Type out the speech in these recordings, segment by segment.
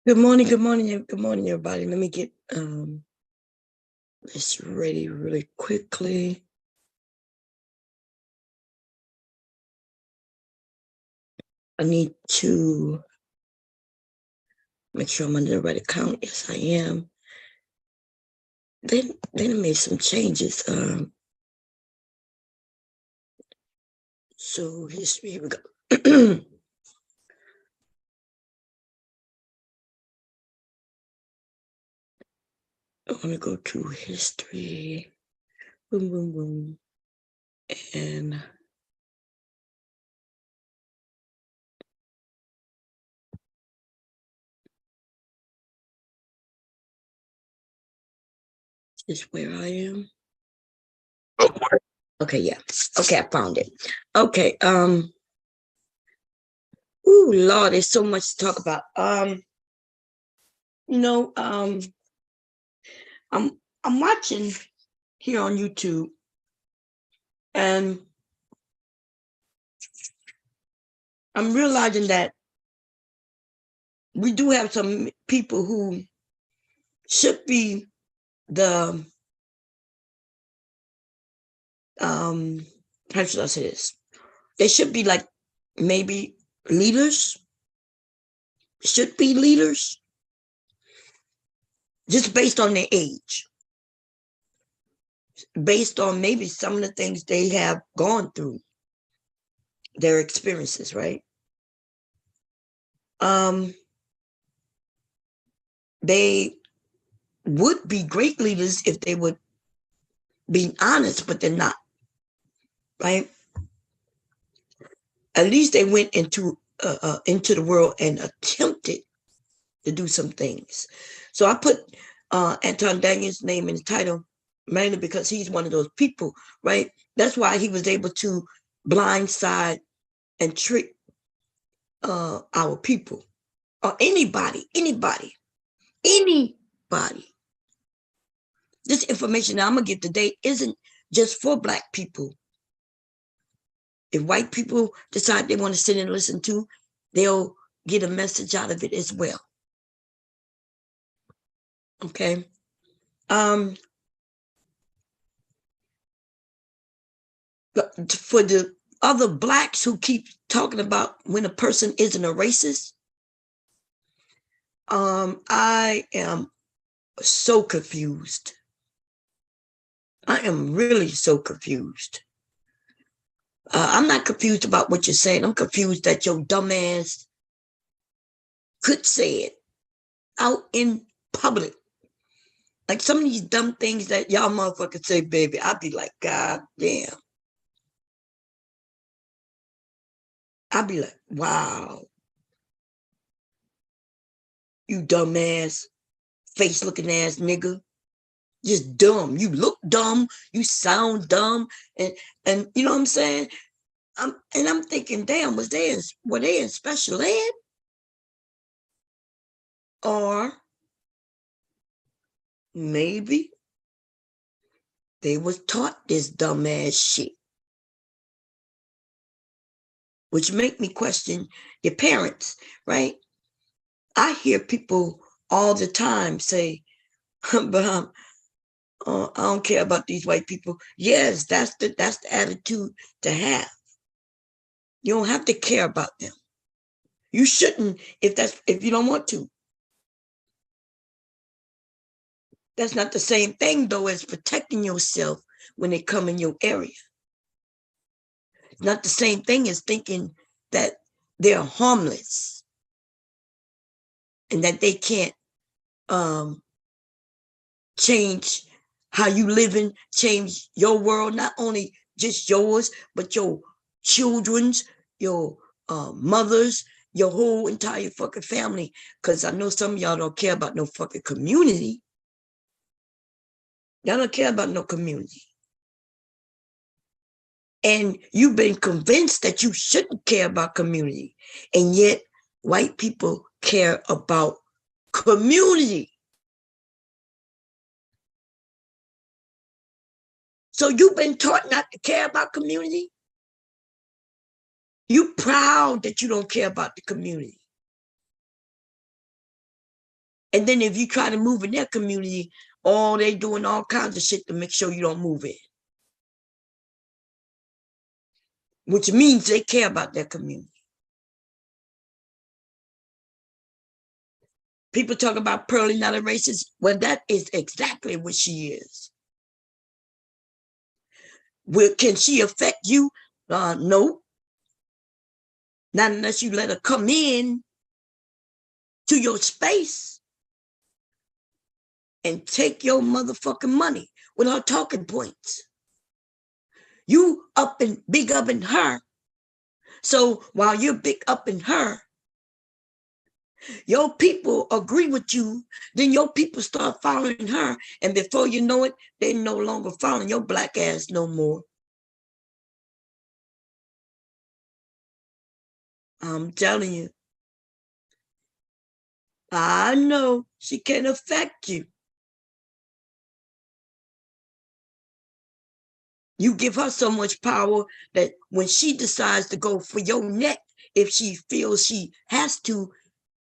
Good morning, good morning, good morning, everybody. Let me get this ready really quickly. I need to make sure I'm under the right account. Yes, I am. They made some changes. So history, here we go. I want to go to history. Boom, boom, boom. And this is where I am. Okay, yeah. Okay, I found it. Okay. Ooh, Lord, there's so much to talk about. You know, I'm watching here on YouTube, and I'm realizing that we do have some people who should be the how should I say this? They should be like maybe leaders, should be leaders, just based on their age, based on maybe some of the things they have gone through, their experiences, right? They would be great leaders if they would be honest, but they're not, right? At least they went into the world and attempted to do some things. So I put Anton Daniel's name in the title mainly because he's one of those people, right? That's why he was able to blindside and trick our people or anybody. This information that I'm gonna give today isn't just for Black people. If white people decide they want to sit and listen to, they'll get a message out of it as well. Okay. For the other Blacks who keep talking about when a person isn't a racist, I am so confused. I am really so confused. I'm not confused about what you're saying. I'm confused that your dumbass could say it out in public. Like some of these dumb things that y'all motherfuckers say, baby, I'd be like, God damn. I'd be like, wow, you dumbass, face looking ass nigga. Just dumb. You look dumb. You sound dumb. And you know what I'm saying? I'm thinking, damn, were they in special ed? Or maybe they was taught this dumbass shit. Which make me question your parents, right? I hear people all the time say, but I don't care about these white people. Yes, that's the attitude to have. You don't have to care about them. You shouldn't if you don't want to. That's not the same thing though as protecting yourself when they come in your area. It's not the same thing as thinking that they're harmless and that they can't change how you living, change your world, not only just yours, but your children's, your mothers, your whole entire fucking family. Because I know some of y'all don't care about no fucking community. Y'all don't care about no community. And you've been convinced that you shouldn't care about community. And yet white people care about community. So you've been taught not to care about community? You proud that you don't care about the community. And then if you try to move in their community, they doing all kinds of shit to make sure you don't move in. Which means they care about their community. People talk about Pearlie not a racist. Well, that is exactly what she is. Can she affect you? No. Not unless you let her come in to your space and take your motherfucking money with her talking points. You big up in her. So while you're big up in her, your people agree with you, then your people start following her, and before you know it, they no longer following your black ass no more. I'm telling you. I know she can affect you. You give her so much power that when she decides to go for your neck, if she feels she has to,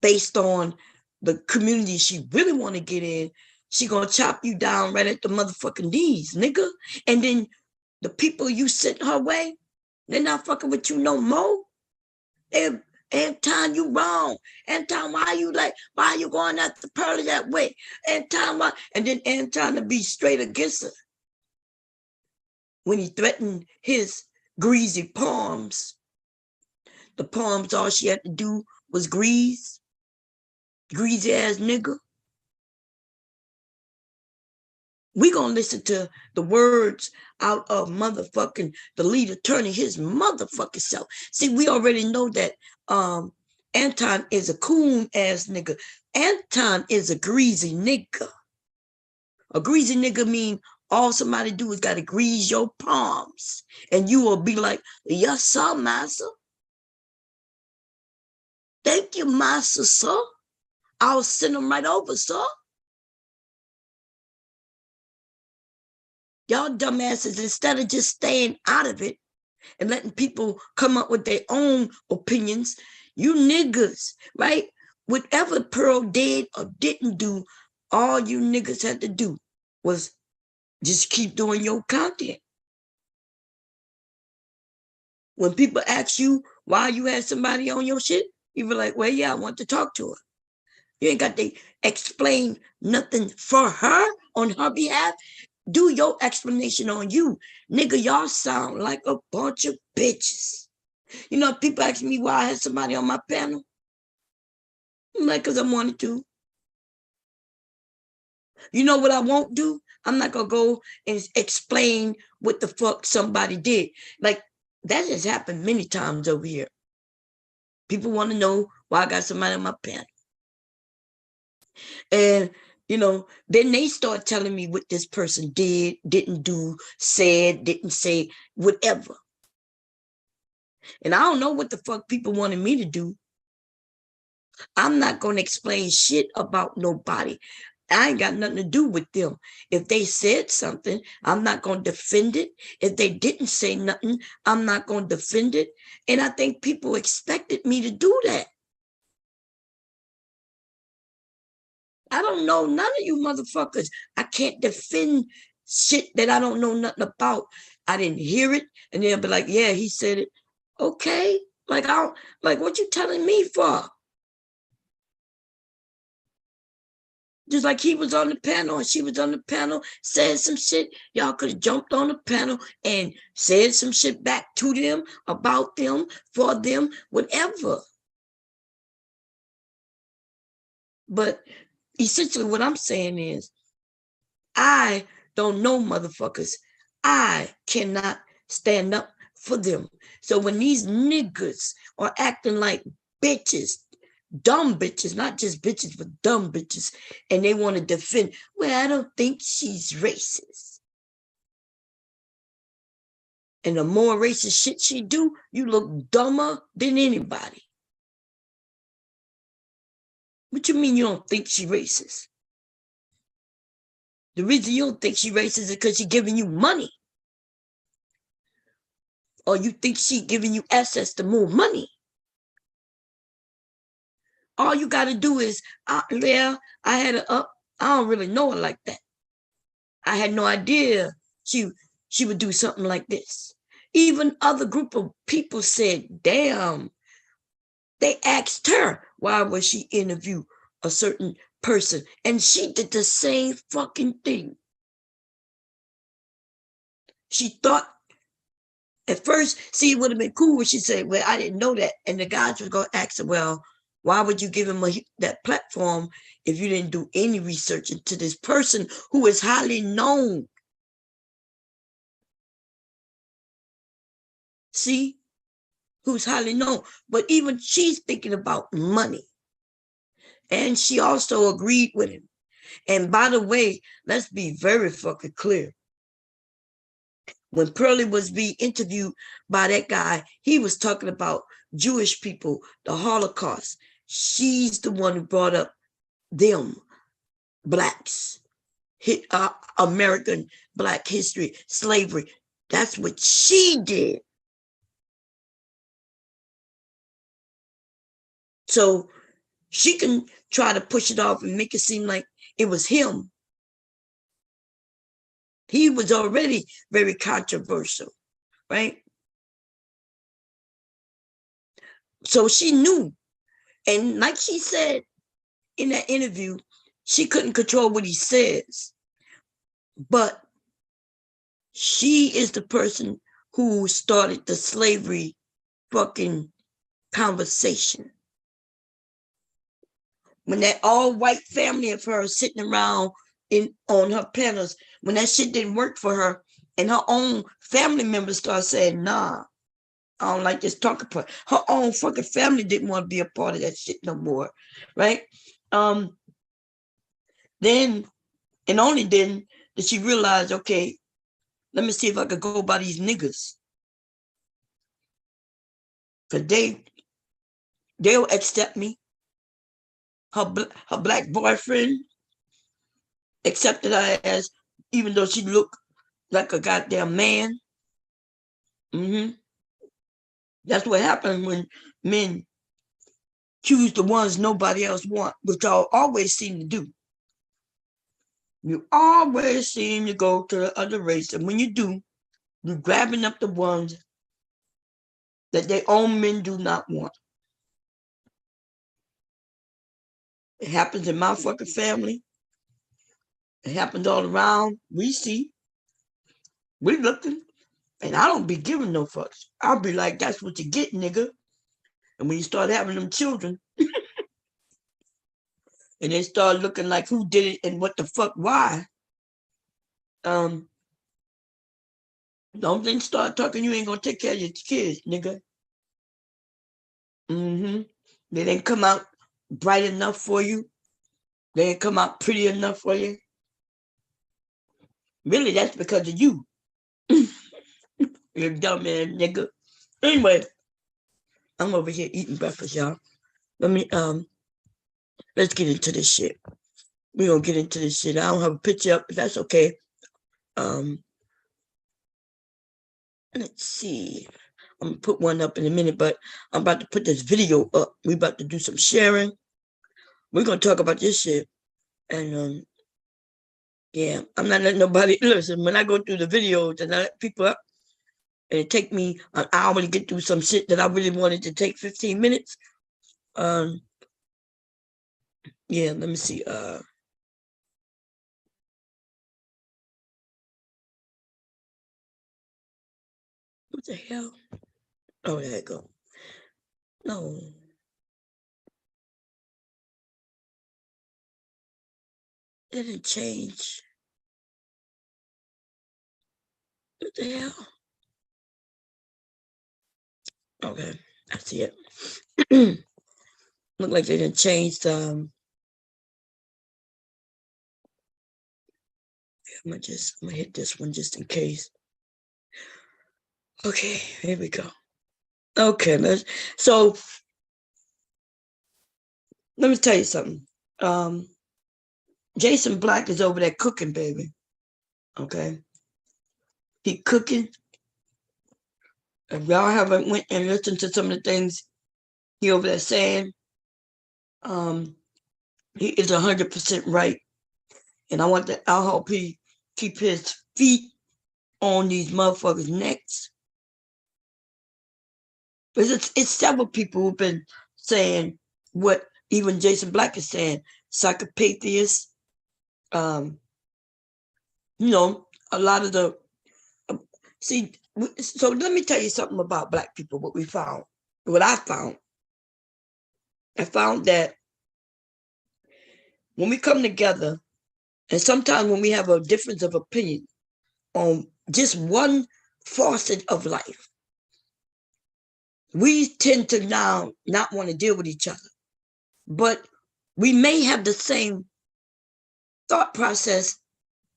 based on the community she really want to get in, she gonna chop you down right at the motherfucking knees, nigga. And then the people you sent her way, they're not fucking with you no more. Anton, you wrong. Anton, why are you going after Pearlie that way? Anton, why? And then Anton to be straight against her. When he threatened his greasy palms, the palms, all she had to do was grease. Greasy ass nigga. We gonna listen to the words out of motherfucking the lead attorney, his motherfucking self. See, we already know that Anton is a coon ass nigga. Anton is a greasy nigga. A greasy nigga mean all somebody do is gotta grease your palms, and you will be like, yes, sir, master. Thank you, master, sir. I'll send them right over, sir. Y'all dumbasses, instead of just staying out of it and letting people come up with their own opinions, you niggas, right? Whatever Pearl did or didn't do, all you niggas had to do was just keep doing your content. When people ask you why you had somebody on your shit, you be like, well, yeah, I want to talk to her. You ain't got to explain nothing for her on her behalf. Do your explanation on you. Nigga, y'all sound like a bunch of bitches. You know, people ask me why I had somebody on my panel. I'm like, because I wanted to. You know what I won't do? I'm not going to go and explain what the fuck somebody did. Like, that has happened many times over here. People want to know why I got somebody on my panel. And, you know, then they start telling me what this person did, didn't do, said, didn't say, whatever. And I don't know what the fuck people wanted me to do. I'm not going to explain shit about nobody. I ain't got nothing to do with them. If they said something, I'm not going to defend it. If they didn't say nothing, I'm not going to defend it. And I think people expected me to do that. I don't know none of you motherfuckers. I can't defend shit that I don't know nothing about. I didn't hear it. And they'll be like, yeah, he said it. Okay. Like, what you telling me for? Just like he was on the panel and she was on the panel, said some shit. Y'all could have jumped on the panel and said some shit back to them, about them, for them, whatever. But essentially what I'm saying is, I don't know motherfuckers. I cannot stand up for them. So when these niggas are acting like bitches, dumb bitches, not just bitches, but dumb bitches, and they want to defend, well, I don't think she's racist. And the more racist shit she do, you look dumber than anybody. What you mean you don't think she racist? The reason you don't think she racist is because she giving you money. Or you think she giving you access to more money. All you got to do is, yeah, I had her up. I don't really know her like that. I had no idea she would do something like this. Even other group of people said, damn, they asked her, why would she interview a certain person? And she did the same fucking thing. She thought at first, see, it would have been cool when she said, well, I didn't know that. And the guys were going to ask her, well, why would you give him that platform if you didn't do any research into this person who is highly known? See, who's highly known. But even she's thinking about money. And she also agreed with him. And by the way, let's be very fucking clear. When Pearlie was being interviewed by that guy, he was talking about Jewish people, the Holocaust. She's the one who brought up them, blacks, American black history, slavery. That's what she did. So she can try to push it off and make it seem like it was him. He was already very controversial, right? So she knew. And like she said in that interview, she couldn't control what he says. But she is the person who started the slavery fucking conversation. When that all-white family of hers sitting around on her panels, when that shit didn't work for her, and her own family members started saying, nah, I don't like this talking part. Her own fucking family didn't want to be a part of that shit no more, right? Then, and only then, did she realize, okay, let me see if I could go by these niggas. Because they'll accept me. Her black boyfriend accepted her as, even though she looked like a goddamn man. That's what happens when men choose the ones nobody else wants, which y'all always seem to do. You always seem to go to the other race, and when you do, you're grabbing up the ones that their own men do not want. It happens in my fucking family. It happens all around. We see. We looking. And I don't be giving no fucks. I'll be like, that's what you get, nigga. And when you start having them children, and they start looking like who did it and what the fuck, why, don't then start talking, you ain't gonna take care of your kids, nigga. They didn't come out bright enough for you. They didn't come out pretty enough for you. Really, that's because of you. You're a dumb man, nigga. Anyway, I'm over here eating breakfast, y'all. Let's get into this shit. We're gonna get into this shit. I don't have a picture up, but that's okay. Let's see. I'm gonna put one up in a minute, but I'm about to put this video up. We're about to do some sharing. We're gonna talk about this shit. And yeah, I'm not letting nobody listen. When I go through the videos and I let people up, and it take me an hour to get through some shit that I really wanted to take 15 minutes. Yeah, let me see. What the hell? Oh, there you go. No. It didn't change. What the hell? Okay, I see it. Look like they didn't change. I'm gonna hit this one just in case. Okay, here we go. Okay, so let me tell you something. Jason Black is over there cooking, baby. Okay, he cooking. If y'all haven't went and listened to some of the things he over there saying, He is 100% right. And I hope he keep his feet on these motherfuckers' necks. But it's several people who've been saying what even JasonBlack is saying, psychopathia. You know, a lot of the see. So let me tell you something about Black people. What we found, what I found that when we come together, and sometimes when we have a difference of opinion on just one facet of life, we tend to now not want to deal with each other. But we may have the same thought process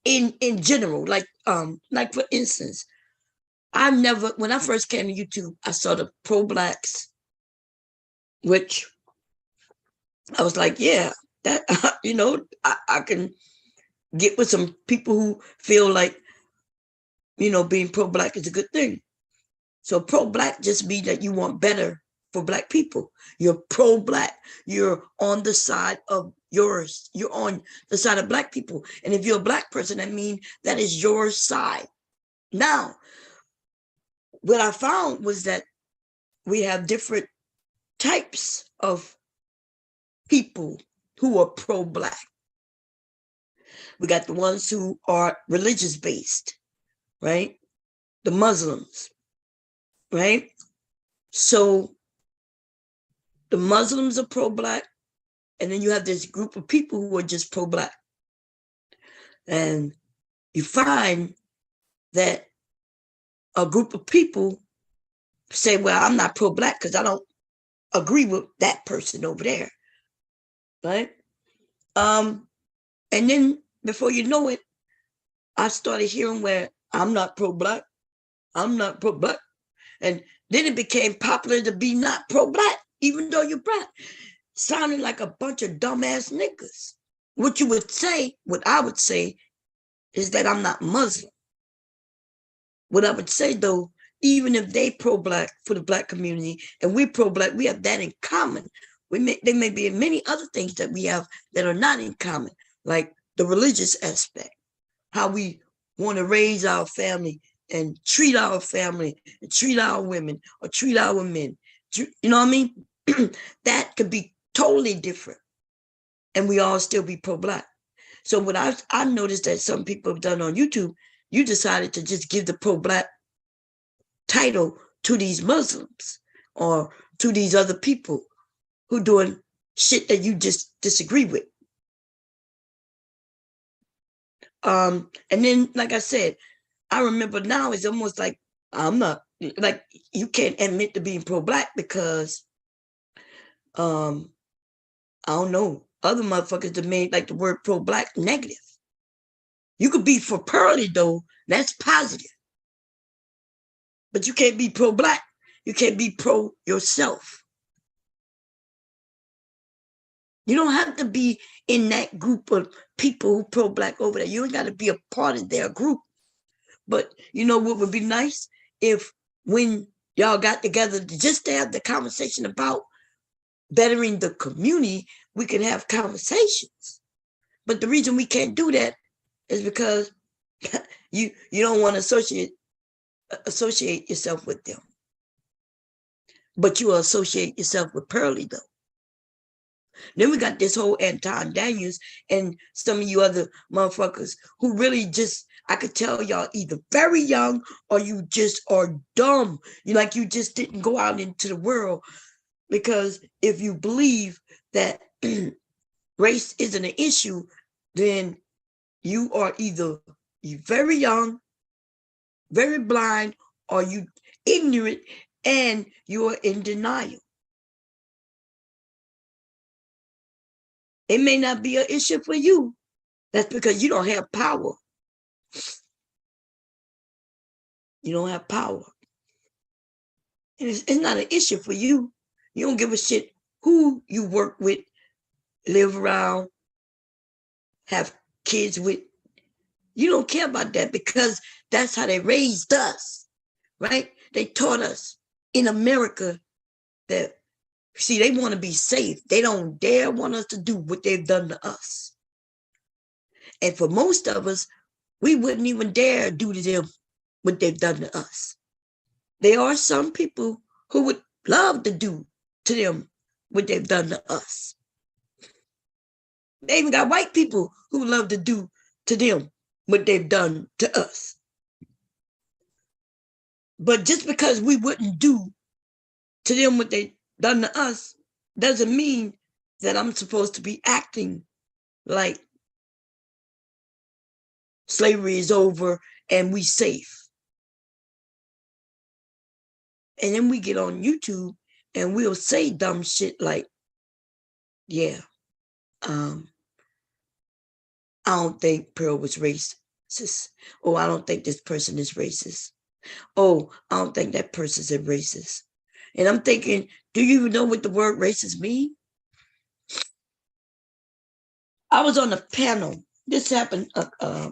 in general. Like for instance, when I first came to YouTube, I saw the pro-blacks, which I was like, yeah, that I can get with some people who feel like, being pro-black is a good thing. So pro-black just means that you want better for Black people. You're pro-black. You're on the side of yours. You're on the side of Black people. And if you're a Black person, that means that is your side. Now, what I found was that we have different types of people who are pro-Black. We got the ones who are religious-based, right? The Muslims, right? So the Muslims are pro-Black, and then you have this group of people who are just pro-Black. And you find that a group of people say, well, I'm not pro-Black because I don't agree with that person over there, right? And then before you know it, I started hearing where I'm not pro-Black, I'm not pro-Black. And then it became popular to be not pro-Black, even though you're Black. Sounding like a bunch of dumbass niggas. What I would say is that I'm not Muslim. What I would say though, even if they pro-Black for the Black community and we pro-Black, we have that in common. There may be many other things that we have that are not in common, like the religious aspect, how we want to raise our family and treat our family and treat our women or treat our men. You know what I mean? That could be totally different. And we all still be pro-Black. So what I noticed that some people have done on YouTube, you decided to just give the pro-Black title to these Muslims or to these other people who doing shit that you just disagree with. And then, like I said, I remember now it's almost like I'm not, like, you can't admit to being pro-Black because, I don't know, other motherfuckers that made like the word pro-Black negative. You could be for Pearly though, that's positive. But you can't be pro-Black. You can't be pro yourself. You don't have to be in that group of people who pro-Black over there. You ain't got to be a part of their group. But you know what would be nice? If when y'all got together just to have the conversation about bettering the community, we can have conversations. But the reason we can't do that is because you don't want to associate yourself with them. But you will associate yourself with Pearly though. Then we got this whole Anton Daniels and some of you other motherfuckers who really just, I could tell y'all either very young or you just are dumb. You just didn't go out into the world, because if you believe that race isn't an issue, then you are either very young, very blind, or you ignorant and you're in denial. It may not be an issue for you. That's because you don't have power. You don't have power. And it's not an issue for you. You don't give a shit who you work with, live around, have kids with. You don't care about that because that's how they raised us, right? They taught us in America that See, they want to be safe. They don't dare want us to do what they've done to us. And for most of us, we wouldn't even dare do to them what they've done to us. There are some people who would love to do to them what they've done to us. They even got white people who love to do to them what they've done to us. But just because we wouldn't do to them what they've done to us doesn't mean that I'm supposed to be acting like slavery is over and we safe. And then we get on YouTube and we'll say dumb shit like, yeah, I don't think Pearl was racist. Oh, I don't think this person is racist. Oh, I don't think that person's a racist. And I'm thinking, do you even know what the word racist means? I was on a panel. This happened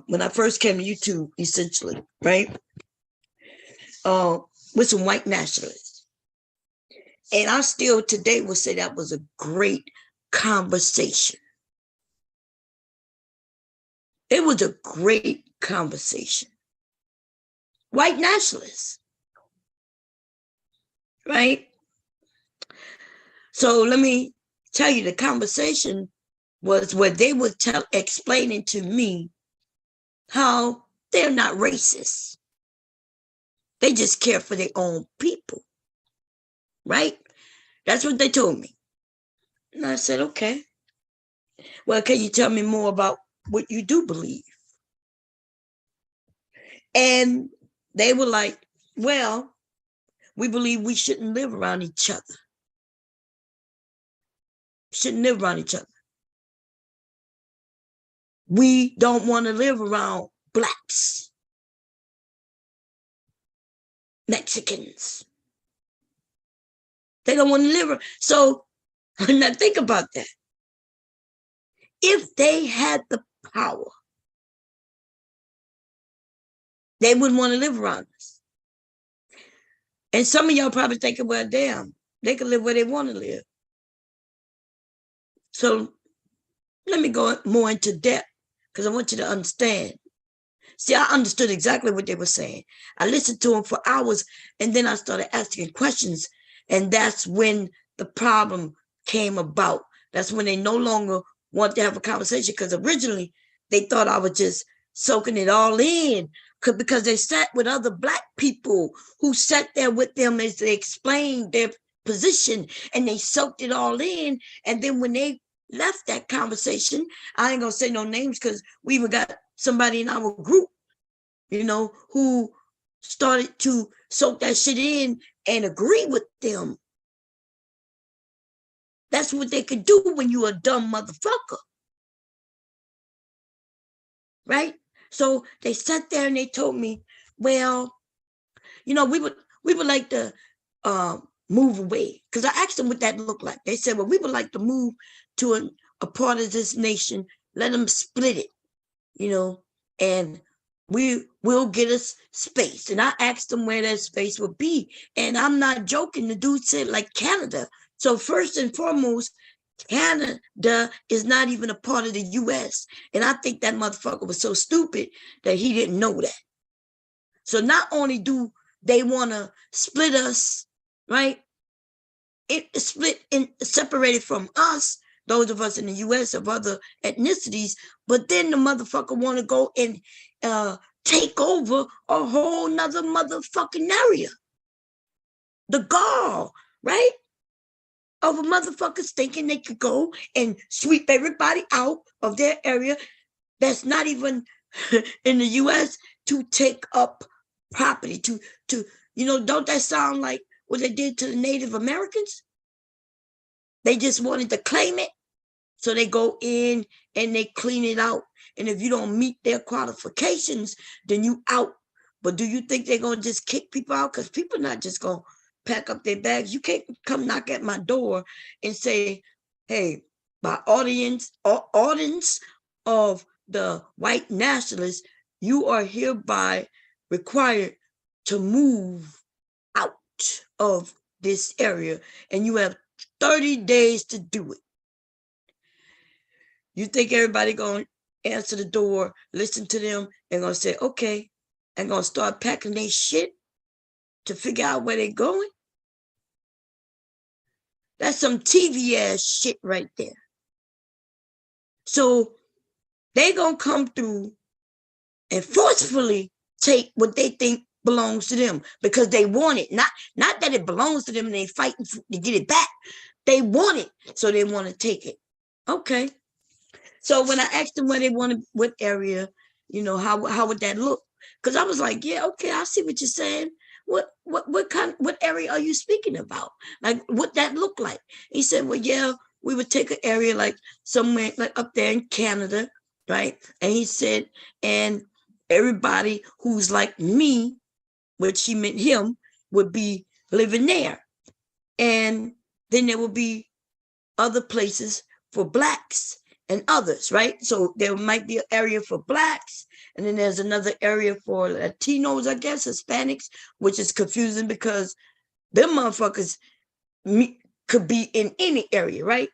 when I first came to YouTube, essentially, right? With some white nationalists. And I still today will say that was a great conversation. It was a great conversation. White nationalists, right? So let me tell you, the conversation was where they were explaining to me how they're not racist. They just care for their own people, right? That's what they told me. And I said, okay. Well, can you tell me more about what you do believe? And they were like, well, we believe we shouldn't live around each other. Shouldn't live around each other. We don't want to live around blacks, Mexicans. They don't want to live. So now think about that. If they had the power, they wouldn't want to live around us. And some of y'all probably thinking, well, damn, they can live where they want to live. So let me go more into depth because I want you to understand. See, I understood exactly what they were saying. I listened to them for hours and then I started asking questions. And that's when the problem came about. That's when they no longer want to have a conversation because originally they thought I was just soaking it all in because they sat with other black people who sat there with them as they explained their position and they soaked it all in. And then when they left that conversation, I ain't gonna say no names because we even got somebody in our group, who started to soak that shit in and agree with them. That's what they could do when you a dumb motherfucker. Right? So they sat there and they told me, well, we would like to move away. Because I asked them what that looked like. They said, well, we would like to move to a part of this nation, let them split it, and we will get us space. And I asked them where that space would be. And I'm not joking. The dude said like Canada. So first and foremost, Canada is not even a part of the U.S. And I think that motherfucker was so stupid that he didn't know that. So not only do they want to split us, right? It split and separated from us, those of us in the U.S. of other ethnicities, but then the motherfucker want to go and take over a whole nother motherfucking area. The gall, right? Of a motherfuckers thinking they could go and sweep everybody out of their area that's not even in the U.S. to take up property, to don't that sound like what they did to the Native Americans? They just wanted to claim it. So they go in and they clean it out. And if you don't meet their qualifications, then you out. But do you think they're going to just kick people out? Because people not just going to pack up their bags. You can't come knock at my door and say, hey, by audience of the white nationalists, you are hereby required to move out of this area. And you have 30 days to do it. You think everybody going to answer the door, listen to them, and going to say, okay, and going to start packing their shit to figure out where they're going? That's some TV ass shit right there. So they going to come through and forcefully take what they think belongs to them because they want it. Not that it belongs to them and they fighting to get it back. They want it, so they want to take it. Okay. So when I asked them where they wanted, what area, how would that look? Because I was like, yeah, okay, I see what you're saying. What area are you speaking about? Like, what that look like? He said, well, yeah, we would take an area like somewhere like up there in Canada, right? And he said, and everybody who's like me, which he meant him, would be living there. And then there will be other places for Blacks and others, right? So there might be an area for Blacks, and then there's another area for Latinos, I guess, Hispanics, which is confusing because them motherfuckers could be in any area, right?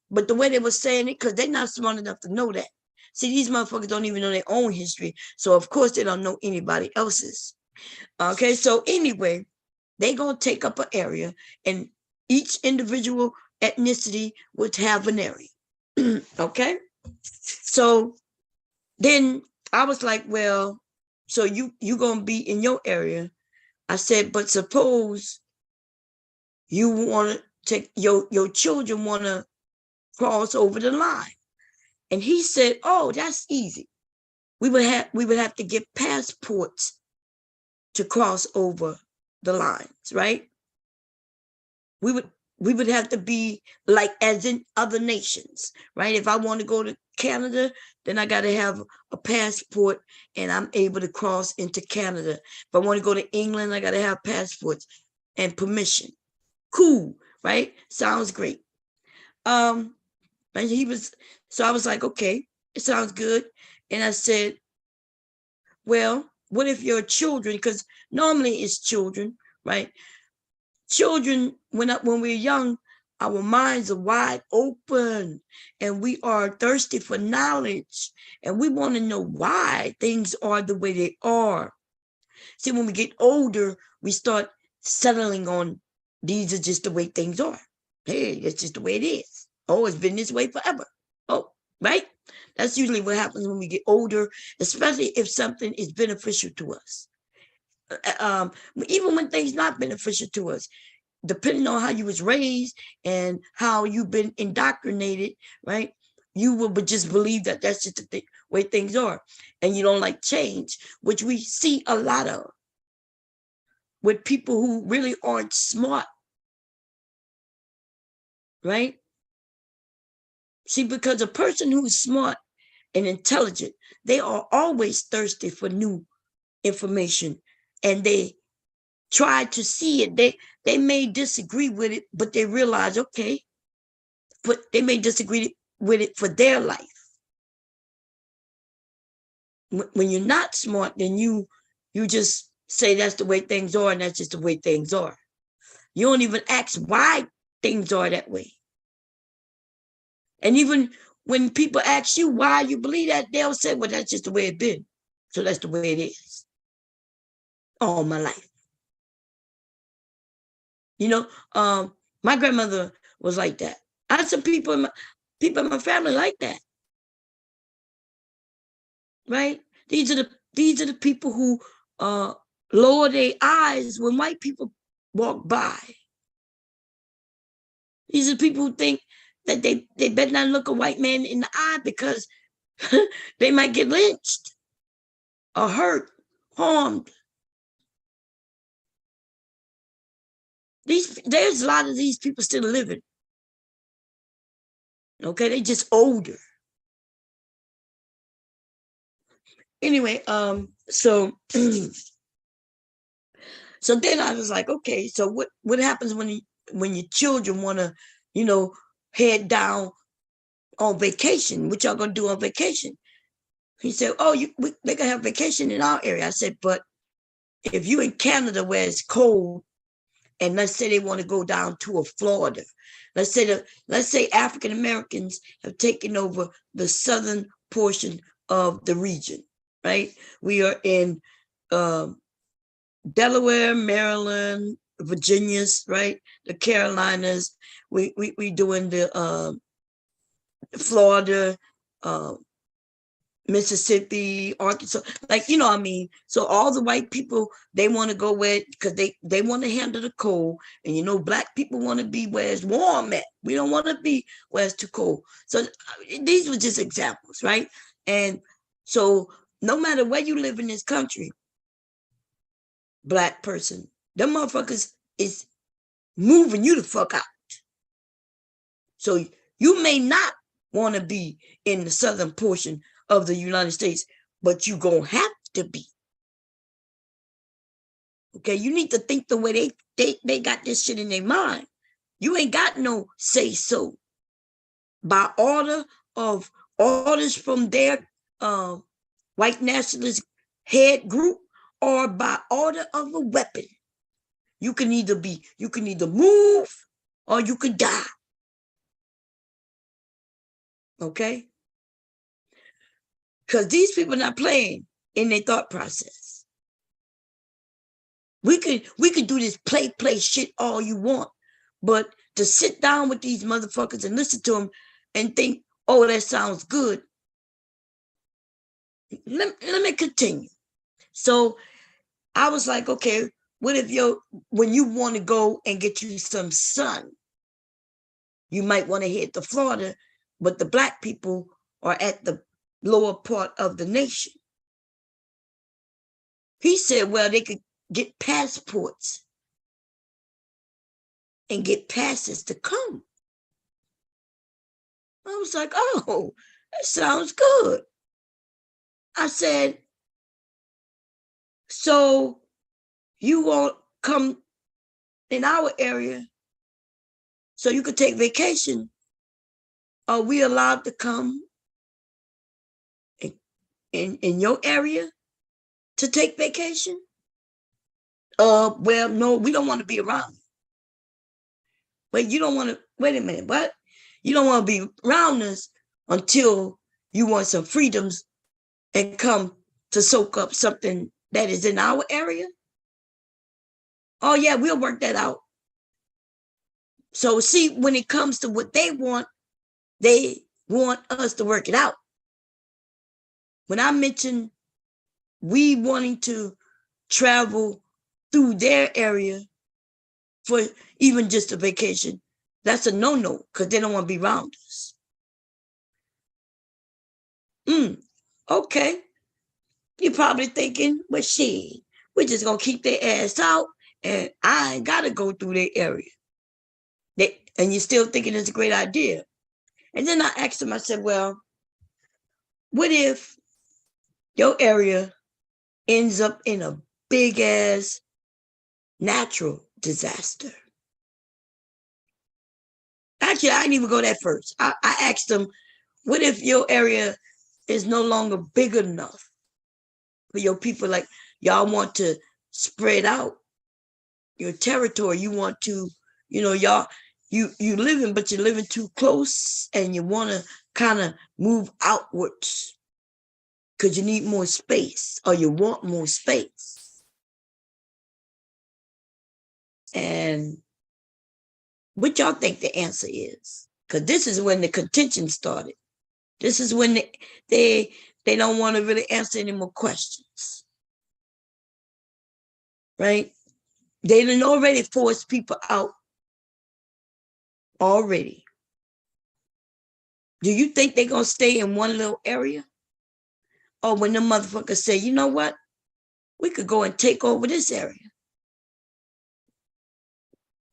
But the way they were saying it, because they're not smart enough to know that. See, these motherfuckers don't even know their own history. So, of course, they don't know anybody else's. Okay, so anyway, they're going to take up an area, and each individual ethnicity would have an area. Okay? So then I was like, well, so you going to be in your area. I said, but suppose you want to take, your children want to cross over the line. And he said, oh, that's easy. We would have to get passports to cross over the lines, right? We would have to be like as in other nations, right? If I want to go to Canada, then I got to have a passport and I'm able to cross into Canada. If I want to go to England, I got to have passports and permission. Cool, right? Sounds great. And so I was like, okay, it sounds good. And I said, well, what if your children, because normally it's children, right? Children, when we're young, our minds are wide open and we are thirsty for knowledge and we want to know why things are the way they are. See, when we get older, we start settling on these are just the way things are. Hey, that's just the way it is. Oh, it's been this way forever. Oh, right? That's usually what happens when we get older, especially if something is beneficial to us. Even when things not beneficial to us, depending on how you was raised and how you've been indoctrinated, right? You will just believe that that's just the way things are. And you don't like change, which we see a lot of with people who really aren't smart, right? See, because a person who's smart and intelligent, they are always thirsty for new information and they try to see it. They may disagree with it, but they realize, okay, but they may disagree with it for their life. When you're not smart, then you just say that's the way things are and that's just the way things are. You don't even ask why things are that way. And even when people ask you why you believe that, they'll say, well, that's just the way it's been. So that's the way it is all my life. My grandmother was like that. I had some people in my family like that. Right? These are the people who lower their eyes when white people walk by. These are people who think that they better not look a white man in the eye because they might get lynched or hurt, harmed. There's a lot of these people still living. Okay, they just older. Anyway, so so then I was like, okay, so what happens when your children want to, head down on vacation? What y'all gonna do on vacation? He said, oh, they can have vacation in our area. I said, but if you in Canada where it's cold and let's say they want to go down to a Florida. Let's say African Americans have taken over the southern portion of the region, right? We are in Delaware, Maryland, Virginia's, right? The Carolinas. We doing the Florida, Mississippi, Arkansas, like, you know what I mean? So all the white people, they want to go where, because they want to handle the cold. And, you know, black people want to be where it's warm at. We don't want to be where it's too cold. So these were just examples, right? And so no matter where you live in this country, black person, them motherfuckers is moving you the fuck out. So you may not want to be in the southern portion of the United States, but you gonna have to be. Okay, you need to think the way they got this shit in their mind. You ain't got no say so. By order of orders from their white nationalist head group, or by order of a weapon. You can either move or you can die. Okay? Because these people are not playing in their thought process. We could do this play shit all you want, but to sit down with these motherfuckers and listen to them and think, oh, that sounds good. Let me continue. So I was like, okay, what if when you want to go and get you some sun, you might want to head to Florida, but the black people are at the lower part of the nation. He said, well, they could get passports and get passes to come. I was like, oh, that sounds good. I said, so you won't come in our area so you could take vacation? Are we allowed to come in your area to take vacation? Well, no, we don't want to be around you. But you don't want to, wait a minute, what? You don't want to be around us until you want some freedoms and come to soak up something that is in our area? Oh yeah, we'll work that out. So see, when it comes to what they want us to work it out. When I mentioned we wanting to travel through their area for even just a vacation, that's a no-no, because they don't want to be around us. Okay. You're probably thinking, well, shit, we're just going to keep their ass out and I ain't got to go through their area. And you're still thinking it's a great idea. And then I asked him, I said, well, what if your area ends up in a big ass natural disaster? Actually, I didn't even go that first. I asked him, what if your area is no longer big enough for your people? Like, y'all want to spread out your territory. You want to, y'all, you living, but you're living too close and you want to kind of move outwards because you need more space or you want more space. And what y'all think the answer is? Because this is when the contention started. This is when they don't want to really answer any more questions. Right? They done already forced people out already. Do you think they're going to stay in one little area? Or when the motherfuckers say, you know what? We could go and take over this area.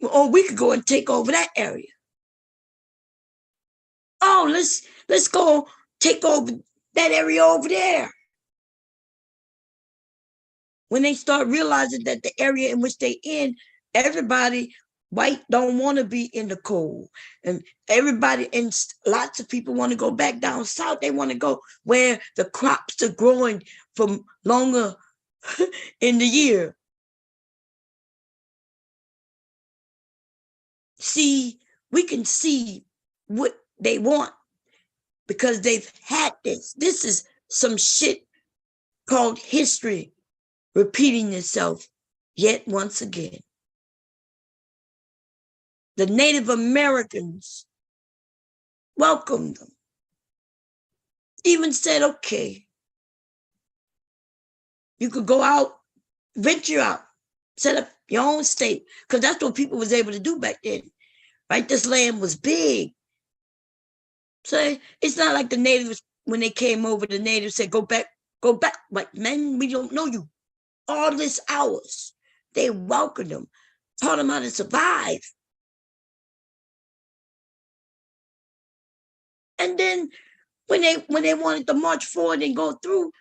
Or we could go and take over that area. Oh, let's go take over that area over there. When they start realizing that the area in which they in, everybody white don't want to be in the cold, and everybody and lots of people want to go back down south. They want to go where the crops are growing for longer in the year. see, we can see what they want because they've had this. This is some shit called history repeating itself yet once again. The Native Americans welcomed them. Even said, okay, you could go out, venture out, set up your own state, because that's what people was able to do back then, right? This land was big. So it's not like the natives, when they came over, the natives said, go back. Like, man, we don't know you. All this hours. They welcomed them, taught them how to survive. And then when they wanted to march forward and go through,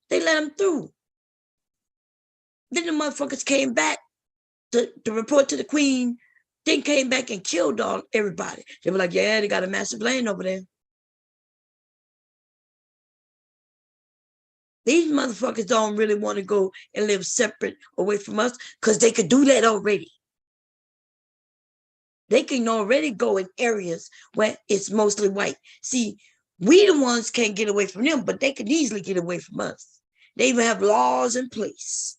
they let them through. Then the motherfuckers came back to report to the queen, then came back and killed everybody. They were like, yeah, they got a massive land over there. These motherfuckers don't really want to go and live separate away from us because they could do that already. They can already go in areas where it's mostly white. See, we the ones can't get away from them, but they can easily get away from us. They even have laws in place.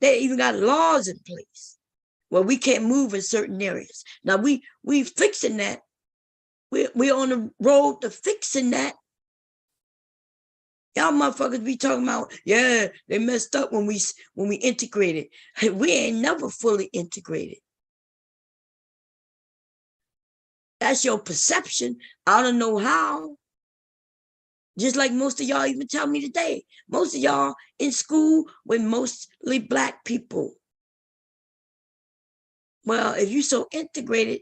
They even got laws in place where we can't move in certain areas. Now we fixing that. We're on the road to fixing that. Y'all motherfuckers be talking about, yeah, they messed up when we integrated. We ain't never fully integrated. That's your perception. I don't know how. Just like most of y'all even tell me today. Most of y'all in school with mostly Black people. Well, if you so integrated,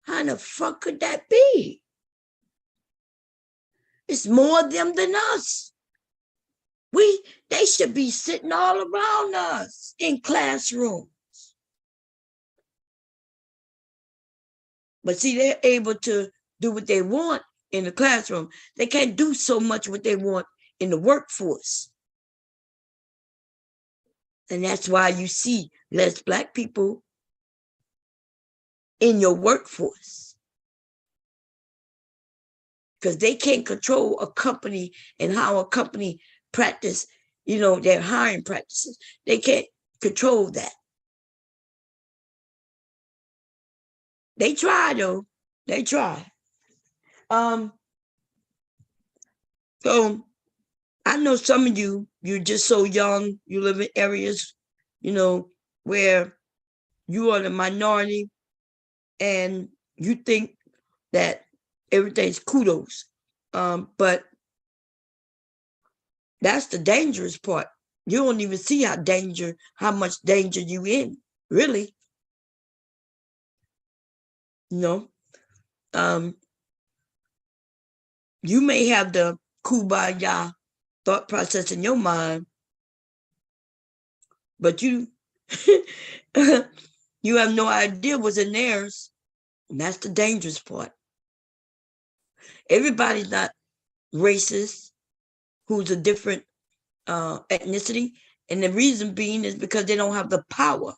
how the fuck could that be? It's more them than us. They should be sitting all around us in classrooms. But see, they're able to do what they want in the classroom. They can't do so much what they want in the workforce. And that's why you see less Black people in your workforce. Because they can't control a company and how a company practice, their hiring practices. They can't control that. They try though. They try. So I know some of you're just so young, you live in areas, where you are the minority and you think that everything's kudos. But that's the dangerous part. You don't even see how much danger you in, really. You may have the kumbaya thought process in your mind, but you you have no idea what's in theirs. And that's the dangerous part. Everybody's not racist who's a different ethnicity. And the reason being is because they don't have the power.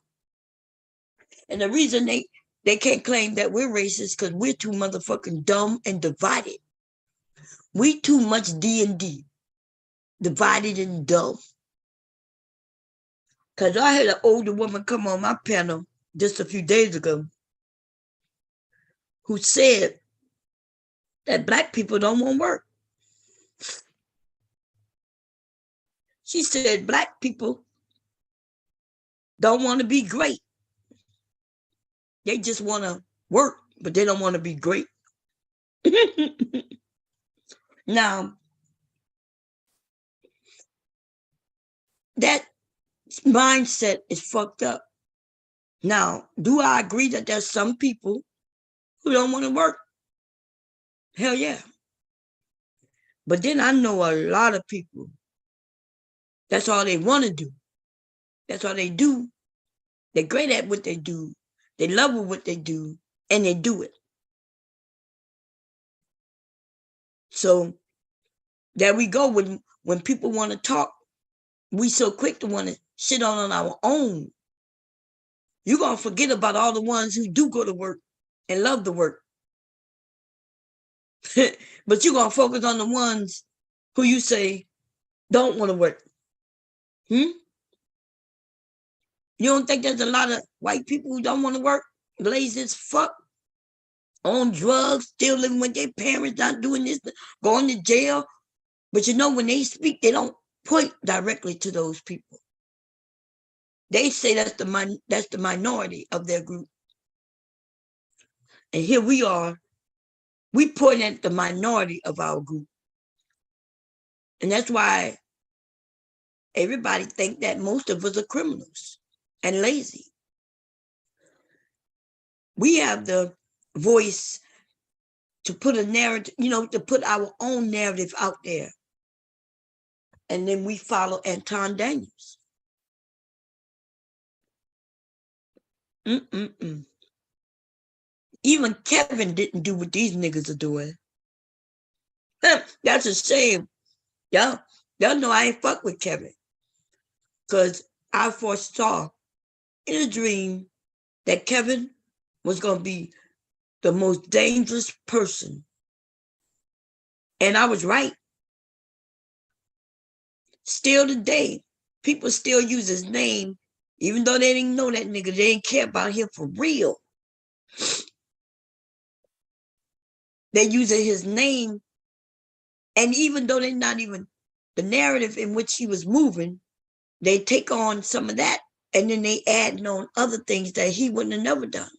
And the reason they can't claim that we're racist because we're too motherfucking dumb and divided. We too much D&D. Divided and dumb. Because I had an older woman come on my panel just a few days ago who said that Black people don't want work. She said Black people don't want to be great. They just want to work, but they don't want to be great. Now, that mindset is fucked up. Now, do I agree that there's some people who don't want to work? Hell yeah. But then I know a lot of people, that's all they want to do. That's all they do. They're great at what they do. They love what they do, and they do it. So there we go. When people want to talk, we so quick to want to shit on our own, you're going to forget about all the ones who do go to work and love the work. But you're going to focus on the ones who you say don't want to work. You don't think there's a lot of white people who don't want to work, lazy as fuck, on drugs, still living with their parents, not doing this, going to jail? But you know, when they speak, they don't point directly to those people. They say that's the minority of their group. And here we are, we point at the minority of our group. And that's why everybody think that most of us are criminals and lazy. We have the voice to put a narrative, to put our own narrative out there. And then we follow Anton Daniels. Even Kevin didn't do what these niggas are doing. That's a shame. Y'all know I ain't fuck with Kevin. Because I foresaw in a dream that Kevin was going to be the most dangerous person. And I was right. Still today, people still use his name, even though they didn't know that nigga. They didn't care about him for real. They're using his name. And even though they're not even the narrative in which he was moving, they take on some of that. And then they add on other things that he wouldn't have never done.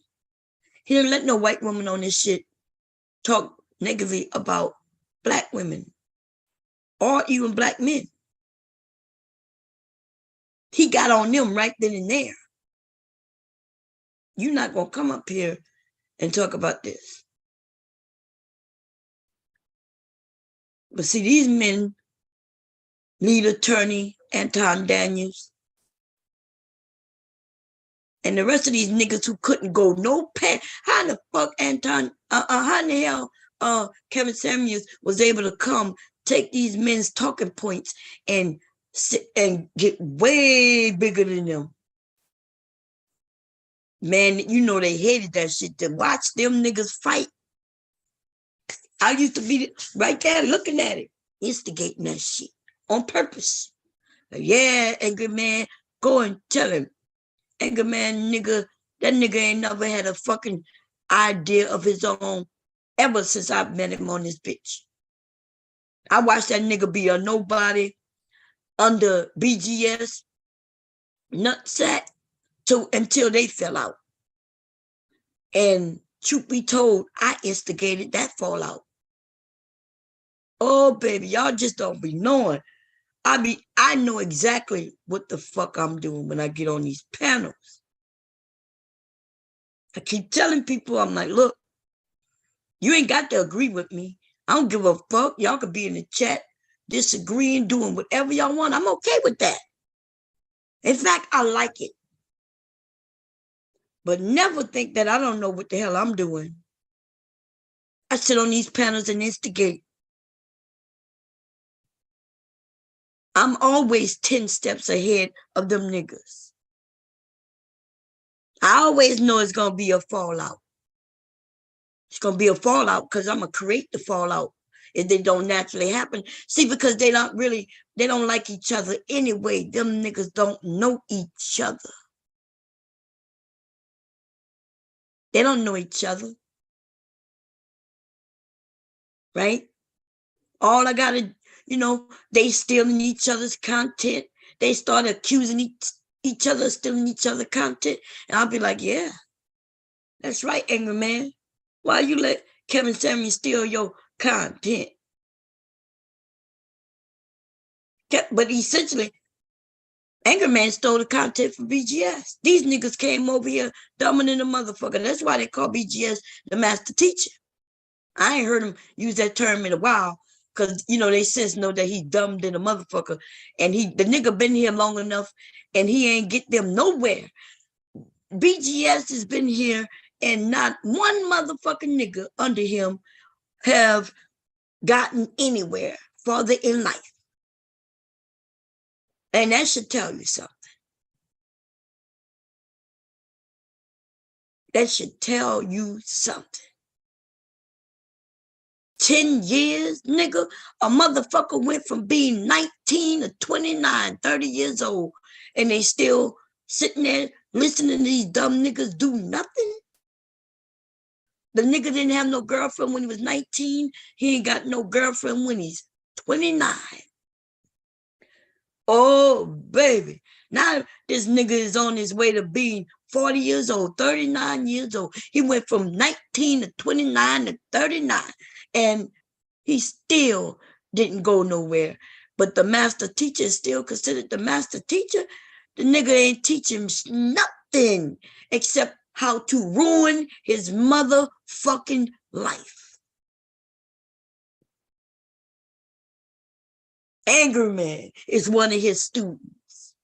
He didn't let no white woman on this shit talk negatively about black women or even black men. He got on them right then and there. You're not going to come up here and talk about this. But see, these men, lead attorney Anton Daniels, and the rest of these niggas who couldn't go no past. How the fuck how in the hell Kevin Samuels was able to come take these men's talking points and get way bigger than them? Man, you know they hated that shit. To watch them niggas fight. I used to be right there looking at it, instigating that shit on purpose. Like, yeah, angry man, go and tell him. Angry man, nigga, that nigga ain't never had a fucking idea of his own ever since I met him on this bitch. I watched that nigga be a nobody under BGS nutsack until they fell out. And truth be told, I instigated that fallout. Oh, baby, y'all just don't be knowing. I know exactly what the fuck I'm doing when I get on these panels. I keep telling people, I'm like, look, you ain't got to agree with me. I don't give a fuck. Y'all could be in the chat disagreeing, doing whatever y'all want. I'm okay with that. In fact, I like it. But never think that I don't know what the hell I'm doing. I sit on these panels and instigate. I'm always 10 steps ahead of them niggas. I always know it's going to be a fallout. It's going to be a fallout because I'm going to create the fallout if they don't naturally happen. See, because they don't like each other anyway. Them niggas don't know each other. They don't know each other. Right? All I got to, they stealing each other's content. They start accusing each other of stealing each other's content. And I'll be like, yeah, that's right, angry man. Why you let Kevin Samuels steal your content? But essentially, Angry Man stole the content from BGS. These niggas came over here dumbing than a motherfucker. That's why they call BGS the master teacher. I ain't heard him use that term in a while because, they since know that he dumb than a motherfucker. And the nigga been here long enough and he ain't get them nowhere. BGS has been here and not one motherfucking nigga under him have gotten anywhere further in life. And that should tell you something. That should tell you something. 10 years, nigga. A motherfucker went from being 19 to 29, 30 years old, and they still sitting there listening to these dumb niggas do nothing. The nigga didn't have no girlfriend when he was 19. He ain't got no girlfriend when he's 29. Oh, baby. Now this nigga is on his way to being 40 years old, 39 years old. He went from 19 to 29 to 39. And he still didn't go nowhere. But the master teacher is still considered the master teacher. The nigga ain't teaching nothing except how to ruin his motherfucking life. Angry Man is one of his students.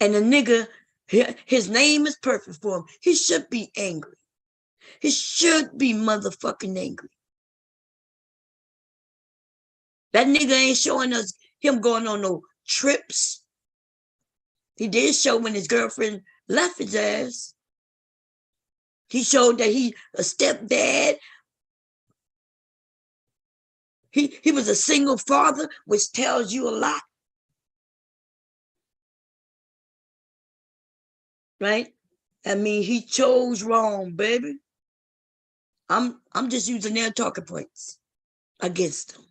And the nigga, his name is perfect for him. He should be angry. He should be motherfucking angry. That nigga ain't showing us him going on no trips. He did show when his girlfriend left his ass. He showed that he a stepdad. He was a single father, which tells you a lot. Right? I mean, he chose wrong, baby. I'm just using their talking points against them.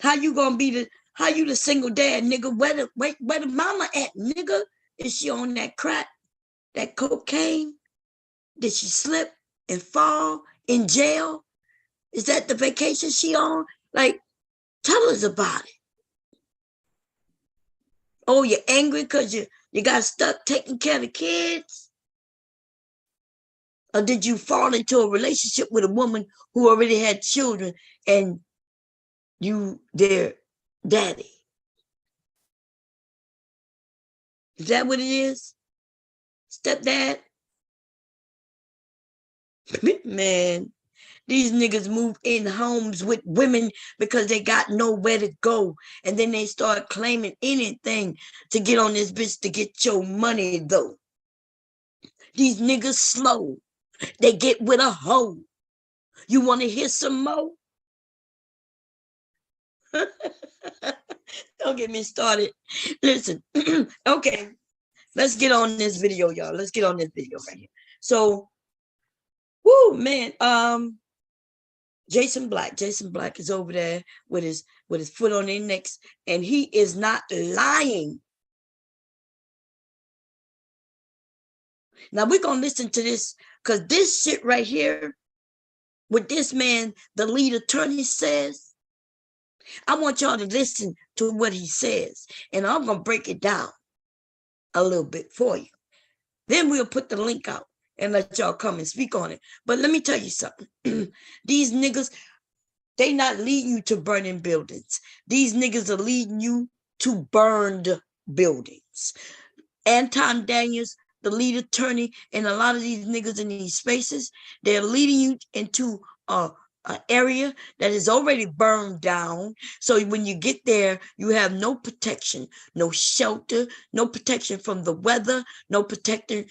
How you gonna be how you the single dad, nigga? Where the mama at, nigga? Is she on that crack, that cocaine? Did she slip and fall in jail? Is that the vacation she on? Like, tell us about it. Oh, you're angry because you got stuck taking care of the kids? Or did you fall into a relationship with a woman who already had children and you their daddy? Is that what it is? Stepdad? Man, these niggas move in homes with women because they got nowhere to go. And then they start claiming anything to get on this bitch to get your money, though. These niggas slow. They get with a hoe. You want to hear some more? Don't get me started. Listen, okay, let's get on this video, y'all. Let's get on this video right here. So, whoo, man, Jason Black is over there with his foot on their necks, and he is not lying. Now we're gonna listen to this, because this shit right here, what this man, the lead attorney, says, I want y'all to listen to what he says, and I'm gonna break it down a little bit for you. Then we'll put the link out and let y'all come and speak on it. But let me tell you something. These niggas, they not leading you to burning buildings. These niggas are leading you to burned buildings. Anton Daniels, the lead attorney, and a lot of these niggas in these spaces, they're leading you into an area that is already burned down. So when you get there, you have no protection, no shelter, no protection from the weather, no protection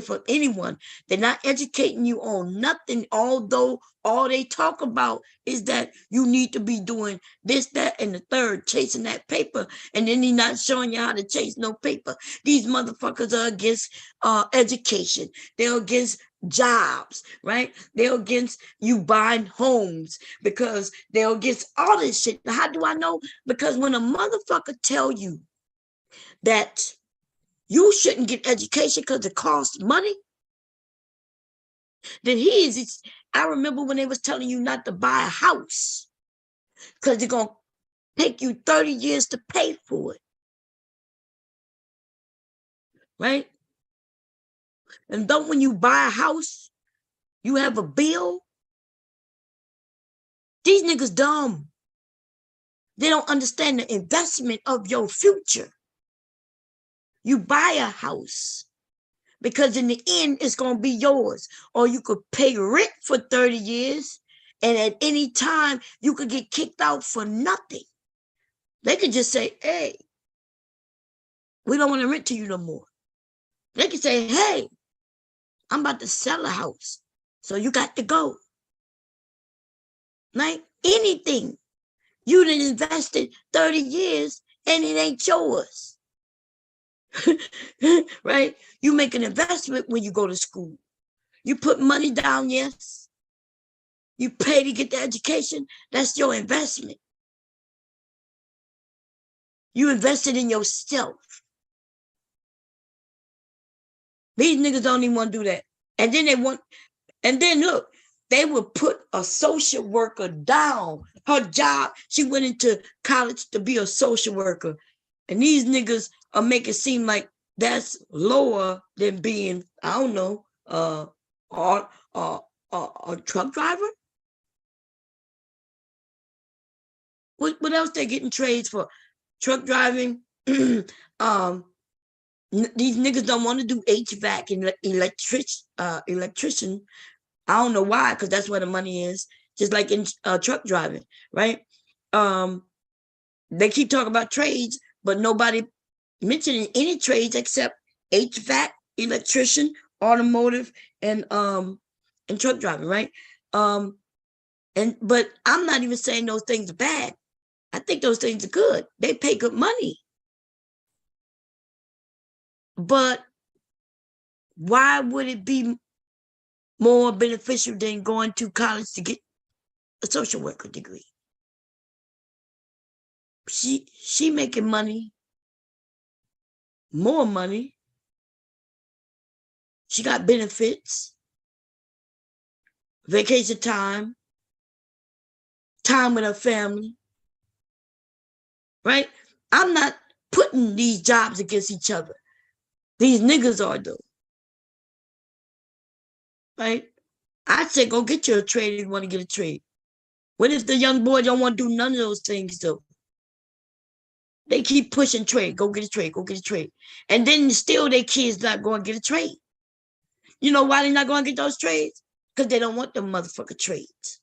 from anyone. They're not educating you on nothing, although all they talk about is that you need to be doing this, that, and the third, chasing that paper, and then he's not showing you how to chase no paper. These motherfuckers are against education. They're against jobs, right? They're against you buying homes, because they're against all this shit. How do I know? Because when a motherfucker tell you that you shouldn't get education because it costs money, then I remember when they was telling you not to buy a house because they're going to take you 30 years to pay for it. Right? And don't, when you buy a house, you have a bill. These niggas dumb. They don't understand the investment of your future. You buy a house because in the end, it's going to be yours. Or you could pay rent for 30 years, and at any time, you could get kicked out for nothing. They could just say, hey, we don't want to rent to you no more. They can say, hey, I'm about to sell a house, so you got to go. Like anything. You done invested 30 years and it ain't yours. Right? You make an investment when you go to school. You put money down, yes. You pay to get the education. That's your investment. You invested in yourself. These niggas don't even want to do that. And then look, they will put a social worker down. Her job, she went into college to be a social worker. And these niggas are making it seem like that's lower than being, I don't know, a truck driver. What else they getting trades for? Truck driving. These niggas don't want to do HVAC and electrician. I don't know why, because that's where the money is. Just like in truck driving, right? They keep talking about trades, but nobody mentioning any trades except HVAC, electrician, automotive, and truck driving, right? But I'm not even saying those things are bad. I think those things are good. They pay good money. But why would it be more beneficial than going to college to get a social worker degree? She making money, more money. She got benefits, vacation time, time with her family, right? I'm not putting these jobs against each other. These niggas are though, right? I say go get you a trade if you want to get a trade. What if the young boy don't want to do none of those things though? They keep pushing trade, go get a trade, go get a trade. And then still their kids not going to get a trade. You know why they're not going to get those trades? Because they don't want them motherfucker trades.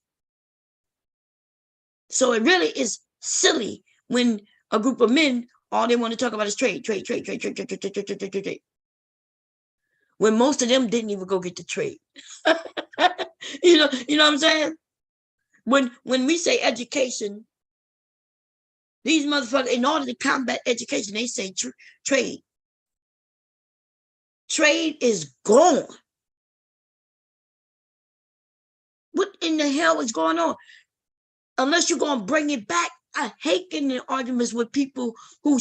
So it really is silly when a group of men, all they want to talk about is trade. When most of them didn't even go get the trade. you know what I'm saying? When we say education, these motherfuckers, in order to combat education, they say trade. Trade is gone. What in the hell is going on? Unless you're going to bring it back. I hate getting in arguments with people who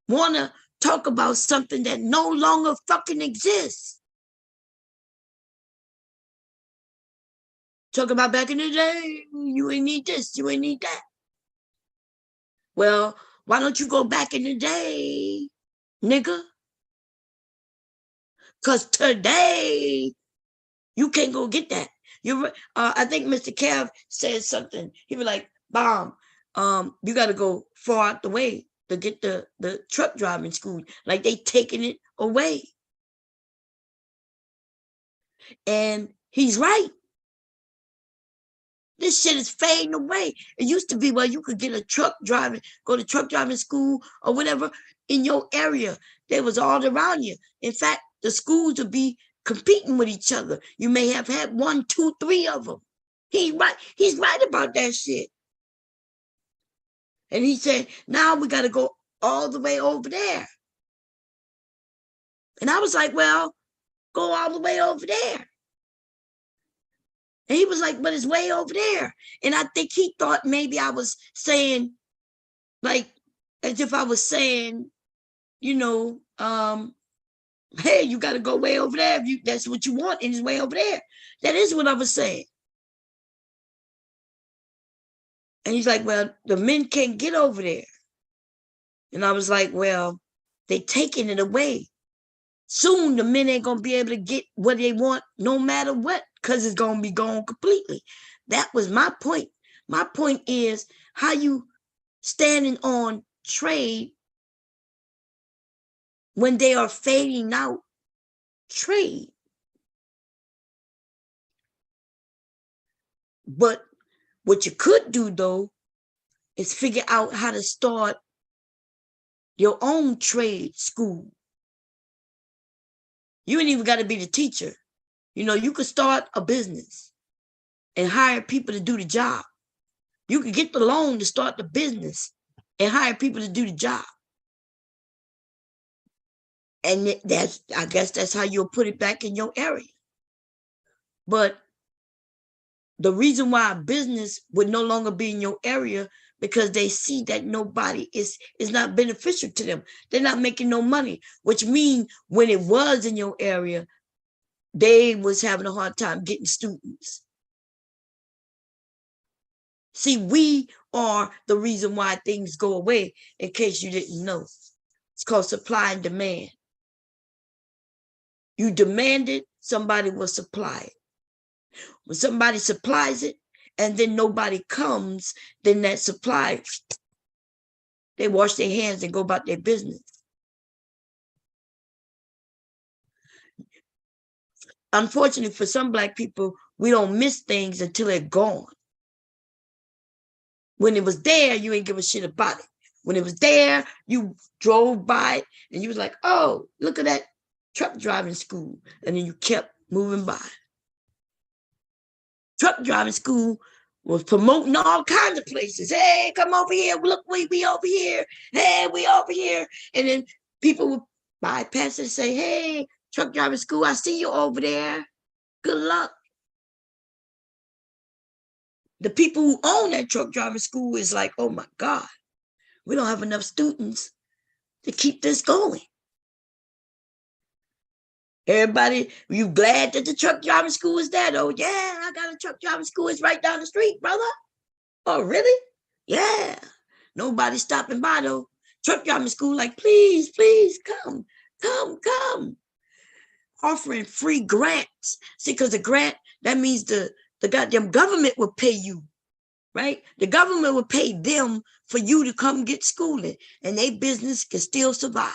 want to talk about something that no longer fucking exists. Talk about back in the day, you ain't need this, you ain't need that. Well, why don't you go back in the day, nigga? Because today, you can't go get that. I think Mr. Kev said something. He was like, Bomb, you got to go far out the way to get the truck driving school. Like they taking it away. And he's right. This shit is fading away. It used to be where you could get a truck driving, go to truck driving school or whatever in your area. They was all around you. In fact, the schools would be competing with each other. You may have had 1, 2, 3 of them. He's right. He's right about that shit. And he said, now we got to go all the way over there. And I was like, well, go all the way over there. And he was like, but it's way over there. And I think he thought maybe I was saying, like, as if I was saying, you know, hey, you got to go way over there. If that's what you want, and it's way over there. That is what I was saying. And he's like, well, the men can't get over there. And I was like, well, they taking it away. Soon the men ain't going to be able to get what they want no matter what, because it's going to be gone completely. That was my point. My point is how you standing on trade when they are fading out trade. But what you could do, though, is figure out how to start your own trade school. You ain't even got to be the teacher. You know, you could start a business and hire people to do the job. You could get the loan to start the business and hire people to do the job. And I guess that's how you'll put it back in your area. But the reason why a business would no longer be in your area, because they see that nobody is not beneficial to them. They're not making no money, which means when it was in your area, they was having a hard time getting students. See, we are the reason why things go away, in case you didn't know. It's called supply and demand. You demand it, somebody will supply it. When somebody supplies it and then nobody comes, then that supply, they wash their hands and go about their business. Unfortunately, for some Black people, we don't miss things until they're gone. When it was there, you ain't give a shit about it. When it was there, you drove by it and you was like, oh, look at that truck driving school. And then you kept moving by. Truck driving school was promoting all kinds of places. Hey, come over here. Look, we over here. Hey, we over here. And then people would bypass it and say, hey, truck driving school, I see you over there. Good luck. The people who own that truck driving school is like, oh my God, we don't have enough students to keep this going. Everybody, you glad that the truck driving school is there? Oh yeah, I got a truck driving school. It's right down the street, brother. Oh, really? Yeah. Nobody stopping by though. Truck driving school, like, please, please come. Offering free grants. See, because the grant, that means the goddamn government will pay you, right? The government will pay them for you to come get schooling, and their business can still survive.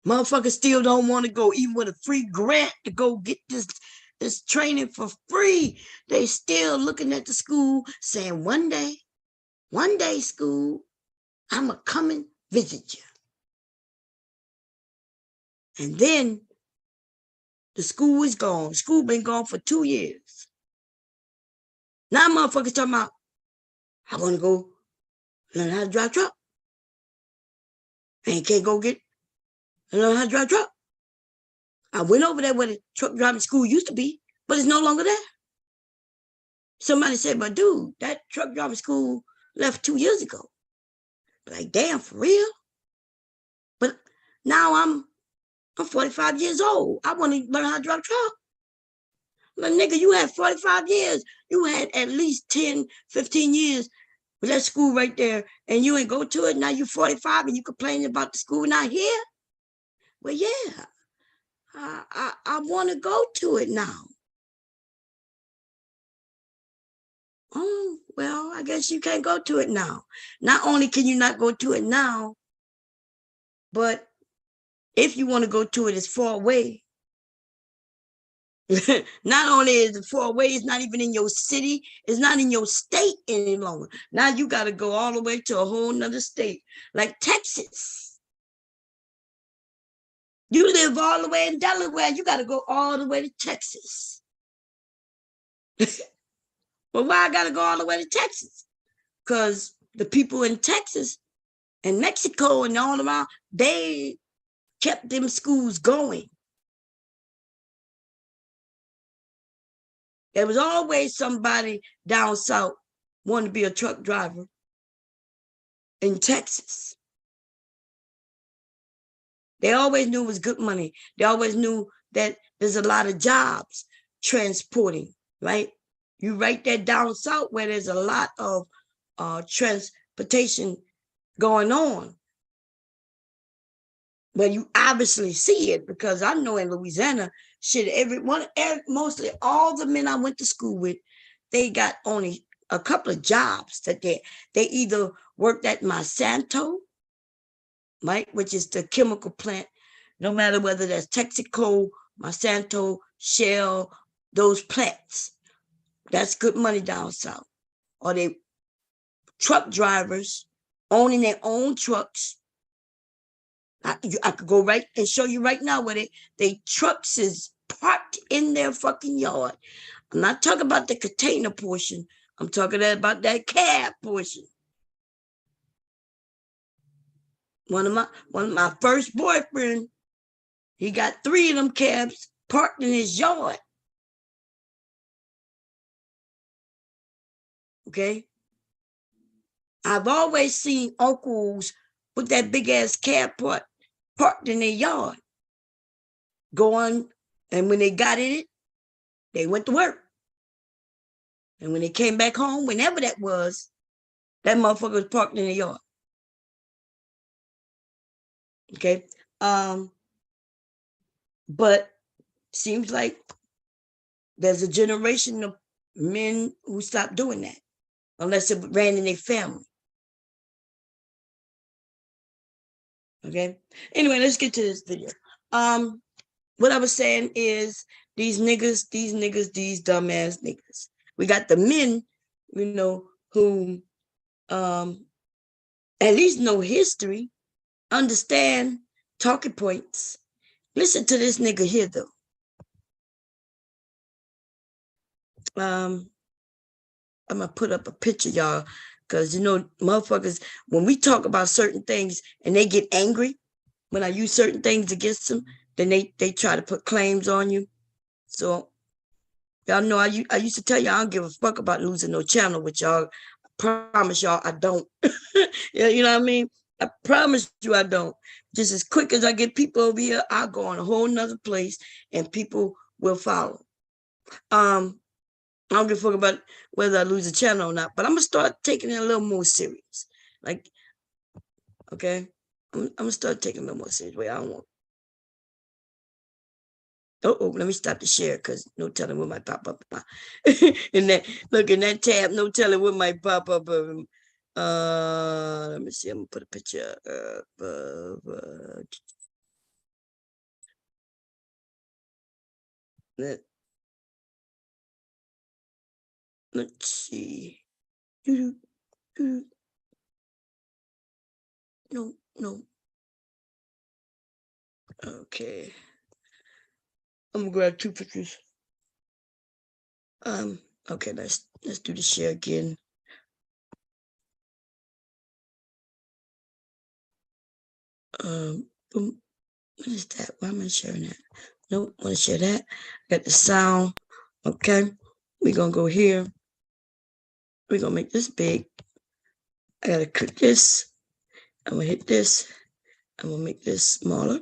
Motherfuckers still don't want to go, even with a free grant to go get this training for free. They still looking at the school saying, one day, school, I'm going to come and visit you. And then the school is gone. School been gone for 2 years. Now motherfuckers talking about, I want to go learn how to drive truck. And can't go get and learn how to drive truck. I went over there where the truck driving school used to be, but it's no longer there. Somebody said, but dude, that truck driving school left 2 years ago. Like, damn, for real? But now I'm 45 years old. I want to learn how to drive truck. But nigga, you had 45 years. You had at least 10, 15 years with that school right there, and you ain't go to it. Now you're 45 and you complaining about the school not here? Well, yeah, I want to go to it now. Oh, well, I guess you can't go to it now. Not only can you not go to it now, but if you want to go to it, it's far away. Not only is it far away, it's not even in your city, it's not in your state any longer. Now you got to go all the way to a whole nother state, like Texas. You live all the way in Delaware, you got to go all the way to Texas. Well, why I got to go all the way to Texas? Because the people in Texas and Mexico and all around, they kept them schools going. There was always somebody down south wanting to be a truck driver in Texas. They always knew it was good money. They always knew that there's a lot of jobs transporting, right? You right there down south where there's a lot of transportation going on. But you obviously see it, because I know in Louisiana, shit, mostly all the men I went to school with, they got only a couple of jobs that they either worked at Monsanto, right, which is the chemical plant, no matter whether that's Texaco, Monsanto, Shell, those plants. That's good money down south. Or they truck drivers owning their own trucks, I could go right and show you right now where they trucks is parked in their fucking yard. I'm not talking about the container portion. I'm talking about that cab portion. One of my first boyfriend, he got 3 of them cabs parked in his yard. Okay. I've always seen uncles with that big ass cab parked in their yard. Going, and when they got in it, they went to work. And when they came back home, whenever that was, that motherfucker was parked in the yard. Okay. But seems like there's a generation of men who stopped doing that, unless it ran in their family. Okay. Anyway, let's get to this video. What I was saying is these niggas, these dumbass niggas. We got the men, who at least know history, understand talking points. Listen to this nigga here, though. I'm gonna put up a picture, y'all, because motherfuckers, when we talk about certain things and they get angry when I use certain things against them, then they try to put claims on you. So y'all know I used to tell y'all I don't give a fuck about losing no channel with y'all. I promise y'all I don't. Yeah, you know what I mean? I promise you I don't. Just as quick as I get people over here, I'll go on a whole nother place and people will follow. I don't give a fuck about whether I lose a channel or not, but I'm gonna start taking it a little more serious. Like, okay, I'm gonna start taking it a little more serious. Wait, I don't want. Oh, let me stop the share because no telling what might pop up. In that tab, no telling what might pop up. Let me see. I'm gonna put a picture of. Let's see. No. Okay. I'm gonna grab 2 pictures. Okay, let's do the share again. Boom. What is that? Why am I sharing that? Nope, I want to share that. Got the sound. Okay. We're gonna go here. We're gonna make this big. I gotta click this. I'm gonna hit this. I'm gonna make this smaller.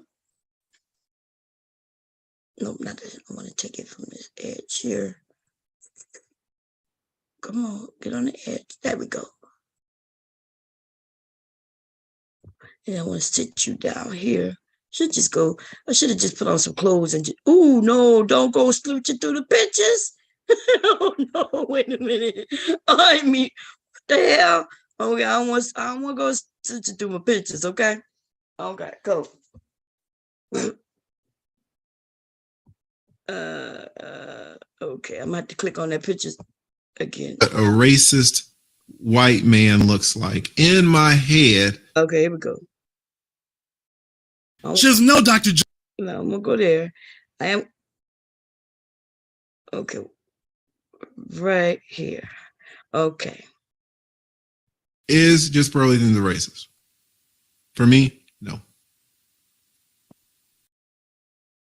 Nope, not this. I want to take it from this edge here. Come on, get on the edge. There we go. And I want to sit you down here. I should have just put on some clothes and just, oh no, don't go slooching through the pictures. Oh no, wait a minute. I mean, what the hell? Okay, I don't want to go slooching through my pictures, okay? Okay, go. Okay, I'm gonna have to click on that pictures again. A racist white man looks like in my head. Okay, here we go. Just no, Dr. No, I'm gonna go there. I am okay. Right here. Okay. Is just burly than the racist. For me, no.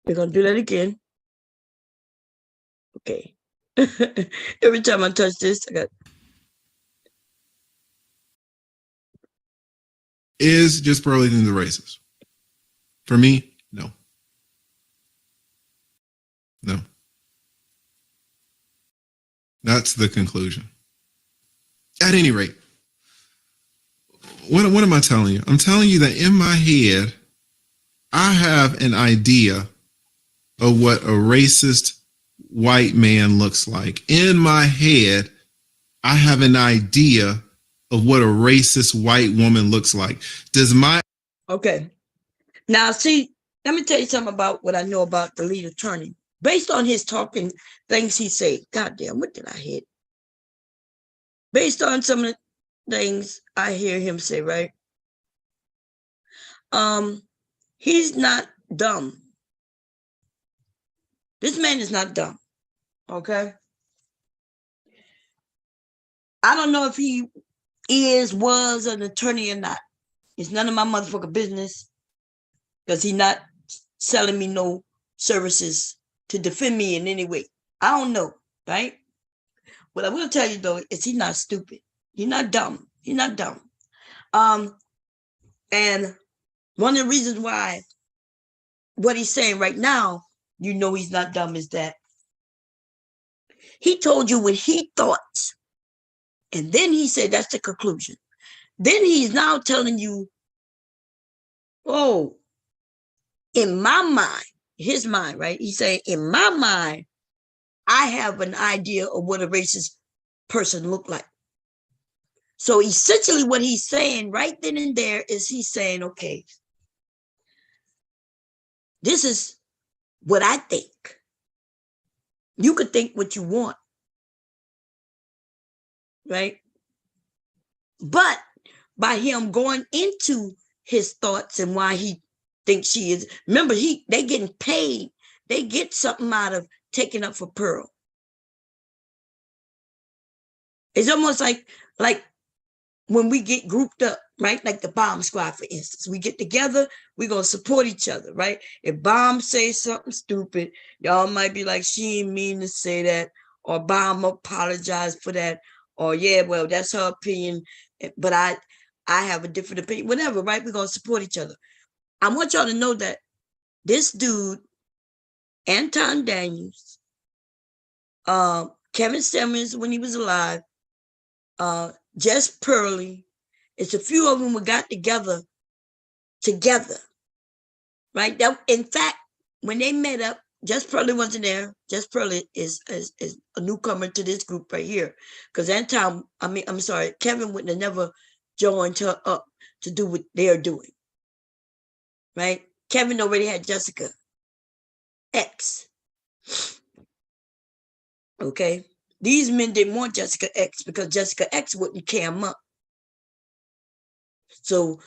We're gonna do that again. Okay. Every time I touch this, I got is just burly than the racist. For me, no. No. That's the conclusion. At any rate, what am I telling you? I'm telling you that in my head, I have an idea of what a racist white man looks like. In my head, I have an idea of what a racist white woman looks like. Okay. Now, see, let me tell you something about what I know about the lead attorney. Based on his talking, things he said, goddamn, what did I hit? Based on some of the things I hear him say, right? He's not dumb. This man is not dumb. Okay. I don't know if he was an attorney or not. It's none of my motherfucking business, because he's not selling me no services to defend me in any way. I don't know, right? What I will tell you though is he's not stupid. He's not dumb. He's not dumb. And one of the reasons why what he's saying right now, you know he's not dumb, is that he told you what he thought. And then he said that's the conclusion. Then he's now telling you, oh, in my mind, his mind, right? He's saying, in my mind, I have an idea of what a racist person look like. So essentially what he's saying right then and there is he's saying, okay, this is what I think. You could think what you want, right? But by him going into his thoughts and why he thinks she is, remember, they getting paid. They get something out of taking up for Pearl. It's almost like when we get grouped up, right? Like the bomb squad, for instance. We get together, we're going to support each other, right? If Bomb says something stupid, y'all might be like, she ain't mean to say that, or Bomb apologize for that, or yeah, well, that's her opinion, but I have a different opinion, whatever, right? We're going to support each other. I want y'all to know that this dude, Anton Daniels, Kevin Simmons when he was alive, Jess Pearly, it's a few of them who got together, right? That, in fact, when they met up, Jess Pearly wasn't there. Jess Pearly is a newcomer to this group right here, because Kevin wouldn't have never joined her up to do what they're doing, right? Kevin already had Jessica X. Okay, these men didn't want Jessica X because Jessica X wouldn't cam up. So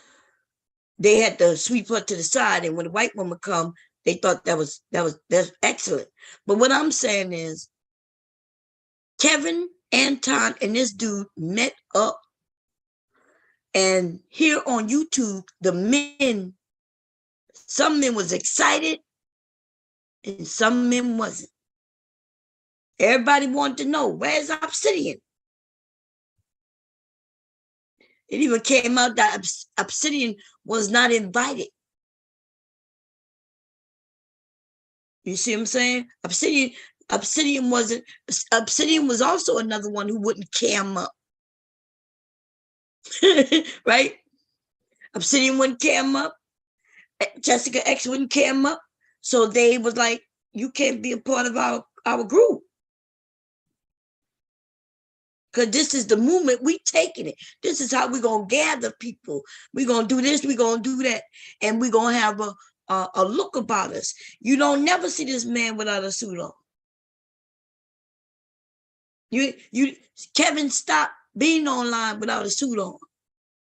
they had to sweep her to the side, and when the white woman come, they thought that's excellent. But what I'm saying is, Kevin, Anton, and this dude met up, and here on YouTube, the men, some men was excited, and some men wasn't. Everybody wanted to know, where's Obsidian? It even came out that Obsidian was not invited. You see what I'm saying? Obsidian wasn't. Obsidian was also another one who wouldn't cam up. Right? Obsidian wouldn't cam up. Jessica X wouldn't cam up. So they was like, you can't be a part of our group. Because this is the movement, we taking it. This is how we're going to gather people. We're going to do this, we're going to do that. And we're going to have a look about us. You don't never see this man without a suit on. Kevin stopped being online without a suit on,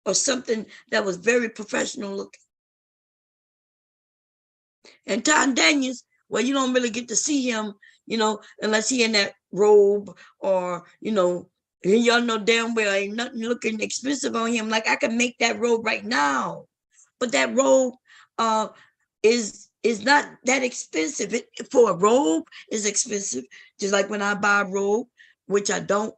or something that was very professional looking. And Tom Daniels, well, you don't really get to see him, unless he in that robe, or, y'all know damn well ain't nothing looking expensive on him. Like, I can make that robe right now, but that robe is not that expensive. For a robe is expensive. Just like when I buy a robe, which I don't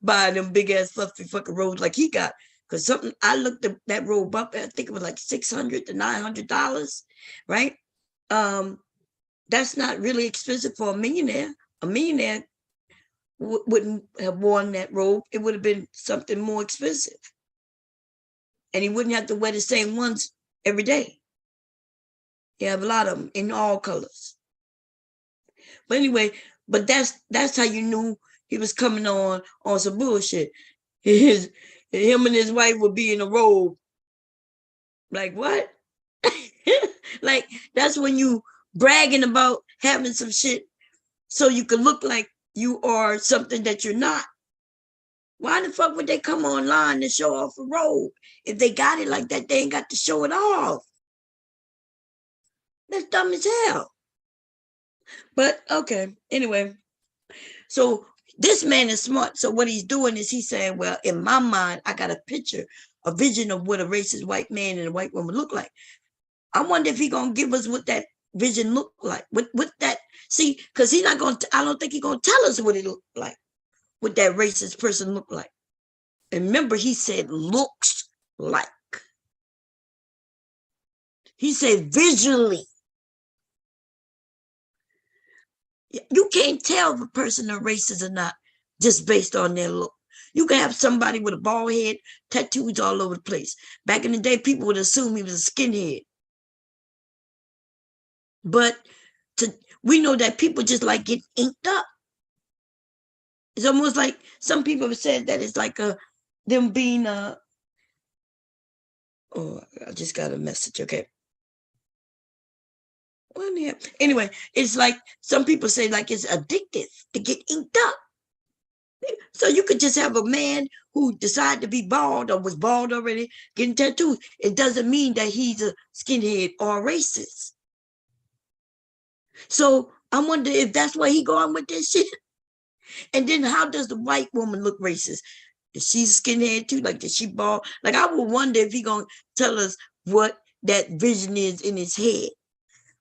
buy them big ass fluffy fucking robes like he got. Because I looked at that robe up, I think it was like $600 to $900, right? That's not really expensive for a millionaire. A millionaire wouldn't have worn that robe. It would have been something more expensive. And he wouldn't have to wear the same ones every day. You have a lot of them in all colors. But anyway, that's how you knew he was coming on some bullshit. Him and his wife would be in a robe. Like, what? Like, that's when you bragging about having some shit so you can look like you are something that you're not. Why the fuck would they come online to show off a robe? If they got it like that, they ain't got to show it off. That's dumb as hell. But okay, anyway. So this man is smart. So what he's doing is he's saying, well, in my mind, I got a picture, a vision of what a racist white man and a white woman look like. I wonder if he's gonna give us what that vision look like. What that see, because he's not gonna, I don't think he's gonna tell us what it look like, what that racist person look like. And remember, he said looks like. He said visually. You can't tell if a person is racist or not just based on their look. You can have somebody with a bald head, tattoos all over the place. Back in the day, people would assume he was a skinhead. But we know that people just like get inked up. It's almost like some people have said that it's like them being oh, I just got a message. Okay. Anyway, it's like some people say like it's addictive to get inked up. So you could just have a man who decided to be bald or was bald already, getting tattoos. It doesn't mean that he's a skinhead or a racist. So I wonder if that's where he going with this shit. And then how does the white woman look racist? Is she skinhead too? Like, is she bald? Like, I would wonder if he gonna tell us what that vision is in his head.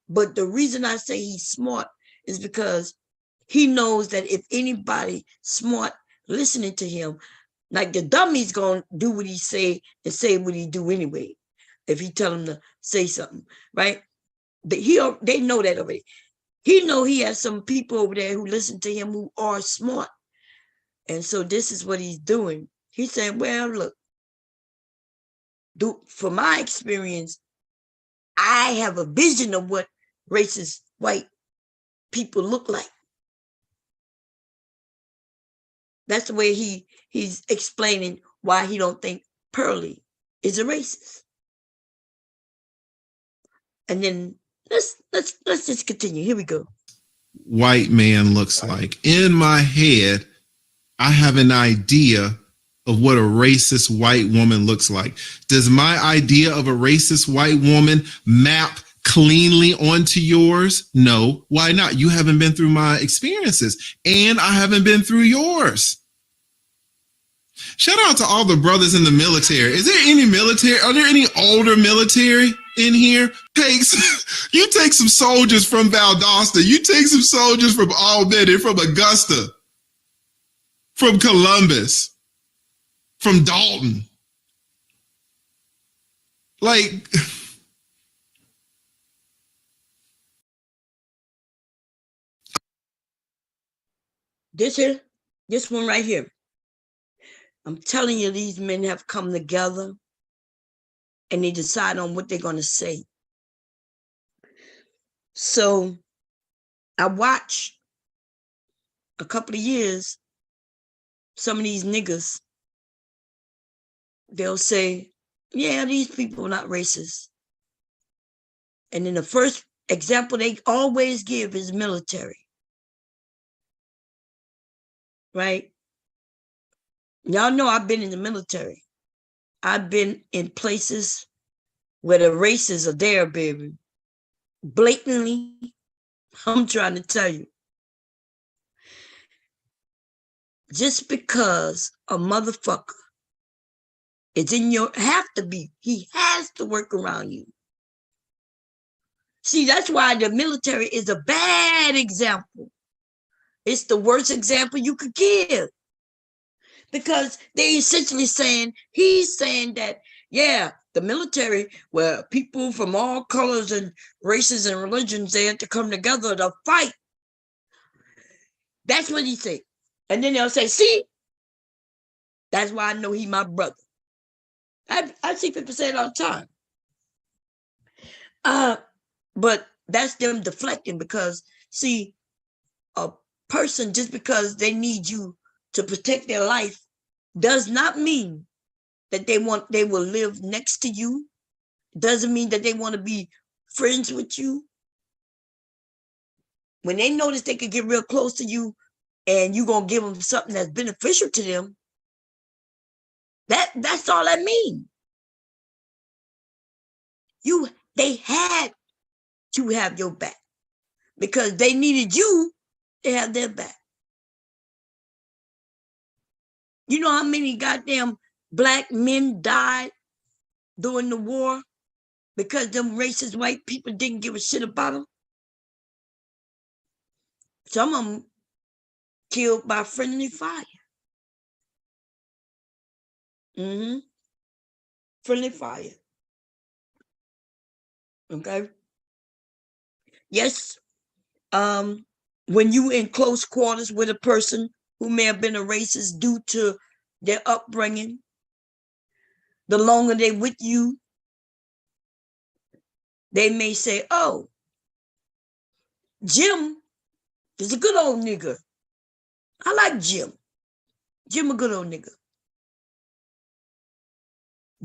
But the reason I say he's smart is because he knows that if anybody smart listening to him, like the dummy's gonna do what he say and say what he do anyway. If he tell him to say something, right? They know that already. He know he has some people over there who listen to him who are smart. And so this is what he's doing. He's saying, well, look, from my experience, I have a vision of what racist white people look like. That's the way he's explaining why he don't think Pearlie is a racist. And then let's just continue. Here we go. White man looks like. In my head, I have an idea of what a racist white woman looks like. Does my idea of a racist white woman map cleanly onto yours? No. Why not? You haven't been through my experiences, and I haven't been through yours. Shout out to all the brothers in the military. Is there any military? Are there any older military in here? You take some soldiers from Valdosta. You take some soldiers from Albany, from Augusta, from Columbus, from Dalton. Like, this one right here. I'm telling you, these men have come together and they decide on what they're going to say. So I watched a couple of years, some of these niggas, they'll say, yeah, these people are not racist. And then the first example they always give is military. Right? Y'all know I've been in the military. I've been in places where the races are there, baby. Blatantly, I'm trying to tell you. Just because a motherfucker is in your, he has to work around you. See, that's why the military is a bad example. It's the worst example you could give. Because they essentially he's saying that, yeah, the military, where people from all colors and races and religions, they have to come together to fight. That's what he said. And then they'll say, see, that's why I know he my brother. I see people say it all the time. But that's them deflecting because, see, a person, just because they need you to protect their life, does not mean that they will live next to you. Doesn't mean that they want to be friends with you. When they notice they could get real close to you and you're going to give them something that's beneficial to them, that's all that means. They had to have your back because they needed you to have their back. You know how many goddamn black men died during the war because them racist white people didn't give a shit about them? Some of them killed by friendly fire. Friendly fire. Okay. Yes. When you in close quarters with a person who may have been a racist due to their upbringing, the longer they with you, they may say, "Oh, Jim is a good old nigga. I like Jim. Jim a good old nigga."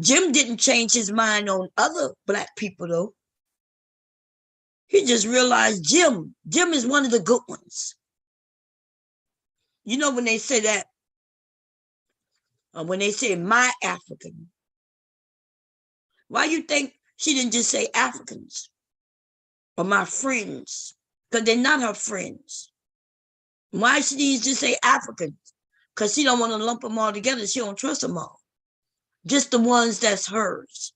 Jim didn't change his mind on other black people though. He just realized Jim is one of the good ones. You know when they say that, when they say my African, why you think she didn't just say Africans or my friends? Because they're not her friends. Why she needs to say Africans? Because she don't want to lump them all together. She don't trust them all. Just the ones that's hers.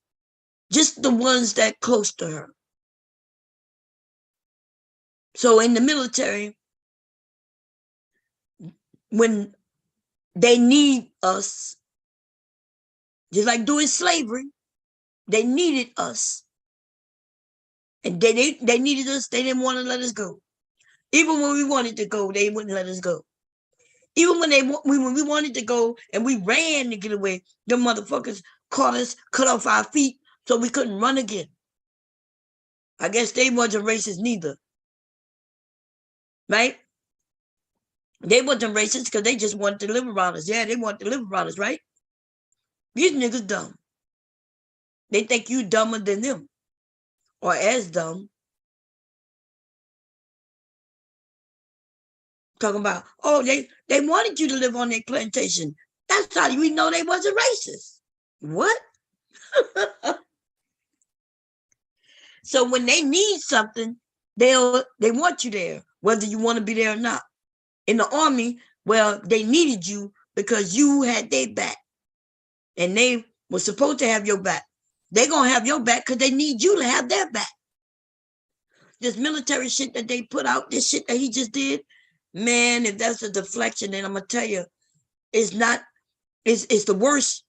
Just the ones that close to her. So in the military, when they need us, just like doing slavery, they needed us. And they needed us. They didn't want to let us go. Even when we wanted to go, they wouldn't let us go. Even when we wanted to go and we ran to get away, the motherfuckers caught us, cut off our feet so we couldn't run again. I guess they wasn't racist neither. Right? They wasn't racist because they just wanted to live around us. Yeah, they wanted to live around us, right? These niggas dumb. They think you dumber than them or as dumb. Talking about, oh, they wanted you to live on their plantation. That's how we know they wasn't racist. What? So when they need something, they want you there, whether you want to be there or not. In the army, well, they needed you because you had their back. And they were supposed to have your back. They're going to have your back because they need you to have their back. This military shit that they put out, this shit that he just did, man, if that's a deflection, then I'm going to tell you, it's the worst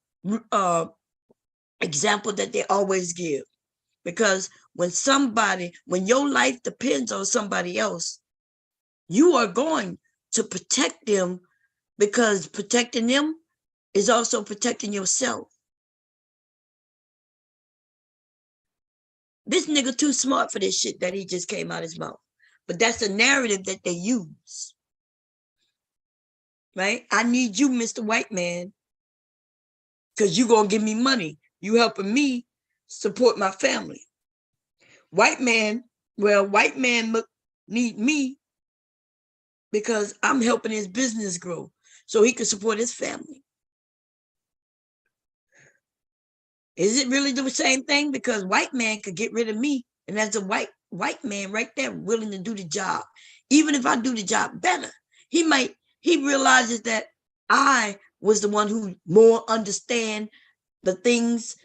example that they always give. Because when your life depends on somebody else, you are going to protect them because protecting them is also protecting yourself. This nigga too smart for this shit that he just came out his mouth. But that's the narrative that they use. Right? I need you, Mr. White Man, because you going to give me money. You helping me support my family. White man need me because I'm helping his business grow so he can support his family. Is it really the same thing? Because white man could get rid of me, and that's a white man right there willing to do the job. Even if I do the job better, he realizes that I was the one who more understand the things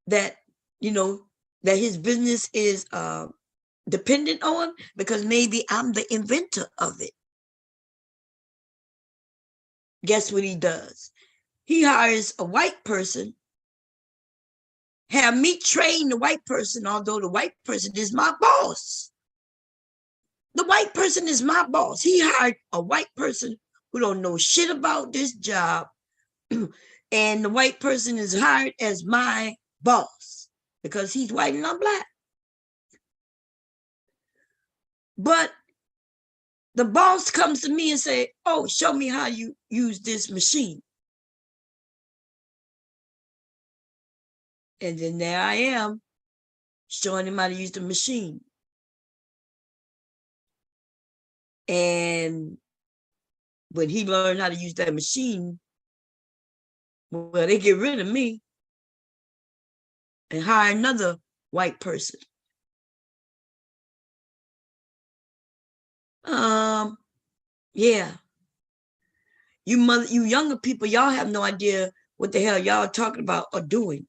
that, that his business is dependent on, because maybe I'm the inventor of it. Guess what he does? He hires a white person, have me train the white person, although the white person is my boss. The white person is my boss. He hired a white person who don't know shit about this job. And the white person is hired as my boss because he's white and I'm black. But the boss comes to me and say, oh, show me how you use this machine. And then there I am showing him how to use the machine. And when he learned how to use that machine, well, they get rid of me and hire another white person. Yeah. You younger people, y'all have no idea what the hell y'all talking about or doing.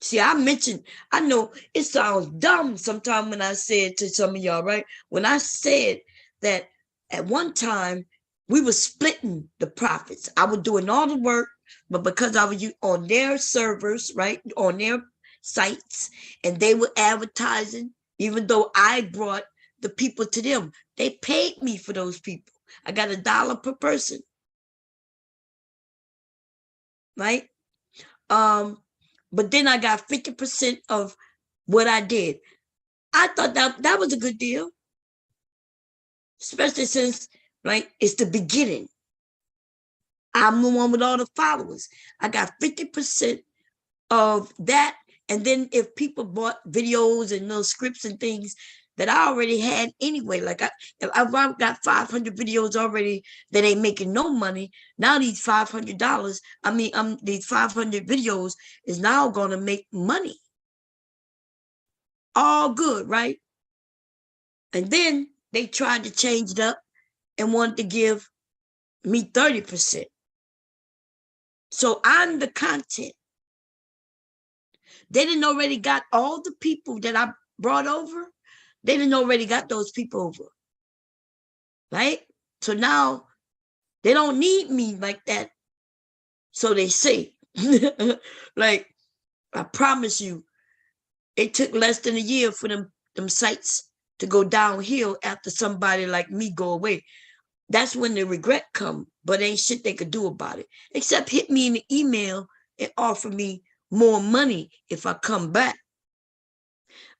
See, I know it sounds dumb sometimes when I said to some of y'all, right? When I said that at one time we were splitting the profits. I was doing all the work, but because I was on their servers, right, on their sites, and they were advertising, even though I brought the people to them, they paid me for those people. I got $1 per person, right? But then I got 50% of what I did. I thought that was a good deal, especially since like it's the beginning. I'm the one with all the followers. I got 50% of that. And then if people bought videos and those scripts and things that I already had anyway, like if I've got 500 videos already that ain't making no money. Now these $500, these 500 videos is now going to make money. All good, right? And then they tried to change it up and wanted to give me 30%. So I'm the content. They didn't already got all the people that I brought over. They didn't already got those people over. Right? So now they don't need me like that. So they say. Like, I promise you, it took less than a year for them sites to go downhill after somebody like me go away. That's when the regret come, but ain't shit they could do about it, except hit me in the email and offer me more money if I come back.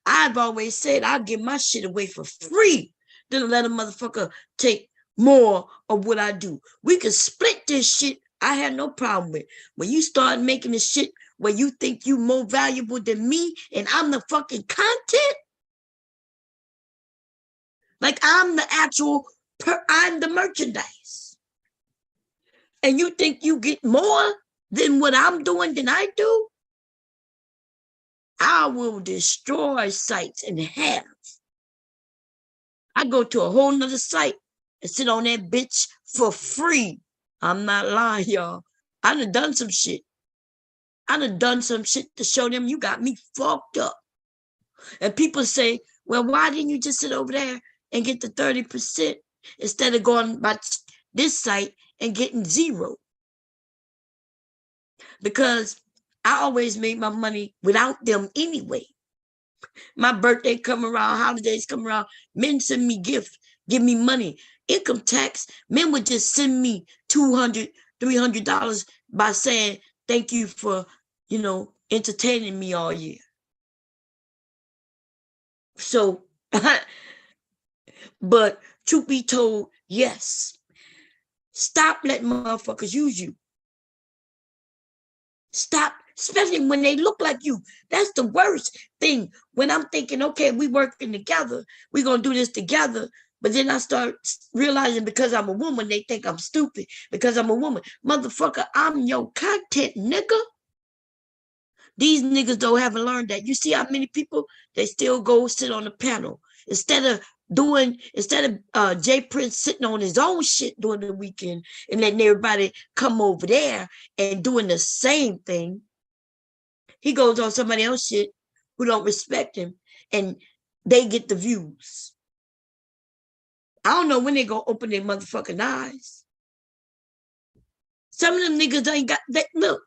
I've always said I'll give my shit away for free than let a motherfucker take more of what I do. We can split this shit. I have no problem with. When you start making the shit where you think you more valuable than me and I'm the fucking content, like I'm the merchandise. And you think you get more than what I'm doing than I do? I will destroy sites in half. I go to a whole nother site and sit on that bitch for free. I'm not lying, y'all. I done some shit. I done some shit to show them you got me fucked up. And people say, well, why didn't you just sit over there and get the 30% instead of going by this site and getting 0? Because I always made my money without them anyway. My birthday come around, holidays come around, men send me gifts, give me money. Income tax, men would just send me $200, $300 by saying, thank you for, entertaining me all year. So, but truth be told, yes. Stop letting motherfuckers use you. Stop, especially when they look like you. That's the worst thing. When I'm thinking, okay, we working together, we're going to do this together. But then I start realizing because I'm a woman, they think I'm stupid because I'm a woman. Motherfucker, I'm your content, nigga. These niggas don't haven't learned that. You see how many people, they still go sit on the panel. Instead of Jay Prince sitting on his own shit during the weekend and letting everybody come over there and doing the same thing, he goes on somebody else's shit who don't respect him and they get the views. I don't know when they gonna open their motherfucking eyes. Some of them niggas ain't got that. Look,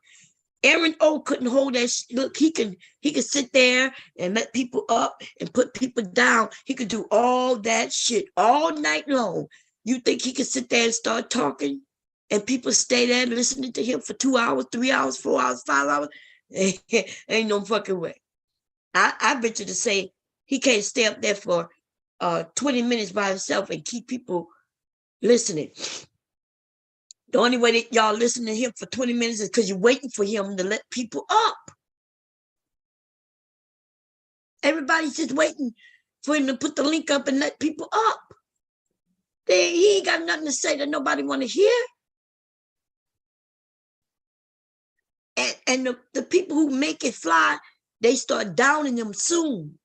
Aaron O couldn't hold that shit. Look, he could sit there and let people up and put people down. He could do all that shit all night long. You think he could sit there and start talking and people stay there listening to him for 2 hours, 3 hours, 4 hours, 5 hours? Ain't no fucking way. I venture to say he can't stay up there for 20 minutes by himself and keep people listening. The only way that y'all listen to him for 20 minutes is because you're waiting for him to let people up. Everybody's just waiting for him to put the link up and let people up. He ain't got nothing to say that nobody want to hear. And the people who make it fly, they start downing them soon.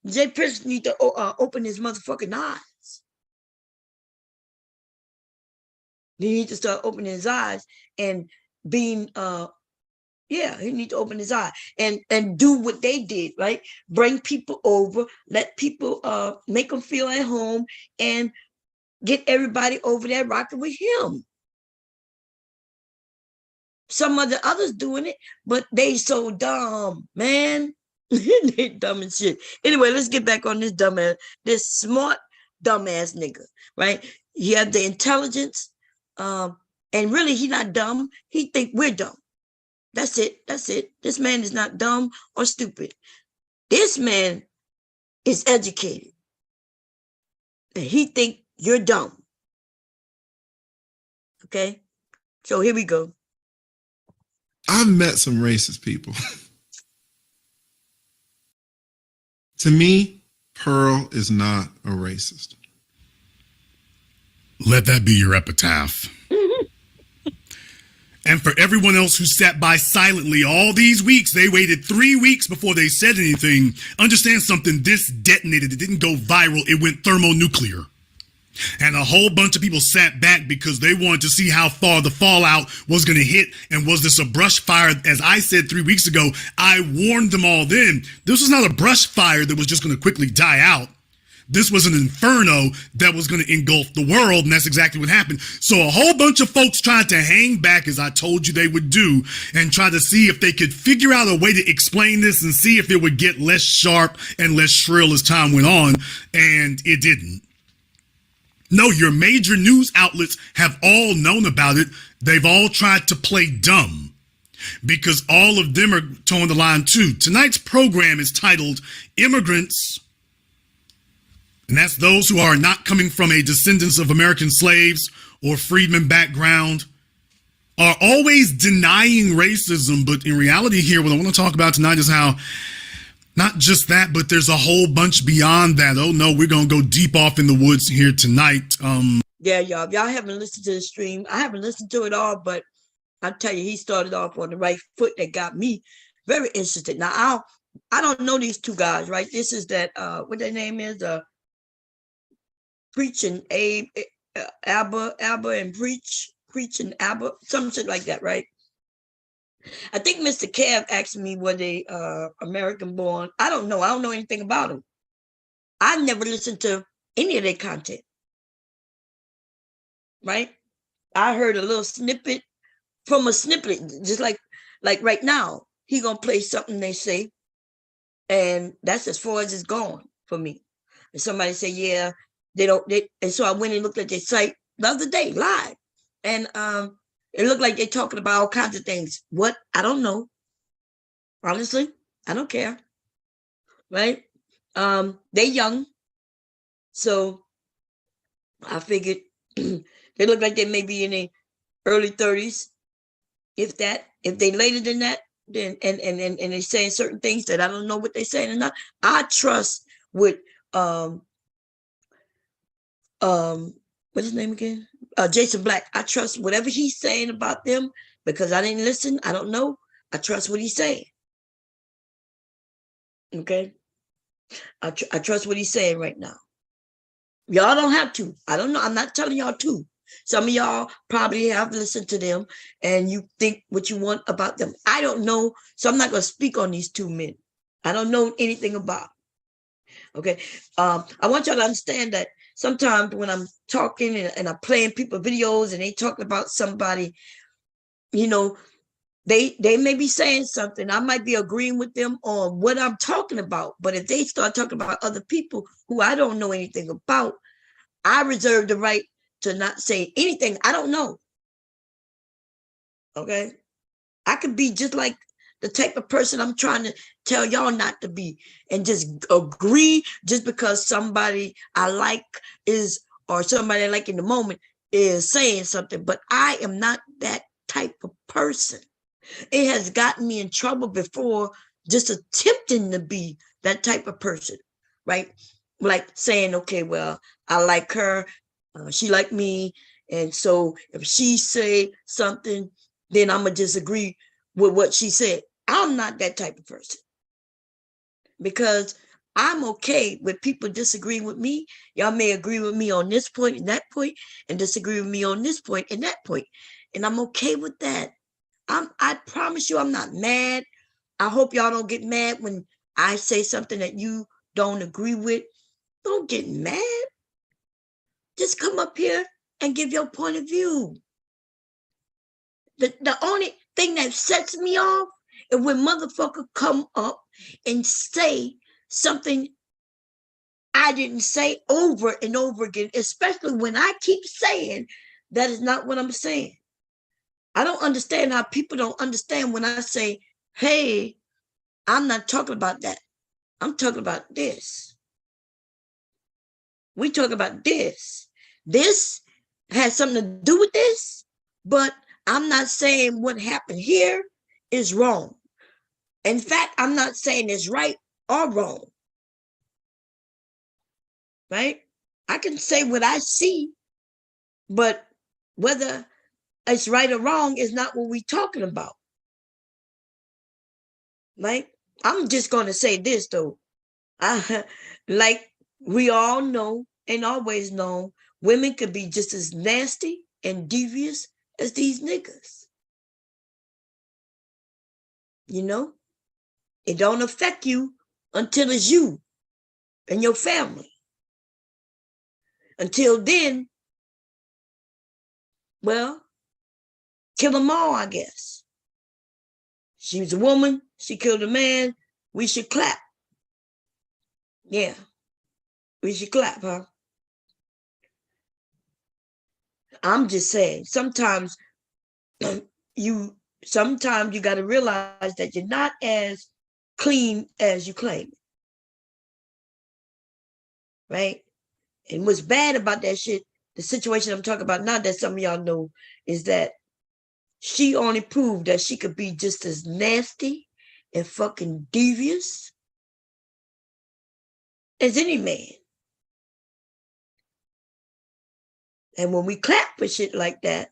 Jay Prince need to open his motherfucking eyes. He needs to start opening his eyes and being yeah, he needs to open his eye and do what they did, right? Bring people over, let people make them feel at home, and get everybody over there rocking with him. Some of the others doing it, but they so dumb, man. They dumb as shit. Anyway, let's get back on this dumbass, this smart dumbass nigga, right? He had the intelligence, and really he not dumb. He think we're dumb. That's it. That's it. This man is not dumb or stupid. This man is educated. And he think you're dumb. Okay? So here we go. I've met some racist people. To me, Pearl is not a racist. Let that be your epitaph. And for everyone else who sat by silently all these weeks, they waited 3 weeks before they said anything. Understand something, this detonated. It didn't go viral. It went thermonuclear. And a whole bunch of people sat back because they wanted to see how far the fallout was going to hit. And was this a brush fire? As I said 3 weeks ago, I warned them all then. This was not a brush fire that was just going to quickly die out. This was an inferno that was going to engulf the world, and that's exactly what happened. So a whole bunch of folks tried to hang back, as I told you they would do, and try to see if they could figure out a way to explain this and see if it would get less sharp and less shrill as time went on, and it didn't. No, your major news outlets have all known about it. They've all tried to play dumb because all of them are towing the line too. Tonight's program is titled Immigrants, and that's those who are not coming from a descendants of American slaves or freedmen background, are always denying racism. But in reality here, what I want to talk about tonight is how not just that, but there's a whole bunch beyond that. Oh no, we're going to go deep off in the woods here tonight. Yeah, y'all haven't listened to the stream. I haven't listened to it all, but I'll tell you, he started off on the right foot. That got me very interested. Now, I don't know these two guys, right? This is that, what their name is, Preaching Abba and Preaching Abba, some shit like that, right? I think Mr. Kev asked me were they American born. I don't know. I don't know anything about them. I never listened to any of their content. Right? I heard a little snippet from a snippet, just like right now. He gonna play something they say, and that's as far as it's gone for me. And somebody say, yeah, and so I went and looked at their site the other day live, and it looked like they're talking about all kinds of things. What? I don't know. Honestly, I don't care. Right? They young, so I figured they look like they may be in their early 30s, if that. If they later than that, then and they're saying certain things that I don't know what they're saying or not. I trust with what's his name again? Jason Black. I trust whatever he's saying about them because I didn't listen. I don't know. I trust what he's saying. Okay. I trust what he's saying right now. Y'all don't have to. I don't know. I'm not telling y'all to. Some of y'all probably have listened to them and you think what you want about them. I don't know. So I'm not going to speak on these two men. I don't know anything about them. Okay. I want y'all to understand that sometimes when I'm talking and I'm playing people videos and they talk about somebody, you know, they may be saying something. I might be agreeing with them on what I'm talking about. But if they start talking about other people who I don't know anything about, I reserve the right to not say anything I don't know. Okay? I could be just like the type of person I'm trying to tell y'all not to be and just agree just because somebody I like is, or somebody I like in the moment is saying something, but I am not that type of person. It has gotten me in trouble before just attempting to be that type of person, right? Like saying, okay, well, I like her, she like me, and so if she say something, then I'm gonna disagree with what she said. I'm not that type of person because I'm okay with people disagreeing with me. Y'all may agree with me on this point and that point, and disagree with me on this point and that point. And I'm okay with that. I promise you I'm not mad. I hope y'all don't get mad when I say something that you don't agree with. Don't get mad. Just come up here and give your point of view. The only thing that sets me off is when motherfucker come up and say something I didn't say over and over again, especially when I keep saying that is not what I'm saying. I don't understand how people don't understand when I say, hey, I'm not talking about that. I'm talking about this. We talk about this. This has something to do with this, but I'm not saying what happened here is wrong. In fact, I'm not saying it's right or wrong. Right? I can say what I see, but whether it's right or wrong is not what we're talking about. Right? I'm just going to say this, though. Like we all know and always know, women could be just as nasty and devious as these niggas. You know? It don't affect you until it's you and your family. Until then, well, kill them all, I guess. She was a woman. She killed a man. We should clap. Yeah. We should clap, huh? I'm just saying, sometimes you got to realize that you're not as clean as you claim. Right? And what's bad about that shit, the situation I'm talking about now that some of y'all know, is that she only proved that she could be just as nasty and fucking devious as any man. And when we clap for shit like that,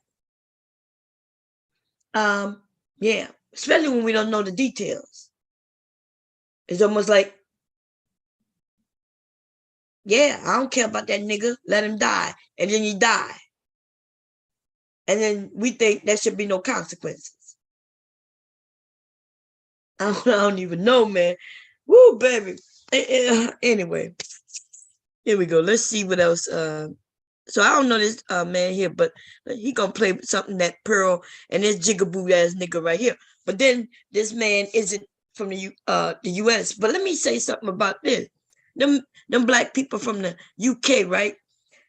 yeah, especially when we don't know the details, it's almost like, yeah, I don't care about that nigga, let him die. And then he die. And then we think there should be no consequences. I don't even know, man. Woo, baby. Anyway, here we go. Let's see what else. So I don't know this man here, but he gonna play something that Pearl and this jigaboo ass nigga right here. But then this man isn't from the US. But let me say something about this. Them black people from the UK, right?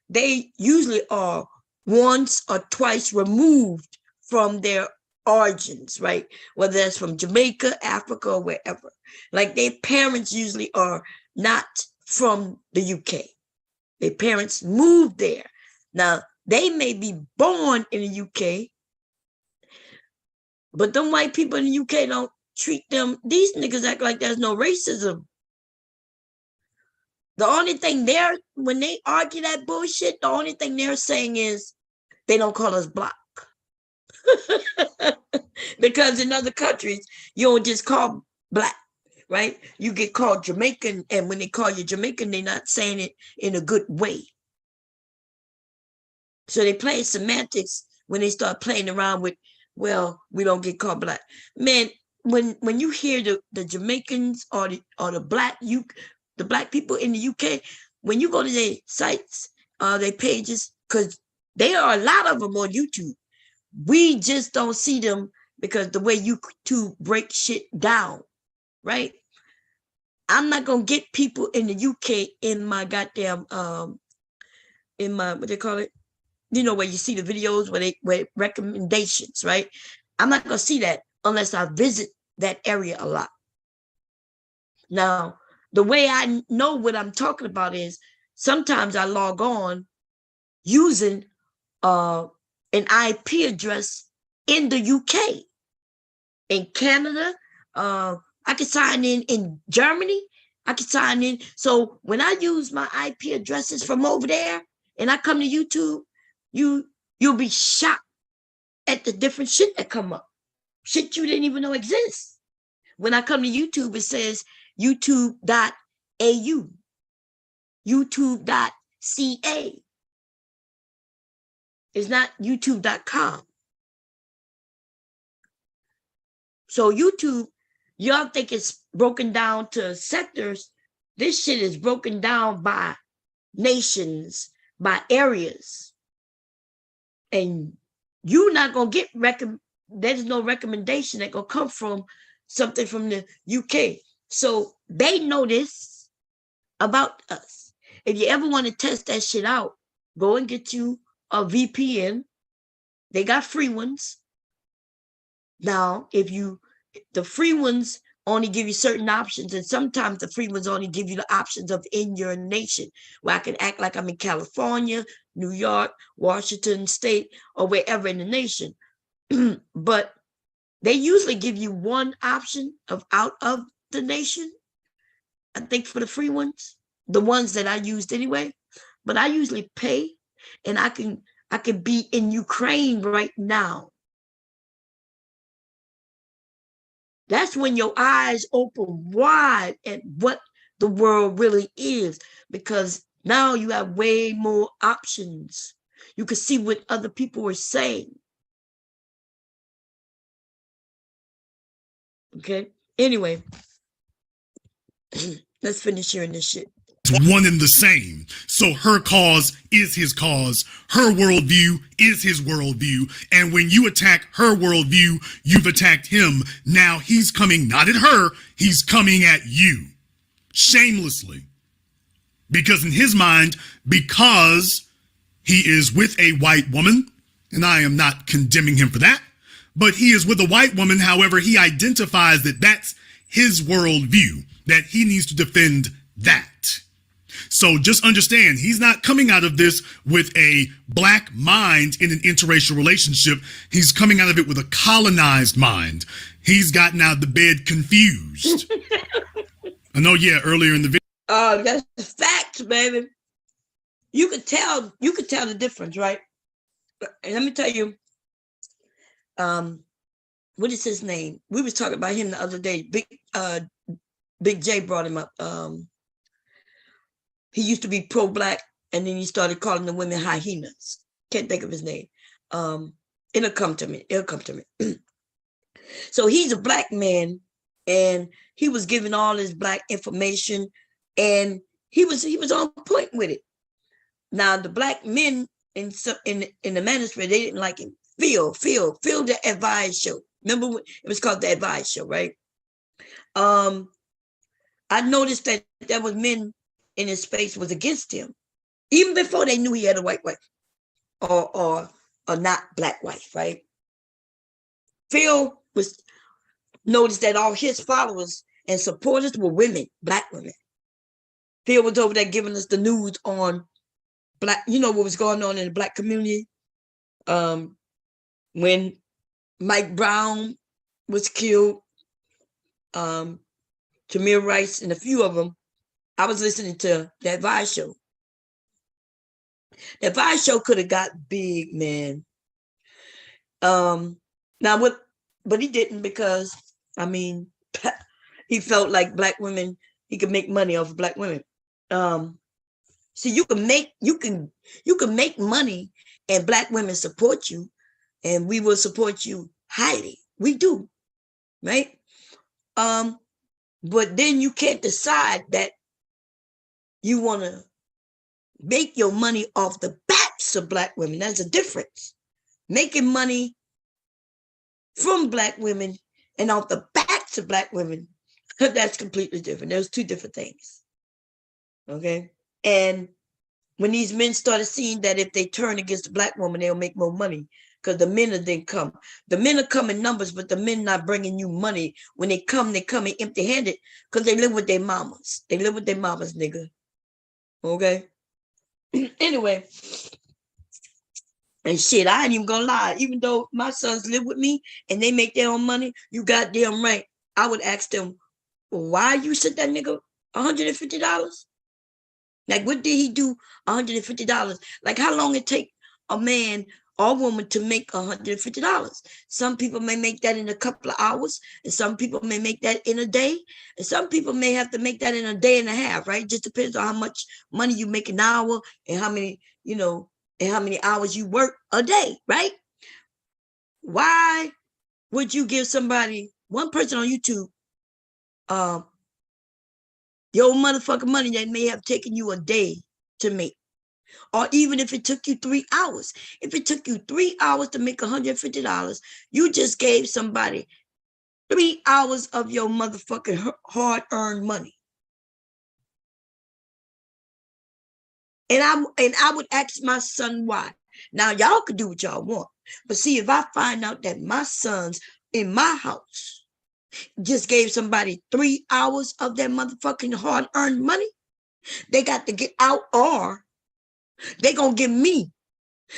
They usually are once or twice removed from their origins, right? Whether that's from Jamaica, Africa, or wherever. Like their parents usually are not from the UK. Their parents moved there. Now, they may be born in the UK, but them white people in the UK don't treat them. These niggas act like there's no racism. The only thing when they argue that bullshit, the only thing they're saying is they don't call us black. Because in other countries, you don't just call black, right? You get called Jamaican, and when they call you Jamaican, they're not saying it in a good way. So they play semantics when they start playing around with, well, we don't get called black. Man, when you hear the Jamaicans or the black people in the UK, when you go to their sites, their pages, because there are a lot of them on YouTube. We just don't see them because the way YouTube break shit down, right? I'm not gonna get people in the UK in my goddamn in my, what they call it, you know, where you see the videos where recommendations, right? I'm not gonna see that unless I visit that area a lot. Now, the way I know what I'm talking about is sometimes I log on using an IP address in the UK, in Canada. I can sign in Germany. I can sign in. So when I use my IP addresses from over there and I come to YouTube, you'll be shocked at the different shit that come up. Shit you didn't even know exists. When I come to YouTube, it says youtube.com YouTube.ca. It's not youtube.com. So YouTube, y'all think it's broken down to sectors. This shit is broken down by nations, by areas. And you're not going to get, there's no recommendation that going to come from something from the UK. So they know this about us. If you ever want to test that shit out, go and get you a VPN. They got free ones. Now, the free ones only give you certain options, and sometimes the free ones only give you the options of in your nation, where I can act like I'm in California, New York, Washington State, or wherever in the nation. But they usually give you one option of out of the nation, I think, for the free ones, the ones that I used anyway. But I usually pay, and I can be in Ukraine right now. That's when your eyes open wide at what the world really is, because now you have way more options. You can see what other people are saying. Okay. Anyway, let's finish hearing this shit. One and the same. So her cause is his cause. Her worldview is his worldview. And when you attack her worldview, you've attacked him. Now he's coming not at her, he's coming at you. Shamelessly. Because in his mind, because he is with a white woman, and I am not condemning him for that, but he is with a white woman, however, he identifies that that's his worldview, that he needs to defend that. So just understand, he's not coming out of this with a black mind in an interracial relationship. He's coming out of it with a colonized mind. He's gotten out of the bed confused. I know, yeah, earlier in the video. Oh, that's facts, baby. You could tell the difference, right? And let me tell you, what is his name? We was talking about him the other day. Big J brought him up. He used to be pro-black, and then he started calling the women hyenas. Can't think of his name. It'll come to me. So he's a black man, and he was giving all his black information, and he was on point with it. Now the black men in the manosphere, they didn't like him. Phil, the Advice Show. Remember when it was called the Advice Show, right? I noticed that there was men in his space was against him, even before they knew he had a white wife or not black wife, right? Phil was noticed that all his followers and supporters were women, black women. Phil was over there giving us the news on black, what was going on in the black community. When Mike Brown was killed, Tamir Rice and a few of them, I was listening to that Advice Show. The Advice Show could have got big, man. But he didn't, because he felt like black women, he could make money off of black women. See, you can make money and black women support you, and we will support you highly. We do, right? But then you can't decide that you want to make your money off the backs of black women. There's a difference. Making money from black women and off the backs of black women, that's completely different. There's two different things. Okay? And when these men started seeing that if they turn against the black woman, they'll make more money, because the men then come. The men are coming in numbers, but the men not bringing you money. When they come in empty-handed, because they live with their mamas. They live with their mamas, nigga. Okay? Anyway. And shit, I ain't even gonna lie. Even though my sons live with me and they make their own money, you goddamn right, I would ask them, why you sent that nigga $150? Like, what did he do $150? Like, how long it take a man or woman to make $150. Some people may make that in a couple of hours, and some people may make that in a day, and some people may have to make that in a day and a half, right? Just depends on how much money you make an hour and how many, and how many hours you work a day, right? Why would you give somebody, one person on YouTube, your motherfucking money that may have taken you a day to make? Or even if it took you 3 hours. If it took you 3 hours to make $150, you just gave somebody 3 hours of your motherfucking hard-earned money. And I would ask my son why. Now, y'all could do what y'all want. But see, if I find out that my sons in my house just gave somebody 3 hours of their motherfucking hard-earned money, they got to get out, or they gonna give me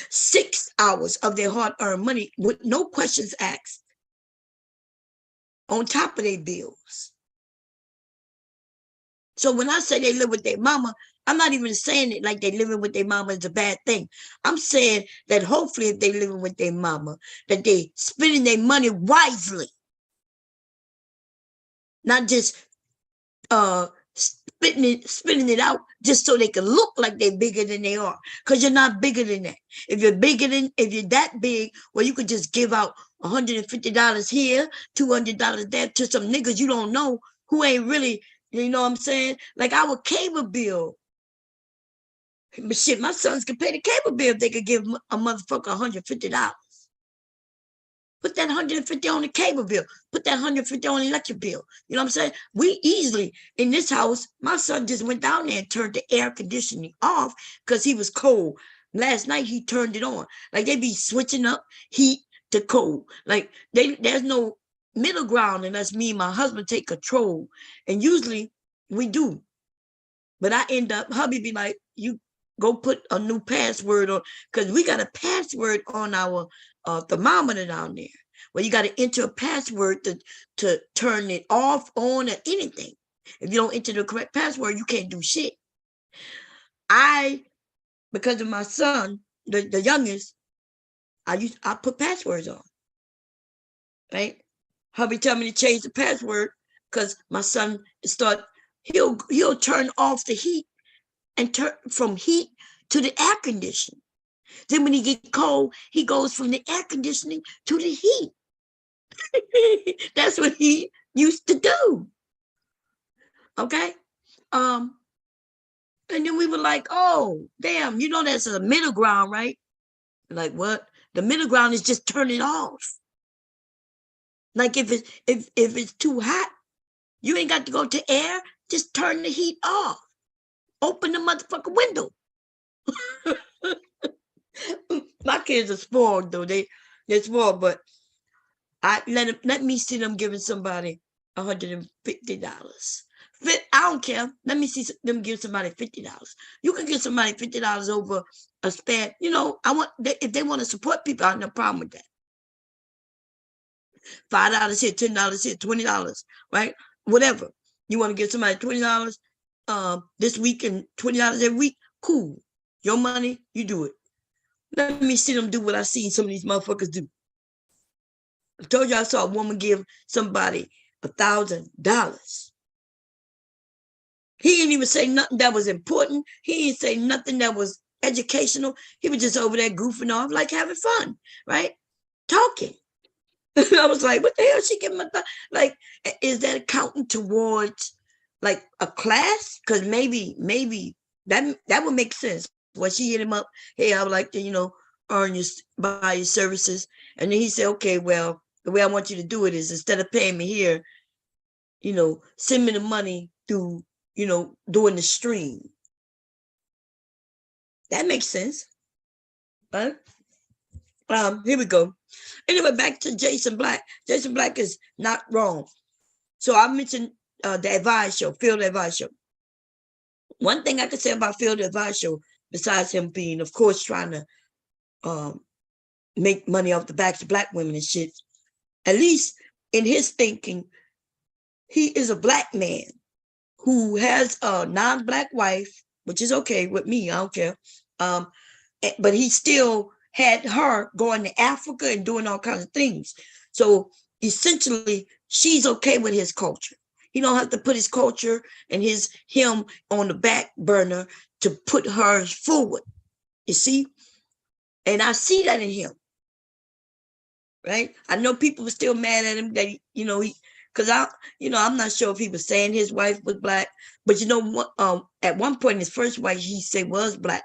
6 hours of their hard-earned money with no questions asked on top of their bills. So when I say they live with their mama, I'm not even saying it like they living with their mama is a bad thing. I'm saying that hopefully if they living with their mama, that they spending their money wisely. Not just spitting it out just so they can look like they're bigger than they are. Because you're not bigger than that. If you're that big, well, you could just give out $150 here, $200 there to some niggas you don't know who ain't really, you know what I'm saying? Like our cable bill. But shit, my sons could pay the cable bill if they could give a motherfucker $150. Put that $150 on the cable bill. Put that $150 on the electric bill. You know what I'm saying? We easily, in this house, my son just went down there and turned the air conditioning off because he was cold. Last night, he turned it on. Like, they be switching up heat to cold. Like, there's no middle ground unless me and my husband take control. And usually, we do. But I end up, hubby be like, you go put a new password on, because we got a password on our thermometer down there, where you got to enter a password to turn it off, on, or anything. If you don't enter the correct password, you can't do shit. Because of my son, the youngest, I put passwords on. Right? Hubby tell me to change the password because my son he'll turn off the heat and turn from heat to the air conditioning. Then when he get cold, he goes from the air conditioning to the heat. That's what he used to do. Okay? And then we were like, oh, damn, that's a middle ground, right? Like, what? The middle ground is just turn it off. Like, if it's too hot, you ain't got to go to air, just turn the heat off. Open the motherfucking window. My kids are spoiled, though. They're spoiled, but I let me see them giving somebody $150. I don't care. Let me see them give somebody $50. You can give somebody $50 over a span. If they want to support people, I have no problem with that. $5 here, $10 here, $20, right? Whatever. You want to give somebody $20 this week and $20 every week? Cool. Your money, you do it. Let me see them do what I seen some of these motherfuckers do. I told you I saw a woman give somebody $1,000. He didn't even say nothing that was important. He didn't say nothing that was educational. He was just over there goofing off, like having fun, right? Talking. I was like, what the hell is she giving my like, is that accounting towards like a class? Because maybe that would make sense. When she hit him up, hey, I would like to, buy your services. And then he said, okay, well, the way I want you to do it is instead of paying me here, send me the money through, doing the stream. That makes sense. Right? Here we go. Anyway, back to Jason Black. Jason Black is not wrong. So I mentioned the advice show, Field Advice Show. One thing I could say about Field Advice Show, besides him being, of course, trying to make money off the backs of Black women and shit, at least in his thinking, he is a Black man who has a non-Black wife, which is okay with me. I don't care. But he still had her going to Africa and doing all kinds of things. So essentially, she's okay with his culture. He don't have to put his culture and him on the back burner to put hers forward. You see? And I see that in him. Right? I know people were still mad at him that because I'm not sure if he was saying his wife was black, but at one point his first wife he said was black,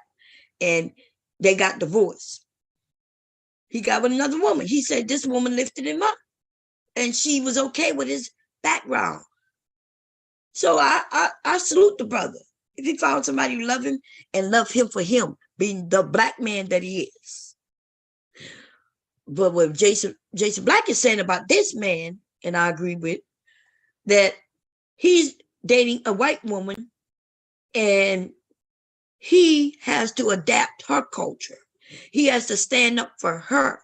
and they got divorced. He got with another woman. He said this woman lifted him up, and she was okay with his background. So I salute the brother if he found somebody who loved him and loved him for him being the black man that he is. But what Jason Black is saying about this man, and I agree with, that he's dating a white woman and he has to adapt her culture. He has to stand up for her.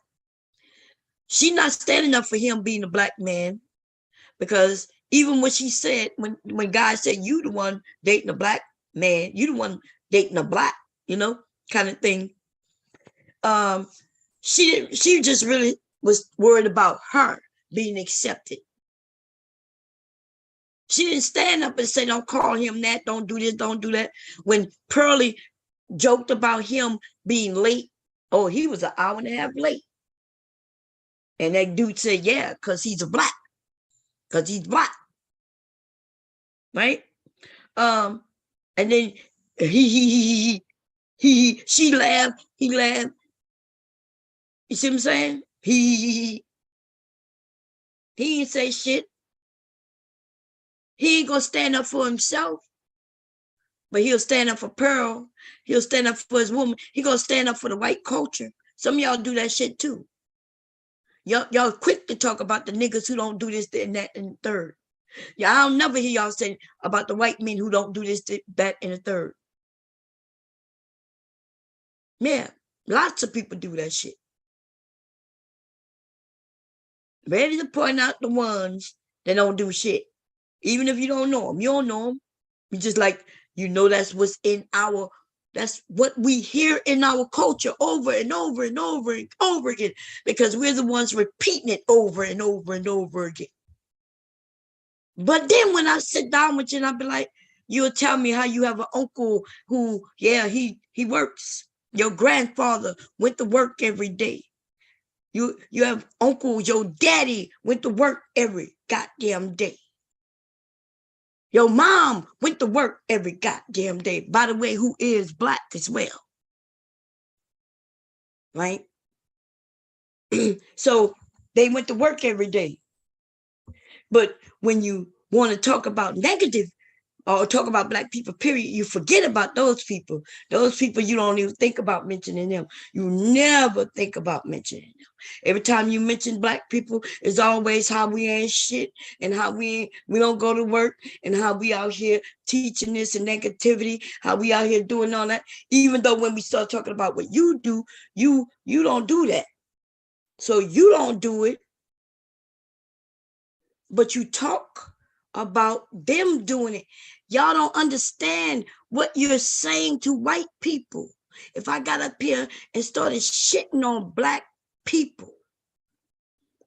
She's not standing up for him being a black man, because even when she said, when God said, you the one dating a black man, you the one dating a black, kind of thing. She just really was worried about her being accepted. She didn't stand up and say, don't call him that, don't do this, don't do that. When Pearlie joked about him being late, oh, he was an hour and a half late. And that dude said, yeah, because he's black. Because he's black. Right? And then she laughed, he laughed. You see what I'm saying? He ain't say shit. He ain't gonna stand up for himself, but he'll stand up for Pearl. He'll stand up for his woman. He gonna stand up for the white culture. Some of y'all do that shit too. Y'all quick to talk about the niggas who don't do this, and that, and the third. Yeah, I'll never hear y'all say about the white men who don't do this, that, and the third. Yeah, lots of people do that shit. Ready to point out the ones that don't do shit. Even if you don't know them. You don't know them. You just like, that's what's in that's what we hear in our culture over and over and over and over again, because we're the ones repeating it over and over and over again. But then when I sit down with you and I'll be like, you'll tell me how you have an uncle who, yeah, he works. Your grandfather went to work every day. You have uncle, your daddy went to work every goddamn day. Your mom went to work every goddamn day. By the way, who is black as well. Right? So they went to work every day. But when you want to talk about negative or talk about black people, period, you forget about those people. Those people, you don't even think about mentioning them. You never think about mentioning them. Every time you mention black people, it's always how we ain't shit and how we don't go to work and how we out here teaching this and negativity, how we out here doing all that. Even though when we start talking about what you do, you don't do that. So you don't do it, but you talk about them doing it. Y'all don't understand what you're saying to white people. If I got up here and started shitting on black people,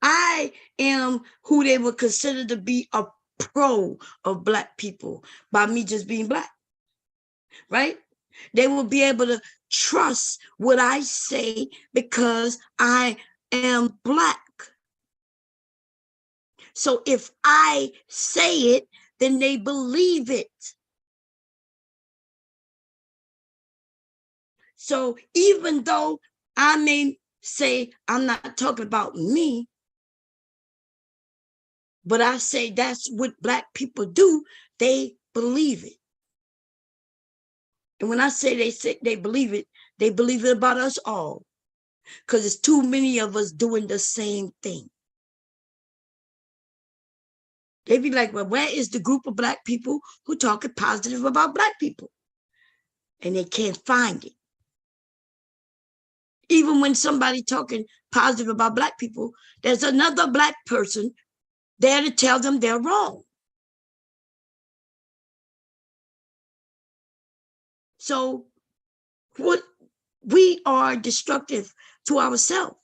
I am who they would consider to be a pro of black people by me just being black, right? They will be able to trust what I say because I am black. So if I say it, then they believe it. So even though I may say I'm not talking about me, but I say that's what black people do, they believe it. And when I say they believe it about us all, because it's too many of us doing the same thing. They be like, well, where is the group of black people who talking positive about black people? And they can't find it. Even when somebody talking positive about black people, there's another black person there to tell them they're wrong. So what we are destructive to ourselves.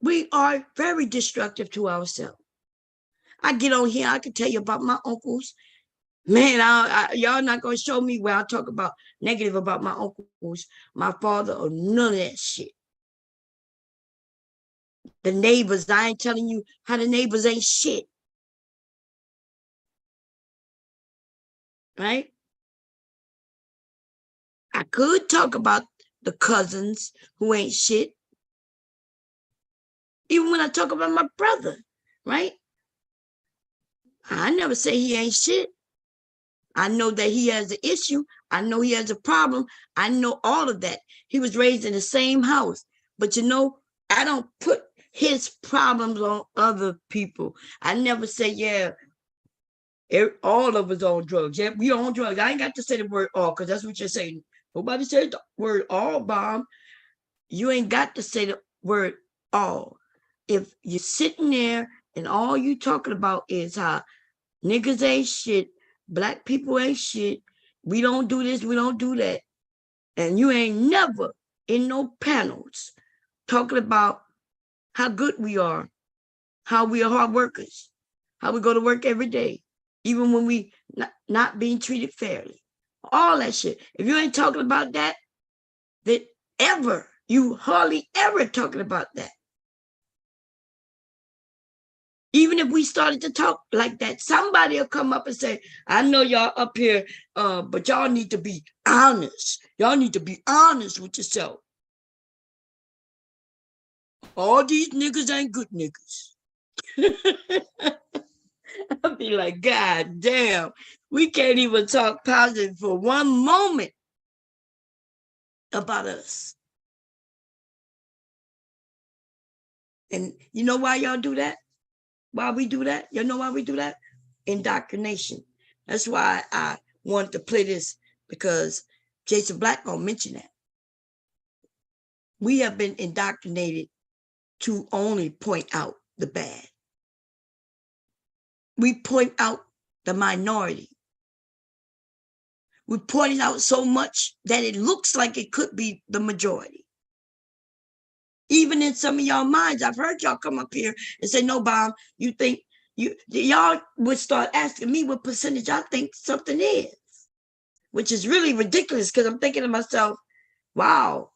We are very destructive to ourselves. I get on here, I can tell you about my uncles. Man, y'all not going to show me where I talk about negative about my uncles, my father, or none of that shit. The neighbors, I ain't telling you how the neighbors ain't shit. Right? I could talk about the cousins who ain't shit. Even when I talk about my brother, right? I never say he ain't shit. I know that he has an issue. I know he has a problem. I know all of that. He was raised in the same house. But you know, I don't put his problems on other people. I never say, yeah, all of us on drugs. Yeah, we on drugs. I ain't got to say the word all because that's what you're saying. Nobody said the word all, Bomb. You ain't got to say the word all. If you're sitting there and all you talking about is how niggas ain't shit, black people ain't shit, we don't do this, we don't do that, and you ain't never in no panels talking about how good we are, how we are hard workers, how we go to work every day, even when we not being treated fairly. All that shit. If you ain't talking about that, then you hardly ever talking about that. Even if we started to talk like that, somebody will come up and say, I know y'all up here, but y'all need to be honest. Y'all need to be honest with yourself. All these niggas ain't good niggas. I'll be like, God damn, we can't even talk positive for one moment about us. And you know why y'all do that? Why we do that? You know why we do that? Indoctrination. That's why I wanted to play this, because JasonBlack gonna mention that. We have been indoctrinated to only point out the bad. We point out the minority. We point it out so much that it looks like it could be the majority. Even in some of y'all minds, I've heard y'all come up here and say, no, Bomb, you think y'all would start asking me what percentage I think something is, which is really ridiculous, because I'm thinking to myself, wow,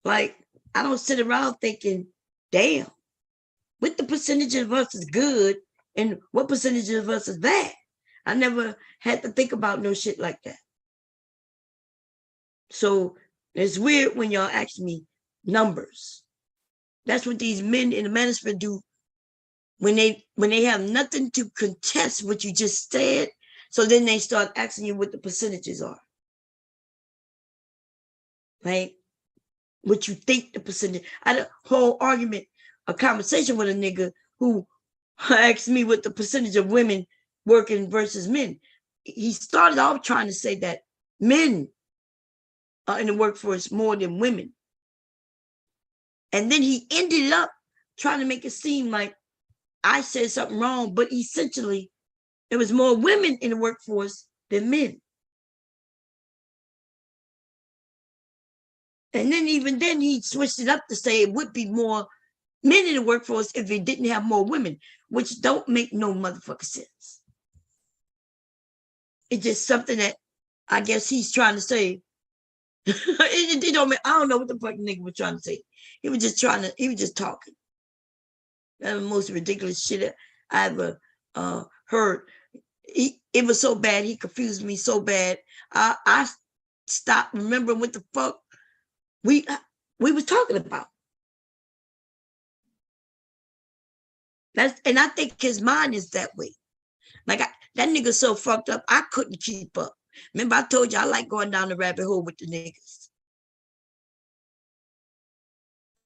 like I don't sit around thinking, damn, what the percentage of us is good and what percentage of us is bad. I never had to think about no shit like that. So it's weird when y'all ask me numbers. That's what these men in the manosphere do when they have nothing to contest what you just said. So then they start asking you what the percentages are. Right? What you think the percentage. I had a whole argument, a conversation with a nigga who asked me what the percentage of women working versus men. He started off trying to say that men are in the workforce more than women. And then he ended up trying to make it seem like I said something wrong, but essentially there was more women in the workforce than men. And then even then he switched it up to say it would be more men in the workforce if it didn't have more women, which don't make no motherfucking sense. It's just something that I guess he's trying to say. It don't make, I don't know what the fuck nigga was trying to say. He was just talking. That was the most ridiculous shit I ever heard. It was so bad, he confused me so bad. I stopped remembering what the fuck we was talking about. And I think his mind is that way. Like that nigga so fucked up, I couldn't keep up. Remember, I told you I like going down the rabbit hole with the niggas.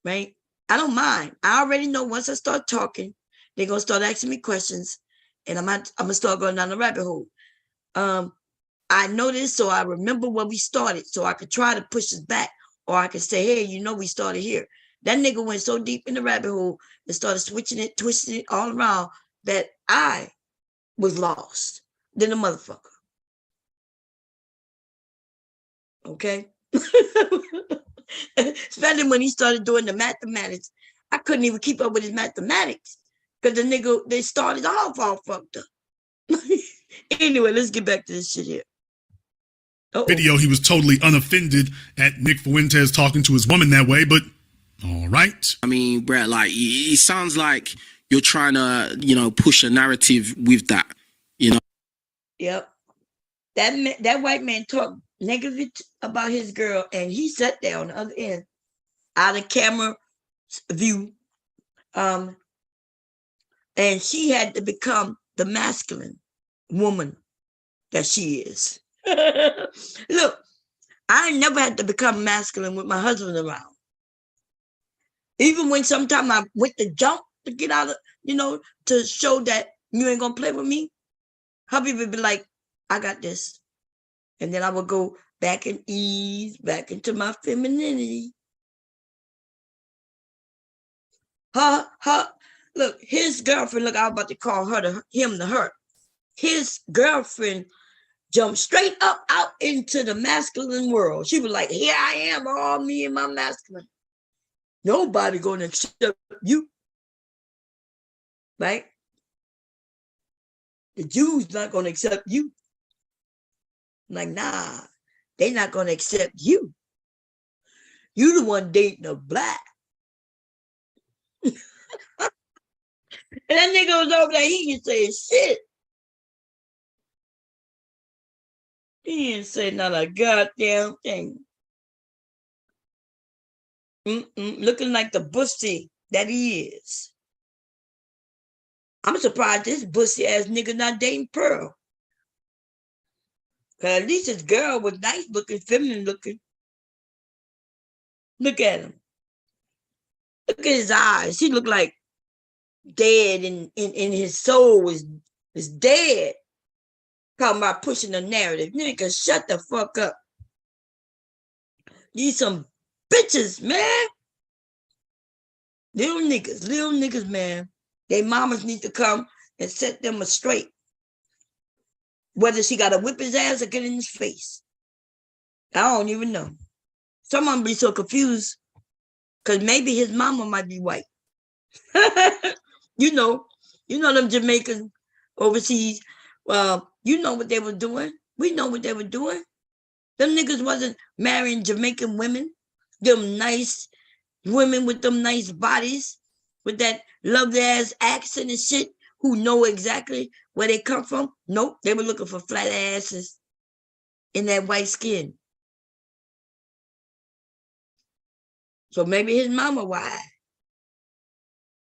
Right? I don't mind. I already know once I start talking, they're gonna start asking me questions, and I'm gonna start going down the rabbit hole. I know this, so I remember where we started, so I could try to push this back, or I could say, hey, we started here. That nigga went so deep in the rabbit hole and started switching it, twisting it all around that I was lost than a motherfucker. Okay. Especially when he started doing the mathematics. I couldn't even keep up with his mathematics because the nigga, they started off all fucked up. Anyway, let's get back to this shit here. Video, he was totally unoffended at Nick Fuentes talking to his woman that way, but all right. I mean, Brett, like, it sounds like you're trying to, push a narrative with that, Yep. That white man talked negative about his girl, and he sat there on the other end, out of camera view. And she had to become the masculine woman that she is. Look, I never had to become masculine with my husband around. Even when sometimes I went to jump to get out of, to show that you ain't gonna play with me, hubby would be like, I got this. And then I would go back and ease back into my femininity. Look, his girlfriend, look, I was about to call him to her. His girlfriend jumped straight up out into the masculine world. She was like, here I am, all me and my masculine. Nobody gonna accept you. Right? The Jews not gonna accept you. Like, nah, they not gonna accept you. You the one dating a black. And that nigga was over there, he didn't say shit. He didn't say not a goddamn thing. Looking like the bussy that he is. I'm surprised this bussy ass nigga not dating Pearl. Cause at least his girl was nice looking, feminine looking. Look at him. Look at his eyes. He looked like dead, and in his soul is dead. Talking about pushing the narrative. Nigga, shut the fuck up. These some bitches, man. Little niggas, man. They mamas need to come and set them straight. Whether she got to whip his ass or get in his face. I don't even know. Some of them be so confused because maybe his mama might be white. you know them Jamaicans overseas. Well, you know what they were doing. We know what they were doing. Them niggas wasn't marrying Jamaican women. Them nice women with them nice bodies, with that lovely ass accent and shit, who know exactly where they come from. Nope, they were looking for flat asses in that white skin. So maybe his mama white.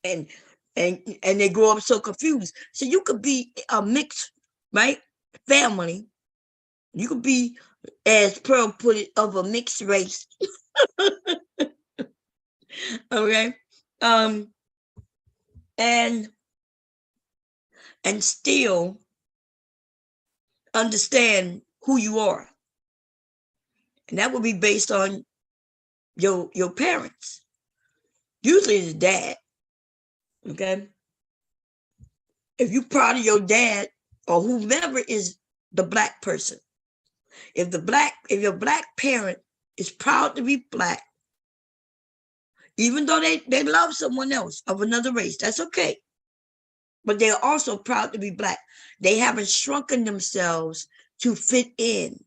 And they grow up so confused. So you could be a mixed, right, family. You could be, as Pearl put it, of a mixed race. Okay. And still understand who you are. And that would be based on your parents. Usually it's dad. Okay. If you're proud of your dad or whomever is the black person, if your black parent is proud to be black, even though they love someone else of another race, that's okay. But they're also proud to be black. They haven't shrunken themselves to fit in.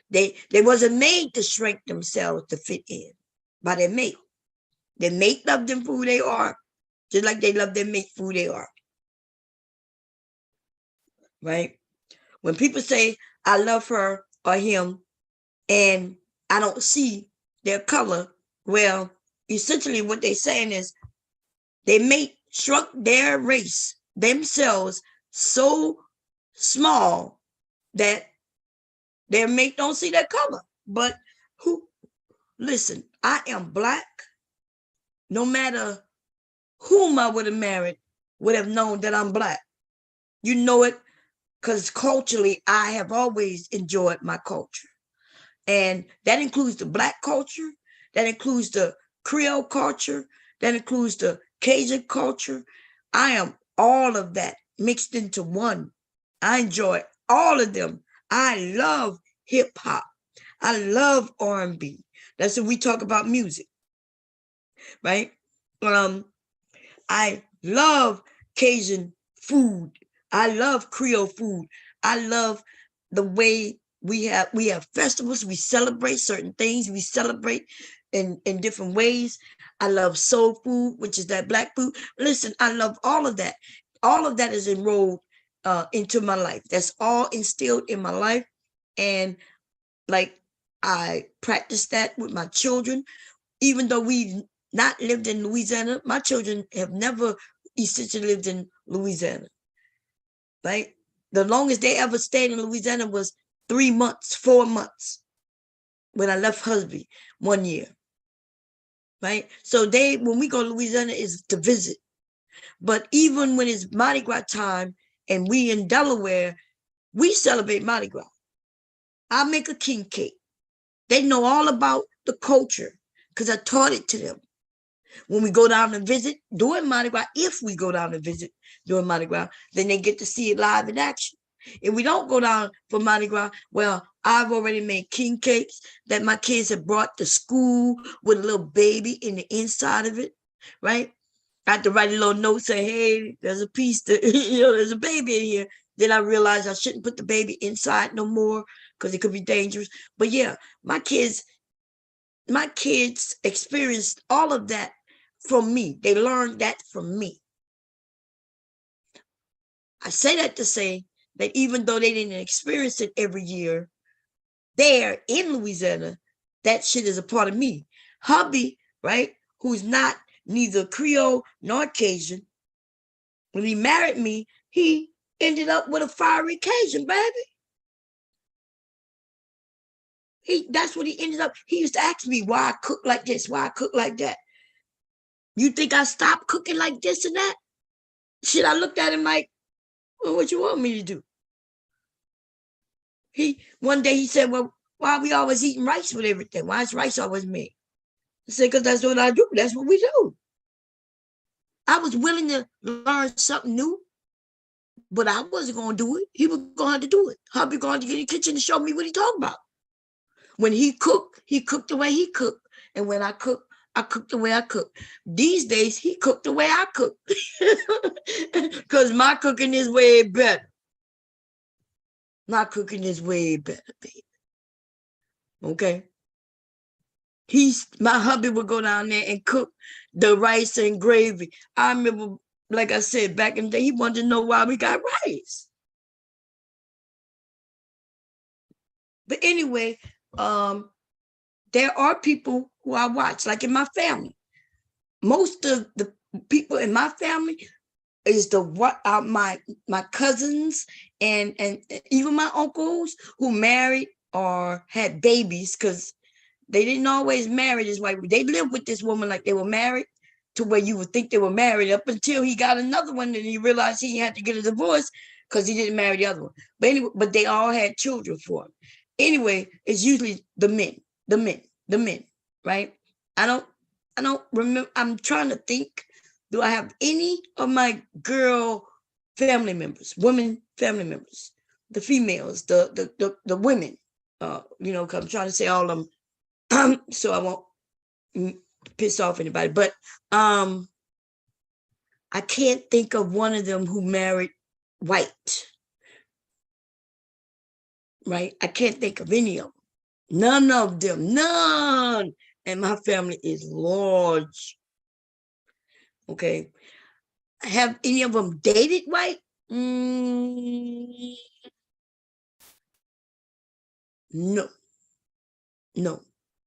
They wasn't made to shrink themselves to fit in by their mate. Their mate loved them for who they are, just like they love their mate for who they are. Right? When people say, I love her or him, and I don't see their color, well, essentially what they're saying is their mate shrunk their race, themselves, so small that their mate don't see their color. But listen, I am black. No matter whom I would have married, would have known that I'm black. You know it, because culturally, I have always enjoyed my culture. And that includes the black culture, that includes the Creole culture, that includes the Cajun culture. I am all of that mixed into one. I enjoy all of them. I love hip hop. I love R&B. That's when we talk about music, right? I love Cajun food. I love Creole food. I love the way we have festivals. We celebrate certain things. We celebrate in different ways. I love soul food, which is that black food. Listen, I love all of that. All of that is enrolled into my life. That's all instilled in my life. And like I practice that with my children, even though we've not lived in Louisiana. My children have never essentially lived in Louisiana, right? The longest they ever stayed in Louisiana was 3 months, 4 months when I left husband 1 year, right? So when we go to Louisiana is to visit. But even when it's Mardi Gras time and we in Delaware, we celebrate Mardi Gras. I make a king cake. They know all about the culture because I taught it to them. When we go down and visit during Mardi Gras, if we go down and visit during Mardi Gras, then they get to see it live in action. If we don't go down for Mardi Gras, well, I've already made king cakes that my kids have brought to school with a little baby in the inside of it, right? I had to write a little note saying, hey, there's a piece that, there's a baby in here. Then I realized I shouldn't put the baby inside no more because it could be dangerous. But yeah, my kids experienced all of that from me. They learned that from me. I say that to say that even though they didn't experience it every year, there in Louisiana, that shit is a part of me. Hubby, right, who's not neither Creole nor Cajun, when he married me, he ended up with a fiery Cajun, baby. That's what he ended up. He used to ask me why I cook like this, why I cook like that. You think I stopped cooking like this and that? Shit, I looked at him like, well, what you want me to do? One day he said, well, why are we always eating rice with everything? Why is rice always made? I said, because that's what I do. That's what we do. I was willing to learn something new, but I wasn't going to do it. He was going to have to do it. Hubby going to get in the kitchen to show me what he talking about. When he cooked the way he cooked. And when I cooked the way I cook. These days, he cooked the way I cook. Because my cooking is way better. My cooking is way better, baby. Okay? My hubby would go down there and cook the rice and gravy. I remember, like I said, back in the day, he wanted to know why we got rice. But anyway, there are people who I watch, like in my family. Most of the people in my family is my cousins and even my uncles who married or had babies, because they didn't always marry this white. They lived with this woman like they were married, to where you would think they were married up until he got another one and he realized he had to get a divorce because he didn't marry the other one. But anyway, but they all had children for him. Anyway, it's usually the men, right? I don't remember. I'm trying to think. Do I have any of my girl family members, women family members, the females, the women? Because I'm trying to say all of them, so I won't piss off anybody. But I can't think of one of them who married white. Right? I can't think of any of them. None of them. None. And my family is large. Okay. Have any of them dated white? No. No.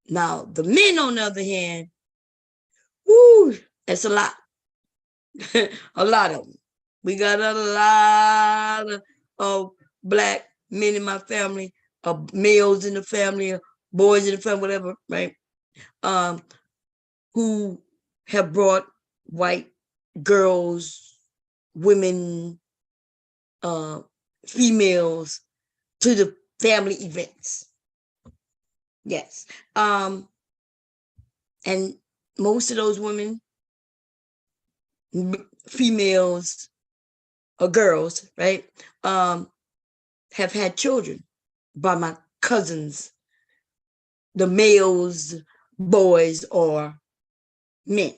Now, the men, on the other hand, that's a lot. A lot of them. We got a lot of black men in my family, males in the family, boys in the family, whatever, right? Who have brought white girls, women, females to the family events. Yes. And most of those women, females or girls, right, have had children by my cousins, the males, boys, or men.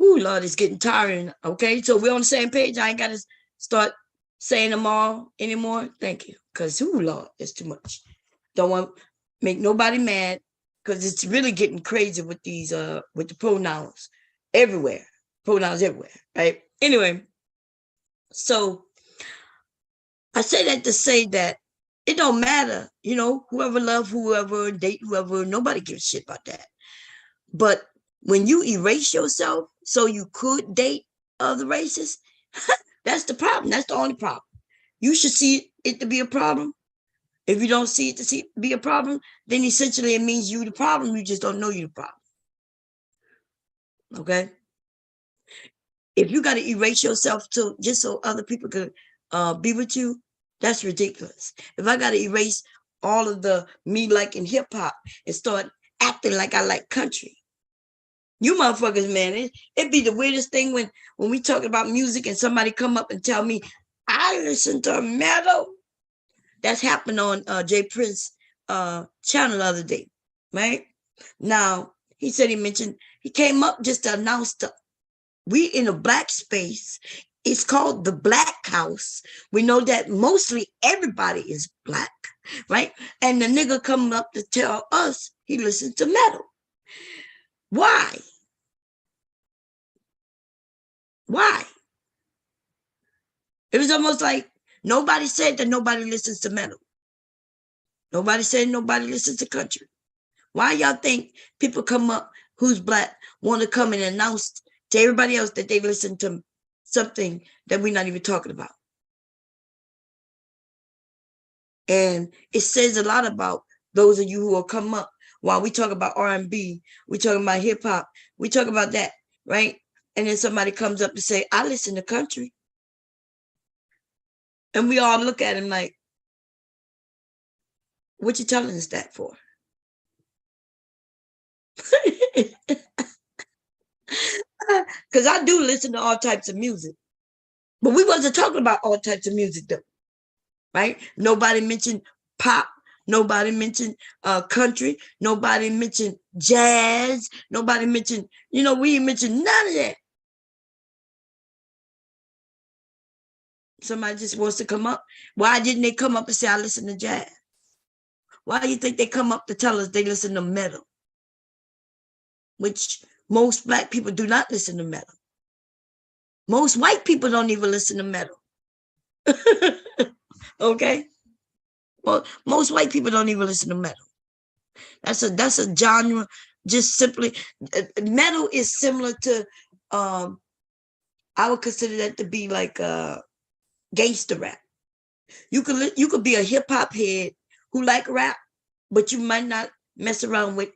Ooh, Lord, it's getting tiring. Okay, so we're on the same page. I ain't got to start saying them all anymore. Thank you. Because, ooh, Lord, it's too much. Don't want to make nobody mad because it's really getting crazy with these, with the pronouns everywhere. Pronouns everywhere, right? Anyway, so I say that to say that it don't matter, you know, whoever love whoever, date whoever, nobody gives a shit about that. But when you erase yourself so you could date other races, that's the problem. That's the only problem. You should see it to be a problem. If you don't see it to be a problem, then essentially it means you the problem. You just don't know you the problem. Okay? If you got to erase yourself to just so other people could be with you, that's ridiculous. If I got to erase all of the me liking hip hop and start acting like I like country, you motherfuckers, man, it'd be the weirdest thing when we talk about music and somebody come up and tell me, I listen to metal. That's happened on Jay Prince channel the other day, right? Now, he said he came up just to announce we in a black space. It's called the Black House. We know that mostly everybody is black, right? And the nigga coming up to tell us he listens to metal. Why? Why? It was almost like nobody said that nobody listens to metal. Nobody said nobody listens to country. Why y'all think people come up who's black want to come and announce to everybody else that they listen to something that we're not even talking about? And it says a lot about those of you who will come up while we talk about R&B, we talking about hip hop, we talk about that, right? And then somebody comes up to say, I listen to country. And we all look at him like, what you telling us that for? Because I do listen to all types of music. But we wasn't talking about all types of music though, right? Nobody mentioned pop. Nobody mentioned country. Nobody mentioned jazz. Nobody mentioned, we didn't mention none of that. Somebody just wants to come up. Why didn't they come up and say, I listen to jazz? Why do you think they come up to tell us they listen to metal? Which most black people do not listen to metal. Most white people don't even listen to metal. Okay? Well, most white people don't even listen to metal. That's a genre, just simply, metal is similar to, I would consider that to be like gangster rap. You could be a hip hop head who like rap, but you might not mess around with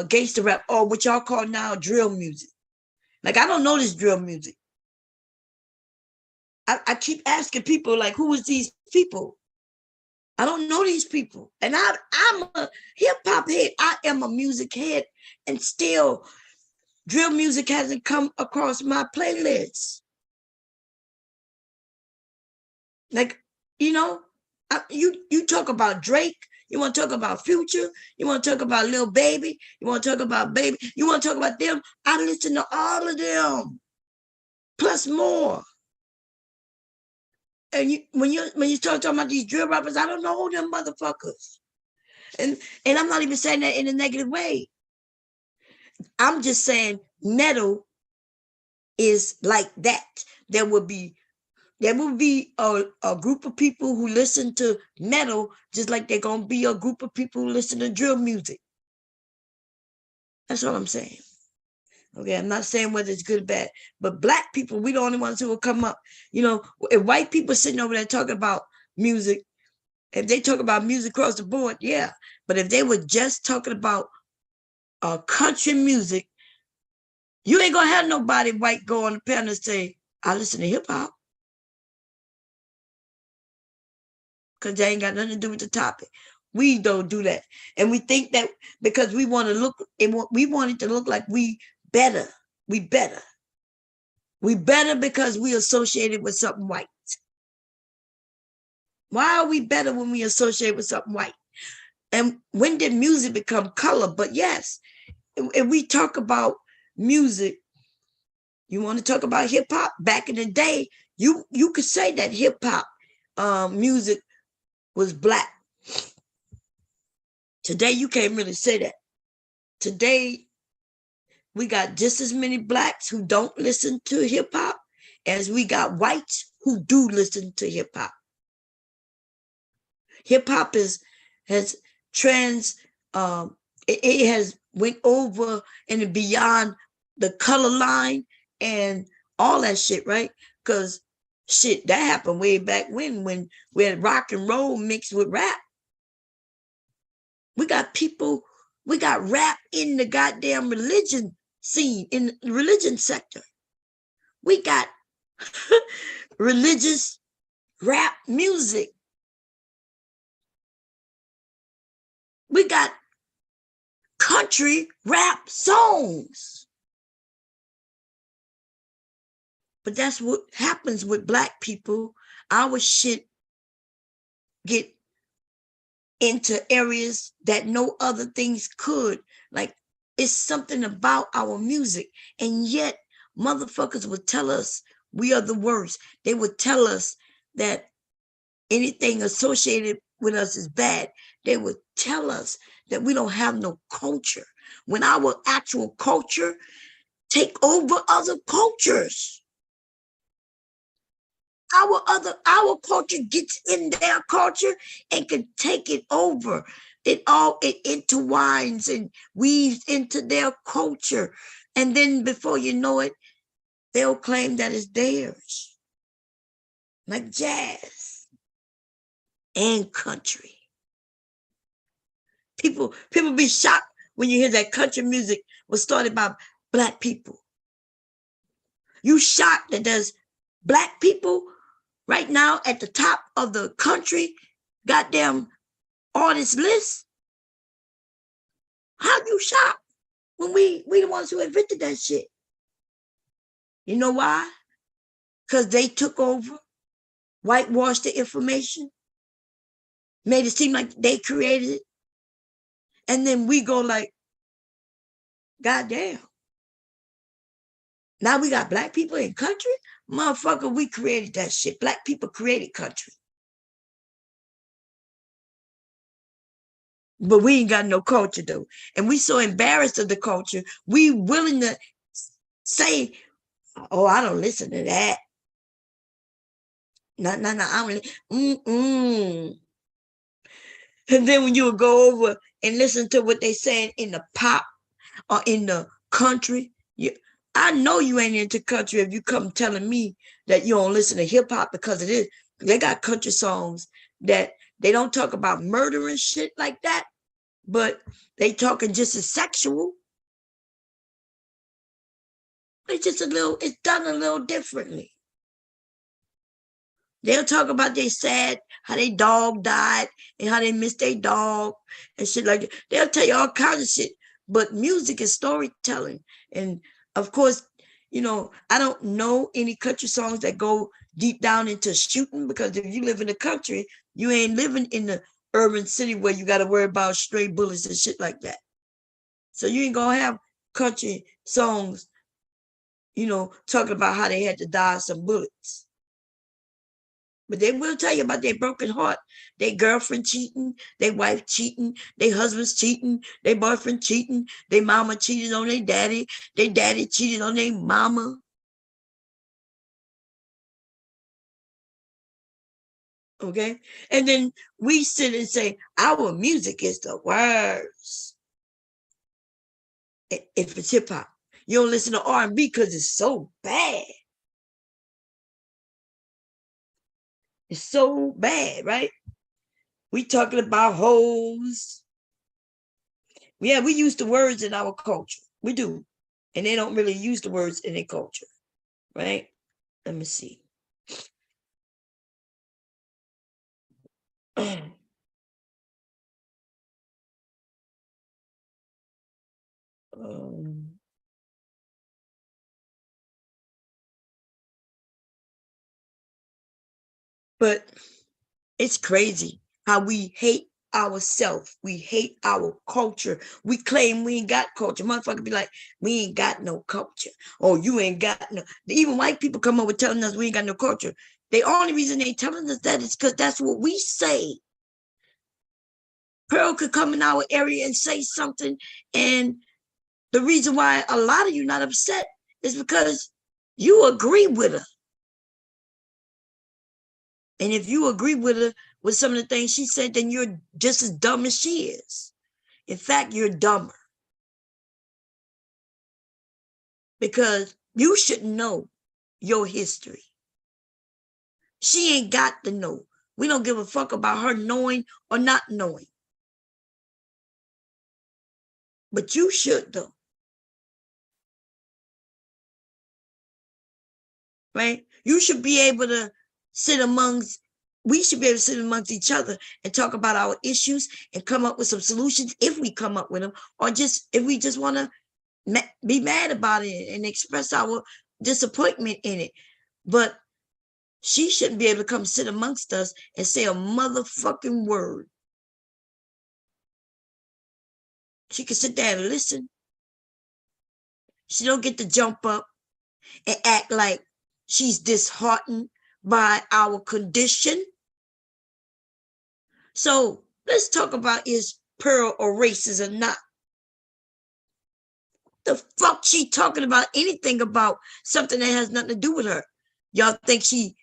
gangster rap or what y'all call now drill music. Like, I don't know this drill music. I keep asking people, like, who is these people? I don't know these people. And I'm a hip hop head. I am a music head. And still, drill music hasn't come across my playlist. Like, you talk about Drake. You want to talk about Future. You want to talk about Lil Baby. You want to talk about Baby. You want to talk about them. I listen to all of them, plus more. And when you start talking about these drill rappers, I don't know them motherfuckers. And I'm not even saying that in a negative way. I'm just saying metal is like that. There will be a group of people who listen to metal, just like they're gonna be a group of people who listen to drill music. That's all I'm saying. Okay, I'm not saying whether it's good or bad, but black people, we the only ones who will come up. If white people sitting over there talking about music, if they talk about music across the board, yeah. But if they were just talking about country music, you ain't gonna have nobody white go on the panel and say, I listen to hip hop. Because they ain't got nothing to do with the topic. We don't do that. And we think that because we want it to look like we better. We better. We better because we associated with something white. Why are we better when we associate with something white? And when did music become color? But yes, if we talk about music, you want to talk about hip hop? Back in the day, you could say that hip hop music was black. Today, you can't really say that. Today, we got just as many blacks who don't listen to hip hop as we got whites who do listen to hip hop. Hip hop has trans it has went over and beyond the color line and all that shit, right? Because shit that happened way back when we had rock and roll mixed with rap. We got rap in the goddamn religion scene, in the religion sector. We got religious rap music. We got country rap songs. But that's what happens with black people. Our shit get into areas that no other things could. Like, it's something about our music. And yet, motherfuckers would tell us we are the worst. They would tell us that anything associated with us is bad. They would tell us that we don't have no culture, when our actual culture take over other cultures. Our culture gets in their culture and can take it over. It intertwines and weaves into their culture. And then before you know it, they'll claim that it's theirs. Like jazz and country. People be shocked when you hear that country music was started by black people. You shocked that there's black people right now at the top of the country goddamn artist list? How you shocked when we the ones who invented that shit? You know why? Because they took over, whitewashed the information, made it seem like they created it. And then we go like, goddamn. Now we got black people in country? Motherfucker, we created that shit. Black people created country. But we ain't got no culture though. And we so embarrassed of the culture, we willing to say, oh, I don't listen to that. No, I don't. And then when you would go over and listen to what they saying in the pop or in the country, I know you ain't into country if you come telling me that you don't listen to hip hop because it is. They got country songs that they don't talk about murder and shit like that, but they talking just as sexual. It's done a little differently. They'll talk about they sad, how their dog died and how they missed their dog and shit like that. They'll tell you all kinds of shit. But music is storytelling. And of course, I don't know any country songs that go deep down into shooting, because if you live in the country, you ain't living in the urban city where you got to worry about stray bullets and shit like that. So you ain't gonna have country songs, talking about how they had to dodge some bullets. But they will tell you about their broken heart, their girlfriend cheating, their wife cheating, their husband's cheating, their boyfriend cheating, their mama cheated on their daddy cheated on their mama. Okay? And then we sit and say, our music is the worst. If it's hip hop. You don't listen to R&B because it's so bad. It's so bad, right? We talking about hoes. Yeah, we use the words in our culture. We do. And they don't really use the words in their culture, right? Let me see. But It's crazy how we hate ourselves. We hate our culture. We claim we ain't got culture. Motherfucker be like, we ain't got no culture. Oh, you ain't got no. Even white people come over telling us we ain't got no culture. The only reason they telling us that is because that's what we say. Pearl could come in our area and say something, and the reason why a lot of you not upset is because you agree with her. And if you agree with her with some of the things she said, then you're just as dumb as she is. In fact, you're dumber. Because you should know your history. She ain't got to know. We don't give a fuck about her knowing or not knowing. But you should though. Right? You should be able to we should be able to sit amongst each other and talk about our issues and come up with some solutions if we come up with them, or just if we just want to be mad about it and express our disappointment in it. But she shouldn't be able to come sit amongst us and say a motherfucking word. She can sit there and listen. She don't get to jump up and act like she's disheartened by our condition. So let's talk about, is Pearl a racist or not? The fuck she talking about anything about something that has nothing to do with her? Y'all think she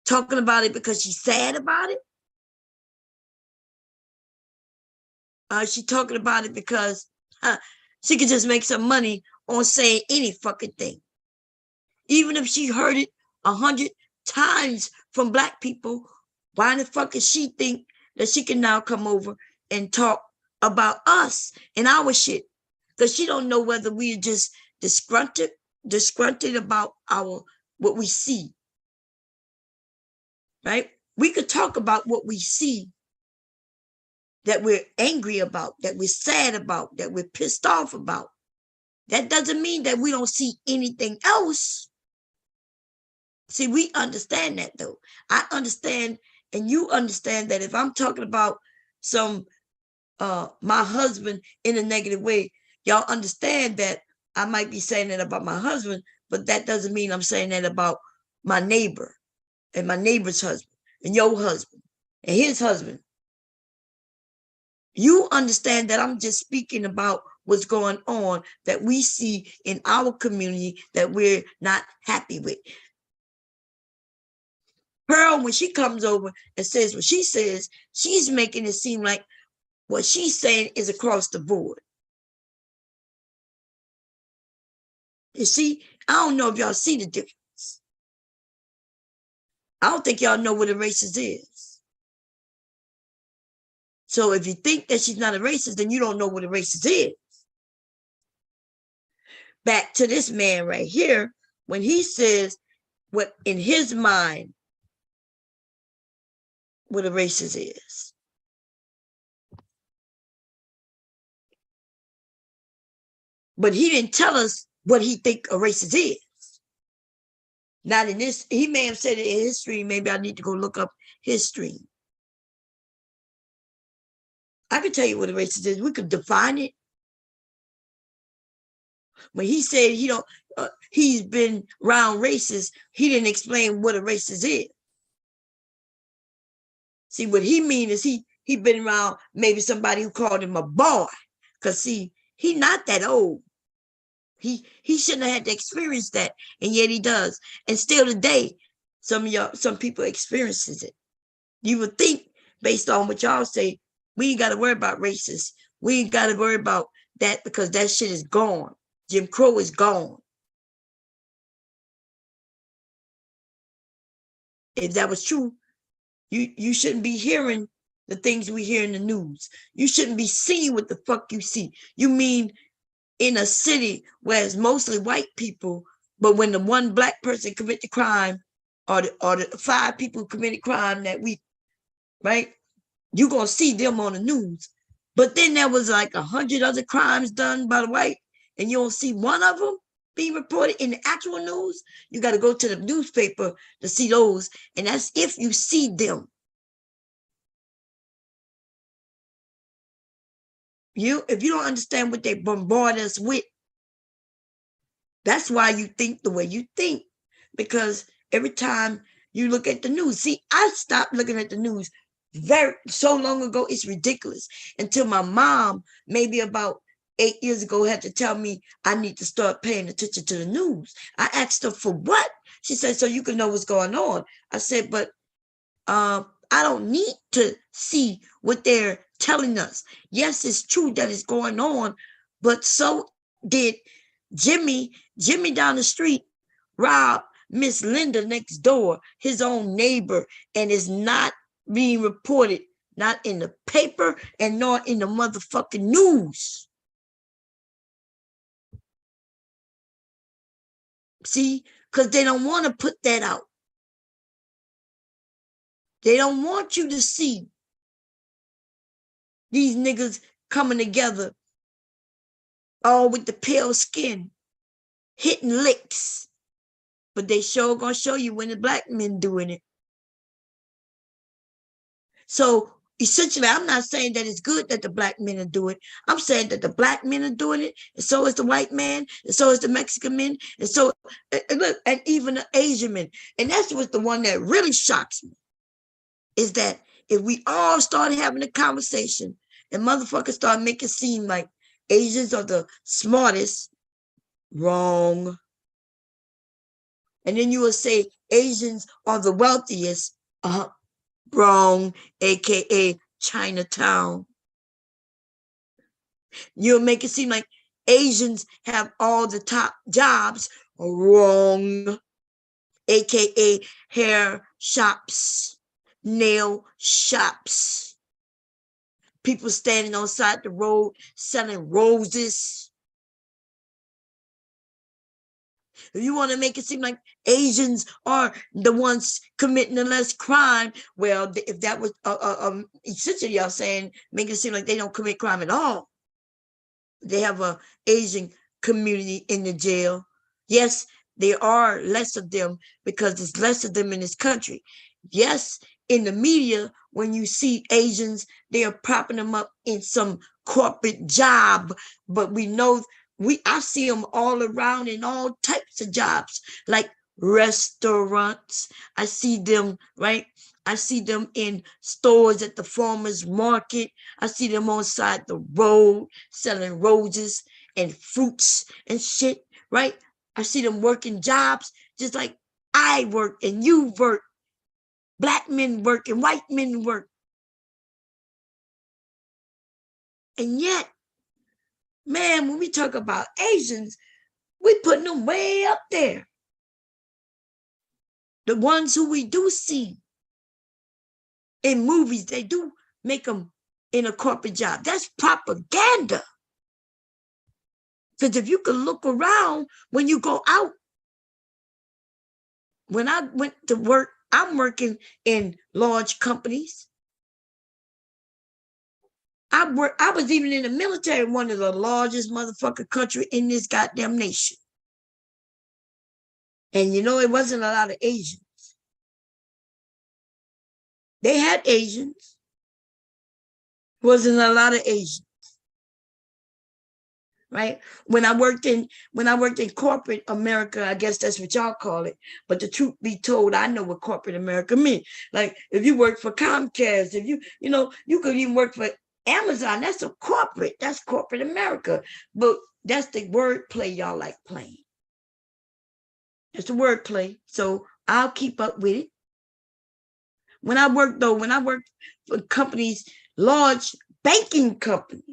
talking about it because she's sad about it? She talking about it because she could just make some money on saying any fucking thing. Even if she heard it 100 times from Black people, why the fuck does she think that she can now come over and talk about us and our shit? Because she don't know whether we are just disgruntled about what we see. Right? We could talk about what we see, that we're angry about, that we're sad about, that we're pissed off about. That doesn't mean that we don't see anything else. See, we understand that though. I understand, and you understand that if I'm talking about my husband in a negative way, y'all understand that I might be saying that about my husband, but that doesn't mean I'm saying that about my neighbor and my neighbor's husband and your husband and his husband. You understand that I'm just speaking about what's going on that we see in our community that we're not happy with. Pearl, when she comes over and says what she says, she's making it seem like what she's saying is across the board. You see, I don't know if y'all see the difference. I don't think y'all know what a racist is. So if you think that she's not a racist, then you don't know what a racist is. Back to this man right here, when he says what in his mind what a racist is. But he didn't tell us what he think a racist is. Not in this, he may have said it in his stream. Maybe I need to go look up his stream. I could tell you what a racist is. We could define it. When he said he's been around racists, he didn't explain what a racist is. See, what he mean is he been around maybe somebody who called him a boy. Because see, he not that old. He shouldn't have had to experience that, and yet he does. And still today, some people experiences it. You would think, based on what y'all say, we ain't got to worry about racists. We ain't got to worry about that because that shit is gone. Jim Crow is gone. If that was true, you shouldn't be hearing the things we hear in the news. You shouldn't be seeing what the fuck you see. You mean in a city where it's mostly white people, but when the one Black person commit the crime, or the 5 people committed crime that week, right? You're gonna see them on the news. But then there was like 100 other crimes done by the white, and you don't see one of them being reported in the actual news. You got to go to the newspaper to see those, and that's if you see them. If you don't understand what they bombard us with, that's why you think the way you think. Because every time you look at the news, see, I stopped looking at the news so long ago, it's ridiculous. Until my mom, maybe about 8 years ago, had to tell me I need to start paying attention to the news. I asked her for what? She said, so you can know what's going on. I said, but I don't need to see what they're telling us. Yes, it's true that it's going on, but so did Jimmy down the street robbed Miss Linda next door, his own neighbor, and is not being reported, not in the paper and nor in the motherfucking news. See, because they don't want to put that out. They don't want you to see these niggas coming together, all with the pale skin, hitting licks. But they sure gonna show you when the black men doing it. So essentially, I'm not saying that it's good that the black men are doing it. I'm saying that the black men are doing it, and so is the white man, and so is the Mexican men, and so look, and even the Asian men. And that's what's the one that really shocks me, is that if we all start having a conversation and motherfuckers start making it seem like Asians are the smartest, wrong. And then you will say Asians are the wealthiest, wrong, aka Chinatown. You'll make it seem like Asians have all the top jobs, wrong, aka hair shops, nail shops, people standing on the side of the road selling roses. If you want to make it seem like Asians are the ones committing the less crime, well, if that was essentially y'all saying, make it seem like they don't commit crime at all. They have a Asian community in the jail. Yes, there are less of them because there's less of them in this country. Yes, in the media, when you see Asians, they are propping them up in some corporate job, but we know I see them all around in all types of jobs, like restaurants. I see them, right? I see them in stores at the farmer's market. I see them on side the road selling roses and fruits and shit, right? I see them working jobs just like I work and you work. Black men work and white men work. And yet, man, when we talk about Asians, we putting them way up there. The ones who we do see in movies, they do make them in a corporate job. That's propaganda. Because if you can look around when you go out, when I went to work, I'm working in large companies. I was even in the military, one of the largest motherfucking country in this goddamn nation. And you know, it wasn't a lot of Asians. They had Asians. Wasn't a lot of Asians. Right? When I worked in corporate America, I guess that's what y'all call it. But the truth be told, I know what corporate America means. Like if you work for Comcast, if you could even work for Amazon, that's that's corporate America. But that's the wordplay y'all like playing. It's the wordplay. So I'll keep up with it. When I worked for companies, large banking companies,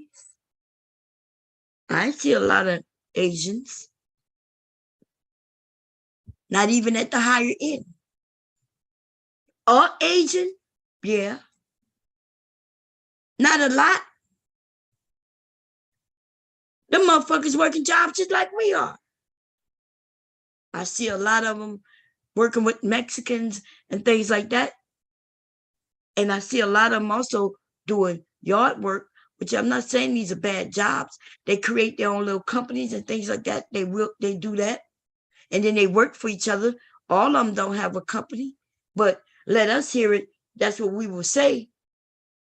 I see a lot of Asians. Not even at the higher end. Or Asian, yeah. Not a lot. The motherfuckers working jobs just like we are. I see a lot of them working with Mexicans and things like that. And I see a lot of them also doing yard work, which I'm not saying these are bad jobs. They create their own little companies and things like that. They do that. And then they work for each other. All of them don't have a company, but let us hear it. That's what we will say.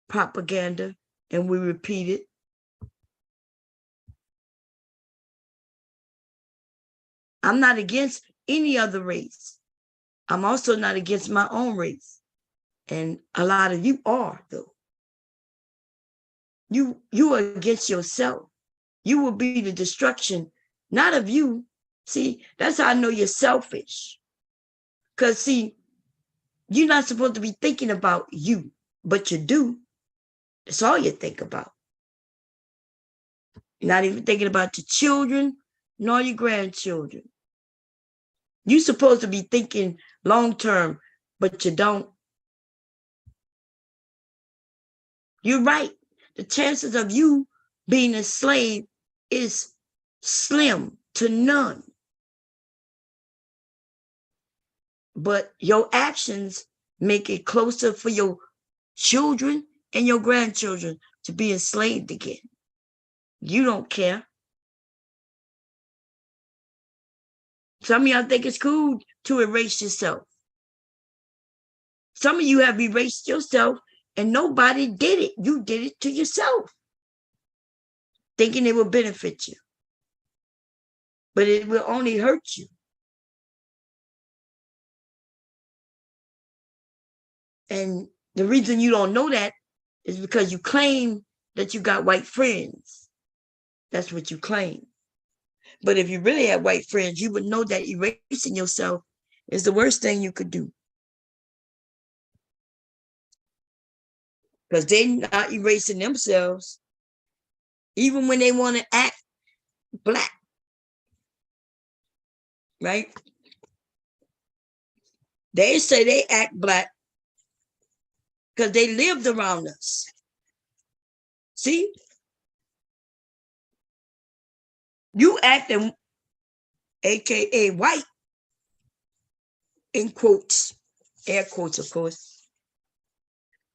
Propaganda. And we repeat it. I'm not against any other race. I'm also not against my own race. And a lot of you are, though. You are against yourself. You will be the destruction, not of you. See, that's how I know you're selfish. Because, see, you're not supposed to be thinking about you, but you do. That's all you think about. You're not even thinking about your children, nor your grandchildren. You're supposed to be thinking long term, but you don't. You're right. The chances of you being a slave is slim to none. But your actions make it closer for your children and your grandchildren to be enslaved again. You don't care. Some of y'all think it's cool to erase yourself. Some of you have erased yourself and nobody did it. You did it to yourself, thinking it will benefit you. But it will only hurt you. And the reason you don't know that is because you claim that you got white friends. That's what you claim. But if you really had white friends, you would know that erasing yourself is the worst thing you could do. Because they're not erasing themselves, even when they want to act black. Right? They say they act black because they lived around us. See? You acting, AKA white, in quotes, air quotes, of course,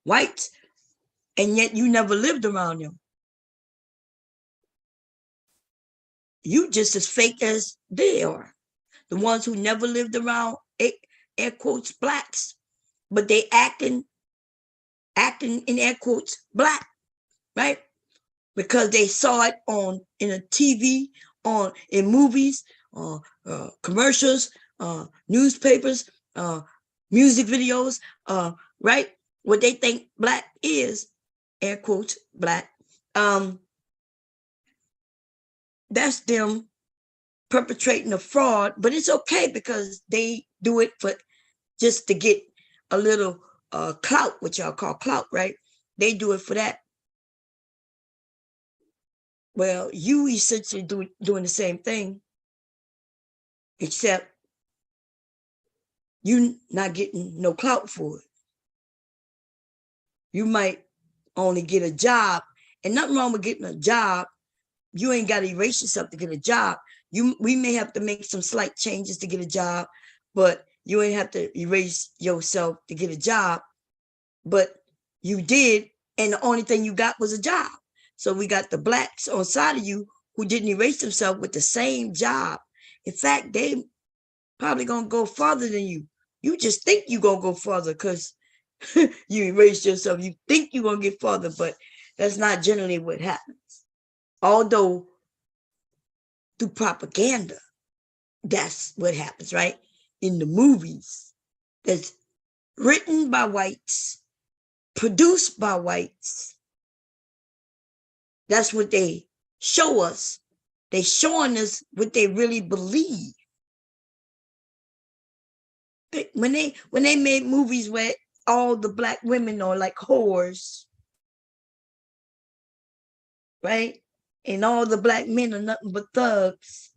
white, and yet you never lived around them. You just as fake as they are. The ones who never lived around, air quotes, blacks, but they acting in air quotes black, right? Because they saw it in a TV, in movies, commercials, newspapers, music videos, right? What they think black is, air quotes, black. That's them perpetrating a fraud, but it's okay because they do it for just to get a little clout, what y'all call clout, right? They do it for that. Well, you essentially doing the same thing, except you not getting no clout for it. You might only get a job, and nothing wrong with getting a job. You ain't got to erase yourself to get a job. We may have to make some slight changes to get a job, but you ain't have to erase yourself to get a job. But you did, and the only thing you got was a job. So we got the blacks on side of you who didn't erase themselves with the same job. In fact, they probably gonna go farther than you. You just think you gonna go farther because you erased yourself. You think you're gonna get farther, but that's not generally what happens. Although through propaganda, that's what happens, right? In the movies, that's written by whites, produced by whites. That's what they show us. They showing us what they really believe. When they made movies where all the black women are like whores, right? And all the black men are nothing but thugs.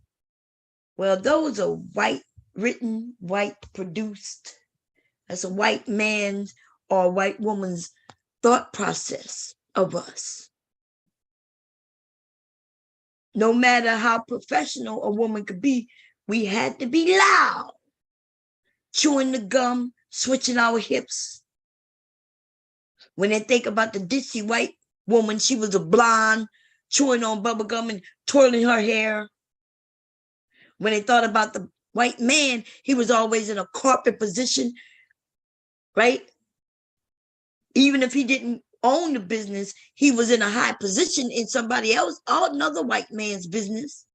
Well, those are white written, white produced. That's a white man's or a white woman's thought process of us. No matter how professional a woman could be, we had to be loud, chewing the gum, switching our hips. When they think about the ditzy white woman, she was a blonde, chewing on bubble gum and twirling her hair. When they thought about the white man, he was always in a corporate position, right? Even if he didn't own the business, he was in a high position in somebody else, another white man's business.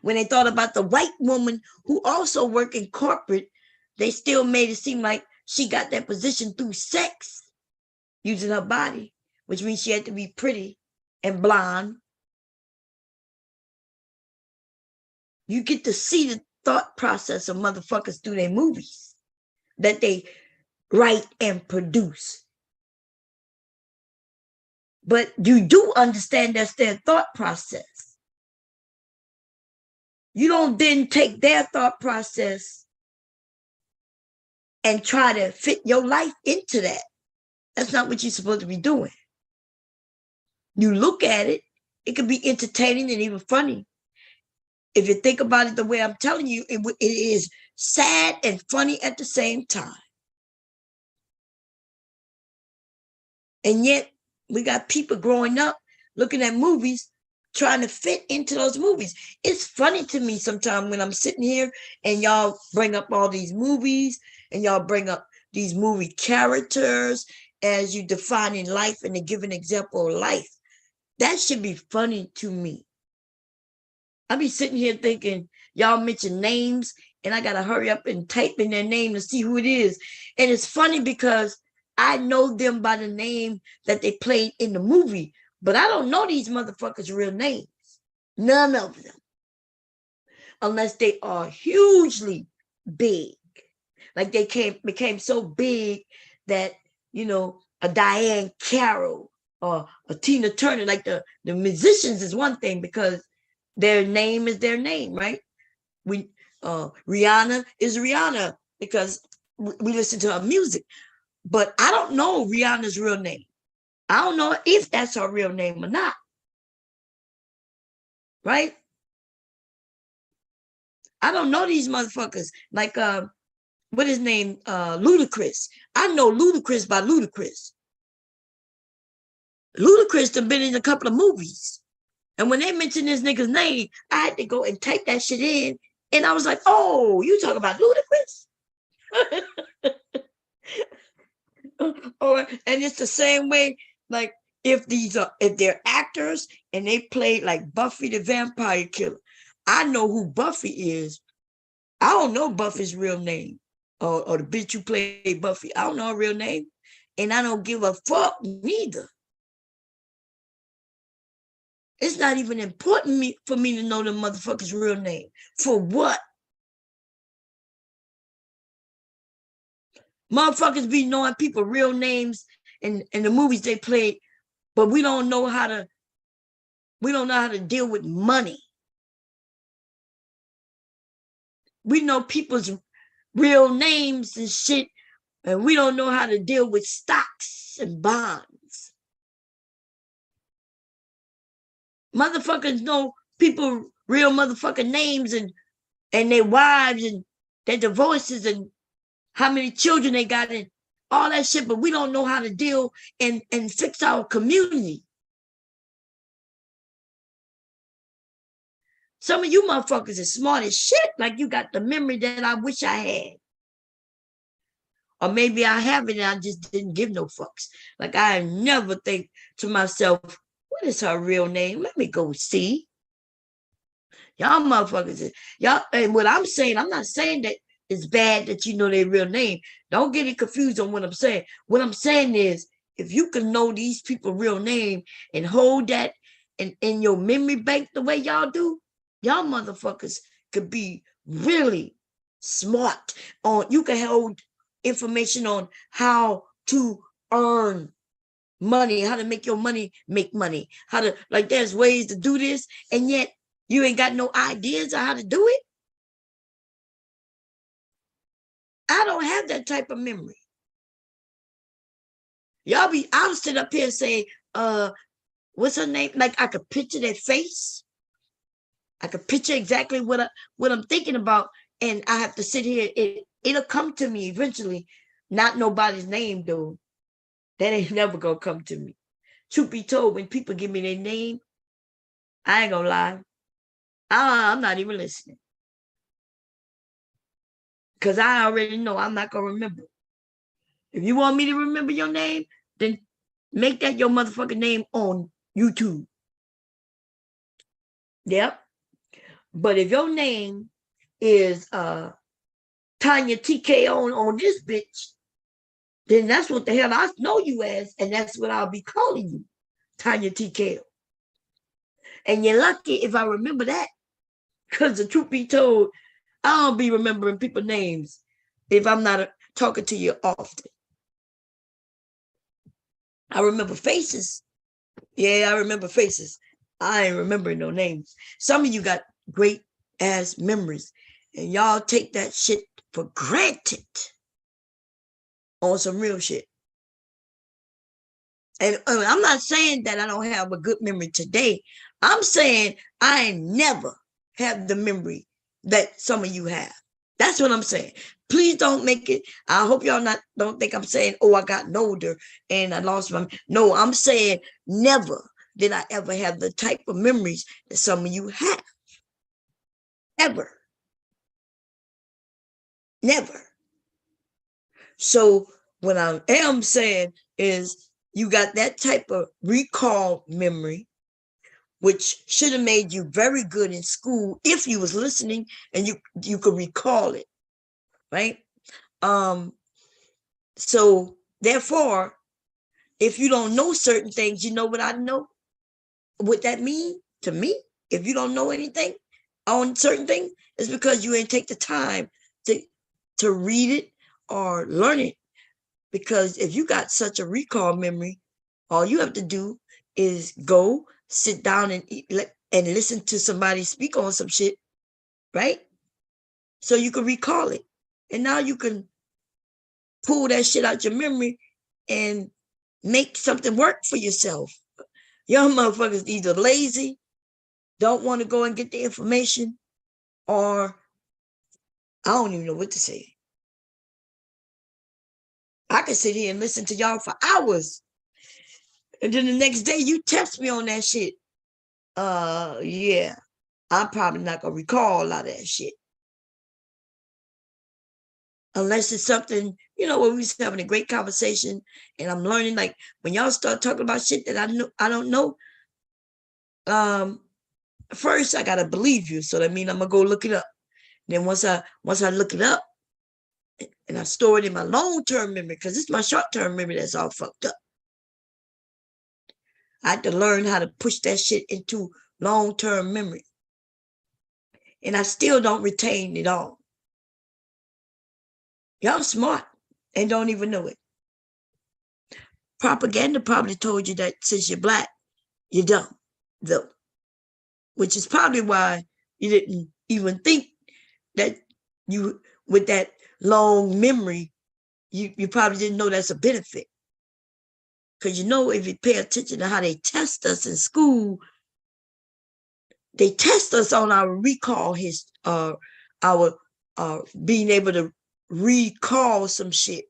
When they thought about the white woman who also worked in corporate, they still made it seem like she got that position through sex, using her body, which means she had to be pretty and blonde. You get to see the thought process of motherfuckers through their movies that they write and produce. But you do understand that's their thought process. You don't then take their thought process and try to fit your life into that. That's not what you're supposed to be doing. You look at it, it can be entertaining and even funny. If you think about it the way I'm telling you, it is sad and funny at the same time. And yet, we got people growing up looking at movies, trying to fit into those movies. It's funny to me sometimes when I'm sitting here and y'all bring up all these movies and y'all bring up these movie characters as you defining life and to give an example of life. That should be funny to me. I be sitting here thinking, y'all mention names and I got to hurry up and type in their name to see who it is. And it's funny because I know them by the name that they played in the movie, but I don't know these motherfuckers' real names. None of them. Unless they are hugely big. Like they became so big that, you know, a Diane Carroll or a Tina Turner, like the musicians is one thing because their name is their name, right? Rihanna is Rihanna because we listen to her music. But I don't know Rihanna's real name. I don't know if that's her real name or not. Right? I don't know these motherfuckers. Like, what is his name? Ludacris. I know Ludacris by Ludacris. Ludacris done been in a couple of movies. And when they mentioned this nigga's name, I had to go and type that shit in. And I was like, oh, you talking about Ludacris? And it's the same way, like if they're actors and they play like Buffy the Vampire Killer, I know who Buffy is. I don't know Buffy's real name or the bitch who played Buffy. I don't know her real name, and I don't give a fuck neither. It's not even important for me to know the motherfucker's real name. For what? Motherfuckers be knowing people real names in the movies they played, but we don't know how to deal with money. We know people's real names and shit, and we don't know how to deal with stocks and bonds. Motherfuckers know people real motherfucking names and their wives and their divorces and how many children they got and all that shit, but we don't know how to deal and fix our community. Some of you motherfuckers are smart as shit, like you got the memory that I wish I had. Or maybe I have it and I just didn't give no fucks. Like I never think to myself, what is her real name? Let me go see. Y'all motherfuckers, y'all, and what I'm saying, I'm not saying that it's bad that you know their real name. Don't get it confused on what I'm saying. What I'm saying is, if you can know these people's real name and hold that in your memory bank the way y'all do, y'all motherfuckers could be really smart. You can hold information on how to earn money, how to make your money make money, how to, like, there's ways to do this, and yet you ain't got no ideas of how to do it. I don't have that type of memory. I'll sit up here and say, what's her name? Like I could picture that face. I could picture exactly what I'm thinking about. And I have to sit here. It'll come to me eventually. Not nobody's name though. That ain't never gonna come to me. Truth be told, when people give me their name, I ain't gonna lie. I'm not even listening. Because I already know I'm not gonna remember. If you want me to remember your name, then make that your motherfucking name on YouTube. Yep. But if your name is Tanya TK on this bitch, then that's what the hell I know you as, and that's what I'll be calling you, Tanya TK. And you're lucky if I remember that, because the truth be told, I don't be remembering people's names if I'm not talking to you often. I remember faces. Yeah, I remember faces. I ain't remembering no names. Some of you got great ass memories, and y'all take that shit for granted on some real shit. And I'm not saying that I don't have a good memory today. I'm saying I ain't never have the memory that some of you have. That's what I'm saying. Please don't make it. I hope y'all don't think I'm saying, oh, I got older and I lost my. No, I'm saying never did I ever have the type of memories that some of you have. Ever. Never. So what I am saying is you got that type of recall memory, which should have made you very good in school if you was listening and you could recall it, right? So therefore, if you don't know certain things, you know what I know? What that mean to me? If you don't know anything on certain things, it's because you ain't take the time to read it or learn it. Because if you got such a recall memory, all you have to do is go sit down and listen to somebody speak on some shit, right? So you can recall it. And now you can pull that shit out your memory and make something work for yourself. Young motherfuckers either lazy, don't want to go and get the information, or I don't even know what to say. I can sit here and listen to y'all for hours. And then the next day you test me on that shit. Yeah, I'm probably not gonna recall a lot of that shit. Unless it's something, where we was having a great conversation and I'm learning, like when y'all start talking about shit that I don't know, first I gotta believe you. So that means I'm gonna go look it up. Then once I look it up and I store it in my long-term memory, because it's my short-term memory that's all fucked up. I had to learn how to push that shit into long-term memory. And I still don't retain it all. Y'all smart and don't even know it. Propaganda probably told you that since you're Black, you're dumb, though. Which is probably why you didn't even think that you, with that long memory, you probably didn't know that's a benefit. Because if you pay attention to how they test us in school, they test us on our recall, our being able to recall some shit,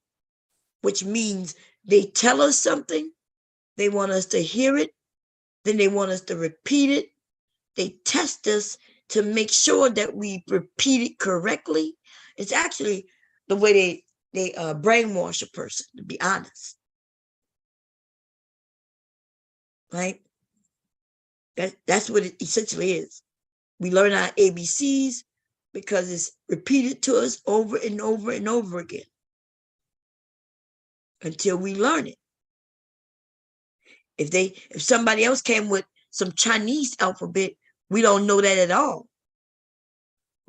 which means they tell us something, they want us to hear it, then they want us to repeat it. They test us to make sure that we repeat it correctly. It's actually the way they brainwash a person, to be honest. Right? That's what it essentially is. We learn our ABCs because it's repeated to us over and over and over again until we learn it. If somebody else came with some Chinese alphabet, we don't know that at all.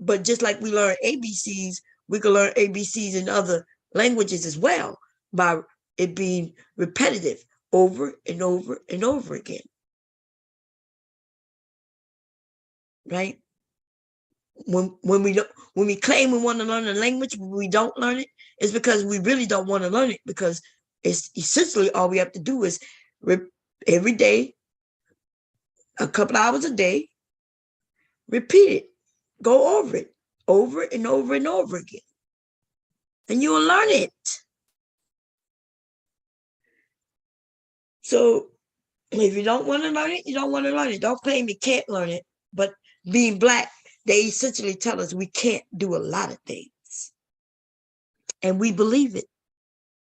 But just like we learn ABCs, we can learn ABCs in other languages as well by it being repetitive over and over and over again. Right? When we claim we want to learn a language, we don't learn it, it's because we really don't want to learn it, because it's essentially all we have to do is every day, a couple hours a day, repeat it, go over it, over and over and over again. And you will learn it. So if you don't want to learn it, you don't want to learn it. Don't claim you can't learn it. But being Black, they essentially tell us we can't do a lot of things. And we believe it.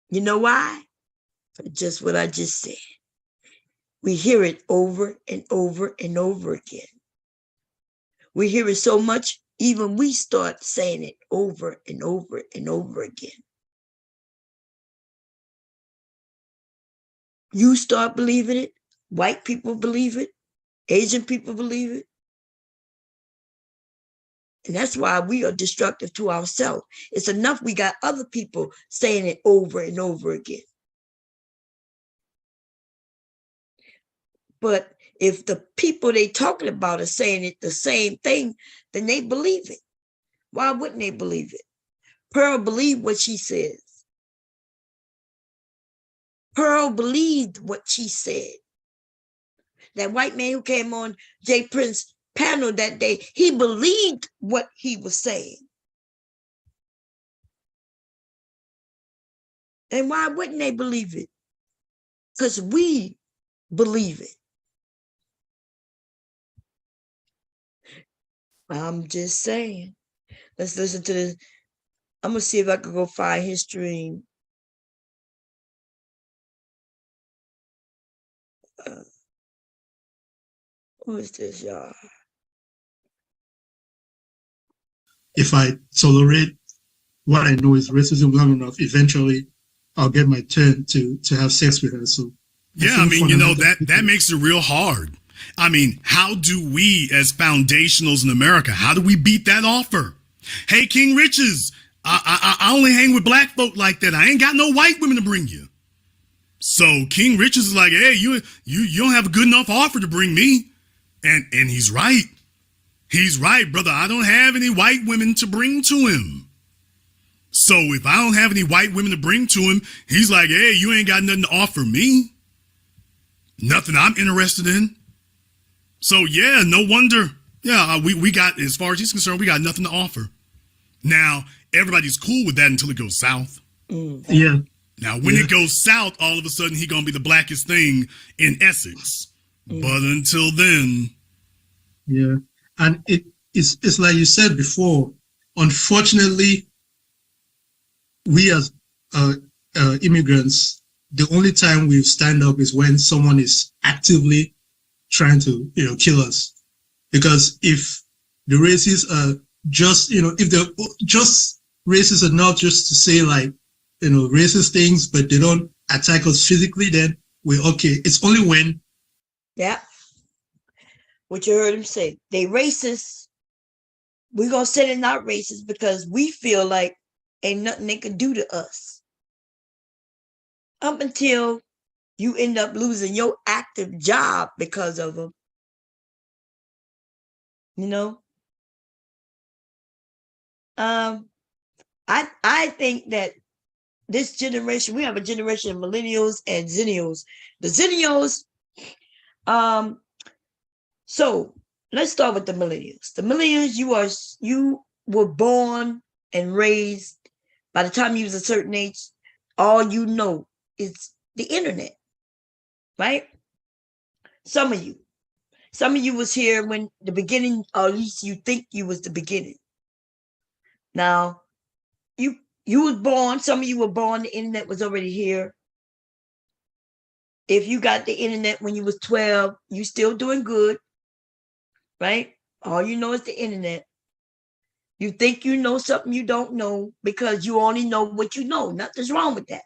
You know why? For just what I just said. We hear it over and over and over again. We hear it so much, even we start saying it over and over and over again. You start believing it. White people believe it. Asian people believe it. And that's why we are destructive to ourselves. It's enough we got other people saying it over and over again. But if the people they talking about are saying it the same thing, then they believe it. Why wouldn't they believe it? Pearl believed what she says. Pearl believed what she said. That white man who came on Jay Prince's panel that day, he believed what he was saying. And why wouldn't they believe it? Because we believe it. I'm just saying. Let's listen to this. I'm going to see if I can go find his stream. Who is this, y'all? If I tolerate what I know is racism long enough, eventually I'll get my turn to have sex with her. So yeah, I mean, you know, that makes it real hard. I mean, how do we as foundationals in America, how do we beat that offer? Hey, King Riches, I only hang with black folk like that. I ain't got no white women to bring you. So King Riches is like, hey, you don't have a good enough offer to bring me. And he's right. He's right, brother. I don't have any white women to bring to him. So if I don't have any white women to bring to him, he's like, hey, you ain't got nothing to offer me. Nothing I'm interested in. So yeah, no wonder. Yeah, we got, as far as he's concerned, we got nothing to offer. Now, everybody's cool with that until it goes south. Yeah. Now, when it goes south, all of a sudden, he's going to be the blackest thing in Essex. But until then. Yeah. And it's like you said before, unfortunately, we as immigrants, the only time we stand up is when someone is actively trying to, kill us. Because if the racists are just, if they're just racist enough just to say like, racist things, but they don't attack us physically, then we're okay. It's only when. Yeah. What you heard him say. They racist. We're going to say they're not racist because we feel like ain't nothing they can do to us. Up until you end up losing your active job because of them. I think that this generation, we have a generation of millennials and zennials. The zennials, so let's start with the millennials. The millennials, you were born and raised. By the time you was a certain age, all you know is the internet, right? Some of you was here when the beginning, or at least you think you was the beginning. Now, you was born, some of you were born, the internet was already here. If you got the internet when you was 12, you still doing good, right? All you know is the internet. You think you know something you don't know because you only know what you know. Nothing's wrong with that.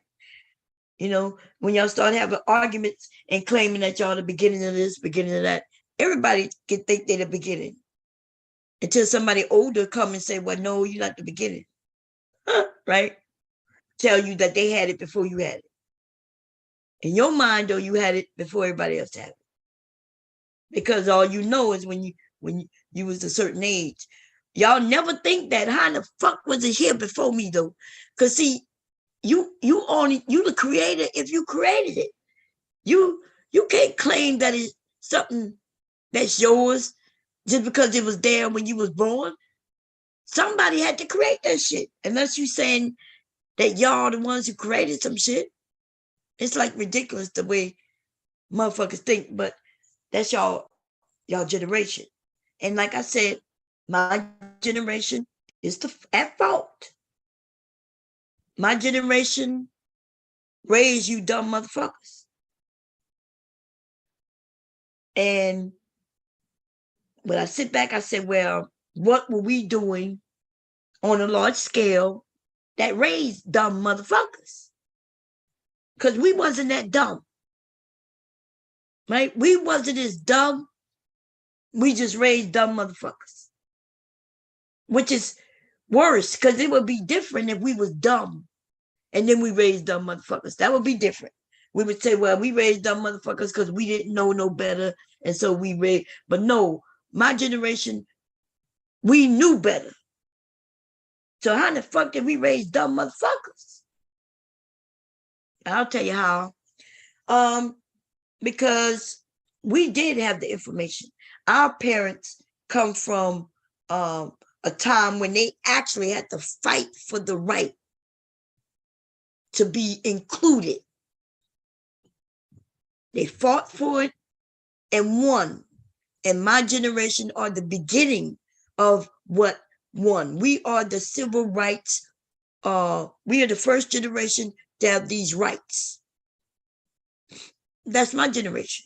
When y'all start having arguments and claiming that y'all the beginning of this, beginning of that, everybody can think they're the beginning. Until somebody older come and say, well, no, you're not the beginning. Right? Tell you that they had it before you had it. In your mind, though, you had it before everybody else had it. Because all you know is when you was a certain age. Y'all never think that. How the fuck was it here before me, though? Because see, you the creator if you created it. You can't claim that it's something that's yours just because it was there when you was born. Somebody had to create that shit. Unless you saying that y'all the ones who created some shit. It's like ridiculous the way motherfuckers think, but that's y'all generation. And like I said, my generation is at fault. My generation raised you dumb motherfuckers. And But I sit back, I said, well, what were we doing on a large scale that raised dumb motherfuckers? Because we wasn't that dumb, right? We wasn't as dumb. We just raised dumb motherfuckers, which is worse because it would be different if we was dumb and then we raised dumb motherfuckers. That would be different. We would say, well, we raised dumb motherfuckers because we didn't know no better. And so we raised, but no, my generation, we knew better. So how the fuck did we raise dumb motherfuckers? I'll tell you how. Because we did have the information. Our parents come from a time when they actually had to fight for the right to be included. They fought for it and won. And my generation are the beginning of what won. We are the civil rights. We are the first generation to have these rights. That's my generation.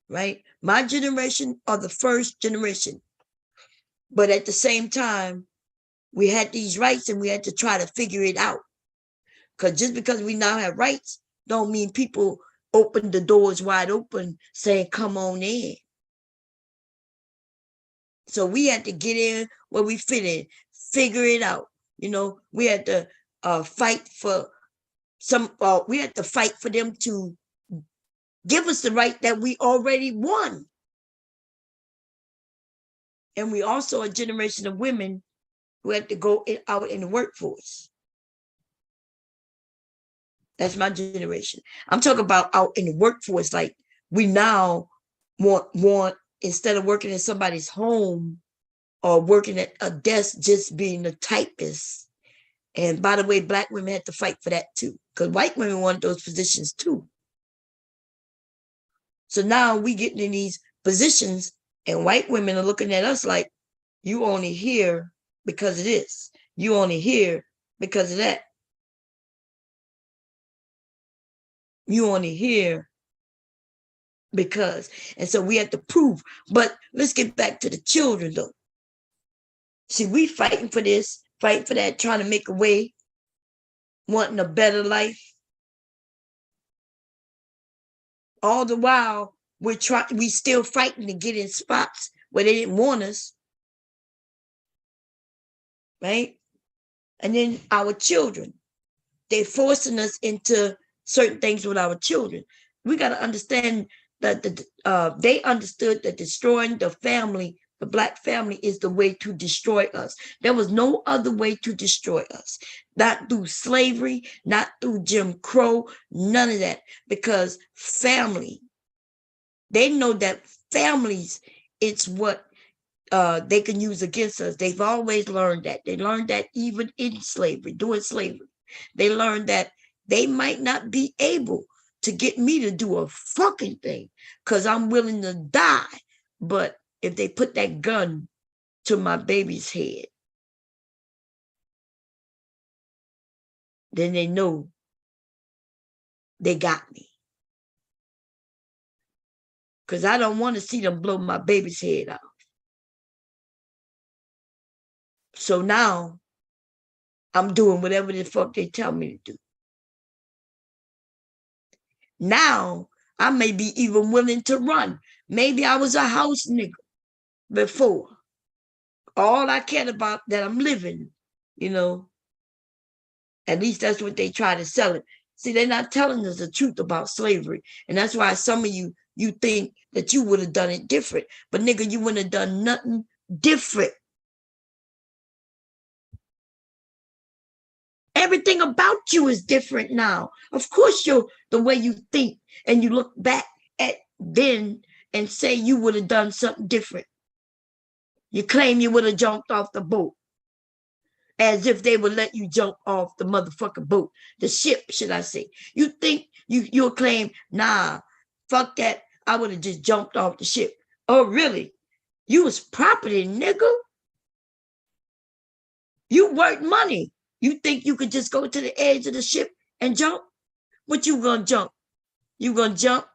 Right? My generation are the first generation. But at the same time, we had these rights and we had to try to figure it out. Because just because we now have rights, don't mean people open the doors wide open saying, come on in. So we had to get in where we fit in, figure it out. You know, we had to fight for we had to fight for them to give us the right that we already won. And we also a generation of women who had to go out in the workforce. That's my generation. I'm talking about out in the workforce. Like we now want instead of working in somebody's home or working at a desk, just being a typist. And by the way, Black women had to fight for that too, because white women wanted those positions too. So now we getting in these positions and white women are looking at us like, you only here because of this. You only here because of that. You only here because. And so we have to prove. But let's get back to the children though. See, we fighting for this, fighting for that, trying to make a way, wanting a better life. All the while, we still fighting to get in spots where they didn't want us. Right? And then our children, they're forcing us into certain things with our children. We got to understand that they understood that destroying the family, the Black family, is the way to destroy us. There was no other way to destroy us. Not through slavery, not through Jim Crow, none of that. Because family, they know that families, it's what they can use against us. They've always learned that. They learned that even in slavery, during slavery. They learned that they might not be able to get me to do a fucking thing because I'm willing to die. But if they put that gun to my baby's head, then they know they got me. Because I don't want to see them blow my baby's head off. So now I'm doing whatever the fuck they tell me to do. Now I may be even willing to run. Maybe I was a house nigga before. All I cared about that I'm living, you know. At least that's what they try to sell it. See, they're not telling us the truth about slavery. And that's why some of you think that you would have done it different. But nigga, you wouldn't have done nothing different. Everything about you is different now. Of course, the way you think and you look back at then and say you would have done something different. You claim you would have jumped off the boat as if they would let you jump off the motherfucking boat, the ship, should I say. You think you'll claim, nah, fuck that. I would have just jumped off the ship. Oh, really? You was property, nigga. You worth money. You think you could just go to the edge of the ship and jump? What you gonna jump? You gonna jump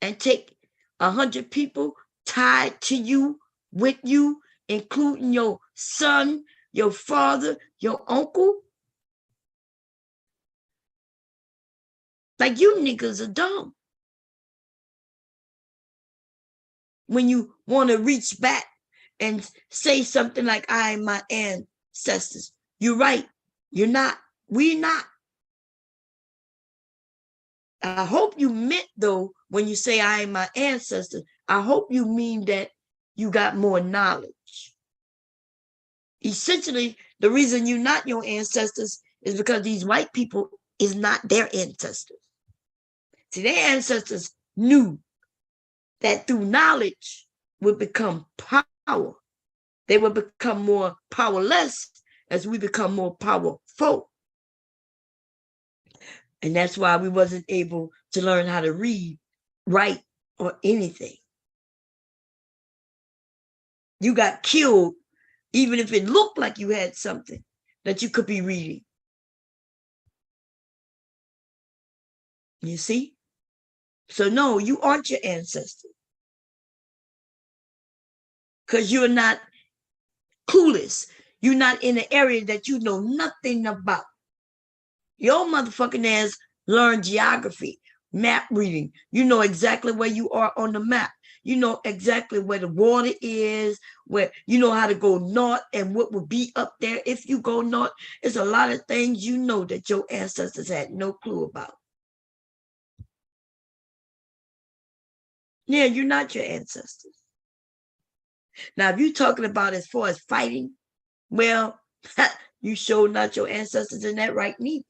and take 100 people tied to you, with you, including your son, your father, your uncle. Like, you niggas are dumb. When you want to reach back and say something like, I am my ancestors. You're right. You're not. We're not. I hope you meant, though, when you say I am my ancestors, I hope you mean that you got more knowledge. Essentially, the reason you're not your ancestors is because these white people is not their ancestors. See, their ancestors knew that through knowledge would become power. They would become more powerless as we become more powerful. And that's why we wasn't able to learn how to read, write, or anything. You got killed, even if it looked like you had something that you could be reading. You see? So no, you aren't your ancestors. Because you're not clueless. You're not in an area that you know nothing about. Your motherfucking ass learned geography, map reading. You know exactly where you are on the map. You know exactly where the water is, where you know how to go north and what would be up there if you go north. It's a lot of things you know that your ancestors had no clue about. Yeah, you're not your ancestors. Now, if you're talking about as far as fighting, well, you sure not your ancestors in that right neither.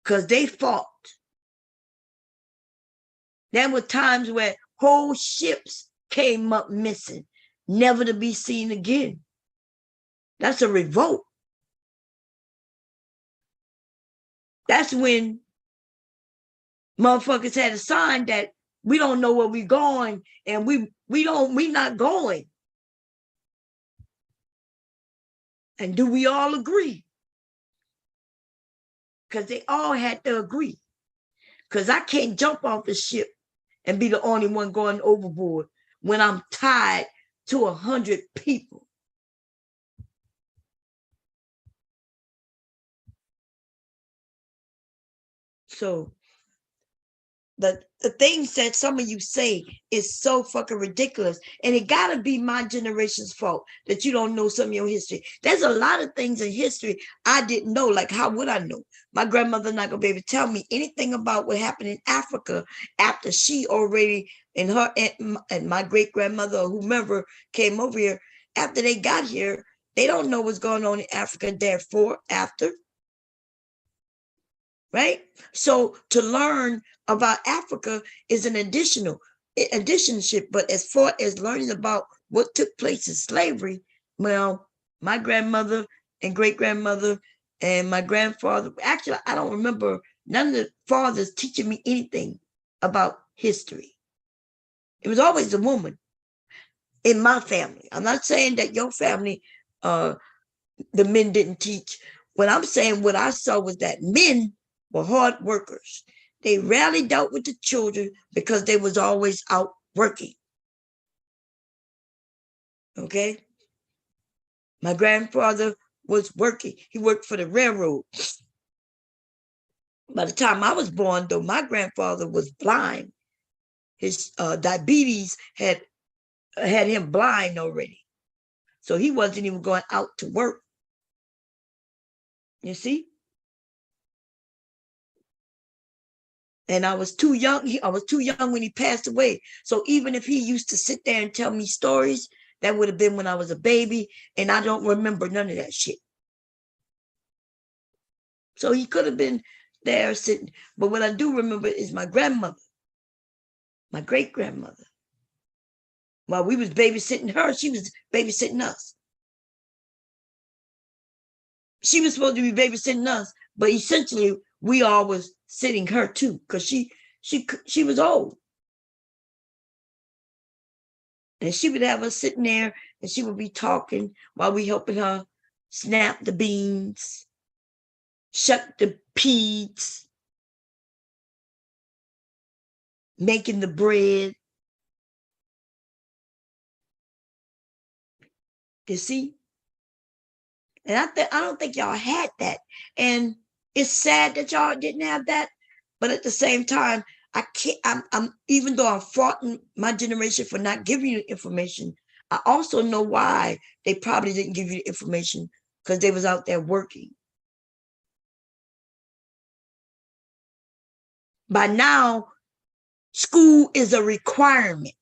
Because they fought. There were times where whole ships came up missing, never to be seen again. That's a revolt. That's when motherfuckers had a sign that we don't know where we're going, and we not going. And do we all agree? Because they all had to agree. Because I can't jump off the ship and be the only one going overboard when I'm tied to 100 people. So the things that some of you say is so fucking ridiculous. And it gotta be my generation's fault that you don't know some of your history. There's a lot of things in history I didn't know. Like, how would I know? My grandmother not gonna be able to tell me anything about what happened in Africa after she already, and her and my great grandmother or whomever came over here. After they got here, they don't know what's going on in Africa, therefore, after. Right? So to learn about Africa is an additionship, but as far as learning about what took place in slavery, well, my grandmother and great grandmother and my grandfather, actually, I don't remember none of the fathers teaching me anything about history. It was always a woman in my family. I'm not saying that your family, the men didn't teach. What I'm saying, what I saw was that men were hard workers. They rarely dealt with the children because they was always out working. Okay? My grandfather was working. He worked for the railroad. By the time I was born, though, my grandfather was blind. His diabetes had him blind already. So he wasn't even going out to work. You see? And I was too young. I was too young when he passed away. So even if he used to sit there and tell me stories, that would have been when I was a baby, and I don't remember none of that shit. So he could have been there sitting. But what I do remember is my grandmother, my great grandmother. While we was babysitting her, she was babysitting us. She was supposed to be babysitting us, but essentially we all was sitting her too, because she was old. And she would have us sitting there and she would be talking while we helping her snap the beans, shuck the peas, making the bread. You see? And I don't think y'all had that. And it's sad that y'all didn't have that. But at the same time, I can't, I'm even though I'm faulting my generation for not giving you information, I also know why they probably didn't give you the information, because they was out there working. By now, school is a requirement.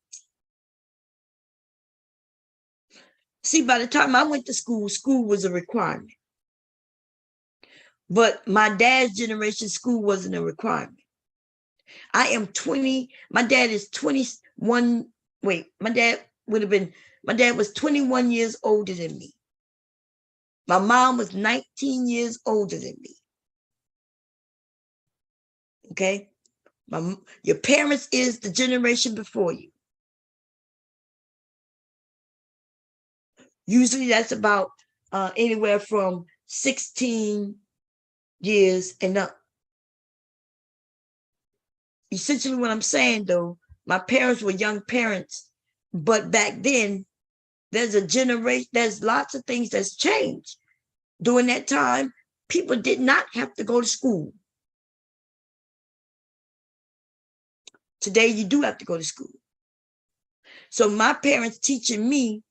See, by the time I went to school, school was a requirement. But my dad's generation, school wasn't a requirement. I am 20. My dad is 21. Wait, my dad was 21 years older than me. My mom was 19 years older than me. Okay? Your parents is the generation before you. Usually that's about anywhere from 16 years and up. Essentially what I'm saying though, my parents were young parents, but back then there's a generation, there's lots of things that's changed. During that time, people did not have to go to school. Today you do have to go to school. So my parents teaching me,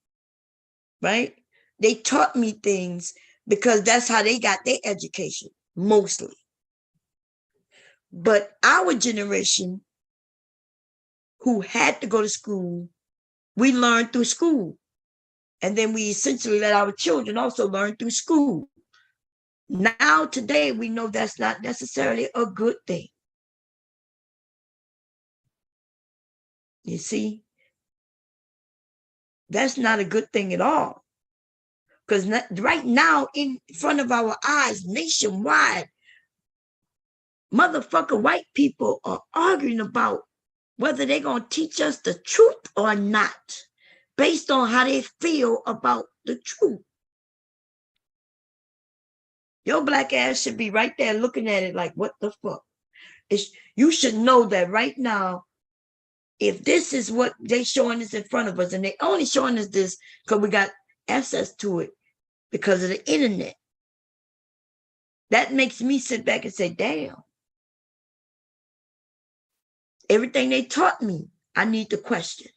right? They taught me things because that's how they got their education, mostly. But our generation who had to go to school, we learned through school. And then we essentially let our children also learn through school. Now, today, we know that's not necessarily a good thing. You see? That's not a good thing at all. Because right now, in front of our eyes, nationwide, motherfucker white people are arguing about whether they're going to teach us the truth or not, based on how they feel about the truth. Your black ass should be right there looking at it like, what the fuck? You should know that right now, if this is what they showing us in front of us, and they only showing us this because we got access to it because of the internet, that makes me sit back and say, damn, everything they taught me, I need to question.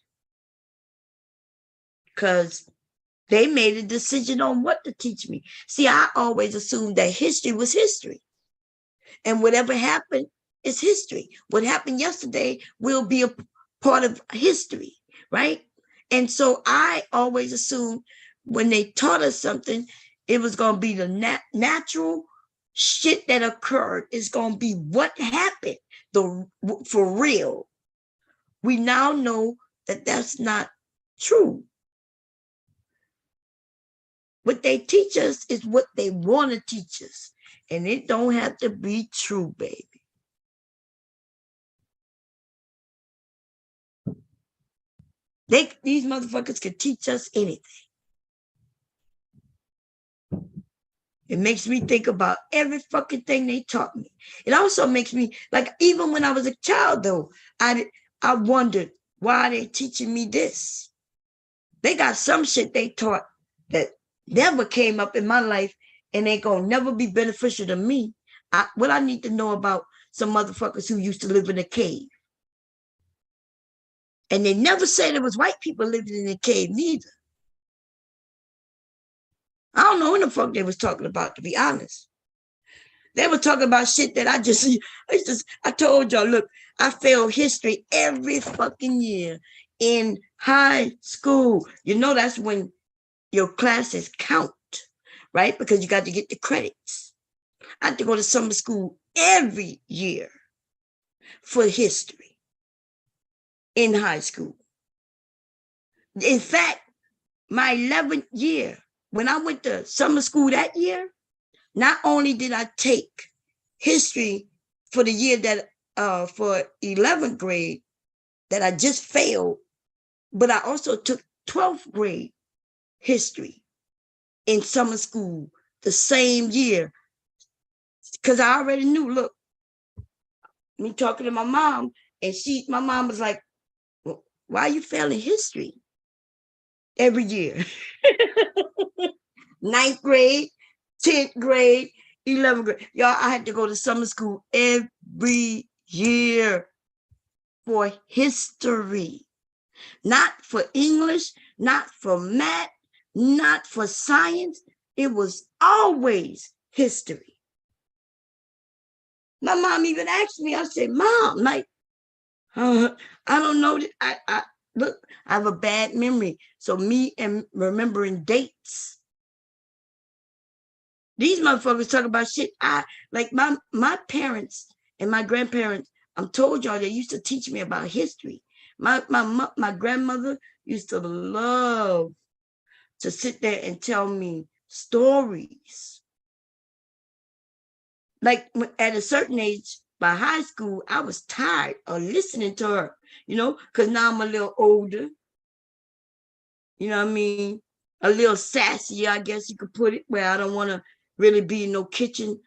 Because they made a decision on what to teach me. See, I always assumed that history was history. And whatever happened is history. What happened yesterday will be a part of history, right? And so I always assumed when they taught us something, it was going to be the natural shit that occurred. It's going to be what happened for real. We now know that that's not true. What they teach us is what they want to teach us. And it don't have to be true, baby. These motherfuckers can teach us anything. It makes me think about every fucking thing they taught me. It also makes me, like, even when I was a child, though, I wondered, why are they teaching me this? They got some shit they taught that never came up in my life and ain't gonna never be beneficial to me. What I need to know about some motherfuckers who used to live in a cave. And they never said it was white people living in a cave neither. I don't know what the fuck they was talking about, to be honest. They were talking about shit that I told y'all, look, I failed history every fucking year in high school. You know, that's when your classes count, right? Because you got to get the credits. I had to go to summer school every year for history in high school. In fact, my 11th year, when I went to summer school that year, not only did I take history for the year that for 11th grade that I just failed, but I also took 12th grade history in summer school the same year, because I already knew, look, me talking to my mom, And my mom was like, well, why are you failing history every year? 9th grade, 10th grade, 11th grade. Y'all, I had to go to summer school every year for history. Not for English, not for math, not for science. It was always history. My mom even asked me, I said, Mom, like, I don't know. I look, I have a bad memory. So me and remembering dates. These motherfuckers talk about shit. Like my parents and my grandparents, I'm told y'all, they used to teach me about history. My grandmother used to love to sit there and tell me stories. Like at a certain age, by high school, I was tired of listening to her, because now I'm a little older. You know what I mean? A little sassy, I guess you could put it, where I don't want to really be in no kitchen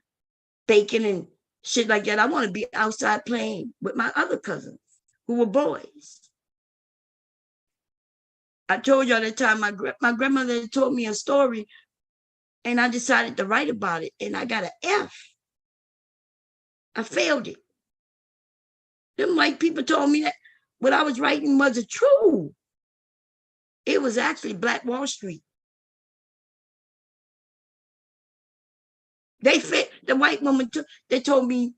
baking and shit like that. I want to be outside playing with my other cousins who were boys. I told y'all that time my grandmother told me a story and I decided to write about it and I got an F. I failed it. Them white people told me that what I was writing wasn't true. It was actually Black Wall Street. The white woman they told me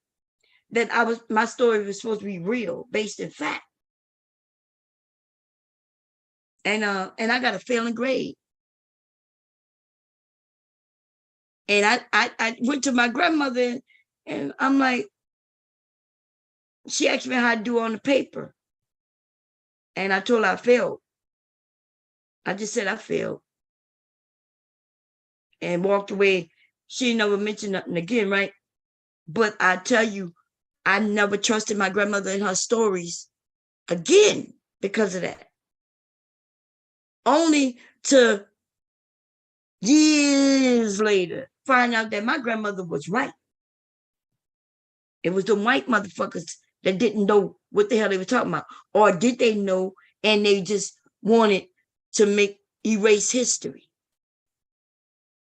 that my story was supposed to be real, based in fact. And I got a failing grade. And I went to my grandmother and I'm like, she asked me how I do on the paper. And I told her I failed. I just said I failed. And walked away. She never mentioned nothing again, right? But I tell you, I never trusted my grandmother and her stories again because of that. Only to years later find out that my grandmother was right. It was the white motherfuckers that didn't know what the hell they were talking about. Or did they know and they just wanted to erase history?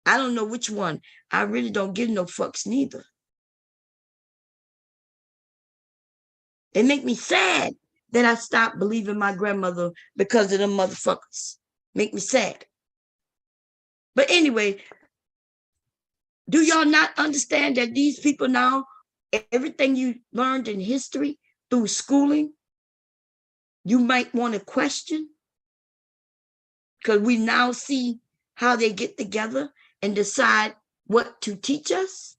I don't know which one. I really don't give no fucks neither. It make me sad that I stopped believing my grandmother because of them motherfuckers. Make me sad. But anyway, do y'all not understand that these people now, everything you learned in history through schooling, you might want to question? Because we now see how they get together and decide what to teach us.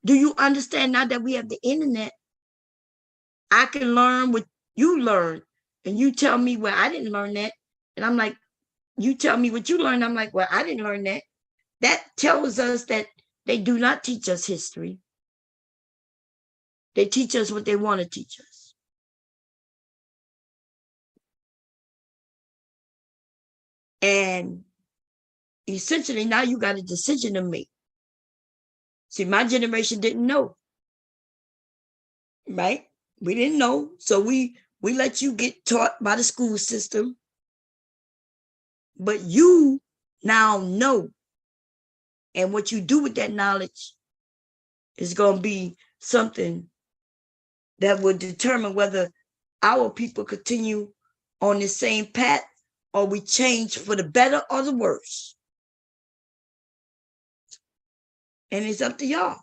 Do you understand now that we have the internet? I can learn what you learned, and you tell me, well, I didn't learn that. And I'm like, you tell me what you learned. I'm like, well, I didn't learn that. That tells us that they do not teach us history. They teach us what they want to teach us. And essentially, now you got a decision to make. See, my generation didn't know, right? We didn't know. So we let you get taught by the school system. But you now know. And what you do with that knowledge is going to be something that will determine whether our people continue on the same path or we change for the better or the worse. And it's up to y'all.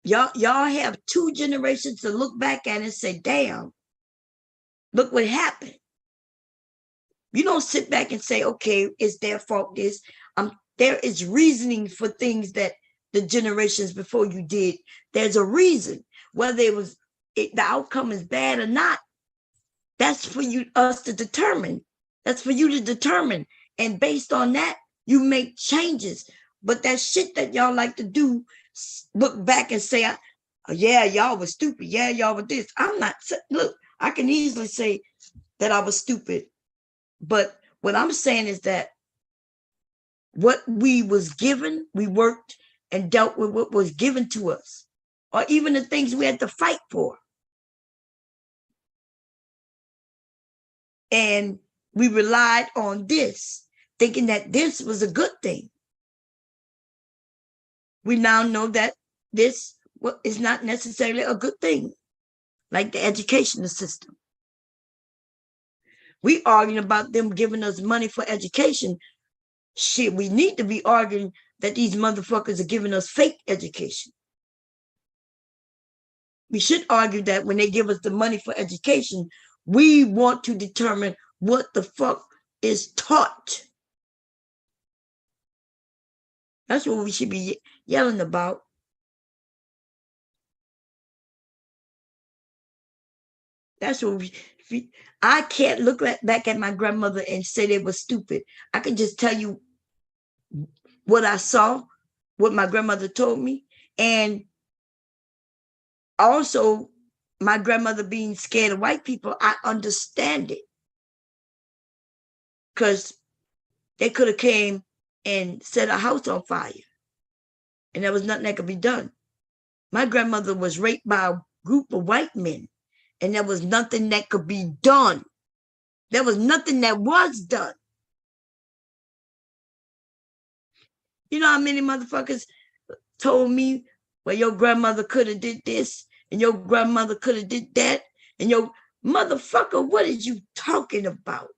Y'all have 2 generations to look back at and say, damn, look what happened. You don't sit back and say, okay, it's their fault. There is reasoning for things that the generations before you did. There's a reason, whether the outcome is bad or not. That's for us to determine. That's for you to determine. And based on that, you make changes. But that shit that y'all like to do, look back and say, yeah, y'all was stupid. Yeah, y'all were this. I'm not. Look, I can easily say that I was stupid. But what I'm saying is that what we was given, we worked and dealt with what was given to us, or even the things we had to fight for. And we relied on this, thinking that this was a good thing. We now know that this is not necessarily a good thing, like the educational system. We arguing about them giving us money for education. Shit, we need to be arguing that these motherfuckers are giving us fake education. We should argue that when they give us the money for education, we want to determine what the fuck is taught. That's what we should be yelling about. That's what I can't look back at my grandmother and say they were stupid. I can just tell you what I saw, what my grandmother told me, and also my grandmother being scared of white people. I understand it, because they could have came and set a house on fire, and there was nothing that could be done. My grandmother was raped by a group of white men, and there was nothing that could be done. There was nothing that was done. You know how many motherfuckers told me, well, your grandmother could have did this, and your grandmother could have did that, and your motherfucker, what are you talking about?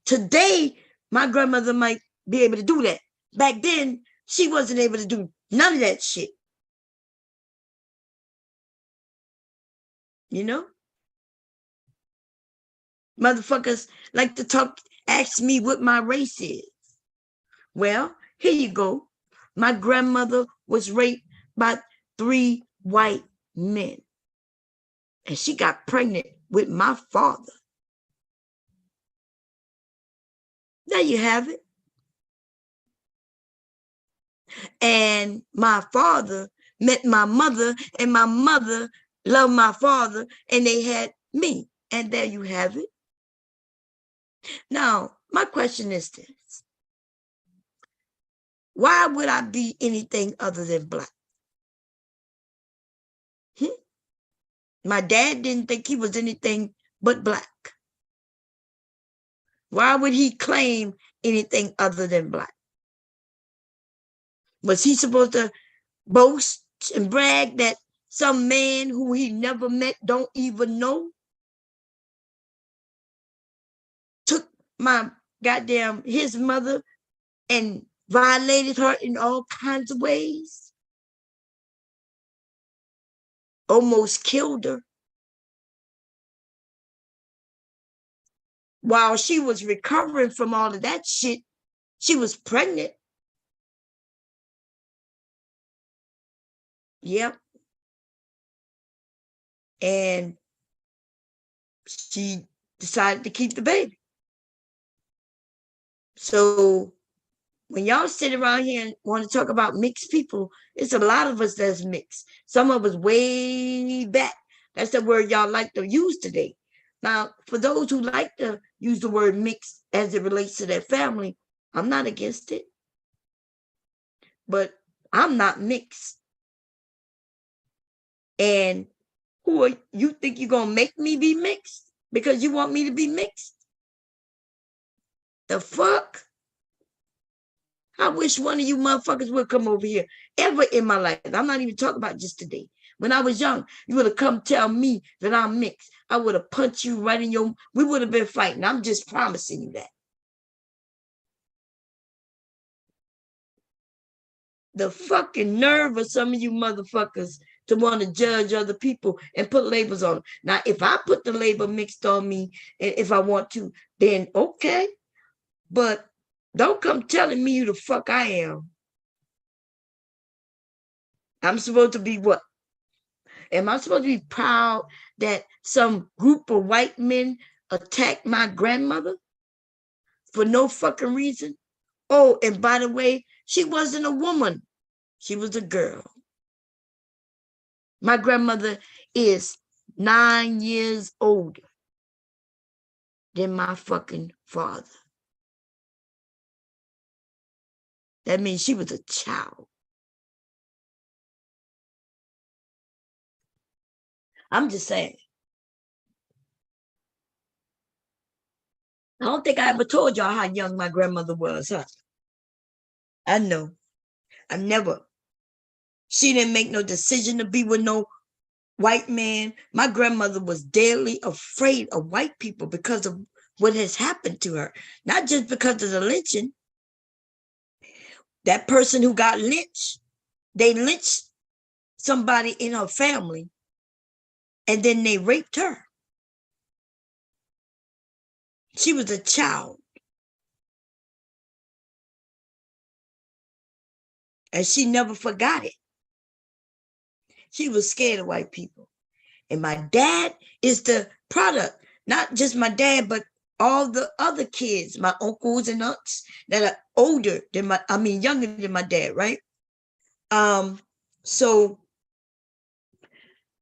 Today, my grandmother might be able to do that. Back then, she wasn't able to do none of that shit. You know? Motherfuckers like to talk, ask me what my race is. Well, here you go. My grandmother was raped by 3 white men, and she got pregnant with my father. There you have it. And my father met my mother, and my mother loved my father, and they had me. And there you have it. Now, my question is this. Why would I be anything other than black? My dad didn't think he was anything but black. Why would he claim anything other than black? Was he supposed to boast and brag that some man who he never met, don't even know, took his mother and violated her in all kinds of ways? Almost killed her. While she was recovering from all of that shit, she was pregnant. Yep. And she decided to keep the baby. So when y'all sit around here and want to talk about mixed people, it's a lot of us that's mixed. Some of us way back. That's the word y'all like to use today. Now, for those who like to use the word mixed as it relates to their family, I'm not against it. But I'm not mixed. And who are you think you're going to make me be mixed? Because you want me to be mixed? The fuck? I wish one of you motherfuckers would come over here ever in my life. I'm not even talking about just today. When I was young, you would have come tell me that I'm mixed. I would have punched you right in your... We would have been fighting. I'm just promising you that. The fucking nerve of some of you motherfuckers to want to judge other people and put labels on them. Now, if I put the label mixed on me, and if I want to, then okay. But don't come telling me who the fuck I am. I'm supposed to be what? Am I supposed to be proud that some group of white men attacked my grandmother for no fucking reason? Oh, and by the way, she wasn't a woman. She was a girl. My grandmother is 9 years older than my fucking father. That means she was a child. I'm just saying. I don't think I ever told y'all how young my grandmother was, huh? I know. I never. She didn't make no decision to be with no white man. My grandmother was deadly afraid of white people because of what has happened to her. Not just because of the lynching. That person who got lynched, they lynched somebody in her family, and then they raped her. She was a child. And she never forgot it. She was scared of white people. And my dad is the product, not just my dad, but all the other kids, my uncles and aunts that are older than younger than my dad, right? So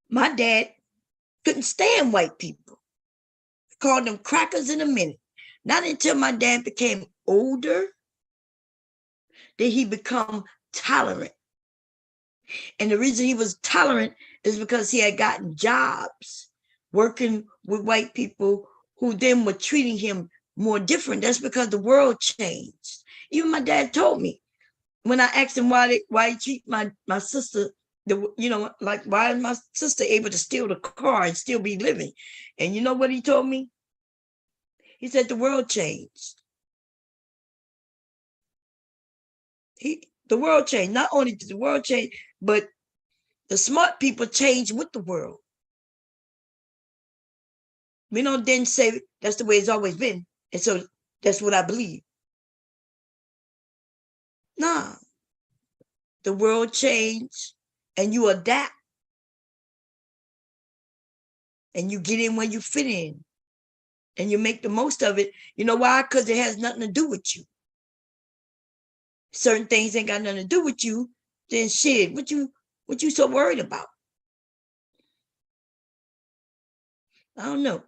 my dad couldn't stand white people. Called them crackers in a minute. Not until my dad became older did he become tolerant. And the reason he was tolerant is because he had gotten jobs working with white people who then were treating him more different. That's because the world changed. Even my dad told me when I asked him why he treat my sister, like why is my sister able to steal the car and still be living? And you know what he told me? He said the world changed. The world changed. Not only did the world change, but the smart people change with the world. We don't then say that's the way it's always been. And so that's what I believe. Nah. The world changed and you adapt. And you get in where you fit in. And you make the most of it. You know why? Because it has nothing to do with you. Certain things ain't got nothing to do with you. Then shit, what you so worried about? I don't know.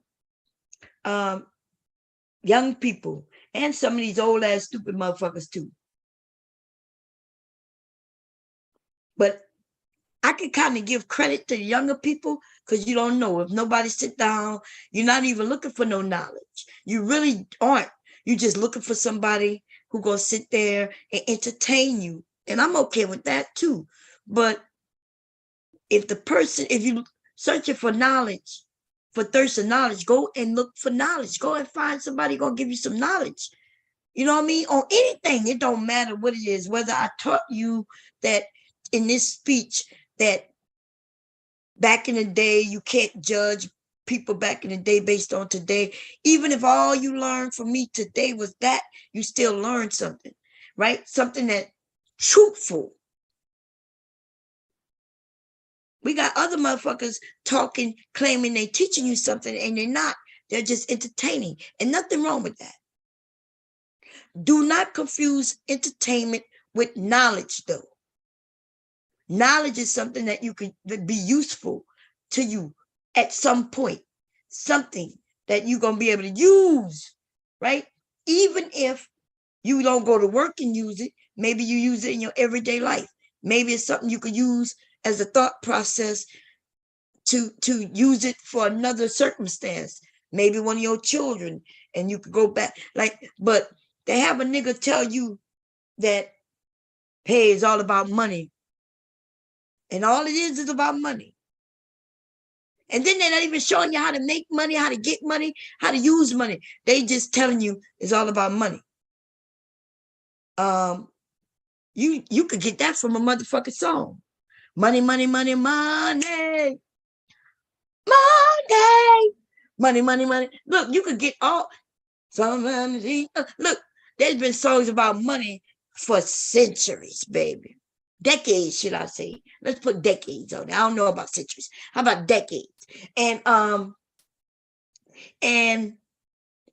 Young people and some of these old ass stupid motherfuckers too. But I can kind of give credit to the younger people because you don't know. If nobody sit down, you're not even looking for no knowledge. You really aren't. You're just looking for somebody who gonna sit there and entertain you. And I'm okay with that too. But if you searching for knowledge, for thirst of knowledge, go and look for knowledge. Go and find somebody gonna give you some knowledge. You know what I mean? On anything, it don't matter what it is. Whether I taught you that in this speech that back in the day, you can't judge people back in the day based on today. Even if all you learned from me today was that, you still learned something, right? Something that truthful. We got other motherfuckers talking, claiming they teaching you something, and they're not. They're just entertaining, and nothing wrong with that. Do not confuse entertainment with knowledge, though. Knowledge is something that you could be useful to you at some point. Something that you're going to be able to use, right? Even if you don't go to work and use it, maybe you use it in your everyday life. Maybe it's something you could use as a thought process to use it for another circumstance. Maybe one of your children, and you could go back. But they have a nigga tell you that, hey, it's all about money. And all it is about money. And then they're not even showing you how to make money, how to get money, how to use money. They just telling you it's all about money. You could get that from a motherfucking song. Money, money, money, money. Money. Money, money, money. Look, you could get all look, there's been songs about money for centuries, baby. Decades, should I say? Let's put decades on it. I don't know about centuries. How about decades? And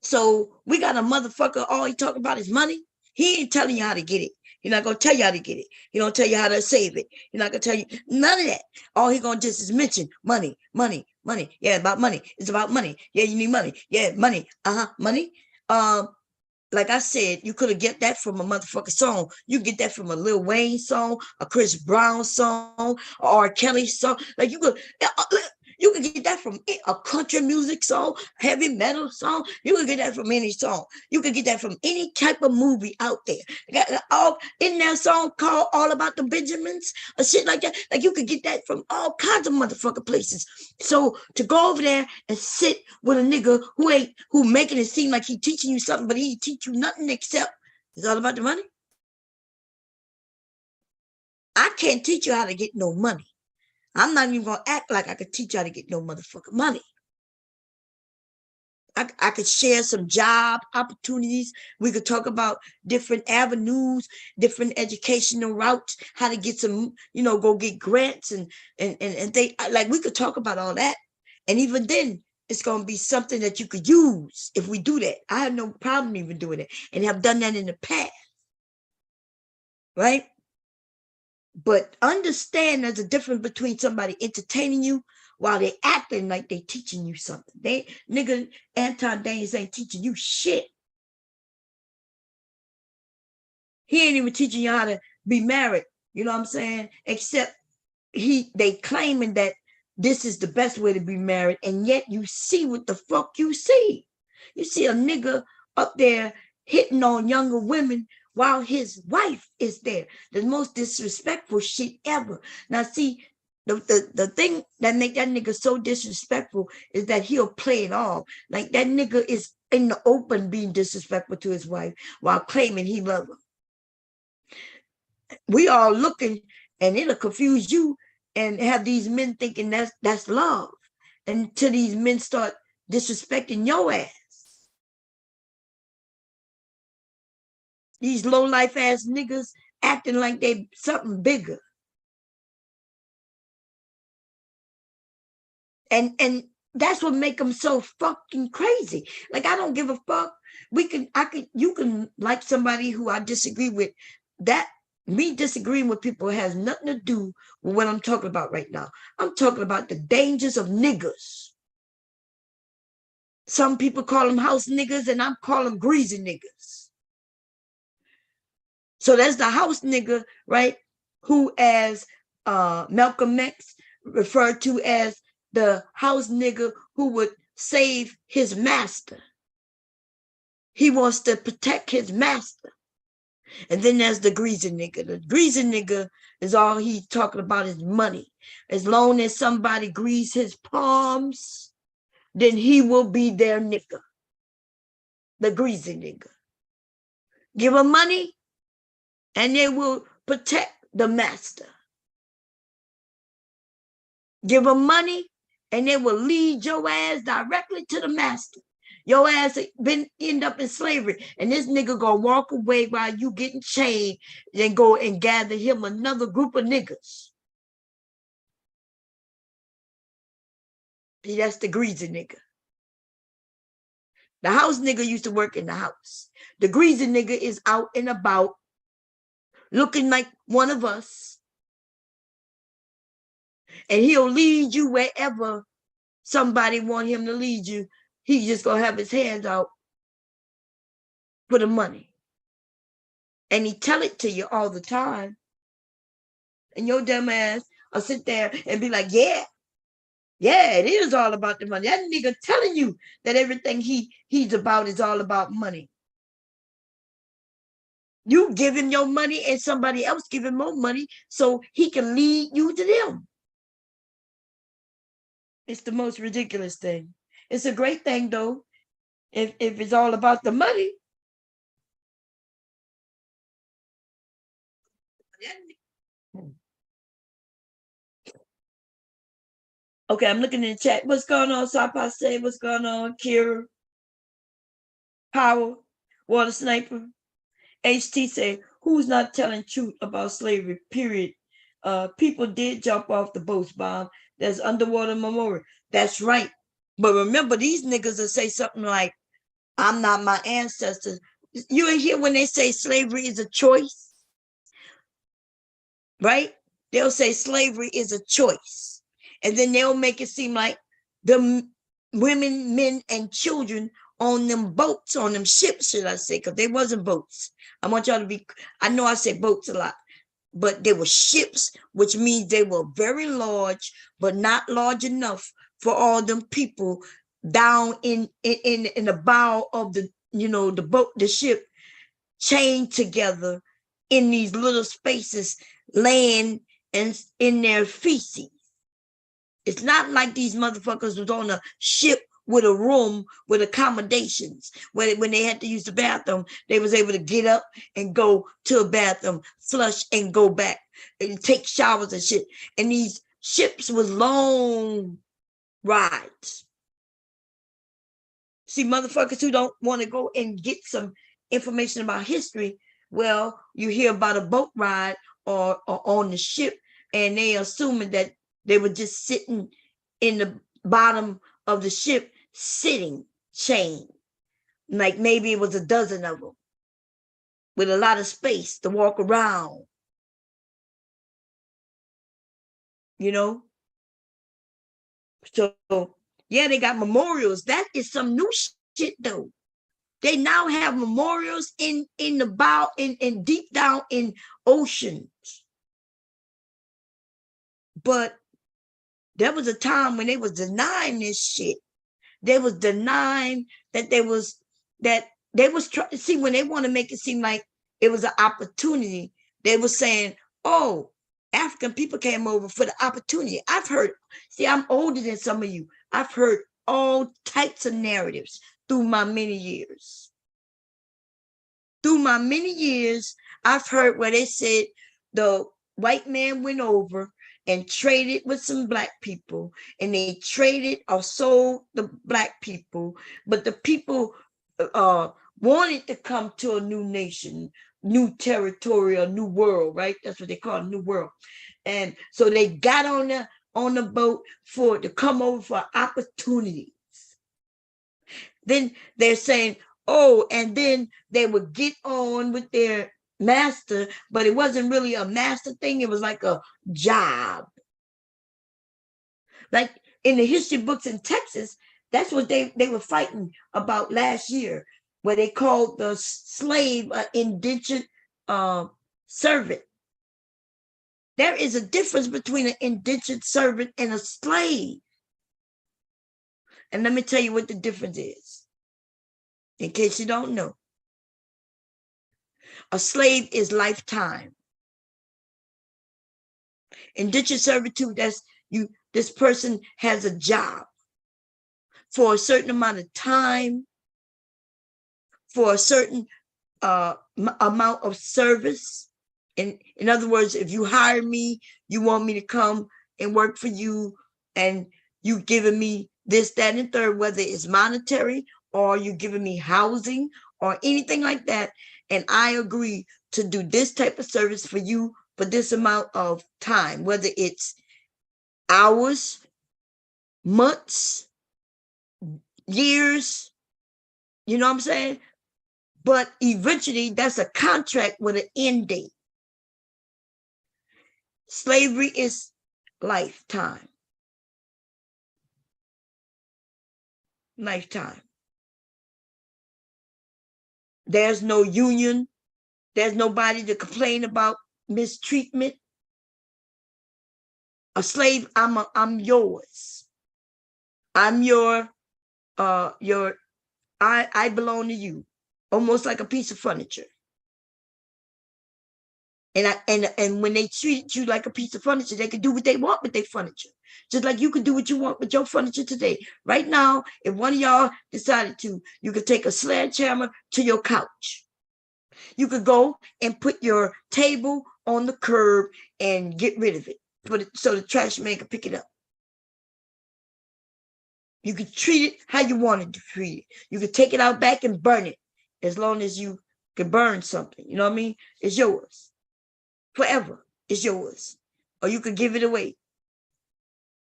so we got a motherfucker, all he talking about is money. He ain't telling you how to get it. He's not gonna tell you how to get it. He don't tell you how to save it. He's not gonna tell you none of that. All he gonna just is mention money, money, money. Yeah, about money. It's about money. Yeah, you need money. Yeah, money. Money. Like I said, you could have get that from a motherfucking song. You get that from a Lil Wayne song, a Chris Brown song, or a Kelly song. Like you could get that from a country music song, heavy metal song. You can get that from any song. You can get that from any type of movie out there. In that song called All About the Benjamins or shit like that. Like you could get that from all kinds of motherfucking places. So to go over there and sit with a nigga who making it seem like he teaching you something, but he teach you nothing except it's all about the money. I can't teach you how to get no money. I'm not even going to act like I could teach you how to get no motherfucking money. I could share some job opportunities. We could talk about different avenues, different educational routes, how to get some, go get grants and they like we could talk about all that. And even then, it's going to be something that you could use if we do that. I have no problem even doing it and have done that in the past. Right? But understand there's a difference between somebody entertaining you while they acting like they teaching you something. Nigga, Anton Daniels ain't teaching you shit. He ain't even teaching you how to be married. You know what I'm saying? Except they claiming that this is the best way to be married. And yet you see what the fuck you see. You see a nigga up there hitting on younger women while his wife is there. The most disrespectful shit ever. Now, see, the thing that make that nigga so disrespectful is that he'll play it off. Like that nigga is in the open being disrespectful to his wife while claiming he loves her. We all looking and it'll confuse you and have these men thinking that's love. Until these men start disrespecting your ass. These low life ass niggas acting like they something bigger. And that's what make them so fucking crazy. Like I don't give a fuck. You can like somebody who I disagree with. That me disagreeing with people has nothing to do with what I'm talking about right now. I'm talking about the dangers of niggas. Some people call them house niggas and I'm calling them greasy niggas. So that's the house nigga, right? Who, as Malcolm X referred to as the house nigga who would save his master. He wants to protect his master. And then there's the greasy nigga. The greasy nigga is all he's talking about is money. As long as somebody grease his palms, then he will be their nigga. The greasy nigga. Give him money, and they will protect the master. Give them money, and they will lead your ass directly to the master. Your ass end up in slavery, and this nigga gonna walk away while you getting chained, then go and gather him another group of niggas. See, that's the greasy nigga. The house nigga used to work in the house. The greasy nigga is out and about, looking like one of us. And he'll lead you wherever somebody want him to lead you. He's just going to have his hands out for the money. And he tell it to you all the time. And your dumb ass will sit there and be like, yeah, it is all about the money. That nigga telling you that everything he's about is all about money. You give him your money and somebody else give him more money so he can lead you to them. It's the most ridiculous thing. It's a great thing, though, if it's all about the money. Okay, I'm looking in the chat. What's going on, Sapa say? What's going on, Kira? Power, Water Sniper. HT say, who's not telling truth about slavery, period? People did jump off the boats, Bob. There's underwater memorial. That's right. But remember, these niggas will say something like, I'm not my ancestors. You ain't hear when they say slavery is a choice, right? They'll say slavery is a choice. And then they'll make it seem like the women, men, and children on them boats, on them ships, should I say, because they wasn't boats. I want y'all to be, I know I say boats a lot, but they were ships, which means they were very large, but not large enough for all them people down in the bow of the, the boat, the ship, chained together in these little spaces, laying and in their feces. It's not like these motherfuckers was on a ship with a room with accommodations. When they had to use the bathroom, they was able to get up and go to a bathroom, flush and go back and take showers and shit. And these ships was long rides. See, motherfuckers who don't want to go and get some information about history, well, you hear about a boat ride or on the ship, and they assuming that they were just sitting in the bottom of the ship, sitting chained. Like maybe it was a dozen of them with a lot of space to walk around. So, yeah, they got memorials. That is some new shit, though. They now have memorials in the bow, in deep down in oceans. But there was a time when they was denying this shit. They was denying that see, when they want to make it seem like it was an opportunity, they were saying, oh, African people came over for the opportunity. I've heard, see, I'm older than some of you. I've heard all types of narratives through my many years. Through my many years, I've heard where they said the white man went over and traded with some black people, and they traded or sold the black people, but the people wanted to come to a new nation, new territory, a new world, right? That's what they call a new world. And so they got on the boat to come over for opportunities. Then they're saying, oh, and then they would get on with their master, but it wasn't really a master thing. It was like a job. Like in the history books in Texas, that's what they were fighting about last year, where they called the slave an indentured servant. There is a difference between an indentured servant and a slave. And let me tell you what the difference is, in case you don't know. A slave is lifetime. Indentured servitude, that's you. This person has a job for a certain amount of time, for a certain amount of service. In other words, if you hire me, you want me to come and work for you, and you giving me this, that, and third, whether it's monetary or you giving me housing or anything like that, and I agree to do this type of service for you for this amount of time, whether it's hours, months, years, you know what I'm saying? But eventually that's a contract with an end date. Slavery is lifetime. Lifetime. There's no union. There's nobody to complain about mistreatment. A slave, I'm yours. I'm I belong to you. Almost like a piece of furniture. And when they treated you like a piece of furniture, they could do what they want with their furniture. Just like you could do what you want with your furniture today. Right now, if one of y'all decided to, you could take a sledgehammer to your couch. You could go and put your table on the curb and get rid of it, so the trash man can pick it up. You could treat it how you wanted to treat it. You could take it out back and burn it, as long as you can burn something. You know what I mean? It's yours. Forever, it's yours. Or you could give it away.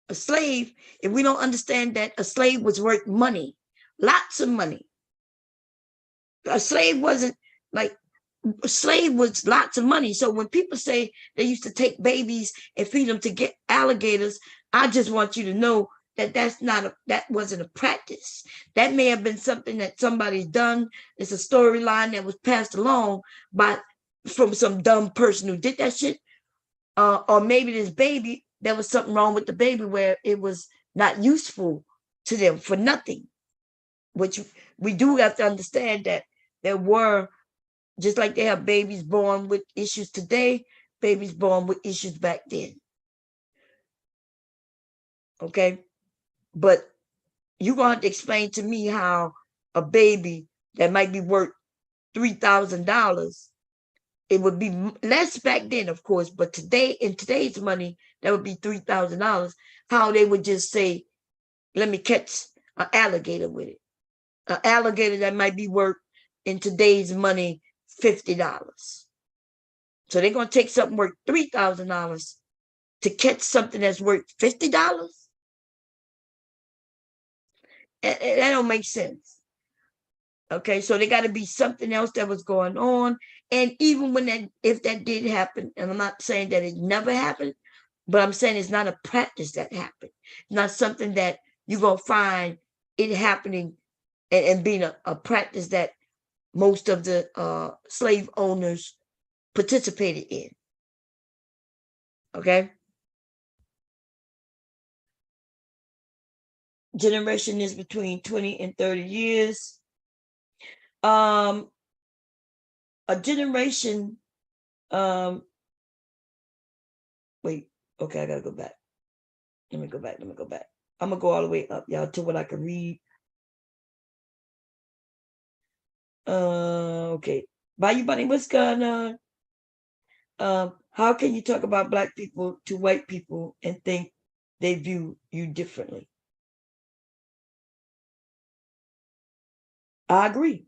A slave, if we don't understand that a slave was worth money, lots of money. A slave wasn't like, a slave was lots of money. So when people say they used to take babies and feed them to get alligators, I just want you to know that that wasn't a practice. That may have been something that somebody's done. It's a storyline that was passed along from some dumb person who did that shit. Or maybe this baby, there was something wrong with the baby where it was not useful to them for nothing. Which we do have to understand that there were, just like they have babies born with issues today, babies born with issues back then. Okay? But you're going to have to explain to me how a baby that might be worth $3,000, it would be less back then, of course, but today, in today's money, that would be $3,000, how they would just say, let me catch an alligator with it. An alligator that might be worth, in today's money, $50. So they're going to take something worth $3,000 to catch something that's worth $50? That don't make sense. Okay, so there got to be something else that was going on. And even when that, if that did happen, and I'm not saying that it never happened, but I'm saying it's not a practice that happened. It's not something that you're going to find it happening and being a practice that most of the slave owners participated in. Okay? Generation is between 20 and 30 years. A generation, wait, okay, I gotta go back. Let me go back. I'm gonna go all the way up, y'all, to what I can read. Okay. Bayou Bunny, what's going on? How can you talk about Black people to white people and think they view you differently? I agree.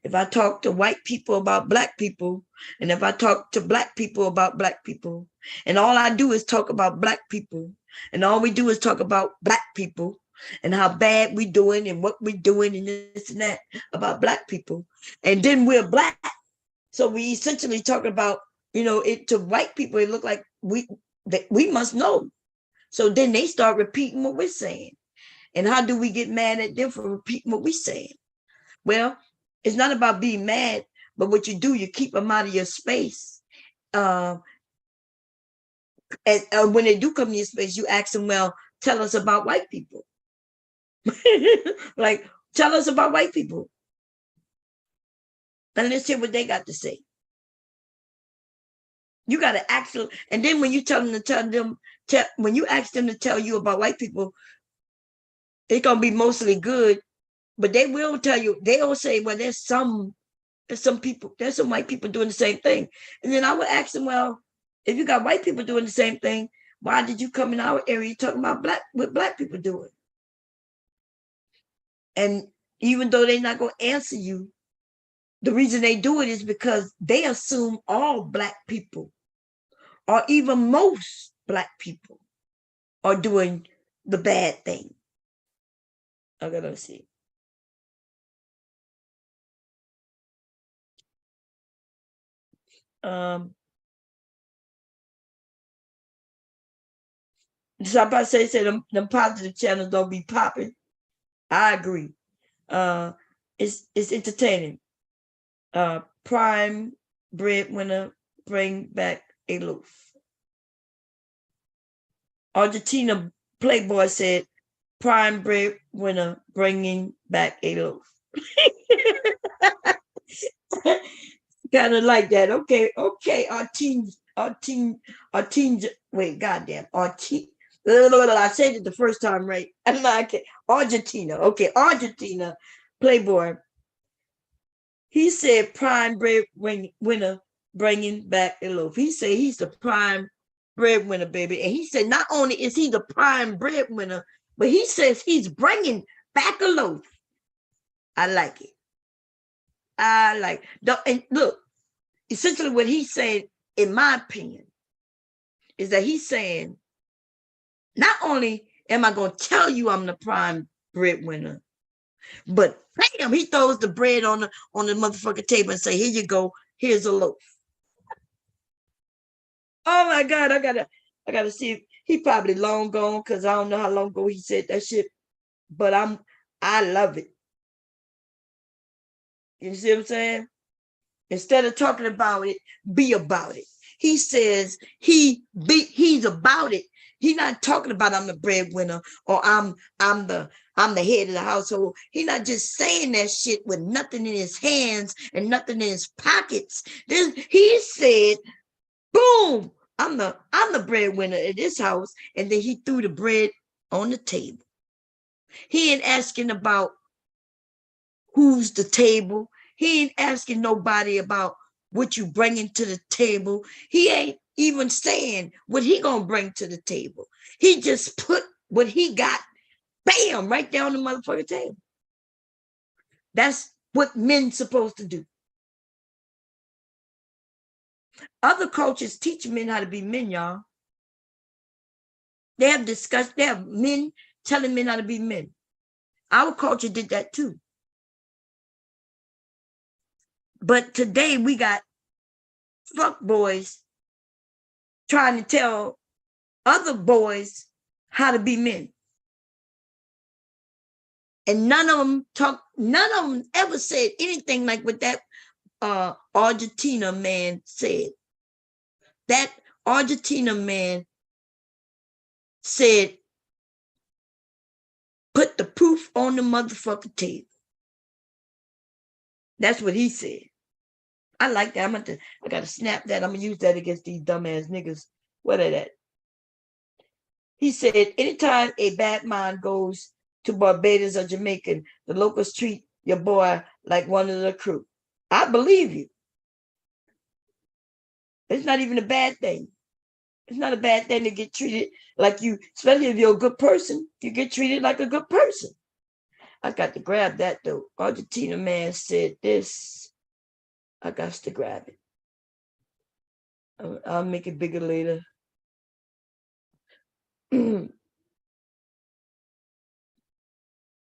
If I talk to white people about Black people, and if I talk to Black people about Black people, and all I do is talk about Black people, and all we do is talk about Black people, and how bad we doing and what we doing and this and that about Black people, and then we're Black. So we essentially talk about, it to white people, it look like we must know. So then they start repeating what we're saying. And how do we get mad at them for repeating what we're saying? Well, it's not about being mad, but what you do, you keep them out of your space. And when they do come to your space, you ask them, well, tell us about white people. Like, tell us about white people. And let's hear what they got to say. You got to ask them. And then when you when you ask them to tell you about white people, it's going to be mostly good. But they will tell you, they'll say, well, there's some white people doing the same thing. And then I would ask them, well, if you got white people doing the same thing, why did you come in our area talking about what Black people doing? And even though they're not going to answer you, the reason they do it is because they assume all Black people, or even most Black people, are doing the bad thing. I gotta see. Somebody say them positive channels don't be popping. I agree. It's entertaining. Prime breadwinner bring back a loaf. Argentina Playboy said, prime breadwinner bringing back a loaf. Kind of like that. Okay. Our team. Wait, goddamn. I said it the first time right. I'm like Argentina. Okay, Argentina Playboy. He said prime breadwinner bringing back a loaf. He said he's the prime breadwinner, baby. And he said not only is he the prime breadwinner, but he says he's bringing back a loaf. I like it. And look, essentially what he's saying, in my opinion, is that he's saying, not only am I going to tell you I'm the prime breadwinner, but bam, he throws the bread on the motherfucking table and say, here you go, here's a loaf. Oh my God, I gotta see if he probably long gone, because I don't know how long ago he said that shit, but I love it. You see what I'm saying? Instead of talking about it, be about it. He says he's about it. He's not talking about I'm the breadwinner or I'm the head of the household. He's not just saying that shit with nothing in his hands and nothing in his pockets. He said, boom, I'm the breadwinner in this house. And then he threw the bread on the table. He ain't asking about who's the table. He ain't asking nobody about what you bringing to the table. He ain't even saying what he gonna bring to the table. He just put what he got, bam, right down the motherfucking table. That's what men's supposed to do. Other cultures teach men how to be men, y'all. They have men telling men how to be men. Our culture did that too. But today we got fuck boys trying to tell other boys how to be men. And none of them ever said anything like what that Argentina man said. That Argentina man said, put the proof on the motherfucking table. That's what he said. I like that. I gotta snap that. I'm gonna use that against these dumbass niggas. What are that? He said, anytime a bad mind goes to Barbados or Jamaica, the locals treat your boy like one of the crew. I believe you. It's not even a bad thing. It's not a bad thing to get treated like you, especially if you're a good person, you get treated like a good person. I got to grab that though. Argentina man said this. I got to grab it. I'll make it bigger later. I'm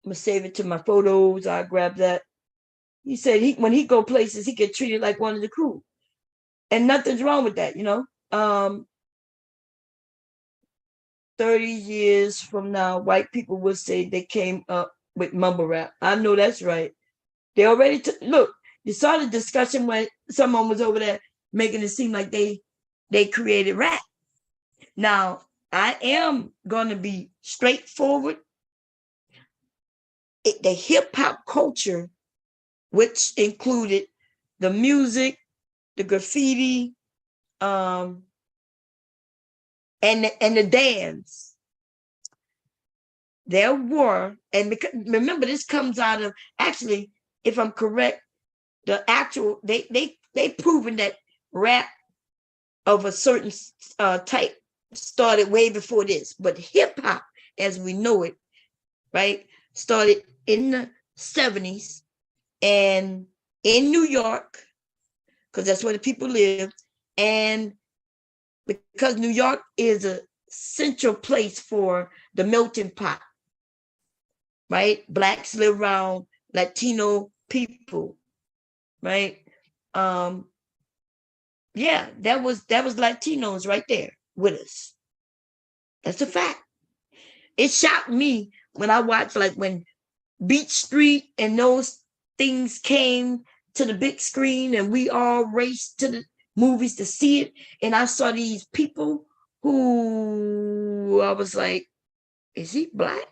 gonna save it to my photos. I'll grab that. He said when he go places, he get treated like one of the crew. And nothing's wrong with that, 30 years from now, white people will say they came up with mumble rap. I know that's right. They already look, you saw the discussion when someone was over there making it seem like they created rap. Now, I am going to be straightforward. The hip hop culture, which included the music, the graffiti, and the dance. There were, and because, remember, this comes out of, actually, if I'm correct, the actual they proven that rap of a certain type started way before this, but hip hop, as we know it, right, started in the 70s and in New York, because that's where the people live, and because New York is a central place for the melting pot, right? Blacks live around Latino people, right? Yeah, that was Latinos right there with us. That's a fact. It shocked me when I watched, like, when Beach Street and those things came to the big screen and we all raced to the movies to see it, and I saw these people who I was like, is he black?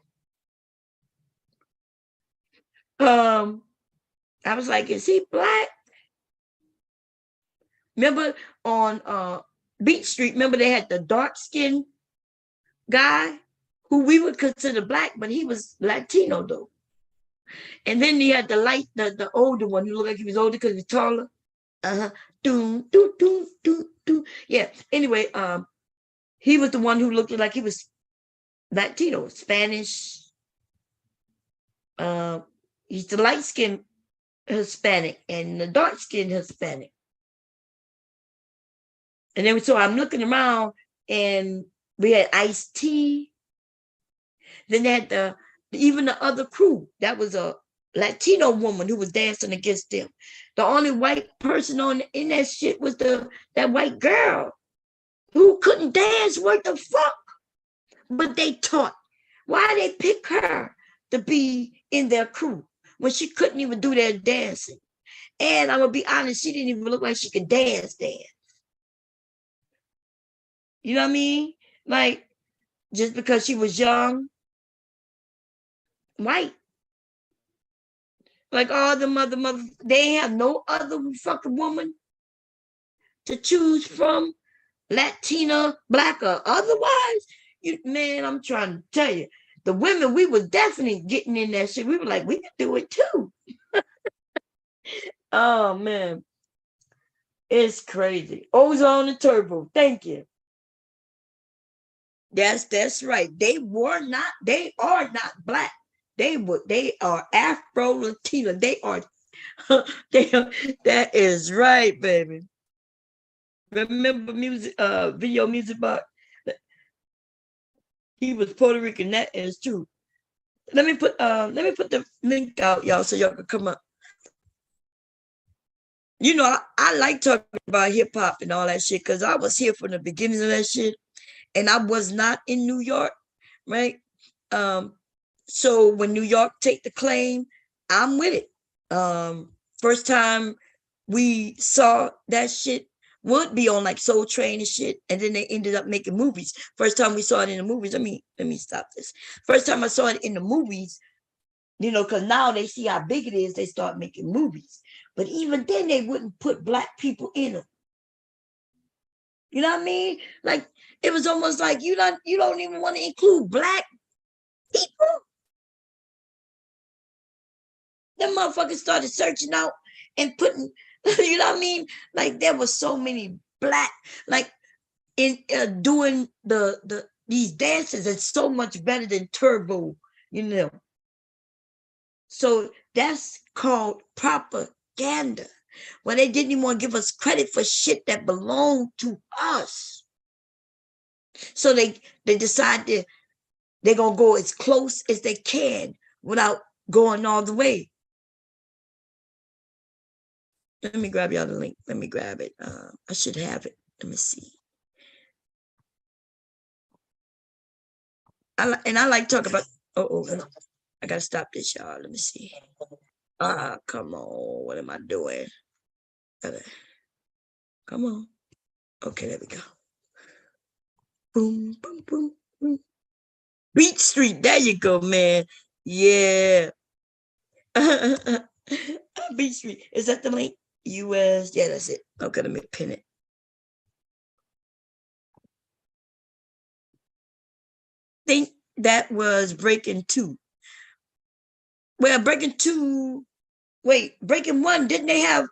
I was like, is he black? Remember on Beach Street, remember they had the dark skinned guy who we would consider black, but he was Latino though. And then you had the older one who looked like he was older because he was taller. Doom, doom, doom, doom, doom. Yeah. Anyway, he was the one who looked like he was Latino, Spanish. He's the light-skinned Hispanic and the dark-skinned Hispanic. And then so I'm looking around and we had Ice-T. Then they had even the other crew. That was a Latino woman who was dancing against them. The only white person in that shit was that white girl who couldn't dance worth the fuck. But they taught. Why they pick her to be in their crew when she couldn't even do their dancing? And I'm gonna be honest, she didn't even look like she could dance. You know what I mean? Like, just because she was young, white. Like all the mother, they have no other fucking woman to choose from, Latina, black, or otherwise. Man, I'm trying to tell you, the women, we was definitely getting in that shit. We were like, we can do it too. Oh man, it's crazy. Ozone and Turbo, thank you. That's right. They are not black. They are Afro Latina. They are that is right, baby. Remember music, video music box? He was Puerto Rican. That is true. Let me put the link out, y'all, so y'all can come up. You know, I like talking about hip hop and all that shit because I was here from the beginning of that shit, and I was not in New York, right? So when New York take the claim, I'm with it. First time we saw that shit would be on like Soul Train and shit, and then they ended up making movies. First time we saw it in the movies. Let me stop this. First time I saw it in the movies, you know, because now they see how big it is, they start making movies. But even then, they wouldn't put black people in them. You know what I mean? Like it was almost like you don't even want to include black people. Them motherfuckers started searching out and putting, you know what I mean? Like there was so many black, like in doing these dances. It's so much better than Turbo, you know. So that's called propaganda. Well, they didn't even want to give us credit for shit that belonged to us. So they decided they're gonna go as close as they can without going all the way. Let me grab y'all the link. Let me grab it. I should have it. Let me see. I like talking about. Oh, I gotta stop this, y'all. Let me see. Come on. What am I doing? Come on. Okay, there we go. Boom, boom, boom, boom. Beach Street. There you go, man. Yeah. Beach Street. Is that the link? US. Yeah, that's it. Okay, let me pin it. Think that was Breaking 2. Well, Breaking 2. Wait, Breaking 1. Didn't they have?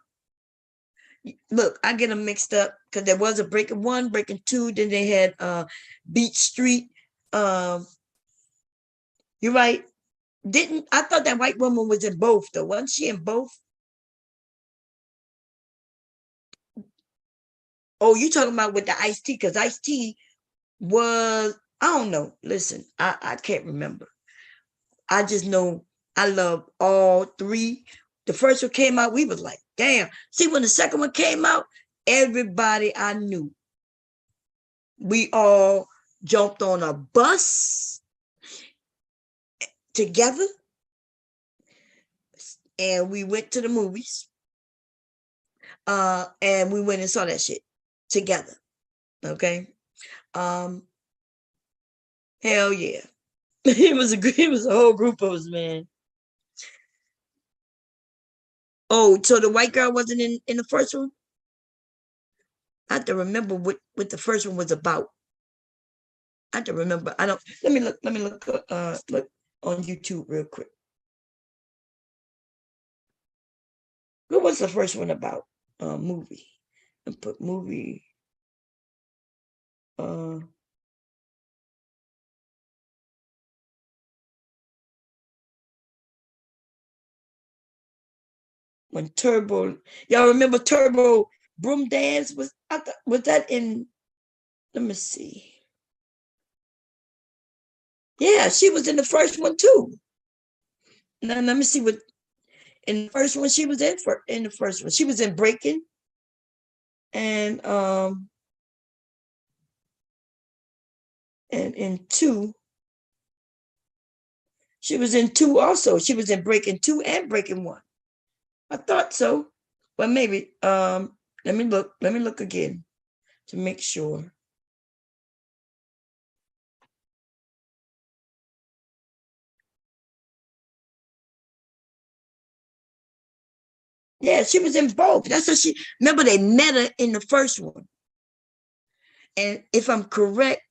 Look, I get them mixed up because there was a Breaking 1, Breaking 2. Then they had Beach Street. You're right. I thought that white woman was in both though? Wasn't she in both? Oh, you talking about with the Ice-T? Because Ice-T was, I don't know. Listen, I can't remember. I just know I love all three. The first one came out, we was like, damn. See, when the second one came out, everybody I knew, we all jumped on a bus together and we went to the movies. And we went and saw that shit together. Okay. Hell yeah. It was a whole group of us, man. Oh, so the white girl wasn't in the first one? I have to remember what the first one was about. I have to remember. I don't. Let me look look on YouTube real quick. What was the first one about? Movie. And put movie. When Turbo, y'all remember Turbo Broom Dance? Was that in? Let me see. Yeah, she was in the first one too. Now let me see what in the first one she was in the first one. She was in Breaking. And in 2, she was in 2 also. She was in Breaking 2 and Breaking 1. I thought so. Well, maybe. Let me look again to make sure. Yeah, she was in both. That's what she. Remember, they met her in the first one. And if I'm correct,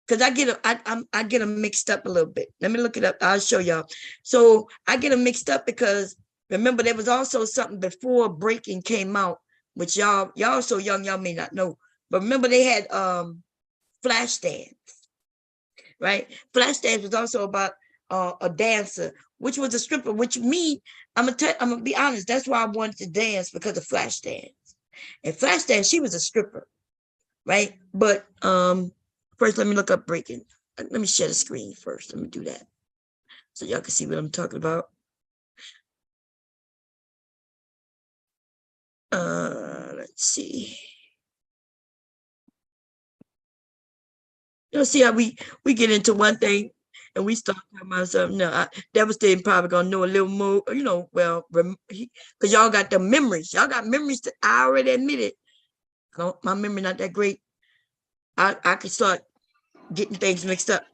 because I get them mixed up a little bit. Let me look it up. I'll show y'all. So I get them mixed up because remember there was also something before Breaking came out, which y'all so young y'all may not know. But remember they had Flashdance, right? Flashdance was also about a dancer, which was a stripper. Which me, I'm gonna be honest. That's why I wanted to dance because of Flashdance. And Flashdance, she was a stripper, right? But first, let me look up Breaking. Let me share the screen first. Let me do that so y'all can see what I'm talking about. Let's see. You'll see how we get into one thing and we start talking about something. No, Devastating probably gonna know a little more, well, because y'all got the memories. Y'all got memories that I already admitted. My memory not that great. I could start getting things mixed up.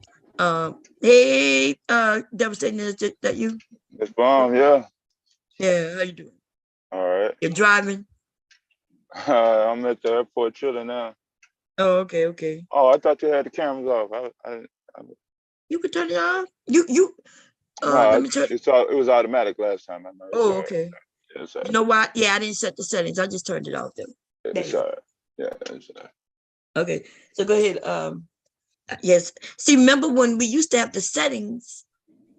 Hey, Devastating, is that you? It's bomb, yeah. Yeah, how you doing? All right. You're driving? I'm at the airport chilling now. Oh, okay. Oh, I thought you had the cameras off. You could turn it off. You No, let me turn. it was automatic last time. I know. Oh, okay. It's all right. You know what? Yeah, I didn't set the settings. I just turned it off though. It's all right. Yeah, it's all right. Okay, so go ahead. Yes. See, remember when we used to have the settings?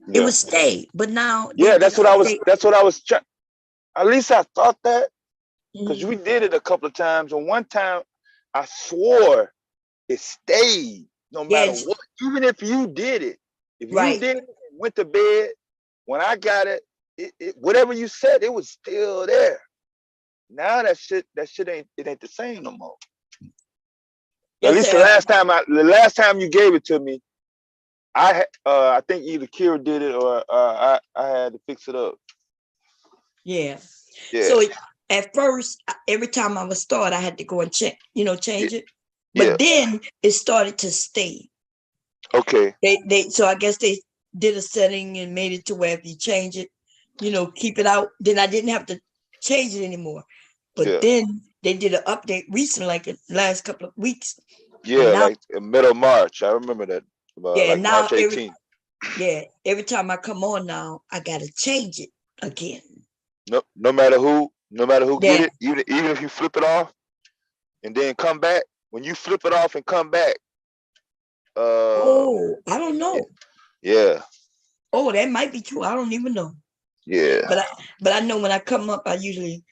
It Yeah. would stay, but now Yeah, that's what I was trying. At least I thought that because we did it a couple of times, and one time I swore it stayed no matter what. Even if you did it, if you did it and went to bed, when I got it, whatever you said, it was still there. Now that shit ain't the same no more. At least the last time you gave it to me, I think either Kira did it or I had to fix it up. Yeah. Yeah. So at first, every time I would start, I had to go and check, change it. But Yeah. then it started to stay. Okay. So I guess they did a setting and made it to where if you change it, keep it out, then I didn't have to change it anymore. But then they did an update recently, like the last couple of weeks. Yeah, like in middle of March. I remember that. Like now March 18th. Every time I come on now, I gotta change it again. No matter who get it, even if you flip it off and then come back, when you flip it off and come back. I don't know. Yeah. Oh, that might be true. I don't even know. Yeah. But I know when I come up, I usually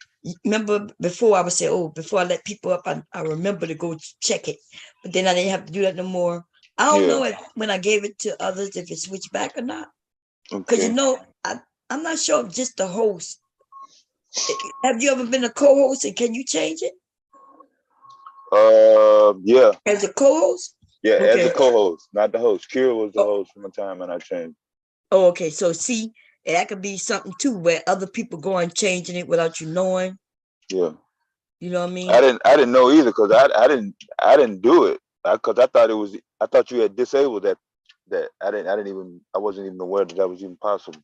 remember before I would say, before I let people up, I remember to go check it. But then I didn't have to do that no more. I don't know if when I gave it to others, if it switched back or not. Because I'm not sure if just the host. Have you ever been a co-host and can you change it? Yeah. As a co-host? Yeah, as a co-host, not the host. Kira was the host from the time and I changed. Oh, okay. So see, that could be something too, where other people go and changing it without you knowing. Yeah. You know what I mean? I didn't know either because I didn't do it because I thought you had disabled that I wasn't even aware that was even possible.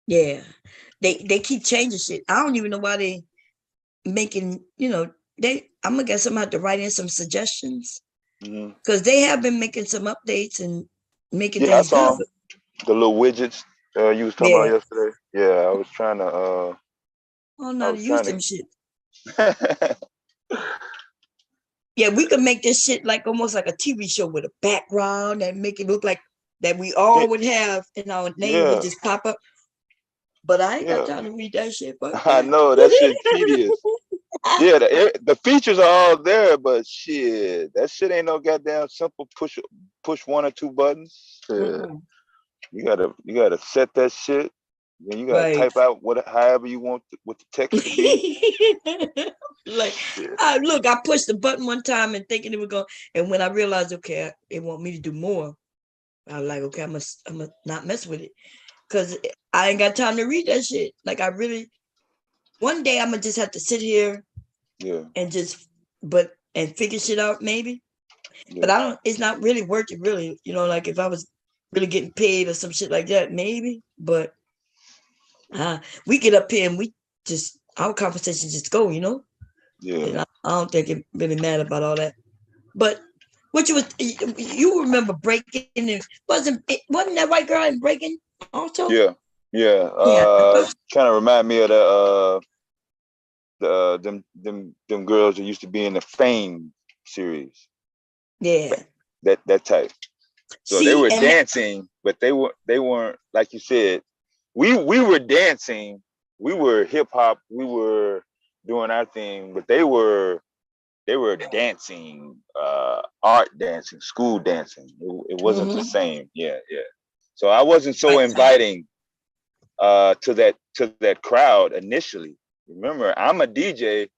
Yeah, they keep changing shit. I don't even know why they making. I'm gonna guess I'm gonna have to write in some suggestions because they have been making some updates and making things good. The little widgets you was talking about yesterday. Yeah, I was trying to. I don't know how to use them shit. Yeah, we could make this shit like almost like a TV show with a background and make it look like that we all would have, and our name would just pop up. But I ain't got time to read that shit. But I know that shit tedious. Yeah, the features are all there, but shit, that shit ain't no goddamn simple push one or two buttons. You gotta set that shit. Then you gotta type out however you want what the text to be. Like, look, I pushed the button one time and thinking it would go, and when I realized, okay, they want me to do more, I was like, okay, I'm gonna not mess with it because I ain't got time to read that shit. Like, one day I'm gonna just have to sit here, and and figure shit out maybe. But it's not really working really. Like if I was really getting paid or some shit like that, maybe. But we get up here and we just our conversations just go, you know. Yeah. And I don't think it really matter about all that. But what you remember Breaking? And wasn't that white girl in Breaking also? Yeah. Yeah. Yeah. Kind of remind me of them girls that used to be in the Fame series. Yeah. That type. So See, they were dancing, but they weren't, like you said. We were dancing. We were hip hop. We were doing our thing, but they were dancing, art dancing, school dancing. It wasn't the same. Yeah, yeah. So I wasn't so inviting to that crowd initially. Remember, I'm a DJ.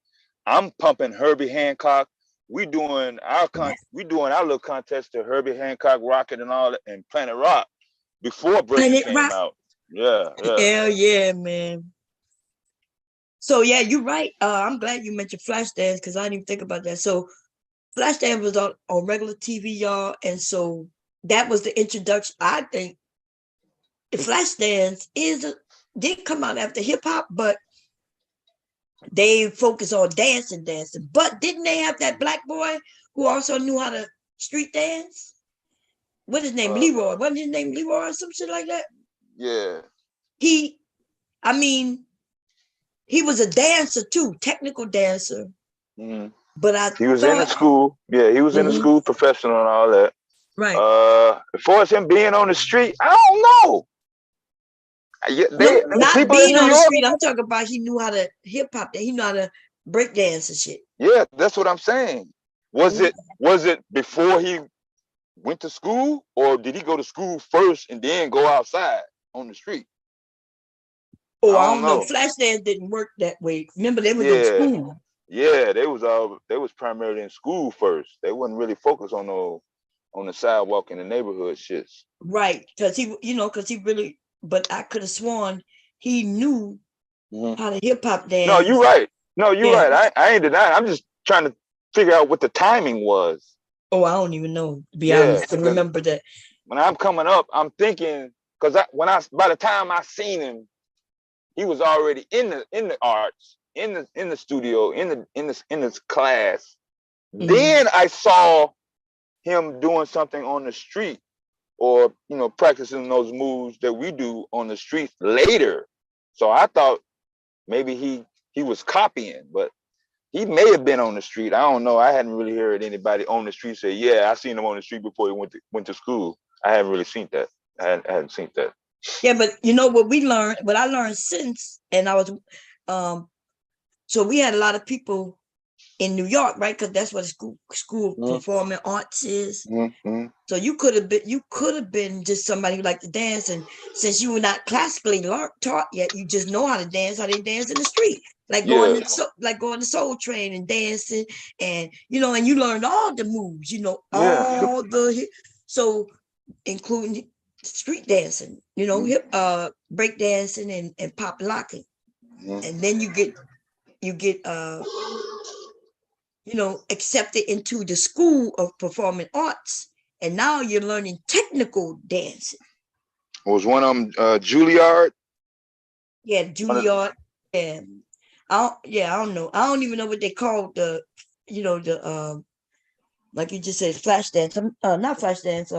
I'm pumping Herbie Hancock. We doing our little contest to Herbie Hancock, Rocket, and all that, and Planet Rock before Breaking came out. Yeah, yeah. Hell yeah, man. So yeah, you're right. I'm glad you mentioned Flashdance because I didn't even think about that. So Flashdance was on regular TV, y'all, and so that was the introduction. I think the Flashdance did come out after hip hop, but they focus on dancing. But didn't they have that black boy who also knew how to street dance? What his name? Leroy. Wasn't his name Leroy or some shit like that? Yeah. He was a dancer too, technical dancer. Mm-hmm. But he was in the school. Yeah, he was in the school, professional and all that. Right. As far as him being on the street, I don't know. Not being on the street. I'm talking about he knew how to hip hop. He knew how to break dance and shit. Yeah, that's what I'm saying. Was it before he went to school, or did he go to school first and then go outside on the street? Oh, I don't know. Flashdance didn't work that way. Remember, they was in school. Yeah, they was primarily in school first. They wasn't really focused on the sidewalk in the neighborhood shits. Right, because he really. But I could have sworn he knew how to hip hop dance. No, you're right. Right. I ain't denying. I'm just trying to figure out what the timing was. Oh, I don't even know, to be honest. To remember that. When I'm coming up, I'm thinking, because by the time I seen him, he was already in the arts, in the studio, in this class. Mm-hmm. Then I saw him doing something on the street, or practicing those moves that we do on the street later. So I thought maybe he was copying, but he may have been on the street. I don't know. I hadn't really heard anybody on the street say, "Yeah, I seen him on the street before he went to school." I haven't really seen that. I hadn't seen that. Yeah, but what I learned since, and I was, so we had a lot of people in New York, right? Because that's what the school performing arts is. Mm-hmm. So you could have been just somebody who liked to dance, and since you were not classically taught yet, you just know how to dance. How they dance in the street, going to Soul Train and dancing, and and you learned all the moves, all the so including street dancing, hip break dancing and pop locking, and then you get accepted into the school of performing arts, and now you're learning technical dancing. Was one of them Juilliard? Yeah, Juilliard. I don't know. I don't even know what they call the like you just said, flash dance. Not flash dance.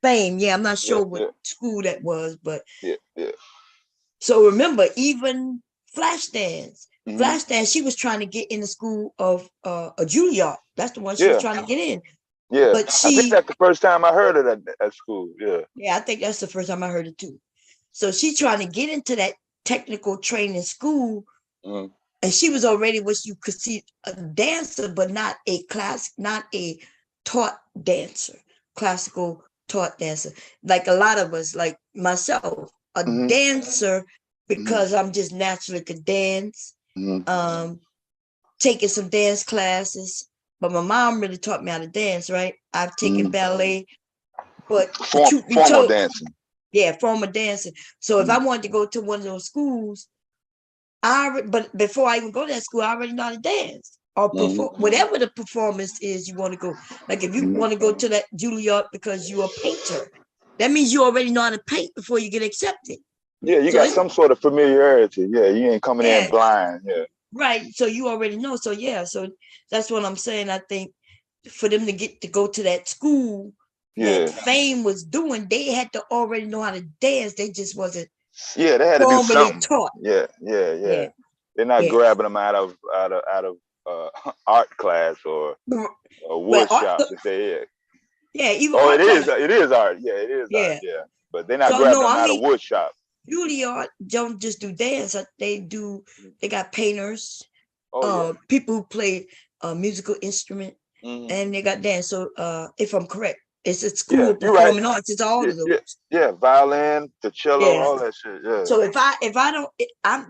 Fame. Yeah, I'm not sure what school that was, but yeah. So remember, even Flashdance. Flashdance, she was trying to get in the school of a Juilliard. That's the one she was trying to get in. Yeah, but I think that's the first time I heard of that at school. Yeah. Yeah, I think that's the first time I heard it too. So she's trying to get into that technical training school, and she was already what you could see a dancer, but not a taught dancer, classical taught dancer. Like a lot of us, like myself, a dancer because I'm just naturally could dance. Taking some dance classes, but my mom really taught me how to dance, right? I've taken ballet, but formal dancing. Yeah, formal dancing. So if I wanted to go to one of those schools, but before I even go to that school, I already know how to dance or perform, whatever the performance is you want to go. Like if you want to go to that Juilliard because you're a painter, that means you already know how to paint before you get accepted. Yeah, you So got some sort of familiarity. Yeah, you ain't coming in blind. Yeah. right. So you already know. So yeah, so that's what I'm saying. I think for them to go to that school that Fame was doing, they had to already know how to dance. They just wasn't they had to do formally something. taught. Yeah. Yeah. They're not grabbing them out of art class or wood shop to say it. Yeah, even Oh, art it is class. art. Yeah, it is art. Yeah, but they're not So grabbing no, them I out mean, of wood shop. Juilliard don't just do dance. They got painters, Oh, people who play a musical instrument, and they got dance. So if I'm correct, it's a school of performing arts. It's all of those. Yeah, violin, the cello, all that shit. Yeah. So if I don't,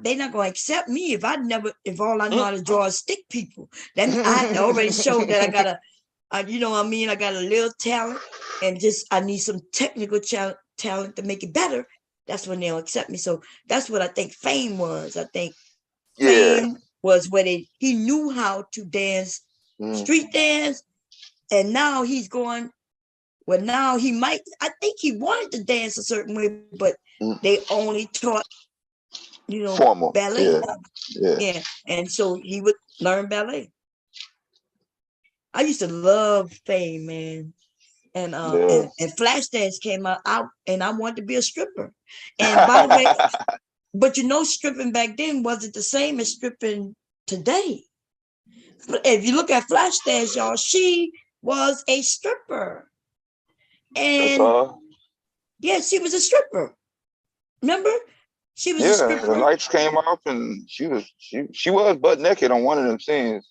they're not gonna accept me if all I know how to draw is stick people. Then I already showed that I got you know what I mean? I got a little talent, and I need some technical talent to make it better. That's when they'll accept me. So that's what I think Fame was. I think Fame was where he knew how to dance, street dance, and now he's going. Well, now I think he wanted to dance a certain way, but they only taught, formal ballet. Yeah. And so he would learn ballet. I used to love Fame, man. And Flashdance came out, and I wanted to be a stripper. And by the way, but stripping back then wasn't the same as stripping today. But if you look at Flashdance, y'all, she was a stripper. And yeah, she was a stripper. Remember? She was a stripper. The lights came up and she was butt naked on one of them scenes.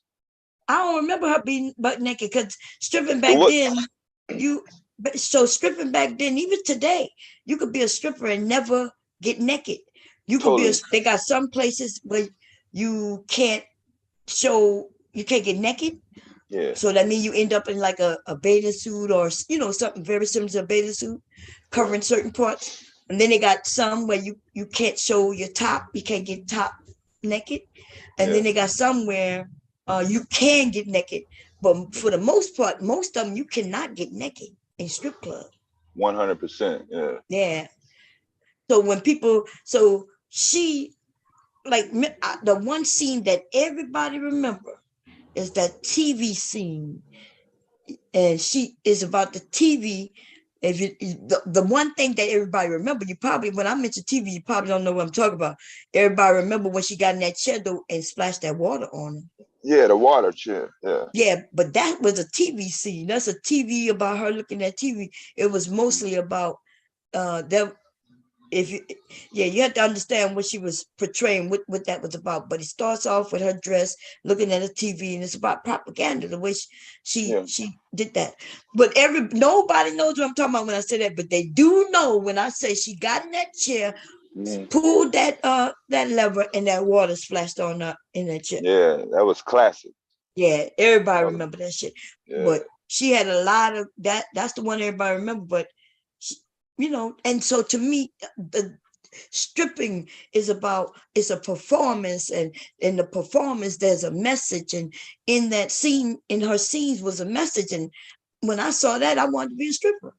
I don't remember her being butt naked because stripping back then, stripping back then, even today, you could be a stripper and never get naked. You could be they got some places where you can't get naked. Yeah. So that means you end up in like a bathing suit or something very similar to a bathing suit, covering certain parts. And then they got some where you can't show your top, you can't get top naked. And then they got some where you can get naked, but for the most part, most of them you cannot get naked in strip clubs. 100%. Yeah. Yeah. So when she the one scene that everybody remember is that TV scene, and she is about the TV. If you the one thing that everybody remember, you probably when I mention TV, you probably don't know what I'm talking about. Everybody remember when she got in that chair though and splashed that water on him. Yeah, the water chair. Yeah. Yeah, but that was a TV scene. That's a TV about her looking at TV. It was mostly about that. You have to understand what she was portraying, what that was about. But it starts off with her dress, looking at a TV, and it's about propaganda. The way she did that. But nobody knows what I'm talking about when I say that. But they do know when I say she got in that chair, pulled that lever, and that water splashed on her in that chair. Yeah, that was classic. Yeah, everybody remember that shit. Yeah. But she had a lot of that. That's the one everybody remember. But and so to me, the stripping is it's a performance, and in the performance there's a message, and in that scene, in her scenes was a message. And when I saw that, I wanted to be a stripper.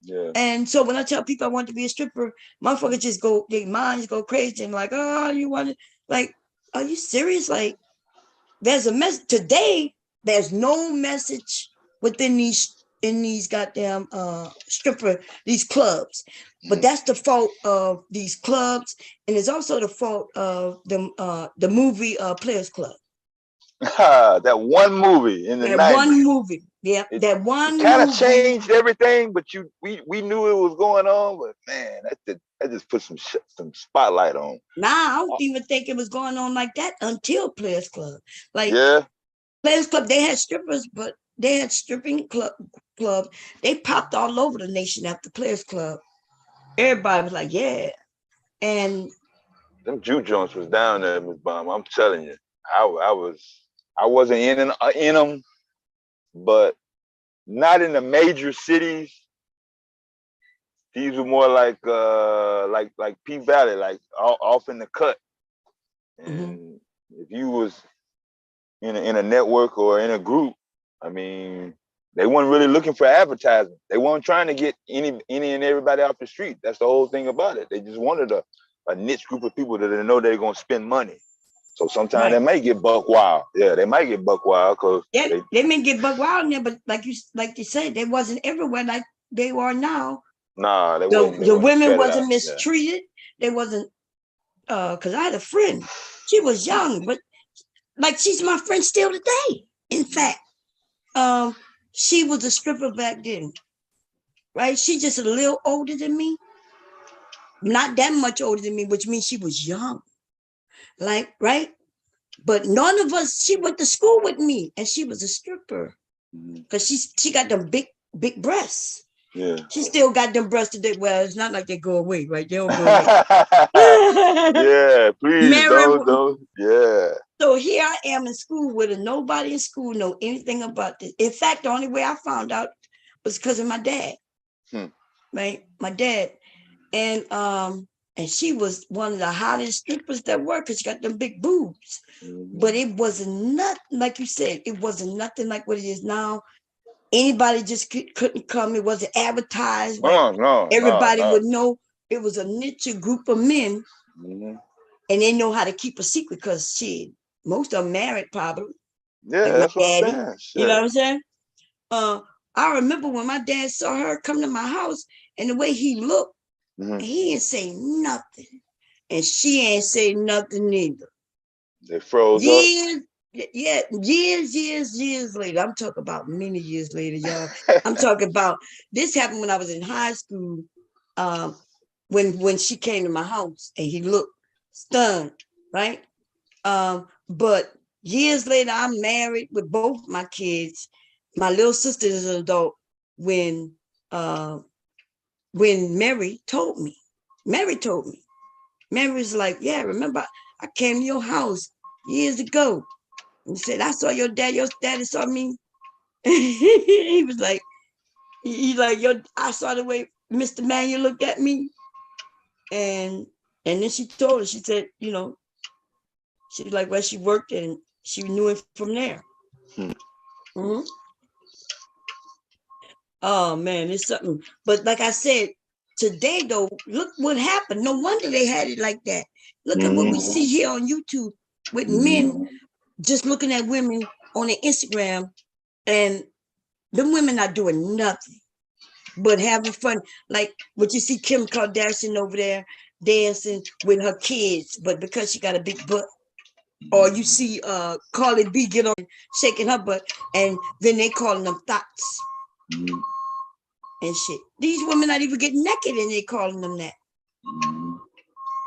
Yeah. And so when I tell people I want to be a stripper, motherfuckers just their minds go crazy and like, oh, you want to, like, are you serious? Like, there's a message today. There's no message within these goddamn these clubs. But that's the fault of these clubs, and it's also the fault of the movie Players Club. That one movie in the 90s. One movie. Yeah, that one kind of changed everything, but we knew it was going on, but man, that just put some spotlight on. Nah, I don't even think it was going on like that until Players Club. Like, Players Club, they had strippers, but they had stripping club. They popped all over the nation after Players Club. Everybody was like, yeah. And them juke joints was down there, Ms. Baum. I'm telling you, I wasn't in them, but not in the major cities. These were more like P Valley, like off in the cut. And if you was in a network or in a group, I mean, they weren't really looking for advertising. They weren't trying to get any and everybody off the street. That's the whole thing about it. They just wanted a niche group of people that they know they're gonna spend money. So sometimes Right. they might get buck wild. Yeah, they might get buck wild because Yeah, they may get buck wild in there, but like you said, they wasn't everywhere like they are now. nah, they The wasn't women spread it wasn't out. mistreated. They wasn't because I had a friend. She was young, but like she's my friend still today. In fact, she was a stripper back then, right? She's just a little older than me, not that much older than me, which means she was young, like right. But none of us. She went to school with me, and she was a stripper because she got them big breasts. Yeah. She still got them breasts today. Well, it's not like they go away, right? They don't go away. Yeah, please Mary, don't. Yeah. So here I am in school with nobody in school know anything about this. In fact, the only way I found out was because of my dad. Right? My dad. And she was one of the hottest strippers that were because she got them big boobs. But it wasn't nothing, like you said, it wasn't nothing like what it is now. Anybody just couldn't come. It wasn't advertised. Right? No. Everybody would know. It was a niche group of men. Mm-hmm. And they know how to keep a secret because most of them married probably. Yeah, like that's my daddy. what I'm saying. You know what I'm saying? I remember when my dad saw her come to my house and the way he looked, he didn't say nothing. And she ain't say nothing either. They froze up. Yeah, years later. I'm talking about many years later, y'all. I'm talking about this happened when I was in high school. When she came to my house and he looked stunned, right? But years later, I'm married with both my kids. My little sister is an adult when Mary told me. Mary was like, yeah, remember I came to your house years ago. And said, I saw your daddy saw me. He was like, I saw the way Mr. Manuel looked at me. And then she told her, she said, she was like, well, she worked and she knew it from there. Mm-hmm. Oh man, it's something. But like I said, today though, look what happened. No wonder they had it like that. Look at what we see here on YouTube with men just looking at women on their Instagram, and the women are doing nothing but having fun. Like what you see Kim Kardashian over there dancing with her kids, but because she got a big butt. Or you see Carly B get on shaking her butt, and then they calling them thoughts and shit. These women not even getting naked and they calling them that.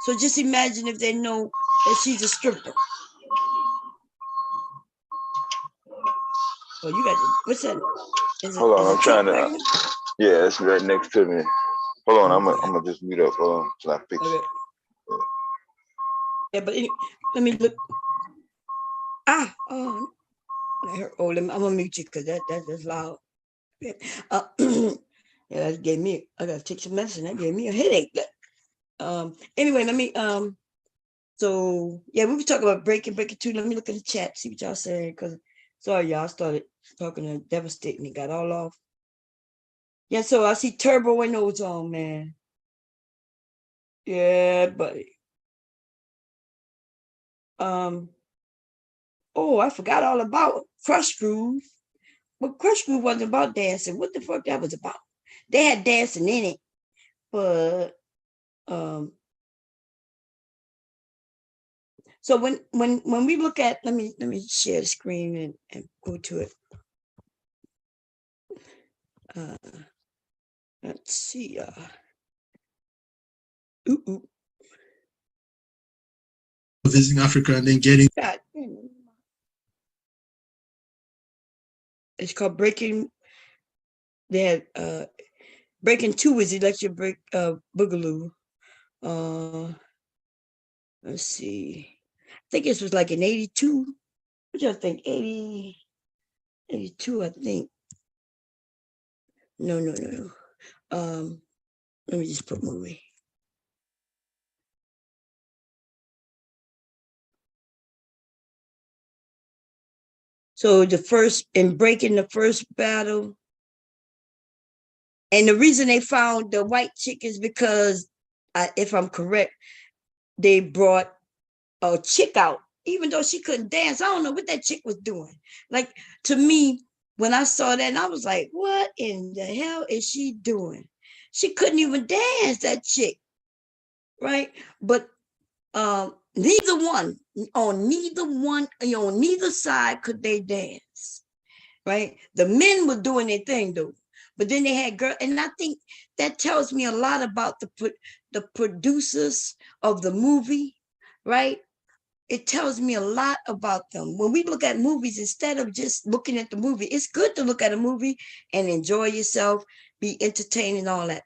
So just imagine if they know that she's a stripper. Oh, you got what's that? Hold on, I'm trying to. Yeah, it's right next to me. Hold on, I'm gonna just mute up. Hold on, till I fix it. Yeah, but let me look. I'm gonna mute you because that's loud. Yeah, that gave me. I gotta take some medicine. That gave me a headache. Anyway, let me. So yeah, we were talking about breaking two. Let me look at the chat, see what y'all saying. Because sorry, y'all started talking to devastating. It got all off. Yeah, so I see Turbo and Ozone, man. Yeah, buddy. Oh, I forgot all about Crush Groove. But Crush Groove wasn't about dancing. What the fuck that was about? They had dancing in it, but so when we look at let me share the screen and go to it. Let's see. Visiting Africa and then getting. It's called Breaking. They had Breaking 2 is Electric Break Boogaloo. Let's see. I think this was like in 82. What do you think? 82, I think. No. Let me just put movie. So in breaking the first battle, and the reason they found the white chick is because, if I'm correct, they brought a chick out, even though she couldn't dance. I don't know what that chick was doing. Like, to me, when I saw that, and I was like, what in the hell is she doing? She couldn't even dance, that chick, right? But neither one, on neither side could they dance, right? The men were doing their thing though, but then they had girls, and I think that tells me a lot about the producers of the movie, right? It tells me a lot about them. When we look at movies, instead of just looking at the movie, it's good to look at a movie and enjoy yourself, be entertained and all that.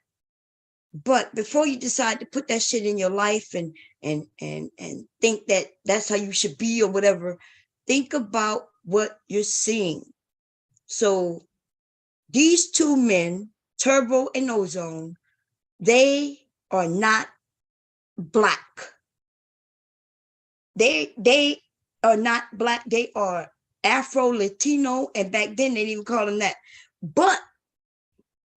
But before you decide to put that shit in your life and think that that's how you should be or whatever, think about what you're seeing. So these two men, Turbo and Ozone, they are not black. They are not black. They are Afro Latino, and back then they didn't even call them that. But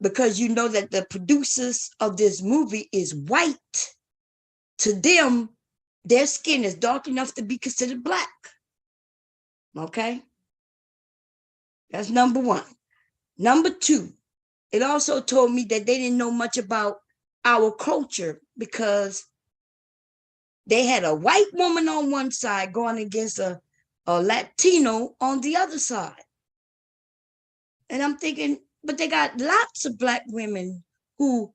because you know that the producers of this movie is white, to them, their skin is dark enough to be considered black. Okay? That's number one. Number two, it also told me that they didn't know much about our culture because they had a white woman on one side going against a Latino on the other side. And I'm thinking, but they got lots of black women who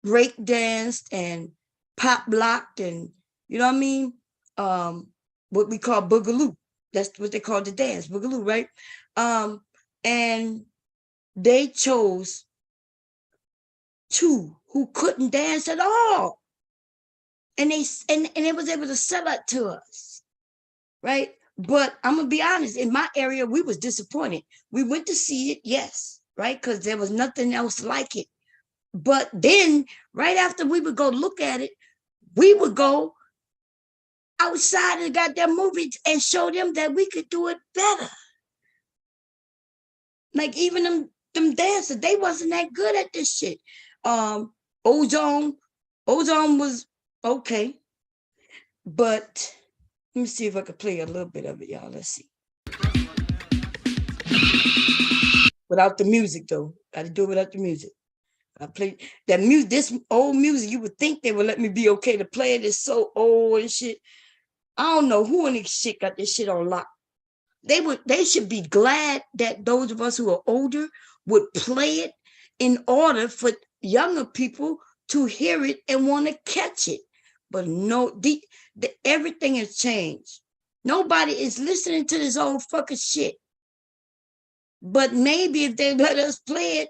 break danced and pop locked and, you know what I mean? What we call boogaloo. That's what they call the dance, boogaloo, right? And they chose two who couldn't dance at all. And they was able to sell it to us, right? But I'm gonna be honest, in my area, we was disappointed. We went to see it, yes, right? Because there was nothing else like it. But then right after we would go look at it, we would go outside of the goddamn movie and show them that we could do it better. Like even them dancers, they wasn't that good at this shit. Ozone was okay, but let me see if I could play a little bit of it, y'all. Let's see. Without the music, though. Got to do it without the music. I play that music, this old music, you would think they would let me be okay to play it. It's so old and shit. I don't know who in this shit got this shit on lock. They should be glad that those of us who are older would play it in order for younger people to hear it and want to catch it. But no, everything has changed. Nobody is listening to this old fucking shit. But maybe if they let us play it,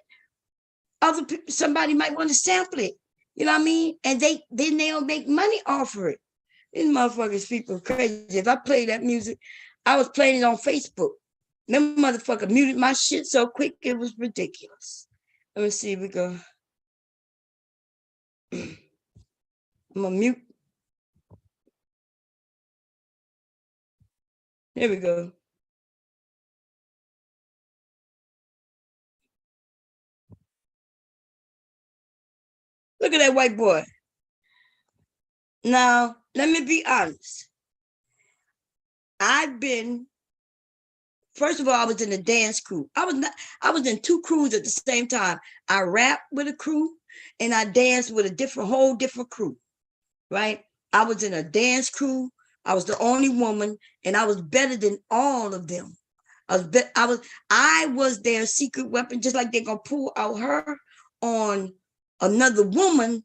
other people, somebody might want to sample it. You know what I mean? And then they'll make money off of it. These motherfuckers, people crazy. If I play that music, I was playing it on Facebook. Them motherfucker muted my shit so quick, it was ridiculous. Let me see, we go. I'm gonna mute. There we go. Look at that white boy. Now, let me be honest. First of all, I was in a dance crew. I was in two crews at the same time. I rapped with a crew and I danced with a whole different crew, right? I was in a dance crew. I was the only woman and I was better than all of them. I was their secret weapon, just like they're gonna pull out her on another woman,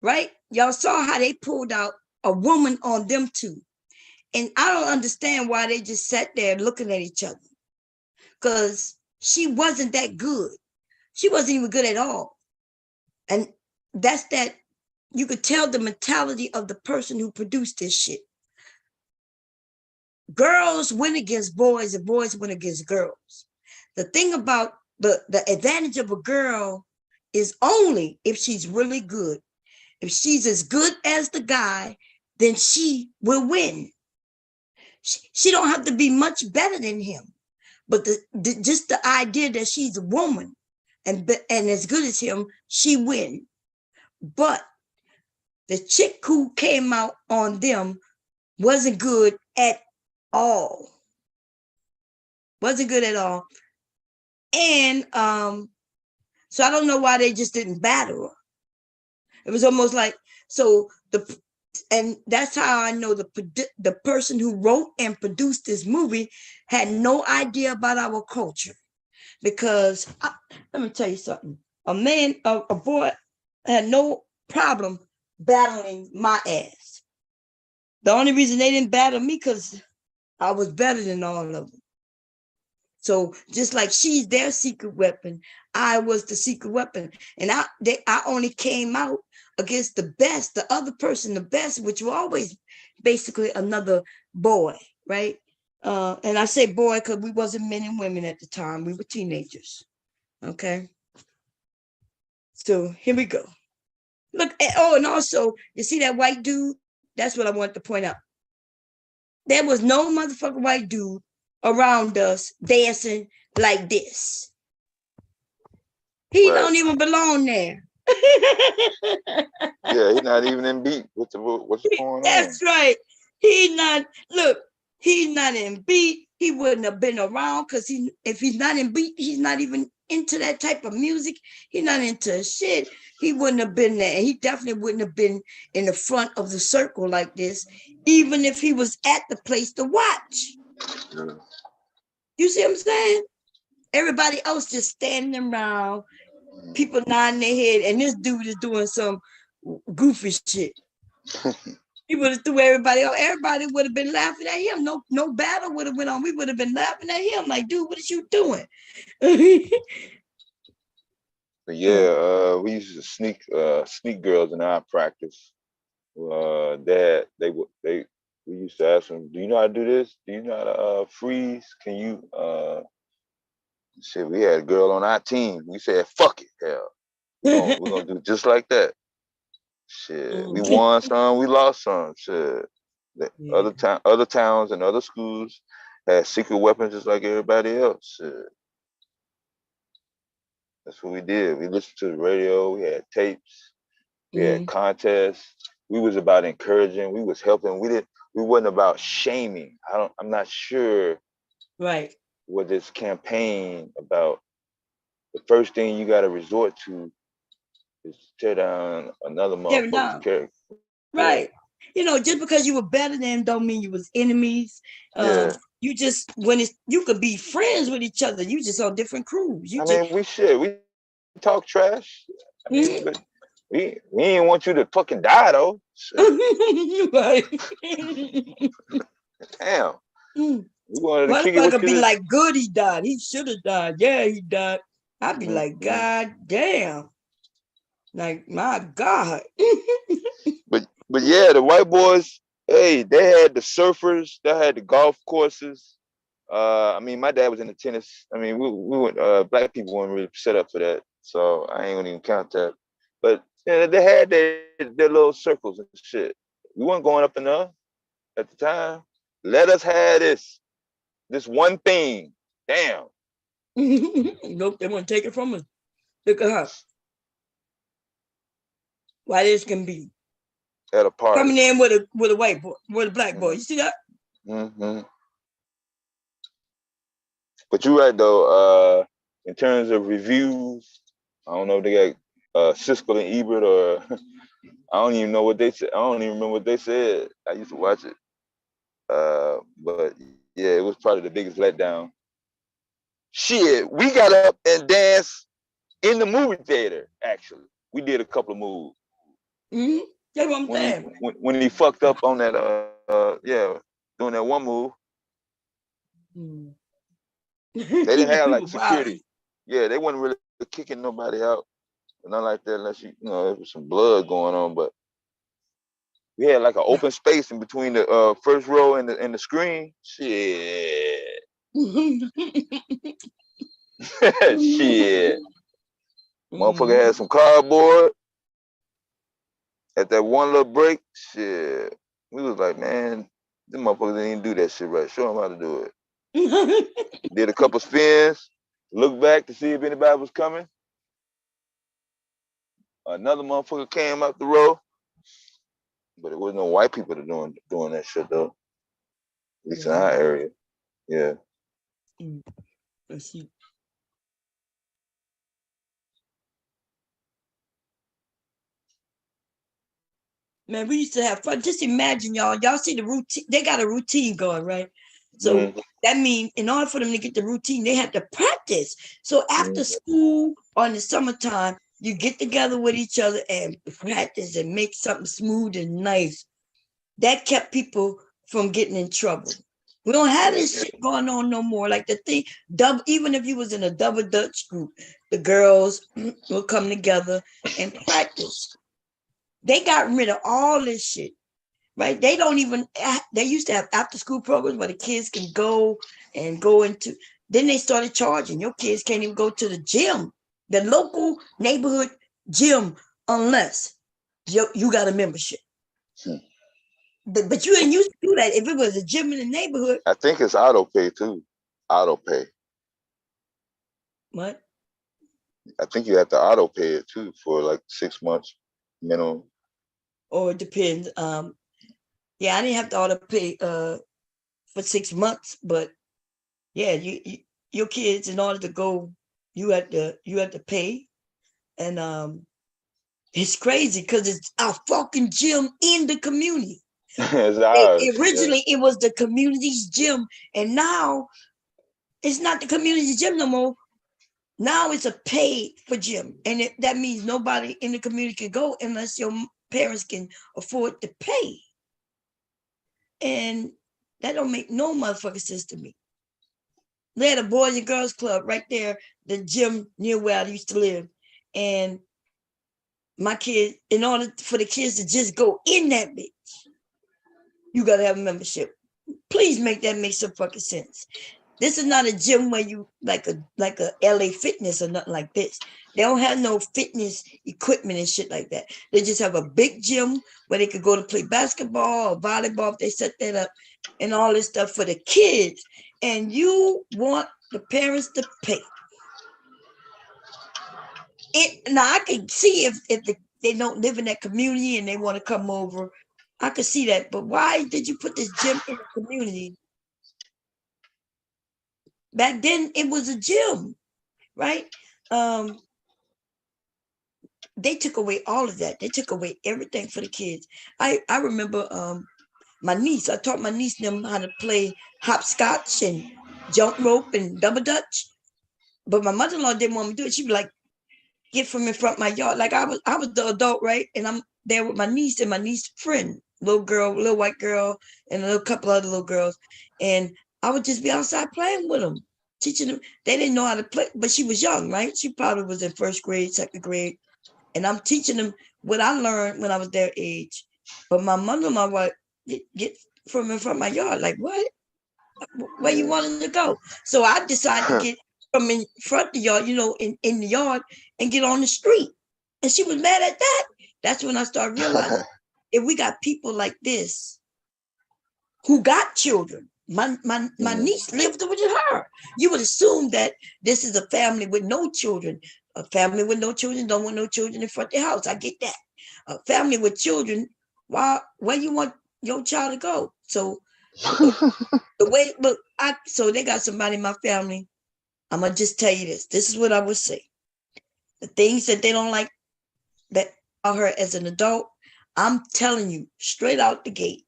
right? Y'all saw how they pulled out a woman on them two. And I don't understand why they just sat there looking at each other. Because she wasn't that good. She wasn't even good at all. And that's that, you could tell the mentality of the person who produced this shit. Girls win against boys and boys win against girls. The thing about the advantage of a girl is only if she's really good. If she's as good as the guy, then she will win. She don't have to be much better than him. But just the idea that she's a woman and as good as him, she win. But The chick who came out on them wasn't good at all. Wasn't good at all. And so I don't know why they just didn't battle her. It was almost like, so and that's how I know the person who wrote and produced this movie had no idea about our culture. Because let me tell you something. A boy had no problem battling my ass. The only reason they didn't battle me because I was better than all of them. So just like she's their secret weapon, I was the secret weapon. And I only came out against the best, the other person, the best, which was always basically another boy, right? And I say boy because we wasn't men and women at the time. We were teenagers. Okay. So here we go. Look, and also, you see that white dude? That's what I wanted to point out. There was no motherfucking white dude around us dancing like this. He don't even belong there. Yeah, he's not even in beat. What's going on? That's right. He's not in beat. He wouldn't have been around because if he's not in beat, he's not even into that type of music. He's not into shit. He wouldn't have been there. He definitely wouldn't have been in the front of the circle like this, even if he was at the place to watch. Yeah. You see what I'm saying? Everybody else just standing around, people nodding their head, and this dude is doing some goofy shit. He would have threw everybody off. Everybody would have been laughing at him. No battle would have went on. We would have been laughing at him like, dude, what is you doing? But yeah, we used to sneak girls in our practice. We used to ask them, do you know how to do this? Do you know how to freeze? Can you shit, we had a girl on our team. We said, fuck it, hell. We're gonna do just like that. Shit. We won some, we lost some. Shit. Other towns and other schools had secret weapons just like everybody else. Shit. That's what we did. We listened to the radio, we had tapes, we had contests. We was about encouraging, we was helping. We wasn't about shaming. I'm not sure what this campaign about. The first thing you gotta resort to is tear down another motherfucker's character. Right. You know, just because you were better than them don't mean you was enemies. You just you could be friends with each other. You just on different crews. We talk trash. I mean, but we ain't want you to fucking die though. Right. Damn. We wanted to kick it with be like, good, he died. He should have died. Yeah, he died. I'd be like, God damn. Like, my God. But yeah, the white boys, hey, they had the surfers, they had the golf courses. I mean, my dad was into tennis. I mean, we went, black people weren't really set up for that. So I ain't gonna even count that. But yeah, they had their little circles and shit. We weren't going up in there at the time. Let us have this one thing. Damn. Nope, they want to take it from us. Look at her. Why this can be at a party coming in with a white boy, with a black boy. You see that? But you're right though. In terms of reviews, I don't know if they got Siskel and Ebert or I don't even know what they said. I don't even remember what they said. I used to watch it. But yeah, it was probably the biggest letdown. Shit, we got up and danced in the movie theater. Actually, we did a couple of moves. That's what I'm saying. When he fucked up on that, doing that one move. They didn't have like security. Yeah, they wasn't really kicking nobody out. Not like that unless there was some blood going on. But we had like an open space in between the first row and the screen. Shit. Shit. Motherfucker had some cardboard. At that one little break, shit. We was like, man, them motherfuckers didn't even do that shit right. Show them how to do it. Did a couple spins, looked back to see if anybody was coming. Another motherfucker came out the row. But it wasn't no white people that doing that shit though. At least in our area. Yeah. Let's see. Man, we used to have fun. Just imagine, y'all. Y'all see the routine. They got a routine going, right? So that means in order for them to get the routine, they have to practice. So after school or in the summertime, you get together with each other and practice and make something smooth and nice. That kept people from getting in trouble. We don't have this shit going on no more. Like the thing, even if you was in a double Dutch group, the girls will come together and practice. They got rid of all this shit, right? They don't even, they used to have after school programs where the kids can go into, then they started charging. Your kids can't even go to the gym, the local neighborhood gym, unless you got a membership. But you ain't used to do that. If it was a gym in the neighborhood. I think it's auto pay too. Auto pay. What? I think you have to auto pay it too for like 6 months minimum. Or it depends. Yeah, I didn't have to auto pay for 6 months, but yeah, your kids, in order to go, you had to pay. And it's crazy because it's a fucking gym in the community. Originally, it was the community's gym, and now it's not the community gym no more. Now it's a paid for gym, and that means nobody in the community can go unless your parents can afford to pay. And that don't make no motherfucking sense to me. They had a Boys and Girls Club right there, the gym near where I used to live, and my kids, in order for the kids to just go in that bitch, you gotta have a membership. Please make that make some fucking sense. This is not a gym where you like a LA Fitness or nothing like this. They don't have no fitness equipment and shit like that. They just have a big gym where they could go to play basketball or volleyball if they set that up, and all this stuff for the kids. And you want the parents to pay. Now I can see if they don't live in that community and they want to come over. I could see that, but why did you put this gym in the community? Back then, it was a gym, right? They took away all of that. They took away everything for the kids. I remember my niece. I taught my niece them how to play hopscotch and jump rope and double dutch. But my mother-in-law didn't want me to do it. She'd be like, "Get from in front of my yard." Like I was the adult, right? And I'm there with my niece and my niece's friend, little white girl, and a couple other little girls. And I would just be outside playing with them, teaching them. They didn't know how to play, but she was young, right? She probably was in first grade, second grade. And I'm teaching them what I learned when I was their age. But my mother-in-law would get from in front of my yard. Like, what? Where you wanted to go? So I decided to get from in front of the yard, in the yard, and get on the street. And she was mad at that. That's when I started realizing if we got people like this who got children, my niece lived with her. You would assume that this is a family with no children. A family with no children don't want no children in front of their house. I get that. A family with children, where you want your child to go? So the way, look, so they got somebody in my family. I'm gonna just tell you this. This is what I would say. The things that they don't like that about her as an adult, I'm telling you straight out the gate,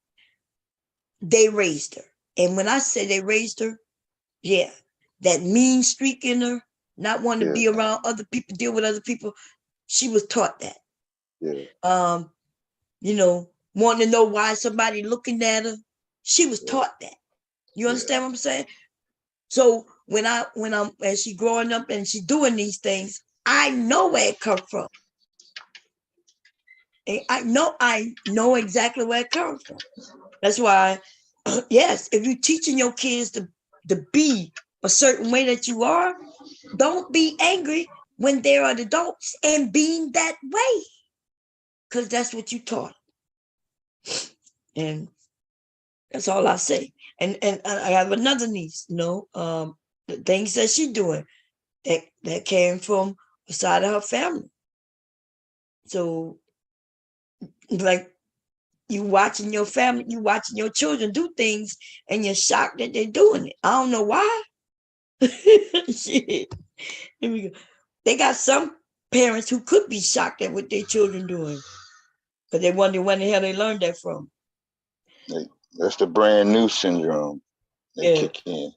they raised her. And when I say they raised her, yeah, that mean streak in her, not wanting to be around other people, deal with other people, she was taught that. Yeah. Wanting to know why somebody looking at her, she was taught that. You understand what I'm saying? So when I'm as she growing up and she doing these things, I know where it come from. And I know exactly where it comes from. That's why, yes, if you're teaching your kids to be a certain way that you are, don't be angry when they're adults and being that way, because that's what you taught. And that's all I say. And I have another niece, the things that she's doing that came from the side of her family. So, like, you watching your family, you watching your children do things, and you're shocked that they're doing it. I don't know why. Shit. Here we go. They got some parents who could be shocked at what their children doing, but they wonder when the hell they learned that from. That's the brand new syndrome. They kick in.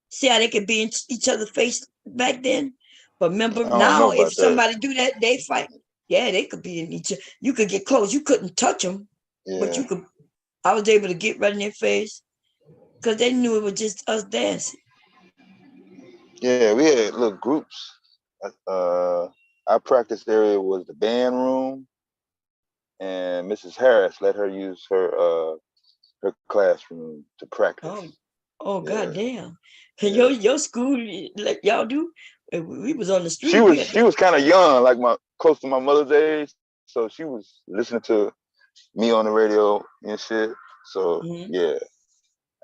See how they could be in each other's face back then? But remember I don't know now, if about that. somebody do that, they fight. Yeah, they could be in each other. You could get close. You couldn't touch them, but you Yeah. could. I was able to get right in their face because they knew it was just us dancing. Yeah, we had little groups. Our practice area was the band room, and Mrs. Harris let her use her classroom to practice. Oh, Yeah. goddamn! Yeah. Your school, like y'all do. We was on the street. She was kind of young, like close to my mother's age, so she was listening to me on the radio and shit. So yeah,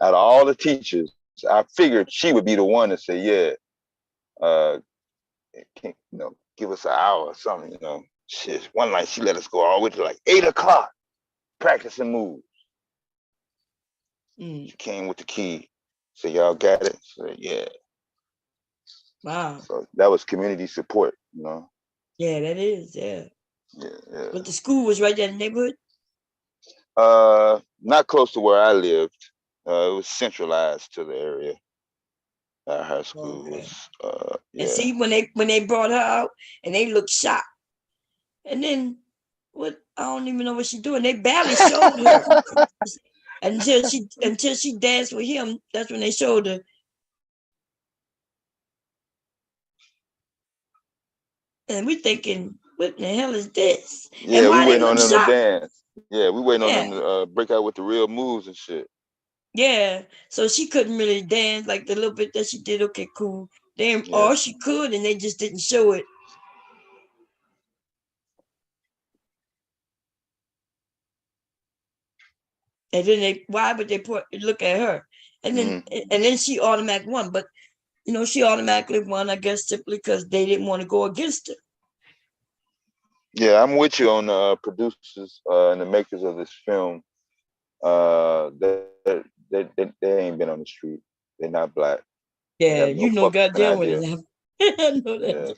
out of all the teachers, I figured she would be the one to say, yeah, give us an hour or something, Shit, one night she let us go all the way to like 8 o'clock, practicing moves. She came with the key, said, y'all got it? Said, yeah. Wow. So that was community support, Yeah, that is, yeah. Yeah. But the school was right there in the neighborhood? Not close to where I lived. It was centralized to the area. Our high school was, yeah. And see, when they brought her out, and they looked shocked. And then, I don't even know what she's doing. They barely showed her until she danced with him. That's when they showed her. And we thinking, what in the hell is this? Yeah, and why we waiting on them shocked? to dance. Yeah, we waiting on them to break out with the real moves and shit. Yeah, so she couldn't really dance like the little bit that she did. Okay, cool. Or she could, and they just didn't show it. And then why would they look at her? And then she automatically won. But she automatically won, I guess, simply because they didn't want to go against her. Yeah, I'm with you on the producers and the makers of this film. They ain't been on the street. They're not black. Yeah, goddamn well. I know that. Yeah.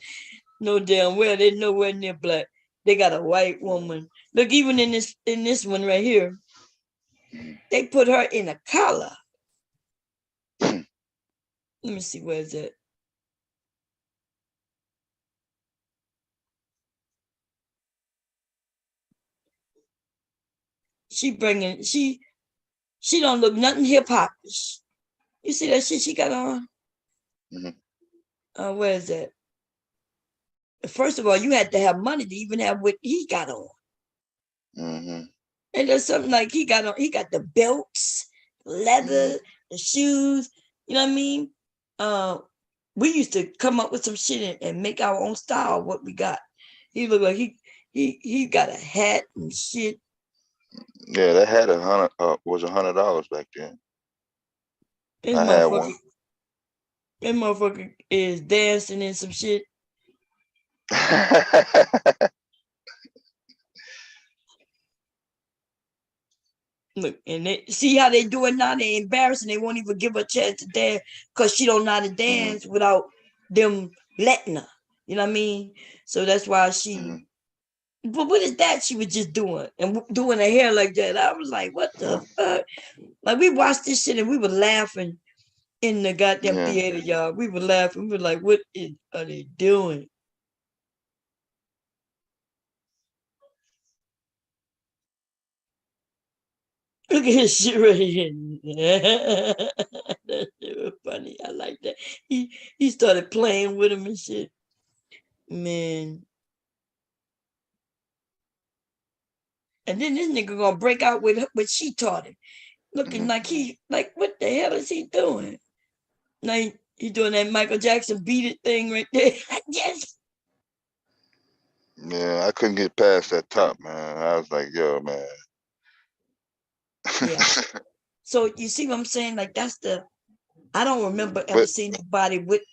No damn well, they're nowhere near black. They got a white woman. Look, even in this one right here, they put her in a collar. Let me see, where is that? She don't look nothing hip hop. You see that shit she got on? Where is that? First of all, you had to have money to even have what he got on. And there's something like he got the belts, leather, the shoes. You know what I mean? We used to come up with some shit and make our own style of what we got. He looked like he got a hat and shit. Yeah, that hat was $100 back then. I had one. That motherfucker is dancing in some shit. Look, and they see how they do it now. They embarrassing. They won't even give her a chance to dance because she don't know how to dance without them letting her. You know what I mean? So that's why she. But what is that she was just doing and doing her hair like that? I was like, what the fuck? Like, we watched this shit and we were laughing in the goddamn theater, y'all. We were laughing. We were like, what are they doing? Look at his shit right here. That shit was funny. I like that. He started playing with him and shit. Man. And then this nigga gonna break out with what she taught him. Looking like what the hell is he doing? Like he doing that Michael Jackson beat it thing right there. Yes. Yeah, I couldn't get past that top, man. I was like, yo, man. Yeah. So you see what I'm saying? Like that's the I don't remember ever seeing anybody with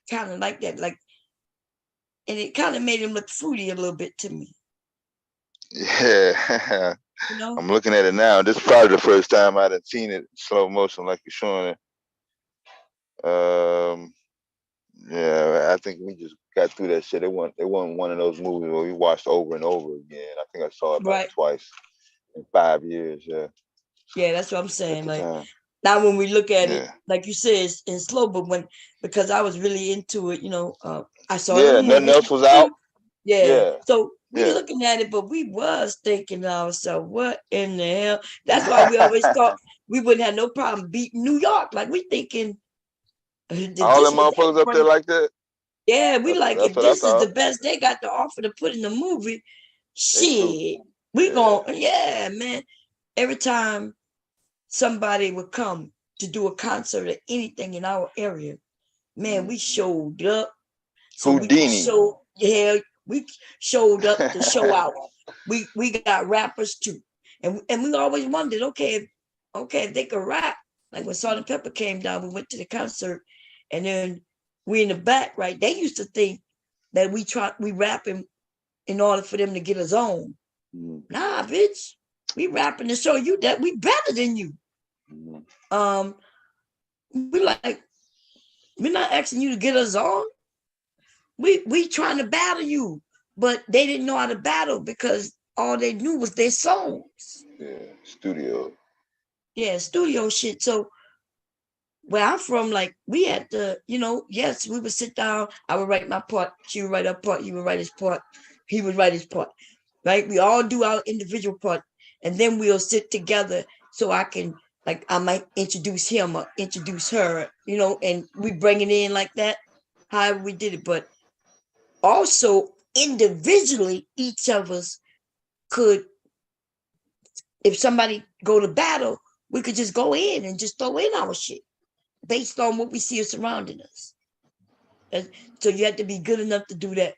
kind of like that. Like, and it kind of made him look fruity a little bit to me. Yeah. You know? I'm looking at it now. This is probably the first time I'd have seen it in slow motion like you're showing it. Yeah, I think we just got through that shit. It wasn't one of those movies where we watched over and over again. I think I saw it about twice in 5 years. Yeah. Yeah, that's what I'm saying. Like now, when we look at it, like you said, it's in slow, but because I was really into it, I saw it. Yeah, nothing else was out. Yeah. So we looking at it, but we was thinking to ourselves, what in the hell? That's why we always thought we wouldn't have no problem beating New York. Like we thinking all them motherfuckers up there like that. Yeah, we like if this is the best they got to offer to put in the movie, shit. We gonna man. Every time somebody would come to do a concert or anything in our area, man, we showed up. So Houdini. We showed up to show out. We got rappers too. And we always wondered, okay, if they could rap. Like when Salt and Pepper came down, we went to the concert and then we in the back, right? They used to think that we rapping in order for them to get us on. Nah, bitch. We rapping to show you that we better than you. We're not asking you to get us on. We trying to battle you, but they didn't know how to battle because all they knew was their songs. Yeah, studio shit. So where I'm from, like we had to, yes, we would sit down. I would write my part. She would write her part. He would write his part. He would write his part. Right? We all do our individual part, and then we'll sit together so I can. Like I might introduce him or introduce her, and we bring it in like that, however we did it. But also individually, each of us could, if somebody go to battle, we could just go in and just throw in our shit based on what we see surrounding us. And so you have to be good enough to do that.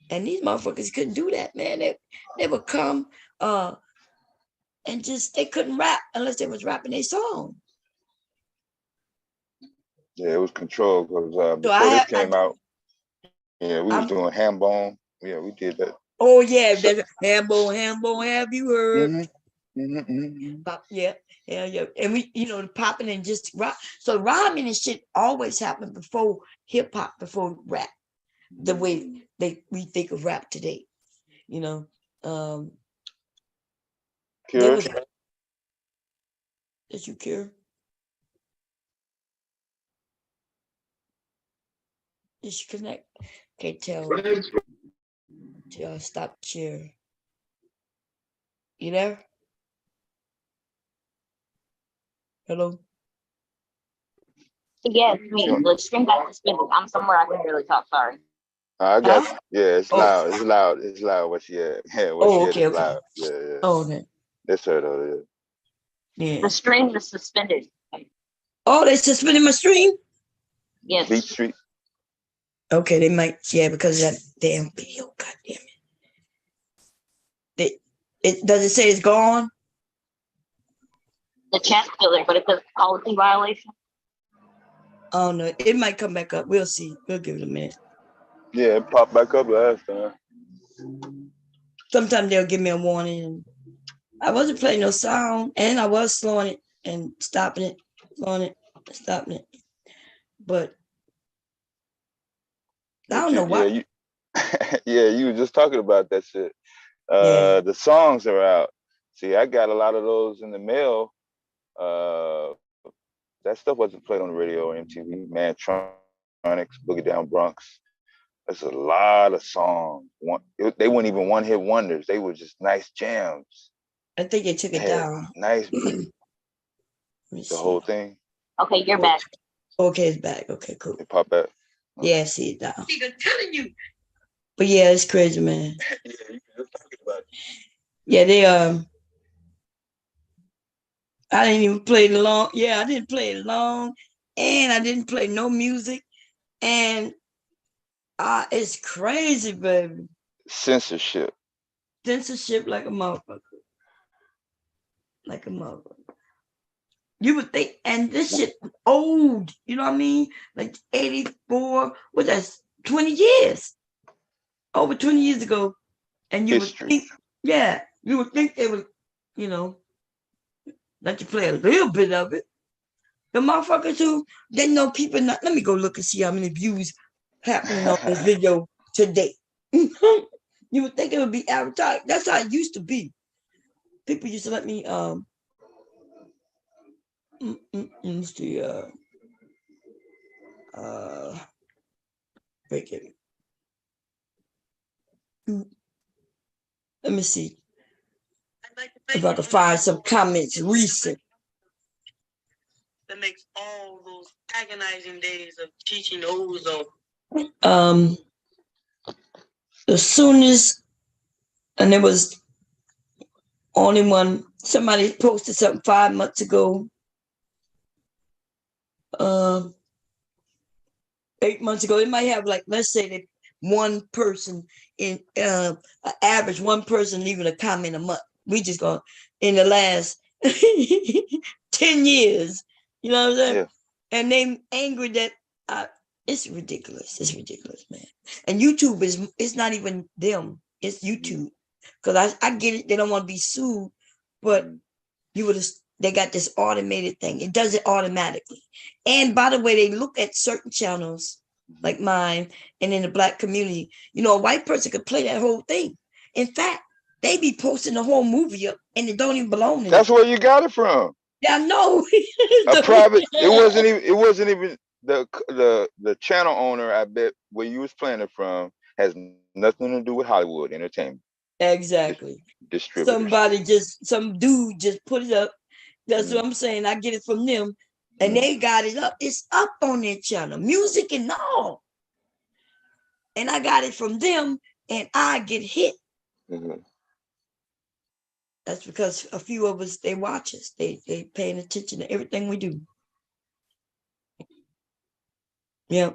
And these motherfuckers couldn't do that, man. They would come and just they couldn't rap unless they was rapping their song. Yeah, it was controlled because before this came out, we was doing ham bone. Yeah, we did that. Oh yeah, that's ham bone. Have you heard? Yeah. And we, popping and just rock. So rhyming and shit always happened before hip hop, before rap. The way we think of rap today, There was, did you care? Did she connect? Okay, tell stop share. You there? Hello? Yeah, it's me. The string got suspended. I'm somewhere I can really talk. Sorry. I got you. Yeah, it's loud. It's loud. It's loud. What she at? Yeah, okay. Loud. Yeah. Oh, okay. That's her though. Yeah. The string is suspended. Oh, they suspended my stream? Yes. Beat Street. Okay, they might, because of that damn video. God damn it. Does it say it's gone? The chat's still there, but it says policy violation. Oh no, it might come back up. We'll see. We'll give it a minute. Yeah, it popped back up last time. Sometimes they'll give me a warning. I wasn't playing no sound, and I was slowing it and stopping it, slowing it, stopping it. But I don't know why. You were just talking about that shit. The songs are out. See, I got a lot of those in the mail. That stuff wasn't played on the radio or MTV. Mantronics, Boogie Down Bronx. There's a lot of songs. They weren't even one-hit wonders. They were just nice jams. I think they took it down. Nice. The whole thing. Okay, you're back. Okay, it's back. Okay, cool. It popped back. Yeah, see it down. I'm telling you. But yeah, it's crazy, man. Yeah, they I didn't even play it long. Yeah, I didn't play it long, and I didn't play no music, and it's crazy, baby. Censorship like a motherfucker. You would think, and this shit old, you know what I mean? Like 84, what that's 20 years. Over 20 years ago. And you History. would think, yeah, you would think they would, you know, let you play a little bit of it. The motherfuckers who they know people not, let me go look and see how many views happening on this video today. You would think it would be advertised. That's how it used to be. People used to let me let's see break it. Let me see if I can find some comments recent. That makes all those agonizing days of teaching ozone. As soon as, and there was only one, somebody posted something 5 months ago. 8 months ago, it might have like, let's say that one person in average, one person leaving a comment a month. We just go in the last 10 years, you know what I'm saying? Yeah. And they angry that it's ridiculous. It's ridiculous, man. And YouTube it's not even them. It's YouTube. Because I get it. They don't want to be sued, but they got this automated thing. It does it automatically. And by the way, they look at certain channels like mine and in the Black community. You know, a white person could play that whole thing. In fact, they be posting the whole movie up and it don't even belong to them. That's where you got it from. Yeah, I know. A private. It wasn't even the channel owner. I bet where you was playing it from has nothing to do with Hollywood Entertainment. Exactly. Distributors. Some dude just put it up. That's what I'm saying. I get it from them. And they got it up. It's up on their channel. Music and all. And I got it from them and I get hit. That's because a few of us, they watch us. They paying attention to everything we do. Yeah.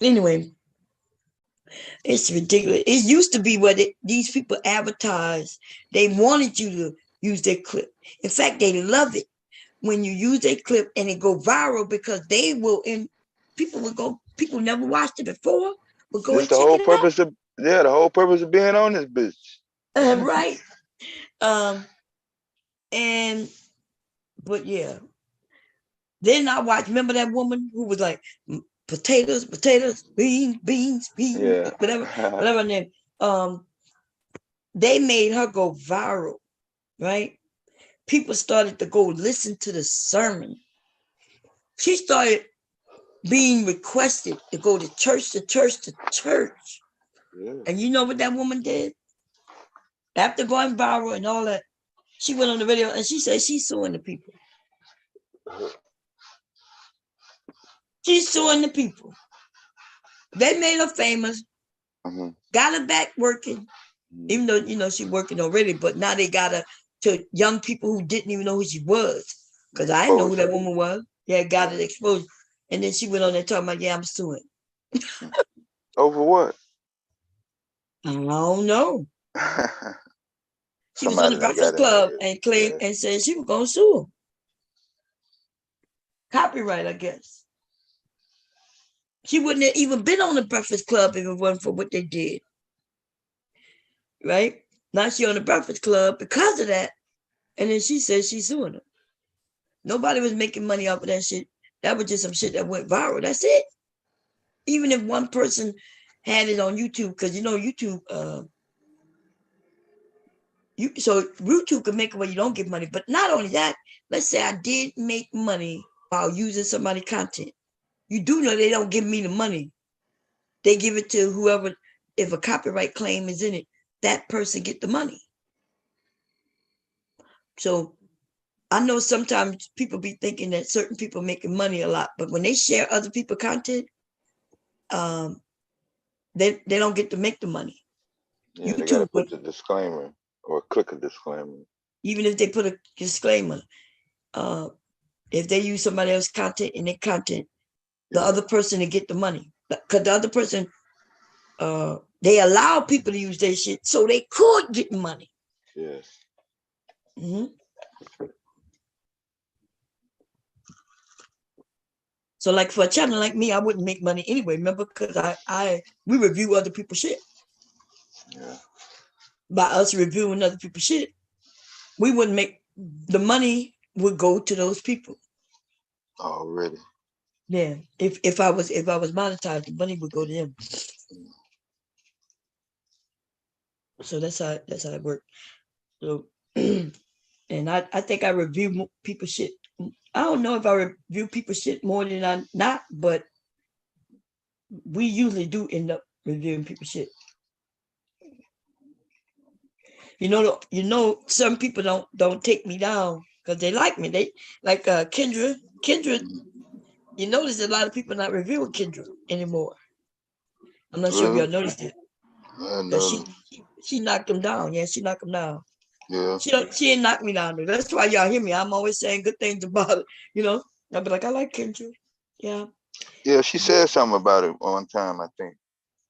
Anyway, it's ridiculous. It used to be where these people advertise. They wanted you to use their clip. In fact, they love it when you use a clip and it go viral because they will, and people will go, people never watched it before, will go and check it out. The whole purpose of being on this bitch. Right. But yeah. Then I watched, remember that woman who was like, potatoes, beans, Yeah. whatever name. They made her go viral, right? People started to go listen to the sermon. She started being requested to go to church. Yeah. And you know what that woman did? After going viral and all that, she went on the radio and she said she's suing the people. She's suing the people. They made her famous, got her back working, even though, you know, she's working already, but now they got her to young people who didn't even know who she was. Because I didn't know who that woman was. Yeah, got it exposed. And then she went on there talking about, yeah, I'm suing. Over what? I don't know. She was on the Breakfast Club and claimed and said she was going to sue him. Copyright, I guess. She wouldn't have even been on the Breakfast Club if it wasn't for what they did. Right? Now she on the Breakfast Club because of that. And then she says she's suing them. Nobody was making money off of that shit. That was just some shit that went viral. That's it. Even if one person had it on YouTube, because you know YouTube, so YouTube can make it where you don't get money. But not only that, let's say I did make money while using somebody's content. You do know they don't give me the money. They give it to whoever, if a copyright claim is in it, that person get the money. So I know sometimes people be thinking that certain people making money a lot, but when they share other people's content, they don't get to make the money. Yeah, they gotta put the disclaimer or click a disclaimer. Even if they put a disclaimer, if they use somebody else's content in their content, the other person to get the money. Because the other person, they allow people to use their shit so they could get money. Yes. So like for a channel like me, I wouldn't make money anyway. Remember, because we review other people's shit. Yeah. By us reviewing other people's shit, we wouldn't make the money would go to those people. Already. Yeah. If I was monetized, the money would go to them. So that's how it worked. So and I think I review people's shit. I don't know if I review people's shit more than I not, but we usually do end up reviewing people's shit. You know, some people don't take me down because they like me. They like Kendra. You notice a lot of people not reviewing Kendra anymore. I'm not sure if y'all noticed it. Because she knocked them down. Yeah, she knocked them down. Yeah. She didn't knock me down. That's why y'all hear me. I'm always saying good things about it. You know, I'll be like, I like Kendra. Yeah. Yeah, she said something about it one time, I think.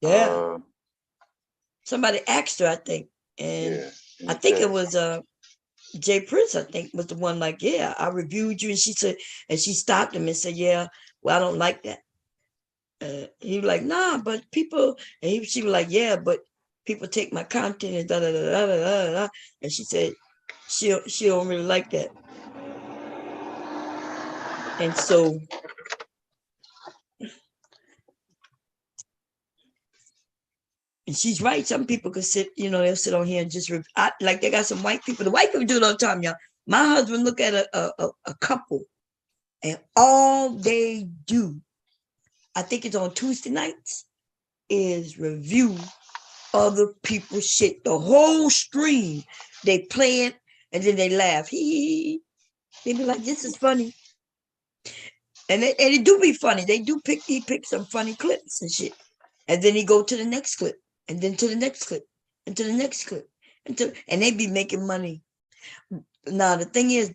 Yeah. Somebody asked her, I think. And yeah, I think it was Jay Prince, I think, was the one like, yeah, I reviewed you. And she said, and she stopped him and said, yeah, well, I don't like that. He was like, nah, but people, and she was like, yeah, but people take my content and da da da da da da. And she said, she don't really like that. And so, and she's right. Some people could sit, they'll sit on here and just like they got some white people. The white people do it all the time, y'all. My husband look at a couple, and all they do, I think it's on Tuesday nights, is review other people's shit. The whole stream, they play it and then they laugh. They be like, "This is funny," and it do be funny. They do he pick some funny clips and shit, and then he go to the next clip, and then to the next clip, and to the next clip, and they be making money. Now the thing is,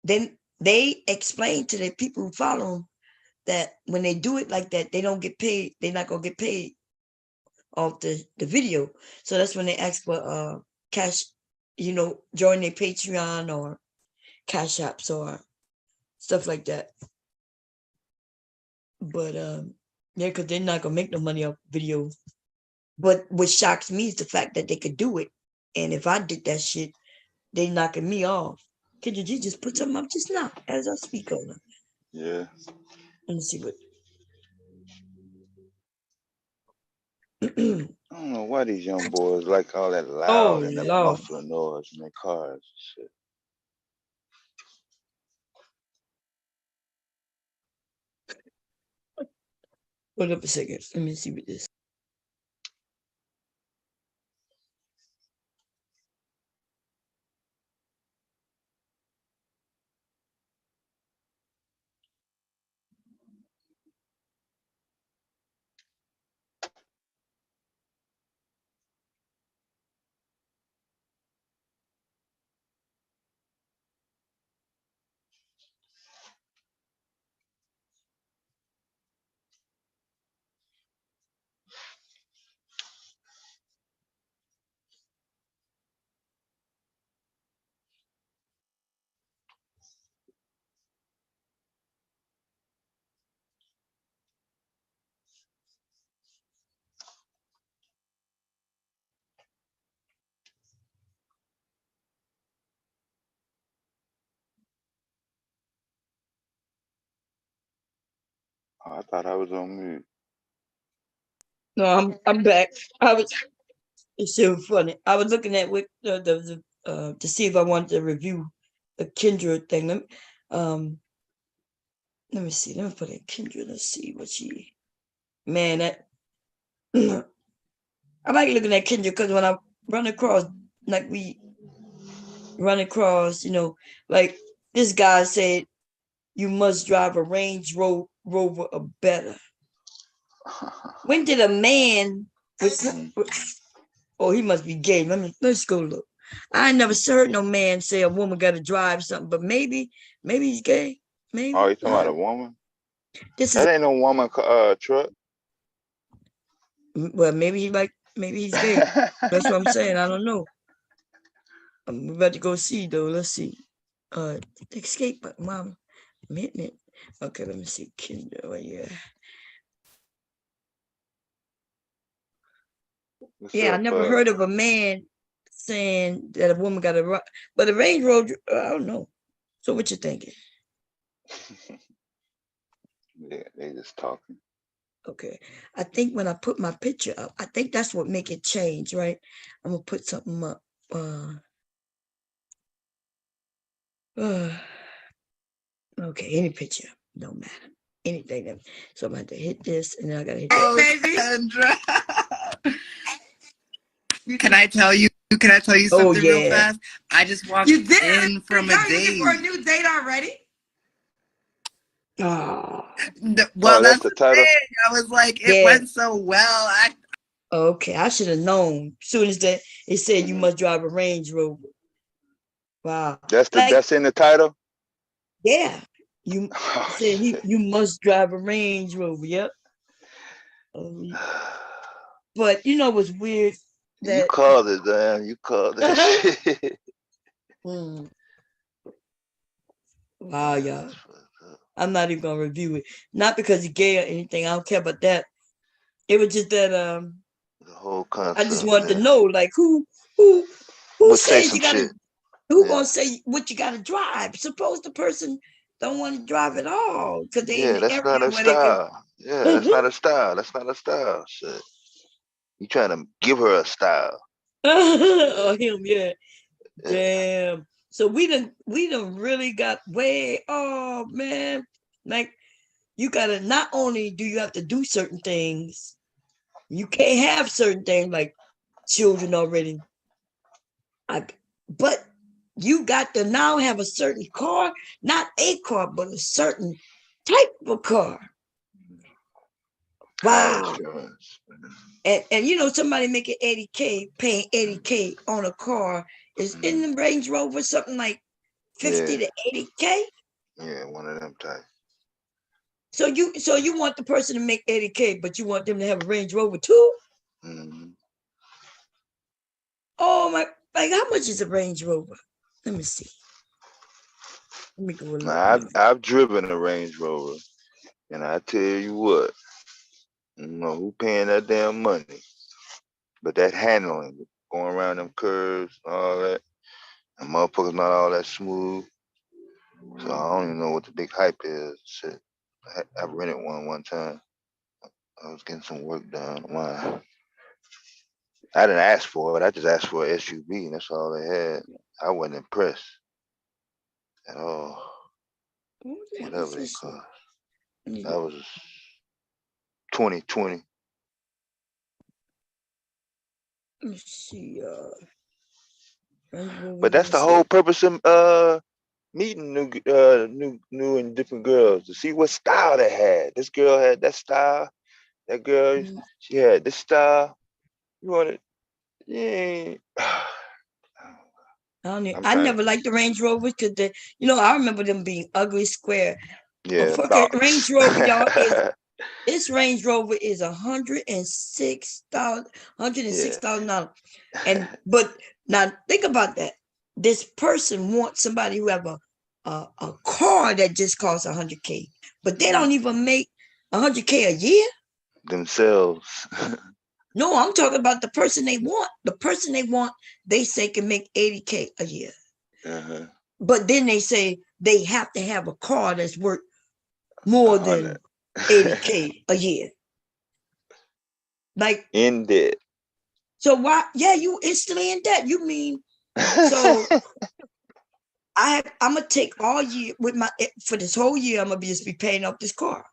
then they explain to the people who follow them that when they do it like that, they don't get paid. They're not gonna get paid off the video. So that's when they ask for cash, join their Patreon or cash apps or stuff like that. But yeah, because they're not gonna make no money off video. But what shocks me is the fact that they could do it. And if I did that shit, they knocking me off. Could you just put something up just now as I speak on it? Yeah. Let me see what. I don't know why these young boys like all that loud and that muffler noise in their cars and shit. Hold up a second. Let me see what this. Oh, I thought I was on mute. No, I'm back. It's so funny. I was looking at what to see if I wanted to review the Kendra thing. Let me see. Let me put in Kendra. Let's see what she. Man, that I like looking at Kendra because when I run across, like we run across, like this guy said, you must drive a Range Rover or better. When did a man oh, he must be gay. Let's go look. I never heard no man say a woman got to drive something, but maybe he's gay. Maybe. Oh, you talking about a woman? This That is ain't no woman truck. well, maybe he's gay. That's what I'm saying. I don't know. I'm about to go see though. Let's see. Escape, but mom, I'm hitting it. Okay, let me see. Kendall, yeah. Yeah, I never heard of a man saying that a woman got a, but a Range Rover, I don't know. So what you thinking? Yeah, they just talking. Okay, I think when I put my picture up, I think that's what make it change, right? I'm gonna put something up. Okay, any picture, don't matter. Anything. So I'm gonna have to hit this, and then I gotta hit that. Baby. Can I tell you? Can I tell you Oh, something real yeah. fast? I just walked You did in from a date. for a new date already? Oh, Well, that's that's the the title. thing. I was like, it Yeah. went so well. okay. I should have known. Soon as that it said you must drive a Range Rover. Wow. That's Like, that's in the title. yeah. You Oh, said shit. you must drive a Range Rover. Yep. But you know what's weird? You That called it, damn. You called that shit. Wow, y'all. I'm not even gonna review it. Not because he gay or anything. I don't care about that. It was just that The whole concept. I just wanted to know, like, who Would say says some you gotta shit. who Yeah. gonna say what you gotta drive? Suppose the person don't want to drive at all because they in Yeah, the that's not area a where they can. style. Yeah, that's not a style. That's not a style. Shit. You trying to give her a style. Oh, him, yeah. Yeah. Damn. So we done really got way. Oh man, like you gotta. Not only do you have to do certain things, you can't have certain things like children already. But you got to now have a certain car, not a car, but a certain type of car. Wow. And you know, somebody making 80K, paying 80K on a car is in the Range Rover something like 50 to 80K. Yeah, one of them type. So you want the person to make 80K, but you want them to have a Range Rover too? Mm-hmm. Oh my, like how much is a Range Rover? Let me see. Let me go look. Now, I've driven a Range Rover, and I tell you what, you know who paying that damn money, but that handling, going around them curves, all that, and motherfuckers not all that smooth. So I don't even know what the big hype is. Shit, I rented one time. I was getting some work done. Mine. I didn't ask for it. I just asked for an SUV, and that's all they had. I wasn't impressed at all. Whatever they cost. That was 2020. Let me see. But that's the whole purpose of meeting new and different girls, to see what style they had. This girl had that style. That girl, she had this style. You want it? Yeah. I never liked the Range Rovers because I remember them being ugly square. Yeah, a fucking Range Rover, y'all, this Range Rover is $106,000, $106,000. But now think about that. This person wants somebody who have a car that just costs $100K, but they don't even make $100K a year themselves. No, I'm talking about the person they want. The person they want, they say can make $80K a year. Uh-huh. But then they say they have to have a car that's worth more than $80K a year. Like in debt. So why? Yeah, you instantly in debt. You mean so? I'm gonna take all year for this whole year. I'm gonna just be paying off this car.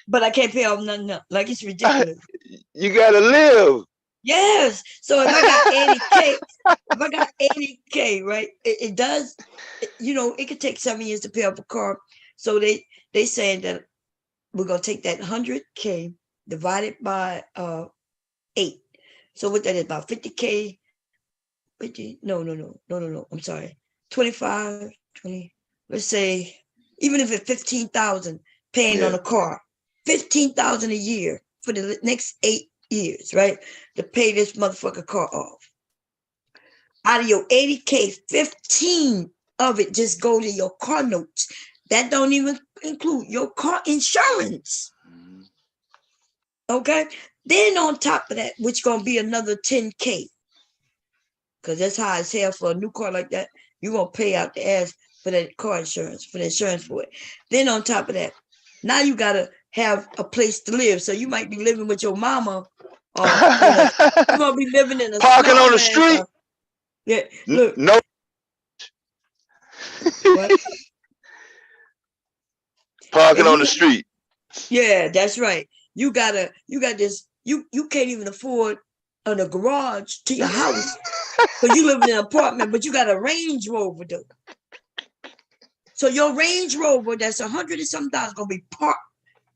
But I can't pay off nothing else. Like it's ridiculous. You gotta live. Yes. So if I got 80K, right? It does. It could take 7 years to pay off a car. So they saying that we're gonna take that 100K divided by 8. So what that is, about 50K. 50, no. I'm sorry. 25, 20. Let's say, even if it's 15,000 paying on a car, 15,000 a year for the next 8 years, right? To pay this motherfucker car off. Out of your 80K, 15 of it just go to your car notes. That don't even include your car insurance. Okay. Then on top of that, which gonna be another 10K. Because that's how it's hell for a new car like that. You're gonna pay out the ass for that car insurance, for the insurance for it. Then on top of that, now you gotta have a place to live. So you might be living with your mama, or you're gonna be living in a parking on the small street. Yeah, look. No. What? Parking on the street. Yeah, that's right. You got this. You can't even afford a garage to your house because you live in an apartment, but you got a Range Rover though. So your Range Rover that's $100 and something gonna be parked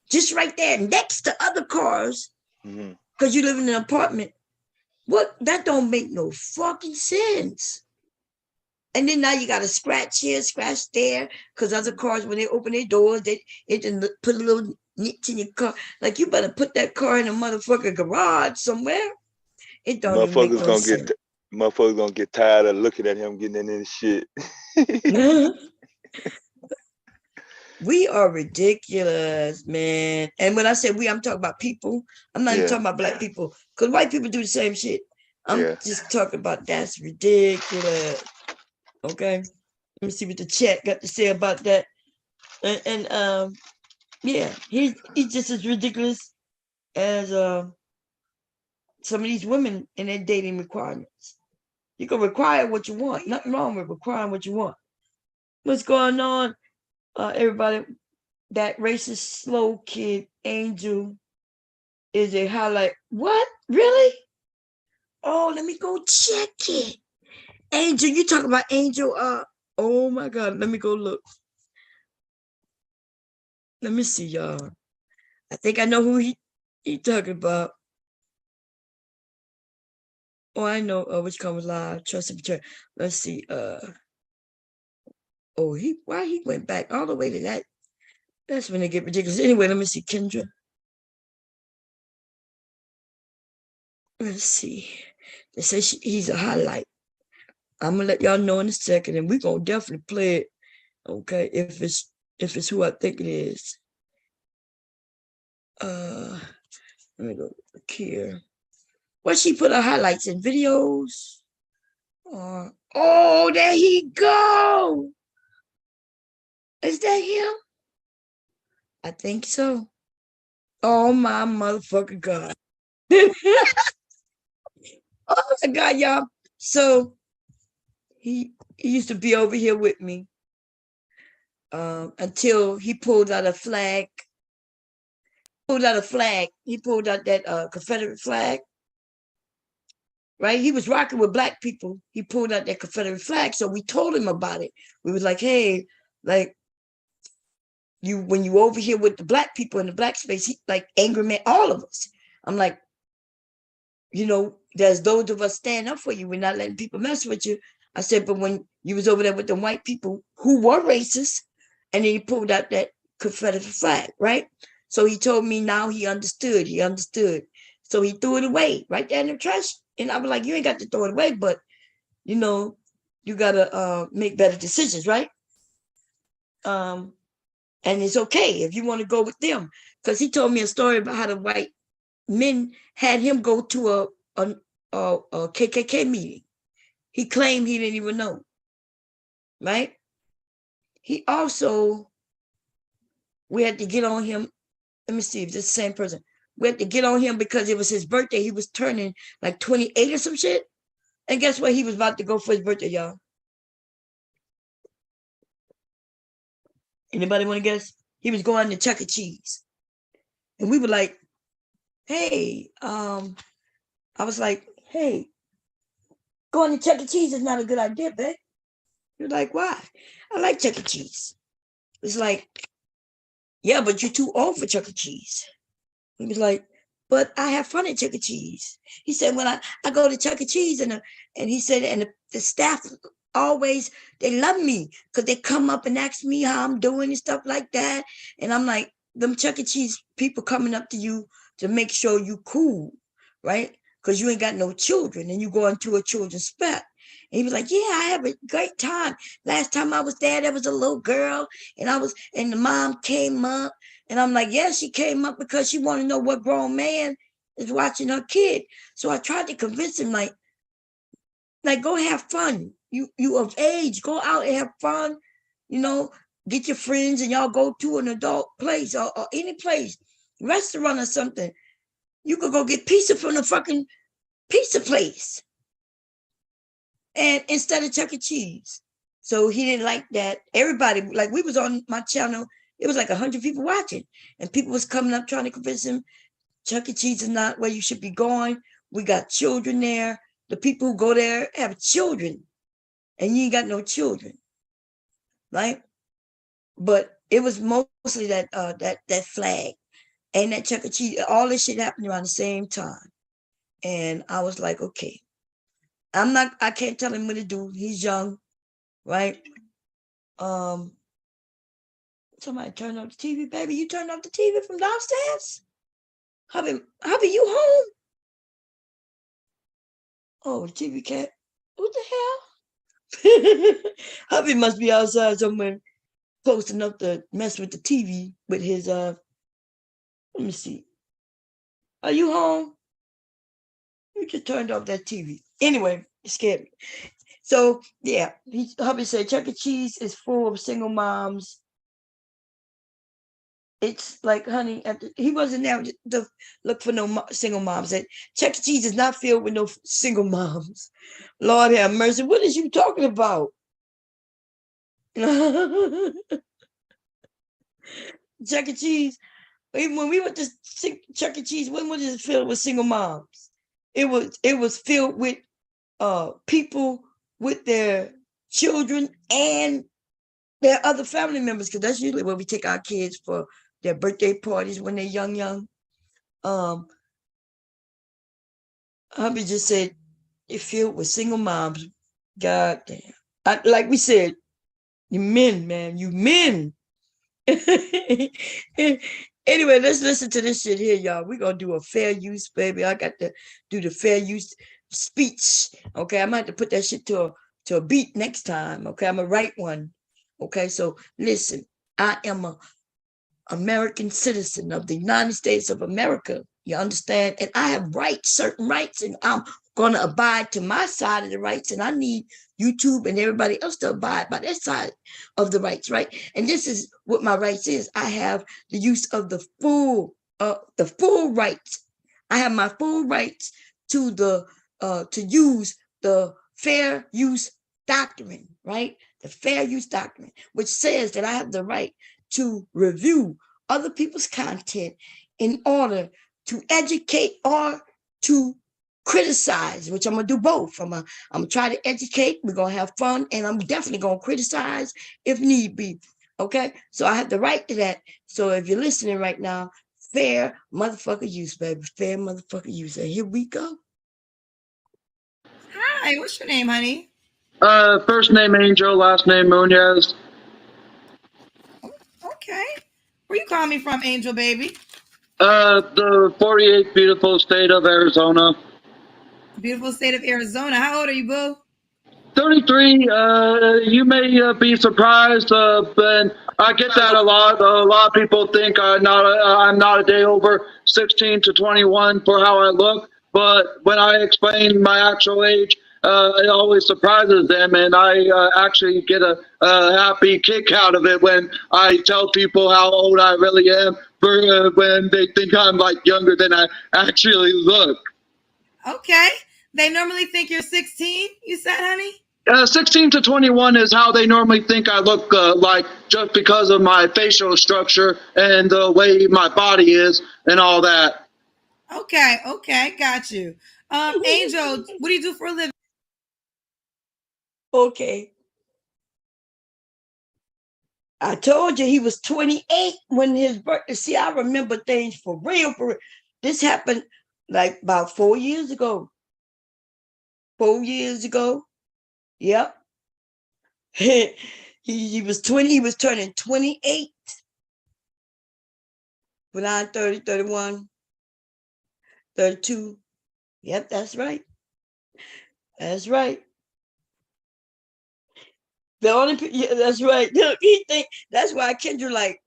just right there next to other cars because you live in an apartment. What? That don't make no fucking sense. And then now you got to scratch here, scratch there, because other cars, when they open their doors, they just put a little niche in your car. Like, you better put that car in a motherfucking garage somewhere. It don't even make no sense. Motherfuckers gonna get tired of looking at him getting in this shit. We are ridiculous, man. And when I say we, I'm talking about people. I'm not even talking about black people, because white people do the same shit. I'm just talking about that's ridiculous. Okay, let me see what the chat got to say about that. And yeah, he's just as ridiculous as some of these women in their dating requirements. You can require what you want. Nothing wrong with requiring what you want. What's going on, everybody? That racist slow kid Angel is a highlight. What? Really? Oh, let me go check it. Angel, you talking about Angel? Oh my God, let me go look. Let me see, y'all. I think I know who he talking about. Oh, I know. Which comes live. Trust and betray. Let's see. Oh, why he went back all the way to that? That's when they get ridiculous. Anyway, let me see, Kendra. Let's see. They say he's a highlight. I'm gonna let y'all know in a second, and we're gonna definitely play it. Okay, if it's who I think it is. Let me go look here. What she put her highlights in videos? Oh, there he go. Is that him? I think so. Oh my motherfucking God. Oh my God, y'all. So he used to be over here with me until he pulled out a flag. He pulled out that Confederate flag. Right? He was rocking with black people. He pulled out that Confederate flag. So we told him about it. We was like, hey, like, when you over here with the black people in the black space, he like angry man, all of us. I'm like, there's those of us stand up for you. We're not letting people mess with you. I said, but when you was over there with the white people who were racist, and then he pulled out that Confederate flag, right? So he told me now he understood. So he threw it away right there in the trash. And I was like, you ain't got to throw it away, but you gotta make better decisions, right? And it's okay if you want to go with them. Because he told me a story about how the white men had him go to a KKK meeting. He claimed he didn't even know, right? He also, we had to get on him. Let me see if this is the same person. We had to get on him because it was his birthday. He was turning like 28 or some shit. And guess what? He was about to go for his birthday, y'all. Anybody want to guess? He was going to Chuck E. Cheese. And we were like, hey, I was like, hey, going to Chuck E. Cheese is not a good idea, babe. He was like, why? I like Chuck E. Cheese. It's like, yeah, but you're too old for Chuck E. Cheese. He was like, but I have fun at Chuck E. Cheese. He said, when I go to Chuck E. Cheese, and he said, and the staff always, they love me because they come up and ask me how I'm doing and stuff like that. And I'm like, them Chuck E. Cheese people coming up to you to make sure you cool, right? Because you ain't got no children and you go into a children's spot. he was like, yeah, I have a great time. Last time I was there was a little girl, and the mom came up, and I'm like, yeah, she came up because she wanted to know what grown man is watching her kid. So I tried to convince him, like go have fun. You of age, go out and have fun, get your friends and y'all go to an adult place or any place, restaurant or something. You could go get pizza from the fucking pizza place. And instead of Chuck E. Cheese. So he didn't like that. Everybody, like we was on my channel, it was like 100 people watching. And people was coming up trying to convince him Chuck E. Cheese is not where you should be going. We got children there. The people who go there have children. And you ain't got no children. Right? But it was mostly that flag. And that Chuck E. Cheese, all this shit happened around the same time. And I was like, okay. I can't tell him what to do. He's young, right? Somebody turned off the TV, baby. You turned off the TV from downstairs? Hubby, you home? Oh, the TV cat. What the hell? Hubby must be outside somewhere close enough to mess with the TV with his let me see. Are you home? You just turned off that TV. Anyway, it scared me. So yeah, hubby said Chuck E. Cheese is full of single moms. It's like, honey, he wasn't there to look for no single moms. That Chuck E. Cheese is not filled with no single moms. Lord have mercy. What is you talking about? Chuck E. Cheese. When we went to Chuck E. Cheese, when was it filled with single moms? It was filled with people with their children and their other family members, because that's usually where we take our kids for their birthday parties when they're young. Hubby just said it filled with single moms. God damn. Like we said, you men, man, you men. Anyway, let's listen to this shit here, y'all. We're gonna do a fair use, baby. I got to do the fair use speech. Okay, I might have to put that shit to a beat next time. Okay, I'm gonna write one. Okay, so listen, I am a American citizen of the United States of America. You understand? And I have certain rights, and I'm gonna abide to my side of the rights, and I need YouTube and everybody else to abide by their side of the rights, right? And this is what my rights is. I have the use of the full rights. I have my full rights to use the fair use doctrine, right? The fair use doctrine, which says that I have the right to review other people's content in order to educate or to criticize, which I'm gonna do both. I'm gonna try to educate, we're gonna have fun, and I'm definitely gonna criticize if need be. Okay, so I have the right to that. So if you're listening right now, fair motherfucker use, baby, fair motherfucker use. And here we go. Hi, what's your name, honey? First name Angel, last name Munoz. Okay. Where you calling me from, Angel baby? The 48th beautiful state of Arizona. Beautiful state of Arizona. How old are you, boo? 33. You may be surprised, but I get that a lot. A lot of people think I'm not a day over 16 to 21 for how I look. But when I explain my actual age, it always surprises them, and I actually get a happy kick out of it when I tell people how old I really am, when they think I'm like younger than I actually look. Okay. They normally think you're 16, you said, honey? 16 to 21 is how they normally think I look like, just because of my facial structure and the way my body is and all that. Okay, got you. Angel, what do you do for a living? Okay. I told you he was 28 when his birthday. See, I remember things for real. This happened like about 4 years ago. 4 years ago. Yep. he was 20. He was turning 28. When I'm 30, 31, 32. Yep, that's right. That's right. The only yeah, that's right. Look, he think that's why Kendra like.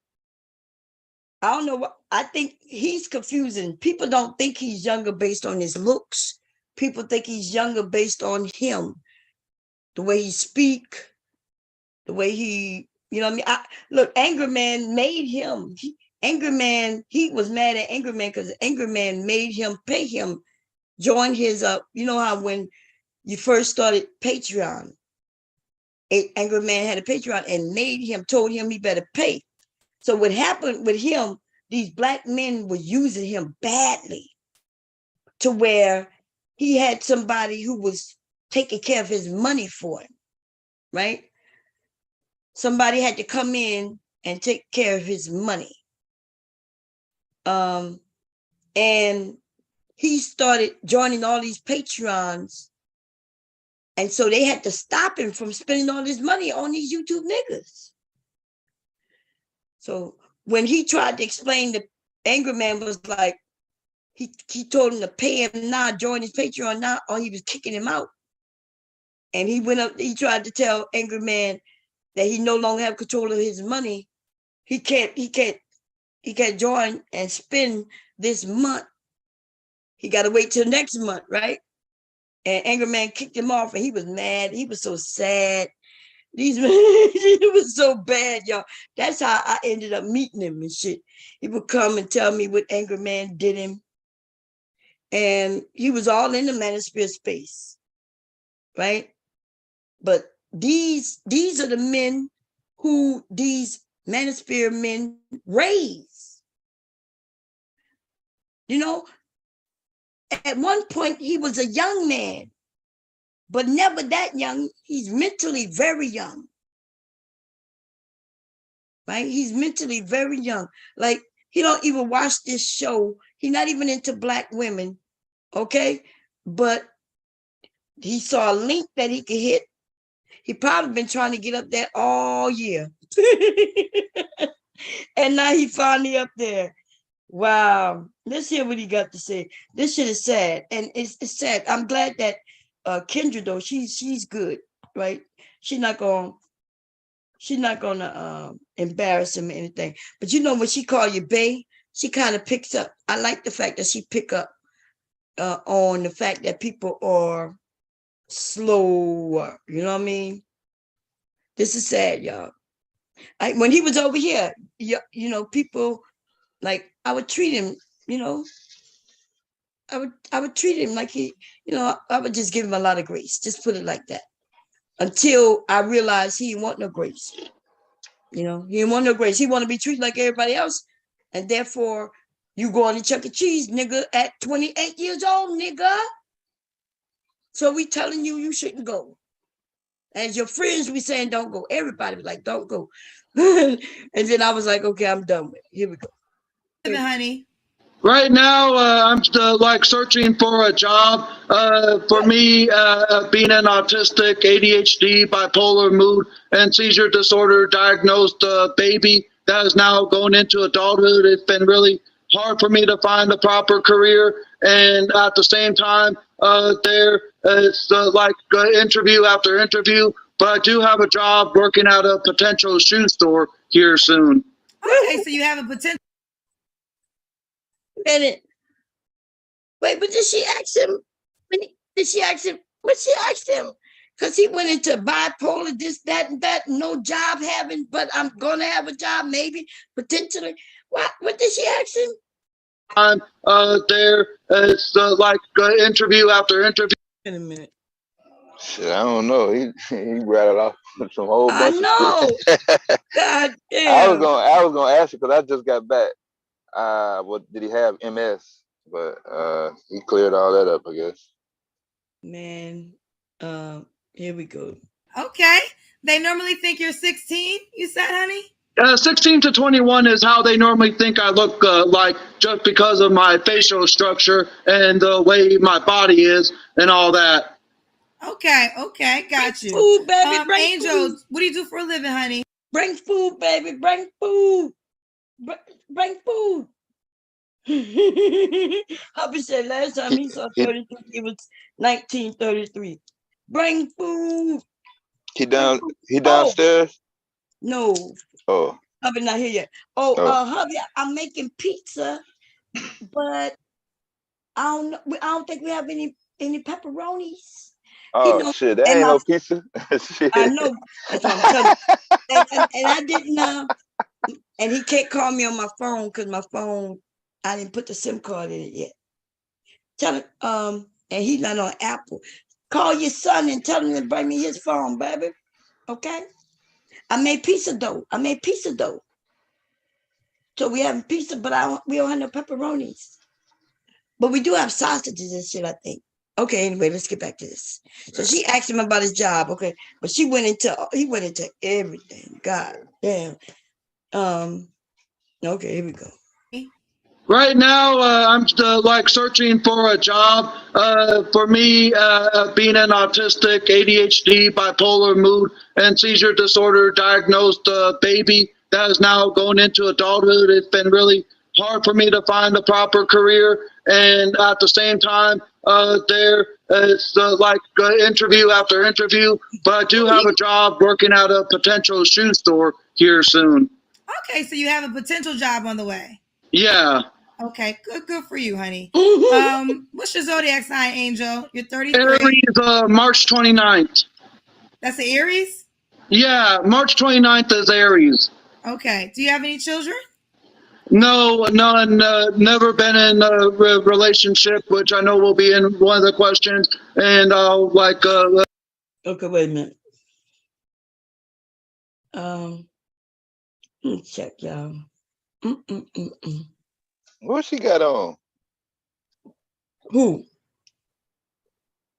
I don't know what I think he's confusing. People don't think he's younger based on his looks. People think he's younger based on him, the way he speak, the way he, you know what I mean? Look, Angry Man made him. Angry Man, he was mad at Angry Man because Angry Man made him pay him, join his you know how when you first started Patreon, Angry Man had a Patreon and made him, told him he better pay. So what happened with him, these black men were using him badly to where he had somebody who was taking care of his money for him, right? Somebody had to come in and take care of his money. And he started joining all these Patreons. And so they had to stop him from spending all his money on these YouTube niggas. So when he tried to explain, the Angry Man was like, he told him to pay him now, join his Patreon now, or he was kicking him out. And he went up, he tried to tell Angry Man that he no longer have control of his money. He can't join and spend this month. He got to wait till next month, right? And Angry Man kicked him off, and he was mad. He was so sad. It was so bad, y'all. That's how I ended up meeting him and shit. He would come and tell me what Angry Man did him. And he was all in the manosphere space, right? But these are the men who these manosphere men raise. You know, at one point he was a young man, but never that young. He's mentally very young, right? He's mentally very young. Like, he don't even watch this show. He's not even into black women, okay? But he saw a link that he could hit. He probably been trying to get up there all year. And now he finally up there. Wow. Let's hear what he got to say. This shit is sad. And it's sad. I'm glad that Kendra, though, she's good, right? She's not gonna embarrass him or anything. But you know, when she call you bae, she kind of picks up. I like the fact that she pick up on the fact that people are slower. You know what I mean? This is sad, y'all. When he was over here, you know, people, like, I would treat him, you know, I would treat him like he, you know, I would just give him a lot of grace. Just put it like that. Until I realized he didn't want no grace. You know, he didn't want no grace. He want to be treated like everybody else. And therefore, you go on to Chuck E. Cheese, nigga, at 28 years old, nigga. So we telling you shouldn't go. As your friends, we saying don't go. Everybody was like, don't go. And then I was like, okay, I'm done with it. Here we go. Honey. Right now, I'm still like searching for a job. For me, being an autistic, ADHD, bipolar mood, and seizure disorder diagnosed baby that is now going into adulthood, it's been really hard for me to find a proper career. And at the same time, it's like interview after interview. But I do have a job working at a potential shoe store here soon. Okay, so you have a potential. Minute. Wait, but did she ask him? Did she ask him? What she asked him? Because he went into bipolar, this, that, and that, no job having, but I'm gonna have a job, maybe, potentially. What did she ask him? I'm there. It's like interview after interview. In a minute. Shit, I don't know. He rattled off some whole bunch. I know. God damn. I was gonna ask you because I just got back. What did he have? MS, but he cleared all that up, I guess. Man, here we go. Okay. They normally think you're 16, you said, honey? 16 to 21 is how they normally think I look like, just because of my facial structure and the way my body is and all that. Okay, got you. Food, baby, bring Angel, food. what do you do for a living, honey? Bring food, baby, bring food. Bring food. Hubby said last time he saw 33, it was 1933. Bring food. He downstairs? No. Oh. Hubby not here yet. Hubby, I'm making pizza, but I don't think we have any pepperonis. Oh shit, that ain't no pizza. Shit. I know. That's what I'm telling you. And I didn't and he can't call me on my phone because my phone, I didn't put the SIM card in it yet. Tell him, and he's not on Apple. Call your son and tell him to bring me his phone, baby. Okay? I made pizza dough. So we have pizza, but we don't have no pepperonis. But we do have sausages and shit, I think. Okay, anyway, let's get back to this. So she asked him about his job, okay, but he went into everything. God damn. Okay, here we go. Right now, I'm like searching for a job. For me, being an autistic, ADHD, bipolar, mood, and seizure disorder diagnosed baby that is now going into adulthood, it's been really hard for me to find the proper career. And at the same time, it's like interview after interview. But I do have a job working at a potential shoe store here soon. Okay, so you have a potential job on the way. Yeah. Okay, good for you, honey. What's your zodiac sign, Angel? You're 33. Aries, March 29th. That's the Aries? Yeah, March 29th is Aries. Okay. Do you have any children? No, none. Never been in a relationship, which I know will be in one of the questions. And I'll like. Okay, wait a minute. Let me check, y'all. What she got on? Who?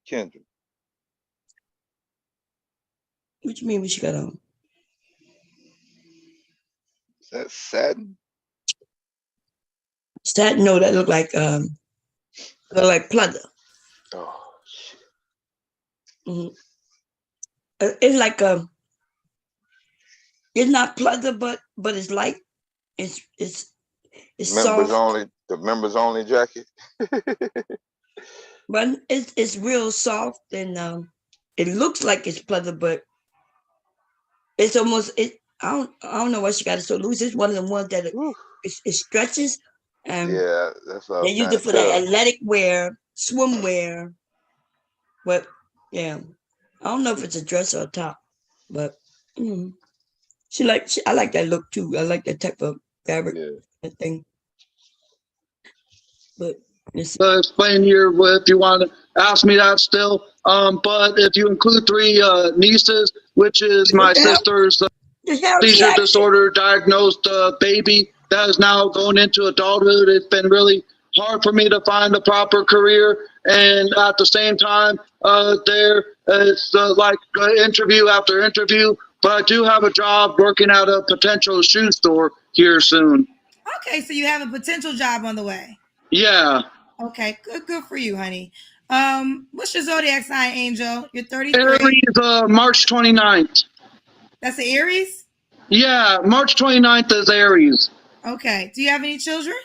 Kendra. What you mean what she got on? Is that satin? Satin? No, that look like pleather. Oh shit. It's like it's not pleather, but it's light. It's members soft. only. The members only jacket. But it's real soft and it looks like it's pleather, but it's almost I don't know why she got it so loose. It's one of the ones that it stretches. Yeah, that's what I was they use it for the athletic wear, swimwear. But yeah, I don't know if it's a dress or a top, but I like that look too. I like that type of fabric thing. But explain here if you want to ask me that still. But if you include 3 nieces, which is my sister's seizure disorder diagnosed baby that is now going into adulthood, it's been really hard for me to find the proper career. And at the same time, it's like interview after interview. But I do have a job working at a potential shoe store here soon. Okay, so you have a potential job on the way. Yeah. Okay, good for you, honey. What's your zodiac sign, Angel? You're 33. Aries, March 29th. That's the Aries? Yeah, March 29th is Aries. Okay. Do you have any children?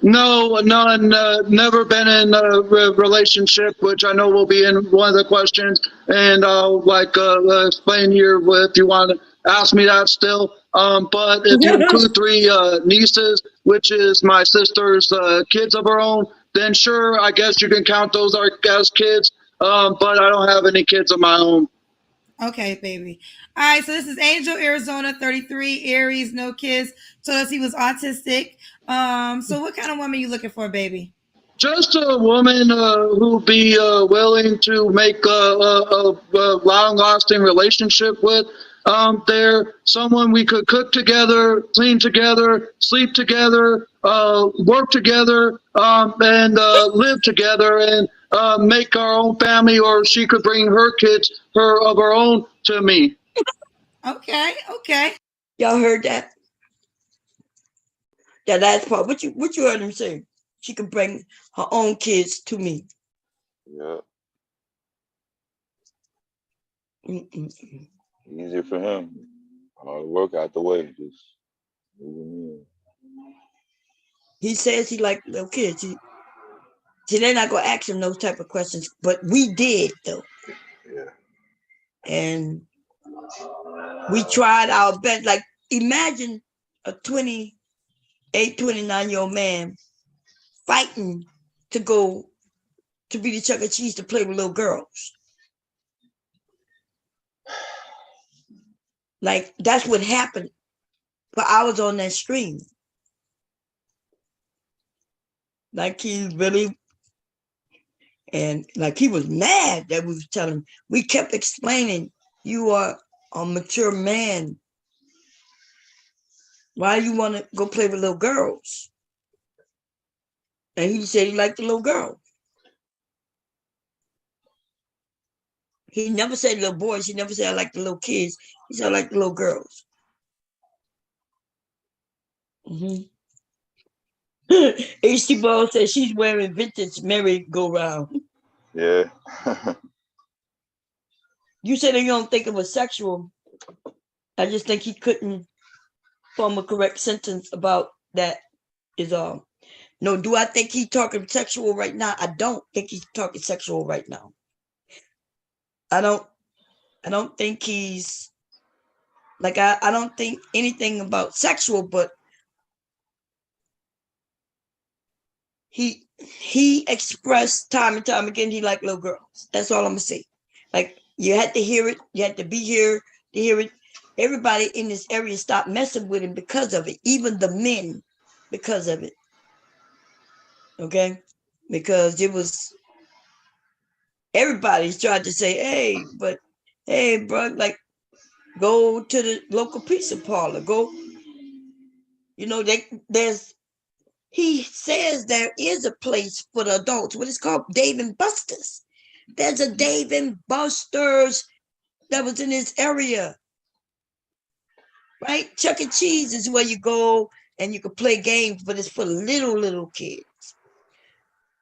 No, none. Never been in a relationship, which I know will be in one of the questions. And I'll like explain here if you want to ask me that still. But if you include 3 nieces, which is my sister's kids of her own, then sure, I guess you can count those as kids. But I don't have any kids of my own. Okay, baby. All right, so this is Angel, Arizona, 33, Aries, no kids. Told us he was autistic. So what kind of woman are you looking for, baby? Just a woman who be willing to make a long-lasting relationship with. They're someone we could cook together, clean together, sleep together, work together, and live together, and make our own family. Or she could bring her kids, of her own, to me. Okay. Y'all heard that? That last part. What you heard him say? She could bring her own kids to me. Yeah. Easier for him. All the work out the way. Just moving in. He says he like little kids. See, they're not gonna ask him those type of questions, but we did though. Yeah. And We tried our best. Like, imagine a 28, 29-year-old man fighting to go to be the Chuck E. Cheese to play with little girls. Like, that's what happened for hours on that stream. Like, he really, and like, he was mad that we was telling him. We kept explaining, you are a mature man. Why you want to go play with little girls? And he said he liked the little girl. He never said little boys. He never said I like the little kids. He said I like the little girls. H.T. Ball said she's wearing vintage merry-go-round. Yeah. You said you don't think it was sexual. I just think he couldn't form a correct sentence about that is all. No, do I think he's talking sexual right now? I don't think he's talking sexual right now. I don't think he's like, I don't think anything about sexual, but he expressed time and time again he liked little girls. That's all I'm gonna say. Like, you had to hear it, you had to be here to hear it. Everybody in this area stopped messing with him because of it, even the men, because of it. Okay? Because it was, everybody's tried to say, hey, bro, like, go to the local pizza parlor. Go, he says there is a place for the adults. What is called Dave and Buster's. There's a Dave and Buster's that was in this area. Right? Chuck E. Cheese is where you go and you can play games, but it's for little kids.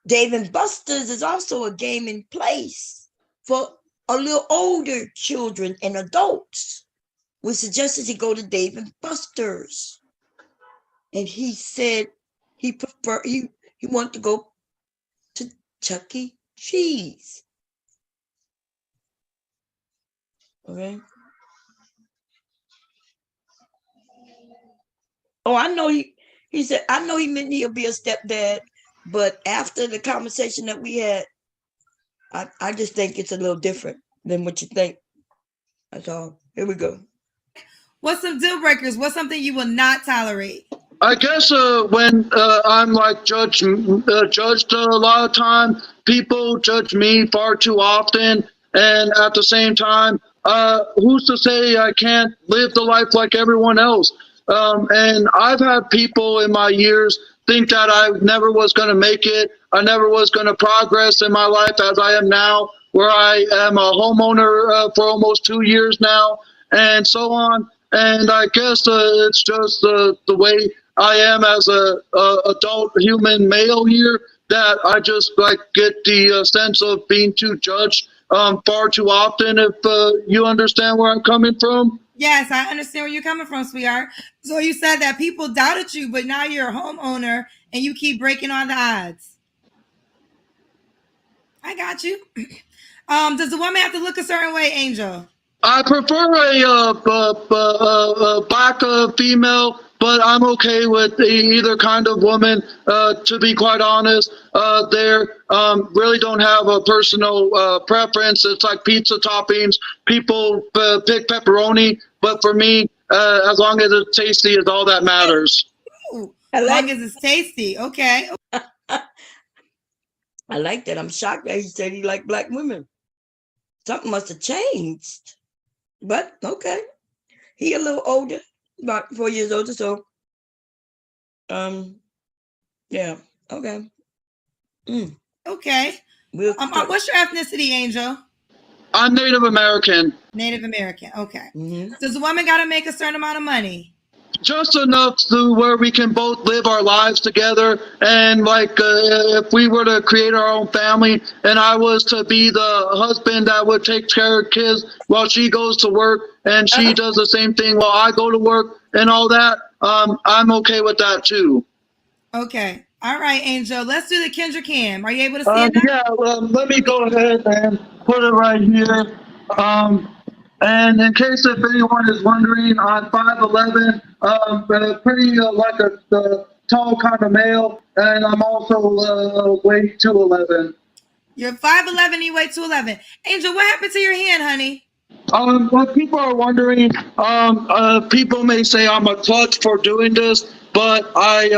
Dave and Buster's is also a gaming place for a little older children and adults. We suggested he go to Dave and Buster's. And he said he wanted to go to Chuck E. Cheese. Okay. Oh, I know he said, I know he meant he'll be a stepdad, but after the conversation that we had, I just think it's a little different than what you think. That's all. Here we go. What's some deal breakers? What's something you will not tolerate? I guess when I'm like judged a lot of time, people judge me far too often, and at the same time, who's to say I can't live the life like everyone else? And I've had people in my years think that I never was going to make it. I never was going to progress in my life as I am now, where I am a homeowner for almost 2 years now, and so on. And I guess it's just the way I am as a adult human male here, that I just like get the sense of being too judged far too often, if you understand where I'm coming from. Yes, I understand where you're coming from, sweetheart. So you said that people doubted you, but now you're a homeowner and you keep breaking all the odds. I got you. Does the woman have to look a certain way, Angel? I prefer a black female, but I'm okay with either kind of woman, to be quite honest. There really don't have a personal preference. It's like pizza toppings. People pick pepperoni, but for me, as long as it's tasty is all that matters. Ooh, as long as it's tasty. Okay. I like that. I'm shocked that he said he liked black women. Something must have changed. But okay. He a little older, about 4 years older, so yeah, okay. Okay. What's your ethnicity, Angel? I'm Native American. Native American, okay. Does the woman got to make a certain amount of money? Just enough to where we can both live our lives together. And like, if we were to create our own family and I was to be the husband that would take care of kids while she goes to work and she does the same thing while I go to work and all that, I'm okay with that too. Okay. All right, Angel. Let's do the Kendra Cam. Are you able to see it now? Yeah, let me go ahead and put it right here. And in case if anyone is wondering, I'm 5'11", pretty like a tall kind of male, and I'm also weight 211. You're 5'11", you weigh 211. Angel, what happened to your hand, honey? What people are wondering, people may say I'm a klutz for doing this, but I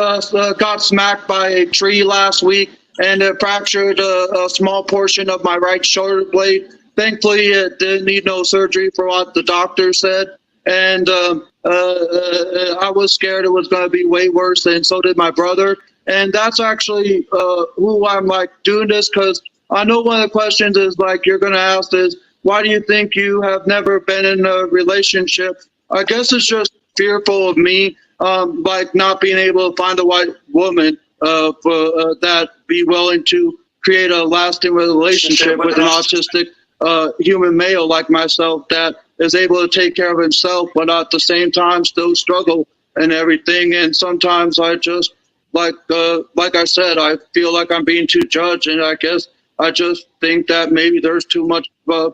got smacked by a tree last week and it fractured a small portion of my right shoulder blade. Thankfully, it didn't need no surgery for what the doctor said. And I was scared it was going to be way worse, and so did my brother. And that's actually who I'm like doing this, because I know one of the questions is like you're going to ask is, why do you think you have never been in a relationship? I guess it's just fearful of me, like not being able to find a white woman that be willing to create a lasting relationship with an autistic human male like myself that is able to take care of himself, but at the same time still struggle and everything. And sometimes I just, like I said, I feel like I'm being too judged, and I guess I just think that maybe there's too much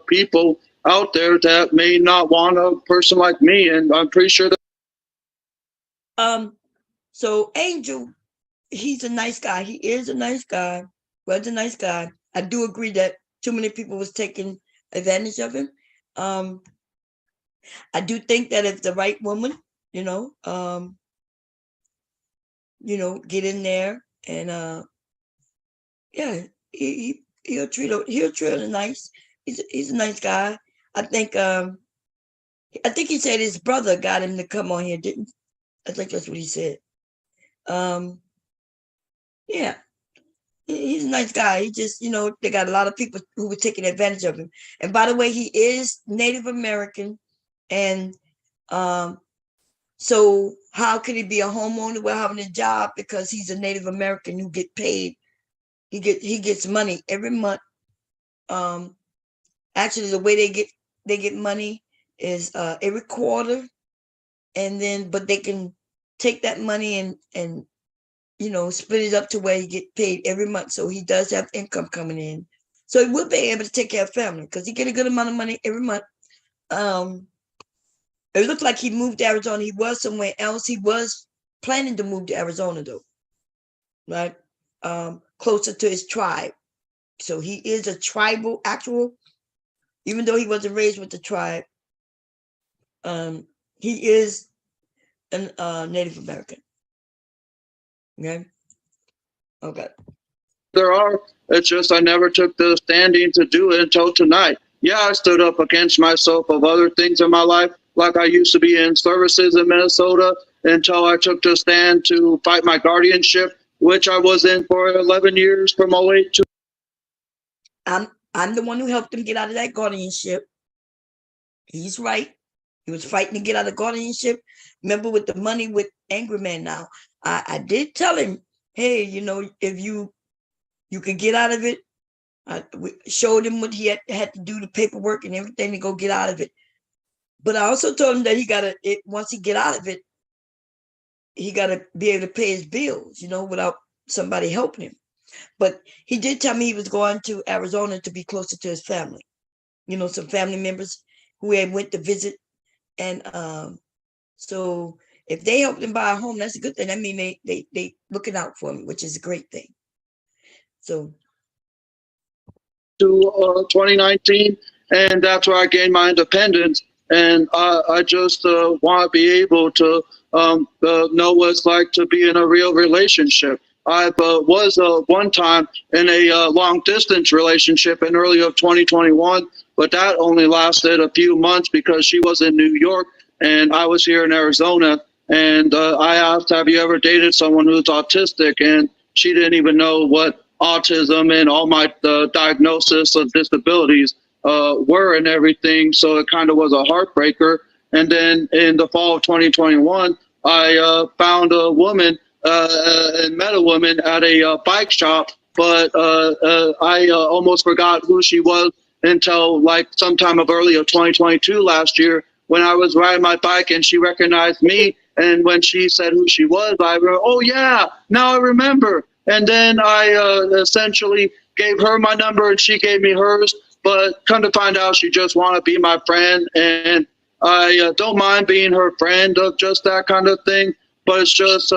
people out there that may not want a person like me, and I'm pretty sure that. So Angel, he's a nice guy. He is a nice guy. Was a nice guy. I do agree that too many people was taking advantage of him. I do think that if the right woman, get in there and he'll treat her nice. He's a nice guy. I think he said his brother got him to come on here, didn't? I think that's what he said. Yeah. He's a nice guy. He just, they got a lot of people who were taking advantage of him. And by the way, he is Native American. And so how could he be a homeowner without having a job? Because he's a Native American who get paid. He gets money every month. Actually, the way they get money is every quarter, and then but they can take that money and split it up to where he get paid every month. So he does have income coming in. So he will be able to take care of family because he get a good amount of money every month. It looked like he moved to Arizona. He was somewhere else. He was planning to move to Arizona though, right? Closer to his tribe. So he is a tribal actual, even though he wasn't raised with the tribe. He is a Native American. Okay. There are. It's just I never took the standing to do it until tonight. Yeah, I stood up against myself of other things in my life, like I used to be in services in Minnesota until I took the stand to fight my guardianship, which I was in for 11 years from 2008 to. I'm the one who helped him get out of that guardianship. He's right. He was fighting to get out of guardianship. Remember with the money with Angry Man now. I did tell him, hey, if you can get out of it. We showed him what he had to do, the paperwork and everything to go get out of it. But I also told him that once he get out of it, he got to be able to pay his bills, without somebody helping him. But he did tell me he was going to Arizona to be closer to his family. Some family members who had went to visit. And so if they helped him buy a home, that's a good thing. I mean, they looking out for him, which is a great thing. So. To 2019, and that's where I gained my independence. And I just want to be able to know what it's like to be in a real relationship. I was one time in a long distance relationship in early of 2021, but that only lasted a few months because she was in New York and I was here in Arizona. And I asked, have you ever dated someone who's autistic? And she didn't even know what autism and all my diagnosis of disabilities were and everything. So it kind of was a heartbreaker. And then in the fall of 2021, I found a woman and met a woman at a bike shop, but I almost forgot who she was until like sometime of early of 2022 last year when I was riding my bike and she recognized me. And when she said who she was, I went, oh yeah, now I remember. And then I essentially gave her my number and she gave me hers. but come to find out, she just want to be my friend, and I don't mind being her friend of just that kind of thing. But it's just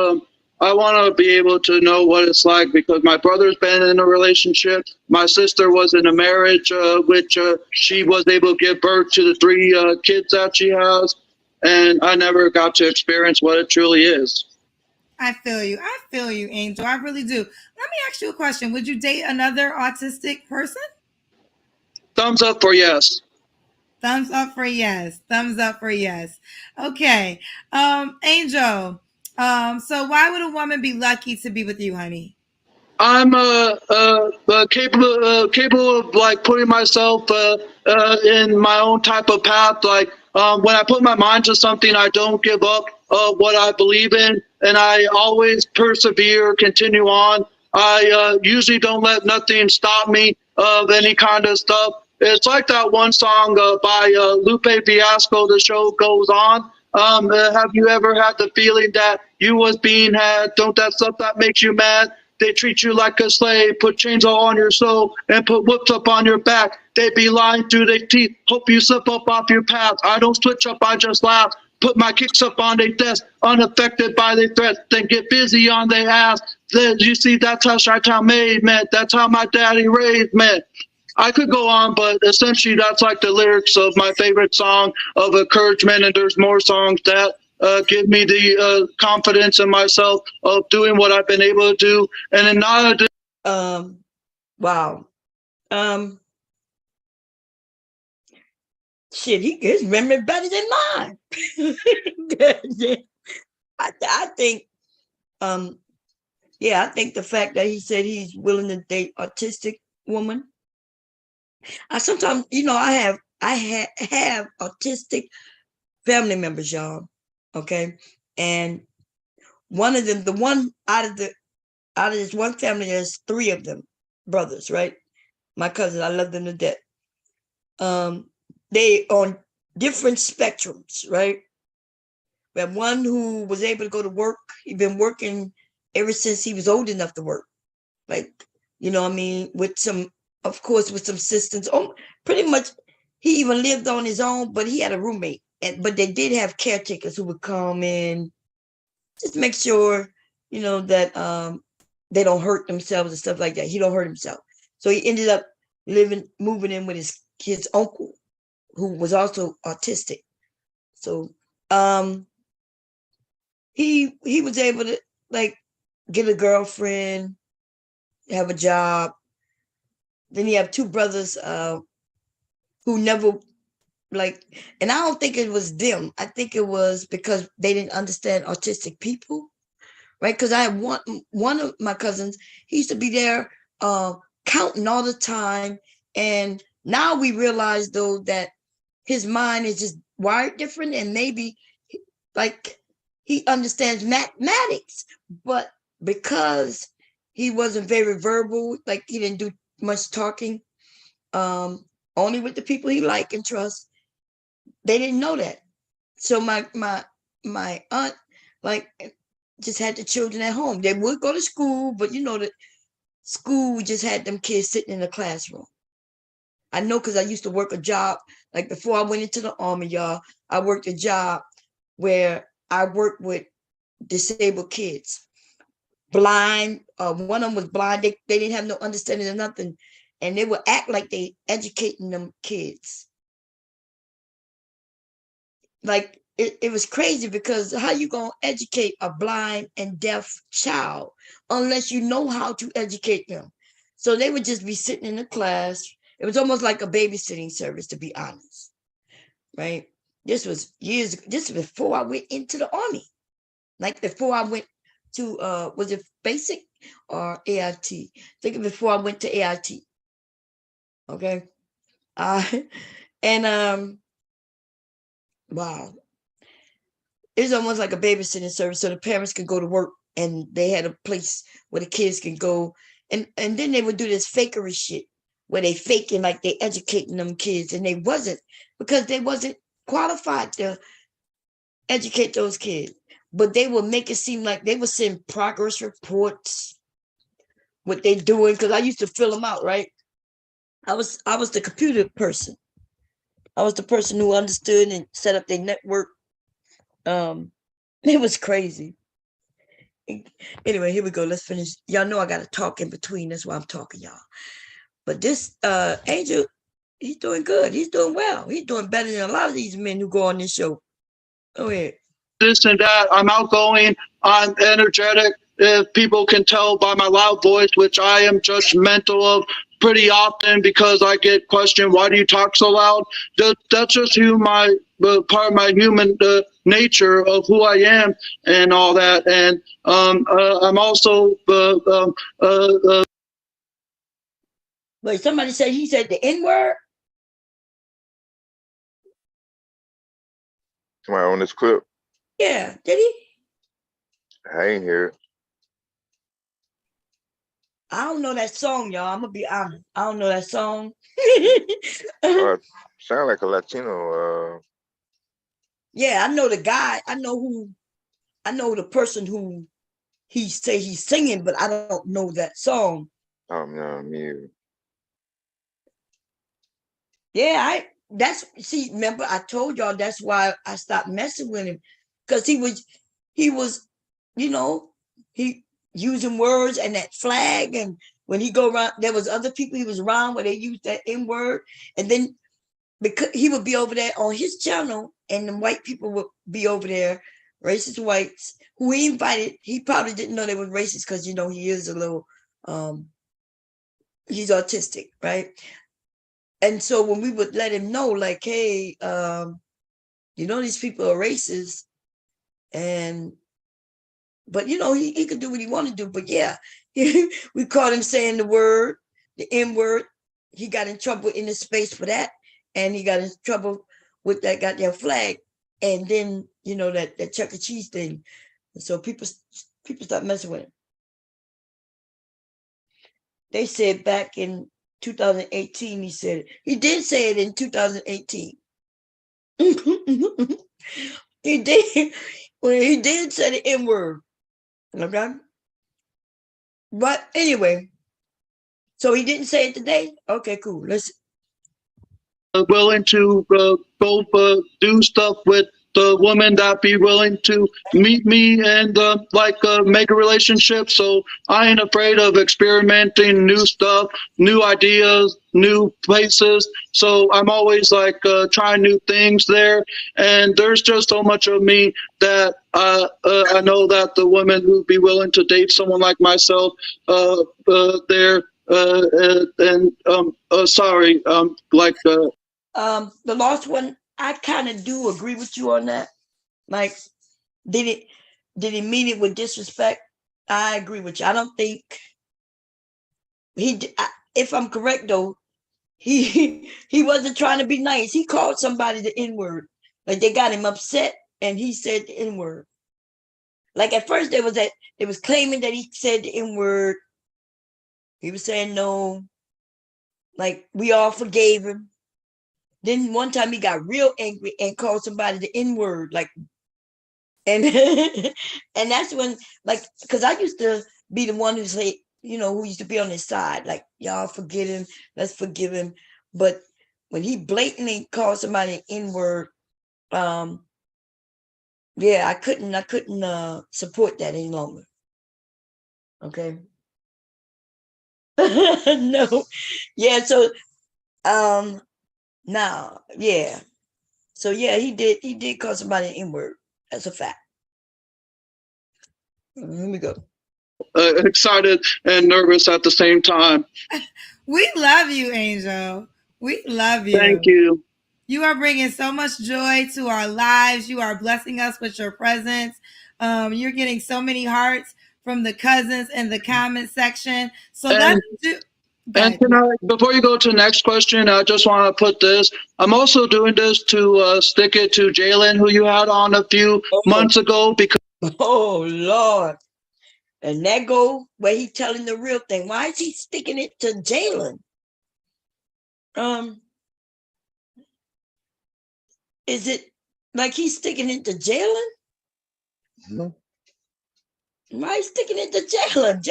I want to be able to know what it's like because my brother's been in a relationship. My sister was in a marriage, which she was able to give birth to the 3 kids that she has, and I never got to experience what it truly is. I feel you. I feel you, Angel. I really do. Let me ask you a question. Would you date another autistic person? Thumbs up for yes. Thumbs up for yes. Thumbs up for yes. Okay. Angel. So why would a woman be lucky to be with you, honey? I'm capable of like putting myself in my own type of path. Like when I put my mind to something, I don't give up what I believe in, and I always persevere, continue on. I usually don't let nothing stop me of any kind of stuff. It's like that one song by Lupe Fiasco, The Show Goes On. Have you ever had the feeling that you was being had? Don't that stuff that makes you mad? They treat you like a slave, put chains all on your soul, and put whips up on your back. They be lying through their teeth, hope you slip up off your path. I don't switch up, I just laugh. Put my kicks up on their desk, unaffected by their threats, then get busy on their ass. Then you see, that's how Chi-Town made, man. That's how my daddy raised, man. I could go on, but essentially that's like the lyrics of my favorite song of encouragement, and there's more songs that give me the confidence in myself of doing what I've been able to do. And in not wow. Shit, his memory better than mine. I think, I think the fact that he said he's willing to date autistic woman. I sometimes, I have autistic family members, y'all. Okay, and one of them, the one out of this one family, there's 3 of them brothers, right? My cousins, I love them to death. They on different spectrums, right? We have one who was able to go to work. He'd been working ever since he was old enough to work. Like, with some, of course, with some assistance. Oh, pretty much, he even lived on his own, but he had a roommate. But they did have caretakers who would come in, just make sure, that they don't hurt themselves and stuff like that. He don't hurt himself. So he ended up moving in with his uncle, who was also autistic. So he was able to get a girlfriend, have a job. Then he have 2 brothers who never and I don't think it was them. I think it was because they didn't understand autistic people, right? Because I have one of my cousins, he used to be there counting all the time. And now we realize, though, that his mind is just wired different, and maybe he understands mathematics, but because he wasn't very verbal, he didn't do much talking, only with the people he liked and trust. They didn't know that. So my aunt just had the children at home. They would go to school, but that school just had them kids sitting in the classroom. I know because I used to work a job, before I went into the army, y'all, I worked a job where I worked with disabled kids. Blind, one of them was blind. They didn't have no understanding of nothing. And they would act like they educating them kids. It was crazy, because how you gonna educate a blind and deaf child unless you know how to educate them? So they would just be sitting in the class. It was almost like a babysitting service, to be honest, right? This was before I went into the army. Before I went to, was it basic or AIT? I think before I went to AIT. Okay. Wow. It's almost like a babysitting service, so the parents could go to work, and they had a place where the kids can go. And then they would do this fakery shit where they faking like they educating them kids, and they wasn't, because they wasn't qualified to educate those kids. But they would make it seem like they would send progress reports, what they doing, because I used to fill them out, right? I was the computer person. I was the person who understood and set up their network. It was crazy. Anyway, here we go. Let's finish. Y'all know I got to talk in between. That's why I'm talking, y'all. But this Angel, he's doing good. He's doing well. He's doing better than a lot of these men who go on this show. Go ahead. This and that. I'm outgoing. I'm energetic. If people can tell by my loud voice, which I am judgmental of pretty often because I get questioned, why do you talk so loud? That's just who my part of my human nature of who I am and all that. And I'm also Wait, somebody said he said the N-word? Somebody on this clip? Yeah, did he? I ain't hear it. I don't know that song, y'all. I'm gonna be honest. I don't know that song. Sound like a Latino. Yeah, I know the guy. I know the person who he say he's singing, but I don't know that song. Oh no, me either. Yeah, remember I told y'all that's why I stopped messing with him. Because he was, he using words and that flag, and when he go around, there was other people he was around where they used that N-word, and then because he would be over there on his channel, and the white people would be over there, racist whites who he invited. He probably didn't know they were racist because he is a little he's autistic, right? And so when we would let him know, like, hey, these people are racist, but he could do what he want to do. But yeah, we caught him saying the N-word. He got in trouble in the space for that, and he got in trouble with that goddamn flag, and then that Chuck E. Cheese thing. And so people stopped messing with him. They said back in 2018, he did say it in 2018. He did. Well, he did say the N-word. Okay. But anyway, so he didn't say it today? Okay, cool. Let's willing to both do stuff with the woman that be willing to meet me and make a relationship. So I ain't afraid of experimenting new stuff, new ideas, new places. So I'm always trying new things there. And there's just so much of me that I know that the women who be willing to date someone like myself, the last one, I kind of do agree with you on that. Like, did he mean it with disrespect? I agree with you. I don't think if I'm correct though, he wasn't trying to be nice. He called somebody the N-word. Like, they got him upset and he said the N-word. Like, at first they was claiming that he said the N-word. He was saying no. Like, we all forgave him. Then one time he got real angry and called somebody the N-word, and and that's when, because I used to be the one who say, who used to be on his side, like, y'all forget him, let's forgive him. But when he blatantly called somebody an N-word, yeah, I couldn't support that any longer. Okay. No. Yeah, so now, yeah. So yeah, he did call somebody an N-word. That's a fact. Here we go. Excited and nervous at the same time. We love you, Angel. We love you. Thank you. You are bringing so much joy to our lives. You are blessing us with your presence. You're getting so many hearts from the cousins in the comment section. So let's do. And before you go to the next question, I just want to put this. I'm also doing this to stick it to Jalen, who you had on a few months ago. Because oh, Lord. And that go where he telling the real thing. Why is he sticking it to Jalen? Is it like he's sticking it to Jalen? No. Why sticking it to Jalen?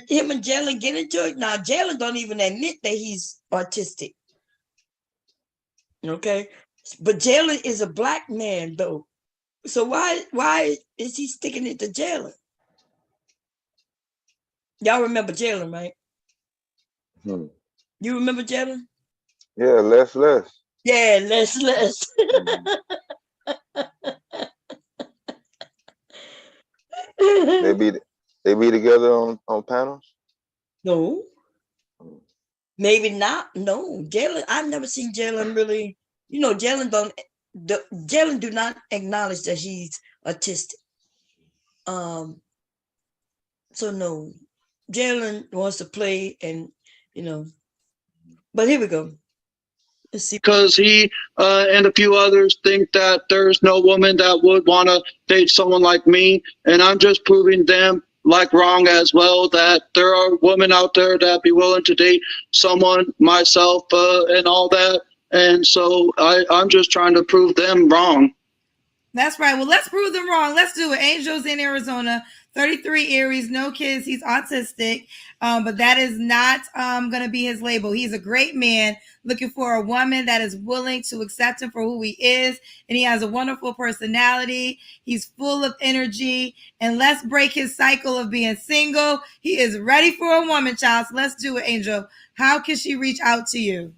Him and Jalen get into it now. Jalen don't even admit that he's autistic. Okay, but Jalen is a black man though, so why is he sticking it to Jalen? Y'all remember Jalen, right? You remember Jalen? Yeah, less. Yeah, less. They be together on panels. No, maybe not. No, Jalen. I've never seen Jalen really. You know, Jalen do not acknowledge that he's autistic. So no, Jalen wants to play, and But here we go. Let's see. Because he and a few others think that there's no woman that would want to date someone like me, and I'm just proving them like wrong as well, that there are women out there that be willing to date someone, myself, and all that. And so I'm just trying to prove them wrong. That's right. Well, let's prove them wrong. Let's do it. Angel's in Arizona, 33 Aries, no kids. He's autistic, but that is not going to be his label. He's a great man looking for a woman that is willing to accept him for who he is. And he has a wonderful personality. He's full of energy. And let's break his cycle of being single. He is ready for a woman, child. So let's do it, Angel. How can she reach out to you?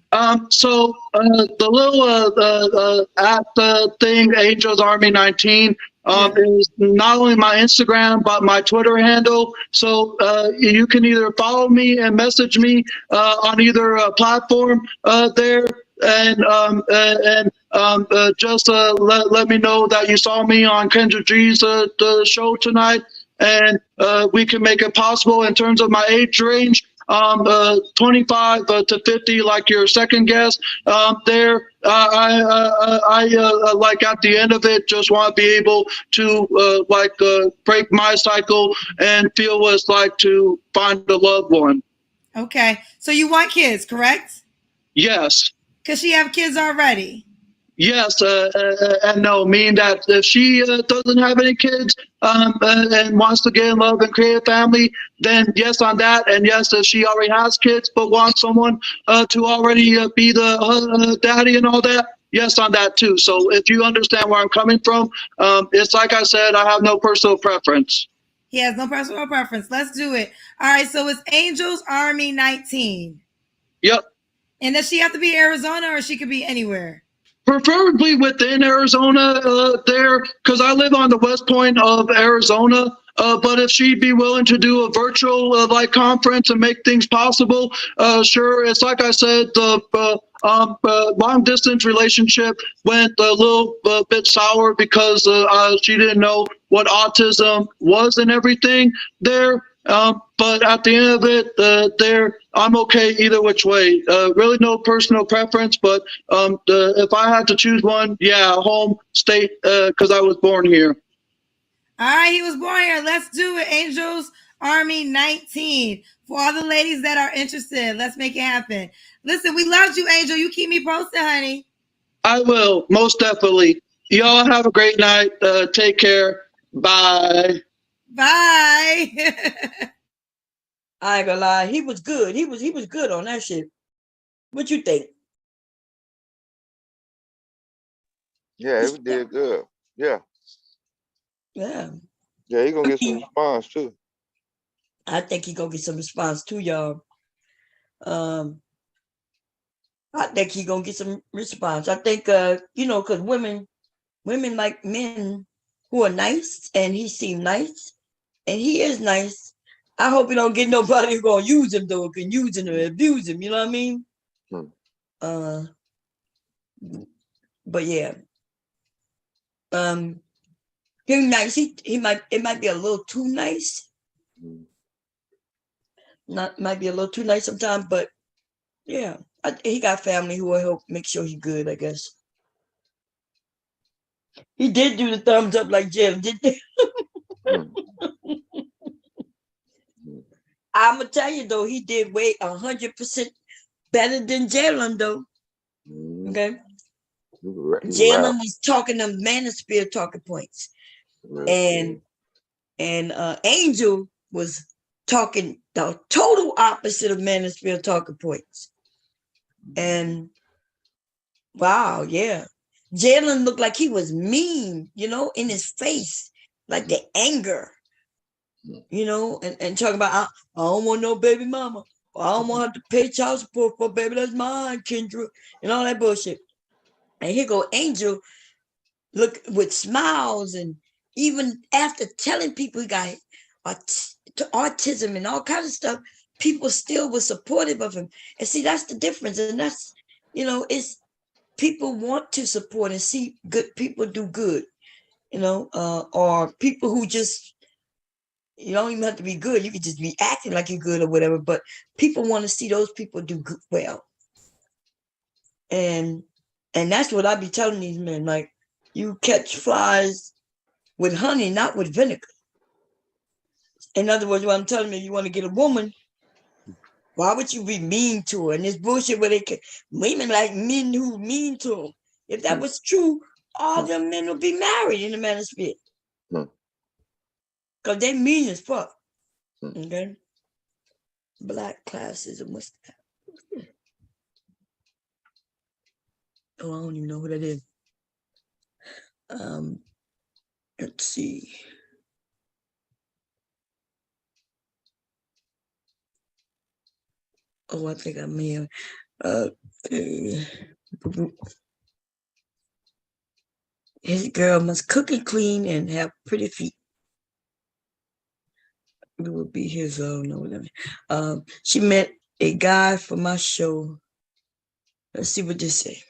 So the little app thing, Angels Army 19, is not only my Instagram but my Twitter handle. So you can either follow me and message me on either platform there, and just let me know that you saw me on Kendra G's the show tonight, and we can make it possible in terms of my age range. 25 to 50, like your second guest there. I like at the end of it, just want to be able to break my cycle and feel what it's like to find a loved one. Okay, so you want kids, correct? Yes. Because she have kids already. Yes, and no, meaning that if she doesn't have any kids and wants to get in love and create a family, then yes on that. And yes, if she already has kids but wants someone to already be the daddy and all that, yes on that too. So if you understand where I'm coming from, it's like I said, I have no personal preference. He has no personal preference. Let's do it. All right, so it's Angels Army 19. Yep. And does she have to be Arizona, or she could be anywhere? Preferably within Arizona there, because I live on the west point of Arizona. But if she'd be willing to do a virtual conference and make things possible, sure. It's like I said, the long distance relationship went a little bit sour because she didn't know what autism was and everything there. But at the end of it, I'm okay either which way. Really no personal preference, but if I had to choose one, home state, because I was born here. All right, he was born here. Let's do it. Angels Army 19. For all the ladies that are interested, let's make it happen. Listen, we loved you, Angel. You keep me posted, honey. I will, most definitely. Y'all have a great night. Take care. Bye. Bye. I ain't gonna lie, he was good. He was good on that shit. What you think? Yeah, he did good. Yeah. Yeah. Yeah, he gonna get some response too. I think he gonna get some response too, y'all. I think he gonna get some response. I think because women like men who are nice, and he seemed nice, and he is nice. I hope he don't get nobody who gonna use him though, can use him or abuse him. You know what I mean? But yeah. He's nice. It might be a little too nice. Might be a little too nice sometimes, but yeah, he got family who will help make sure he's good, I guess. He did do the thumbs up like Jim, didn't he? I'm gonna tell you though, he did way 100% better than Jalen though. Okay, Jalen is talking them manosphere talking points, and And Angel was talking the total opposite of Manosphere talking points. And wow, yeah. Jalen looked like he was mean, in his face, like the anger, and talking about, I don't want no baby mama. I don't want her to pay child support for baby. That's mine, Kendra, and all that bullshit. And here go Angel, look with smiles, and even after telling people he got autism and all kinds of stuff, people still were supportive of him. And see, that's the difference. And that's, it's people want to support and see good people do good, or people who just, you don't even have to be good. You could just be acting like you're good or whatever, but people want to see those people do good, well. And that's what I be telling these men, like, you catch flies with honey, not with vinegar. In other words, what I'm telling you, you want to get a woman, why would you be mean to her? And this bullshit where women like men who mean to them. If that was true, all them men would be married in the manosphere. Because they mean as fuck. Okay? Black classism, what's that? Oh, I don't even know who that is. Let's see. Oh, I think I may have. His girl must cook and clean and have pretty feet. It would be his whatever. She met a guy for my show. Let's see what this say.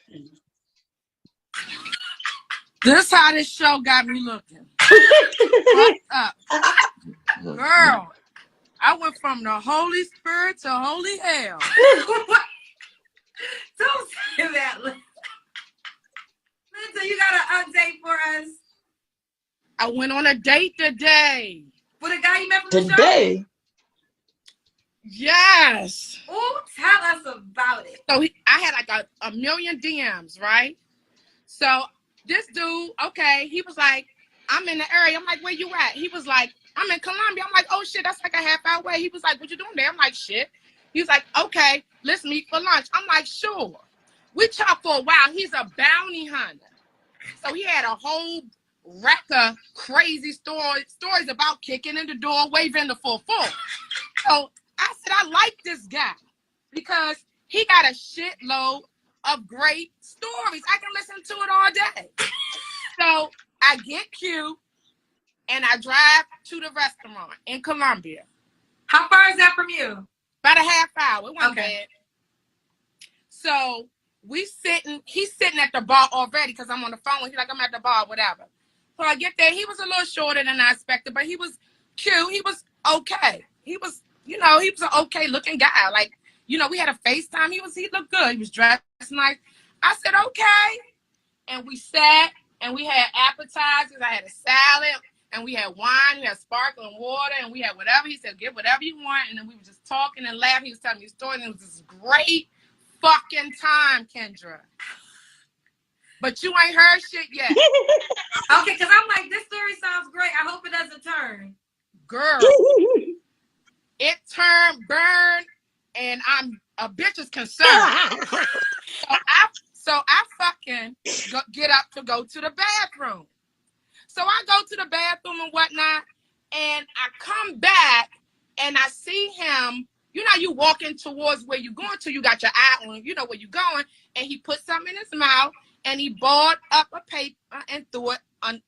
This how this show got me looking. Fucked up. Girl, I went from the Holy Spirit to holy hell. Don't say that. Linda, you got an update for us? I went on a date today. With a guy you met from the show? Today? Yes. Oh, tell us about it. So I had like a million DMs, right? So this dude, okay, he was like, I'm in the area. I'm like, where you at? He was like, I'm in Columbia. I'm like, oh shit, that's like a half hour away. He was like, what you doing there? I'm like, shit. He was like, okay, let's meet for lunch. I'm like, sure. We talked for a while. He's a bounty hunter. So he had a whole rack of crazy stories about kicking in the door, waving the full. So I said, I like this guy because he got a shitload of great stories. I can listen to it all day. So I get cute and I drive to the restaurant in Columbia. How far is that from you? About a half hour. It wasn't bad. So he's sitting at the bar already because I'm on the phone. He's like, I'm at the bar, whatever. So I get there. He was a little shorter than I expected, but he was cute. He was okay. He was an okay looking guy. Like, we had a FaceTime. He looked good. He was dressed nice. I said, okay. And we sat and we had appetizers. I had a salad and we had wine. We had sparkling water and we had whatever. He said, get whatever you want. And then we were just talking and laughing. He was telling me stories. And it was this great fucking time, Kendra. But you ain't heard shit yet. Okay, because I'm like, this story sounds great. I hope it doesn't turn. Girl, it turned burn, and I'm a bitch is concerned. So I fucking get up to go to the bathroom. So I go to the bathroom and whatnot, and I come back, and I see him. You walking towards where you're going to. You got your eye on, where you're going, and he put something in his mouth, and he balled up a paper and threw it on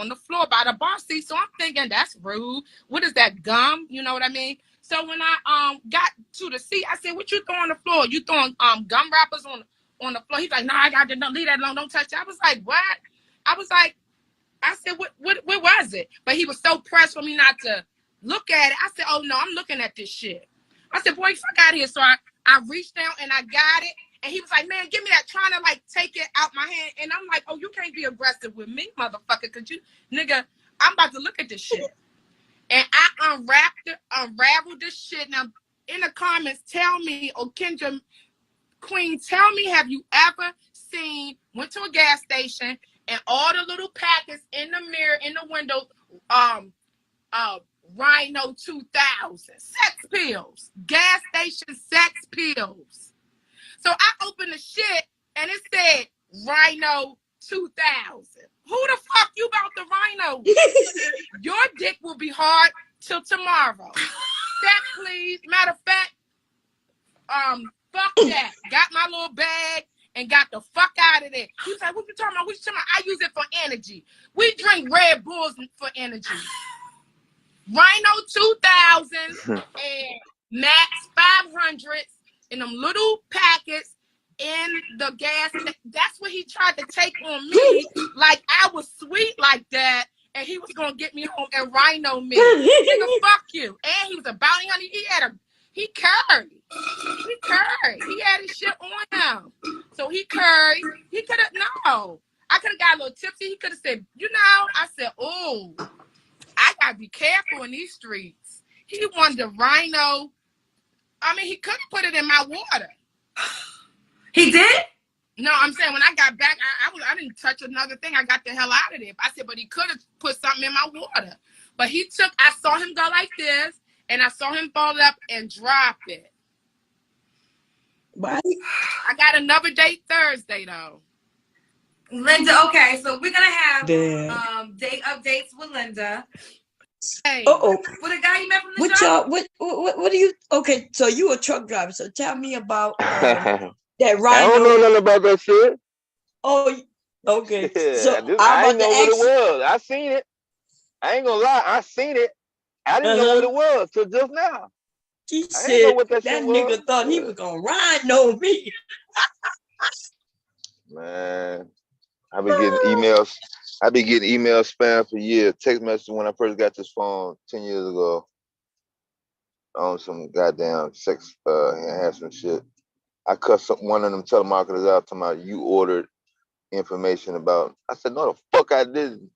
the floor by the bar seat. So I'm thinking, that's rude. What is that, gum? You know what I mean? So when I got to the seat, I said, what you throwing on the floor? You throwing gum wrappers on the floor? He's like, no, I got to leave that alone. Don't touch it. I was like, what? I said, what was it? But he was so pressed for me not to look at it. I said, oh no, I'm looking at this shit. I said, boy, fuck out of here. So I reached down and I got it. And he was like, man, give me that, trying to take it out my hand. And I'm like, oh, you can't be aggressive with me, motherfucker. Cause nigga, I'm about to look at this shit. And I unraveled this shit. Now in the comments, tell me, Kendra Queen, tell me, have you ever went to a gas station and all the little packets in the mirror, in the window, Rhino 2000, sex pills, gas station sex pills. So I opened the shit and it said Rhino 2000. Who the fuck you about the Rhino? Your dick will be hard till tomorrow. Check, please. Matter of fact, fuck that. Got my little bag and got the fuck out of there. He was like, what you talking about? What you talking about? I use it for energy. We drink Red Bulls for energy. Rhino 2000s and Max 500s in them little packets in the gas. That's what he tried to take on me. Like I was sweet like that. And he was gonna get me home and Rhino me. Nigga, fuck you. And he was a bounty hunter. He curried. He had his shit on him. So he curried. He could have, no. I could have got a little tipsy. He could have said, you know, I said, oh, I gotta be careful in these streets. He wanted the Rhino. I mean, he could have put it in my water. He did? No, I'm saying when I got back, I didn't touch another thing. I got the hell out of there. I said, but he could have put something in my water. But I saw him go like this, and I saw him fold up and drop it. Right. I got another date Thursday, though. Linda, okay, so we're going to have date updates with Linda. Hey. Uh-oh. With a guy you met from the show? What do you, okay, so you a truck driver, so tell me about that Rhino. I don't know nothing about that shit. Oh, okay. Yeah, so I didn't know what it was. I seen it. I ain't gonna lie. I seen it. I didn't know what it was till just now. She said that nigga thought he was gonna Rhino me. Man, I be getting emails. I be getting email spam for years. Text message when I first got this phone 10 years ago. On some goddamn sex enhancement shit. I cut one of them telemarketers out to my you ordered information about. I said, no, the fuck I didn't.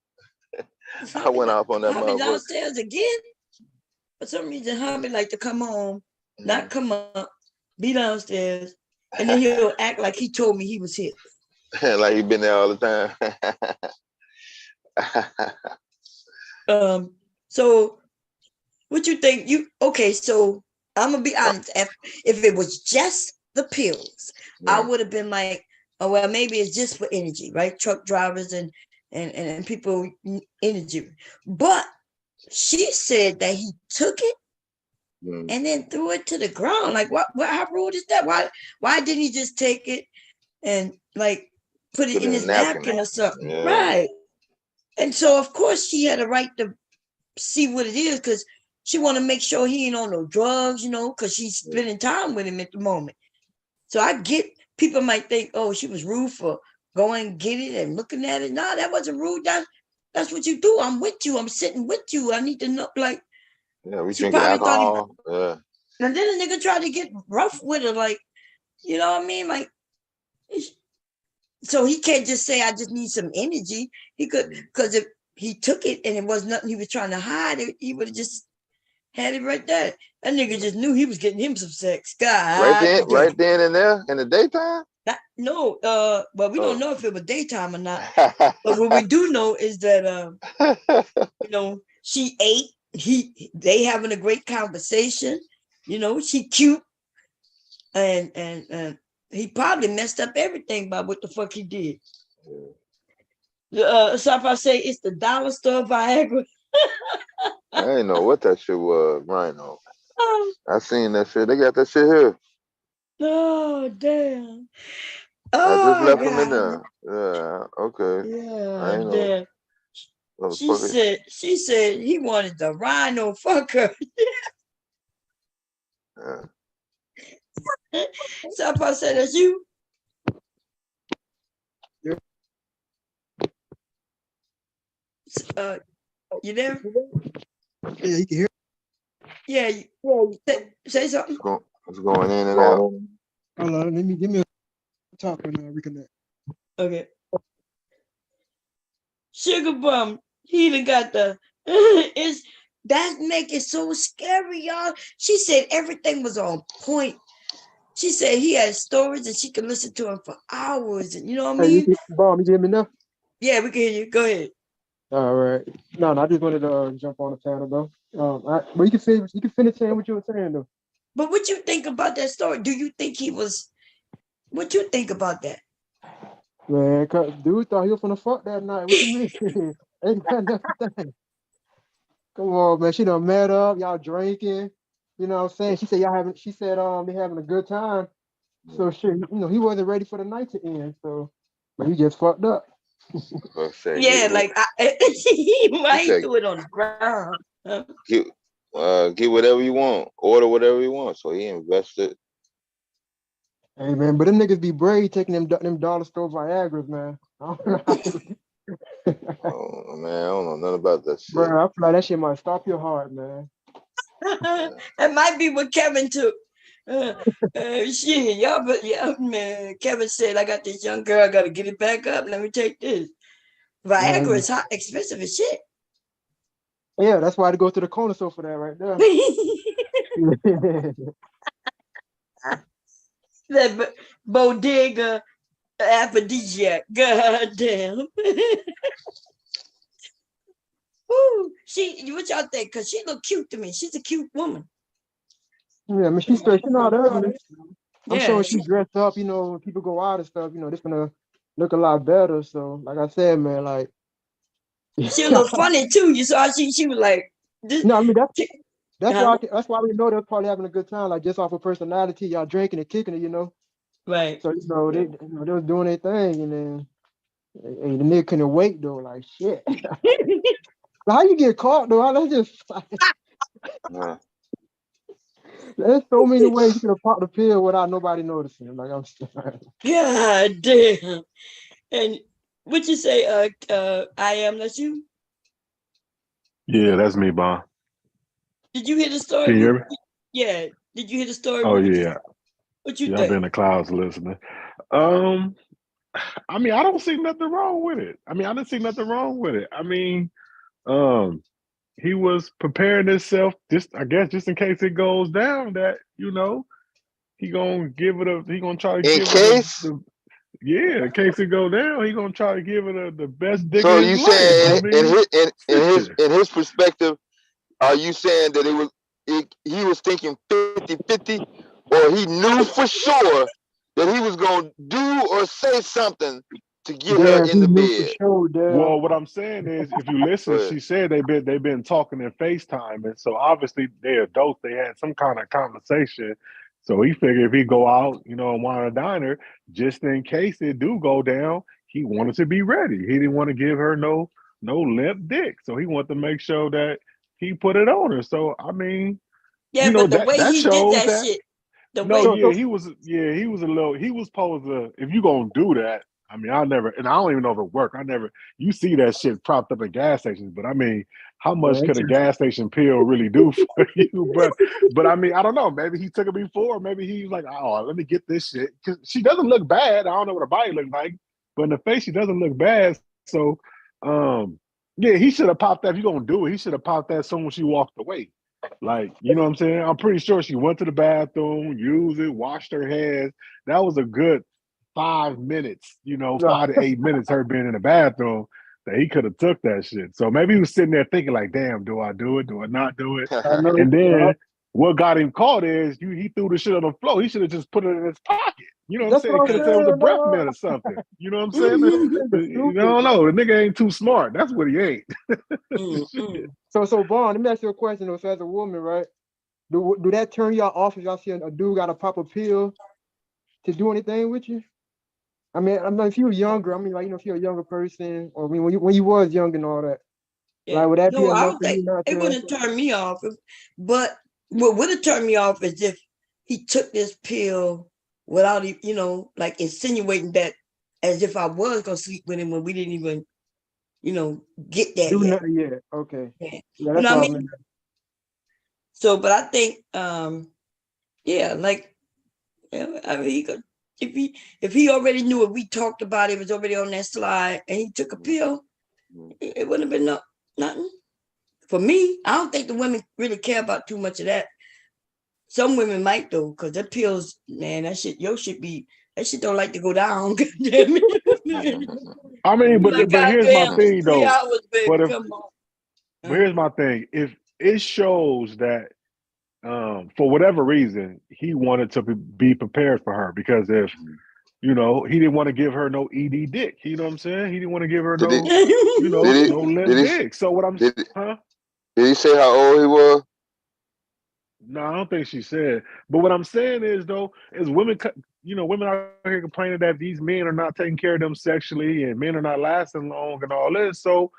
I went off on that Hubby motherfucker. downstairs again. For some reason, hubby like to come home, not come up, be downstairs, and then he'll act like he told me he was here. Like he been there all the time. So what you think? So I'm gonna be honest. If it was just the pills, I would have been like, oh well, maybe it's just for energy, right? Truck drivers and people energy. But she said that he took it and then threw it to the ground. Like what how rude is that? Why didn't he just take it and like put it in his napkin or something? Yeah. Right. And so of course she had a right to see what it is, because she want to make sure he ain't on no drugs, because she's spending time with him at the moment. So I get, people might think, oh, she was rude for going and get it and looking at it. No, that wasn't rude. That's what you do. I'm with you. I'm sitting with you. I need to know, like. Yeah, we drinking alcohol. Yeah. And then the nigga tried to get rough with her, like, you know what I mean? Like, so he can't just say, I just need some energy. He could, because if he took it and it was nothing he was trying to hide, he would have just had it right there. That nigga just knew he was getting him some sex. God. Right then and there in the daytime? But we don't know if it was daytime or not. But what we do know is that, she ate. They having a great conversation. She cute. And he probably messed up everything by what the fuck he did. So if I say it's the dollar store Viagra. I didn't know what that shit was, Rhino. I seen that shit. They got that shit here. Oh, damn. I just left him in there. Yeah, okay. Yeah, damn. She said he wanted the Rhino fucker. Yeah. So if I said that's you. You there? Yeah, you can hear. Yeah, say something. It's going in and out. Hold on, give me a talk and reconnect. Okay. Sugar Bum, he done got that make it so scary, y'all. She said everything was on point. She said he had stories and she could listen to him for hours, and you know what I mean? Bomb, you hear me now? Yeah, we can hear you. Go ahead. All right. No, I just wanted to jump on the panel though. But you can finish saying what you were saying though. But what you think about that story? Do you think he was? What you think about that? Man, 'cause dude thought he was gonna fuck that night. What you mean? Ain't got nothing. Come on, man. She done met up, y'all drinking. You know what I'm saying? She said they having a good time. So shit, he wasn't ready for the night to end. So but he just fucked up. Yeah, like he might do it on the ground. Get whatever you want, order whatever you want. So he invested. Hey man, but them niggas be brave taking them dollar store Viagra's, man. Oh man, I don't know nothing about that shit. Bro, I feel like that shit might stop your heart, man. It might be what Kevin took. Shit, y'all, but yeah, man. Kevin said, "I got this young girl. I got to get it back up. Let me take this." Viagra is hot, expensive as shit. Yeah, that's why I had to go to the corner store for that right there. That bodega aphrodisiac. God damn. Ooh, what y'all think? Because she look cute to me. She's a cute woman. Yeah, I mean, she's straight. She's not ugly. I'm Yeah, sure when she's dressed up, when people go out and stuff, this gonna look a lot better. So, like I said, man, like she look funny too. You saw she was like this. No, I mean that's why we know they're probably having a good time, like just off of personality, y'all drinking and kicking it, Right. So they was doing their thing, and then hey, the nigga couldn't wait though, like shit. How you get caught though? That's just like, there's so many ways you could have popped the pill without nobody noticing. Like I'm sorry. God damn. And what you say, I am, that's you? Yeah, that's me, Bon. Did you hear the story? Can you hear me? Yeah. Did you hear the story? Oh yeah. What you I've think? been in the clouds listening. I mean, I don't see nothing wrong with it. I didn't see nothing wrong with it. He was preparing himself just in case it goes down that, he gonna give it he gonna try to In give case? it in case it go down, he gonna try to give it the best dick So of you his life. saying in his perspective, are you saying that he was thinking 50-50, or he knew for sure that he was gonna do or say something to get her in the bed? Well, what I'm saying is, if you listen, she said they've been talking in FaceTime, and so obviously they're adults. They had some kind of conversation. So he figured if he go out, and want a diner, just in case it do go down, he wanted to be ready. He didn't want to give her no limp dick, so he wanted to make sure that he put it on her. So Yeah, but the way that he did shows that shit, he was supposed to. If you gonna do that, I don't even know if it worked. You see that shit propped up at gas stations, but how much could a gas station pill really do for you? But I don't know. Maybe he took it before. Maybe he's like, oh, let me get this shit. Because she doesn't look bad. I don't know what her body looks like, but in the face, she doesn't look bad. So, yeah, he should have popped that. If you're gonna do it, he should have popped that as soon as she walked away. Like, you know what I'm saying? I'm pretty sure she went to the bathroom, used it, washed her hands. That was a good 5 minutes, 5 to 8 minutes, her being in the bathroom, that he could have took that shit. So maybe he was sitting there thinking like, damn, do I do it? Do I not do it? And then what got him caught is he threw the shit on the floor. He should have just put it in his pocket. You know what I'm saying? Could have said it was a breath mint or something. You know what I'm saying? You don't know. The nigga ain't too smart. That's what he ain't. So Vaughn, let me ask you a question though. So as a woman, right? Do that turn y'all off if y'all see a dude got to pop a pill to do anything with you? If you were younger, if you're a younger person, or when you was young and all that, like would that be enough for you not to? It wouldn't turn me off. But what would have turned me off is if he took this pill without, like insinuating that as if I was gonna sleep with him when we didn't even, get that do yet. nothing yet. Okay. Yeah. Yeah, that's what I mean. So, but I think, yeah, like, he could. If he already knew it, we talked about it, was already on that slide, and he took a pill, it wouldn't have been nothing. For me, I don't think the women really care about too much of that. Some women might though, because the pills, man, that shit don't like to go down. I mean, but Like, but here's my goddamn, thing 3 though. hours, baby. But if Come on. but here's my thing. If it shows that for whatever reason he wanted to be prepared for her, because if he didn't want to give her no ED dick. You know what I'm saying? He didn't want to give her no, no limp dick. So what huh? Did he say how old he was? No, I don't think she said. But what I'm saying is though, is women, women out here complaining that these men are not taking care of them sexually and men are not lasting long and all this. So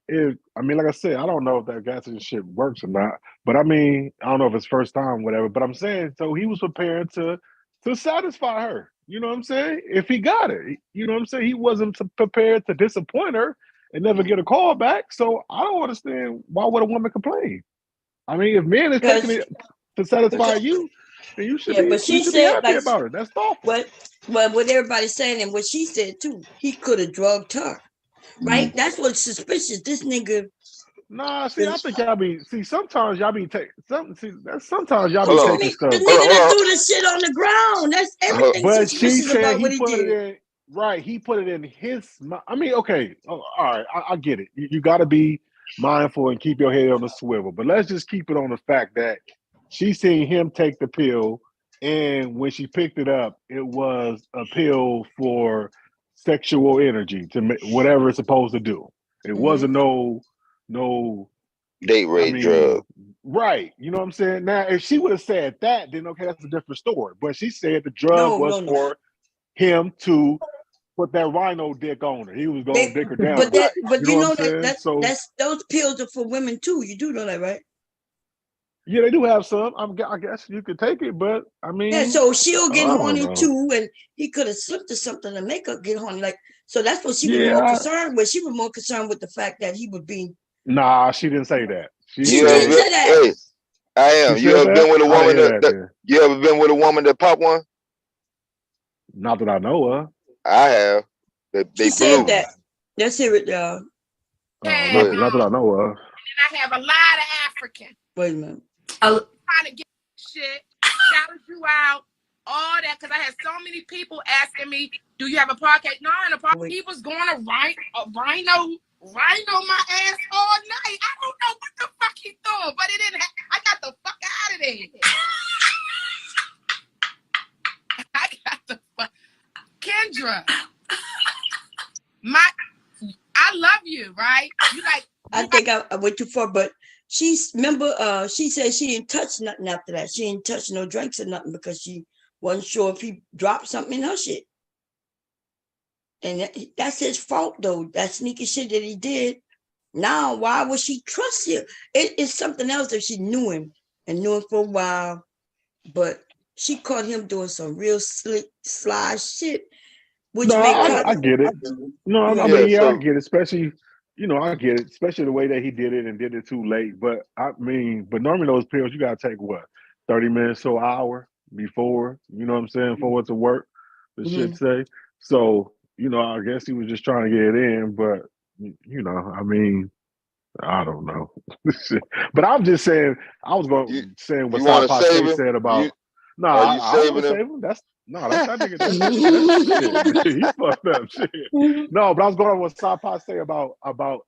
like I said, I don't know if that gaslighting shit works or not. But I mean, I don't know if it's first time, whatever. But I'm saying, so he was prepared to satisfy her. You know what I'm saying? If he got it, you know what I'm saying? He wasn't prepared to disappoint her and never get a call back. So I don't understand, why would a woman complain? I mean, if men is taking it to satisfy you, then you should be happy about it. That's thoughtful. What everybody's saying and what she said too, he could have drugged her. Right? That's what's suspicious. This nigga. Nah, see, I think y'all be sometimes y'all be taking sometimes y'all be taking stuff. The nigga that threw the shit on the ground. That's everything. But she said about what he put it in. Right, he put it in his. I mean, okay, all right, I get it. You got to be mindful and keep your head on the swivel. But let's just keep it on the fact that she seen him take the pill, and when she picked it up, it was a pill for sexual energy to whatever it's supposed to do. It wasn't no date rape drug. Right. You know what I'm saying? Now, if she would have said that, then okay, that's a different story. But she said the drug was for him to put that rhino dick on her. He was going to dick her down. But you know that's those pills are for women too. You do know that, right? Yeah, they do have some. I guess you could take it, but I mean, so she'll get horny too, and he could have slipped or something to make her get horny. Like, so that's what she was more concerned with. She was more concerned with the fact that he would be. Nah, she didn't say that. She didn't say that. Hey, I am. You ever been with a woman you ever been with a woman that popped one? Not that I know of. I have. They said that. Let's hear it, y'all. Not that I know of. And I have a lot of African. Wait a minute. Trying to get shit, shouted you out, all that, because I had so many people asking me, "Do you have a podcast?" No, in a podcast, he was going to rhino my ass all night. I don't know what the fuck he doing, but it didn't. I got the fuck out of there. I got the fuck. Kendra, I love you, right? I think I went too far, but she said she didn't touch nothing after that. She didn't touch no drinks or nothing because she wasn't sure if he dropped something in her shit. And that's his fault, though. That sneaky shit that he did. Now, why would she trust him? It's something else if she knew him and knew him for a while, but she caught him doing some real slick, sly shit. Which I get it. No, I mean, I get it. Especially, I get it. Especially the way that he did it and did it too late. But I mean, normally those pills you gotta take 30 minutes to an hour before. You know what I'm saying? For it to work, the shit say. So, I guess he was just trying to get it in. But I mean, I don't know. But I'm just saying. I was saying what Sapate said about. I don't want to save him. That's that nigga. That's shit. He fucked up shit. No, but I was going on what Sapa say about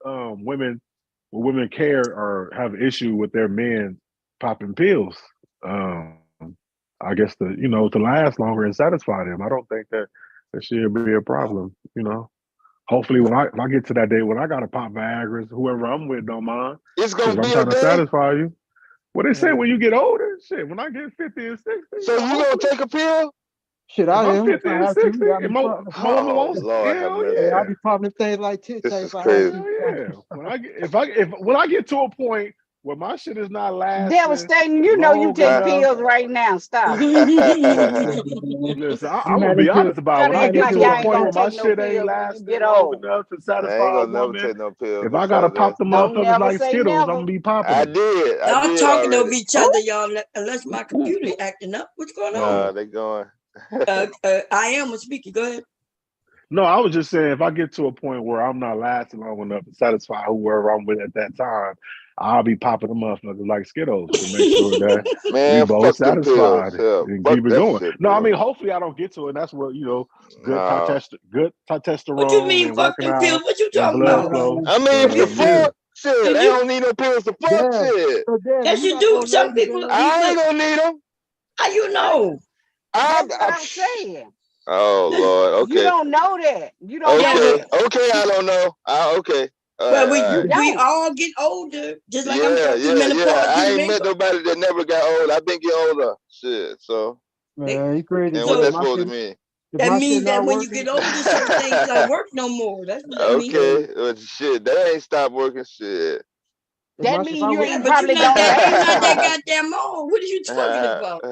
women. When women care or have an issue with their men popping pills, I guess to last longer and satisfy them. I don't think that should be a problem. Hopefully, when I get to that day when I gotta pop Viagra's, whoever I'm with don't mind. It's gonna be I'm trying a to day. Satisfy you. What they say when you get older, shit. When I get 50 and 60, so you gonna take a pill? Shit, I am. 50 and 60, and my woman wants I'll be popping things like Tic Tac. This is crazy. Yeah. When I get to a point where my shit is not lasting. Devastating. You know you take pills right now. Stop. Listen, I'm gonna be honest about it. When I get to a point where my shit ain't lasting long enough to satisfy a woman, if I gotta pop the motherfuckers like Skittles, I'm gonna be popping. I did. Y'all talking over each other, y'all. Unless my computer acting up. What's going on? Nah, they going. I am speaking. Go ahead. No, I was just saying if I get to a point where I'm not lasting long enough to satisfy whoever I'm with at that time, I'll be popping them motherfuckers like Skittles to make sure that we Man, both fuck them pills. satisfied Yeah, and fuck keep it that going. shit, No, I bro. mean, hopefully I don't get to it. And that's what, good Nah. What you testosterone mean, and fuck working them out pills? What you and talking blood about? flow. I mean, if you Yeah. fuck, shit, Did they you? don't need no pills to fuck Damn. shit. So damn, Yes, you you got do. old Some lady, people damn. I ain't look. gonna need them. How you know? That's what I'm saying. Oh Lord. You Okay. don't know that. You don't Yeah, know Okay. that. Okay. I don't know. Okay. All well, right. All right. we Don't. all get older, just like I'm Yeah. going through Yeah. menopause. I You ain't men met go. nobody that never got old. I've been getting older. Shit. So, Man, you crazy. and So what If that's my supposed to shit, mean? if that my shit means that not when you working, get older, certain things don't work no more. That's what that means. Okay. Well, shit, that ain't stopped working. Shit. That if means I you work, Yeah, ain't but probably gonna you're last not that long. goddamn old. What are you talking about?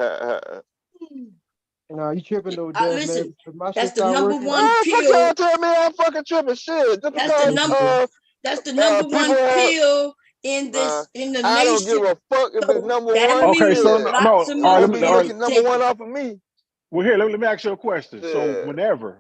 you tripping though, Dad, man. Listen, If my that's shit the start number working, one Oh, fuck pill. y'all tell me I'm fucking tripping. Shit. Just That's the because number. That's the number people one have pill in this in the I don't give nation. a fuck if it's So number that one. Okay, means so Shit. lots of all right, Don't men be men looking should number take one it. off of me. well, here, let me ask you a question. So Shit. whenever,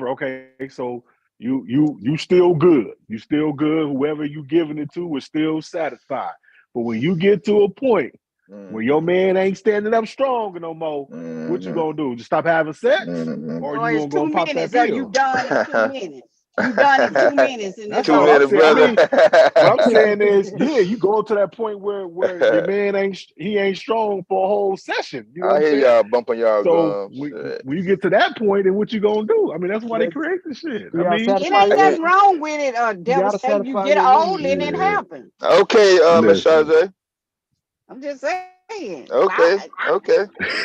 okay, so you still good. You still good. Whoever you giving it to is still satisfied. But when you get to a point where your man ain't standing up strong no more, what you gonna do? Just stop having sex? Or Or you it's gonna go 2 pop that minutes. Or you pill? done in 2 minutes. You done in 2 minutes and That's it's Two all I'm over. minute saying. I brother. mean, what I'm saying is, yeah, you go to that point where your man ain't strong for a whole session. You know what I I'm hear saying? y'all bumping y'all So gums. Shit. when you get to that point, then what you gonna do? I mean, that's why they create this shit. I you gotta mean, It satisfy ain't your nothing women. wrong with it or You gotta devastating. You satisfy get your old women, and man. it happens. Okay, Miss listen. Shazay. I'm just saying. Okay.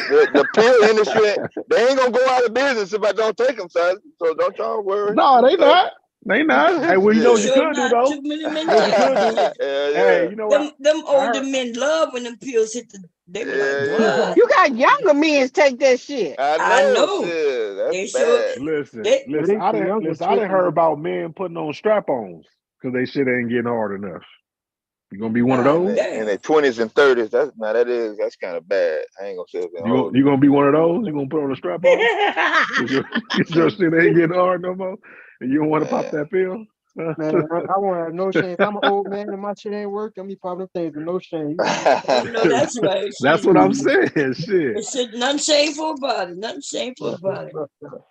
The pill industry, they ain't gonna go out of business if I don't take them, son. So don't y'all worry. No, they not. They not. Hey, well, you know what you Sure could do not. though? Too many men What you take could that do? shit. Hey, you know what? Them I older heard. men love when them pills hit the. They be like, Yeah. what? You got younger men take that shit. I I know. know. Shit, that's They sure. bad. Listen, They. But they say young I didn't tripping, heard man. about men putting on strap-ons because they shit ain't getting hard enough. You gonna be one of God those? In damn. their 20s and 30s, that's kind of bad. I ain't gonna say it's old. You gonna be one of those? You gonna put on a strap-on? Cause your shit ain't getting hard no more, and you don't want to pop Man. that pill? Man, I won't have no shame. If I'm an old man and my shit ain't working, I'm be popping them things with no shame. I know that's right. That's Shit. what I'm saying. Shit. It's shit, nothing shameful about it. Nothing shameful about it.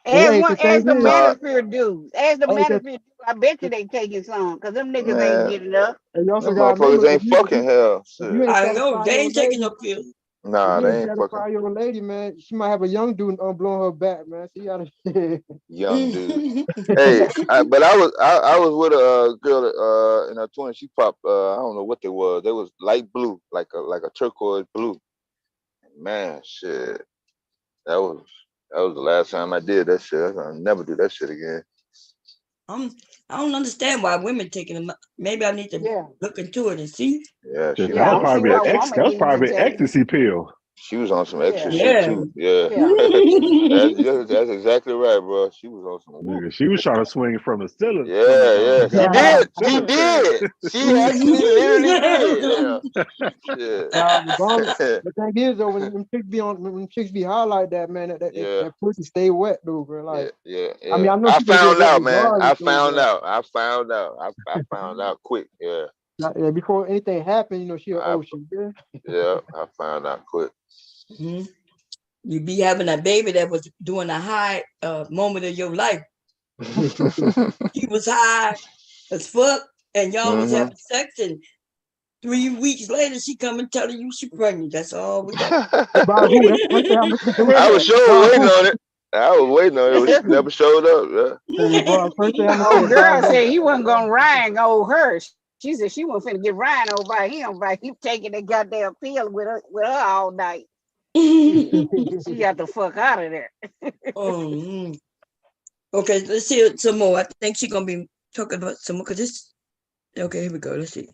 Hey, the As thing the is, manosphere dudes. As the hey, manosphere dudes, I bet you they taking some because them niggas ain't Man, getting up. you also them gotta remember motherfuckers ain't fucking hell. if you Shit. ain't I know satisfying they your ain't taking lady, no pills. if Nah, you they ain't ain't fucking satisfying your lady, man, she might have a young dude blowing her back, man. So you gotta. young dude. Hey, but I was with a girl in her 20s. She popped I don't know what they was. They was light blue, like a turquoise blue. Man, shit. That was the last time I did that shit. I'll never do that shit again. I don't understand why women taking them. Maybe I need to look into it and see. Yeah, she Shit, was that was on some probably an extra. that was probably an ecstasy pill. She was on some extra shit Yeah. too. Yeah. That's exactly right, bro. She was on some. Nigga, she was trying to swing from the ceiling from Yeah. She goddamn did. She ceiling fan. did. She actually literally did. Yeah. Shit. The thing is though, when chicks be high like that, man, Yeah. that pussy stay wet though, bro. Like, Yeah. I mean, I know I she gonna get found wet out, man. I regardless, though, found but out. I found out quick. Yeah. yeah, before anything happened, you know, she good. Yeah. I found out quick. Mm-hmm. You be having a baby that was doing a high moment of your life. He was high as fuck, and y'all was having sex, and 3 weeks later, she come and telling you she pregnant. That's all we got. About who? That's one thing I'm I was sure waiting on it. I was waiting on it. She never showed up. Yeah. First thing I'm gonna Oh, say, girl said he wasn't gonna Ryan over her. She said she wasn't finna get Ryan over by him by him taking the goddamn pill with her all night. She got the fuck out of there. Okay, let's see some more. I think she's gonna be talking about some more because this. Okay, here we go. Let's see.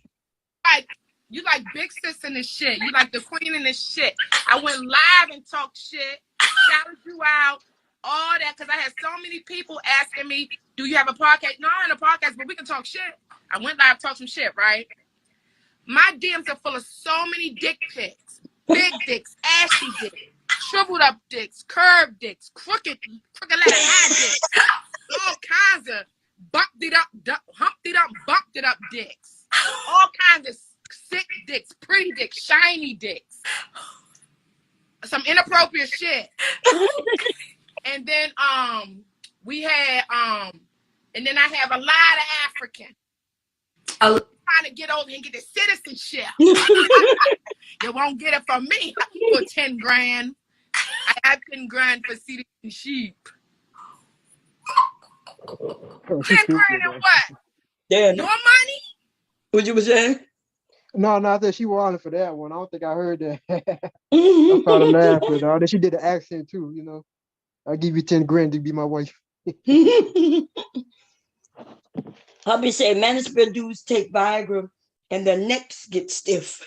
You like big sis in this shit. You like the queen in this shit. I went live and talked shit, shouted you out, all that, because I had so many people asking me, do you have a podcast? No, I ain't a podcast, but we can talk shit. I went live, talked some shit, right? My DMs are full of so many dick pics. Big dicks, ashy dicks, shriveled up dicks, curved dicks, crooked letter high dicks, all kinds of bumped it up, humped it up, bumped it up dicks. All kinds of sick dicks, pretty dicks, shiny dicks, some inappropriate shit. And then we had and then I have a lot of African. Trying to get over and get the citizenship. You won't get it from me for 10 grand. I have 10 grand for citizenship. 10 grand and what? Damn. Your money? What you was saying? No, I said she won for that one. I don't think I heard that. I started laughing. Then she did the accent too, you know. I'll give you 10 grand to be my wife. Hubby said management dudes take Viagra and their necks get stiff.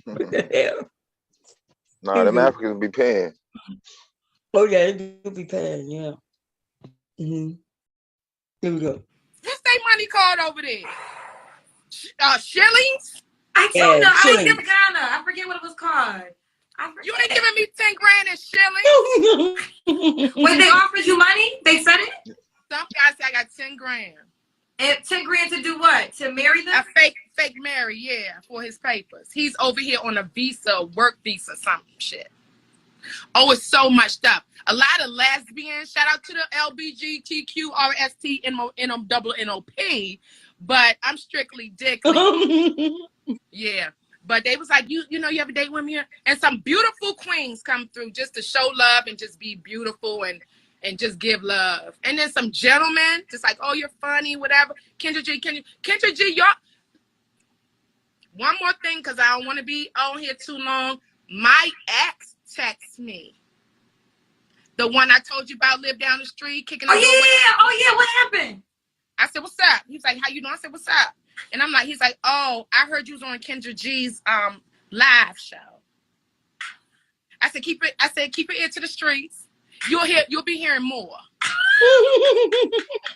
What the hell? Nah, them Africans be paying. Oh yeah, they do be paying, yeah. Mm-hmm. Here we go. What's their money called over there? Shillings? I don't know. I was in Ghana. I forget what it was called. You ain't giving me 10 grand in shillings. When they offered you money, they said it? Some guys say I got 10 grand. And 10 grand to do what? To marry them? A fake marry, yeah, for his papers. He's over here on a visa, work visa, some shit. Oh, it's so much stuff. A lot of lesbians. Shout out to the LBGTQRSTNONNOP. But I'm strictly dick. Yeah. But they was like, you know, you have a date with me here? And some beautiful queens come through just to show love and just be beautiful and just give love. And then some gentlemen, just like, oh, you're funny, whatever. Kendra G, y'all. One more thing, because I don't want to be on here too long. My ex texts me. The one I told you about lived down the street, kicking the door. Oh, yeah. What happened? I said, what's up? He's like, how you doing? I said, what's up? And I'm like, he's like, oh, I heard you was on Kendra G's live show. I said, keep it ear to the streets. You'll be hearing more.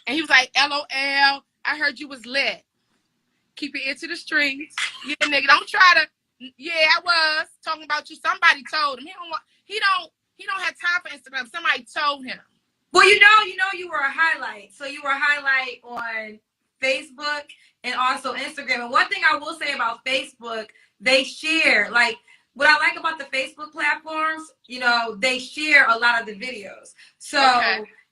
And he was like, LOL, I heard you was lit. Keep your ear to the streets. Yeah, nigga, don't try to. Yeah, I was talking about you. Somebody told him. He don't have time for Instagram. Somebody told him. Well, you know, you were a highlight. So you were a highlight on Facebook and also Instagram. And one thing I will say about Facebook, they share, like, what I like about the Facebook platforms, you know, they share a lot of the videos. So,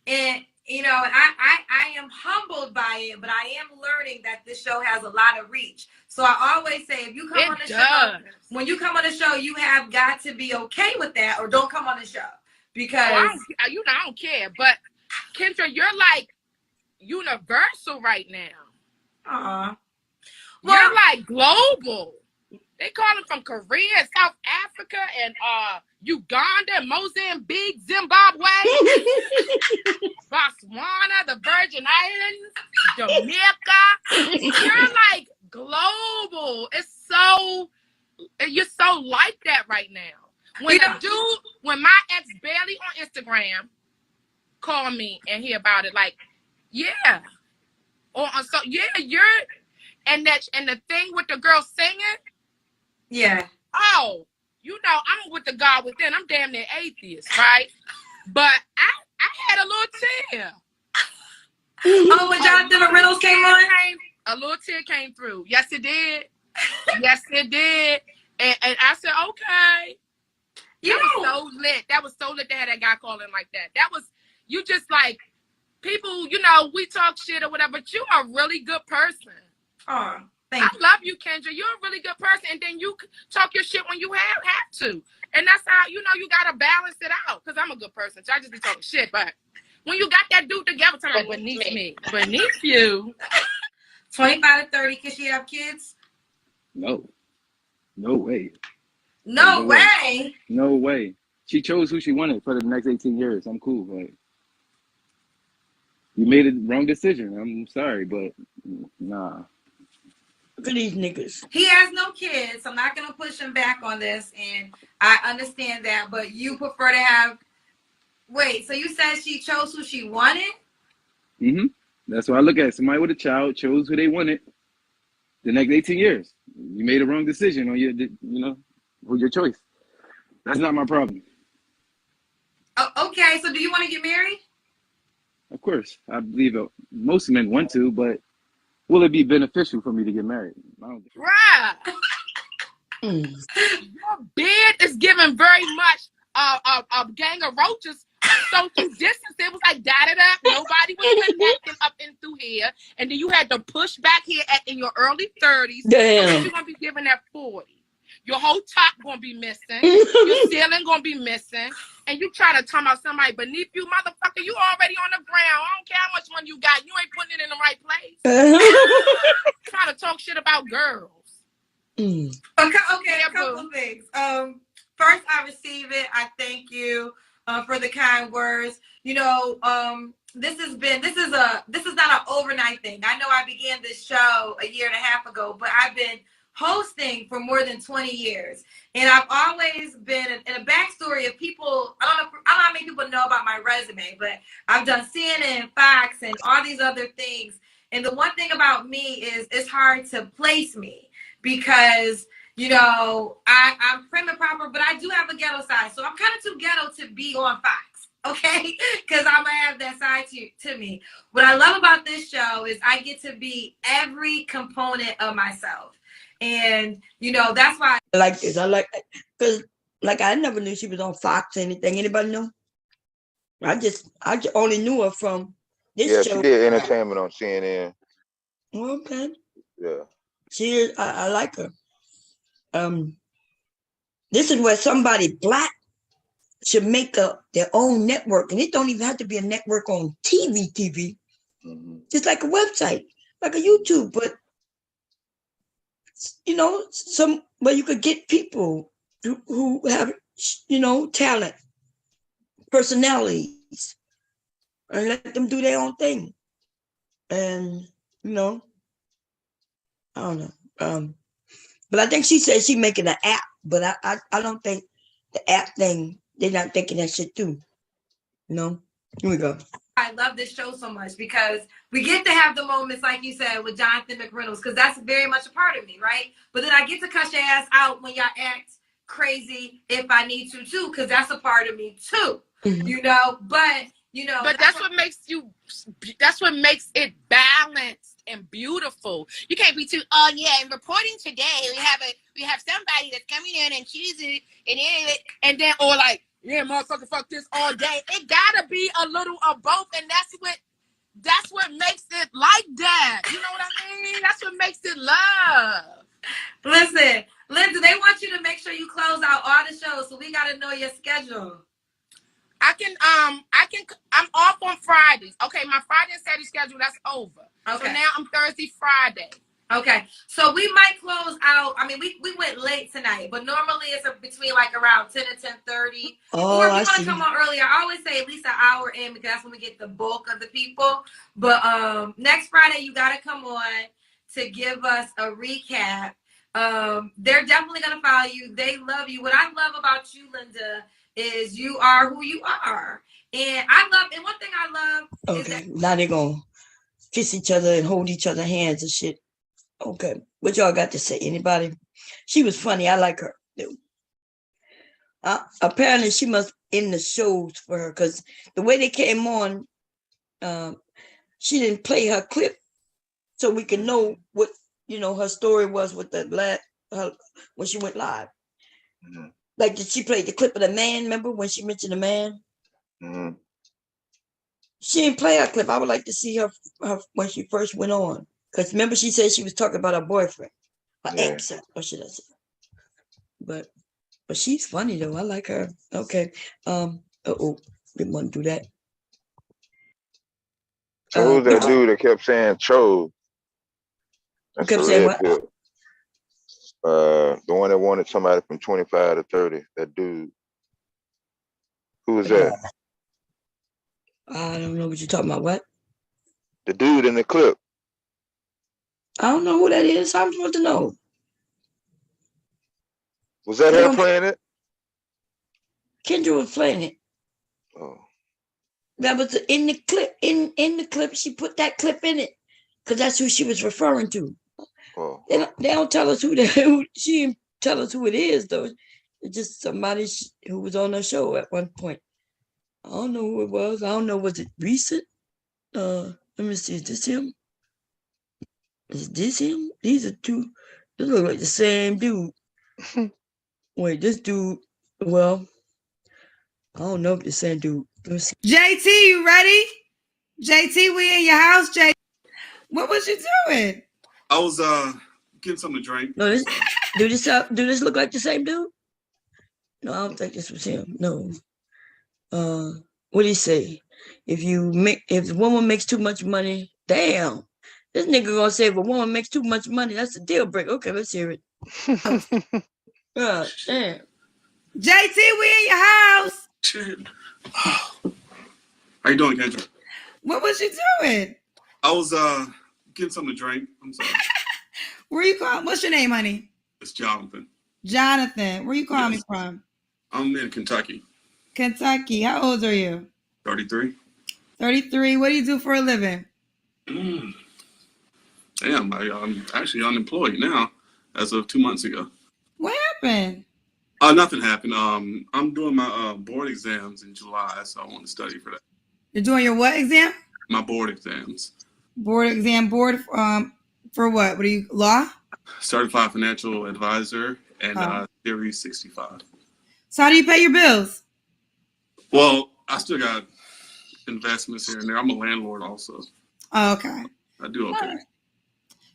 and, you know, I am humbled by it, but I am learning that this show has a lot of reach. So I always say, if you come on the show, when you come on the show, you have got to be okay with that or don't come on the show. Because I don't care. But Kendra, you're like universal right now. Well, you're like global. They call them from Korea, South Africa, and Uganda, Mozambique, Zimbabwe, Botswana, the Virgin Islands, Jamaica. You're like global. You're so like that right now. When my ex barely on Instagram called me and hear about it, like, yeah. And the thing with the girl singing. Yeah. Oh, you know, I'm with the God within. I'm damn near atheist, right? But I had a little tear. Oh, when Jonathan Reynolds came on? A little tear came through. Yes, it did. Yes, it did. And I said, okay. That was so lit. That was so lit to have that guy calling like that. That was, you just like, people, you know, we talk shit or whatever, but you are a really good person. Oh. I love you, Kendra. You're a really good person, and then you talk your shit when you have to. And that's how, you know, you got to balance it out, because I'm a good person, so I just be talking shit. But when you got that dude together, it's like, beneath me. Beneath you. 25 to 30, can she have kids? No. No way. No way? No way. She chose who she wanted for the next 18 years. I'm cool. Like, you made a wrong decision. I'm sorry, but nah. Look at these niggas. He has no kids. I'm not going to push him back on this. And I understand that. But you prefer to have... Wait, so you said she chose who she wanted? Mm-hmm. That's what I look at. Somebody with a child chose who they wanted the next 18 years. You made a wrong decision on your choice. That's not my problem. Oh, okay, so do you want to get married? Of course. I believe most men want to, but will it be beneficial for me to get married? I don't think. Right. Your beard is giving very much a gang of roaches. Social distance. It was like dotted up. Nobody was connecting up and through here. And then you had to push back here in your early 30s. Damn. So you're going to be giving at 40. Your whole top going to be missing. Your ceiling going to be missing. And you try to talk about somebody beneath you. Motherfucker, you already on the ground. I don't care how much money you got. You ain't putting it in the right place. Trying to talk shit about girls. Okay, a couple of things. First, I receive it. I thank you for the kind words. You know, this is not an overnight thing. I know I began this show a year and a half ago, but I've been hosting for more than 20 years, and I've always been in a backstory of people. I don't know how many people know about my resume, but I've done CNN, Fox, and all these other things. And the one thing about me is it's hard to place me because, you know, I'm prim and proper, but I do have a ghetto side. So I'm kind of too ghetto to be on Fox, okay? Because I'm going to have that side to me. What I love about this show is I get to be every component of myself. And, you know, that's why I like this. I like it because, like, I never knew she was on Fox or anything. Anybody know? I just only knew her from this show. Yeah, she did entertainment on CNN. Okay. Yeah. She is, I like her. This is where somebody Black should make up their own network. And it don't even have to be a network on TV. Just like a website, like a YouTube, but you know, where you could get people who have, you know, talent, personalities, and let them do their own thing. And, you know, I don't know. But I think she said she's making an app, but I don't think the app thing, they're not thinking that shit too. You know? Here we go. I love this show so much because we get to have the moments, like you said, with Jonathan McReynolds, because that's very much a part of me, right? But then I get to cuss your ass out when y'all act crazy if I need to too, because that's a part of me too. You know, but you know, but that's what makes it balanced and beautiful. You can't be too, oh yeah, in reporting today we have somebody that's coming in and choosing and then or like, yeah, motherfucker, fuck this all day. It gotta be a little of both, and that's what makes it like that. You know what I mean? That's what makes it love. Listen, Linda, they want you to make sure you close out all the shows, so we gotta know your schedule. I'm off on Fridays. Okay, my Friday and Saturday schedule, that's over. Okay. So now I'm Thursday, Friday. Okay, so we might close out. I mean, we went late tonight, but normally it's between like around 10 and 10:30. Oh, or if you I want to see. come on earlier, I always say at least an hour in because that's when we get the bulk of the people. But next Friday, you got to come on to give us a recap. They're definitely going to follow you. They love you. What I love about you, Linda, is you are who you are. And one thing I love is that Now they're going to kiss each other and hold each other's hands and shit. Okay. What y'all got to say? Anybody? She was funny. I like her. Apparently, she must end the shows for her because the way they came on, she didn't play her clip so we can know what, you know, her story was with the when she went live. Mm-hmm. Like, did she play the clip of the man? Remember when she mentioned the man? Mm-hmm. She didn't play her clip. I would like to see her when she first went on. Because remember, she said she was talking about her boyfriend, her ex, or should I say? But she's funny though. I like her. Okay. Didn't want to do that. So who's that dude that kept saying Cho? That's kept saying what? The one that wanted somebody from 25 to 30. That dude. Who was that? I don't know what you're talking about. What? The dude in the clip. I don't know who that is. I'm supposed to know. Was that her playing it? Kendra was playing it. Oh. That was in the clip. In the clip, she put that clip in it because that's who she was referring to. Oh. They don't tell us who she didn't tell us who it is though. It's just somebody who was on her show at one point. I don't know who it was. I don't know. Was it recent? Let me see. Is this him? Is this him? These are two This look like the same dude. Wait, this dude. Well, I don't know if the same dude. Let's see. JT, you ready? JT, we in your house, JT. What was you doing? I was getting something to drink. No, do this look like the same dude? No, I don't think this was him. No. What did he say? If a woman makes too much money, damn. This nigga gonna say if a woman makes too much money, that's a deal breaker. Okay, let's hear it. Damn. JT, we in your house. Shit. How you doing, Kendra? What was you doing? I was getting something to drink. I'm sorry. Where you calling? What's your name, honey? It's Jonathan. Jonathan. Where you calling me from? I'm in Kentucky. Kentucky. How old are you? 33. 33. What do you do for a living? Damn, I'm actually unemployed now as of 2 months ago. What happened? Nothing happened. I'm doing my board exams in July, so I want to study for that. You're doing your what exam? My board exams. Board exam. Board for what? What are you, law? Certified financial advisor and Series 65. So how do you pay your bills? Well, I still got investments here and there. I'm a landlord also. Oh, okay. I do okay. Right.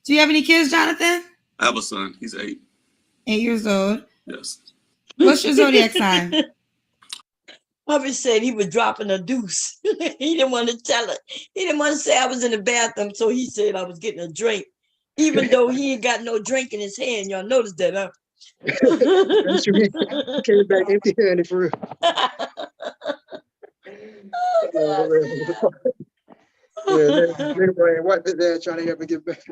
Do you have any kids, Jonathan? I have a son. He's 8. 8 years old. Yes. What's your zodiac sign? Bobby said he was dropping a deuce. He didn't want to tell it. He didn't want to say I was in the bathroom, so he said I was getting a drink, even though he ain't got no drink in his hand. Y'all noticed that, huh? Came back empty-handed for real. Nigga wipe his ass trying to help me get back.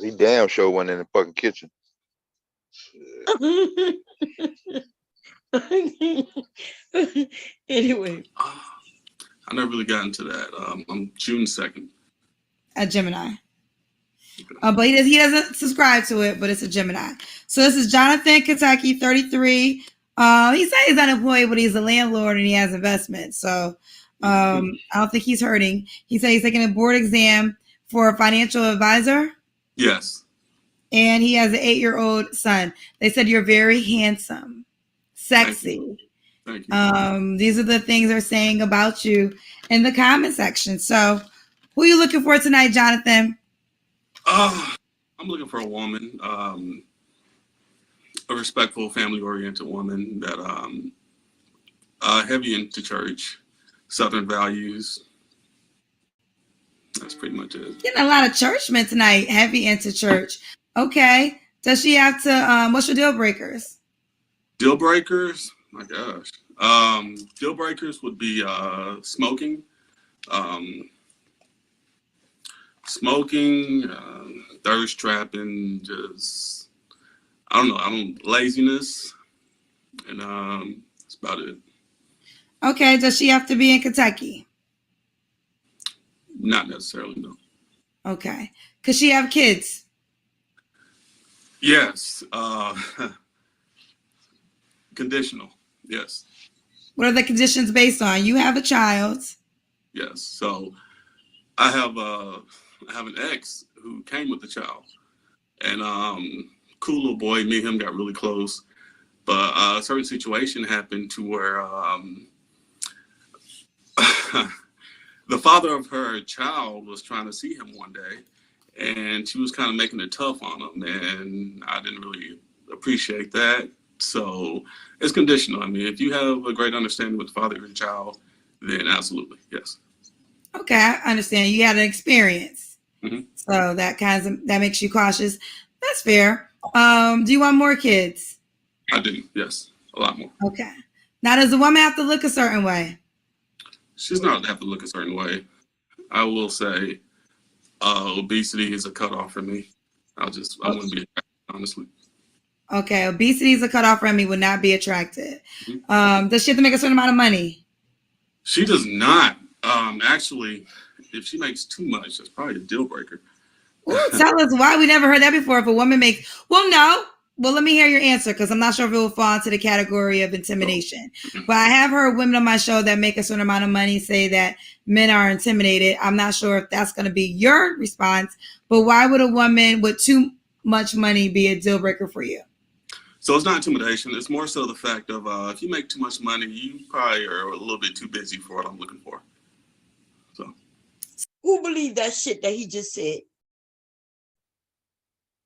He damn sure went in the fucking kitchen. Anyway, I never really got into that. I'm June 2nd. A Gemini. But he doesn't subscribe to it, but it's a Gemini. So this is Jonathan, Kentucky, 33. He said he's unemployed, but he's a landlord and he has investments. So I don't think he's hurting. He said he's taking a board exam for a financial advisor. Yes. And he has an 8-year-old son. They said you're very handsome, sexy. Thank you. These are the things they're saying about you in the comment section. So who are you looking for tonight, Jonathan? I'm looking for a woman, a respectful, family-oriented woman that heavy into church, Southern values. That's pretty much it. Getting a lot of churchmen tonight, heavy into church. Okay. Does she have to, what's your deal breakers? Deal breakers? My gosh. Deal breakers would be smoking. Thirst trapping, just, I don't know, laziness. And that's about it. Okay. Does she have to be in Kentucky? Not necessarily, no. Okay. Could she have kids? Yes. Conditional. Yes. What are the conditions based on? You have a child. Yes. So I have an ex who came with the child, and cool little boy. Me and him got really close, but a certain situation happened to where the father of her child was trying to see him one day, and she was kind of making it tough on him, and I didn't really appreciate that. So it's conditional. I mean, if you have a great understanding with the father of your child, then absolutely, yes. Okay, I understand. You had an experience. Mm-hmm. So that makes you cautious. That's fair. Do you want more kids? I do, yes. A lot more. Okay. Now, does the woman have to look a certain way? She's not have to look a certain way. I will say obesity is a cutoff for me. I wouldn't be attracted, honestly. Okay, obesity is a cutoff for me, would not be attracted. Mm-hmm. Does she have to make a certain amount of money? She does not. Actually, if she makes too much, that's probably a deal breaker. Ooh, tell us why. We never heard that before. If a woman makes, no. Well, let me hear your answer, because I'm not sure if it will fall into the category of intimidation. But I have heard women on my show that make a certain amount of money say that men are intimidated. I'm not sure if that's going to be your response. But why would a woman with much money be a deal breaker for you? So it's not intimidation. It's more so the fact of if you make too much money, you probably are a little bit too busy for what I'm looking for. So, who believed that shit that he just said?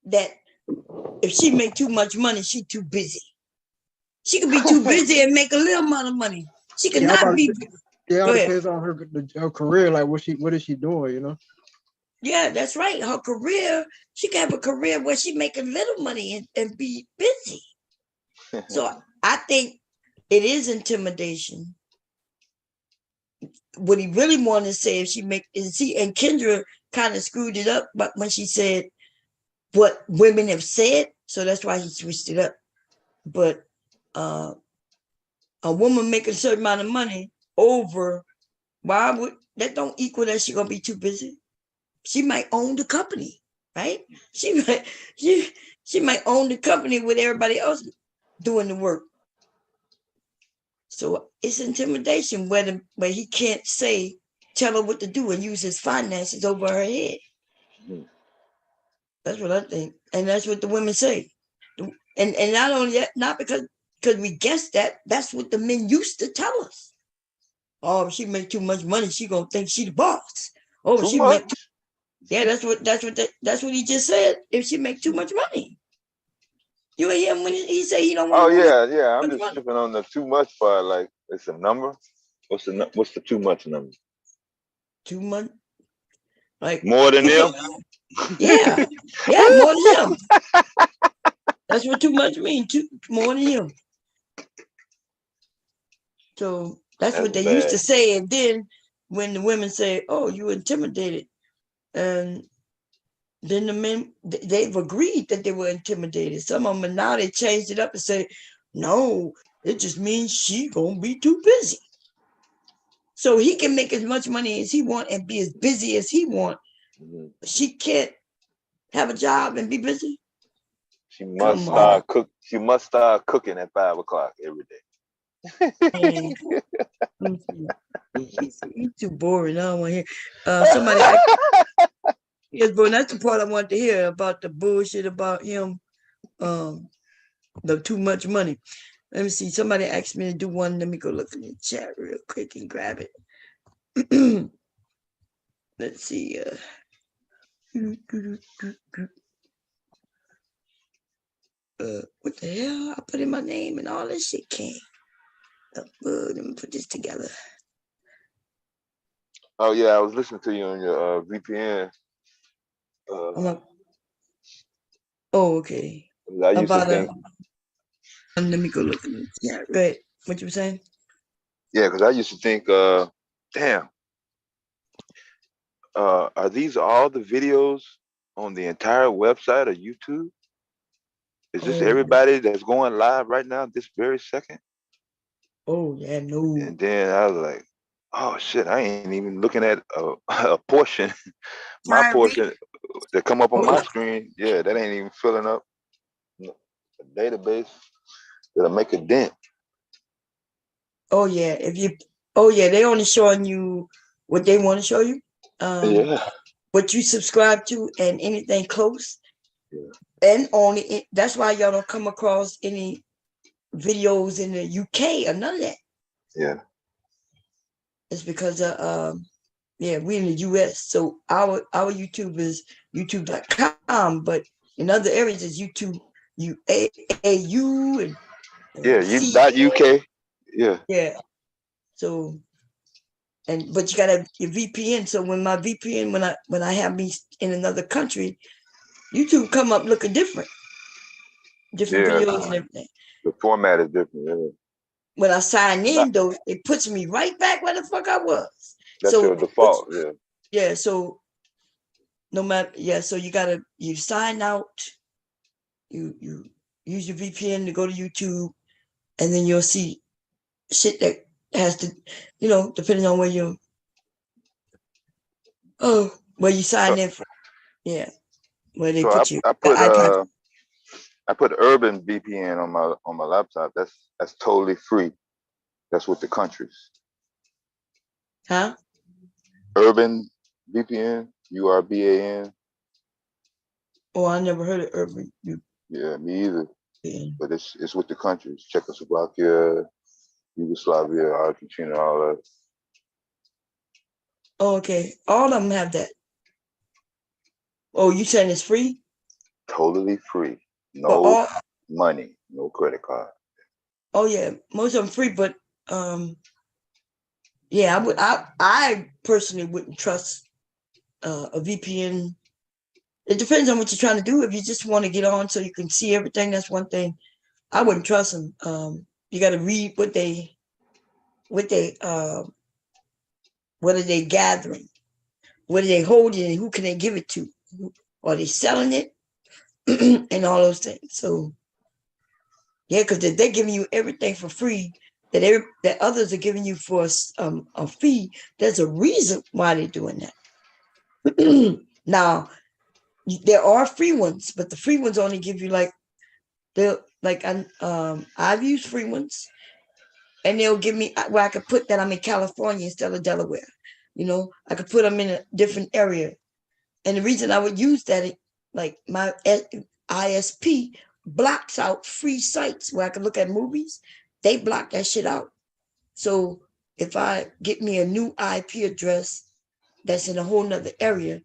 That if she make too much money, she too busy. She could be too busy and make a little amount of money. She could not be. Yeah, it depends on her career. Like, what is she doing? You know. Yeah, that's right. Her career, she can have a career where she make a little money and be busy. So I think it is intimidation. What he really wanted to say, if she make is he and Kendra kind of screwed it up, but when she said what women have said, so that's why he switched it up. But a woman making a certain amount of money over, why would that don't equal that she gonna be too busy? She might own the company, right? She might own the company with everybody else doing the work. So it's intimidation where he can't tell her what to do and use his finances over her head. That's what I think. And that's what the women say. And not only that, not because we guessed that, that's what the men used to tell us. Oh, if she make too much money, she gonna think she the boss. Oh, Too she much? make that's what he just said. If she make too much money. You ain't hear him when he say he don't want Oh to yeah. I'm just tripping on the too much part. Like it's a number. What's the too much number? Too much. Like more than them. Yeah, more than him. That's what too much means. More than him. So that's what they used to say. And then when the women say, "Oh, you intimidated," and then the men they've agreed that they were intimidated. Some of them now they changed it up and say, "No, it just means she gonna be too busy." So he can make as much money as he want and be as busy as he want. She can't have a job and be busy. She must start cooking at 5 o'clock every day. He's too boring. I don't want to hear. Somebody. Yes, bro. That's the part I want to hear about the bullshit about him. The too much money. Let me see. Somebody asked me to do one. Let me go look in the chat real quick and grab it. Let's see. What the hell? I put in my name and all this shit came. Let me put this together. Oh yeah, I was listening to you on your VPN. Okay. I used to think. Let me go look at it. Yeah, right. What you were saying? Yeah, because I used to think, damn, are these all the videos on the entire website of YouTube? Is this everybody that's going live right now, this very second? Oh yeah, no. And then I was like, oh shit, I ain't even looking at a portion, my portion that come up on my screen. Yeah, that ain't even filling up a database that'll make a dent. Oh yeah, they only showing you what they want to show you. What you subscribe to and anything close. Yeah. And only that's why y'all don't come across any videos in the UK or none of that. Yeah. It's because we in the US. So our YouTube is youtube.com, but in other areas it's YouTube UAU and .uk. Yeah. Yeah. So but you gotta have your VPN. So when my VPN, when I have me in another country, YouTube come up looking different videos and everything. The format is different. Yeah. When I sign in, though, it puts me right back where the fuck I was. That's your default. Yeah. Yeah. So no matter. Yeah. So you sign out. You use your VPN to go to YouTube, and then you'll see shit that has to, depending on where you sign in from. Yeah. Where they put you. I put Urban VPN on my laptop. That's totally free. That's with the countries. Huh? Urban VPN, URBAN. Oh, I never heard of urban. Yeah, me either. Yeah. But it's with the countries: Czechoslovakia, Yugoslavia, Argentina, all that. Oh, okay. All of them have that. Oh, you saying it's free? Totally free. No all, money, no credit card. Oh yeah, most of them free, but yeah, I personally wouldn't trust a VPN. It depends on what you're trying to do. If you just want to get on so you can see everything, that's one thing. I wouldn't trust them. You got to read what are they gathering? What are they holding? And who can they give it to? Are they selling it? And all those things. So yeah, because if they're giving you everything for free, that others are giving you for a fee, there's a reason why they're doing that. Now, there are free ones, but the free ones only give you I've used free ones, and they'll give me where I could put that I'm in California instead of Delaware. I could put them in a different area, and the reason I would use that, like my ISP blocks out free sites where I can look at movies. They block that shit out. So if I get me a new IP address that's in a whole nother area,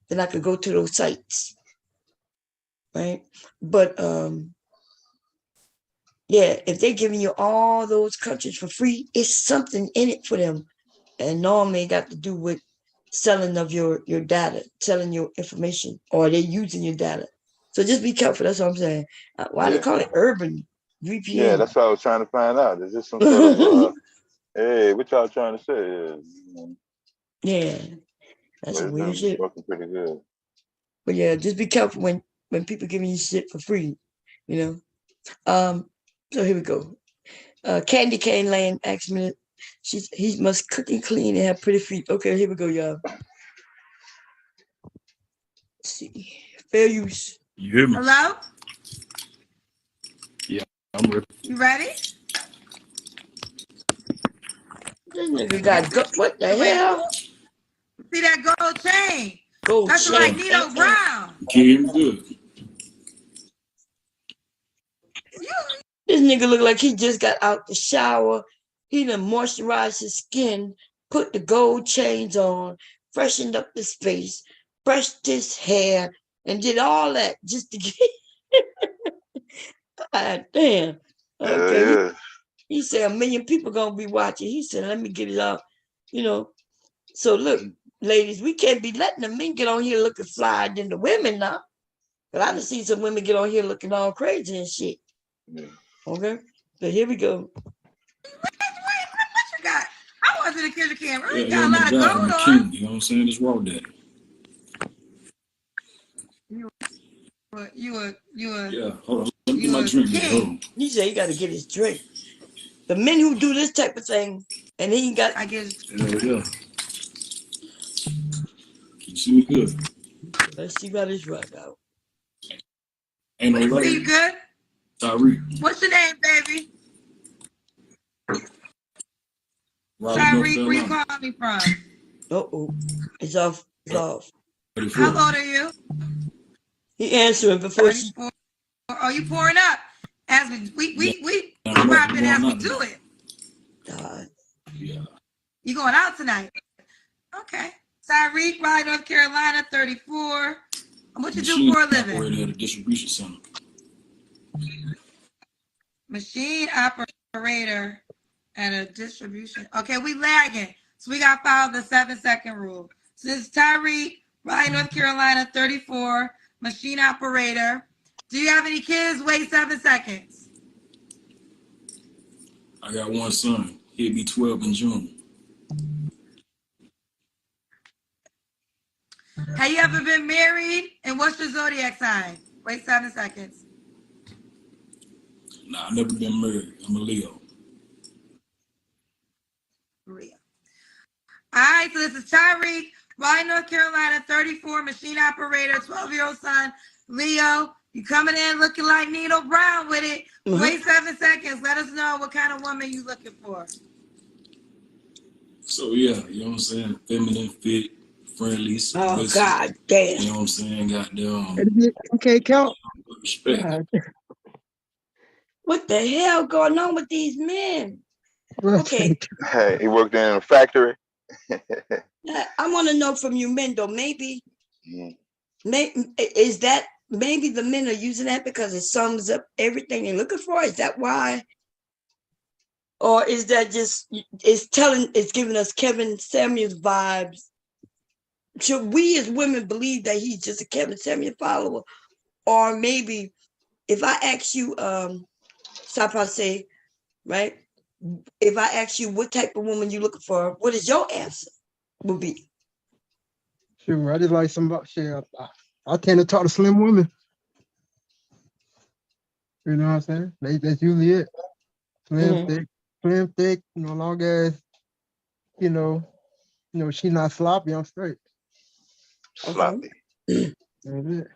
then I could go to those sites. Right. But yeah, if they're giving you all those countries for free, it's something in it for them. And normally it got to do with selling of your data, selling your information, or they're using your data. So just be careful. That's what I'm saying. Why they call it urban VPN? Yeah, that's what I was trying to find out. Is this some sort of hey, what y'all trying to say? Yeah, that's some weird shit. Working pretty good. But yeah, just be careful when people giving you shit for free. So here we go. Candy Cane Lane asked me, he must cook and clean and have pretty feet. Okay, here we go, y'all. Let's see. Fair use. You hear me? Hello? Yeah, I'm ready. You ready? This nigga got what the hell? See that gold chain? Gold That's chain. like Nino Brown. Getting good. This nigga look like he just got out the shower. He done moisturized his skin, put the gold chains on, freshened up his face, brushed his hair, and did all that just to get. God damn. Okay. Yeah. He said 1 million people gonna be watching. He said, let me get it out. So look, ladies, we can't be letting the men get on here looking flyer than the women now. But I done seen some women get on here looking all crazy and shit. Yeah. Okay, so here we go. What you got? I wasn't a kid camera. You Yeah, got a lot of God, gold I'm on. king, you know what I'm saying? It's raw daddy. Yeah, hold on. Let me get my drink. Hold on. He said he got to get his drink. The men who do this type of thing, and he got. I guess. Yeah. Can you see me good? Let's see about this right out. Ain't no See you good? Tyreek. What's your name, baby? Tyreek, where you calling me from? Uh-oh. It's off. It's off. How old are you? He answering before she. Oh, you pouring up? As we pop in as we do it. Yeah. You going out tonight? Okay. Tyreek, Raleigh, North Carolina, 34. What you do for a living? Operator at a distribution center. Machine operator at a distribution. Okay, we lagging. So we got to follow the 7-second rule. So this is Tyreek, Raleigh, North Carolina, 34, machine operator. Do you have any kids? Wait 7 seconds. I got one son. He'll be 12 in June. Have you ever been married? And what's your zodiac sign? Wait 7 seconds. Nah, I've never been married. I'm a Leo. Leo. All right, so this is Tyreek, Raleigh, North Carolina, 34, machine operator, 12-year-old son, Leo. You coming in looking like Nino Brown with it. Wait 7 seconds. Let us know what kind of woman you looking for. So yeah, you know what I'm saying? Feminine, fit, friendly. Oh, God damn. You know what I'm saying? Goddamn. Okay, count. Respect. What the hell going on with these men? Okay. Hey, he worked in a factory. I want to know from you men, though, maybe, Mhm. is that, maybe the men are using that because it sums up everything they're looking for? Is that why? Or is that just, it's giving us Kevin Samuels vibes? Should we as women believe that he's just a Kevin Samuel follower? Or maybe if I ask you, say, right? If I ask you what type of woman you looking for, what is your answer would be? Sure, I just like somebody. Shit, I tend to talk to slim women. You know what I'm saying? That's usually it. Slim, thick. You know, long as you know, she's not sloppy. I'm straight. Sloppy. That's it.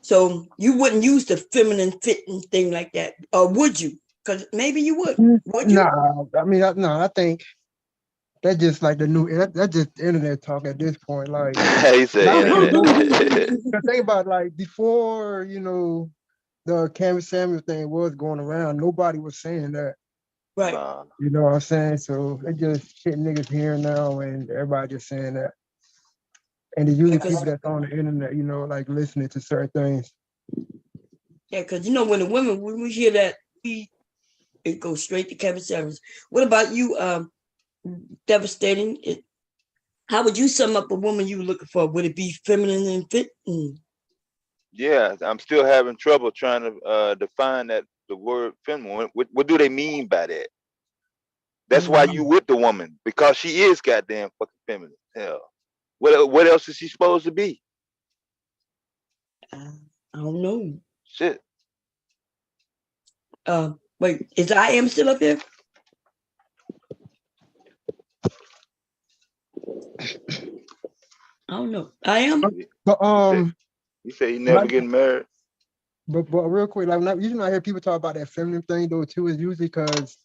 So you wouldn't use the feminine fitting thing like that, or would you? Because maybe you would. Would you? Nah, I mean, I think that's just like the new. That's just internet talk at this point. Like, He said internet. the thing about like before, the Kevin Samuel thing was going around. Nobody was saying that. Right. You know what I'm saying? So it just shit niggas here now, and everybody just saying that. And it's usually people that's on the internet, like listening to certain things. Yeah, because when the women, when we hear that, it goes straight to Kevin Samuels. What about you, Devastating? How would you sum up a woman you were looking for? Would it be feminine and fit? Yeah, I'm still having trouble trying to define the word feminine. What do they mean by that? That's why you with the woman, because she is goddamn fucking feminine. Hell, what else is she supposed to be? I don't know. Shit. Wait, is I am still up here? I don't know. I am. But you say he never getting married. But real quick, like usually I hear people talk about that feminine thing though too. Is usually because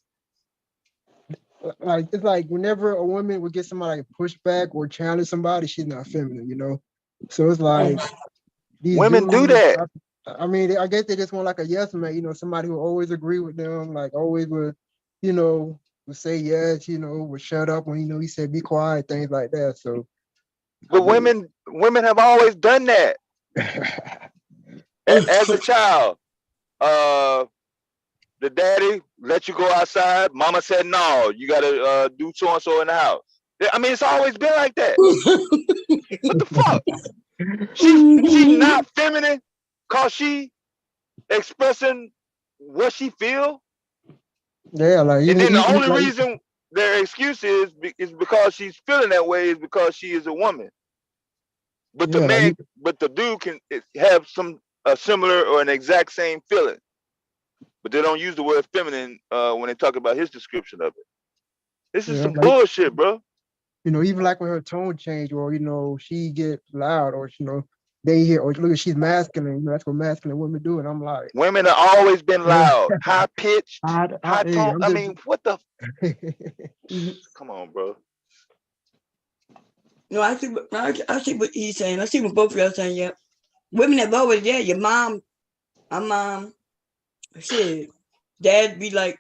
like it's like whenever a woman would get somebody like pushback or challenge somebody, she's not feminine, So it's like these women dudes, do that. I mean, I guess they just want like a yes man, somebody who always agree with them, like always would say yes, would shut up when he said be quiet, things like that. So, but women have always done that. As a child, the daddy let you go outside. Mama said no, you gotta do so and so in the house. I mean, it's always been like that. What the fuck? She not feminine cause she expressing what she feel. Yeah, like and then the only reason their excuse is because she's feeling that way is because she is a woman. But the man, but the dude can have a similar or an exact same feeling. But they don't use the word feminine when they talk about his description of it. This is some bullshit, bro. Even like when her tone change, or she get loud, or they hear, or look, she's masculine. That's what masculine women do, and I'm like, women have always been loud, high pitched, high tone. I mean, what the? Come on, bro. No, I see what he's saying. I see what both of y'all saying. Yeah, women have always, your mom, my mom, shit, dad be like,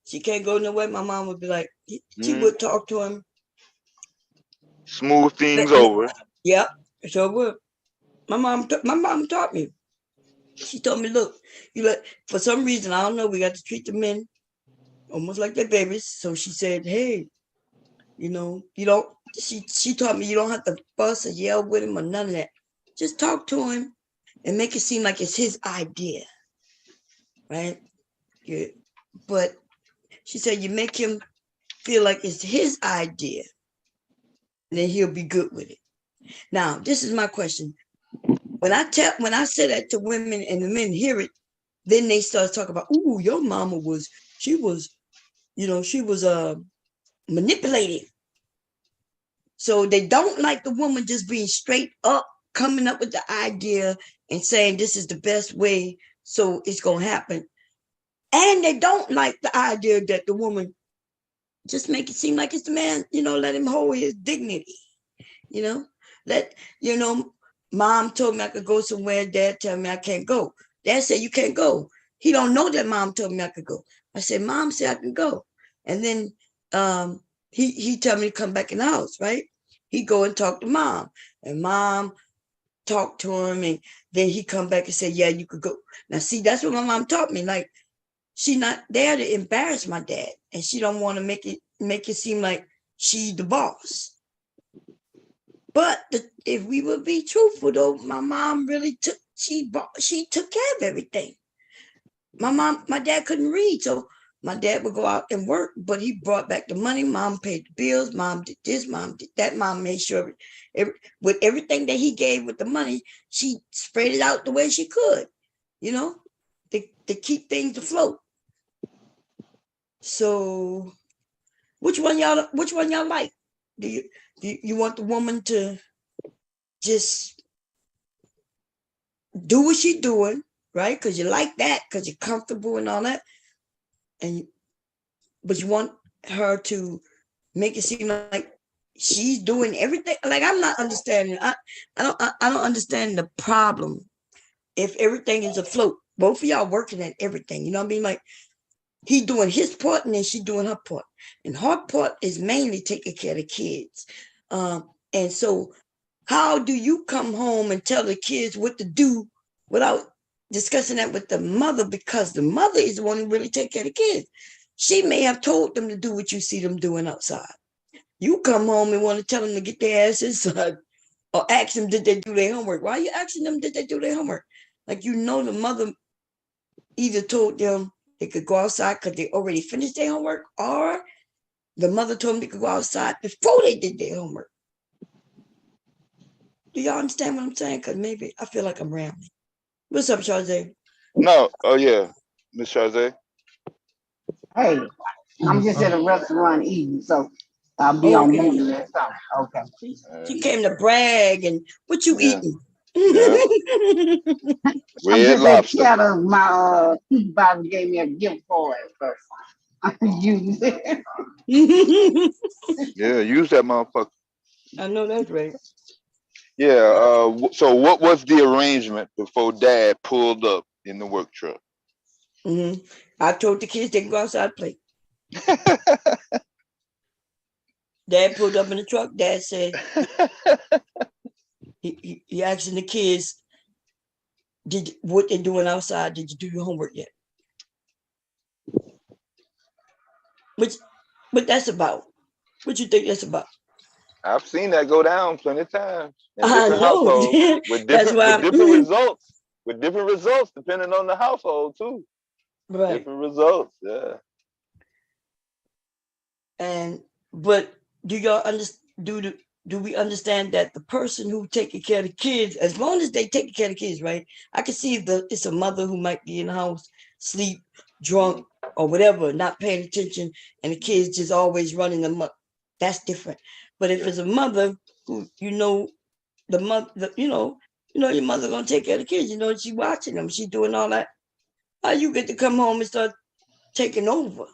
she can't go nowhere. My mom would be like, she would talk to him, smooth things over. Yep, so would. My mom taught me. She told me, look, for some reason, I don't know, we got to treat the men almost like their babies. So she said, hey, you don't. She taught me you don't have to fuss or yell with him or none of that. Just talk to him and make it seem like it's his idea, right? Yeah. But she said you make him feel like it's his idea, and then he'll be good with it. Now, this is my question. When I say that to women and the men hear it, then they start talking about, ooh, your mama was manipulative. So they don't like the woman just being straight up, coming up with the idea and saying this is the best way, so it's gonna happen. And they don't like the idea that the woman just make it seem like it's the man, let him hold his dignity. you know, mom told me I could go somewhere. Dad tell me I can't go. Dad said, you can't go. He don't know that mom told me I could go. I said, mom said I can go. And then he tell me to come back in the house, right? He go and talk to mom, and mom talked to him, and then he come back and said, yeah, you could go. Now, see, that's what my mom taught me. Like, she not there to embarrass my dad, and she don't want to make it seem like she the boss. But if we would be truthful, though, my mom really took care of everything. My dad couldn't read, so my dad would go out and work, but he brought back the money. Mom paid the bills. Mom did this. Mom did that. Mom made sure with everything that he gave with the money, she spread it out the way she could, to keep things afloat. So, which one y'all like? Do you want the woman to just do what she's doing, right? Because you like that, because you're comfortable and all that, but you want her to make it seem like she's doing everything. Like, I'm not understanding. I don't understand the problem if everything is afloat. Both of y'all working at everything. You know what I mean? Like, he doing his part and then she doing her part. And her part is mainly taking care of the kids. And so how do you come home and tell the kids what to do without discussing that with the mother? Because the mother is the one who really take care of the kids. She may have told them to do what you see them doing outside. You come home and want to tell them to get their ass inside or ask them, did they do their homework? Why are you asking them, did they do their homework? Like, the mother either told them they could go outside because they already finished their homework, or the mother told them they could go outside before they did their homework. Do y'all understand what I'm saying? Because maybe I feel like I'm rambling. What's up, Chazé? No. Oh, yeah. Miss Chazé. Hey, I'm just at a restaurant eating, so I'll be on mute or something. Okay. She came to brag, and what you eating? Yeah. I'm Red just Lobster. at Cheddar. My supervisor gave me a gift for it, so I use it. Yeah, use that motherfucker. I know that's right. Yeah. So what was the arrangement before Dad pulled up in the work truck? I told the kids they can go outside and play. Dad pulled up in the truck. Dad said, he asking the kids, what they doing outside? Did you do your homework yet? What that's about? What you think that's about? I've seen that go down plenty of times in I different know. households with That's why different results. With different results depending on the household too. Right. Different results, yeah. But do y'all understand? Do we understand that the person who taking care of the kids, as long as they taking care of the kids, right? I can see if it's a mother who might be in the house, sleep, drunk, or whatever, not paying attention, and the kids just always running them up. That's different. But if it's a mother who the mother, your mother gonna take care of the kids. She watching them. She doing all that. How you get to come home and start taking over?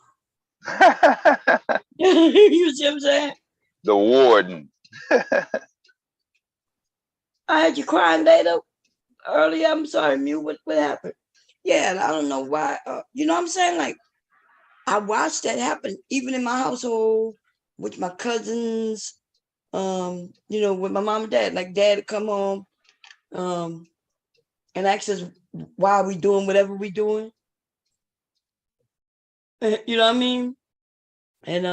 You see what I'm saying? The warden. I had you crying later earlier. I'm sorry, Mew. What happened? Yeah, and I don't know why. You know what I'm saying? Like, I watched that happen even in my household with my cousins. With my mom and dad. Like, dad would come home, and ask us why are we doing whatever we doing. You know what I mean? And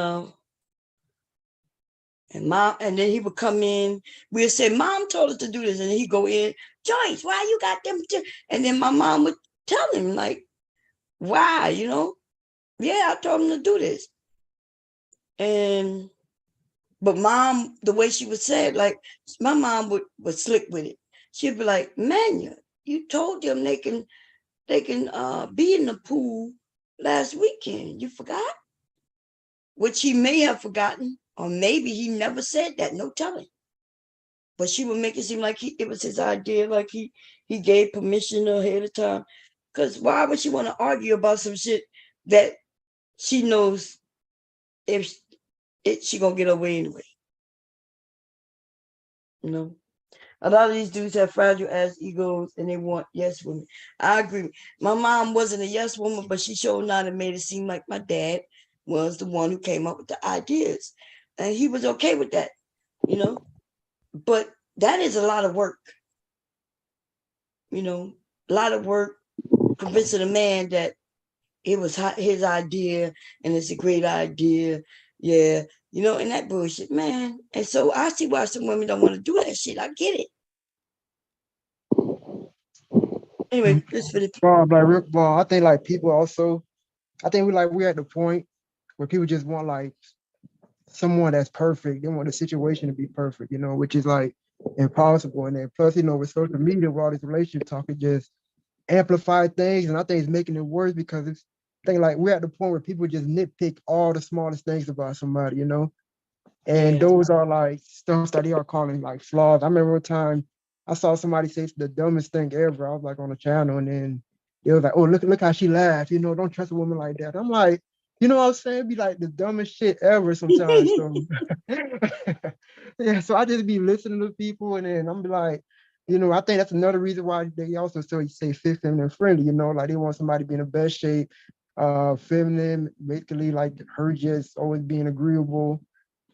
mom, and then he would come in. We'd say, "Mom told us to do this," and he'd go in, "Joyce, why you got them?" And then my mom would tell him, like, "Why? Yeah, I told him to do this." But mom, the way she would say it, like, my mom would slick with it. She'd be like, "Man, you told them they can be in the pool last weekend. You forgot?" Which he may have forgotten, or maybe he never said that, no telling. But she would make it seem like it was his idea, like he gave permission ahead of time. Because why would she want to argue about some shit that she knows if she gonna get away anyway? You know, a lot of these dudes have fragile ass egos and they want yes women. I agree. My mom wasn't a yes woman, but she showed not and made it seem like my dad was the one who came up with the ideas. And he was okay with that, you know. But that is a lot of work, you know, a lot of work convincing a man that it was his idea and it's a great idea. Yeah, you know, and that bullshit, man. And so I see why some women don't want to do that shit. I get it. Anyway, let's finish. Well, I think like people also, I think we're at the point where people just want like someone that's perfect. They want the situation to be perfect, you know, which is like impossible. And then plus, you know, with social media, with all this relationship talk, it just amplify things. And I think it's making it worse because it's I think like we're at the point where people just nitpick all the smallest things about somebody, you know. And those are like stuff that they are calling like flaws. I remember one time I saw somebody say the dumbest thing ever. I was like on a channel and then it was like, oh, look how she laughed. You know, don't trust a woman like that. I'm like, you know what I'm saying? It'd be like the dumbest shit ever sometimes. So yeah, so I just be listening to people and then I'm be like, you know, I think that's another reason why they also say fit, feminine, and friendly, you know, like they want somebody to be in the best shape, feminine, basically like her just always being agreeable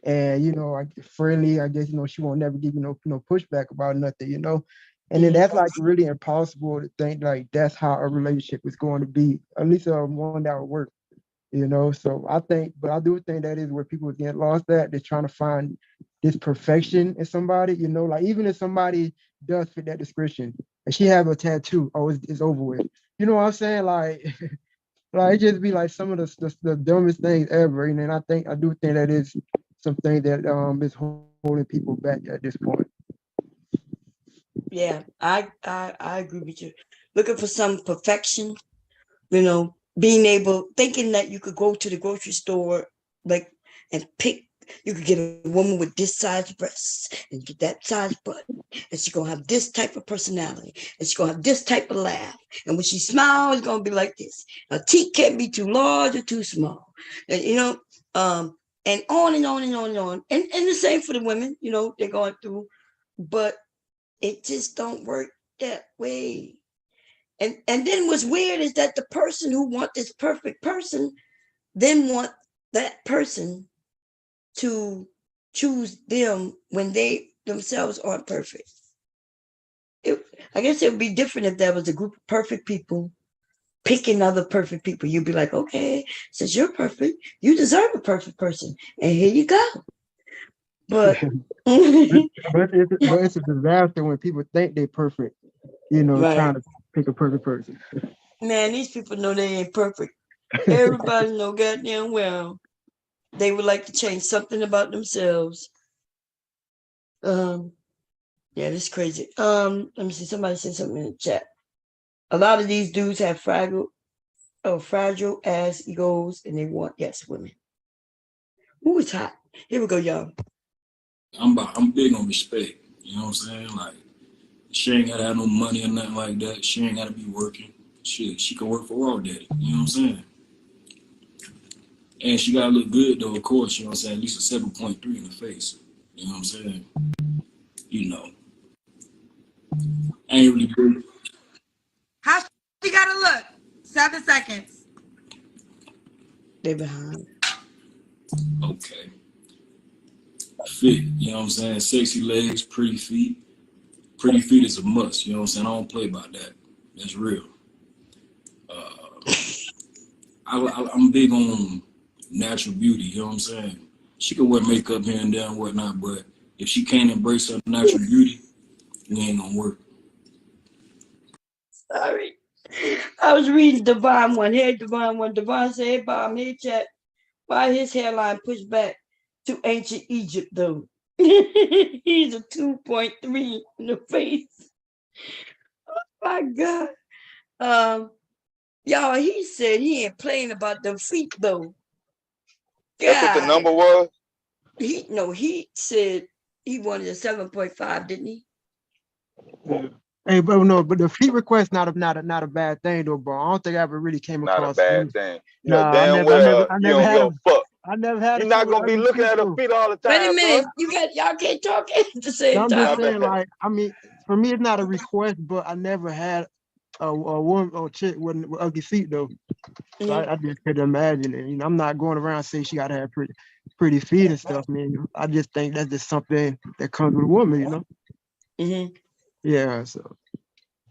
and you know, friendly. I guess you know she won't never give you no pushback about nothing, you know. And then that's like really impossible to think like that's how a relationship is going to be, at least one that would work, you know. So I think, but I do think that is where people get lost at. They're trying to find this perfection in somebody, you know, like even if somebody does fit that description and she have a tattoo, oh, it's over with. You know what I'm saying? Like, like it just be like some of the dumbest things ever. And then I do think that is something that is holding people back at this point. Yeah, I agree with you. Looking for some perfection, you know, being able, thinking that you could go to the grocery store, like, and pick, you could get a woman with this size breasts and get that size butt, and she's gonna have this type of personality, and she's gonna have this type of laugh, and when she smiles, it's gonna be like this. Her teeth can't be too large or too small, and, you know, and on and on and on and on, and the same for the women, you know, they're going through, but it just don't work that way. And then what's weird is that the person who want this perfect person then want that person to choose them when they themselves aren't perfect. I guess it would be different if there was a group of perfect people picking other perfect people. You'd be like, okay, since you're perfect, you deserve a perfect person. And here you go. But it's a disaster when people think they're perfect, you know, right. trying to pick a perfect person. Man, these people know they ain't perfect. Everybody know goddamn well they would like to change something about themselves. Yeah, this is crazy. Let me see. Somebody said something in the chat. A lot of these dudes have fragile ass egos, and they want yes women. Who is hot? Here we go, y'all. I'm big on respect. You know what I'm saying? Like, she ain't gotta have no money or nothing like that. She ain't gotta be working. Shit, she can work for Raw Daddy. You know what I'm saying? And she gotta look good though, of course. You know what I'm saying? At least a 7.3 in the face. You know what I'm saying? You know. I ain't really good. How she gotta look? 7 seconds. They behind. Okay. Fit, you know what I'm saying? Sexy legs, pretty feet. Pretty feet is a must, you know what I'm saying? I don't play about that. That's real. I'm big on natural beauty, you know what I'm saying? She can wear makeup here and there and whatnot, but if she can't embrace her natural beauty, it ain't gonna work. Sorry. I was reading Divine One. Hey, Divine One. Divine said, hey, Bob, hey, chat. Why his hairline pushed back to ancient Egypt, though? He's a 2.3 in the face. Oh, my God. Y'all, he said he ain't playing about them feet, though. That's what the number was? He said he wanted a 7.5, didn't he? Yeah. Hey, but no, but the feet request not a bad thing though, bro. I don't think I ever really came Not a across bad one. thing. Nah, Damn well I you never don't had give a a, fuck. I never had. You're not gonna be looking at her feet all the time. Wait a minute, bro. y'all can't talk at the same I'm time. just saying, like, I mean, for me, it's not a request, but I never had a woman or chick with ugly feet though. So I just couldn't imagine it. You know, I'm not going around saying she gotta have pretty feet and stuff. I mean, I just think that's just something that comes with a woman, you know. Yeah. So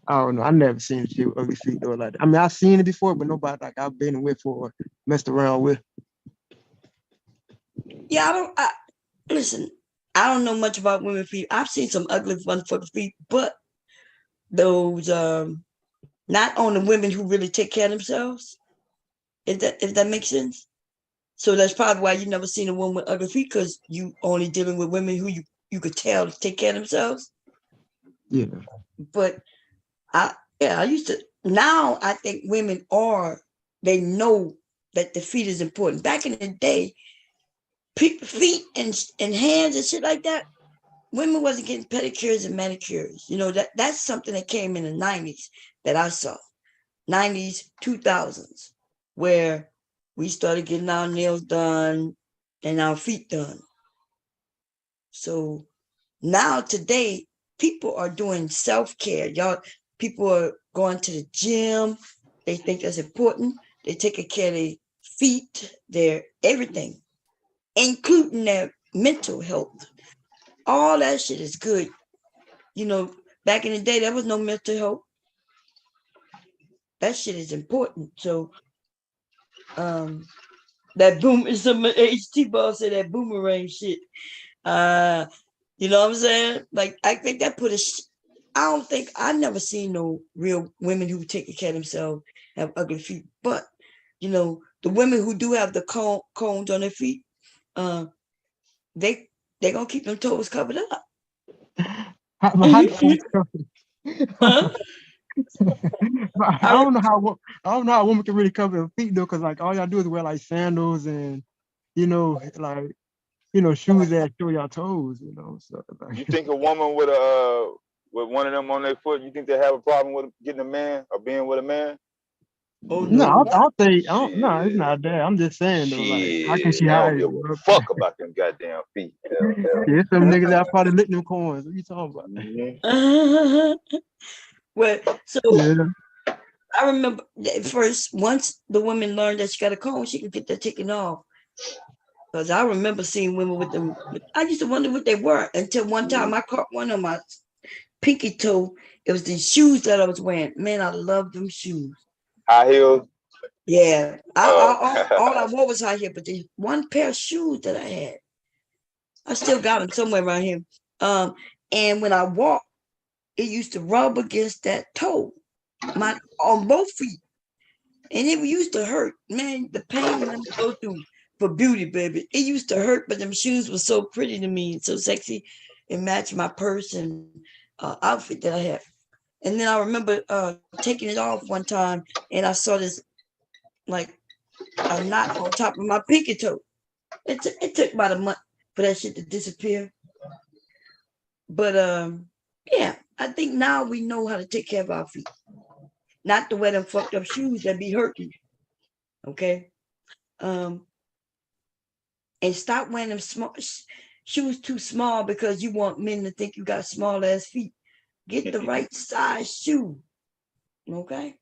I don't know. I never seen a chick with ugly feet though like that. I mean, I've seen it before, but nobody like I've been with or messed around with. Yeah, listen. I don't know much about women feet. I've seen some ugly motherfucking feet, but those not on the women who really take care of themselves. If that makes sense. So that's probably why you never seen a woman with ugly feet, because you only dealing with women who you could tell take care of themselves. Yeah. But I used to. Now I think women they know that the feet is important. Back in the day, feet and hands and shit like that, women wasn't getting pedicures and manicures. You know, that's something that came in the 90s that I saw. 90s, 2000s, where we started getting our nails done and our feet done. So now today, people are doing self-care. People are going to the gym. They think that's important. They taking care of their feet, their everything, including their mental health. All that shit is good. You know, back in the day, there was no mental health. That shit is important. So, that boom is some HT ball said that boomerang shit. You know what I'm saying? Like, I think that I never seen no real women who take care of themselves have ugly feet. But, you know, the women who do have the cones on their feet, they gonna keep them toes covered up. How I don't know how a woman can really cover her feet though, because like all y'all do is wear like sandals and shoes that show y'all toes, you know. So like, You think a woman with one of them on their foot, you think they have a problem with getting a man or being with a man? Oh no, no, it's not that. I'm just saying though, like, how can she I don't hide give it? a fuck about them goddamn feet. Yeah, some niggas that probably lick them corns. What you talking about? Well, so Yeah. I remember first, once the woman learned that she got a comb, she could get that taken off. Because I remember seeing women with them. I used to wonder what they were until one time I caught one on my pinky toe. It was the shoes that I was wearing. Man, I love them shoes. High heels? Yeah. All I wore was high heel, but the one pair of shoes that I had, I still got them somewhere around here. And when I walked, it used to rub against that toe, on both feet. And it used to hurt. Man, the pain let me go through for beauty, baby. It used to hurt, but them shoes were so pretty to me and so sexy. It matched my purse and outfit that I had. And then I remember taking it off one time, and I saw this like a knot on top of my pinky toe. It took about a month for that shit to disappear. But yeah, I think now we know how to take care of our feet. Not to wear them fucked up shoes that be hurting. Okay. And stop wearing them small shoes too small because you want men to think you got small ass feet. Get the right size shoe. Okay.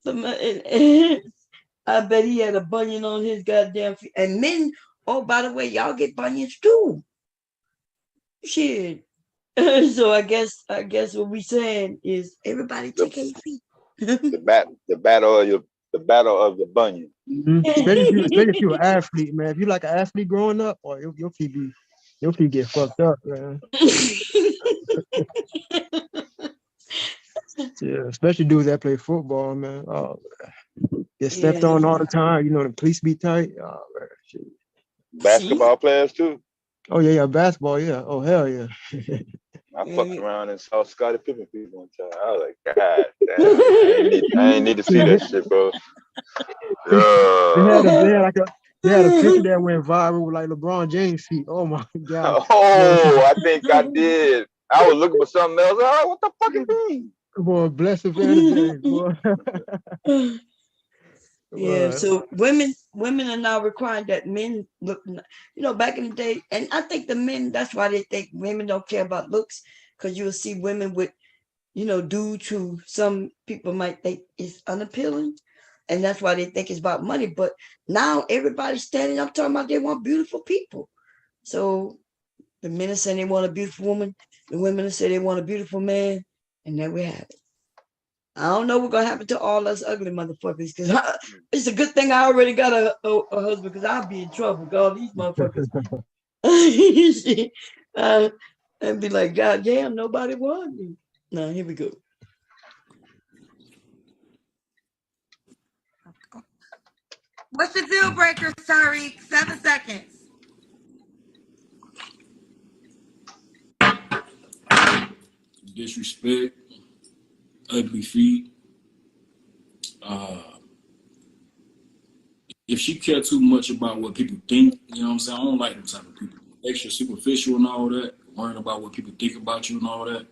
I bet he had a bunion on his goddamn feet. And men, oh, by the way, y'all get bunions too. Shit. So I guess what we saying is everybody take care of your feet. the battle of the bunion. Mm-hmm. Especially if you're an athlete, man. If you like an athlete growing up, or your feet get fucked up, man. Yeah, especially dudes that play football, man. Oh, get stepped on all the time. You know, the police be tight. Oh, man, shit. Basketball players too. Oh yeah, basketball, yeah. Oh hell yeah. I fucked around and saw Scottie Pippen feet one time. I was like, God damn, I ain't need to see that shit, bro. They had a picture that went viral with like LeBron James feet. Oh my god. Oh, I think I did. I was looking for something else. Oh, what the fuck is he? Boy, bless him, James, boy. Yeah, so women are now requiring that men look, back in the day, and I think the men, that's why they think women don't care about looks, because you'll see women with, dudes who some people might think is unappealing, and that's why they think it's about money. But now everybody's standing up talking about they want beautiful people. So the men are saying they want a beautiful woman, the women are saying they want a beautiful man, and there we have it. I don't know what's gonna happen to all us ugly motherfuckers, because it's a good thing I already got a husband, because I'll be in trouble with all these motherfuckers. And be like, God damn, nobody wanted me. Now here we go. What's the deal breaker, Tariq? 7 seconds. Disrespect, ugly feet. If she care too much about what people think, you know what I'm saying? I don't like them type of people. Extra superficial and all that, worrying about what people think about you and all that.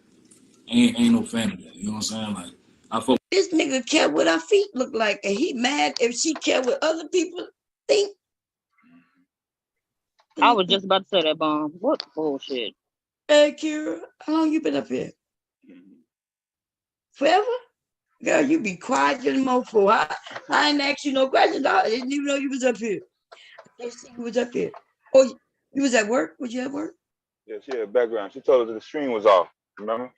Ain't no fan of that. You know what I'm saying? Like, I fuck. This nigga care what our feet look like, and he mad if she care what other people think. I was just about to say that, Bomb. What bullshit? Hey, Kira, how long you been up here? Forever? Girl, you be quiet as a mofo. I ain't asked you no questions. I didn't even know you was up here. I didn't see you was up here. Oh, you was at work? Was you at work? Yeah, she had background. She told us the stream was off. Remember?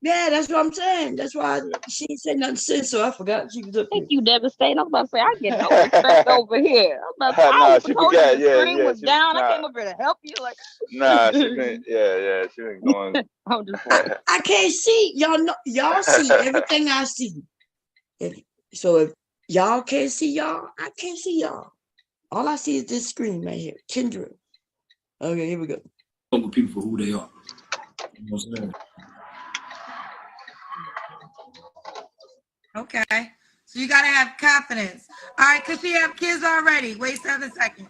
Yeah, that's what I'm saying. That's why she ain't said nothing since, so I forgot she was up here. Thank you, devastating. I was about to say, I get no respect over here. I was about to say, Nah, I she told forgot. you the Yeah, screen yeah. was She, down. nah, I came up here to help you. Like, nah, she been, yeah, she been going. I'm just I can't see. Y'all see everything I see. If y'all can't see y'all, I can't see y'all. All I see is this screen right here. Kendra. Okay, here we go. Fuck with people for who they are. You know what I'm saying? Okay. So you gotta have confidence. All right, cause she have kids already. Wait 7 seconds.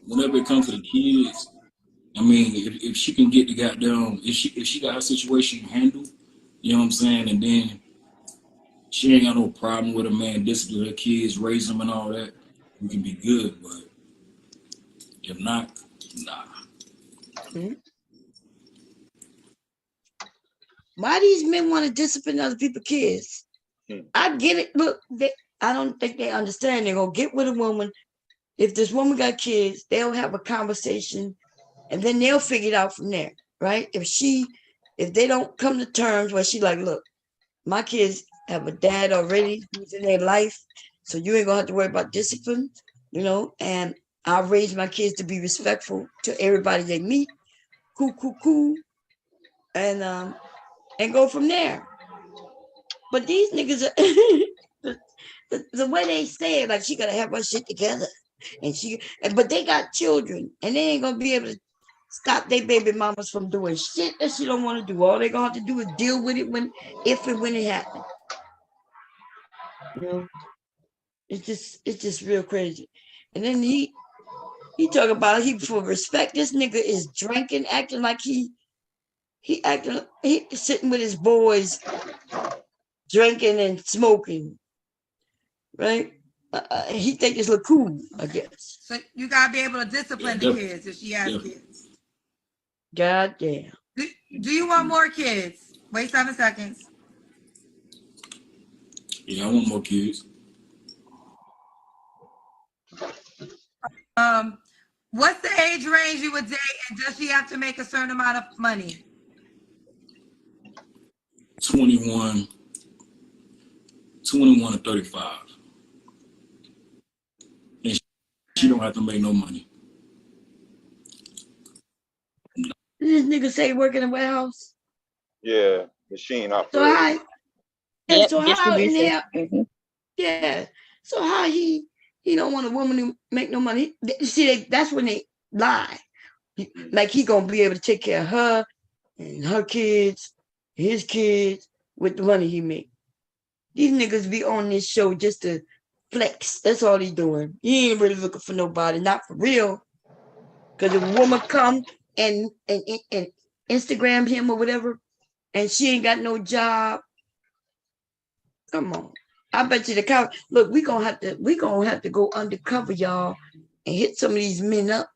Whenever it comes to the kids, I mean, if she can get the goddamn, if she got her situation handled, you know what I'm saying, and then she ain't got no problem with a man discipline her kids, raise them and all that, we can be good. But if not, nah. Mm-hmm. Why these men want to discipline other people's kids? I get it. Look, I don't think they understand. They're gonna get with a woman. If this woman got kids, they'll have a conversation, and then they'll figure it out from there, right? If they don't come to terms where she like, look, my kids have a dad already who's in their life, so you ain't gonna have to worry about discipline, and I'll raise my kids to be respectful to everybody they meet, cool, and go from there. But these niggas are the way they say it, like she gotta have her shit together. But they got children, and they ain't gonna be able to stop their baby mamas from doing shit that she don't want to do. All they gonna have to do is deal with it if and when it happens. It's just real crazy. And then he talk about for respect. This nigga is drinking, acting like he sitting with his boys, drinking and smoking, right? He think it's look cool, I guess. So you gotta be able to discipline the kids if she has kids. God damn. Do you want more kids? Wait 7 seconds. Yeah, I want more kids. What's the age range you would date, and does she have to make a certain amount of money? 21 to 35. And she don't have to make no money. This nigga say work in a warehouse. Yeah, machine operator. So how? Yep, So how in there? Mm-hmm. Yeah. So how he don't want a woman to make no money? See, that's when they lie. Like he gonna be able to take care of her and her kids, his kids, with the money he make. These niggas be on this show just to flex. That's all he doing. He ain't really looking for nobody, not for real. Because if a woman come and Instagram him or whatever, and she ain't got no job, Come on. I bet you the cow. Look, we gonna have to go undercover, y'all, and hit some of these men up.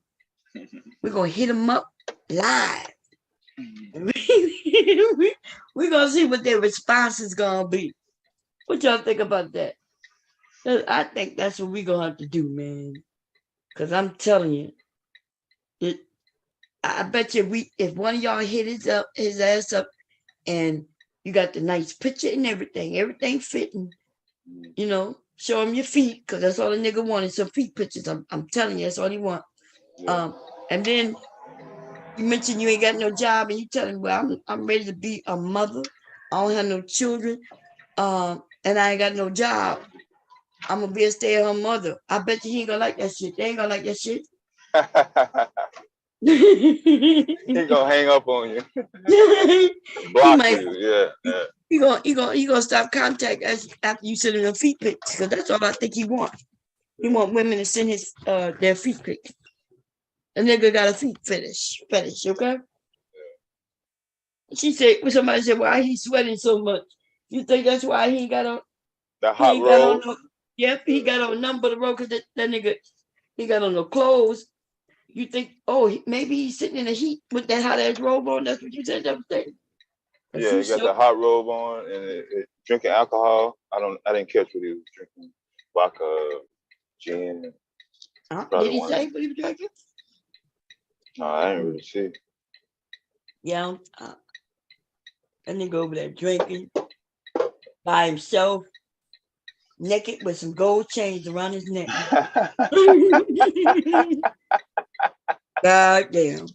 We're gonna hit them up live. We're gonna see what their response is gonna be. What y'all think about that? I think that's what we're gonna have to do, man. Cause I'm telling you, I bet you if one of y'all hit his ass up, and you got the nice picture and everything fitting, you know, show him your feet, cause that's all the nigga wanted, some feet pictures. I'm telling you, that's all he want. And then you mentioned you ain't got no job, and you tell him, well, I'm ready to be a mother. I don't have no children, and I ain't got no job. I'm gonna be a stay-at-home mother. I bet you he ain't gonna like that shit. They ain't gonna like that shit. He gonna hang up on you. Block you. Yeah. He gonna stop contact after you send him the feet pics, because that's all I think he wants. He want women to send his their feet pics. A nigga got a feet fetish, okay? She said, somebody said, why he sweating so much? You think that's why he ain't got on the hot road? Yep, he got on nothing but a road, because that nigga, he got on no clothes. You think, maybe he's sitting in the heat with that hot ass robe on? That's what you said the other day. Yeah, he got the hot robe on and drinking alcohol. I didn't catch what he was drinking. Vodka, gin. Did he say what he was drinking? No, I didn't really see. Yeah, that nigga over there drinking by himself, naked with some gold chains around his neck. God damn.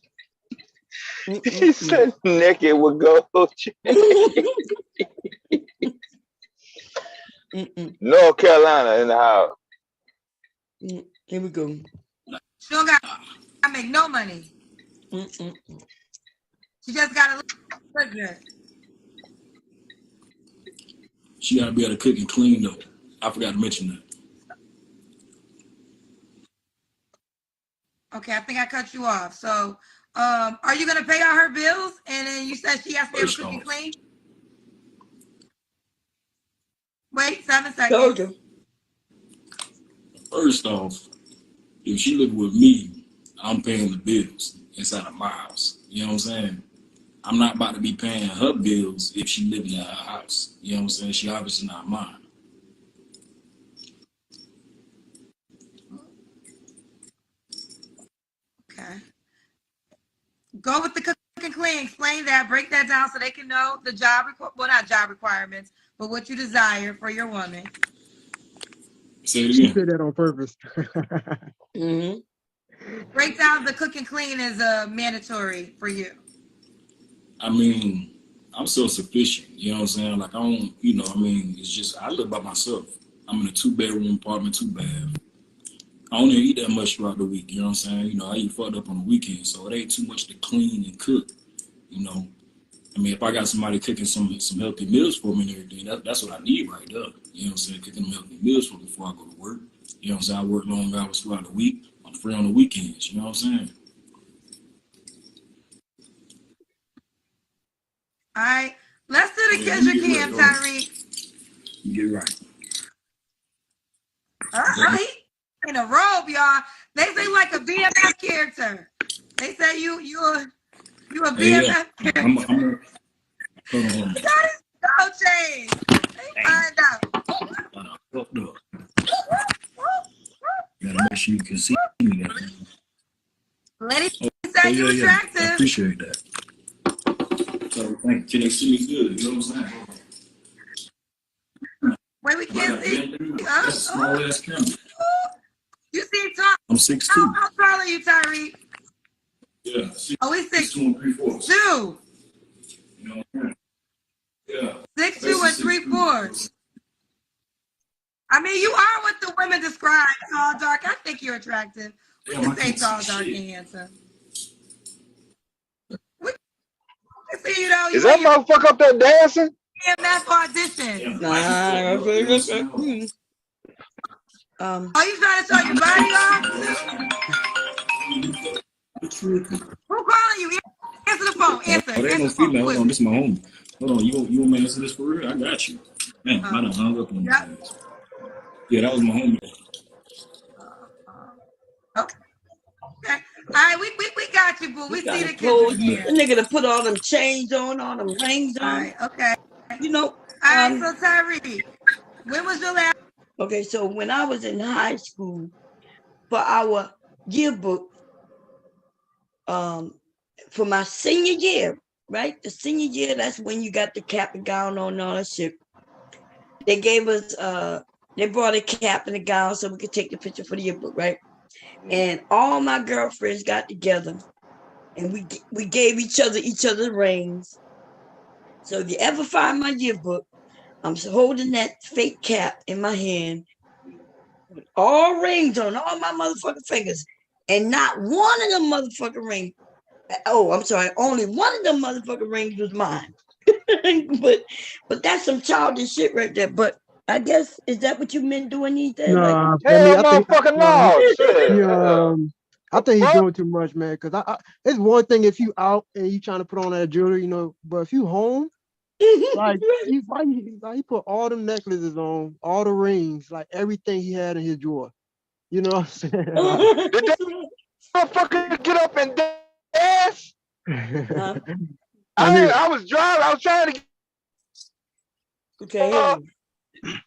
He said naked with gold chains. North Carolina in the house. Here we go. She don't got to make no money. She just got to look good. She got to be able to cook and clean, though. I forgot to mention that. Okay, I think I cut you off. So, are you going to pay all her bills? And then you said she has to be able to cook and clean? Wait, 7 seconds. First off, if she live with me, I'm paying the bills inside of my house. You know what I'm saying? I'm not about to be paying her bills if she living in her house. You know what I'm saying? She obviously not mine. Okay. Go with the cook and clean. Explain that. Break that down so they can know the not job requirements, but what you desire for your woman. Say it again. She said that on purpose. Break down the cook and clean as mandatory for you. I mean, I'm self-sufficient. You know what I'm saying? Like, I don't, it's just, I live by myself. I'm in a 2-bedroom apartment, 2-bath. I don't even eat that much throughout the week. You know what I'm saying? I eat fucked up on the weekend, so it ain't too much to clean and cook. If I got somebody cooking some healthy meals for me and everything, that's what I need right there. You know what I'm saying? Cooking healthy meals for me before I go to work. You know what I'm saying? I work long hours throughout the week. I'm free on the weekends. You know what I'm saying? All right. Let's do the Kendrick Cam, Tyreek. Get right. All right. In a robe, y'all. They say like a BMF character. They say you a BMF character. Hold on. That is no change. They find out. Fucked up. Gotta make sure you can see me. Lady said you attractive. I appreciate that. So thank you. They see me good. You know what I'm saying? Wait, we can't see. That's a small ass camera. You seem tall. I'm 6'2". How tall are you, Tyreek? Yeah. He's 6'2". 6'2". 2. You know what I'm saying? Yeah. 6'2" and 3'4". I mean, you are what the women describe tall, dark. I think you're attractive. We can say tall, dark, and handsome. We can see, Is that motherfucker up there dancing? EMF audition. Are you trying to show your body off? Who calling you? Answer the phone. Answer. Oh, there ain't no female. Hold on, this is my homie. Hold on, you want me to answer this for real? I got you. Man, I done hung up on you. Yeah, that was my homie. Okay. All right, we got you, boo. We see the Clothes. kids The nigga to put all them chains on, all them rings on. All right, okay. You know. All right, so Tyree, when was your last? Okay, so when I was in high school, for our yearbook, for my senior year, right? The senior year, that's when you got the cap and gown on and all that shit. They gave us, they brought a cap and a gown so we could take the picture for the yearbook, right? And all my girlfriends got together and we gave each other rings. So if you ever find my yearbook, I'm holding that fake cap in my hand with all rings on all my motherfucking fingers. And not one of them motherfucking rings. Oh, I'm sorry. Only one of them motherfucking rings was mine. but that's some childish shit right there. But I guess, is that what you meant doing these days? Nah, Like, I mean, I think, motherfucking no, shit. I think he's doing too much, man. Cause it's one thing if you out and you trying to put on that jewelry, you know, but if you home, like he put all them necklaces on, all the rings, like everything he had in his drawer. You know what I'm saying? Did that motherfucker get up and dance? I was driving. I was trying to. Okay.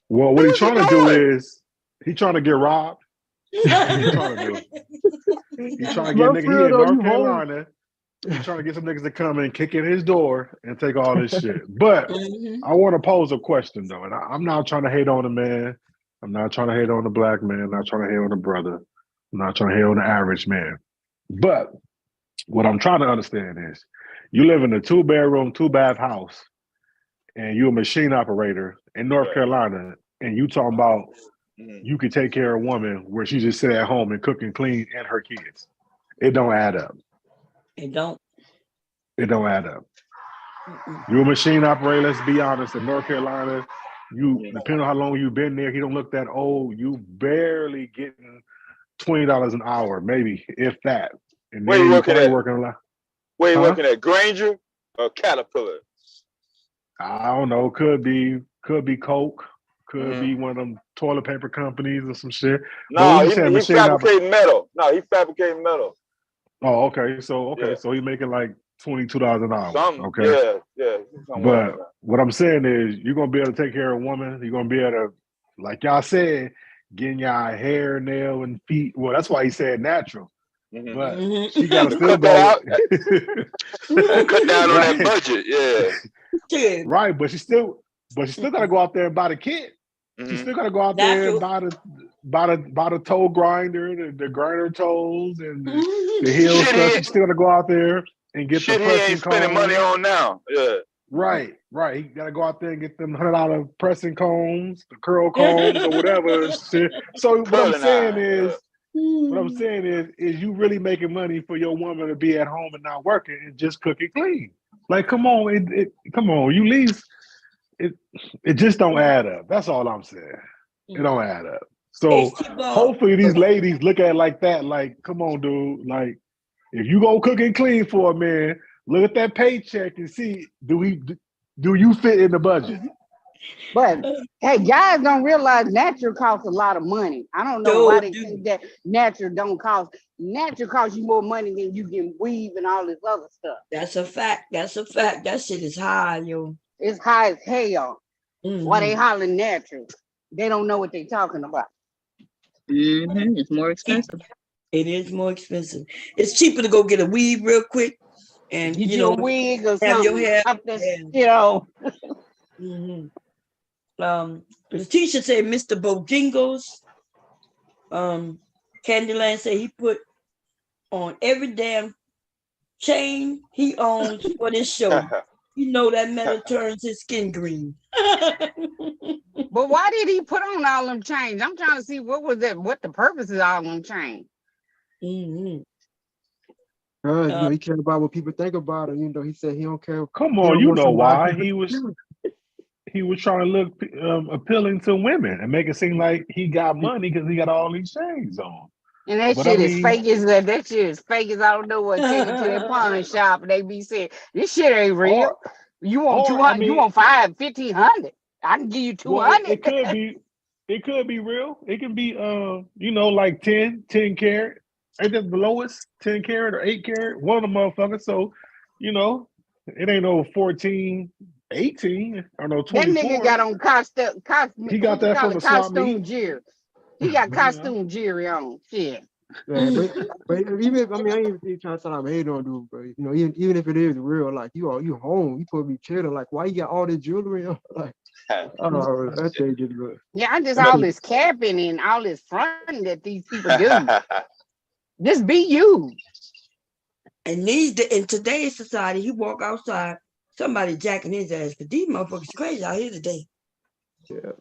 Well, what he's trying to do is he's trying to get robbed. He's trying to get nigga. He in North Carolina. He's trying to get some niggas to come and kick in his door and take all this shit. But I want to pose a question though, and I'm not trying to hate on the man. I'm not trying to hate on the black man. I'm not trying to hate on the brother. I'm not trying to hate on the average man. But what I'm trying to understand is, you live in a 2-bedroom, 2-bath house, and you're a machine operator in North Carolina, and you talking about you could take care of a woman where she just sit at home and cook and clean and her kids. It don't add up. It don't. It don't add up. You're a machine operator, let's be honest, in North Carolina, you, depending on how long you've been there, he don't look that old, you barely getting $20 an hour, maybe, if that. And Where you working at? Working a lot. Where you working at? Granger or Caterpillar? I don't know. Could be Coke. Could be one of them toilet paper companies or some shit. No, he fabricating metal. No, he fabricating metal. Oh, okay. So he's making like $22 an hour. Okay. Yeah. But what I'm saying is, you're gonna be able to take care of a woman. You're gonna be able to, like y'all said, getting y'all hair, nail, and feet. Well, that's why he said natural. But she gotta still go. Cut down on that budget. Yeah. Right, but she still gotta go out there and buy the kit. She still gotta go out there and buy the toe grinder, the grinder toes, and the heel stuff. She still gotta go out there and get the pressing combs. He ain't spending money on now. Yeah. Right. He gotta go out there and get them $100 pressing combs, the curl combs, or whatever. So what I'm saying is you really making money for your woman to be at home and not working and just cook and clean. Like, come on, come on, you leave. It just don't add up. That's all I'm saying. It don't add up. So hopefully these ladies look at it like that. Like, come on, dude. Like, if you go cook and clean for a man, look at that paycheck and see, do you fit in the budget? But hey, guys don't realize natural costs a lot of money. I don't know why they think that natural don't cost. Natural costs you more money than you can weave and all this other stuff. That's a fact. That shit is high, yo. It's high as hell. Why they hollering natural? They don't know what they're talking about. It's more expensive. It is more expensive. It's cheaper to go get a weave real quick and get you a wig or have something. your hair. You know. Letitia said Mr. Bojingles. Candyland said he put on every damn chain he owns for this show. You know that metal turns his skin green. But why did he put on all them chains? I'm trying to see what the purpose is all them chains. You know, he cared about what people think about him. You know, he said he don't care. Come on, you know why he was trying to look appealing to women and make it seem like he got money because he got all these chains on. And that shit is fake as that shit is fake as I don't know what. Take it to that pawn shop and they be saying this shit ain't real. You want 200? You want 500, 1,500? I can give you Well, 200. it could be real. It can be like 10 carat. Ain't that the lowest? 10 carat or 8 carat? One of the motherfuckers. So, it ain't no 14, 18 or no That 24. nigga got on costume. He got that from the swap costume meet. Jerry. He got costume Jerry on. Shit. Yeah, but even if, I ain't even trying to sound like I'm hating on dude, but even if it is real, like you home, you supposed to be chilling. Like, why you got all this jewelry on? Like, oh, that thing just good. Yeah, I just all this capping and all this fronting that these people do. Just be you. And in today's society, you walk outside, somebody jacking his ass, because these motherfuckers crazy out here today. Yeah.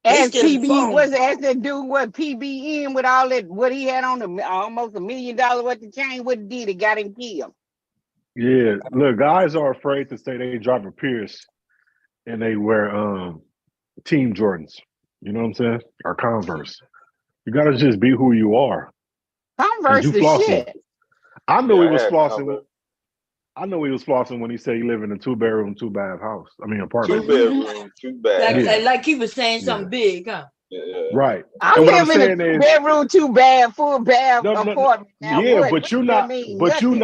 As PB, was as that dude what PBN with all that what he had on the almost $1 million worth of chain, what did it got him killed? Yeah, look, guys are afraid to say they drive a Pierce and they wear Team Jordans. You know what I'm saying? Or Converse. You gotta just be who you are. Converse You the flossing. shit. I know Yeah, he was I had flossing. Converse. I know he was flossing when he said he live in a 2-bedroom, 2-bath house. Apartment. 2-bedroom, 2 baths. Like he was saying something big, huh? Yeah. Right. I And what I'm live in saying a is, bedroom, 2 bath, full bath apartment. Now yeah, what? but you're What not. that mean? But you're Nothing.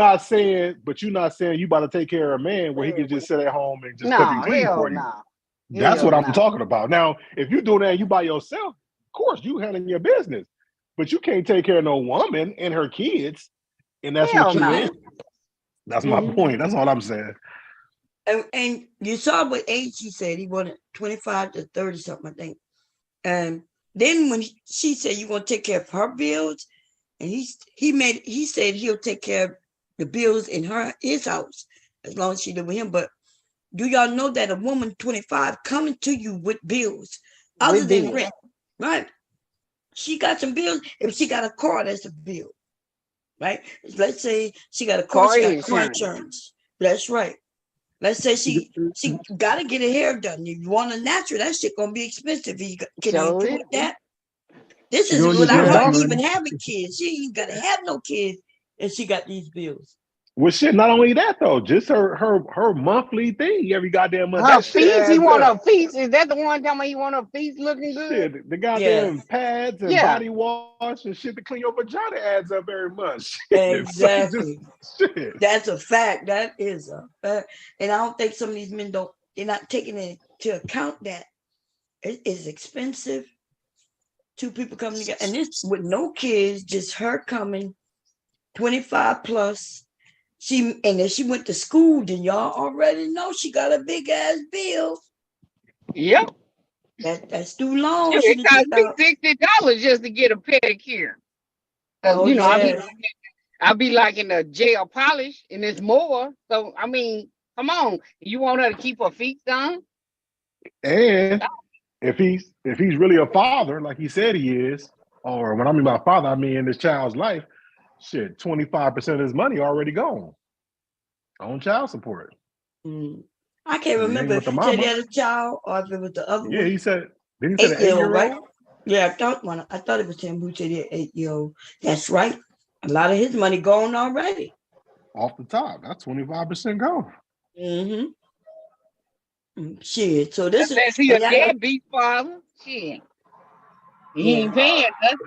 not saying you about to take care of a man where he can just sit at home and just cook and No, clean hell for you. no. That's Hell what I'm no. talking about. Now, if you're doing that and you by yourself, of course you handling your business. But you can't take care of no woman and her kids, and that's Hell what you no. in. That's my point. That's all I'm saying. And you saw what age he said. He wanted 25 to 30 something, I think. And then when she said you're gonna take care of her bills, and he said he'll take care of the bills in his house as long as she live with him. But do y'all know that a woman 25 coming to you with bills other than rent, right? She got some bills. If she got a car, that's a bill, right? Let's say she got a car, she got car insurance. That's right. Let's say she got to get her hair done. If you want a natural, that shit gonna be expensive. Can you afford that? This is without her even having kids. She ain't gotta have no kids, and she got these bills. Well, shit. Not only that though, just her monthly thing every goddamn month. Her feet, he want her feet. Is that the one time he want her feet looking good? Shit, the goddamn pads and body wash and shit to clean your vagina adds up very much. Exactly. Shit. That's a fact. That is a fact. And I don't think some of these men they're not taking into account that it is expensive. 2 people coming together, and this with no kids, just her coming, 25 plus. And if she went to school, then y'all already know she got a big ass bill. Yep. That's too long. It cost me $60 just to get a pedicure. I'll be like in the jail polish, and it's more. So I mean, come on, you want her to keep her feet done? And if he's really a father, like he said he is, or when I mean by father, I mean in this child's life, shit, 25% of his money already gone on child support. I can't remember if he said he had a child or if it was the other one. Yeah, he said. Did he say an 8-year-old? Right? Yeah, I thought it was him who said he had 8-year-old. That's right. A lot of his money gone already. Off the top, that's 25% gone. Shit. So this is he a deadbeat father? Shit. He ain't paying nothing.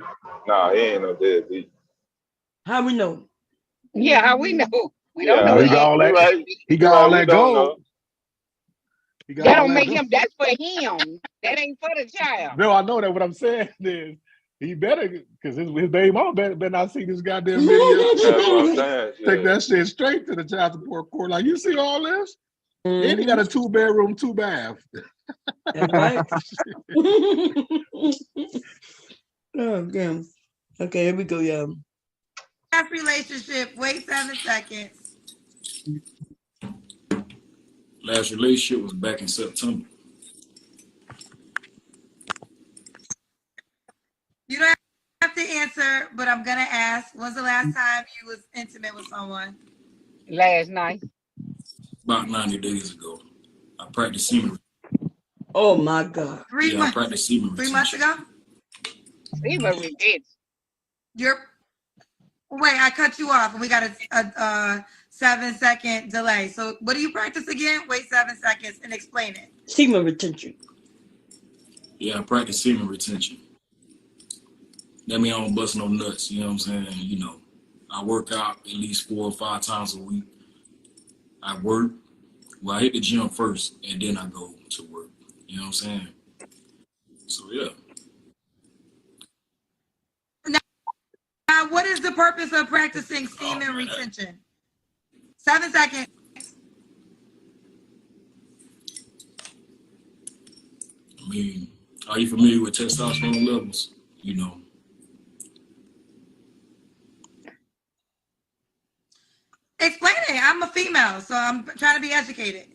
Nah, he ain't no deadbeat. How we know? Yeah, how we know? We don't know. He got all that. He got all that gold. That don't make him. That's for him. That ain't for the child. No, I know that. What I'm saying is, he better, because his baby mama better not see this goddamn video. That's what I'm saying. Take that shit straight to the child support court. Like, you see all this? And he got a 2-bedroom, 2-bath. That's right. Oh, damn. Okay, here we go, y'all. Last relationship. Wait 7 seconds. Last relationship was back in September. You don't have to answer, but I'm gonna ask. When's the last time you was intimate with someone? Last night. About 90 days ago. I practiced semen. Oh my God. 3 months. I practiced semen. 3 months ago? Semen retention. Wait, I cut you off and we got a 7-second delay. So what do you practice again? Wait 7 seconds and explain it. Semen retention. Yeah, I practice semen retention. That means I don't bust no nuts. You know what I'm saying? You know, I work out at least 4 or 5 times a week. I work. Well, I hit the gym first, and then I go to work. You know what I'm saying? So yeah. Now, what is the purpose of practicing semen retention? 7 seconds. I mean, are you familiar with testosterone levels? You know. Explain it. I'm a female, so I'm trying to be educated.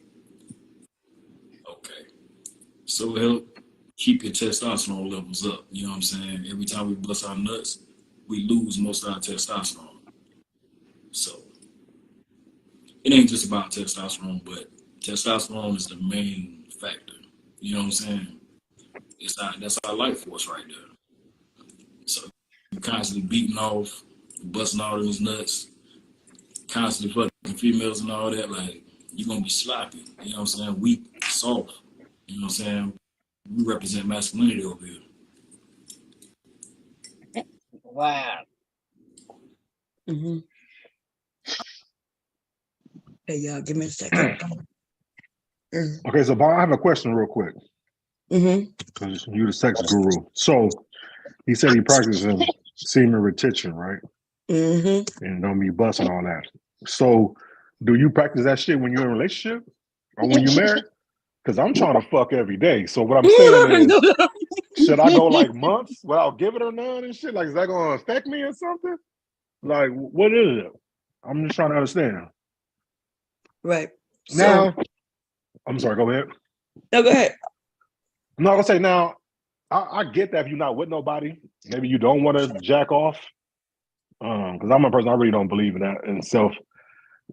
Okay. So help keep your testosterone levels up. You know what I'm saying? Every time we bust our nuts, we lose most of our testosterone. So it ain't just about testosterone, but testosterone is the main factor. You know what I'm saying? That's our life force right there. So you're constantly beating off, busting all those nuts, constantly fucking females and all that, like you're gonna be sloppy. You know what I'm saying? Weak, soft. You know what I'm saying? We represent masculinity over here. Wow. Mm-hmm. Hey, y'all, give me a second. Okay, so Bob, I have a question real quick. Mm-hmm. Because you're the sex guru. So he said he practices semen retention, right? Mm-hmm. And don't be busting all that. So do you practice that shit when you're in a relationship or when you're married? Because I'm trying to fuck every day. So what I'm saying is, should I go like months without giving her none and shit? Like, is that going to affect me or something? Like, what is it? I'm just trying to understand. Right. Now, I'm sorry, go ahead. No, go ahead. No, I'm going to say now, I get that if you're not with nobody, maybe you don't want to jack off. Because I'm a person, I really don't believe in that in self,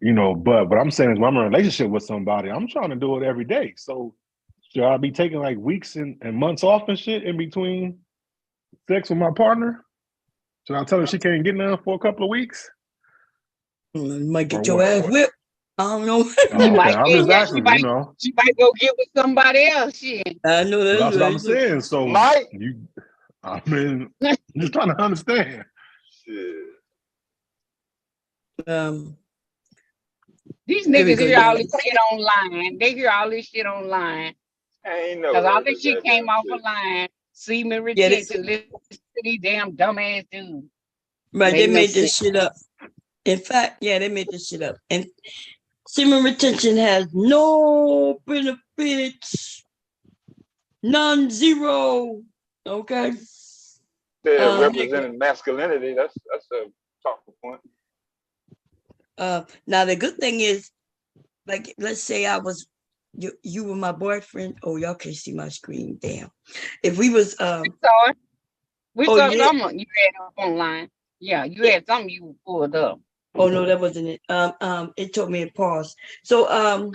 you know, but what I'm saying is when I'm in a relationship with somebody, I'm trying to do it every day. So should I be taking like weeks and months off and shit in between sex with my partner? Should I tell her she can't get none for a couple of weeks? You might get your ass whipped. I don't know. Oh, okay, I'm just asking, you know. She might go get with somebody else. Shit. I know That's what I'm right. saying. So Mike, I mean, I'm just trying to understand. These niggas hear all this shit online. They hear all this shit online. I ain't never Because all heard this of shit that came damn off shit. a line. Semen retention. Listen to these damn dumbass dudes. Right, they made this sense. shit up. In fact, yeah, they made this shit up. And semen retention has no benefits. None, zero. Okay. Yeah, representing masculinity. That's a talking point. Now the good thing is, like, let's say I was you were my boyfriend. Oh, y'all can't see my screen. Damn. If we was We saw someone you had up online. Yeah, you had something you pulled up. Oh no, that wasn't it. It told me to pause. So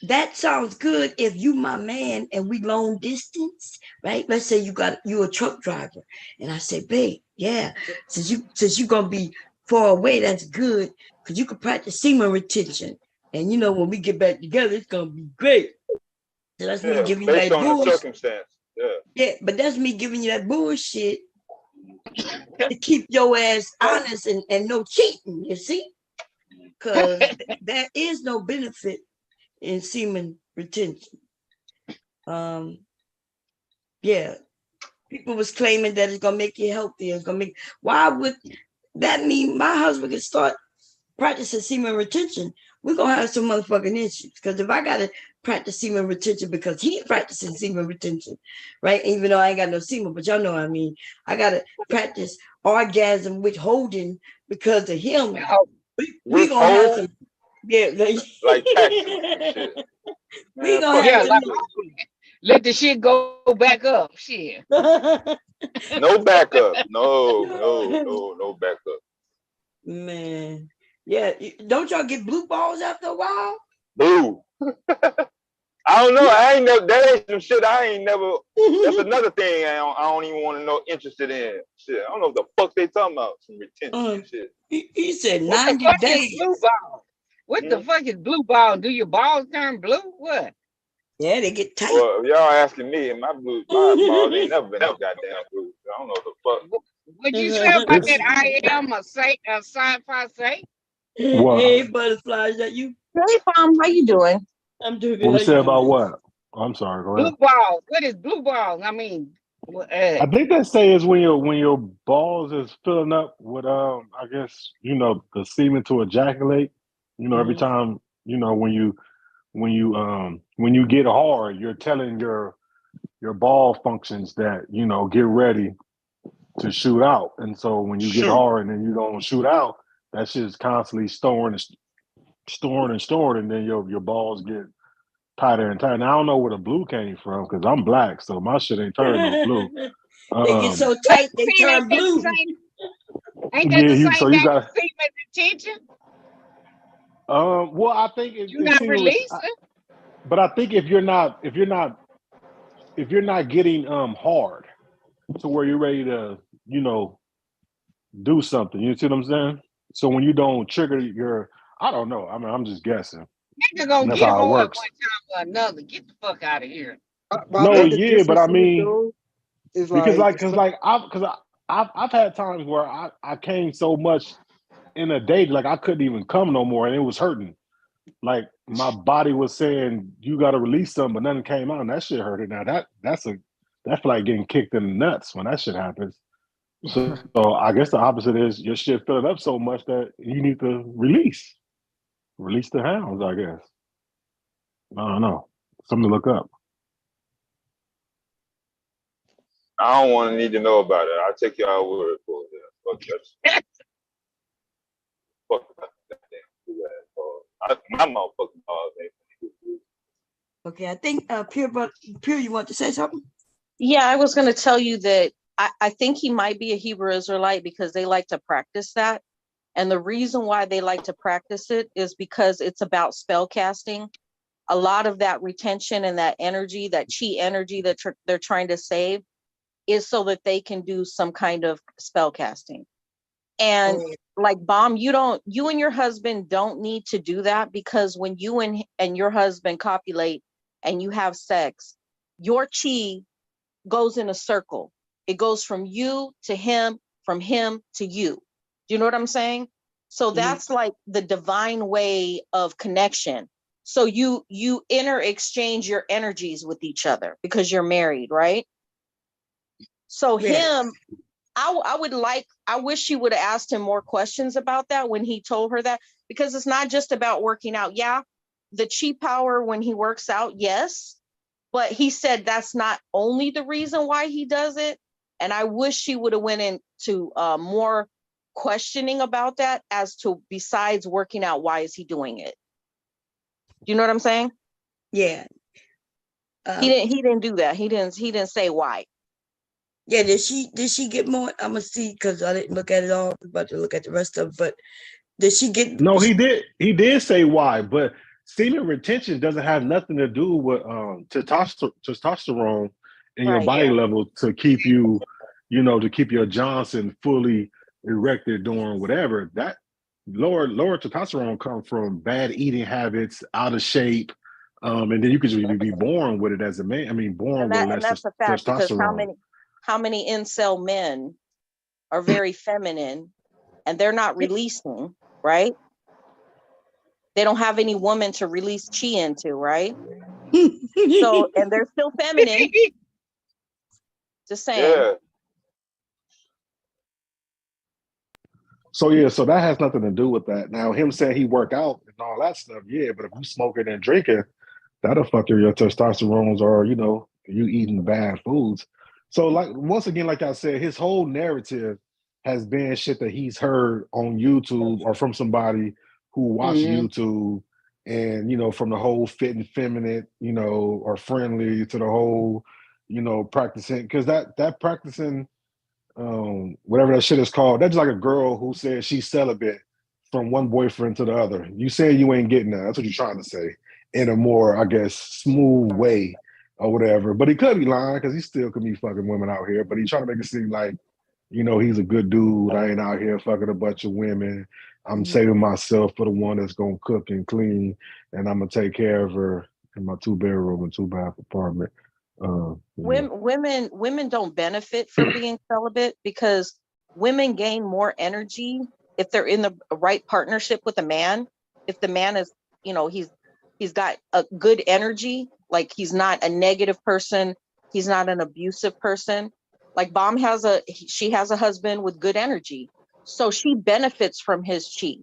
that sounds good if you my man and we long distance, right? Let's say you a truck driver, and I say, babe, yeah, since you gonna be far away, that's good because you can practice semen retention, and you know when we get back together, it's gonna be great. So that's me giving you based that on the bullshit. circumstance. Yeah, but that's me giving you that bullshit to keep your ass honest and no cheating, you see? Because there is no benefit in semen retention. Yeah, people was claiming that it's gonna make you healthier. It's gonna make. Why would that mean my husband can start practicing semen retention? We're gonna have some motherfucking issues. Because if I gotta practice semen retention because he's practicing semen retention, right? Even though I ain't got no semen, but y'all know what I mean. I gotta practice orgasm withholding because of him. We gonna have some. Yeah, like shit. We gonna have like, let the shit go back up. Shit. No backup. No backup. Man. Yeah. Don't y'all get blue balls after a while? Blue. I don't know. I ain't never. That ain't some shit. I ain't never. That's another thing I don't even want to know. Interested in shit. I don't know what the fuck they talking about. Some retention and shit. He said what 90 days. Blue ball? What the fuck is blue ball? Do your balls turn blue? What? Yeah, they get tight. Well, if y'all asking me, and my balls ain't never been no goddamn blue. I don't know what the fuck. Would you say about that? I am a sci-fi say. What? Hey, butterflies, that you? Hey, Mom, how you doing? I'm doing good. What we How say you about doing? what? I'm sorry. Go ahead. Blue balls. What is blue balls? I mean, I think they say is when your balls is filling up with I guess the semen to ejaculate. Every time when you get hard, you're telling your ball functions that get ready to shoot out. And so when you get hard and then you don't shoot out, that shit's constantly storing, and then your balls get tighter and tighter. Now I don't know where the blue came from because I'm black, so my shit ain't turning no blue. They get so tight they turn blue. Ain't that the same So thing you got with semen retention? well, I think You're not releasing. but I think if you're not getting hard to where you're ready to do something, you see what I'm saying? So when you don't trigger your, I don't know. I mean, I'm just guessing. Nigga gonna That's get how it hard one works. time or another. Get the fuck out of here. No, yeah, but I mean, it's because like I've had times where I came so much in a day, like I couldn't even come no more, and it was hurting. Like my body was saying, "You got to release something," but nothing came out, and that shit hurted. Now that's like getting kicked in the nuts when that shit happens. So I guess the opposite is your shit filling up so much that you need to release the hounds. I guess I don't know. Something to look up. I don't want to need to know about it. I'll take y'all word for it. Fuck that. Fuck that damn blue ass ball. My motherfucking balls ain't. Okay, I think Pure, you want to say something? Yeah, I was going to tell you that I think he might be a Hebrew Israelite because they like to practice that. And the reason why they like to practice it is because it's about spell casting. A lot of that retention and that energy, that chi energy that they're trying to save, is so that they can do some kind of spell casting. And like Bomb, you and your husband don't need to do that, because when you and your husband copulate and you have sex, your chi goes in a circle. It goes from you to him, from him to you. Do you know what I'm saying? So that's like the divine way of connection. So you exchange your energies with each other because you're married, right? So him, I wish she would have asked him more questions about that when he told her that, because it's not just about working out. Yeah, the chi power when he works out, yes, but he said that's not only the reason why he does it. And I wish she would have went into more questioning about that, as to besides working out, why is he doing it? Do you know what I'm saying? Yeah. He didn't do that. He didn't say why. Yeah, did she get more? I'm gonna see, because I didn't look at it all. I'm about to look at the rest of it, but did she get? No, he did say why, but semen retention doesn't have nothing to do with testosterone in your body level to keep you, to keep your Johnson fully erected during whatever. That lower testosterone comes from bad eating habits, out of shape, and then you could just be born with it as a man. I mean, born with less That's a fact, because testosterone. how many incel men are very feminine and they're not releasing, right? They don't have any woman to release chi into, right? So, and they're still feminine. Just saying. Yeah. So that has nothing to do with that. Now, him saying he work out and all that stuff, yeah, but if you smoking and drinking, that'll fuck your testosterones, or you eating bad foods. So, like, once again, like I said, his whole narrative has been shit that he's heard on YouTube or from somebody who watched YouTube, and from the whole fit and feminine, or friendly, to the whole, practicing, because that practicing, whatever that shit is called, that's like a girl who says she's celibate from one boyfriend to the other. You say you ain't getting that. That's what you're trying to say, in a more, I guess, smooth way or whatever. But he could be lying, because he still could be fucking women out here. But he's trying to make it seem like, he's a good dude. I ain't out here fucking a bunch of women. I'm saving myself for the one that's gonna cook and clean, and I'm gonna take care of her, in my 2-bedroom and 2-bath apartment. Women don't benefit from being celibate because women gain more energy if they're in the right partnership with a man. If the man is, he's got a good energy, like he's not a negative person, he's not an abusive person. Like Bomb she has a husband with good energy, so she benefits from his chi.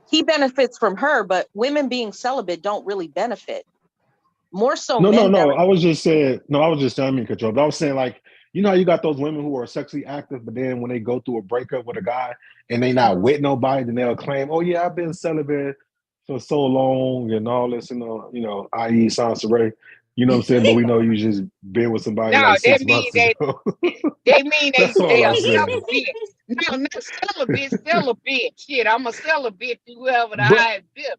He benefits from her, but women being celibate don't really benefit. More so, No. benefit. I was just saying, I mean control. But I was saying, like, you know how you got those women who are sexually active, but then when they go through a breakup with a guy and they not with nobody, then they'll claim, oh yeah, I've been celibate for so long and all this, i.e. Sansaray. You know what I'm saying? But we know you just been with somebody No, like that 6 mean months ago. they mean That's all they I'm are saying. celibate. No, not celibate. Shit, I'm a celibate to whoever the But highest bidder.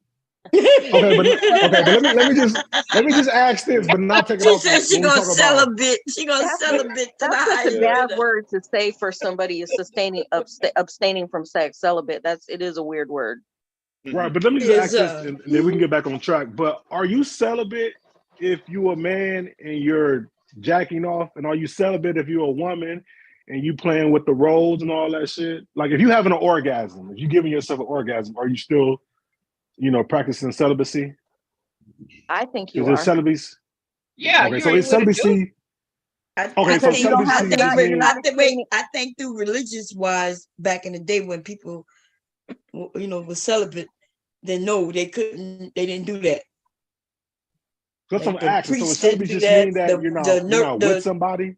but let me just ask this, but not take it She off said she when we gonna talk about. sell a bit. She gonna sell a bit to the That's such a highest bad bidder. word to say for somebody is abstaining from sex. Celibate. It is a weird word. Right, but let me just ask this, and then we can get back on track. But are you celibate if you a man and you're jacking off, and are you celibate if you're a woman and you playing with the roles and all that shit? Like, if you having an orgasm, if you giving yourself an orgasm, are you still, practicing celibacy? I think you Is it are. celibacy? Yeah, Okay, you so ain't is with a dude. celibacy? Okay, so celibacy just means. I think through religious wise, back in the day when people, were celibate, then no, they didn't do that. That's what I'm the asking. So priest does didn't celibacy do just that. mean that you're not with somebody?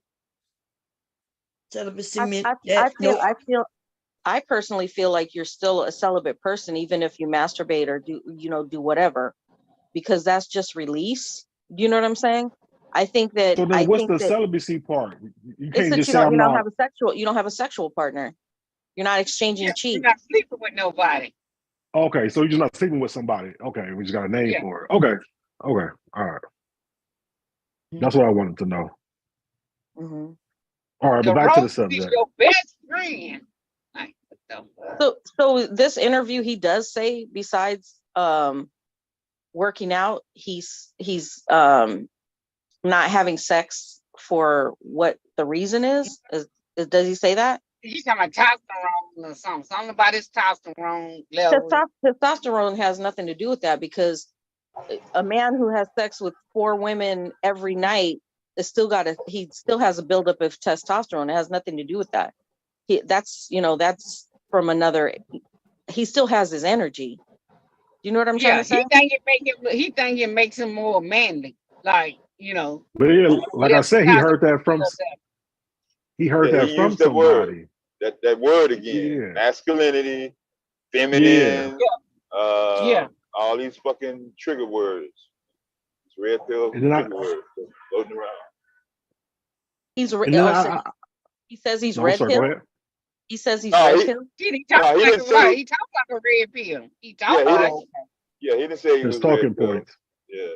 Celibacy meant that I personally feel like you're still a celibate person, even if you masturbate or do whatever, because that's just release. Do you know what I'm saying? I think that. So then, what's the celibacy part? You It's can't that just you say I'm don't not. have a sexual partner. You're not exchanging chi. You're not sleeping with nobody. Okay, so you're just not sleeping with somebody. Okay, we just got a name for it. Okay, all right. That's what I wanted to know. Mm-hmm. All right, but The back to the rose is subject. your best friend. Like, So this interview, he does say besides working out, he's not having sex for what the reason is. Does he say that? He's talking about testosterone or something. Something about his testosterone level. Testosterone has nothing to do with that, because a man who has sex with 4 women every night is he still has a buildup of testosterone. It has nothing to do with that. That's from another. He still has his energy. You know what I'm trying to say? He think it makes him more manly. Like, But yeah, like I said, he heard that from He used that somebody. word. That word again. Yeah. Masculinity, feminine, all these fucking trigger words. It's red pill trigger words floating around. He says he's red pill. He says he's No, red pill. He talks like a red pill. He talks like he didn't say he was talking red pill. points. Yeah.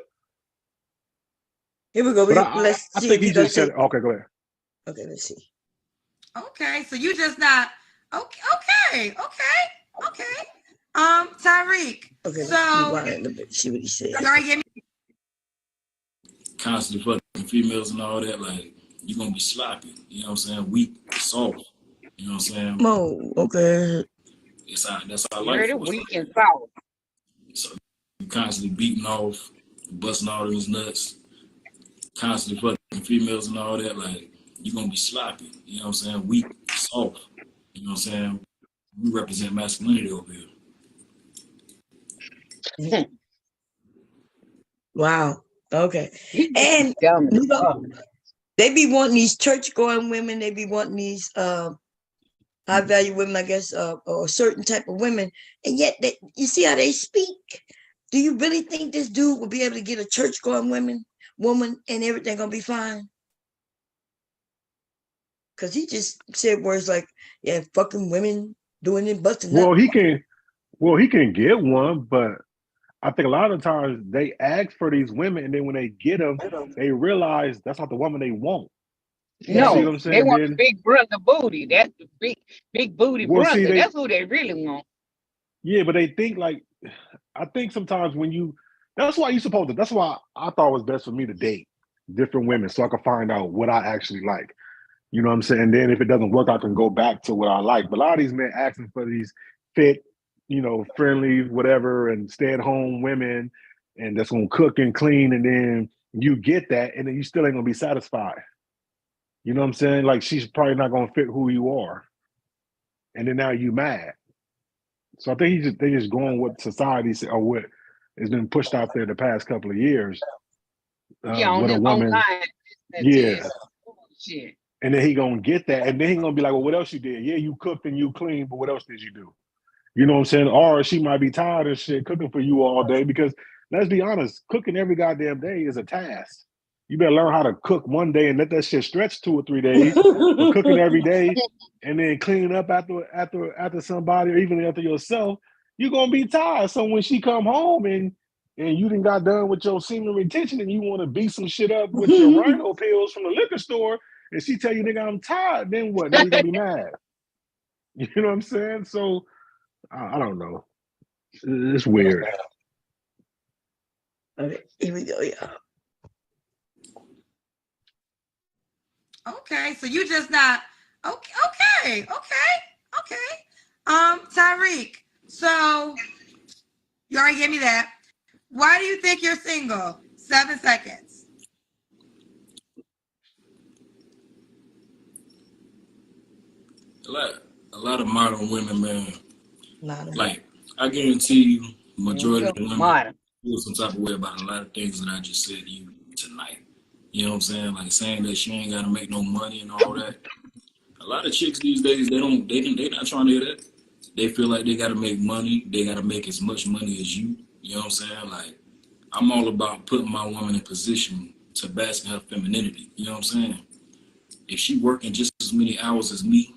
Here we go. Let's see. I think he just said. Okay, go ahead. Okay, let's see. Okay, so you just not okay. Tyreek. Okay, see what he said. Sorry, give me. Constantly fucking females and all that, like, you're gonna be sloppy. You know what I'm saying? Weak, soft. You know what I'm saying? Oh, okay. That's our you're life. the weak and soft. So you constantly beating off, busting all those nuts, constantly fucking females and all that, like, you're gonna be sloppy. You know what I'm saying? Weak, soft. You know what I'm saying? We represent masculinity over here. Wow. Okay. And they be wanting these church going women, they be wanting these high value women, I guess, or a certain type of women, and yet you see how they speak. Do you really think this dude will be able to get a church going woman, and everything gonna be fine? Because he just said words like, yeah, fucking women doing it, busting Well, up. he can get one, but I think a lot of times they ask for these women, and then when they get them, they realize that's not the woman they want. No, see what I'm saying? they want the big brother booty. That's the big booty brother. That's who they really want. Yeah, but they think like, I think sometimes when you That's why you supposed to. That's why I thought it was best for me to date different women so I could find out what I actually like. You know what I'm saying? And then if it doesn't work, I can go back to what I like. But a lot of these men asking for these fit, friendly, whatever, and stay-at-home women, and that's gonna cook and clean, and then you get that, and then you still ain't gonna be satisfied. You know what I'm saying? Like she's probably not gonna fit who you are, and then now you mad. So I think they just going with society or what has been pushed out there the past couple of years. Yeah, With a woman, online. yeah. Shit. And then he gonna get that, and then he gonna be like, "Well, what else you did? Yeah, you cooked and you cleaned, but what else did you do?" You know what I'm saying? Or she might be tired of shit cooking for you all day because let's be honest, cooking every goddamn day is a task. You better learn how to cook one day and let that shit stretch 2 or 3 days. But cooking every day and then cleaning up after somebody or even after yourself, you're gonna be tired. So when she come home and you done got done with your semen retention and you want to beat some shit up with your rhino pills from the liquor store, and she tell you, nigga, I'm tired, then what? Now you gonna be mad. You know what I'm saying? So I don't know. It's weird. Okay, here we go, y'all. Okay, so you just not okay. Tyreek. So you already gave me that. Why do you think you're single? 7 seconds. A lot of modern women, man. Like I guarantee you, majority of the women feel some type of way about a lot of things that I just said to you tonight. You know what I'm saying? Like saying that she ain't gotta make no money and all that. A lot of chicks these days, they not trying to hear that. They feel like they gotta make money. They gotta make as much money as you. You know what I'm saying? Like I'm all about putting my woman in position to bask in her femininity. You know what I'm saying? If she working just as many hours as me,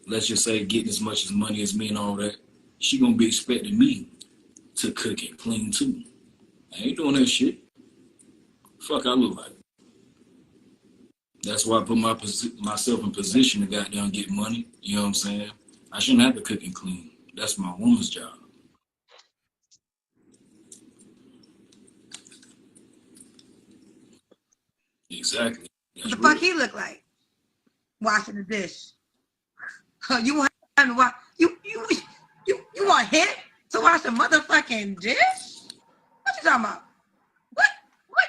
let's just say getting as much as money as me and all that, she gonna be expecting me to cook and clean too. I ain't doing that shit. Fuck I look like. That's why I put myself in position to goddamn get money. You know what I'm saying? I shouldn't have to cook and clean. That's my woman's job. Exactly. What the fuck he look like? Washing the dish. You want him to wash? You want him to wash a motherfucking dish? What you talking about? What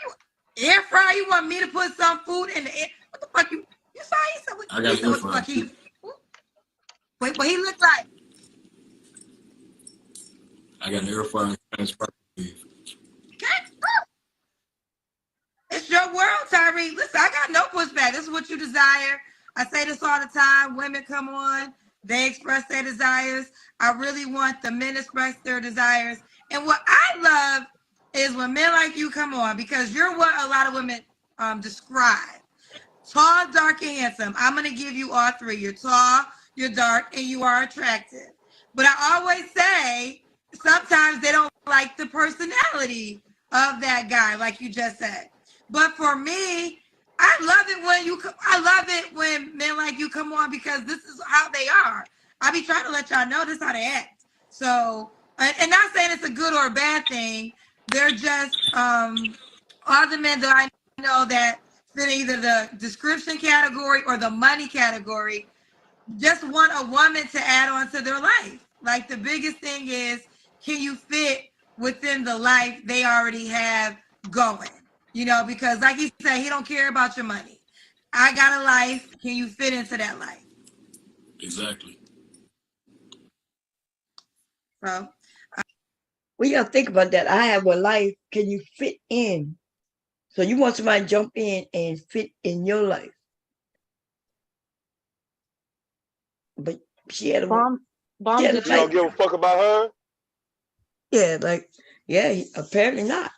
you air fry? You want me to put some food in the air? What the fuck you saw? He said what, I got he said what the fuck he. Wait, what he look like? I got an air fryer. It's your world, Tyree. Listen, I got no pushback. This is what you desire. I say this all the time. Women come on, they express their desires. I really want the men to express their desires. And what I love is when men like you come on, because you're what a lot of women describe. Tall, dark, and handsome. I'm going to give you all three. You're tall, you're dark, and you are attractive. But I always say sometimes they don't like the personality of that guy, like you just said. But for me, I love it when men like you come on because this is how they are. I be trying to let y'all know this is how they act. So, and not saying it's a good or a bad thing. They're just all the men that I know that fit either the description category or the money category just want a woman to add on to their life. Like the biggest thing is, can you fit within the life they already have going? You know, because like he said, he don't care about your money. I got a life. Can you fit into that life? Exactly. So, well, you gotta think about that. I have a life. Can you fit in? So you want somebody to jump in and fit in your life. But she had a Bomb. You don't give a fuck about her? Yeah, like, yeah, apparently not.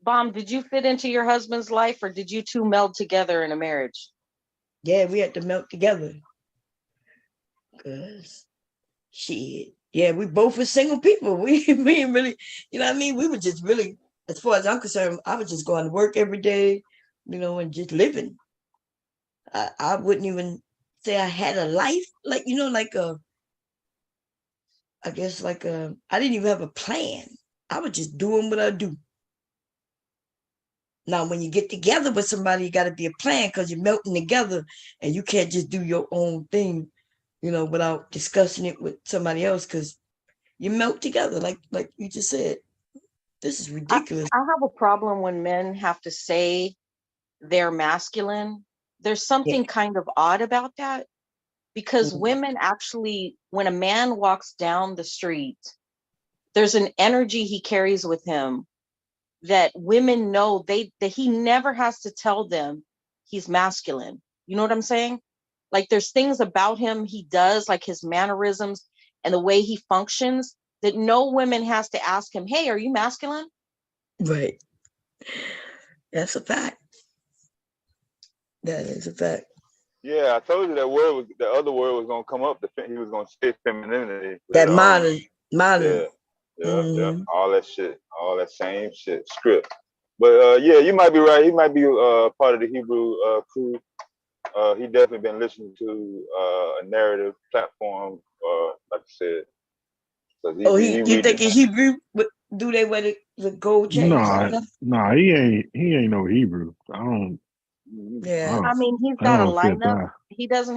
Bomb, did you fit into your husband's life or did you two meld together in a marriage? Yeah, we had to melt together. Cause shit. Yeah, we both were single people. We ain't really, you know what I mean? We were just really, as far as I'm concerned, I was just going to work every day, you know, and just living. I wouldn't even say I had a life, like, you know, like I guess like I didn't even have a plan. I was just doing what I do. Now, when you get together with somebody, you got to be a plan because you're melting together and you can't just do your own thing, without discussing it with somebody else because you melt together, like you just said. This is ridiculous. I have a problem when men have to say they're masculine. There's something kind of odd about that because women actually, when a man walks down the street, there's an energy he carries with him that women know that he never has to tell them he's masculine. You know what I'm saying? Like there's things about him he does, like his mannerisms and the way he functions, that no women has to ask him, hey, are you masculine? Right. That's a fact. That is a fact. Yeah, I told you that the other word was gonna come up. He was gonna say femininity. That modern. Yeah, all that shit, all that same shit, script. But yeah, you might be right. He might be part of the Hebrew crew. He definitely been listening to a narrative platform, like I said. You think in Hebrew do they wear the gold chains? Nah, he ain't no Hebrew. I don't. Yeah, I mean he's got a lineup. He has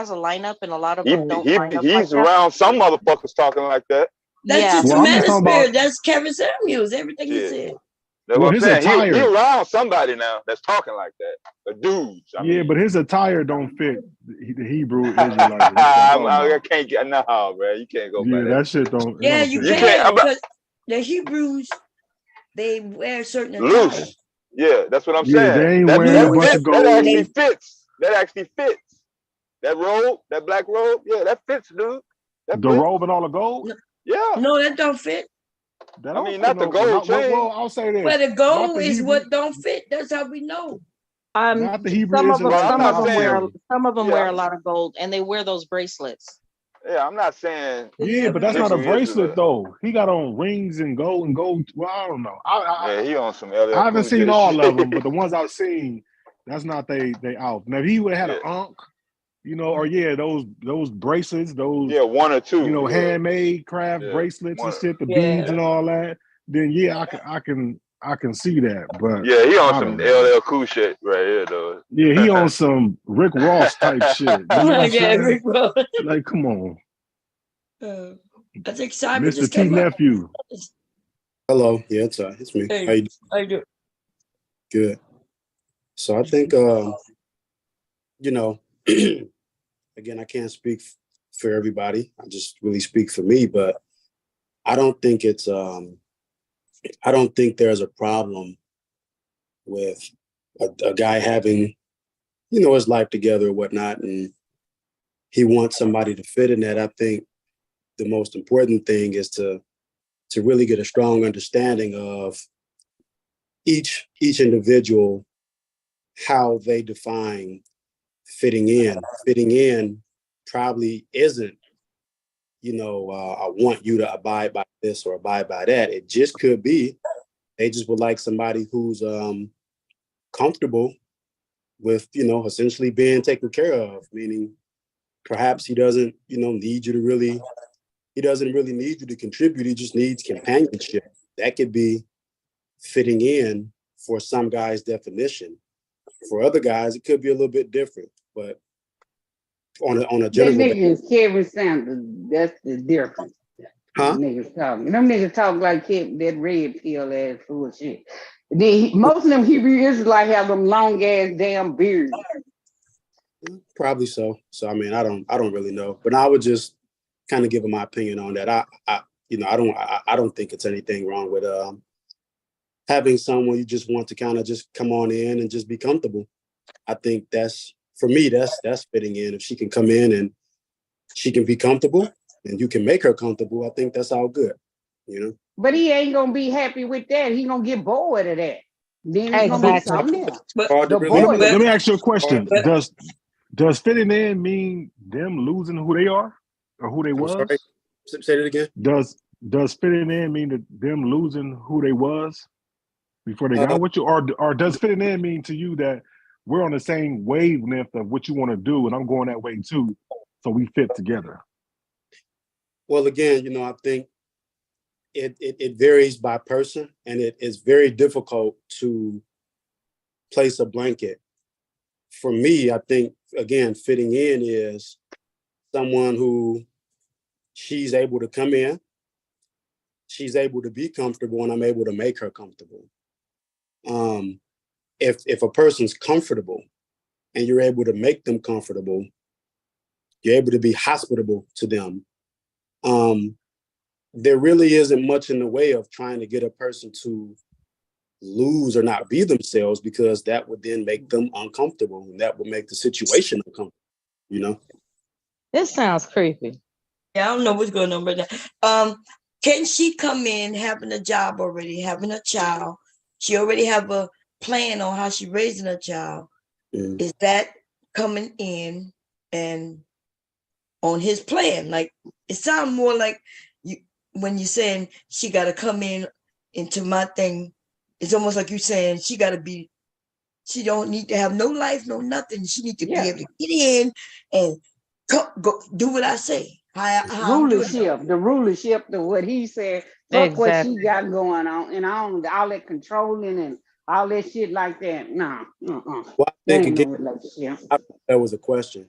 a lineup, and a lot of them don't line up he's like around some motherfuckers talking like that. That's just the manosphere. That's Kevin Samuels. Everything he said. That's what I'm saying. He around somebody now that's talking like that. A dude. But his attire don't fit the Hebrew Israelite. I can't get bro. You can't go. Yeah, that shit don't. Yeah, you can't because the Hebrews they wear certain attire. Yeah, that's what I'm saying. They ain't wearing a bunch of gold. That actually fits. That robe, that black robe, yeah, that fits, dude. The robe and all the gold? Yeah. No, that don't fit. I mean, not the gold chain. Well, I'll say this. But the gold is what don't fit. That's how we know. Not the Hebrew some of them Israelites. wear a lot of gold, and they wear those bracelets. Yeah, I'm not saying. Yeah, but that's not a bracelet though. He got on rings and gold. Well, I don't know. He on some. I haven't seen all of them, but the ones I've seen, that's not they out. Now, if he would have had an ankh, or those bracelets, those one or two, handmade craft bracelets and shit, the beads and all that, then I can see that. But yeah, he on some LL Cool shit right here though. Yeah, he on some Rick Ross type shit. Rick Ross. Like, come on. That's exciting. Mr. T nephew. Hello. Yeah, it's me. Hey, how you doing? Good. So I think again, I can't speak for everybody. I just really speak for me, but I don't think it's I don't think there's a problem with a guy having, his life together or whatnot, and he wants somebody to fit in that. I think the most important thing is to really get a strong understanding of each individual, how they define fitting in. Fitting in probably isn't, I want you to abide by this or abide by that. It just could be they just would like somebody who's comfortable with, essentially being taken care of, meaning perhaps he doesn't, need you to really, he doesn't really need you to contribute. He just needs companionship. That could be fitting in for some guys' definition. For other guys, it could be a little bit different, but on a general basis. That nigga is Kevin Sanders. That's the difference. Huh? Them niggas talk like Kevin, that red pill ass bullshit. Most of them Hebrew Israelites have them long ass damn beards. Probably so. So I mean, I don't really know, but I would just kind of give my opinion on that. I don't think it's anything wrong with having someone you just want to kind of just come on in and just be comfortable. I think that's, for me, that's fitting in. If she can come in and she can be comfortable and you can make her comfortable, I think that's all good, But he ain't gonna be happy with that. He gonna get bored of that. Then it's gonna be something else. Let me ask you a question. Does fitting in mean them losing who they are or who they was? Sorry. Say that again. Does fitting in mean that them losing who they was before they got with you, or does fitting in mean to you that we're on the same wavelength of what you want to do and I'm going that way too, so we fit together? Well, again, I think it varies by person, and it is very difficult to place a blanket. For me, I think, again, fitting in is someone who she's able to come in, she's able to be comfortable, and I'm able to make her comfortable. If a person's comfortable and you're able to make them comfortable, you're able to be hospitable to them. There really isn't much in the way of trying to get a person to lose or not be themselves, because that would then make them uncomfortable, and that would make the situation uncomfortable, you know? This sounds creepy. Yeah, I don't know what's going on right now. Can she come in having a job already, having a child? She already have a plan on how she raising a child. Is that coming in and on his plan? Like, it sounds more like you when you're saying she got to come in into my thing. It's almost like you saying she got to be. She don't need to have no life, no nothing. She need to be able to get in and go do what I say. How I'm doing it. The rulership, what he said. Fuck what she got going on, and all that controlling and all that shit like that. Nah, Well, I think again, that was a question.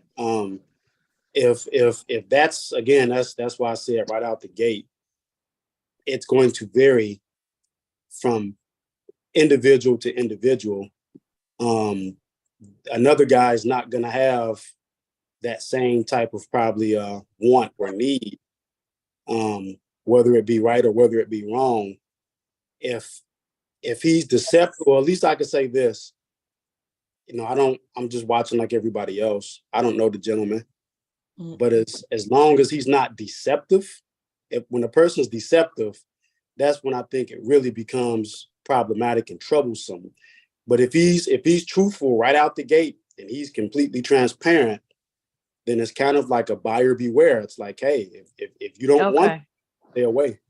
If that's, again, that's why I said right out the gate, it's going to vary from individual to individual. Another guy is not going to have that same type of probably want or need, whether it be right or whether it be wrong. If he's deceptive, or at least I could say this, I'm just watching like everybody else. I don't know the gentleman, but as long as he's not deceptive, when a person's deceptive, that's when I think it really becomes problematic and troublesome. But if he's truthful right out the gate and he's completely transparent, then it's kind of like a buyer beware. It's like, hey, if you don't want, stay away.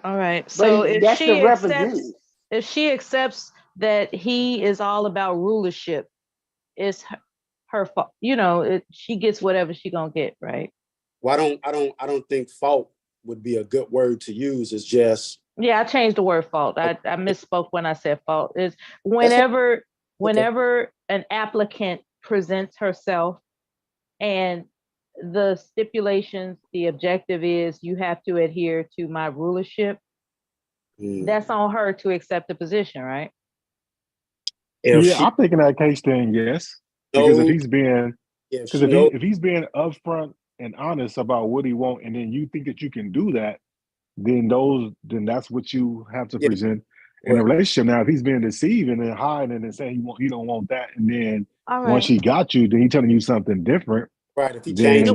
All right. So if she accepts that he is all about rulership, it's her fault. She gets whatever she gonna get, right? Well, I don't think fault would be a good word to use. It's just. Yeah, I changed the word fault. I misspoke when I said fault. Is whenever an applicant presents herself and the stipulations, the objective is you have to adhere to my rulership. That's on her to accept the position, right? I think in that case, then yes, because if he's being upfront and honest about what he wants, and then you think that you can do that, then that's what you have to present in a relationship. Now, if he's being deceiving and hiding and saying he don't want that, and then once he got you, then he's telling you something different. Right. If he changed.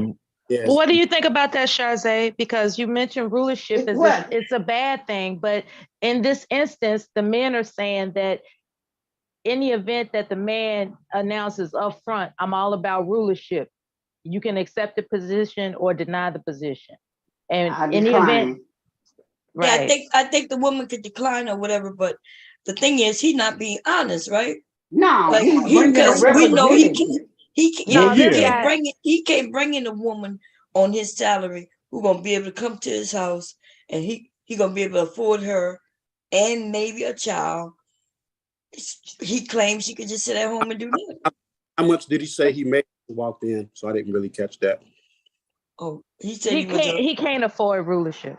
Well, what do you think about that, Shazay? Because you mentioned rulership as if it's a bad thing, but in this instance, the men are saying that in the event that the man announces up front, I'm all about rulership, you can accept the position or deny the position. And in the event, right. Yeah, I think the woman could decline or whatever, but the thing is, he's not being honest, right? No, like, because we know he can't bring in a woman on his salary who's gonna be able to come to his house and he gonna be able to afford her and maybe a child. He claims she could just sit at home and do nothing. How much did he say he made when he walked in? So I didn't really catch that. Oh, he said he can't afford rulership.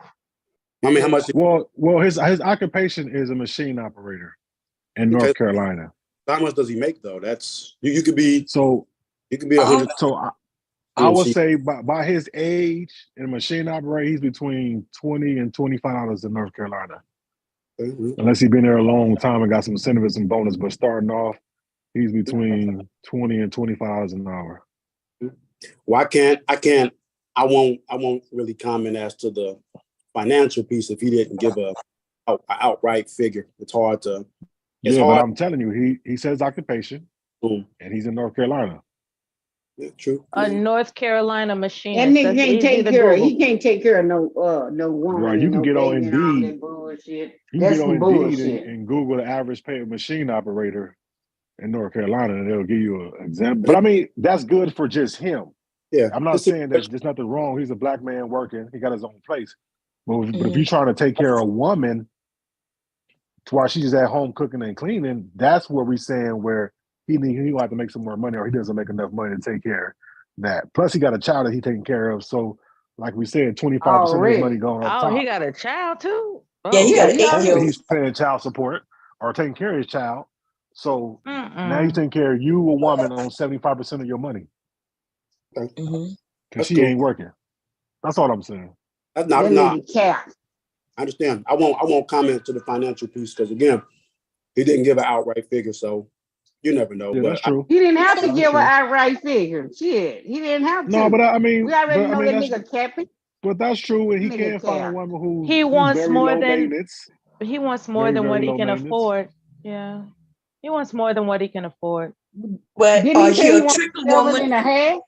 I mean, how much? Well, his occupation is a machine operator in North Carolina. How much does he make though? That's you could be 100. So I would say by his age in machine operator, he's between $20 and $25 in North Carolina. Unless he's been there a long time and got some incentives and bonus, but starting off, he's between $20 and $25 an hour. Well, I won't really comment as to the financial piece if he didn't give a outright figure. It's hard to. But I'm telling you, he says occupation, and he's in North Carolina. Yeah, true. A North Carolina machine. That nigga can't take care. He can't take care of no woman. Right, you can get on Indeed. You can get on Indeed and Google the average pay of machine operator in North Carolina, and they'll give you an example. But I mean, that's good for just him. Yeah, I'm not saying that there's nothing wrong. He's a black man working. He got his own place. But if you're trying to take care of a woman while she's at home cooking and cleaning, that's what we're saying where he will have to make some more money or he doesn't make enough money to take care of that. Plus, he got a child that he's taking care of. So, like we said, 25% of his money going up top. He got a child too? Yeah, he got an 8-year-old. Hopefully he's paying child support or taking care of his child. So now he's taking care of you, a woman, on 75% of your money. Because she ain't working. That's all I'm saying. That's not I understand. I won't comment to the financial piece because again, he didn't give an outright figure, so you never know. Yeah, but that's true. He didn't have to give an outright figure. Shit, he didn't have to. No, but I mean, we already know that nigga capping. But that's true, and he can't find a woman who's He wants very more low than maintenance. he wants more Very, than what very he low can maintenance. afford. Yeah, he wants more than what he can afford. But Didn't he say he he'll wants trick a 7 woman. and a half?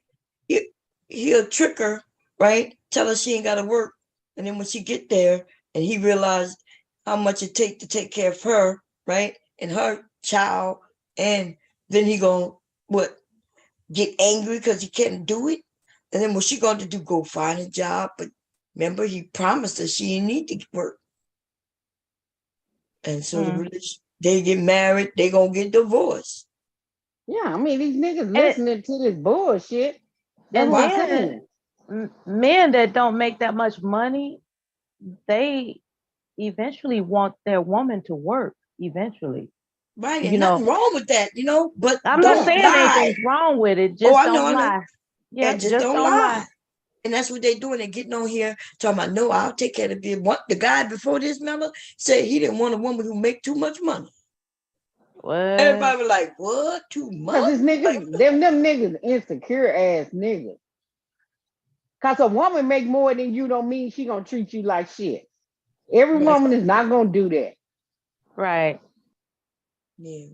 He'll trick her, right? Tell her she ain't got to work, and then when she get there, and he realized how much it take to take care of her, right, and her child, and then he gonna get angry because he can't do it, and then what she going to do? Go find a job? But remember, he promised her she didn't need to work, and so they get married. They gonna get divorced. Yeah, I mean these niggas listening to this bullshit. That's And what I'm then saying. men that don't make that much money, they eventually want their woman to work. Eventually, Right, and nothing wrong with that, but I'm don't not saying lie. anything's wrong with it. Just I don't know. lie. Yeah, Yeah, just don't lie. And that's what they're doing. They're getting on here talking about, no, I'll take care of you. The guy before this member said he didn't want a woman who make too much money. What? Everybody was like, what? Too much? Because this niggas, them niggas insecure ass niggas. Cause a woman make more than you don't mean she gonna treat you like shit. Every woman is not gonna do that. Right. Yeah.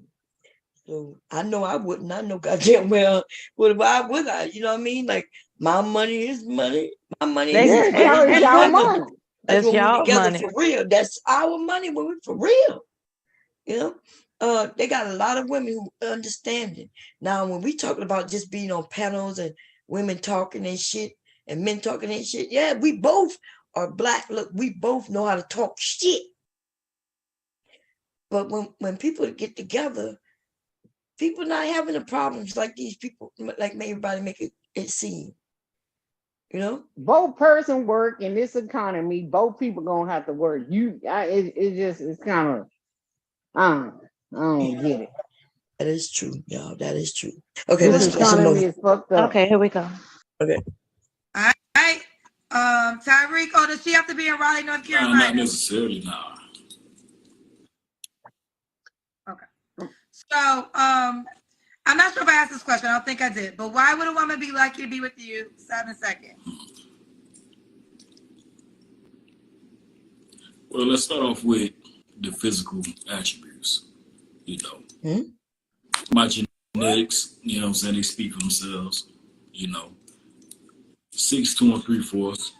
So I know I wouldn't. I know goddamn well. Why would I? You know what I mean? Like my money is money. My money is it's y'all money. That's It's when we're y'all together money. for real. That's our money when we're for real. They got a lot of women who understand it. Now, when we talking about just being on panels and women talking and shit and men talking and shit, yeah, we both are Black. Look, we both know how to talk shit. But when people get together, people not having the problems like these people, like everybody make it seem. Both person work in this economy. Both people gonna have to work. It's kind of I don't get it. That is true, y'all. That is true. Okay, this economy is fucked up. Okay, here we go. Okay. All right. Tyreek, does she have to be in Raleigh, North Nah, Carolina? not necessarily, nah. Okay. So, I'm not sure if I asked this question. I don't think I did. But why would a woman be lucky to be with you? 7 seconds. Well, let's start off with the physical attributes. My genetics, you know what I'm saying, they speak for themselves. 6'2" and 3/4.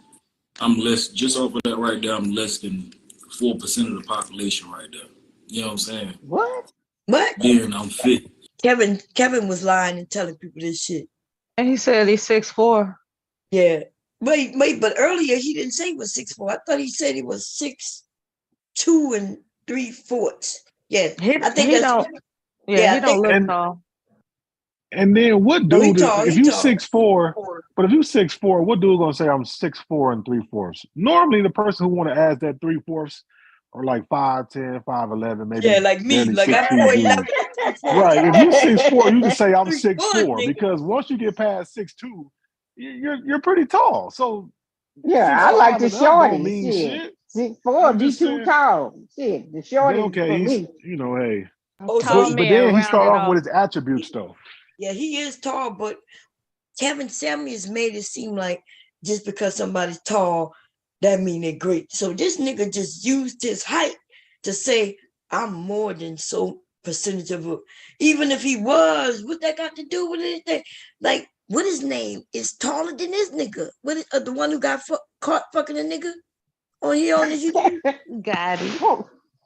I'm less, just off of that right there, I'm less than 4% of the population right there. You know what I'm saying? What? Then I'm fit. Kevin was lying and telling people this shit. And he said he's 6'4". Yeah. Wait, but earlier he didn't say he was 6'4". I thought he said he was 6'2" and 3/4. Yeah. I think he that's don't. Yeah, he don't look tall. And then what No, he dude, tall, if he you tall. 6'4", but if you 6'4", what dude gonna say I'm 6'4" and 3/4? Normally the person who want to ask that 3/4 are like 5'10", 5'11", maybe like me, barely like 6 I'm feet deep. 4'11". Right. If you 6'4", you can say I'm 6'4", nigga. because once you get past 6'2", you're pretty tall. So Yeah, I like the 6'5" and up don't shorties. mean Shit. shit. 6'4" be too tall. Shit, the But shorties okay, for he's me. hey. Tall But men then he round start it off with off. his attributes though. Yeah, he is tall, but Kevin Samuels made it seem like just because somebody's tall, that mean they're great. So this nigga just used his height to say, I'm more than so percentage of it. Even if he was, what that got to do with anything? Like, what his name is taller than this nigga? What is the one who got caught fucking a nigga on here on the YouTube? Got it.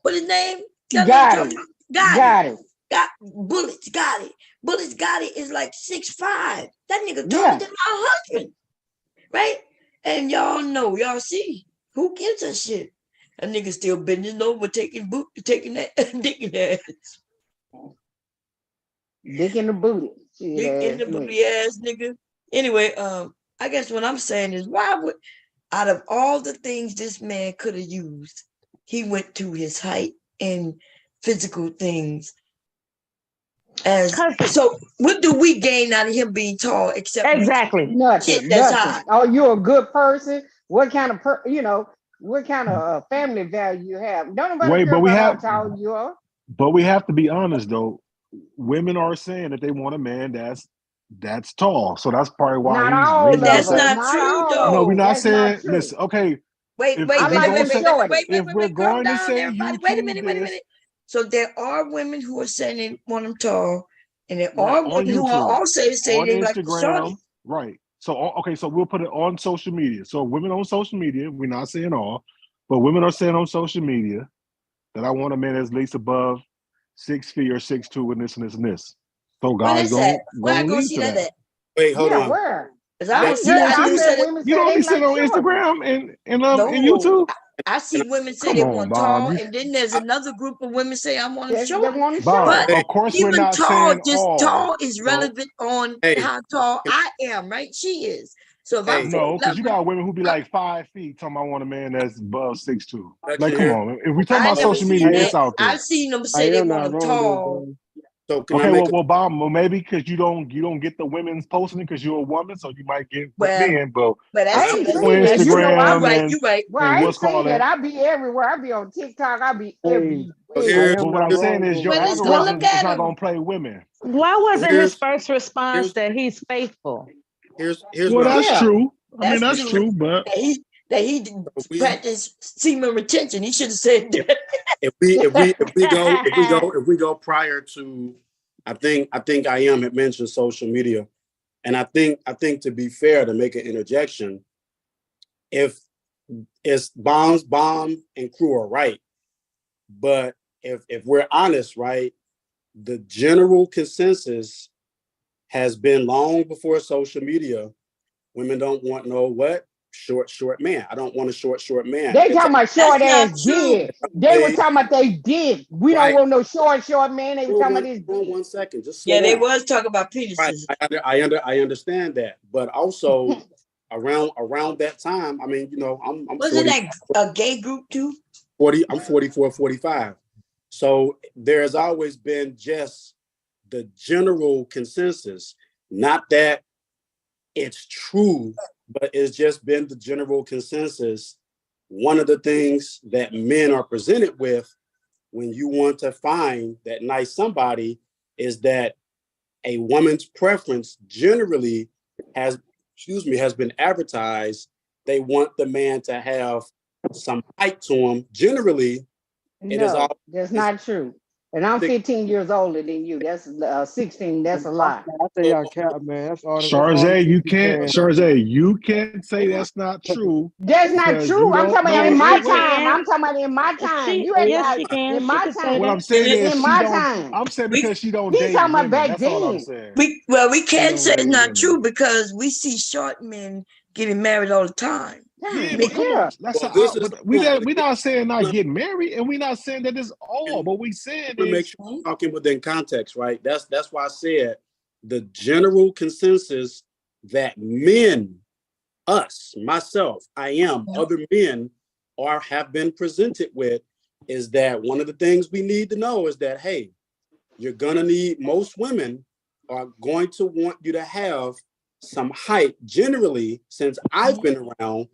What his name? Got it. Got it. Bullets got it. Bullets got it is like 6'5". That nigga taller than my husband. Right? And y'all know, y'all see, Who gives a shit? A nigga still bending over, taking that dick in the ass. Dick in the booty. Dick in the booty ass nigga. Anyway, I guess what I'm saying is, why would, out of all the things this man could have used, he went to his height and physical things. So what do we gain out of him being tall except exactly nothing? Nothing. Oh, you're a good person. What kind of what kind of family value you have? Don't nobody Wait, care but we about have, how tall you are. but we have to be honest though. Women are saying that they want a man that's tall. So that's probably why Not he's all leaning of that's with that. them. not Not true all No, of we're though. them. not That's not saying. true. Listen, okay. Wait, If I wait, we wait, like gonna them wait, say, wait, wait, shorty. wait, if wait, we're wait, calm going to down, say everybody. Wait a YouTube minute, wait a this, minute. So there are women who are saying they want them tall, and there right, are on women who are YouTube, also saying on they like the shorty. Instagram, right. So okay, so we'll put it on social media. So women on social media, we're not saying all, but women are saying on social media that I want a man that's at least above 6 feet or 6'2" and this and this and this. So Where guys that's at? Where I gonna go lead see to that that. at? Wait, hold Yeah, on. where? Because I I don't see. I see I you said said it. women You say don't they be sitting like on shorty. Instagram and in No, YouTube. I see women say Come they on, want Bob. tall, and then there's another group of women say I want them They short. want to Bob, short. But of course we're even not tall, saying just all. tall is So, relevant on hey, how tall I am, right? She is. So if I'm hey, No, because you 4'11", got women who be like 5 feet talking about I want a man that's above 6'2". production Like, come here. on. If we talking I about never social seen media, that. it's out I've there. seen them I say they am want not them wrong there, tall. bro. So can I Okay, make a well, Bob, well, maybe because you don't get the women's posting because you're a woman, so you might get with Well, men, but but I that's ain't true. on seen it. You know, You Instagram right. You right. well, and I ain't what's called seen it. that. I be everywhere. I be on TikTok. I be Hey, so here, everywhere. I am But what not I'm here's, saying wrong is though, your Well, let's bro. go look algorithm is at not them. gonna play women. Why wasn't his here's first response here's that he's faithful? here's Well, what I'm that's Yeah. true. I mean, That's that's true. true, but That he so practiced semen retention. He should have said that. if we go prior to I think I am had mentioned social media. And I think to be fair, to make an interjection, if it's bomb and crew are right, but if we're honest, right, the general consensus has been long before social media. Women don't want no what? Short man. I don't want a short man. They talking about short That's not ass true. dick. They were talking about they dick. We don't Right. want no short man. They were talking about his Hold on dick. 1 second. Just Yeah, slow they down. was talking about Right. penises. I understand that, but also around that time, I mean, I'm Wasn't 40, that a gay group too? 40, I'm 44, 45. So there's always been just the general consensus, not that it's true, but it's just been the general consensus. One of the things that men are presented with when you want to find that nice somebody is that a woman's preference generally has been advertised. They want the man to have some height to him. Generally, it is No, all that's not true. And I'm 15 years older than you. That's 16. That's a lie. I say y'all cap, man. That's all. That's all the Charze, shit you saying. You can't say that's not true That's not because you true. I'm don't talking about know. in She my Wait. time. can. I'm talking about in my time. She You ain't yes, got she can. in She my can say What time. I'm that. saying is In she my don't. time. I'm saying We because she don't He's date talking about women. back That's all I'm then. saying. we She can't say don't it's date not true women. because we see short men getting married all the time. Yeah, They- but come on. That's well. This is but we not saying not getting married, and we not saying that it's all. But we saying to make is sure we're talking within context, right? That's why I said the general consensus that men, us, myself, I am, other men have been presented with is that one of the things we need to know is that hey, you're gonna need most women are going to want you to have some height. Generally, since I've been around,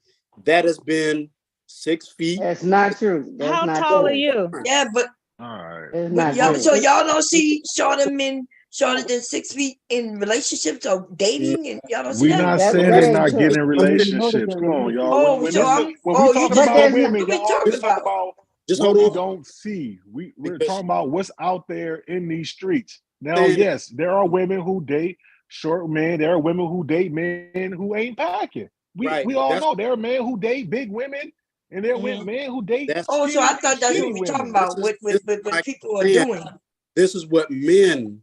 that has been 6 feet. That's not true. That's How not tall are true. you? Yeah, but all right. It's not y'all, true. so y'all don't see shorter men shorter than 6 feet in relationships or dating, and y'all don't see We that. not That saying that they ain't not getting true. in I mean, you know they relationships. get Come on, relationship. y'all. Oh, so When we you talking But just about there's don't. not, women, What we y'all always talking talk about? about Just what hold we on, don't see. We're because talking about what's out there in these streets. Now, saying yes, there are women who date short men. There are women who date men who ain't packing. right, We but all know there are men who date big women, and there are Mhm. men who date that's Oh, so I thought that's this, what skinny we talking women. about. this is What like people are saying doing. this is what men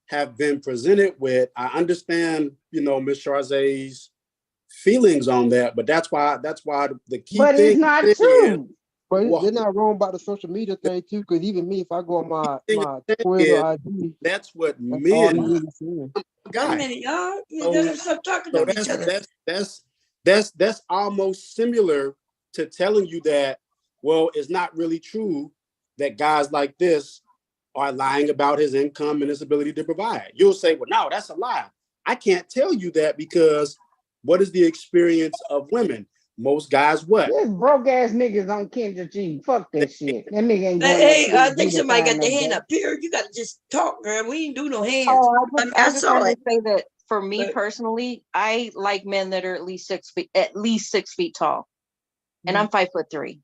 have been presented with. I understand, Miss Charze's feelings on that, but that's why the key But thing it's not is, true. But well, they're not wrong about the social media thing too, because even me, if I go on my Twitter is, or IG, that's what that's all they men really seeing. Wait a guy. minute, y'all. You So, gotta stop talking so over each other. that's almost similar to telling you that, well, it's not really true that guys like this are lying about his income and his ability to provide. You'll say, well, no, that's a lie. I can't tell you that because what is the experience of women? Most guys, what? This broke ass niggas on Kendra G. Fuck that shit. That nigga ain't going Hey, no I Kendra think G to somebody find got their no hand day. up here. You gotta just talk, girl. We ain't do no hands. Oh, I mean, I I just saw wanted it. to say that for me But personally, I like men that are at least 6 feet tall, and I'm 5'3".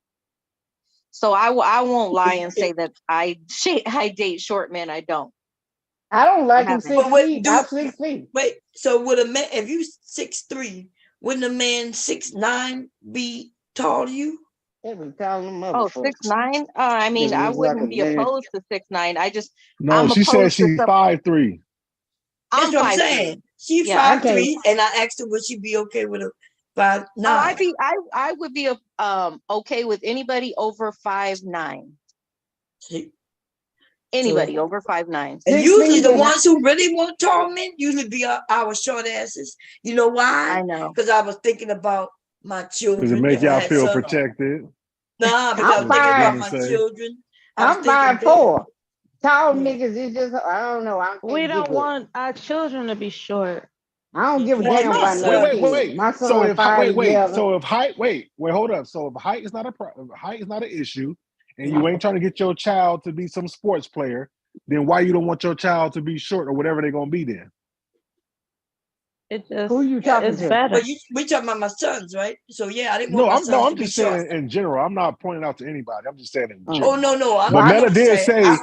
So I won't lie and say that I date short men. I don't. I don't like him haven't. 6 what feet. do I'm 6 feet. wait? So would a man, if you 6'3", wouldn't a man 6'9" be tall to you? Every time them Oh, motherfuckers. 6'9"? I mean, Nigga I look like a wouldn't be man. opposed to 6'9". No, I'm she said opposed to she's stuff. 5'3". That's I'm what I'm 5'3". saying. She's Yeah. I can't. 5'3", and I asked her would she be okay with a 5'9". I would be okay with anybody over 5'9". See? Anybody So, over 5'9". and 6 usually feet the and ones who really want tall men usually be our short asses. You know why? I know. Because I was thinking about my Does it children. make If I y'all had feel sons, protected? nah, because I I'm was thinking about Women my say. children. I was I'm thinking that. 5'4". Tall Yeah. niggas is just I don't know. I We can't don't get with. want our children to be short. I don't give a Well, damn my about no son, kids. My So son if wait, 5'11". so if height, hold up. So if height is not height is not an issue, and you ain't trying to get your child to be some sports player, then why you don't want your child to be short or whatever they're gonna be then? It just Who you talking it's to? better. but we talking about my sons, right? So yeah, I didn't want my No, sons to I'm be just short. saying in general. I'm not pointing out to anybody. I'm just saying in Oh general. no, Well, But I know Meta what you're did saying.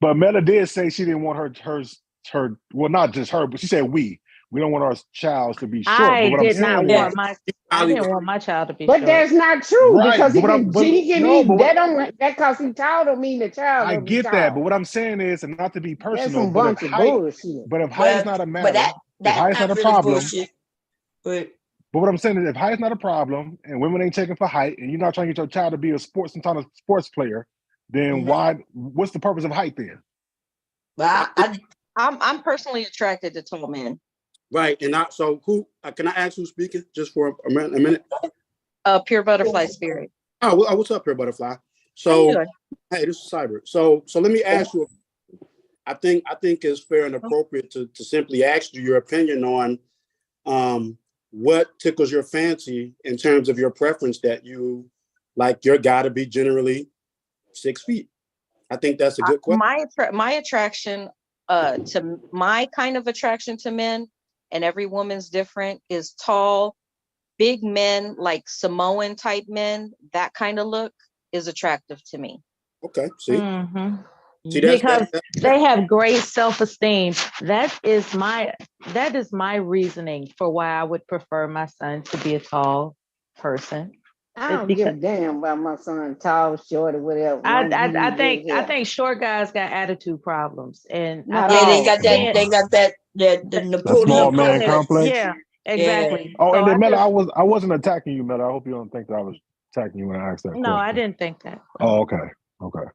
say, Meta did say she didn't want her. Well, not just her, but she said we don't want our child to be short. But I what I'm did not saying Yeah. want is, my I didn't want my child to be but short. that's not true right? because But what I'm, but he can no, but be what that cause he tall don't mean the child I will be get that. But tall. what I'm saying is, and not to be That's personal, some but bunch of bullshit. if height is Well, not a but matter, if that's height is not not a really problem, bullshit. But but what I'm saying is, if height is not a problem, and women ain't checking for height, and you're not trying to get your child to be some kind of sports player, then what's the purpose of height then? I'm personally attracted to tall men. Right, and so who can I ask who's speaking just for a minute? Pure butterfly spirit. Oh, what's up here, Butterfly? So, hey, this is Cyber. So let me ask you. I think it's fair and appropriate to simply ask you your opinion on what tickles your fancy in terms of your preference that you like your guy to be generally 6 feet. I think that's a good question. My attraction to my kind of attraction to men, and every woman's different, is tall, big men, like Samoan type men. That kind of look is attractive to me. Okay, see, Mm-hmm. see because they have great self-esteem. That is my reasoning for why I would prefer my son to be a tall person. I don't give a damn about my son tall, short, or whatever. I think short guys got attitude problems, and Not they all. got that the The small Napoleon man complex. Yeah, exactly. Oh, So and then Meta, just, I wasn't attacking you, Meta. I hope you don't think that I was attacking you when I asked that question. no, I didn't think that. Oh, okay.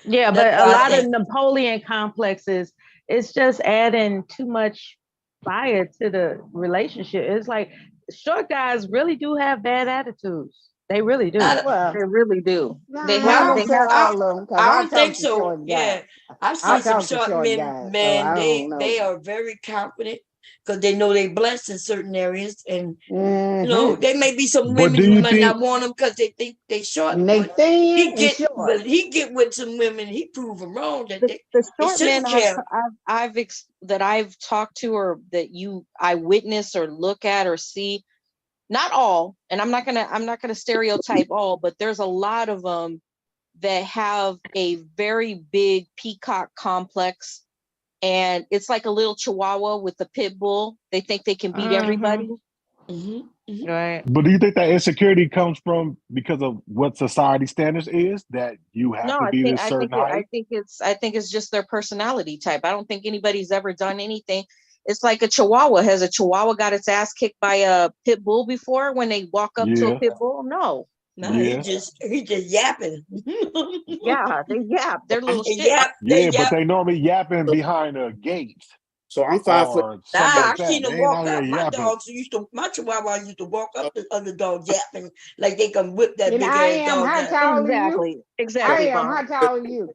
Yeah, but a lot of Napoleon complexes, it's just adding too much fire to the relationship. It's like short guys really do have bad attitudes. They really do. They really do. They I have. don't say all of them because I I don't talk think to so. short guys. Yeah, I've I seen some talk to short short men. guys, so Man, I don't know. they are very confident because they know they're blessed in certain areas, and Mm-hmm. there may be some But women do who you might think? not want them because they think they short. And they But thin and short. but he get with some women. He prove them wrong that The they short men shouldn't care. that I've talked to, or that I witness or look at or see. Not all, and I'm not gonna stereotype all, but there's a lot of them that have a very big peacock complex, and it's like a little chihuahua with a pit bull. They think they can beat everybody. Right. But do you think that insecurity comes from because of what society standards is that you have No, to be this certain height? I think it's just their personality type. I don't think anybody's ever done anything. It's like a chihuahua. Has a chihuahua got its ass kicked by a pit bull before when they walk up to a Yeah. pit bull? No. No, Yeah. he just yapping. Yeah, they yap. They're little They shit. yap. They Yeah, but yap. they normally yapping behind a gate So I'm 5 foot. or Nah, something like I've that. seen them They ain't walk out here up. yapping. My chihuahua used to walk up to other dogs yapping like they can whip that And big I ass am, dog how out. tall are you? I Exactly, am, how Bob. tall are you?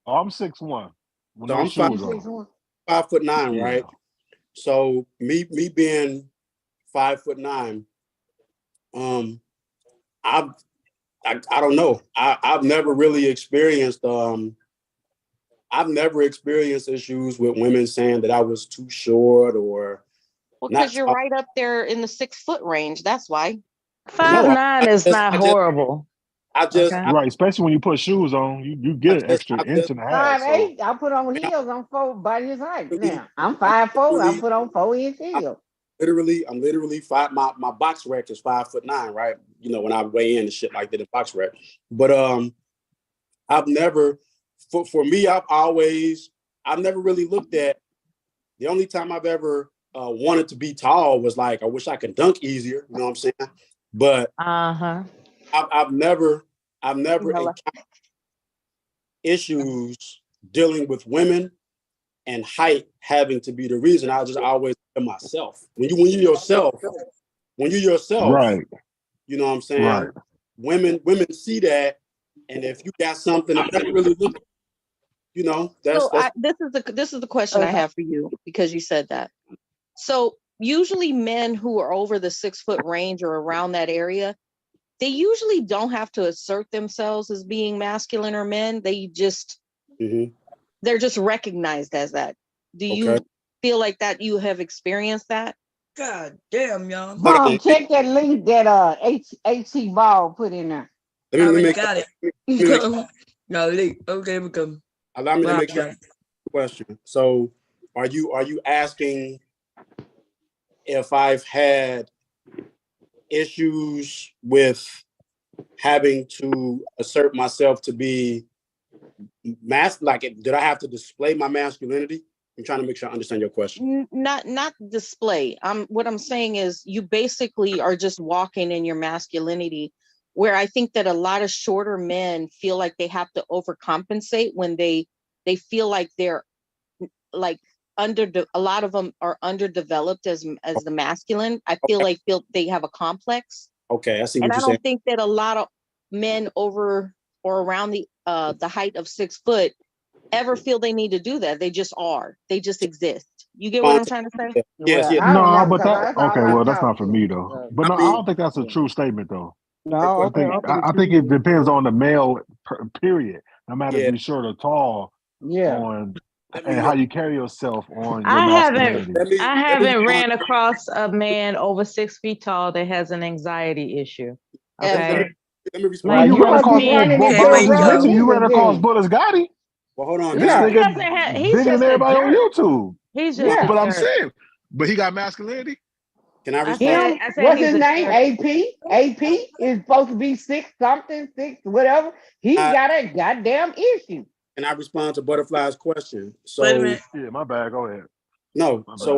Oh, I'm 6'1" with So no I'm five, You shoes on. 6'1"? 5'9", Yeah. right? So me being 5'9", I don't know. I've never really experienced I've never experienced issues with women saying that I was too short or Well, not because you're tall. right up there in the 6 foot range. That's why. No, 5'9" is not horrible. Okay. Right, especially when you put shoes on, you get an extra inch and a half. So 5'8". I put on heels. I'm 4 by his height now. I'm 5'4". I put on 4-inch heels. I'm literally five. My box rec is 5'9", right? You know, when I weigh in and shit like that in box rec. But I've never, for me, I've never really looked at. The only time I've ever wanted to be tall was like, I wish I could dunk easier. You know what I'm saying? But I've never encountered issues dealing with women and height having to be the reason. I just always tell myself, when you yourself, right, you know what I'm saying? right. Women see that, and if you got something that they really look, you know, that's This is the question I have for you because you said that. So usually men who are over the 6 foot range or around that area, they usually don't have to assert themselves as being masculine or men. They just they're just recognized as that. Do you feel like that you have experienced that? God damn, y'all. Mom, check that link that HC Ball put in there. I already got it. No, Lee. Okay, we come. Allow me to Wow, make sure. Question. So, are you asking if I've had issues with having to assert myself to be like, did I have to display my masculinity? I'm trying to make sure I understand your question. Not display. What I'm saying is you basically are just walking in your masculinity, where I think that a lot of shorter men feel like they have to overcompensate when they feel like they're like a lot of them are underdeveloped as the masculine. I feel like they have a complex. Okay, I see what And you're I saying. don't think that a lot of men over or around the height of 6 foot ever feel they need to do that. They just are. They just exist. You get what I'm trying to say? Yes, yes. No, but that's not for me though. But no, I don't think that's a true statement though. No, I think it depends on the male period. No matter if Yeah. you're short or tall, on and how you carry yourself on your I masculinity. haven't ran across a man over 6 feet tall that has an anxiety issue. Okay. Let me respond. Well, you ran must be across running into Bullets some rough Mitchell. You ran niggas across then. Bullets Gotti. Well, hold on. This He nigga doesn't have, he's bigger than just a everybody on jerk. YouTube. He's just a But I'm jerk. saying, but he got masculinity. Can I I respond? said What's he's his a name? jerk. AP is supposed to be 6 something, 6 whatever. He's got a goddamn issue. Can I respond to Butterfly's question? So, Wait a minute. Yeah, my bad. Go ahead. No. My So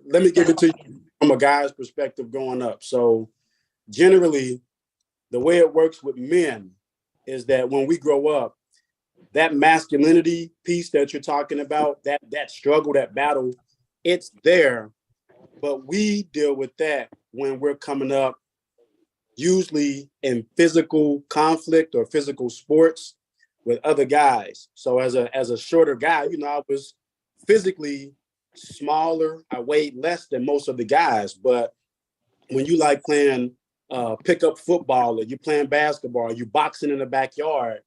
let me give it to you from a guy's perspective growing up. So generally, the way it works with men is that when we grow up, that masculinity piece that you're talking about, that struggle, that battle, it's there. But we deal with that when we're coming up, usually in physical conflict or physical sports with other guys. So as a shorter guy, you know, I was physically smaller. I weighed less than most of the guys. But when you like playing pickup football, or you're playing basketball, or you boxing in the backyard,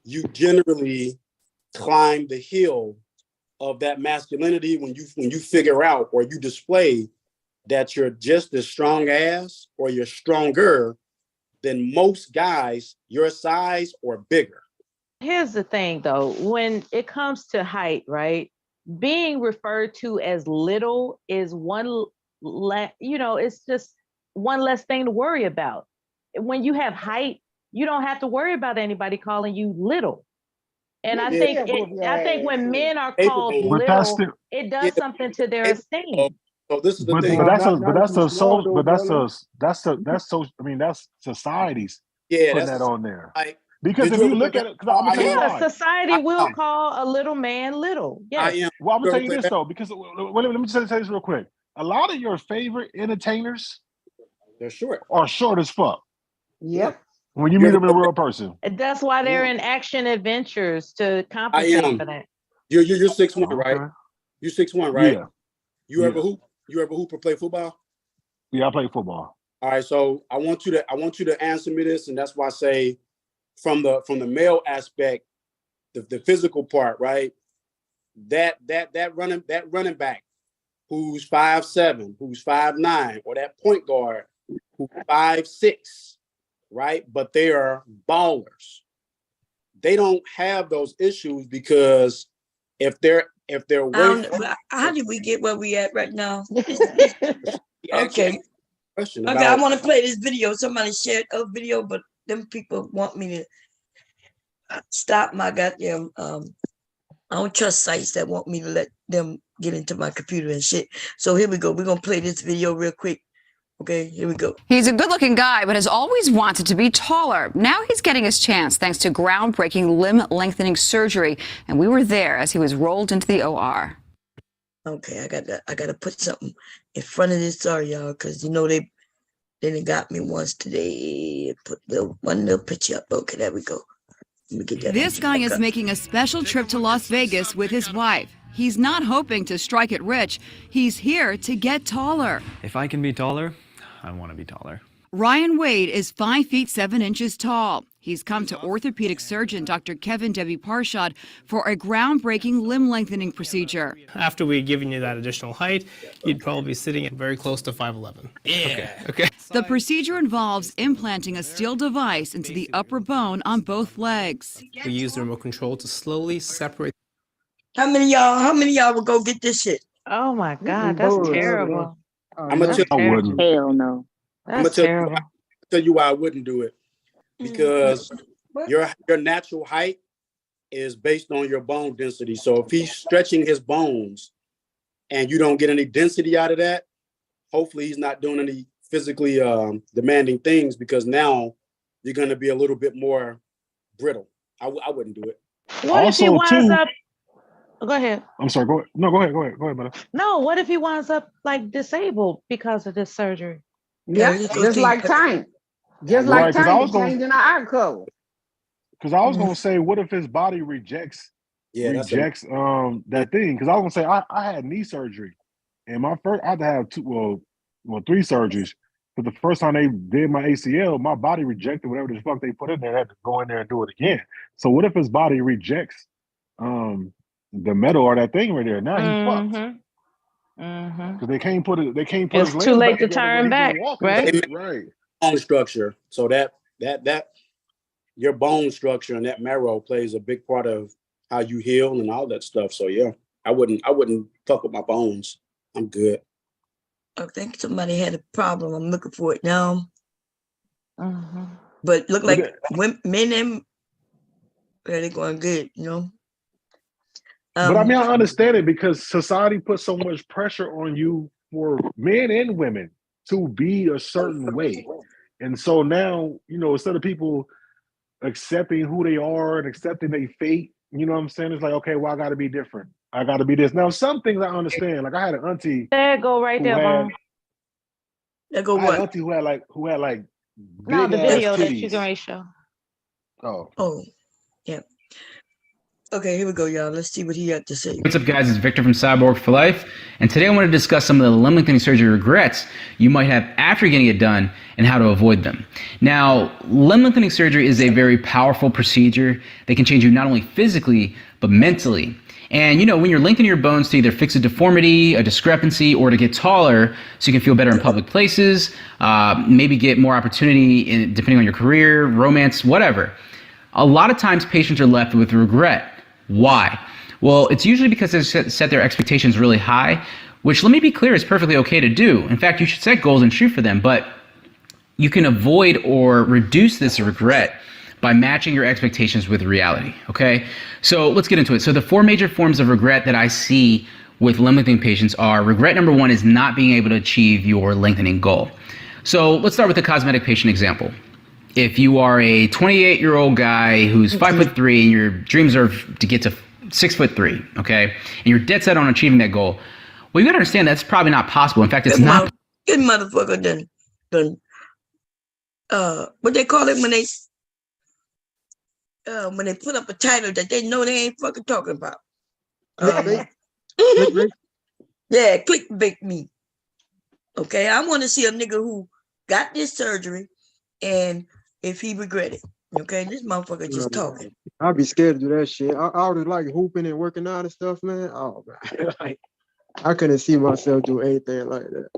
you generally climb the hill of that masculinity when you figure out or you display that you're just as strong as or you're stronger than most guys your size or bigger. Here's the thing though, when it comes to height, right? Being referred to as little is it's just one less thing to worry about. When you have height, you don't have to worry about anybody calling you little. And I Yeah, think whoop your I think ass. when men are Paper called bone. But that's little, still, it Yeah, does something to their paper bone. esteem. So this is the but thing. that's a Not if you small though, brother. that's so. I mean, that's society's Yeah, putting that's that a, on there. like. Because Did if you you ever play look at it, because basketball? I'm gonna tell you Yeah, why. society I will am. call a little man little. I Yes. am. Well, I'm You gonna tell ever you play this though, because let me just say this real quick. A lot of your favorite entertainers They're short. are short as fuck Yep. when you You meet ever them in play? real person. That's why they're Yeah. in action adventures to I compensate am. for that. You're 6'1", right? Okay. You're 6'1", right? Yeah. You ever Yeah. hoop? You ever hoop or play football? Yeah. I play football. All right. So I want you to answer me this, and that's why I say from the male aspect, the physical part, right? That running back who's 5'7", who's 5'9", or that point guard who's 5'6", right? But they are ballers. They don't have those issues because if they're worth. How did we get where we at right now? Okay. Okay, I want to play this video. Somebody shared a video, but them people want me to stop my goddamn. I don't trust sites that want me to let them get into my computer and shit. So here we go. We're gonna play this video real quick. Okay, here we go. He's a good-looking guy, but has always wanted to be taller. Now he's getting his chance thanks to groundbreaking limb lengthening surgery, and we were there as he was rolled into the OR. Okay, I gotta put something in front of this. Sorry, y'all, because you know they done got me once today. Put one little picture up. Okay, there we go. Let me get that. This guy is making a special trip to Las Vegas with his wife. He's not hoping to strike it rich. He's here to get taller. If I can be taller, I want to be taller. Ryan Wade is 5 feet 7 inches tall. He's come to orthopedic surgeon Dr. Kevin W. Parshad for a groundbreaking limb lengthening procedure. After we've given you that additional height, you'd probably be sitting at very close to 5'11". Yeah. Okay. The procedure involves implanting a steel device into the upper bone on both legs. We use the remote control to slowly separate. How many of y'all will go get this shit? Oh my God, that's terrible. I'm gonna tell you. wouldn't. Hell no. That's terrible. Tell you why I wouldn't do it. Because your natural height is based on your bone density. So if he's stretching his bones and you don't get any density out of that, hopefully he's not doing any physically demanding things, because now you're going to be a little bit more brittle. I wouldn't do it. What if he winds up? Go ahead. I'm sorry. Go ahead. No, go ahead. Go ahead, brother. No, what if he winds up like disabled because of this surgery? Yeah, just like Tank. Just like Tank changing our cover. Because I was gonna say, what if his body rejects that thing? Because I was gonna say I had knee surgery, and I had to have 3 surgeries. But the first time they did my ACL, my body rejected whatever the fuck they put in there. I had to go in there and do it again. So what if his body rejects the metal or that thing right there? Now he's fucked. Because they can't put it. They can't put. It's too late to turn back, right? Right. Bone structure. So that your bone structure and that marrow plays a big part of how you heal and all that stuff. So yeah, I wouldn't fuck with my bones. I'm good. I think somebody had a problem. I'm looking for it now. But look like men and they're going good, you know. But I mean, I understand it because society puts so much pressure on you for men and women to be a certain way. And so now, you know, instead of people accepting who they are and accepting their fate, you know what I'm saying? It's like, okay, well, I got to be different. I got to be this. Now, some things I understand. Like I had an auntie. There go right there, Mom. There go I had what? an auntie who had like No, the big ass video that titties. you can show. Oh, yeah. Okay, here we go, y'all. Let's see what he had to say. What's up, guys? It's Victor from Cyborg for Life, and today I want to discuss some of the limb lengthening surgery regrets you might have after getting it done and how to avoid them. Now, limb lengthening surgery is a very powerful procedure that can change you not only physically, but mentally. And you know, when you're lengthening your bones to either fix a deformity, a discrepancy, or to get taller so you can feel better in public places, maybe get more opportunity depending on your career, romance, whatever. A lot of times patients are left with regret. Why? Well, it's usually because they set their expectations really high, which, let me be clear, is perfectly okay to do. In fact, you should set goals and shoot for them, but you can avoid or reduce this regret by matching your expectations with reality, okay? So let's get into it. So the 4 major forms of regret that I see with limb lengthening patients are: regret number 1 is not being able to achieve your lengthening goal. So let's start with the cosmetic patient example. If you are a 28-year-old guy who's 5'3" and your dreams are to get to 6'3", okay, and you're dead set on achieving that goal, well, you gotta understand that's probably not possible. In fact, it's not. Good motherfucker done what they call it when they put up a title that they know they ain't fucking talking about. Yeah, clickbait me. Okay, I want to see a nigga who got this surgery and if he regret it. Okay, this motherfucker just talking. I'd be scared to do that shit. I would like hooping and working out and stuff, man. Oh man, like I couldn't see myself do anything like that.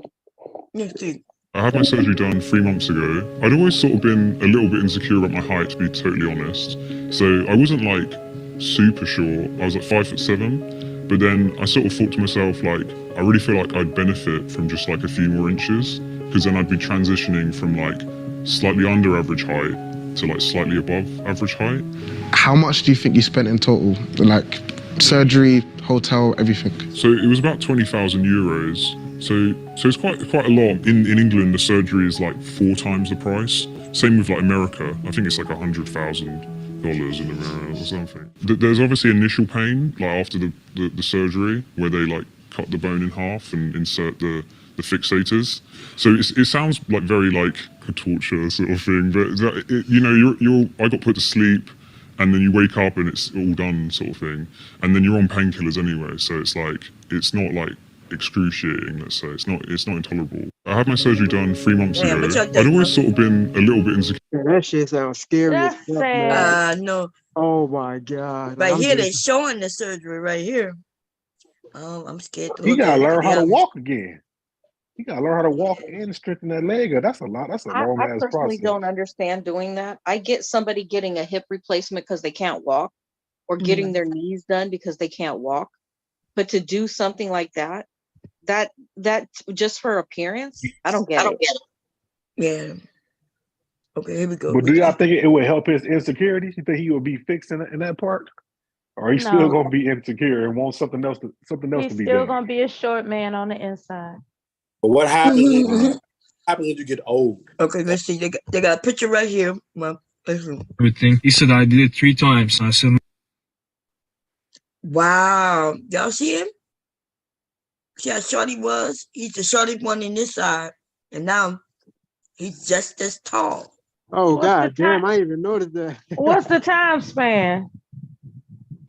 Let's see. I had my surgery done 3 months ago. I'd always sort of been a little bit insecure about my height, to be totally honest. So I wasn't like super short. I was like 5'7", but then I sort of thought to myself, like, I really feel like I'd benefit from just like a few more inches, because then I'd be transitioning from like slightly under average height to like slightly above average height. How much do you think you spent in total? Like surgery, hotel, everything? So it was about 20,000 euros. So it's quite a lot. In England, the surgery is like 4 times the price. Same with like America. I think it's like $100,000 in America or something. There's obviously initial pain, like after the surgery, where they like cut the bone in half and insert the fixators. So it sounds like very like a torture sort of thing, but I got put to sleep, and then you wake up and it's all done sort of thing, and then you're on painkillers anyway. So it's like it's not like excruciating, let's say. It's not intolerable. I had my surgery done 3 months ago. I'd always sort of been a little bit insecure. Yeah, that shit sounds scary as fuck, man. No. Oh my god. Right here, they're showing the surgery right here. Oh, I'm scared to You look gotta at learn it. how to walk again. You gotta learn how to walk and strengthen that leg. That's a lot. That's a long I ass personally process. don't understand doing that. I get somebody getting a hip replacement because they can't walk, or getting their knees done because they can't walk. But to do something like that just for appearance, I don't get it. Yeah. Okay, here we go. But do y'all think it would help his insecurities? You think he would be fixed in that part? Or he's still gonna be insecure and want something else to be He's done? still gonna be a short man on the inside. But what happens when you get old? Okay, let's see. They got a picture right here. Well, listen. Everything. He said I did it 3 times. I said, Wow. Y'all see him? See how short he was? He's the shortest one in this side. And now he's just as tall. Oh god damn, I didn't even noticed that. What's the time span?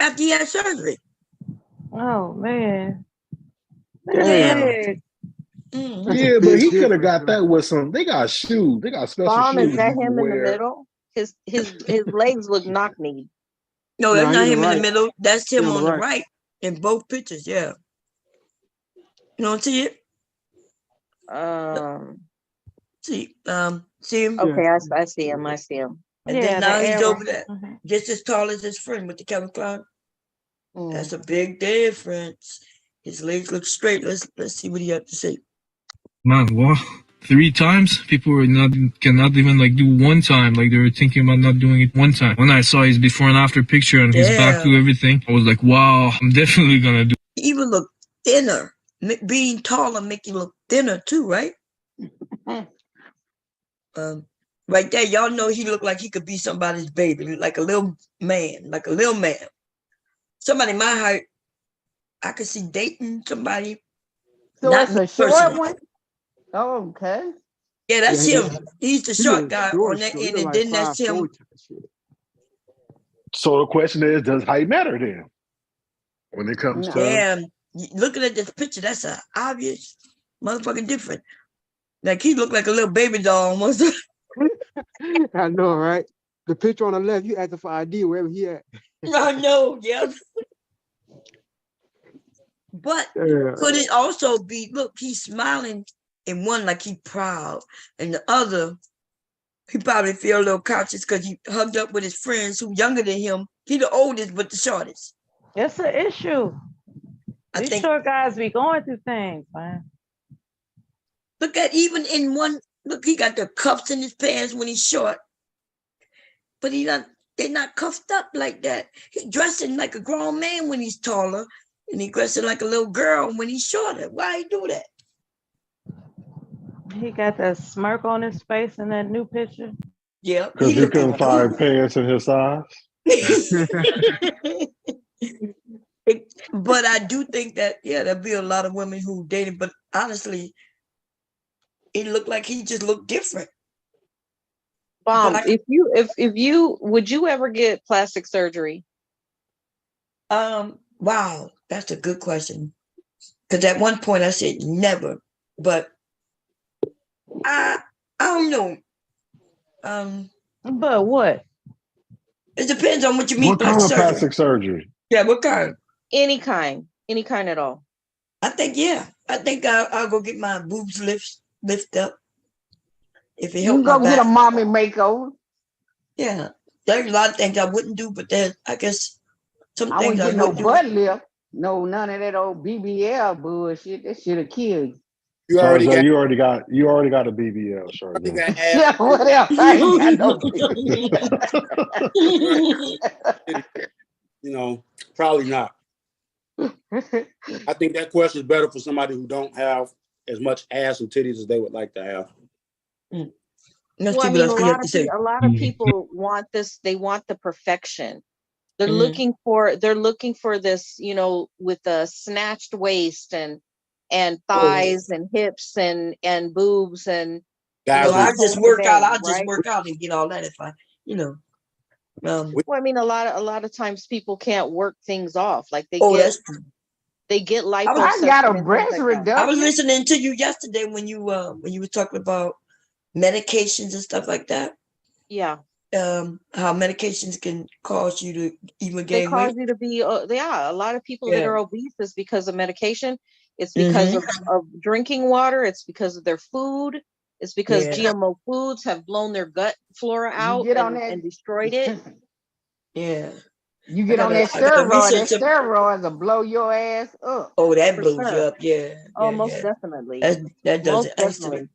After he had surgery. Oh man. Damn. Yeah, but he could have got that with some. They got shoes. They got special Bomb, shoes. is that you can him in the wear. middle? His legs look knock-kneed. No, that's No, not he's him in right. the middle. That's him He's on on the the right. In both pictures, yeah. You don't see it? See him? Okay, I see him. I see him. And Yeah, then now the he's arrow. over there, just as tall as his friend with the Calvin Klein. That's a big difference. His legs look straight. Let's see what he had to say. man, what? 3 times? People were cannot even like do 1 time. Like they were thinking about not doing it 1 time. When I saw his before and after picture and his back to everything, I was like, wow, I'm definitely gonna do. He even look thinner. Being taller make you look thinner too, right? Right there, y'all know he looked like he could be somebody's baby, like a little man, Somebody my height, I could see dating somebody. So not it's a me short personally. one? Oh, okay. Yeah, that's Yeah, him. He's the he short look guy short, on that so he end, look and like then that's 5'4" him. type of shit. So the question is, does height matter then? When it comes to Damn, looking at this picture, that's a obvious motherfucking different. Like he looked like a little baby doll almost. I know, right? The picture on the left, you asking for ID wherever he at. I know, yeah. But could it also be, look, he's smiling in one like he proud, and the other, he probably feel a little conscious because he hugged up with his friends who younger than him. He the oldest, but the shortest. It's an issue. These short guys be going through things, man. Look at even in one, look, he got the cuffs in his pants when he's short. but they're not cuffed up like that. He's dressing like a grown man when he's taller, and he's dressing like a little girl when he's shorter. Why he do that? He got that smirk on his face in that new picture. Yeah, Because he he couldn't looking find good. pants in his size. But I do think that, yeah, there'll be a lot of women who dated, but honestly, it looked like he just looked different. If you would you ever get plastic surgery? Wow, that's a good question. Because at one point I said never, but I don't know. But what? It depends on what you mean What kind of plastic surgery. plastic surgery? Yeah, what kind? Any kind at all. I think, yeah. I think I'll go get my boobs lift up. If it You help can my go get a back. mommy makeover. Yeah. There's a lot of things I wouldn't do, but there's, I guess, some I things wouldn't I get no would do. butt lift. No, none of that old BBL bullshit. That should have killed you. You already got. You already got a BBL, sure. You got Yeah, whatever. I ain't got no You know, probably not. I think that question is better for somebody who don't have as much ass and titties as they would like to have. Well, I mean, a lot of people want this. They want the perfection. They're looking for this, you know, with a snatched waist and thighs and hips and boobs and. Guys, I just work out. I'll just right? work out and get all that if I, you know. Well, I mean, a lot of times people can't work things off. Like they that's true. They get lipo. I got a breast reduction. I was listening to you yesterday when you were talking about medications and stuff like that. Yeah. How medications can cause you to even gain They cause weight. you to be. A lot of people that are obese is because of medication. It's because of drinking water. It's because of their food. It's because GMO foods have blown their gut flora out and destroyed it. Yeah. You get on that steroid, that steroid will blow your ass up. Oh, that blows you up, yeah. Oh, most definitely. That does Most it instantly. definitely.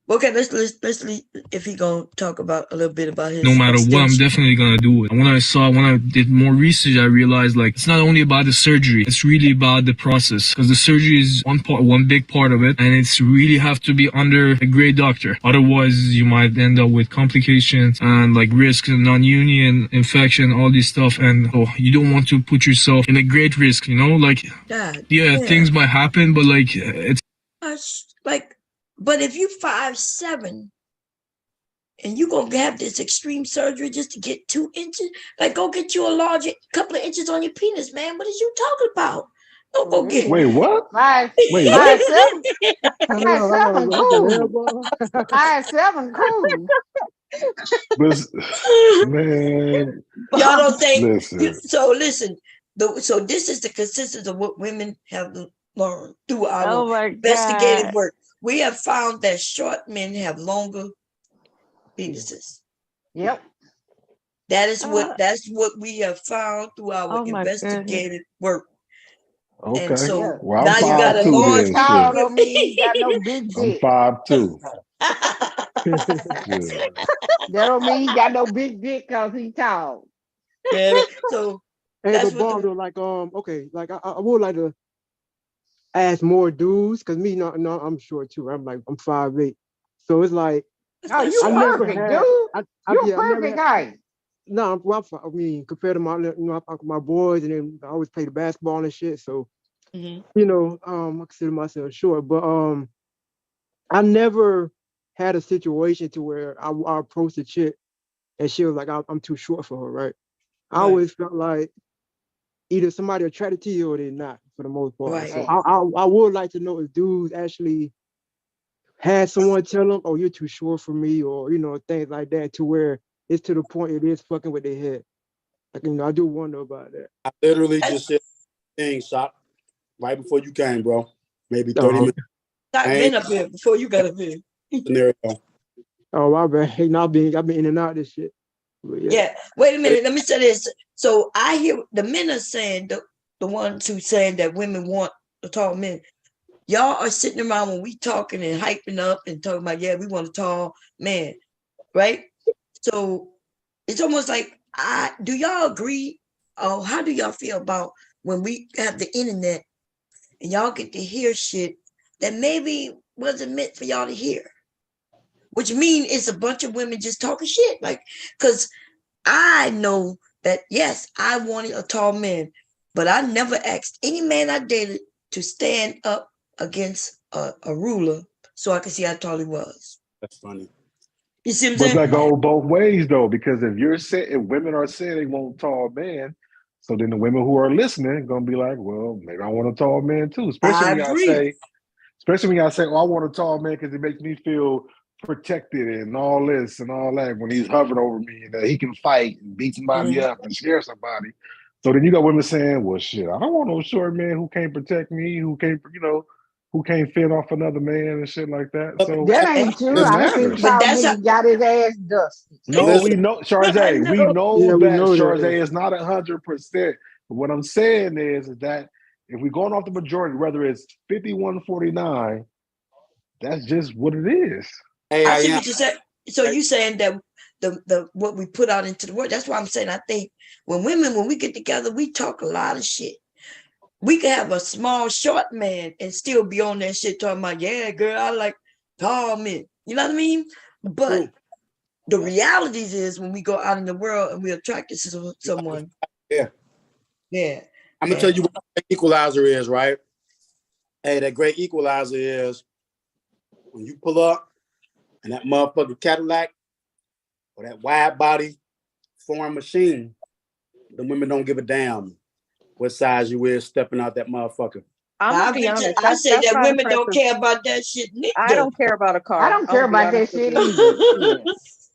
Okay, let's if he gonna talk about a little bit about his. No matter what, I'm definitely gonna do it. When I did more research, I realized like it's not only about the surgery; it's really about the process. Because the surgery is one big part of it, and it's really have to be under a great doctor. Otherwise, you might end up with complications and like risks and non-union infection, all this stuff. And you don't want to put yourself in a great risk. You know, like things might happen, but like it's like. But if you 5'7" and you gonna have this extreme surgery just to get 2 inches, like go get you a larger couple of inches on your penis, man. What is you talking about? Don't go get. Wait, what? Five, Wait, five, what? 7, 5'7" cool. 5'7" cool. But, man, Y'all don't think. listen. So listen. So this is the consistency of what women have learned through our investigative work. We have found that short men have longer penises. Yep. That's what we have found through our investigative work. Okay. And so well, now you got a large tall don't mean you got no big dick. I'm 5'2". That don't mean he got no big dick because he tall. Yeah. So hey, but Bob, though, like okay, like I would like to ask more dudes, because me, no, I'm short too. I'm 5'8", so it's like, oh, you perfect, dude. You're perfect height. No, I mean, compared to my boys, and then I always play the basketball and shit. So, you know, I consider myself short, but I never had a situation to where I approached a chick and she was like, I'm too short for her, right? I always felt like either somebody attracted to you or they're not, for the most part. Right. So I would like to know if dudes actually had someone tell them, "Oh, you're too short for me," or things like that, to where it's to the point it is fucking with their head. Like, I do wonder about that. I literally just said thing shot right before you came, bro. Maybe 30 minutes. I've been up here before you got up here. Scenario. Oh, my bad. Hey, I've been in and out of this shit. Yeah. Wait a minute. Let me say this. So I hear the men are saying, the ones who saying that women want the tall men. Y'all are sitting around when we talking and hyping up and talking about, yeah, we want a tall man, right? So it's almost like do y'all agree? Oh, how do y'all feel about when we have the internet and y'all get to hear shit that maybe wasn't meant for y'all to hear? Which means it's a bunch of women just talking shit. Like, because I know that, yes, I wanted a tall man, but I never asked any man I dated to stand up against a ruler so I could see how tall he was. That's funny. You see what I'm But saying? that go both ways though, because if women are saying they want a tall man, so then the women who are listening gonna be like, well, maybe I want a tall man too. Especially when y'all say, oh, I want a tall man because it makes me feel protected and all this and all that when he's hovering over me and that he can fight and beat somebody up and scare somebody. So then you got women saying, well, shit, I don't want no short man who can't protect me, who can't fend off another man and shit like that. So That ain't true. it I done seen matters. tall niggas got his ass dusted. No, we know, Charzay, we know we that know that. Charzay is not 100%. But what I'm saying is that if we're going off the majority, whether it's 51-49, that's just what it is. I see what you said. So you saying that the what we put out into the world, that's why I'm saying I think when we get together, we talk a lot of shit. We could have a small, short man and still be on that shit talking about, yeah, girl, I like tall men. You know what I mean? But the reality is when we go out in the world and we're attracted to someone. Yeah. Yeah. I'm gonna tell you what the equalizer is, right? Hey, that great equalizer is when you pull up and that motherfucking Cadillac or that wide body foreign machine, the women don't give a damn what size you is stepping out that motherfucker. I'm gonna be honest. I say that's that not women don't impressive. care about that shit. I don't care about a car. I don't care I'm gonna about be that honest with shit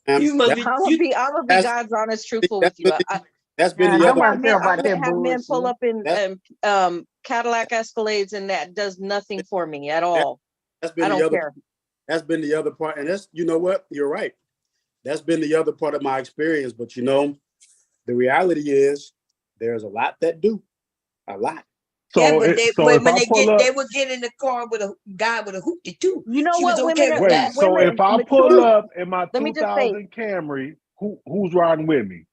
you. either. You must be. I'm gonna be God's honest, truthful with you. That's been the I other. have men, about I that have men pull bullshit. up in Cadillac Escalades, and that does nothing for me at all. That's been I the don't other. care. That's been the other part, and that's, you know what, you're right. That's been the other part of my experience. But you know, the reality is there's a lot that do, a lot. Yeah, but when they up, would get in the car with a guy with a hoopty too. You know she was what? okay with that. So if I pull up in my 2000 Camry, who's riding with me?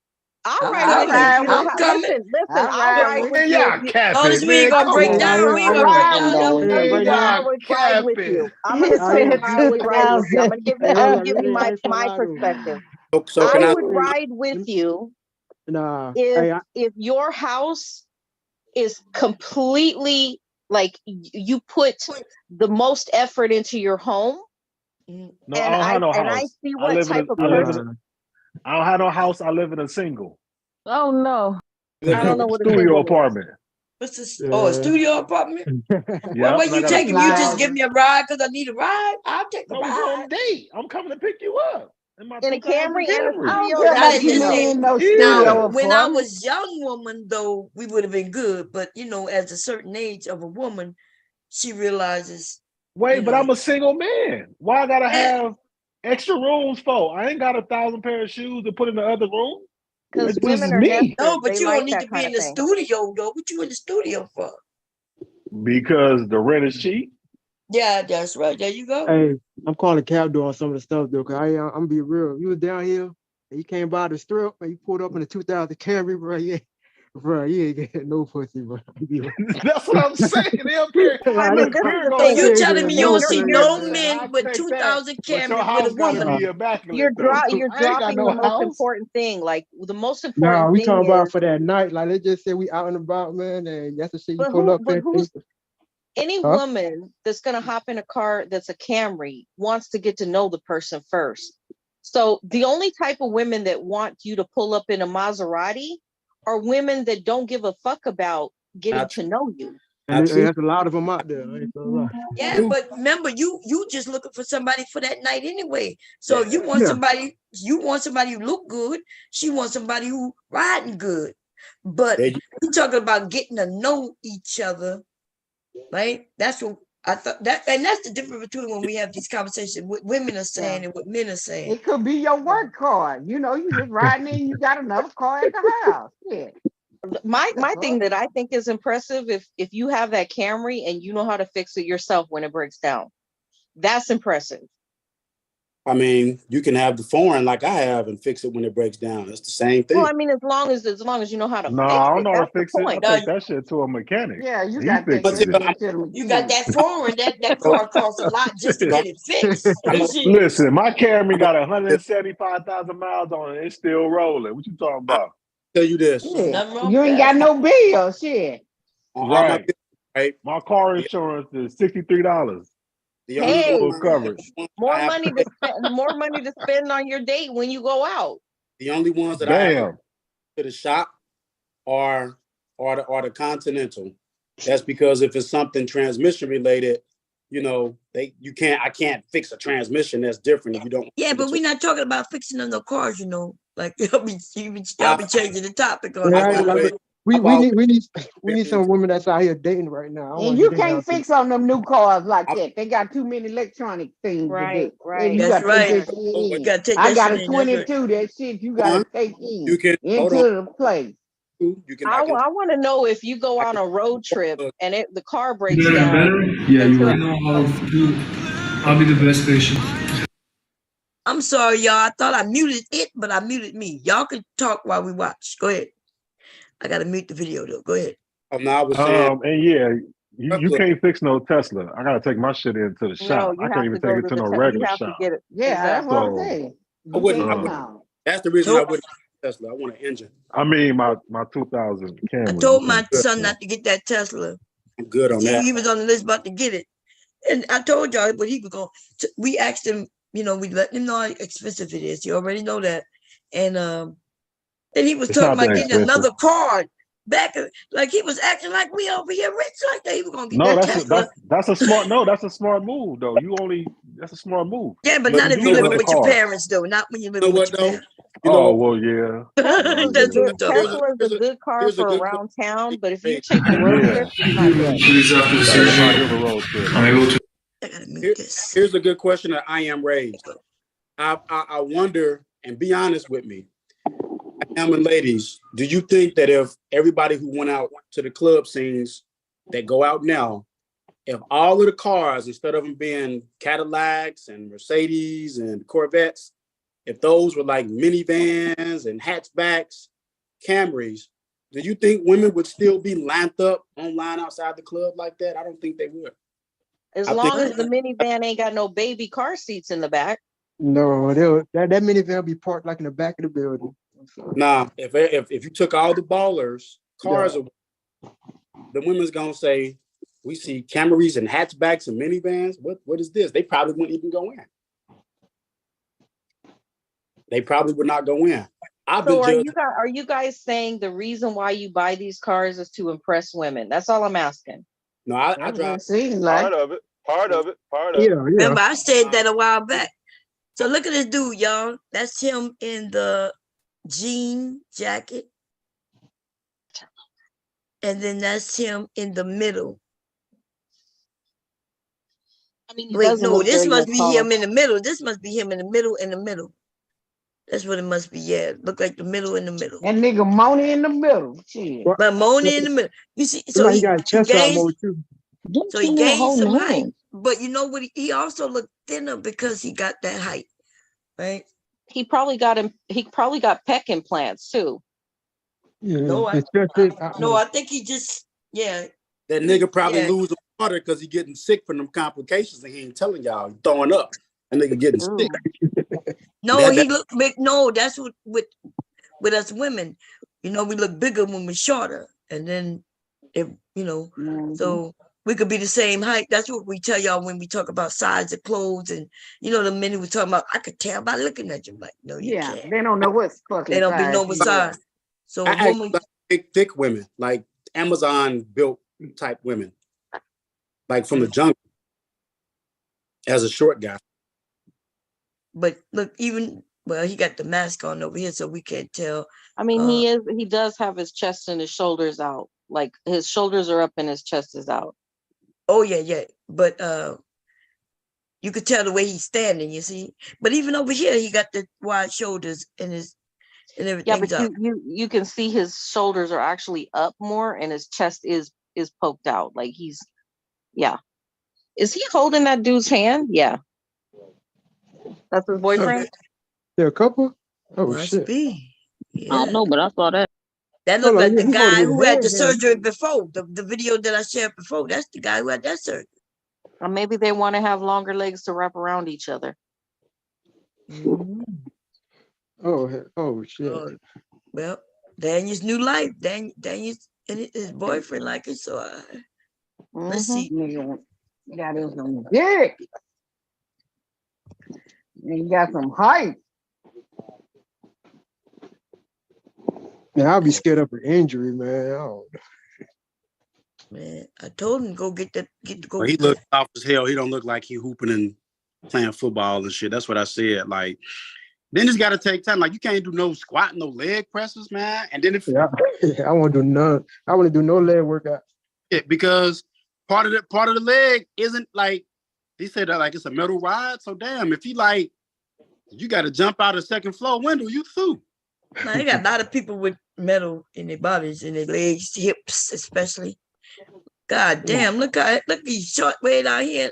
I'll ride with you. I'm coming. Listen, I'll ride with you. Y'all capping, Notice we ain't gonna break down. We ain't gonna break down. I would ride with you. I'm gonna tell you how I would ride with you. I'm gonna give you my perspective. So I would ride with you if your house is completely like you put the most effort into your home. No, I don't have no house. And I see what type of person. I don't have no house. I live in a single. Oh no. I don't know what a studio single apartment. What's this? Oh, a studio apartment? Yeah. Where you taking me? You just give me a ride because I need a ride? I'll take a ride. We're on a date. I'm coming to pick you up. In a Camry and a studio. I didn't say studio now, when I apartment. was young woman, though, we would have been good. But you know, as a certain age of a woman, she realizes. Wait, but I'm a single man. Why I gotta have extra rooms for? I ain't got 1,000 pair of shoes to put in the other room. Because women are me. No, but you don't need to be in the studio, though. What you in the studio for? Because the rent is cheap. Yeah, that's right. There you go. Hey, I'm calling cab door on some of the stuff though, cause I'm be real. You was down here and you came by the strip and you pulled up in the 2000 Camry, bro. Yeah, bro, you ain't getting no pussy, bro. That's what I'm saying. I mean, so you telling me you don't see no men with 2000 Camry with a woman? You're dropping the most important thing. Like the most important Nah, we thing talking about is for that night. Like let's just say we out and about, man, and that's the shit you pull up. Any woman that's gonna hop in a car that's a Camry wants to get to know the person first. So the only type of women that want you to pull up in a Maserati are women that don't give a fuck about getting to know you. And there's a lot of them out there. Yeah, but remember, you just looking for somebody for that night anyway. So if you want somebody, who look good. She wants somebody who riding good. But we talking about getting to know each other, right? That's what I thought. And that's the difference between when we have these conversations. What women are saying and what men are saying. It could be your work car. You know, you just riding in, you got another car at the house. Yeah. My thing that I think is impressive, if you have that Camry and you know how to fix it yourself when it breaks down, that's impressive. I mean, you can have the foreign like I have and fix it when it breaks down. It's the same thing. Well, I mean, as long as you know how to No, fix I don't it, know how that's to the fix it. I point. take that shit to a mechanic. Yeah, you He got to take fixes that it. shit to the You got mechanic. that foreign, that car costs a lot just to get it fixed. Shit. Listen, my Camry got 175,000 miles on it. It's still rolling. What you talking about? Tell you this. Shit. Nothing wrong You with ain't that. got no bill. Shit. On all my Right. right. My car insurance is $63. The only Hey, Full one, coverage. more money to spend on your date when you go out. the only ones that I have Damn. to the shop are the Continental. That's because if it's something transmission related, you know, I can't fix a transmission. That's different if you don't. Yeah, but we're not talking about fixing on the cars, you know. Like y'all be changing the topic on Right, that. like, we need some women that's out here dating right now. I And want you to date can't out fix on them new cars like that. They got too many electronic things to do. And you That's got to take right. that shit You in. gotta take I that got shit a in. That's right. 22. That shit you got to take in You can into the place. You can. I want to know if you go on a road trip and the car breaks Better and down. better? Yeah, you right. I'll be the best patient. I'm sorry, y'all. I thought I muted it, but I muted me. Y'all can talk while we watch. Go ahead. I gotta mute the video though. Go ahead. No, I was saying. And yeah, you can't fix no Tesla. I gotta take my shit into the shop. No, I you can't have even to take go it to to the no you regular have to shop. get it. Yeah, that's what I'm So, saying. I wouldn't. That's the reason I wouldn't Tesla. I want an engine. I mean, my 2000 Camry. I told my you can't fix son that. not to get that Tesla. I'm good on that. He was on the list about to get it. And I told y'all, but he was going. We asked him, you know, we let him know how expensive it is. You already know that. And then he was It's talking not about that getting expensive. another car back. Like he was acting like we over here rich like that. He was gonna get No, that that's Tesla. a smart. No, that's a smart move though. That's a smart move. Yeah, but You not can if do you're that living with a with your car. parents, though. Not when you're You know living what with your though? parents. You Oh know, well, yeah. That's what I'm talking about. Tesla is a good car here's a for good around town, but if you're Hey, taking road Yeah. trips, it's not good. Please, after the Not surgery, good for road trip. I'm able to. I gotta mute Here- this. here's a good question that I am raised. I wonder, and be honest with me, and ladies, do you think that if everybody who went out to the club scenes that go out now, if all of the cars, instead of them being Cadillacs and Mercedes and Corvettes, if those were like minivans and hatchbacks, Camrys, do you think women would still be lined up online outside the club like that? I don't think they would. As I long think as the minivan ain't got no baby car seats in the back. No, that minivan will be parked like in the back of the building. nah, if you took all the ballers cars, the women's gonna say, we see Camrys and hatchbacks and minivans. What is this? They probably wouldn't even go in. They probably would not go in. I've been So judged. are you guys saying the reason why you buy these cars is to impress women? That's all I'm asking. No, I drive. Part of it. Part of it. Remember, I said that a while back. So look at this dude, y'all. That's him in the jean jacket. And then that's him in the middle. I mean, he Wait, doesn't no, look this very must much be taller. him in the middle. This must be him in the middle. That's what it must be. Yeah, look like the middle in the middle. That nigga Moni in the middle. Shit. But Moni in the middle. You see, so Like he got chest out gained. mode too. So he gained some height, but you know what? He also looked thinner because he got that height, right? He probably got pec implants too. Yeah, No, his chest is out No, mode. I think he just That nigga probably Yeah. losing water because he getting sick from them complications and he ain't telling y'all. He throwing up. That nigga getting sick. No, he looked big. No, that's what with us women. You know, we look bigger when we're shorter, and then if you know, so we could be the same height. That's what we tell y'all when we talk about size of clothes, and you know, the men who were talking about. I could tell by looking at you. Like, no, you can't. They don't know what's fucking They don't be size know he what is. size. So I a actually woman, like big, thick women, like Amazon built type women, like from the jungle. As a short guy, but look, even well, he got the mask on over here, so we can't tell. I mean, he does have his chest and his shoulders out. Like his shoulders are up and his chest is out. Oh yeah. But you could tell the way he's standing, you see. But even over here, he got the wide shoulders and everything. Yeah, but you can see his shoulders are actually up more and his chest is poked out. Like yeah. Is he holding that dude's hand? Yeah. That's his boyfriend? They're a couple? Oh, Must shit. be. I don't Yeah. know, but I saw that. That Hold looked on, like the he holding guy his who had the hand down. surgery before. The video that I shared before. That's the guy who had that surgery. Or maybe they want to have longer legs to wrap around each other. Oh, shit. Oh, well, Daniel's new life. Daniel's and his boyfriend like it. So let's see. Got his some dick. He got some height. Man, I'll be scared of an injury, man. Oh. Man, I told him go get go. But he looked off as hell. He don't look like he hooping and playing football and shit. That's what I said. Like, then it's got to take time. Like, you can't do no squat, no leg presses, man. And then if I won't do none. I want to do no leg workout. because part of the leg isn't like they said that like it's a metal rod. So damn, if you got to jump out a second floor window, you through. Now, they got a lot of people with metal in their bodies, in their legs, hips, especially. God damn! Look he's short way down here,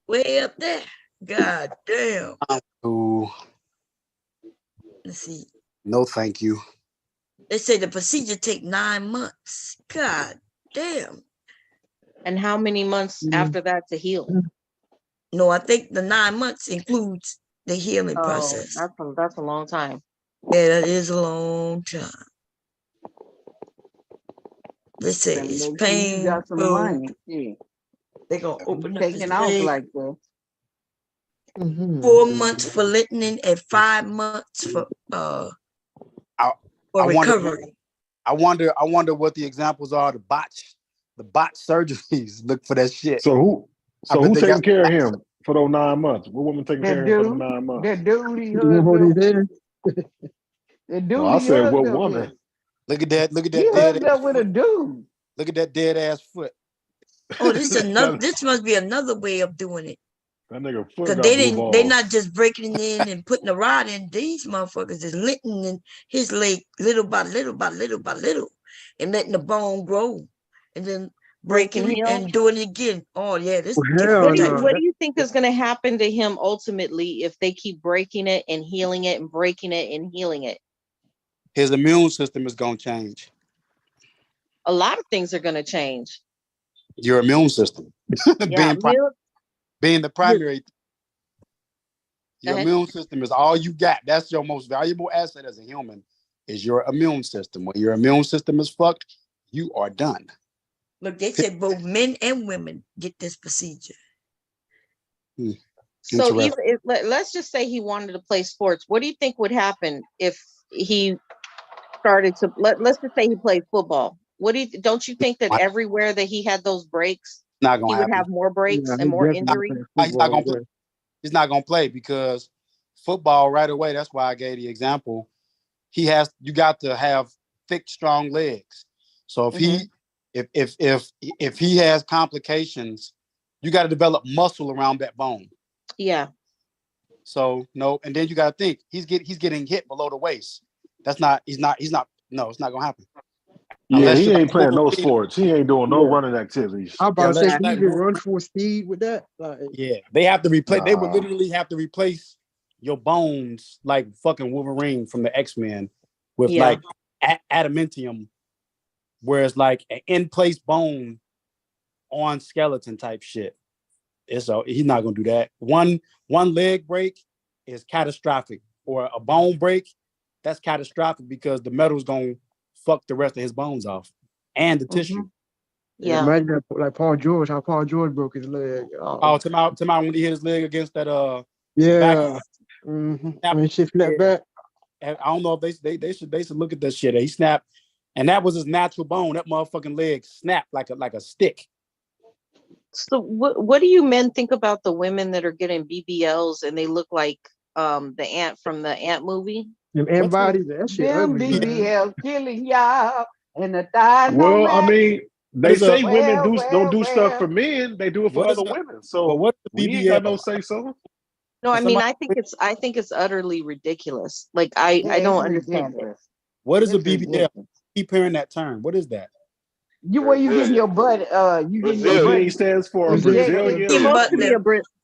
way up there. God damn. Ooh. Let's see. No, thank you. They say the procedure take 9 months. God damn. And how many months after that to heal? No, I think the 9 months includes the healing process. That's a long time. Yeah, that is a long time. They say it's painful. Got some money. Yeah. They're gonna open up Taking his off leg. like that. 4 months for lightening and 5 months for recovery. I wonder what the examples are. The botch surgeries. Look for that shit. So who taking care of him for those 9 months? What woman taking care of him for the 9 months? That dude he That dude I said what woman? Look at that. Look at that. He dead hooked up with a dude. Look at that dead ass foot. Oh, this must be another way of doing it. That nigga foot Because got they're blue balls. not just breaking it in and putting a rod in. These motherfuckers is lifting in his leg little by little by little by little and letting the bone grow and then breaking it and doing it again. Oh yeah, this What do you think is going to happen to him ultimately if they keep breaking it and healing it and breaking it and healing it? His immune system is gonna change. A lot of things are going to change. Your immune system. Yeah, being the primary. Your ahead. immune system is all you got. That's your most valuable asset as a human, is your immune system. When your immune system is fucked, you are done. Look, they said both men and women get this procedure. So let's just say he wanted to play sports. What do you think would happen if he started to let's just say he played football? Don't you think that everywhere that he had those breaks, he would have more breaks and more injuries? He's not gonna play. He's not gonna play because football right away. That's why I gave the example. You got to have thick, strong legs. So if he has complications, you got to develop muscle around that bone. Yeah. So no, and then you got to think he's getting hit below the waist. It's not gonna happen. Yeah, he ain't playing no sports. He ain't doing no running activities. I'm about to say, can you even run full speed with that? Yeah, they have to replace. They would literally have to replace your bones like fucking Wolverine from the X-Men with like adamantium, whereas like an in-place bone on skeleton type shit. So he's not gonna do that. One leg break is catastrophic, or a bone break, that's catastrophic because the metal's gonna fuck the rest of his bones off and the tissue. Yeah. Imagine that, like Paul George, how Paul George broke his leg. Tomorrow when he hit his leg against that back. I mean, shit snapped back. I don't know if they should look at that shit. He snapped, and that was his natural bone. That motherfucking leg snapped like a stick. So what do you men think about the women that are getting BBLs and they look like the ant from the Ant movie? Them ant bodies, that shit Them ugly. BBL killing y'all and the thighs. Well, I mean, they say women don't do stuff for men; they do it for other women. So we ain't got no say so. No, I mean, I think it's utterly ridiculous. Like I don't understand it. What is a BBL? Keep hearing that term. What is that? You where you getting your butt? You getting your butt BB stands for injected? It's supposed to be a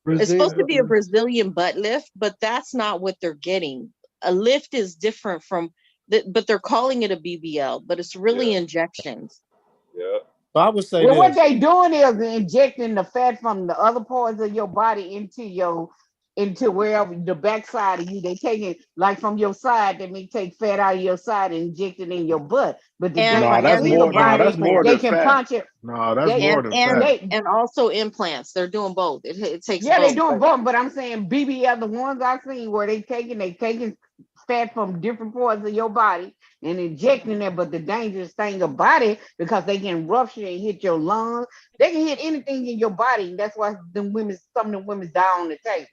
it's supposed to be a Brazilian. Brazilian butt lift, but that's not what they're getting. A lift is different from but they're calling it a BBL, but it's really injections. Yeah. So I would say Well, what this. they doing is injecting the fat from the other parts of your body into wherever the backside of you. They take it like from your side. They may take fat out of your side and inject it in your butt. But the And No, thing that's is, in the more. No, body, that's more they than can fat. punch it. No, that's They more than fat. and also implants. They're doing both. It takes yeah, they both. doing both. But I'm saying BBL, the ones I've seen where they taking fat from different parts of your body and injecting it. But the dangerous thing about it, because they can rupture and hit your lungs, they can hit anything in your body. That's why some of them women die on the table.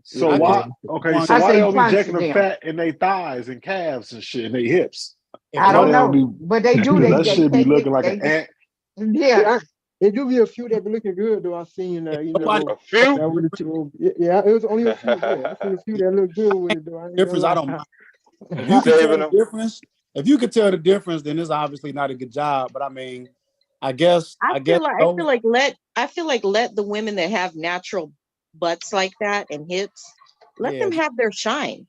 So I why? just Okay, want so I why they say don't be punch injecting the them. fat in their thighs and calves and shit and their hips? if I Why don't they don't know, be? but they do. Because They that shit be take looking it. like an They ant. yeah. It do be a few that be looking good though. I seen nobody A few. that with yeah, it was only a few. Yeah, I seen a few that look good with it though. I ain't gonna difference, I lie. don't mind. If You you can tell saving the them. difference, then it's obviously not a good job. But I mean, I guess I those, feel like let the women that have natural butts like that and hips, let yeah, them have their shine.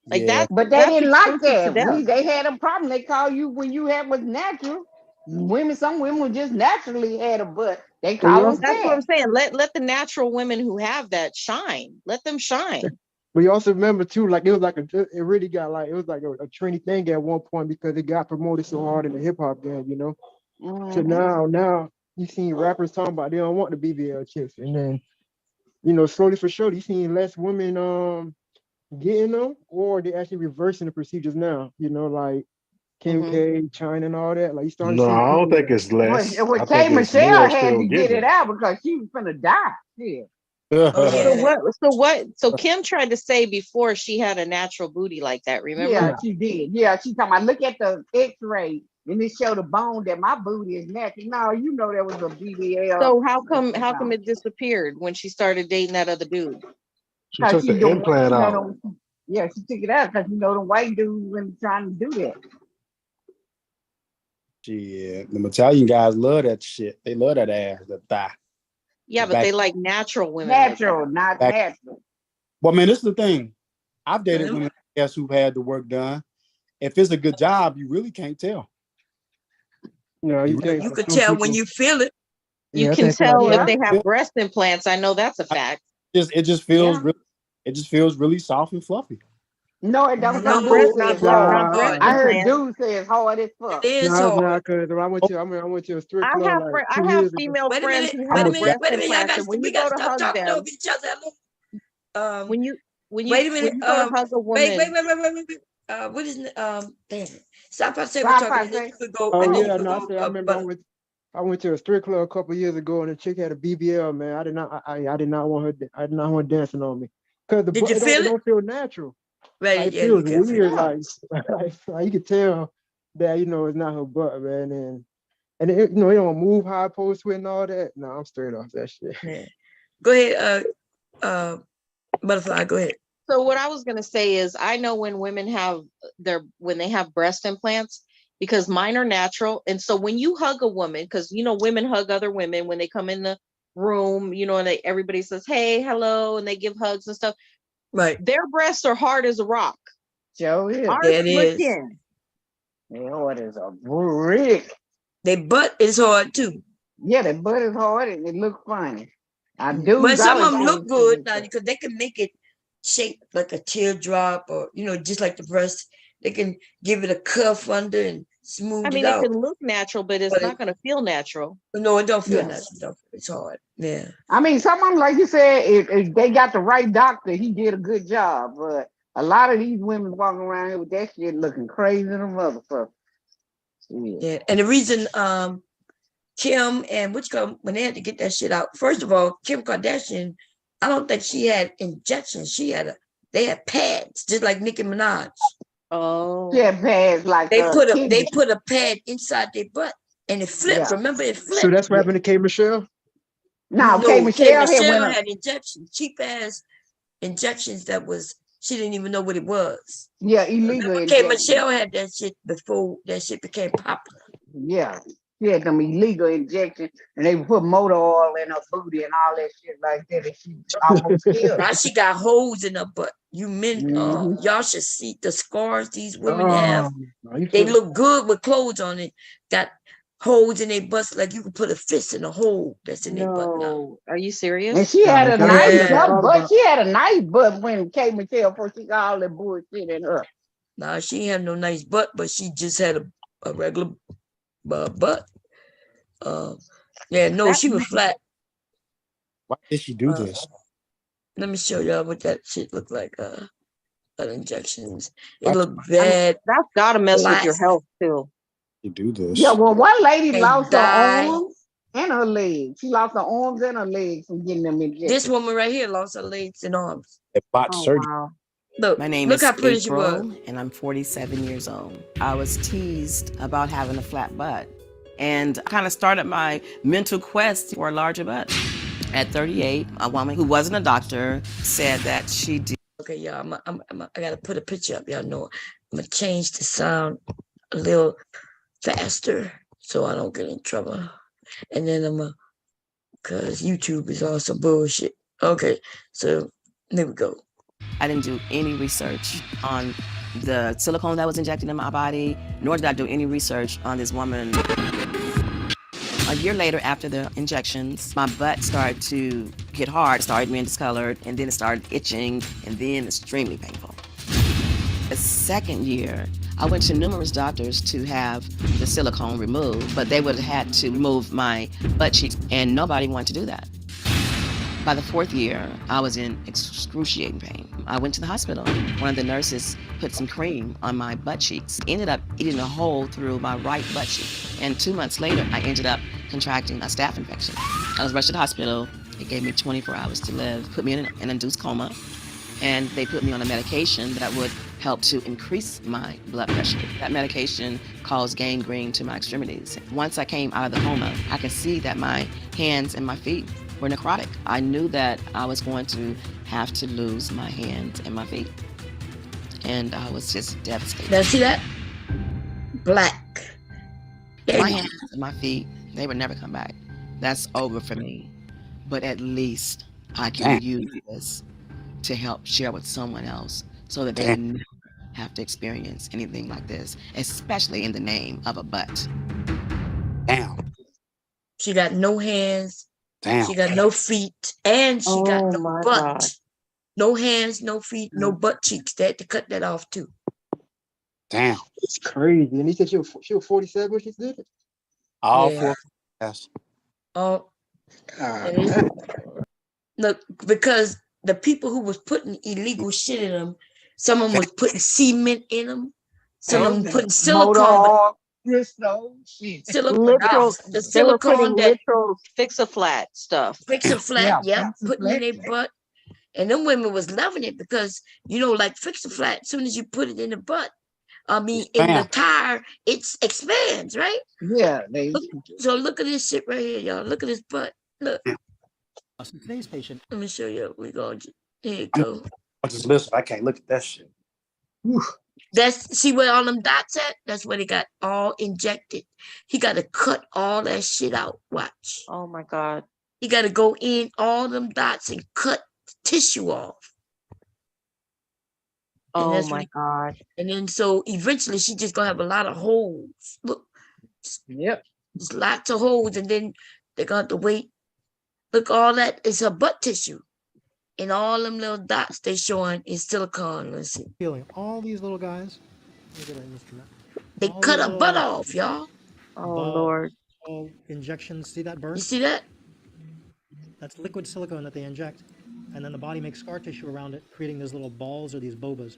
Like yeah. But they that's didn't like exclusive to that. them. They had a problem. They call you when you had was natural. Some women just naturally had a butt. They But you call them also, That's what I'm fat. saying. Let the natural women who have that shine. Let them shine. but you also remember too, like it was like it really got like it was like a trendy thing at one point because it got promoted so hard in the hip hop game, you know. So now you seen rappers talking about they don't want the BBL chicks, and then slowly for sure you seen less women getting them, or they actually reversing the procedures now. Like Kim K, China, and all that. Like you starting to No, see I don't people think that. it's less. Well, I K think it's Michelle more had still to get getting it it. out because she was gonna die. Yeah. Oh yeah. So Kim tried to say before she had a natural booty like that, remember? Yeah, she did. Yeah, she talking about look at the X-ray and it showed a bone that my booty is natural. No, you know there was a BBL. So how come it disappeared when she started dating that other dude? She took the implant out. Yeah, she took it out because the white dude was trying to do that. Shit, the Italian guys love that shit. They love that ass, the thigh. Yeah, but Back, they like natural women. Natural, not back. natural. Well, man, this is the thing. I've dated women, I guess, who've had the work done. If it's a good job, you really can't tell. No, you You can't. could tell when you feel it. You I can think somebody tell if probably- they have breast implants. I know that's a fact. It just feels really soft and fluffy. No, it don't. Not Some breast, dudes say it's not hard. breast I heard implants. dudes say it's hard as fuck. It is No, it's hard. not because I went to a strip club like 2 I have years ago. female Wait a friends minute. who have breast Y'all implants, got and when we you got go to to stop hug talking them, over each other. when you Wait a minute. go to hug a woman, Wait. What is damn it? Stop! I say we're Stop, talking. I And then say. you could go. Oh And then you yeah, could no, I go. said I remember I went to a strip club a couple of years ago and the chick had a BBL, man. I did not want her. I did not want her dancing on me because Did you it feel it? don't feel natural. Right. Like, it Yeah, you feels can feel weird. it. Like you could tell that it's not her butt, man. And it don't move how I supposed to and all that. No, I'm straight off that shit. Yeah. Go ahead. Butterfly. Go ahead. So what I was gonna say is I know when women have when they have breast implants, because mine are natural. And so when you hug a woman, because women hug other women when they come in the room, and everybody says, hey, hello, and they give hugs and stuff. Right. Their breasts are hard as a rock. Joe is. Ours Yeah, it look is. in. What is a brick? Their butt is hard too. Yeah, the butt is hard and it looks funny. I do. But some of them look good now because they can make it shaped like a teardrop or just like the breast. They can give it a cuff under and smooth I mean, it it out. can look natural, but it's not going to feel natural. No, it don't feel Yeah. natural. It's hard. Yeah. I mean, some of them, like you said, if they got the right doctor, he did a good job. But a lot of these women walking around here with that shit looking crazy than a motherfucker. Yeah. And the reason Kim and when they had to get that shit out, first of all, Kim Kardashian, I don't think she had injections. They had pads, just like Nicki Minaj. Oh. Yeah, pads like they put a pad inside their butt and it flipped. Yeah. Remember, it flipped. So that's what happened to K Michelle. No, K Michelle had injections, cheap ass injections she didn't even know what it was. Yeah, illegal. K Michelle had that shit before that shit became popular. Yeah. She had them illegal injections, and they put motor oil in her booty and all that shit like that, and she almost killed. Now she got holes in her butt. You men, Mhm. y'all should see the scars these women have. Oh, They look good with clothes on it. Got holes in their butts like you could put a fist in a hole that's in their butt now. No, are you And serious? she had a nice Yeah. butt. She had a nice butt when K Michelle before she got all that bullshit in her. Nah, she ain't have no nice butt, but she just had a regular butt. Yeah, no, she was flat. Why did she do this? Let me show y'all what that shit looked like. Injections. It Why looked bad. That's gotta mess with your Black. health too. you do this? Yeah, well, one lady They lost her died. arms and her legs. She lost her arms and her legs from getting them injections. This woman right here lost her legs and arms. They botched surgery. Wow. Look, My name look is how pretty she was. April, and I'm 47 years old. I was teased about having a flat butt, and kind of started my mental quest for a larger butt. At 38, a woman who wasn't a doctor said that she did. Okay, y'all, I gotta put a picture up. Y'all know I'm gonna change the sound a little faster so I don't get in trouble. And then cause YouTube is all some bullshit. Okay, so there we go. I didn't do any research on the silicone that was injected in my body, nor did I do any research on this woman. A year later, after the injections, my butt started to get hard, started being discolored, and then it started itching, and then extremely painful. The second year, I went to numerous doctors to have the silicone removed, but they would have had to remove my butt cheeks, and nobody wanted to do that. By the fourth year, I was in excruciating pain. I went to the hospital. One of the nurses put some cream on my butt cheeks. Ended up eating a hole through my right butt cheek. And 2 months later, I ended up contracting a staph infection. I was rushed to the hospital. They gave me 24 hours to live, put me in an induced coma, and they put me on a medication that would help to increase my blood pressure. That medication caused gangrene to my extremities. Once I came out of the coma, I could see that my hands and my feet were necrotic. I knew that I was going to have to lose my hands and my feet. And I was just devastated. Now see that? Black. My hands and my feet, they would never come back. That's over for me. But at least I can use this to help share with someone else so that they never have to experience anything like this, especially in the name of a butt. Damn. She got no hands. Damn. She got no feet, and she got no my butt. God. No hands, no feet, no butt cheeks. They had to cut that off too. Damn. It's crazy. And he said she was 47 when she did it. All Yeah. four. Yes. Oh, look, because the people who was putting illegal shit in them, some of them was putting cement in them, some of them putting silicone. Literal, The they were silicone putting that literal fix-a-flat stuff. fix a flat, putting in their butt. And them women was loving it because, you know, like fix a flat, as soon as you put it in the butt, I mean, in the tire, it expands, right? Yeah. So look at this shit right here, y'all. Look at this butt. Look. Today's patient. Let me show you. We go. Here you go. I just listen. I can't look at that shit. That's see where all them dots at? That's where they got all injected. He got to cut all that shit out. Watch. Oh my God. He got to go in all them dots and cut tissue off. Oh my God. And then so eventually she just gonna have a lot of holes. Look. Yep. There's lots of holes, and then they're gonna have to wait. Look, all that is her butt tissue. And all them little dots they showing is silicone. Let's see. Feeling all these little guys. Look at that instrument. They All cut these her little butt off, y'all. Oh balls, Lord. all injections. See that burn? You see that? That's liquid silicone that they inject. And then the body makes scar tissue around it, creating these little balls or these bobas.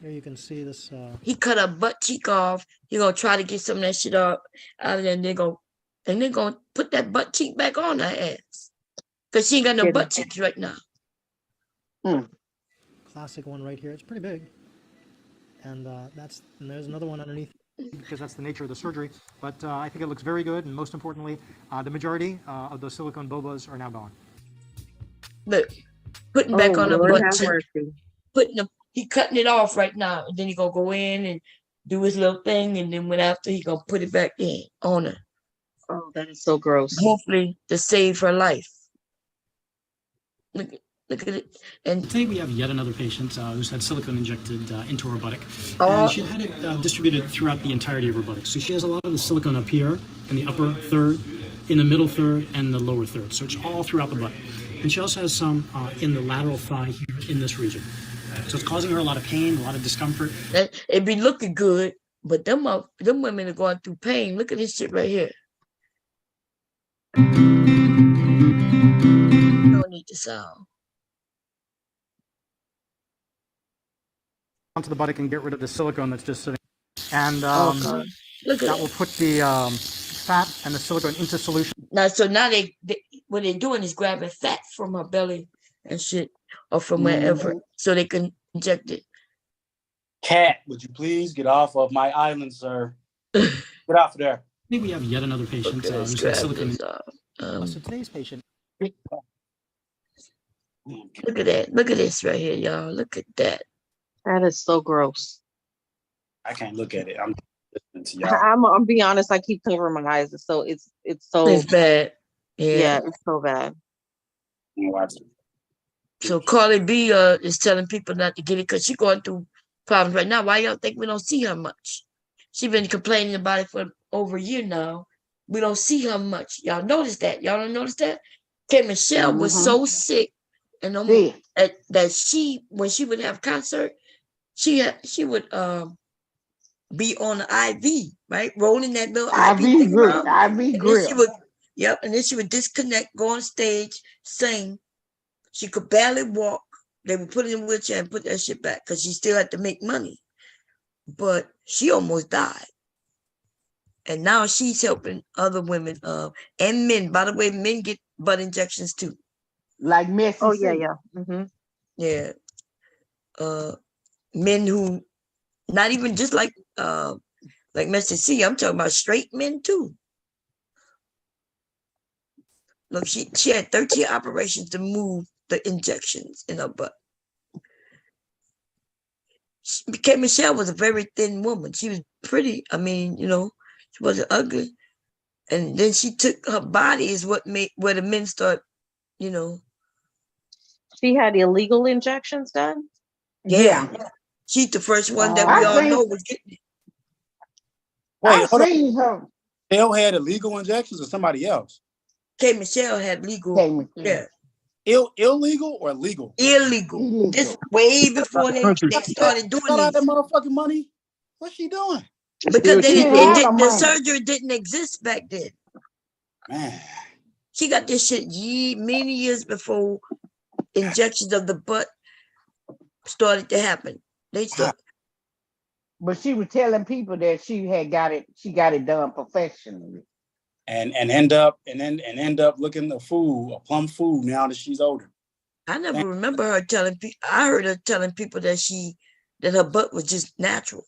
Here you can see this. He cut her butt cheek off. He gonna try to get some of that shit up. And then they're gonna put that butt cheek back on her ass. Because she ain't got no butt cheeks right now. Classic one right here. It's pretty big. And there's another one underneath because that's the nature of the surgery. But I think it looks very good. And most importantly, the majority of those silicone bobas are now gone. Look, putting back on her Lord butt have cheek. mercy. He cutting it off right now. And then he gonna go in and do his little thing. And then when after he gonna put it back in on her. That is so gross. Hopefully to save her life. Look at it. And today we have yet another patient who's had silicone injected into her buttock. Oh. And she had it distributed throughout the entirety of her buttock. So she has a lot of the silicone up here in the upper third, in the middle third, and the lower third. So it's all throughout the butt. And she also has some in the lateral thigh here in this region. So it's causing her a lot of pain, a lot of discomfort. It be looking good, but them women are going through pain. Look at this shit right here. You don't need the sound. Onto the buttock and get rid of the silicone that's just sitting. And Look at that it. will put the fat and the silicone into solution. Now, so now they what they're doing is grabbing fat from her belly and shit, or from wherever, so they can inject it. Cat, would you please get off of my island, sir? Get off of there. Today we have yet another patient who's had silicone. So today's patient. Look at that. Look at this right here, y'all. Look at that. That is so gross. I can't look at it. I'm listening to y'all. I'm being honest. I keep covering my eyes. So it's so It's bad. Yeah, it's so bad. So Carly B is telling people not to get it because she's going through problems right now. Why y'all think we don't see her much? She's been complaining about it for over a year now. We don't see her much. Y'all notice that? Y'all don't notice that? K. Michelle was so sick, and that she, when she would have concert, she would be on the IV, right, rolling that little IV thing around. IV grip. She would, and then she would disconnect, go on stage, sing. She could barely walk. They would put her in a wheelchair and put that shit back because she still had to make money. But she almost died. And now she's helping other women and men. By the way, men get butt injections too. Like Messi. Oh, yeah. Mm-hmm. Yeah. Men who, not even just like Mr. C, I'm talking about straight men too. Look, she had 13 operations to move the injections in her butt. K. Michelle was a very thin woman. She was pretty. I mean, she wasn't ugly. And then she took her body is what made where the men start, She had illegal injections done? Yeah. She's the first one that we all know was getting it. Wait, hold on. Michelle had illegal injections or somebody else? K. Michelle had legal. Yeah. Illegal or legal? Illegal. This way before they started doing that this. motherfucking money. What's she doing? Because the surgery didn't exist back then. Man. She got this shit many years before injections of the butt started to happen. But she was telling people that she got it done professionally. And end up looking a fool, a plump fool now that she's older. I never remember her telling people. I heard her telling people that her butt was just natural.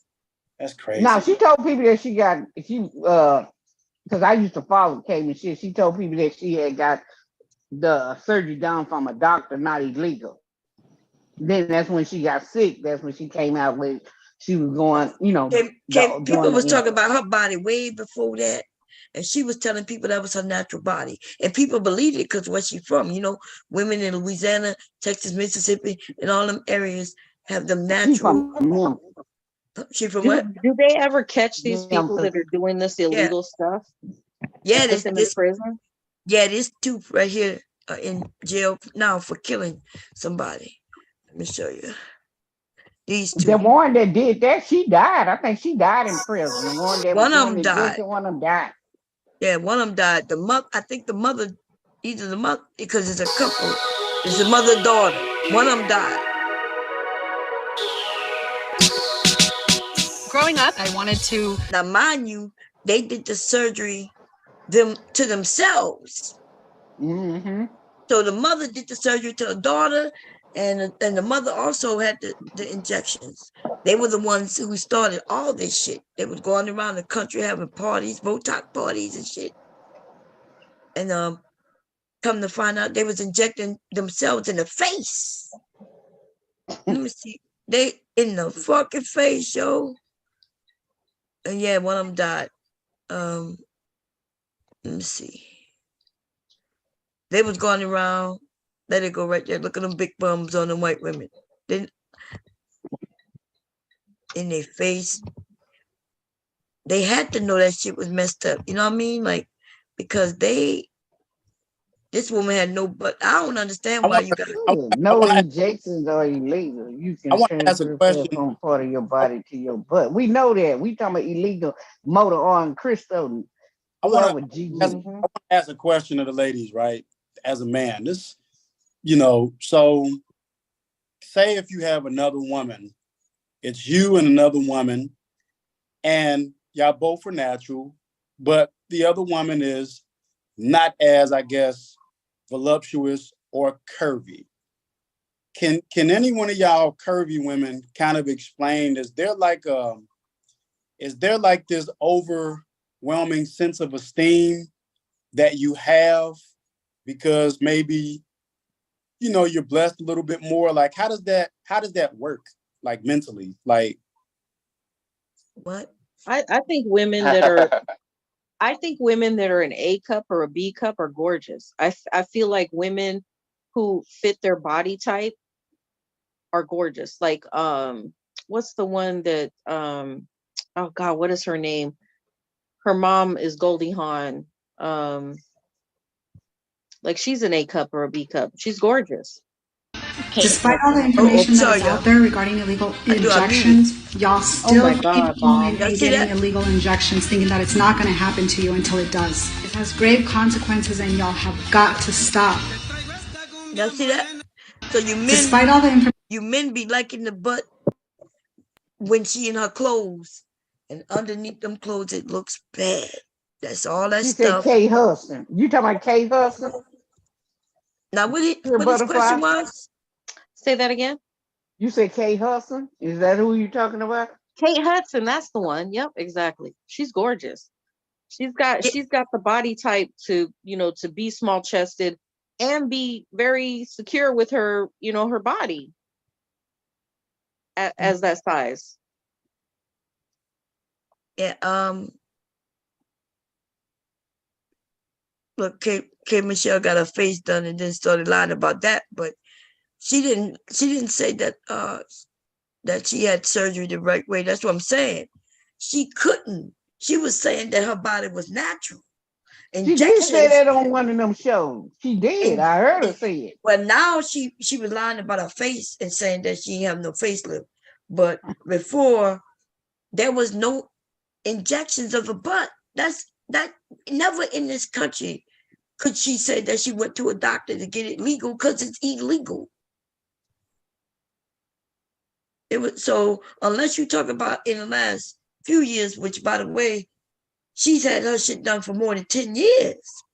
That's crazy. Now she told people that because I used to follow Kate and shit. She told people that she had got the surgery done from a doctor, not illegal. Then that's when she got sick. That's when she came out with she was going, people was talking about her body way before that. And she was telling people that was her natural body. And people believed it because where she's from, women in Louisiana, Texas, Mississippi, and all them areas have them natural. She from what? Do they ever catch these people that are doing this illegal stuff? Yeah, this in prison. Yeah, this two right here in jail now for killing somebody. Let me show you. These two. The one that did that, she died. I think she died in prison. One of them died. One of them died. Yeah, one of them died. The mother, I think the mother, either the mother, because it's a couple, it's a mother-daughter. One of them died. Growing up, I wanted to. Now, mind you, they did the surgery to themselves. Mm-hmm. So the mother did the surgery to the daughter, and the mother also had the injections. They were the ones who started all this shit. They was going around the country having parties, Botox parties and shit. And come to find out they was injecting themselves in the face. Let me see. They in the fucking face, yo. And yeah, one of them died. Let me see. They was going around. Let it go right there. Look at them big bums on them white women. Then in their face, they had to know that shit was messed up. You know what I mean? Like, because this woman had no butt. I don't understand why you got no injections are illegal. You I can want to ask a transfer question. fat from part of your body to your butt. We know that. We talking about illegal motor on Crystal. I want With Gigi. to ask a question of the ladies, right? As a man, this, so say if you have another woman, it's you and another woman, and y'all both are natural, but the other woman is not as, I guess, voluptuous or curvy. Can any one of y'all curvy women kind of explain, is there like this overwhelming sense of esteem that you have because maybe you're blessed a little bit more? Like, how does that work, like, mentally? Like, what? I think women that are an A cup or a B cup are gorgeous. I feel like women who fit their body type are gorgeous. Like what's the one that oh God, what is her name? Her mom is Goldie Hawn. Like, she's an A cup or a B cup. She's gorgeous. Despite all the information that is out there regarding illegal injections, y'all still keep going and getting illegal injections, thinking that it's not going to happen to you until it does. It has grave consequences, and y'all have got to stop. Y'all see that? So Despite all the information, you men be liking the butt when she in her clothes, and underneath them clothes it looks bad. That's all that stuff. Said Kay Hudson. You talking about Kay Hudson? Now what his question was? Say that again. You said Kay Hudson? Is that who you talking about? Kate Hudson, that's the one. Yep, exactly. She's gorgeous. She's got the body type to be small chested and be very secure with her, her body as that size. Yeah. Look, Kate Michelle got her face done and then started lying about that, but she didn't say that that she had surgery the right way. That's what I'm saying. She couldn't. She was saying that her body was natural. She did say that on one of them shows. She did. I heard her say it. Well, now she was lying about her face and saying that she have no facelift. But before, there was no injections of a butt. That never in this country could she say that she went to a doctor to get it legal, because it's illegal. It was, so unless you talk about in the last few years, which, by the way, she's had her shit done for more than 10 years.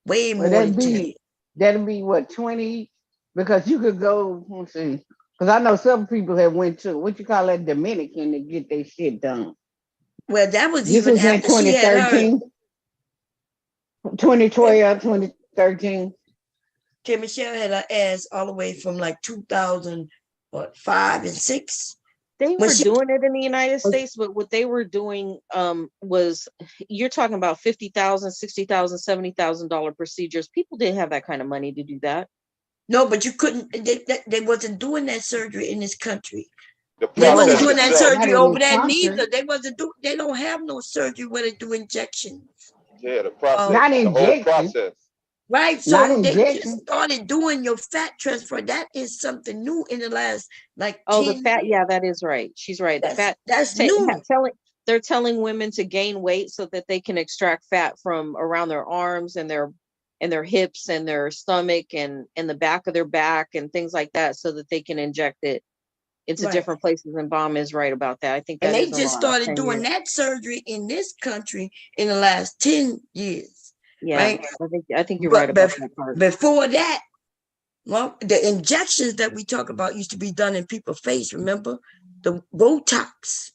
Way more than 10. That'd be what, 20? Because you could go, let's see. Because I know some people have went to, what you call that, Dominican, to get their shit done. Well, that was this even was in after she had her. 2012, 2013. Kim Michelle had her ass all the way from like 2005 and 6. They were doing it in the United States, but what they were doing was, you're talking about $50,000, $60,000, $70,000 procedures. People didn't have that kind of money to do that. No, but you couldn't. They wasn't doing that surgery in this country. They wasn't doing that surgery over there neither. They wasn't do. They don't have no surgery where they do injections. Yeah, the process. Not the whole injection. process. Right. Not So they injection. just started doing your fat transfer. That is something new in the last like 10 the fat. years. Yeah, that is right. She's right. The fat. That's new. They're telling women to gain weight so that they can extract fat from around their arms and their hips and their stomach and the back of their back and things like that, so that they can inject it into different places. And Bomb is right about that. I think that and they is just started doing that surgery in this country in the last 10 years. Yeah, right? I think you're right about that part. Before that, well, the injections that we talk about used to be done in people's face. Remember the Botox?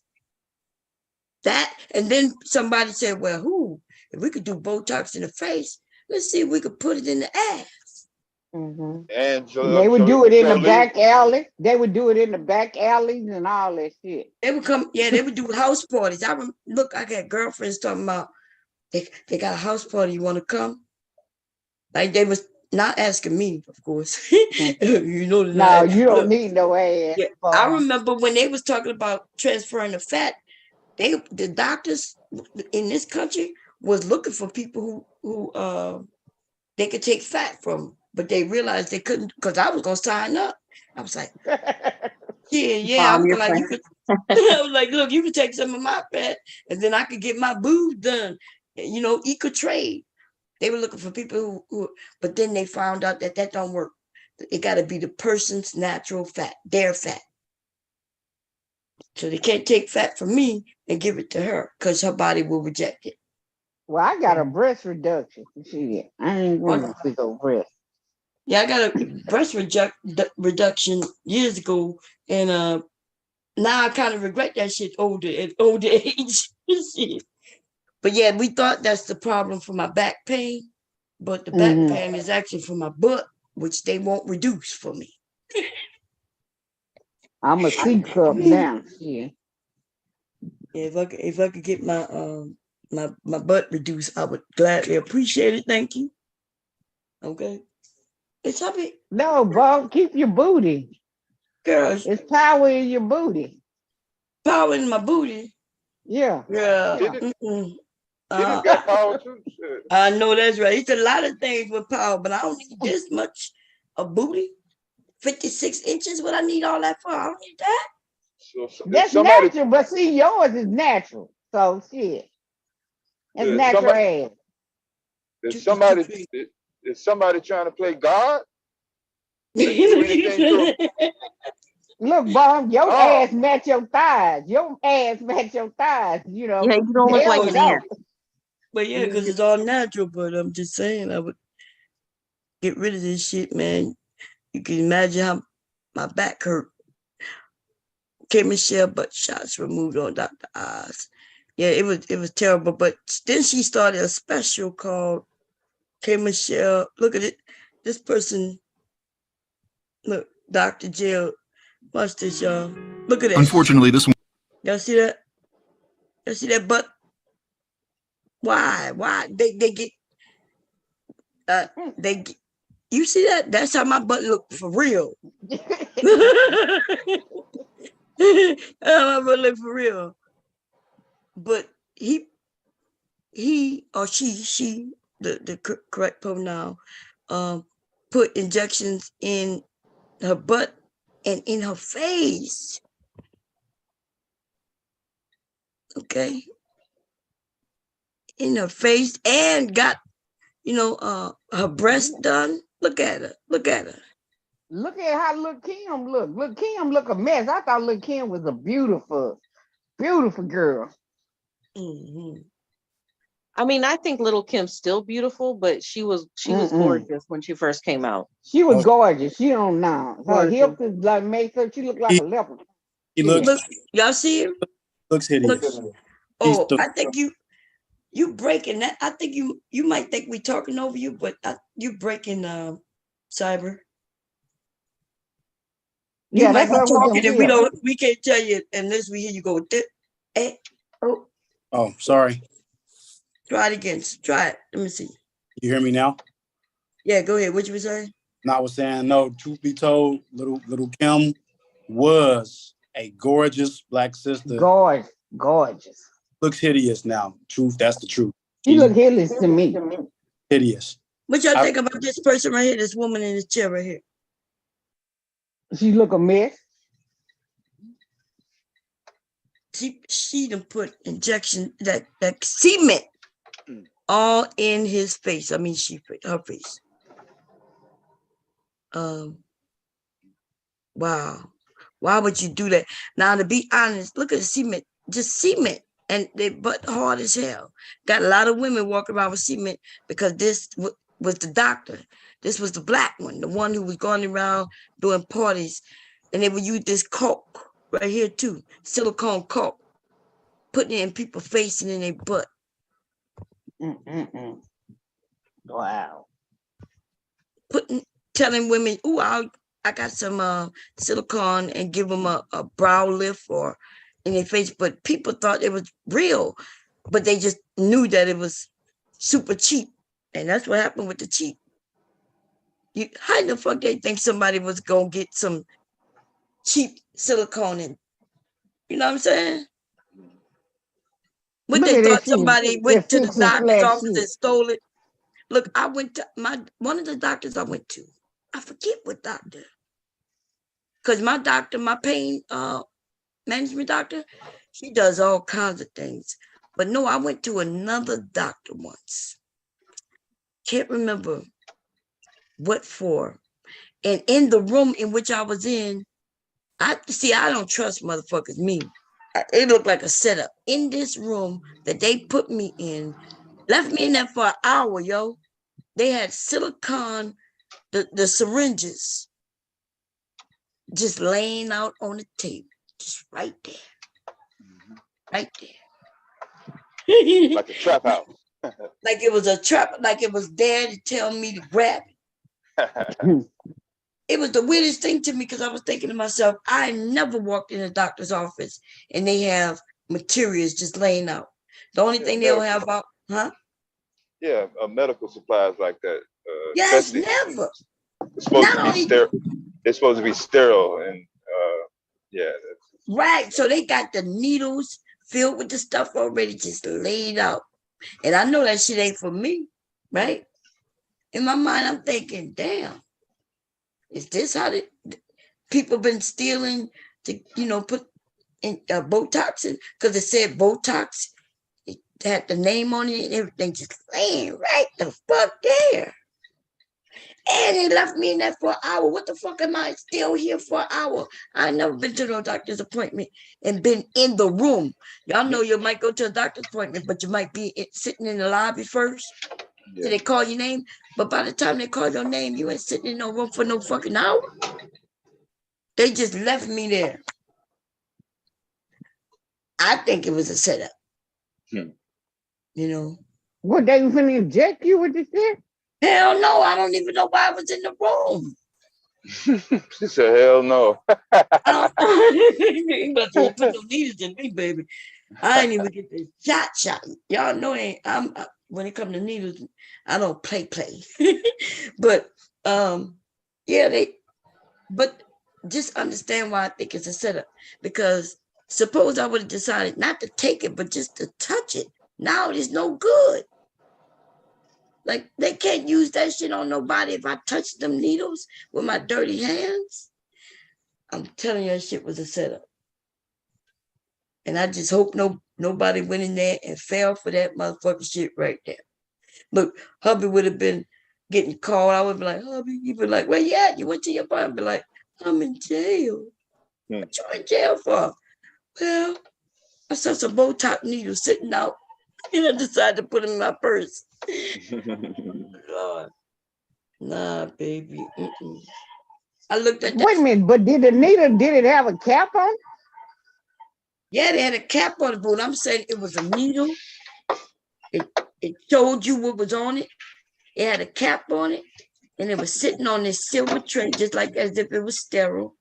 That, and then somebody said, "Well, if we could do Botox in the face, let's see if we could put it in the ass." Mm-hmm. And they would do it in the back alley. They would do it in the back alleys and all that shit. They would come, they would do house parties. I got girlfriends talking about They got a house party. You want to come? Like they was not asking me, of course. You know, No, you don't look, need no ass. yeah, I remember when they was talking about transferring the fat. The doctors in this country was looking for people who they could take fat from, but they realized they couldn't because I was gonna sign up. I was like, yeah. I Bomb was your like, you friend. could. I was like, look, you can take some of my fat, and then I could get my boobs done. You know, equal trade. They were looking for people who, but then they found out that don't work. It got to be the person's natural fat, their fat. So they can't take fat from me and give it to her because her body will reject it. Well, I got a breast reduction. Shit, I ain't going to big old breast. Yeah, I got a breast reduction years ago, and now I kind of regret that shit at older age. Shit. But yeah, we thought that's the problem for my back pain, but the back pain is actually for my butt, which they won't reduce for me. I'm a C cup now. Yeah. If I could get my my butt reduced, I would gladly appreciate it. Thank you. Okay. It's happy. No, Bob, keep your booty. Girls. It's power in your booty. Power in my booty? Yeah. Yeah. Dennis got power too. Shit. I know that's right. It's a lot of things with power, but I don't need this much of booty. 56 inches, what I need all that for? I don't need that. That's natural, but see, yours is natural. So shit. That's natural ass. Is somebody trying to play God? Look, Bob, your ass match your thighs. Your ass match your thighs. You know. Yeah, you don't look like a man. But yeah, because it's all natural. But I'm just saying, I would get rid of this shit, man. You can imagine how my back hurt. K. Michelle butt shots removed on Dr. Oz. Yeah, it was terrible. But then she started a special called K. Michelle. Look at it. This person, look, Dr. Jill. Watch this, y'all. Look at it. Unfortunately, this one. Y'all see that? Y'all see that butt? Why? They get you see that? That's how my butt look for real. How my butt look for real. But he or she, the correct pronoun, put injections in her butt and in her face. Okay. In her face and got, her breast done. Look at her. Look at her. Look at how Lil' Kim look. Lil' Kim look a mess. I thought Lil' Kim was a beautiful girl. I mean, I think Little Kim's still beautiful, but she was gorgeous when she first came out. She was gorgeous. She don't know. Her hips is like made her. She look like a leopard. He looks. Look, y'all see him? Looks hideous. I think you breaking that. I think you might think we talking over you, but you breaking cyber. You might be talking and we can't tell you unless we hear you go. Oh, sorry. Try it again. Try it. Let me see. You hear me now? Yeah, go ahead. What you were saying? No, I was saying no. Truth be told, little Kim was a gorgeous black sister. Gorgeous. Looks hideous now. Truth, that's the truth. She look hideous to me. Hideous. What y'all think about this person right here? This woman in this chair right here. She look a mess. She done put injection that cement all in his face. I mean, her face. Wow. Why would you do that? Now, to be honest, look at the cement, just cement, and they butt hard as hell. Got a lot of women walking around with cement because this was the doctor. This was the black one, the one who was going around doing parties, and they would use this coke right here too, silicone coke, putting it in people's face and in their butt. Wow. Telling women, "Ooh, I got some silicone," and give them a brow lift or in their face. But people thought it was real, but they just knew that it was super cheap. And that's what happened with the cheap. How the fuck they think somebody was gonna get some cheap silicone in? You know what I'm saying? What Look they at thought that shit. somebody That went to the fix and doctor's flash office shit. and stole it. Look, I went to one of the doctors I went to. I forget what doctor. Because my doctor, my pain management doctor, she does all kinds of things. But no, I went to another doctor once. Can't remember what for. And in the room in which I was in, I don't trust motherfuckers, me. It looked like a setup. In this room that they put me in, left me in there for an hour, yo. They had silicone, the syringes, just laying out on the table, just right there. Right there. Like a trap house. Like it was a trap, like it was there to tell me to grab it. It was the weirdest thing to me because I was thinking to myself, I never walked in a doctor's office and they have materials just laying out. The only thing they don't have out, huh? Yeah, medical supplies like that. Yes, never. It's supposed to be sterile. It's supposed to be sterile, and yeah. Right. So they got the needles filled with the stuff already just laid out. And I know that shit ain't for me, right? In my mind, I'm thinking, damn, is this how the people been stealing to, put in Botox in? Because it said Botox. It had the name on it and everything just laying right the fuck there. And they left me in there for an hour. What the fuck am I still here for an hour? I never been to no doctor's appointment and been in the room. Y'all know you might go to a doctor's appointment, but you might be sitting in the lobby first. Yeah. So they call your name. But by the time they call your name, you ain't sitting in no room for no fucking hour. They just left me there. I think it was a setup. You know. What, they was gonna inject you with this shit? Hell no, I don't even know why I was in the room. She said, hell no. You about to put no needles in me, baby. I ain't even get the shot. Y'all know I'm when it comes to needles, I don't play. But but just understand why I think it's a setup. Because suppose I would have decided not to take it, but just to touch it. Now it is no good. Like, they can't use that shit on nobody if I touch them needles with my dirty hands. I'm telling you, that shit was a setup. And I just hope nobody went in there and fell for that motherfucking shit right there. Look, hubby would have been getting called. I would be like, hubby, you'd be like, where you at? You went to your bar and be like, I'm in jail. What you in jail for? Well, I saw some Botox needles sitting out and I decided to put them in my purse. Lord. Nah, baby. I looked at that. Wait a minute, but did it have a cap on? Yeah, they had a cap on it, but I'm saying it was a needle. It showed you what was on it. It had a cap on it, and it was sitting on this silver tray, just like as if it was sterile.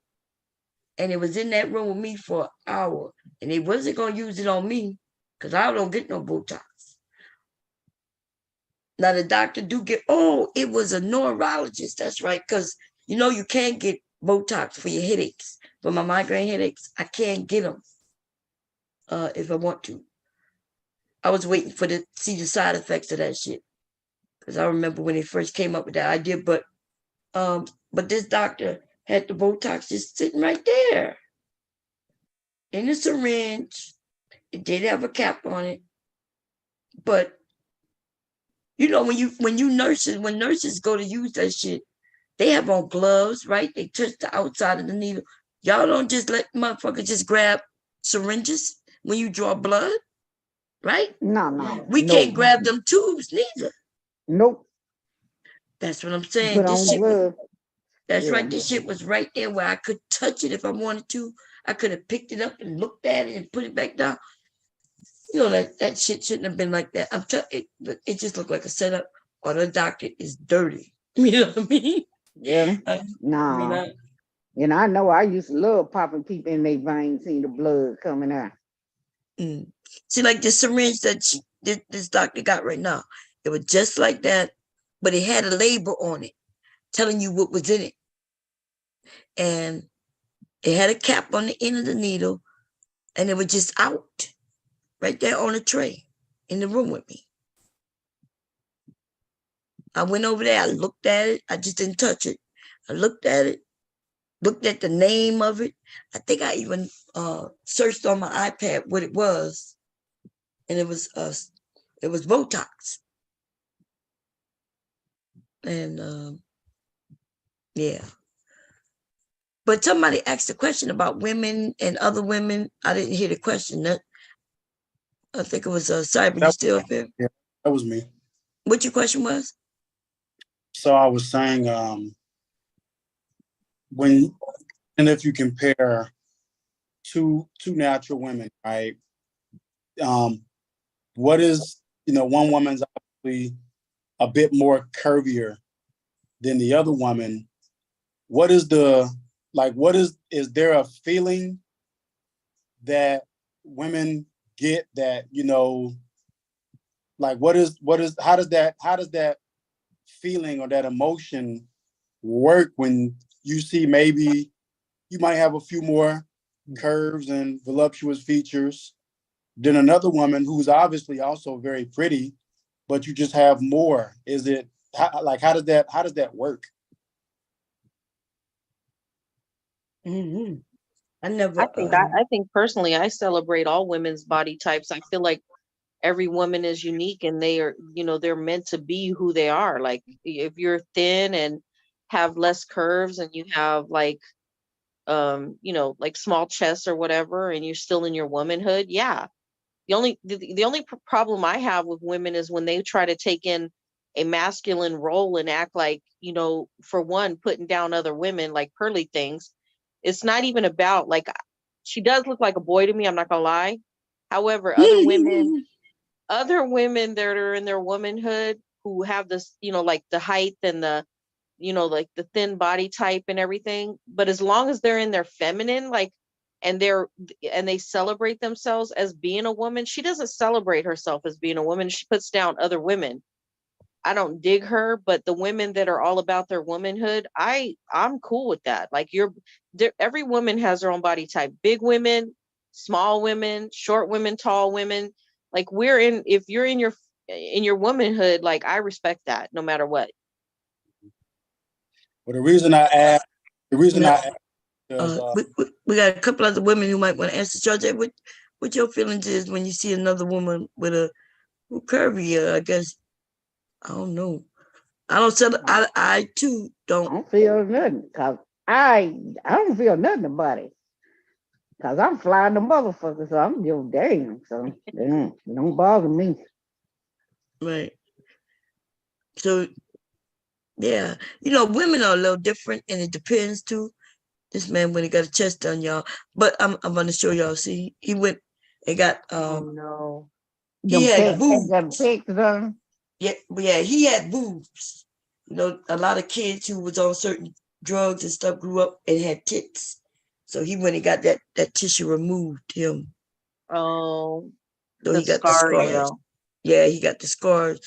And it was in that room with me for an hour. And they wasn't gonna use it on me, because I don't get no Botox. Now the doctor do get, it was a neurologist. That's right. Because you can't get Botox for your headaches. For my migraine headaches, I can't get them if I want to. I was waiting to see the side effects of that shit. Because I remember when they first came up with that idea, but this doctor had the Botox just sitting right there. In a syringe. It did have a cap on it. But when nurses go to use that shit, they have on gloves, right? They touch the outside of the needle. Y'all don't just let motherfuckers just grab syringes when you draw blood, right? No. We can't grab them tubes neither. Nope. That's what I'm saying. Put on gloves. That's right. This shit was right there where I could touch it if I wanted to. I could have picked it up and looked at it and put it back down. That shit shouldn't have been like that. I'm telling it just looked like a setup, or the doctor is dirty. You know what I mean? Yeah. Nah. I know I used to love popping people in their veins, seeing the blood coming out. See, like the syringe that this doctor got right now, It was just like that, but it had a label on it telling you what was in it. And it had a cap on the end of the needle, and it was just out right there on the tray in the room with me. I went over there, I looked at it, I just didn't touch it. I looked at it, looked at the name of it. I think I even searched on my iPad what it was, and it was Botox. And yeah. But somebody asked a question about women and other women. I didn't hear the question. That I think it was Cyber. You still up there? Yeah, that was me. What your question was? So I was saying, if you compare two natural women, right? What is, one woman's obviously a bit more curvier than the other woman. What is is there a feeling that women get that, how does that feeling or that emotion work when you see maybe you might have a few more curves and voluptuous features than another woman who's obviously also very pretty, but you just have more? Is it how does that work? Mm-hmm. I think personally, I celebrate all women's body types. I feel like every woman is unique, and they are, they're meant to be who they are. Like if you're thin and have less curves, and you have like small chests or whatever, and you're still in your womanhood. Yeah. The only problem I have with women is when they try to take in a masculine role and act like, for one, putting down other women like pearly things. It's not even about, like, she does look like a boy to me, I'm not gonna lie. However, other women that are in their womanhood who have this, like the height and the, like the thin body type and everything, but as long as they're in their feminine, like, and they celebrate themselves as being a woman. She doesn't celebrate herself as being a woman. She puts down other women. I don't dig her, but the women that are all about their womanhood, I'm cool with that. Like every woman has her own body type. Big women, small women, short women, tall women. Like if you're in your womanhood, like I respect that no matter what. Well, the reason I asked we got a couple other women who might want to answer. Georgia, what your feelings is when you see another woman with a curvy? I guess I don't know. I too don't feel nothing, because I don't feel nothing about it, because I'm flying the motherfucker, so I'm just damn. So don't bother me. Right. So yeah, women are a little different, and it depends too. This man when he got a chest done, y'all. But I'm gonna show y'all. See, he went and got no. He had boobs. Yeah, he had boobs. A lot of kids who was on certain drugs and stuff grew up and had tits. So he went and got that tissue removed him. Oh, so he got the scars. Yeah, he got the scars.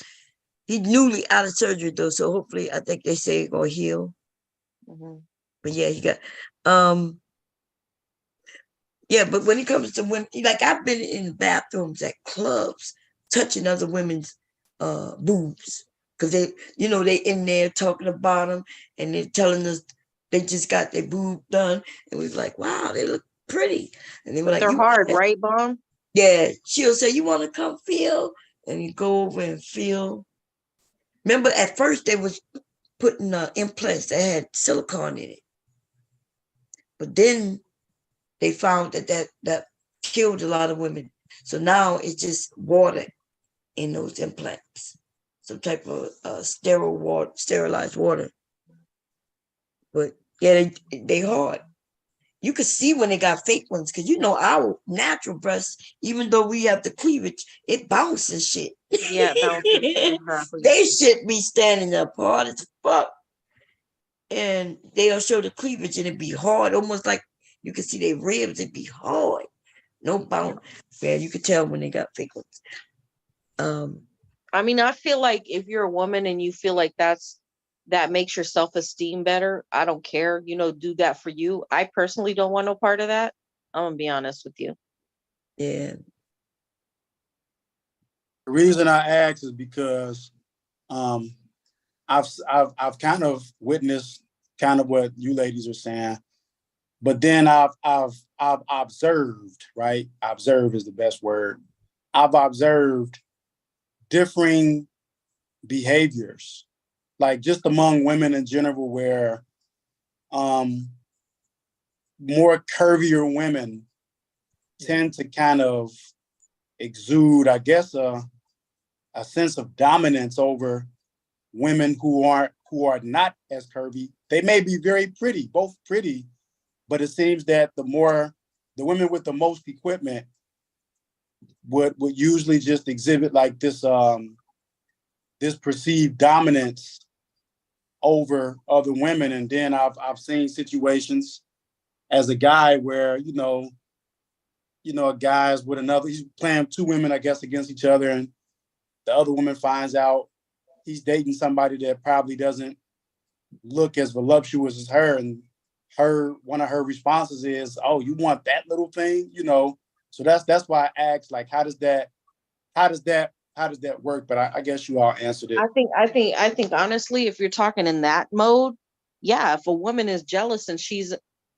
He's newly out of surgery though, so hopefully I think they say it's gonna heal. Mm-hmm. But yeah, he got yeah, but when it comes to women, like I've been in bathrooms at clubs touching other women's boobs, because they in there talking about them, and they're telling us they just got their boob done, and we was like, wow, they look pretty, and they were but like, they're hard, right, Bomb? Yeah, she'll say, you want to come feel, and you go over and feel. Remember, at first they was putting implants that had silicone in it, but then they found that killed a lot of women. So now it's just water in those implants, some type of sterilized water. But yeah, they hard. You could see when they got fake ones, because our natural breasts, even though we have the cleavage, it bounces shit. Yeah, it bounces. Exactly. They should be standing up hard as fuck. And they'll show the cleavage and it'd be hard, almost like you can see their ribs, it'd be hard. No bounce. Yeah, you could tell when they got fake ones. I mean, I feel like if you're a woman and you feel like that makes your self-esteem better, I don't care. Do that for you. I personally don't want no part of that. I'm gonna be honest with you. Yeah. The reason I ask is because I've kind of witnessed kind of what you ladies are saying, but then I've observed, right? Observe is the best word. I've observed differing behaviors, like just among women in general, where more curvier women tend to kind of exude, I guess, a sense of dominance over women who are not as curvy. They may be very pretty, both pretty, but it seems that the women with the most equipment would usually just exhibit like this this perceived dominance over other women. And then I've seen situations as a guy where a guy's with another, he's playing two women, I guess, against each other, and the other woman finds out he's dating somebody that probably doesn't look as voluptuous as her, and one of her responses is, "Oh, you want that little thing?" So that's why I asked, like, how does that work? But I guess you all answered it. I think honestly, if you're talking in that mode, yeah, if a woman is jealous and she's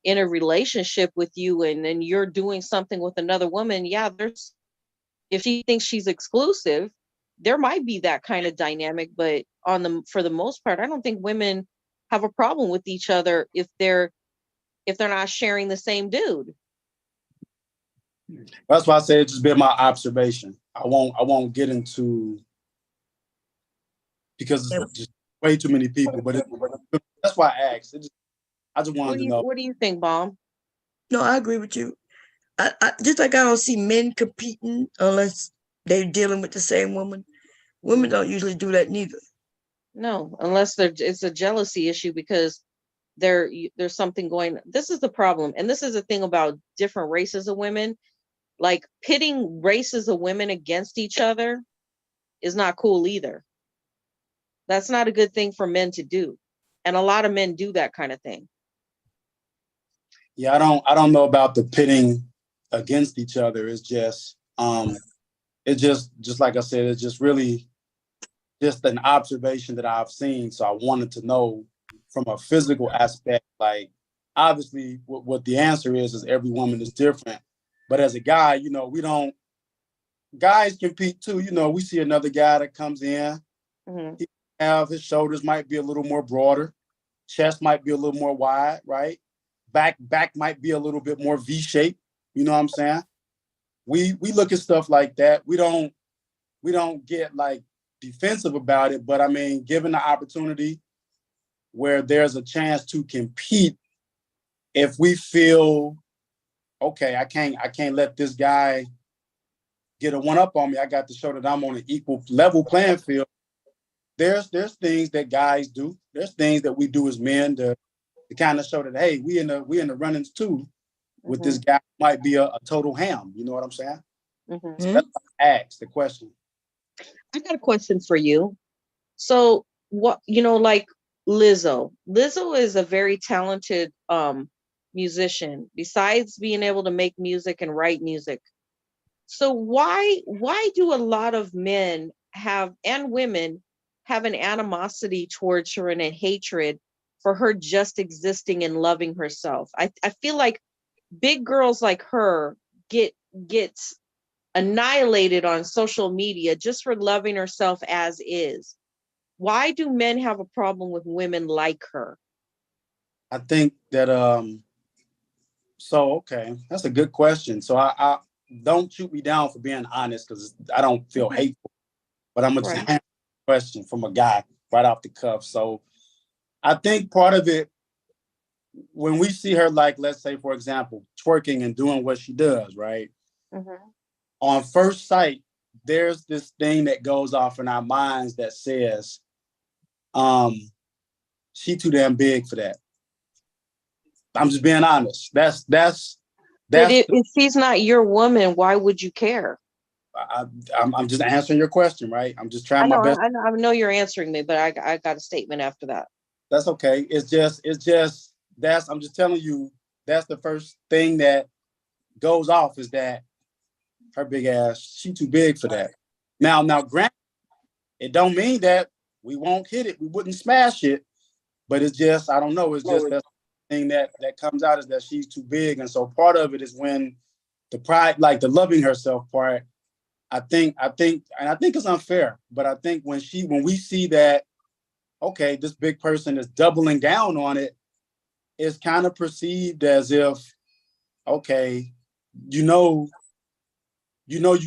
in a relationship with you and then you're doing something with another woman, yeah, if she thinks she's exclusive, there might be that kind of dynamic. But for the most part, I don't think women have a problem with each other if they're not sharing the same dude. That's why I say it's just been my observation. I won't get into, because it's just way too many people. But that's why I asked. I just wanted to know. What do you think, Bomb? No, I agree with you. I just like I don't see men competing unless they're dealing with the same woman. Women don't usually do that neither. No, unless it's a jealousy issue because there's something going. This is the problem, and this is the thing about different races of women. Like pitting races of women against each other is not cool either. That's not a good thing for men to do, and a lot of men do that kind of thing. Yeah, I don't know about the pitting against each other. It's just just like I said, it's just really just an observation that I've seen. So I wanted to know from a physical aspect, like obviously what the answer is every woman is different. But as a guy, guys compete too. We see another guy that comes in, he his shoulders might be a little more broader, chest might be a little more wide, right? Back might be a little bit more V-shaped. You know what I'm saying? We look at stuff like that. We don't get like defensive about it, but I mean, given the opportunity where there's a chance to compete, if we feel okay, I can't let this guy get a one up on me. I got to show that I'm on an equal level playing field. There's things that guys do. There's things that we do as men to kind of show that, hey, we in the runnings too. With this guy might be a total ham. You know what I'm saying? So that's why I asked the question. I got a question for you. So what like Lizzo. Lizzo is a very talented musician, besides being able to make music and write music. So why do a lot of men and women have an animosity towards her and a hatred for her just existing and loving herself? I feel like big girls like her get annihilated on social media just for loving herself as is. Why do men have a problem with women like her? I think that okay, that's a good question. So I don't shoot me down for being honest, because I don't feel hateful, but I'm gonna just answer the question from a guy right off the cuff. So I think part of it, when we see her, like, let's say, for example, twerking and doing what she does, right? On first sight, there's this thing that goes off in our minds that says, she too damn big for that. I'm just being honest. That's But if she's not your woman, why would you care? I'm just answering your question, right? I'm just trying my best. I know you're answering me, but I got a statement after that. That's okay. It's just I'm just telling you, that's the first thing that goes off is that her big ass, she too big for that. Now, granted, it don't mean that we won't hit it, we wouldn't smash it, but it's just, I don't know, it's just that thing that comes out is that she's too big. And so part of it is when the pride, like the loving herself part, I think it's unfair, but I think when we see that, okay, this big person is doubling down on it, it's kind of perceived as if, okay, you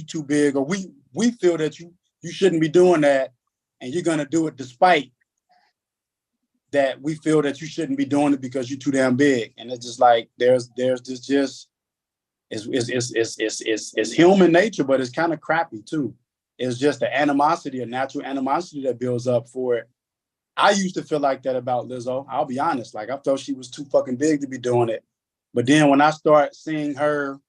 too big, or we feel that you shouldn't be doing that, and you're gonna do it despite that we feel that you shouldn't be doing it because you're too damn big. And it's just like there's this just it's human nature, but it's kind of crappy too. It's just the animosity, a natural animosity that builds up for it. I used to feel like that about Lizzo. I'll be honest. Like I thought she was too fucking big to be doing it. But then when I start seeing her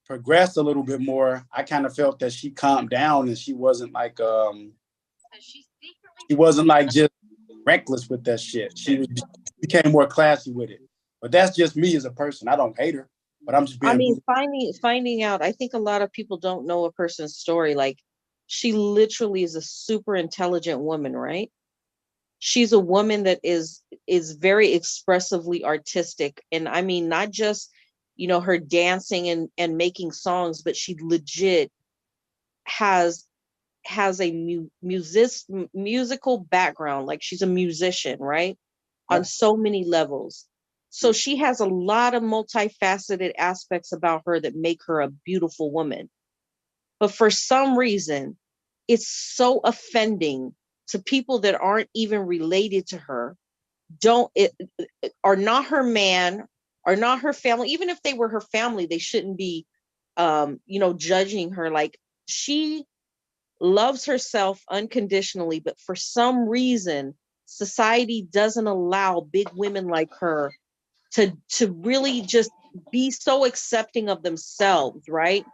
progress a little bit more, I kind of felt that she calmed down and she wasn't like just reckless with that shit. She became more classy with it. But that's just me as a person. I don't hate her, but I'm just being. I mean, finding out. I think a lot of people don't know a person's story. Like, she literally is a super intelligent woman, right? She's a woman that is very expressively artistic, and I mean, not just her dancing and making songs, but she legit has a musical background. Like, she's a musician, right? On so many levels. So she has a lot of multifaceted aspects about her that make her a beautiful woman. But for some reason, it's so offending to people that aren't even related to her, are not her man, are not her family. Even if they were her family, they shouldn't be judging her. Like, she loves herself unconditionally, but for some reason society doesn't allow big women like her to really just be so accepting of themselves, right?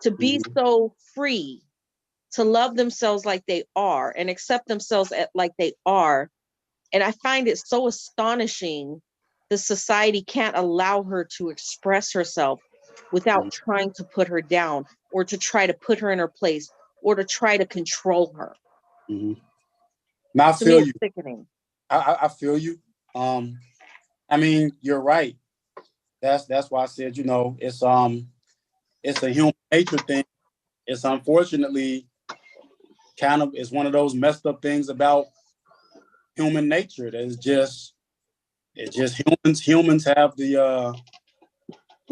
To be so free, to love themselves like they are and accept themselves like they are. And I find it so astonishing that society can't allow her to express herself without trying to put her down, or to try to put her in her place, or to try to control her. Now I feel you. Sickening. I feel you. I mean, you're right. That's why I said, it's a human nature thing. It's unfortunately it's one of those messed up things about human nature. That it's just humans have we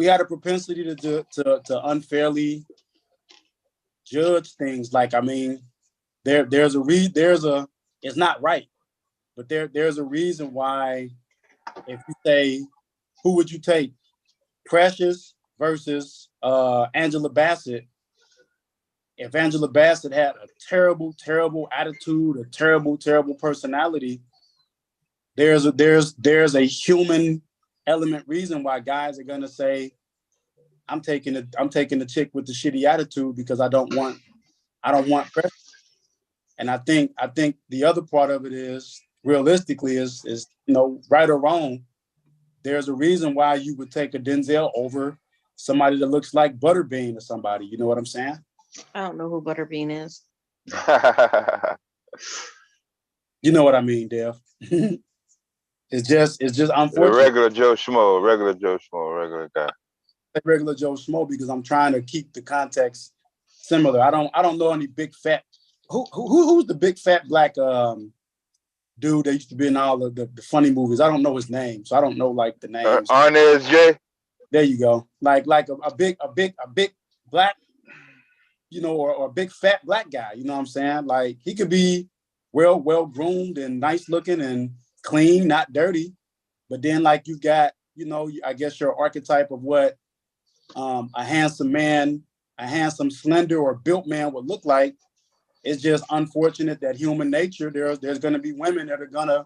had a propensity to unfairly judge things. Like, I mean, it's not right, but there's a reason why. If you say, who would you take, Precious versus Angela Bassett? If Angela Bassett had a terrible, terrible attitude, a terrible, terrible personality, there's a human element reason why guys are gonna say, I'm taking the chick with the shitty attitude because I don't want Precious. And I think the other part of it is, realistically, is right or wrong, there's a reason why you would take a Denzel over somebody that looks like Butterbean or somebody. You know what I'm saying? I don't know who Butterbean is. You know what I mean, Dev. It's just unfortunate. Regular Joe Schmo, regular guy. Regular Joe Schmo, because I'm trying to keep the context similar. I don't know any big fat. Who's the big fat black dude that used to be in all of the funny movies? I don't know his name, so I don't know like the names. Arnez J. There you go. Like a big black, or a big fat black guy. You know what I'm saying? Like, he could be well groomed and nice looking and clean, not dirty. But then, like, you got, I guess your archetype of what a handsome man, a handsome, slender, or built man would look like. It's just unfortunate that human nature, there's going to be women that are going to,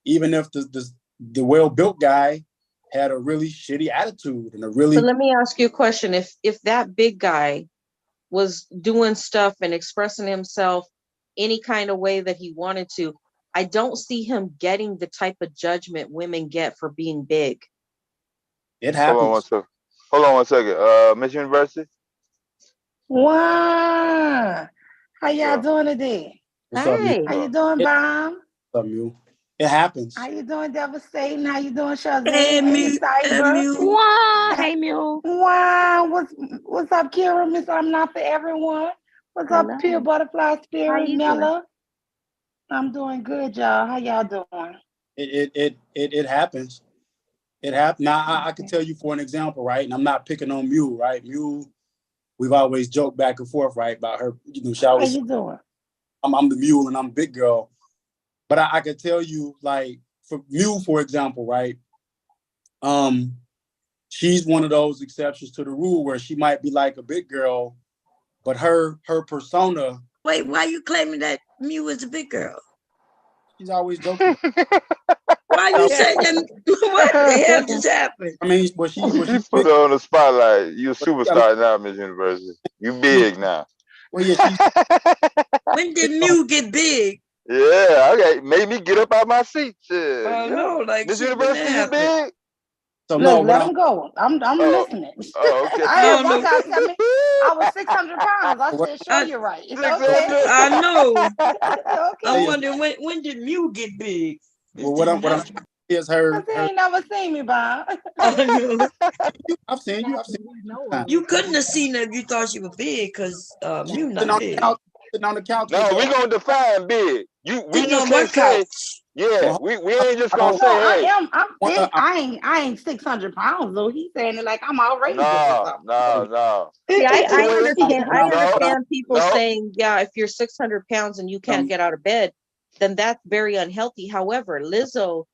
even if the well-built guy had a really shitty attitude and a really. So let me ask you a question. If that big guy was doing stuff and expressing himself any kind of way that he wanted to, I don't see him getting the type of judgment women get for being big. It Hold on one happens. second. Hold on one second. Miss University. Wow. How y'all Yeah. doing today? What's up, Mew? How you doing, Bomb? What's up, Mew? It happens. How you doing, Devastating? How you doing, Shazam? Hey, Hey, Cyber. Wow. Hey, Mew. Wow. What's up, Kira? Miss I'm Not For Everyone. What's up, Hello. Pure Butterfly How Spirit, you doing? Mella? I'm doing good, y'all. How y'all doing? It happens. It happens. Now I can tell you for an example, right? And I'm not picking on Mew, right? Mew, we've always joked back and forth, right, about her. You know, she How always you doing? I'm the mule and I'm big girl. But I could tell you, like, for Mew, for example, right? She's one of those exceptions to the rule where she might be like a big girl, but her persona. Wait, why you claiming that Mew is a big girl? She's always joking. Why you saying that? What the hell just happened? I mean, was she You put her on the spotlight. You a superstar now, Miss University. You big now. Well, yeah, when did Mew get big? Yeah, okay. Made me get up out my seat. Shit. Oh no, like Miss University, you big? So Look, let him go. I'm listening. Oh, okay. I heard one guy tell me I was 600 pounds. I said, sure, you're right. Okay. I know. Okay. I'm wondering when did Mew get big? Well, what I'm trying to say is her. You ain't never seen me, Bob. I've seen you. You couldn't have seen her if you thought she was big, because Mew not big. Sitting on the couch. No, we gonna define big. We Sitting just on what can't say. couch? Yeah, we ain't just gonna say. Hey, I'm big. I ain't 600 pounds though. He's saying it like I'm outrageous or something. No. See, I understand. I No, understand people no. saying, yeah, if you're 600 pounds and you can't get out of bed, then that's very unhealthy. However, Lizzo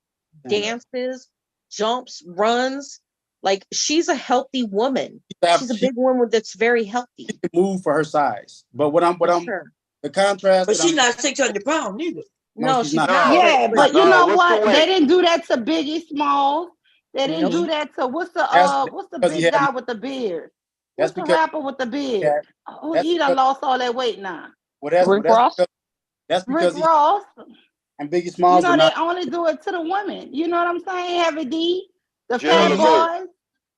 dances, jumps, runs. Like, she's a healthy woman. She's a big woman that's very healthy. She can move for her size. But the contrast. But she's not 600 pounds neither. No, she's not. Yeah, but you know what's the what? weight? They didn't do that to Biggie Smalls. They didn't do that to what's the big guy with the beard? What's the rapper with the beard? He done lost all that weight now. Well, Rick Ross. That's because Rick Ross. And Biggie Smalls. You know, they only do it to the women. You know what I'm saying? Heavy D, the Jerry Fat Boys,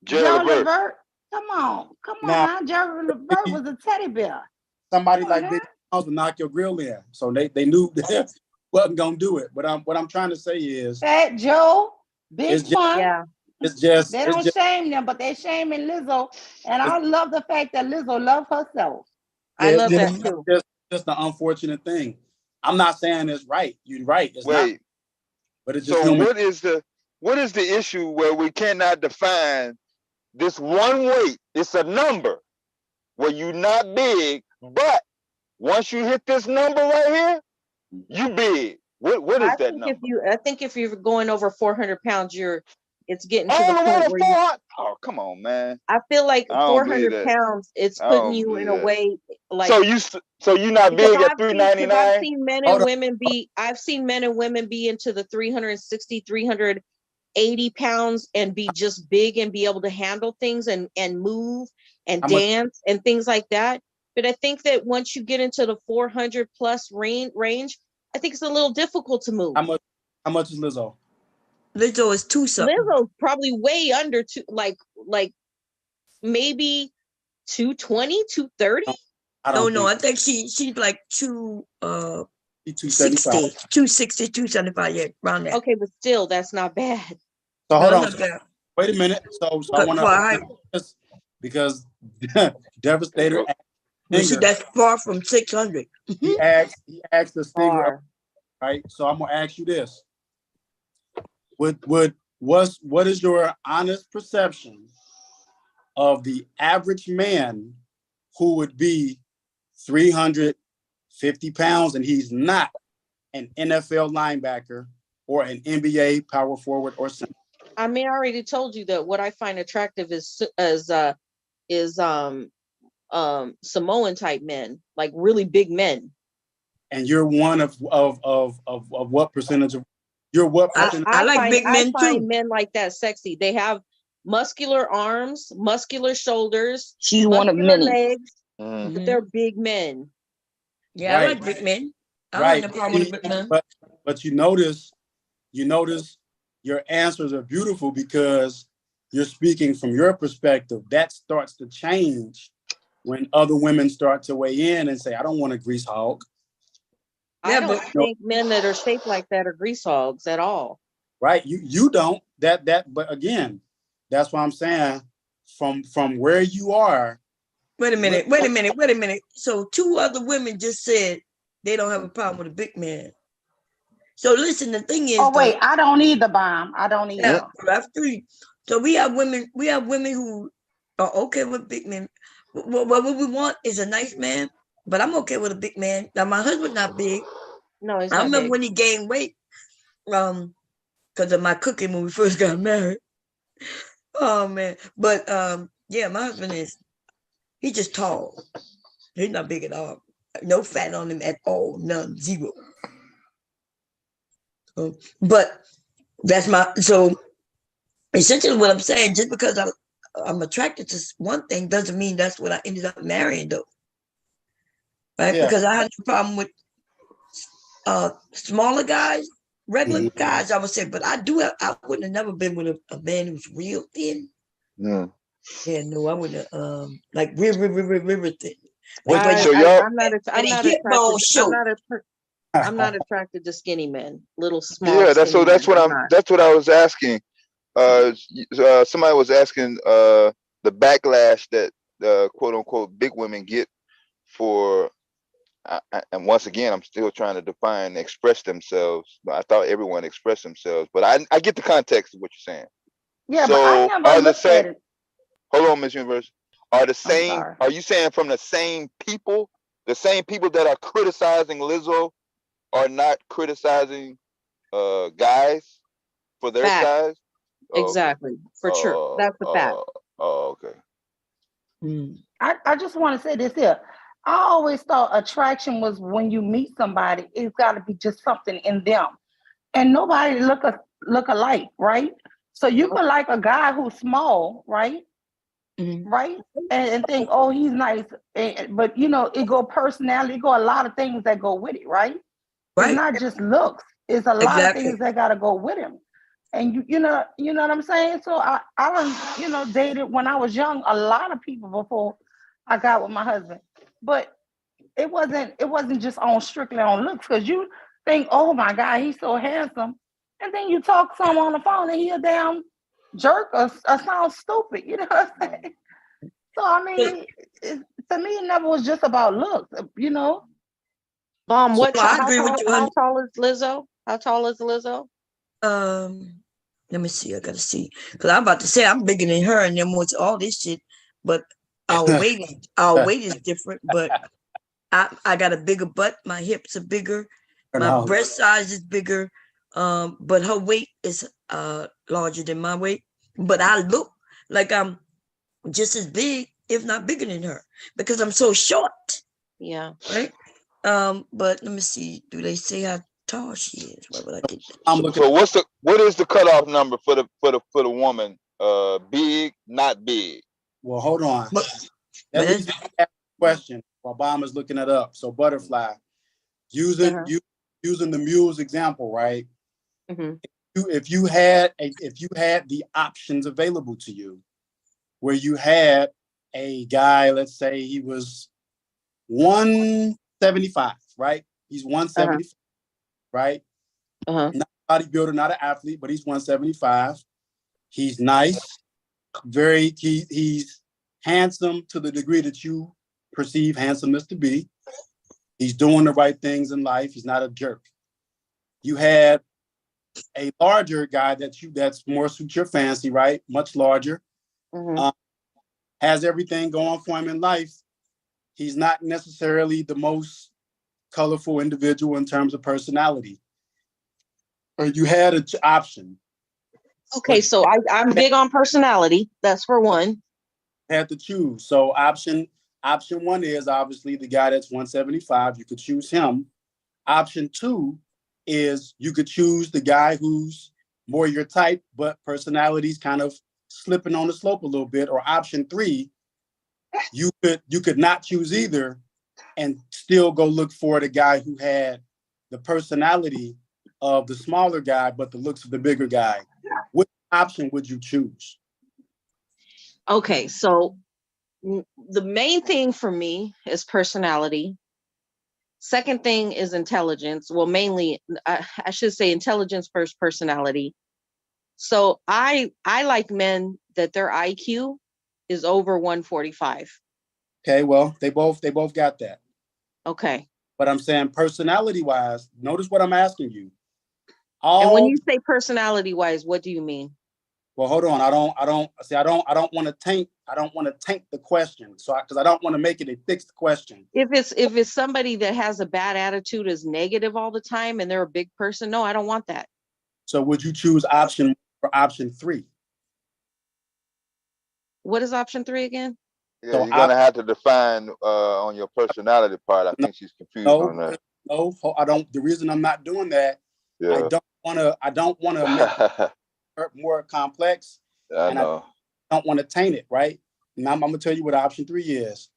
Jerry Jerry Levert. Come on now. Jerry Levert was a teddy bear. Somebody like Biggie Smalls would knock your grill in, so they knew they wasn't gonna do it. But what I'm trying to say is, Fat Joe, Big Pun. It's just they don't shame them, but they shaming Lizzo, and I love the fact that Lizzo loves herself. I love that too. Just an unfortunate thing. I'm not saying it's right. You're right. It's not. But it's just so human. what is the issue where we cannot define this one weight? It's a number where you're not big, but once you hit this number right here, you big. What is that number? I think if you're going over 400 pounds, it's getting to the point where you. Oh, come on, man. I feel like I don't believe 400 that. pounds, it's I putting don't you in believe a that. way like. So you not big at 399? I've seen men and women be. I've seen men and women be into the 360, 380 pounds and be just big and be able to handle things and move and dance and things like that. But I think that once you get into the 400 plus range, I think it's a little difficult to move. How much is Lizzo? Lizzo is 2 something. Lizzo's probably way under two, like maybe 220, 230. No, I think she's like 260, 275, yeah, around there. Okay, but still, that's not bad. So hold on. Wait a minute. So I want to because Devastator. That's far from 600. He asked the stinger, right? So I'm gonna ask you this: what is your honest perception of the average man who would be 350 pounds and he's not an NFL linebacker or an NBA power forward or center? I mean, I already told you that what I find attractive is Samoan type men, like really big men. And you're one of what percentage of what percentage? I like big men too. I find men like that sexy. They have muscular arms, muscular shoulders. She's one of many. Legs. but they're big men. Yeah, I like big men. I don't have no problem with big men. But you notice your answers are beautiful because you're speaking from your perspective. That starts to change when other women start to weigh in and say, I don't want a grease hog. I don't think men that are shaped like that are grease hogs at all. Right. You don't. But again, that's what I'm saying. From where you are. Wait a minute. So 2 other women just said they don't have a problem with a big man. So listen, the thing is, oh wait, I don't either, Bomb. I don't either. That's 3. So we have women who are okay with big men. What we want is a nice man, but I'm okay with a big man. Now my husband's not big. No, he's I not remember big. when he gained weight, because of my cooking when we first got married. Oh man. But yeah, my husband he's just tall. He's not big at all. No fat on him at all. None. 0. But that's so essentially what I'm saying, just because I'm attracted to one thing doesn't mean that's what I ended up marrying though. Right? Yeah. Because I had a problem with smaller guys, regular guys, I would say, but I wouldn't have never been with a man who's real thin. No. Yeah, no, I wouldn't have like real thin. I'm not attracted to skinny men, little small. Yeah, that's what I was asking. Somebody was asking the backlash that quote unquote big women get for, and once again, I'm still trying to define express themselves. I thought everyone expressed themselves, but I get the context of what you're saying. Yeah, so but I never looked at it. Hold on, Ms. Universe. Are you saying from the same people that are criticizing Lizzo are not criticizing guys for their size? Exactly. For sure. That's the fact. Oh, okay. I just want to say this here. I always thought attraction was when you meet somebody, it's got to be just something in them. And nobody look alike, right? So you could like a guy who's small, right? Right? And think, oh, he's nice. But, it go personality, it go a lot of things that go with it, right? It's not just looks. It's a lot of things that got to go with him. And you know what I'm saying? So I done, dated when I was young, a lot of people before I got with my husband. But it wasn't just strictly on looks, because you think, oh my God, he's so handsome. And then you talk to him on the phone and he a damn jerk or sound stupid. You know what I'm saying? So I mean, to me, it never was just about looks, Mom, how tall is Lizzo? How tall is Lizzo? Let me see. I gotta see, because I'm about to say I'm bigger than her, and then what's all this shit. But our weight is different. But I got a bigger butt. My hips are bigger. My breast size is bigger. But her weight is larger than my weight. But I look like I'm just as big, if not bigger than her, because I'm so short. Yeah. Right. But let me see. Do they say how tall she is? Why would I get that? So what is the cutoff number for the woman? Big, not big. Well, hold on. That leads me to ask a question while Obama's looking it up. So Butterfly, using the mule's example, right? If you had the options available to you, where you had a guy, let's say he was 175, right? He's 175, right? Not a bodybuilder, not an athlete, but he's 175. He's nice, he's handsome to the degree that you perceive handsomeness to be. He's doing the right things in life. He's not a jerk. You had a larger guy that's more suits your fancy, right? Much larger. Has everything going for him in life. He's not necessarily the most colorful individual in terms of personality. Or you had an option. Okay, so I'm big on personality. That's for one. Had to choose. So option one is obviously the guy that's 175. You could choose him. Option 2 is you could choose the guy who's more your type, but personality's kind of slipping on the slope a little bit. Or option 3 you could not choose either and still go look for the guy who had the personality of the smaller guy, but the looks of the bigger guy. Which option would you choose? Okay, so the main thing for me is personality. Second thing is intelligence. Well, mainly, I should say intelligence first, personality. So I like men that their IQ is over 145. Okay, well, they both got that. Okay. But I'm saying personality wise, notice what I'm asking you. And when you say personality wise, what do you mean? Well, hold on. I don't want to taint the question. So because I don't want to make it a fixed question. If it's somebody that has a bad attitude, is negative all the time, and they're a big person, no, I don't want that. So would you choose option or option 3? What is option 3 again? Yeah, so you're gonna have to define on your personality part. I think she's confused on that. No, I don't. The reason I'm not doing that, yeah. I don't want to make it more complex. I don't want to taint it, right? Now I'm gonna tell you what option 3 is.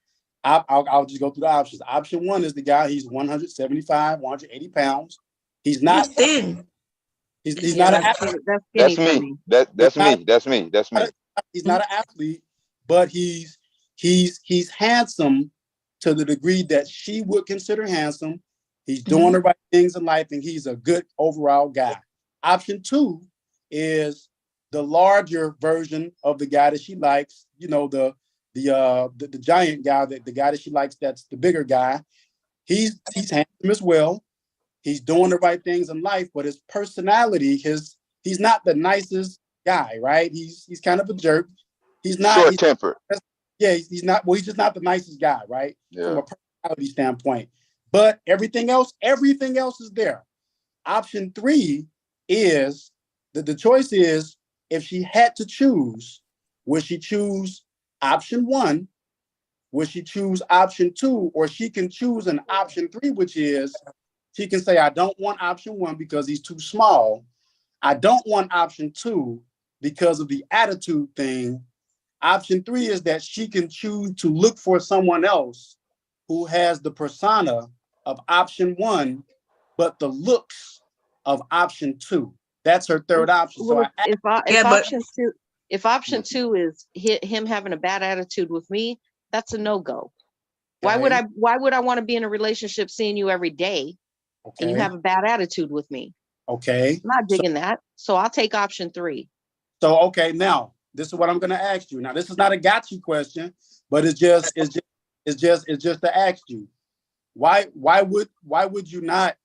I'll just go through the options. Option 1 is the guy. He's 175, 180 pounds. He's not thin. He's not an athlete. That's me. That's me. He's not an athlete, but he's handsome to the degree that she would consider handsome. He's doing the right things in life, and he's a good overall guy. Option 2 is the larger version of the guy that she likes. You know, the giant guy, the guy that she likes. That's the bigger guy. He's handsome as well. He's doing the right things in life, but his personality, he's not the nicest guy, right? He's kind of a jerk. He's not short-tempered. Yeah, he's not. Well, he's just not the nicest guy, right? Yeah. From a personality standpoint. But everything else is there. Option 3 is the choice is, if she had to choose, would she choose option 1? Would she choose option 2? Or she can choose an option 3, which is she can say, I don't want option 1 because he's too small. I don't want option 2 because of the attitude thing. Option 3 is that she can choose to look for someone else who has the persona of option 1, but the looks of option 2. That's her third option. So if option 2 is him having a bad attitude with me, that's a no-go. Okay. Why would I want to be in a relationship seeing you every day and you have a bad attitude with me? Okay. I'm not digging that. So I'll take option 3. So okay, now this is what I'm gonna ask you. Now, this is not a got you question, but it's just to ask you. Why would you not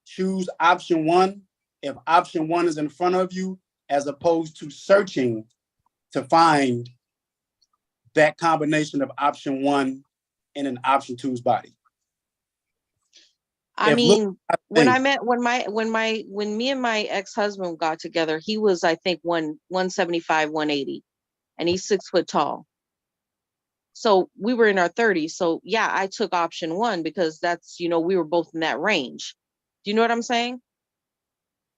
choose option 1 if option 1 is in front of you, as opposed to searching to find that combination of option 1 in an option 2's body? I mean, when me and my ex-husband got together, he was, I think, 175, 180, and he's 6 foot tall. So we were in our 30s. So yeah, I took option 1 because that's, we were both in that range. Do you know what I'm saying?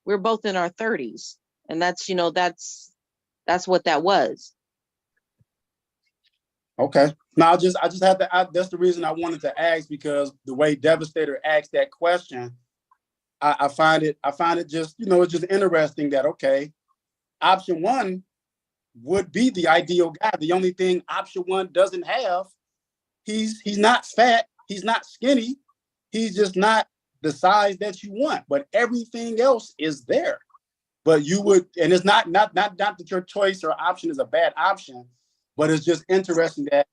We're both in our 30s, and that's, that's what that was. Okay. Now I just have to. That's the reason I wanted to ask, because the way Devastator asked that question, I find it just, it's just interesting that, okay, option 1 would be the ideal guy. The only thing option 1 doesn't have, he's not fat, he's not skinny, he's just not the size that you want. But everything else is there. But you would, and it's not that your choice or option is a bad option, but it's just interesting that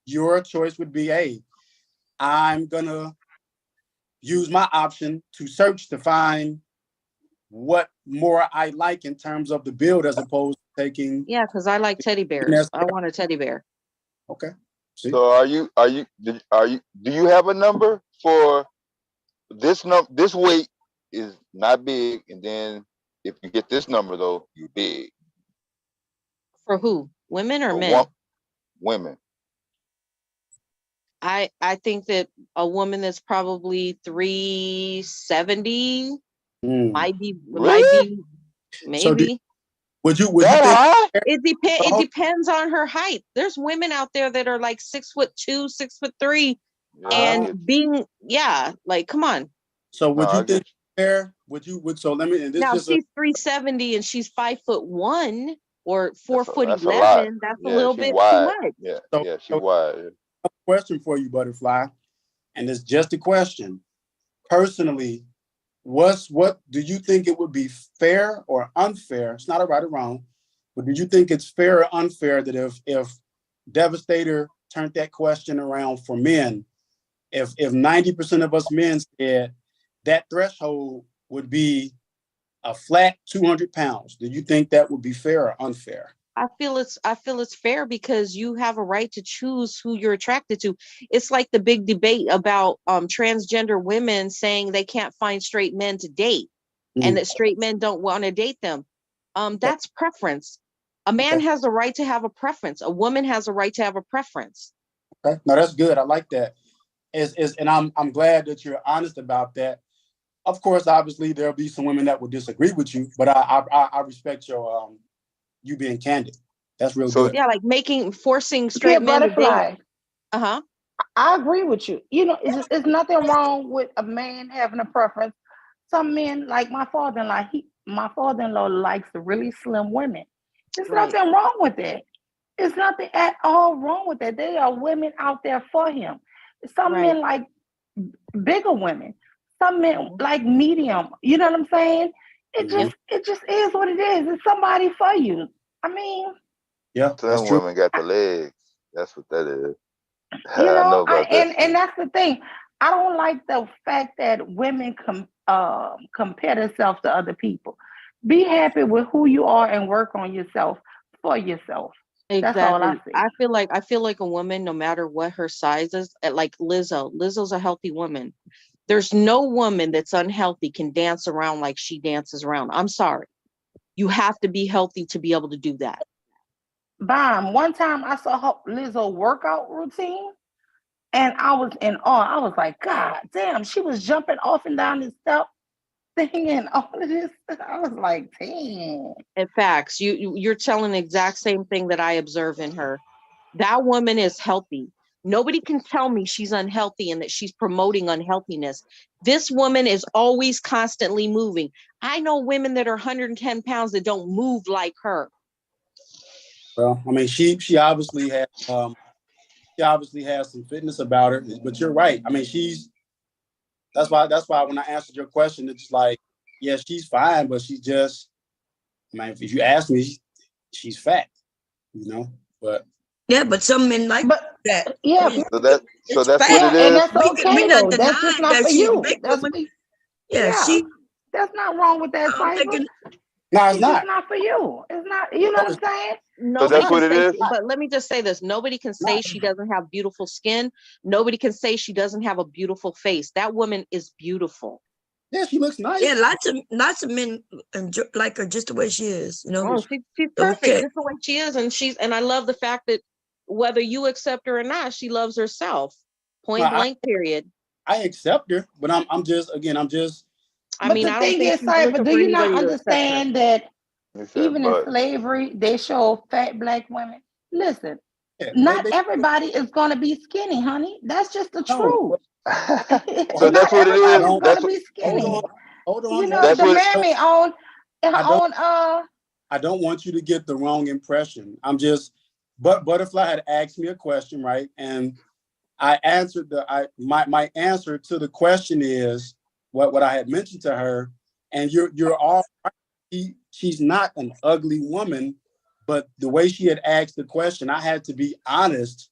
your choice would be, hey, I'm gonna use my option to search to find what more I like in terms of the build, as opposed to taking. Yeah, because I like teddy bears. I want a teddy bear. Okay. See? So do you have a number for this? This weight is not big, and then if you get this number though, you're big. For who? Women or men? Women. I think that a woman that's probably 370 might be maybe. Would you think it depends on her height. There's women out there that are like 6'2", 6'3", and being like, come on. So would you think fair? So let me, and this Now just she's 370 and she's 5'1" or 4'11". That's a lot. That's a Yeah, little she bit wide. too much. Yeah, she wide. Question for you, Butterfly, and it's just a question. Personally, what do you think it would be fair or unfair? It's not a right or wrong, but do you think it's fair or unfair that if Devastator turned that question around for men, if 90% of us men said that threshold would be a flat 200 pounds, do you think that would be fair or unfair? I feel it's fair because you have a right to choose who you're attracted to. It's like the big debate about transgender women saying they can't find straight men to date and that straight men don't want to date them. That's preference. A man has a right to have a preference. A woman has a right to have a preference. Okay, no, that's good. I like that. And I'm glad that you're honest about that. Of course, obviously there'll be some women that will disagree with you, but I respect your you being candid. That's real good. Yeah, like forcing straight men to date. I agree with you. You know, it's nothing wrong with a man having a preference. Some men, like my father-in-law likes the really slim women. There's nothing wrong with that. There's nothing at all wrong with that. There are women out there for him. Some men like bigger women. Some men like medium. You know what I'm saying? It just is what it is. It's somebody for you. I mean, Some women got the legs. That's what that is. You know, I know about that. and that's the thing. I don't like the fact that women compare themselves to other people. Be happy with who you are and work on yourself for yourself. Exactly. That's all I see. I feel like a woman, no matter what her size is, like Lizzo's a healthy woman. There's no woman that's unhealthy can dance around like she dances around. I'm sorry. You have to be healthy to be able to do that. Bomb. One time I saw Lizzo workout routine and I was in awe. I was like, God damn, she was jumping off and down the step, singing all of this. I was like, damn. In fact, you're telling the exact same thing that I observe in her. That woman is healthy. Nobody can tell me she's unhealthy and that she's promoting unhealthiness. This woman is always constantly moving. I know women that are 110 pounds that don't move like her. Well, I mean, she obviously has some fitness about her, but you're right. I mean, that's why when I answered your question, it's like, yeah, she's fine, but she's just, I mean, if you ask me, she's fat, you know, but. Yeah, but some men like that. Yeah. So that's what it is. And that's okay though. That's just not for you. That's not wrong with that cycle. No, it's not. It's not for you. It's not. You know what I'm saying? So that's what it is. But let me just say this: nobody can say she doesn't have beautiful skin. Nobody can say she doesn't have a beautiful face. That woman is beautiful. Yeah, she looks nice. Yeah, lots of men like her just the way she is. You know, she's perfect just the way she is, and I love the fact that whether you accept her or not, she loves herself. Point blank. Period. I accept her, but I'm just. I mean, the thing is, Cypher, do you not understand that even in slavery, they show fat black women? Listen, not everybody is going to be skinny, honey. That's just the truth. So that's what it is. Going to be skinny. Hold on. You know, the mammy on. I don't want you to get the wrong impression. But Butterfly had asked me a question, right? And I answered my answer to the question is what I had mentioned to her, and you're all right. She's not an ugly woman, but the way she had asked the question, I had to be honest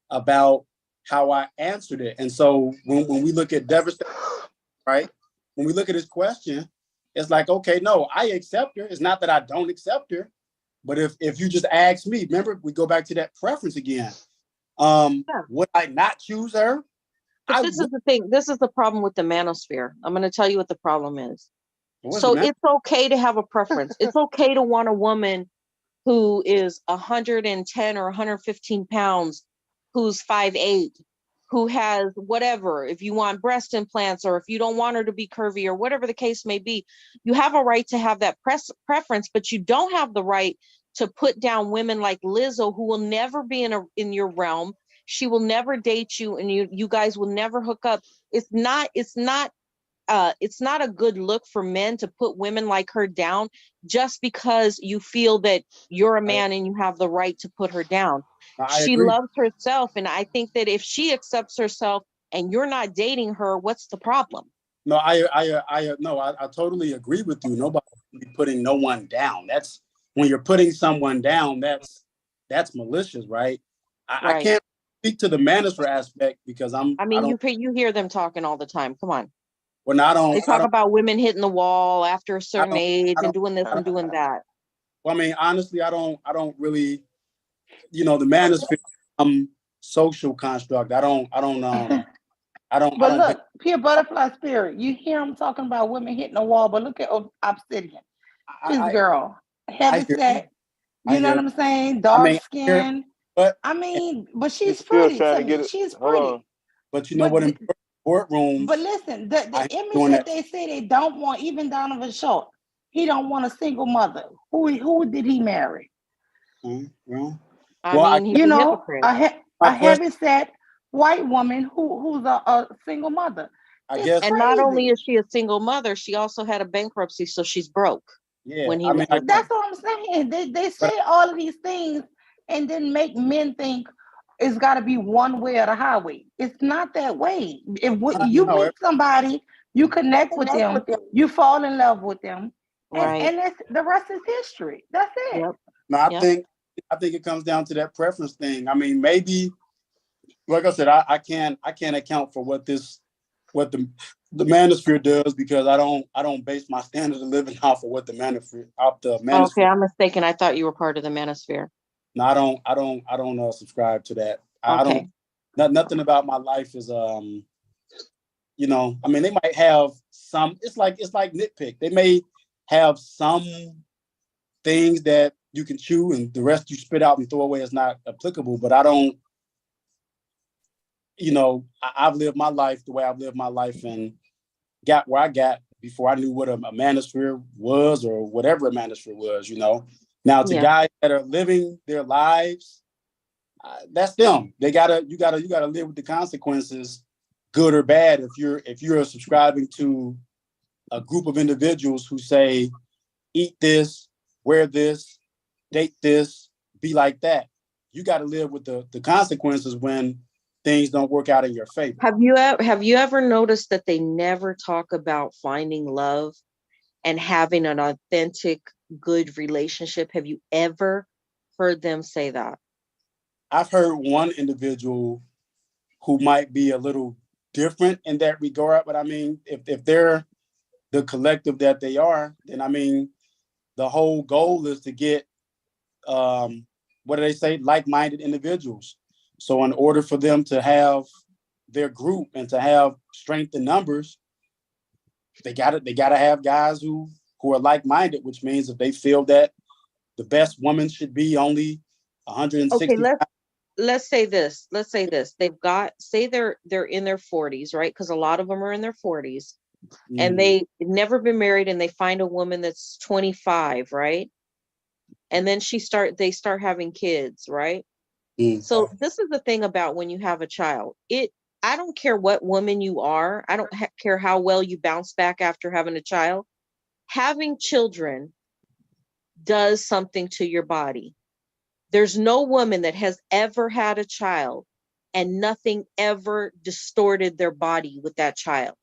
about how I answered it. And so when we look at Devastator, right? When we look at his question, it's like, okay, no, I accept her. It's not that I don't accept her, but if you just ask me, remember, we go back to that preference again. Would I not choose her? But this is the thing. This is the problem with the manosphere. I'm going to tell you what the problem is. So it's okay to have a preference. It's okay to want a woman who is 110 or 115 pounds, who's 5'8", who has whatever, if you want breast implants or if you don't want her to be curvy or whatever the case may be, you have a right to have that preference, but you don't have the right to put down women like Lizzo, who will never be in your realm. She will never date you, and you guys will never hook up. It's not a good look for men to put women like her down just because you feel that you're a man and you have the right to put her down. She agree. loves herself, and I think that if she accepts herself and you're not dating her, what's the problem? No, I totally agree with you. Nobody should be putting no one down. That's when you're putting someone down, that's malicious, right? I can't speak to the manosphere aspect because you hear them talking all the time. Come on. Well, They talk about women hitting the wall after a certain age and doing this and doing that. Well, I mean, honestly, I don't really, the manosphere, social construct. I don't. But look, pure butterfly spirit. You hear him talking about women hitting the wall, but look at Obsidian. His girl, heavy set. You know what I'm saying? Dark skin. But she's pretty. She's pretty. But you know what? In courtrooms. But listen, the image that they say they don't want, even Donovan Short, he don't want a single mother. Who did he marry? He's a heavy set white woman who's a single mother. And not only is she a single mother, she also had a bankruptcy, so she's broke. Yeah, when he was that's what I'm saying. They say all of these things and then make men think it's got to be one way or the highway. It's not that way. If you meet somebody, you connect with them, you fall in love with them, and the rest is history. That's it. Yep. No, I think it comes down to that preference thing. I mean, maybe, like I said, I can't account for what the manosphere does because I don't base my standard of living off of what the manosphere. Okay, I'm mistaken. I thought you were part of the manosphere. No, I don't subscribe to that. Okay. Nothing about my life is I mean, they might have some. It's like nitpick. They may have some things that you can chew and the rest you spit out and throw away is not applicable. But I don't. I've lived my life the way I've lived my life and got where I got before I knew what a manosphere was or whatever a manosphere was. Now to guys that are living their lives, that's them. You gotta live with the consequences, good or bad. If you're subscribing to a group of individuals who say, eat this, wear this, date this, be like that, you got to live with the consequences when things don't work out in your favor. Have you ever noticed that they never talk about finding love and having an authentic, good relationship? Have you ever heard them say that? I've heard one individual who might be a little different in that regard, but I mean, if they're the collective that they are, then I mean, the whole goal is to get, what do they say, like-minded individuals. So in order for them to have their group and to have strength in numbers, they gotta have guys who are like-minded, which means if they feel that the best woman should be only 160. Okay, let's say this. They've got, say they're in their 40s, right? Because a lot of them are in their 40s, and they've never been married, and they find a woman that's 25, right? And then they start having kids, right? So this is the thing about when you have a child. I don't care what woman you are. I don't care how well you bounce back after having a child. Having children does something to your body. There's no woman that has ever had a child and nothing ever distorted their body with that child.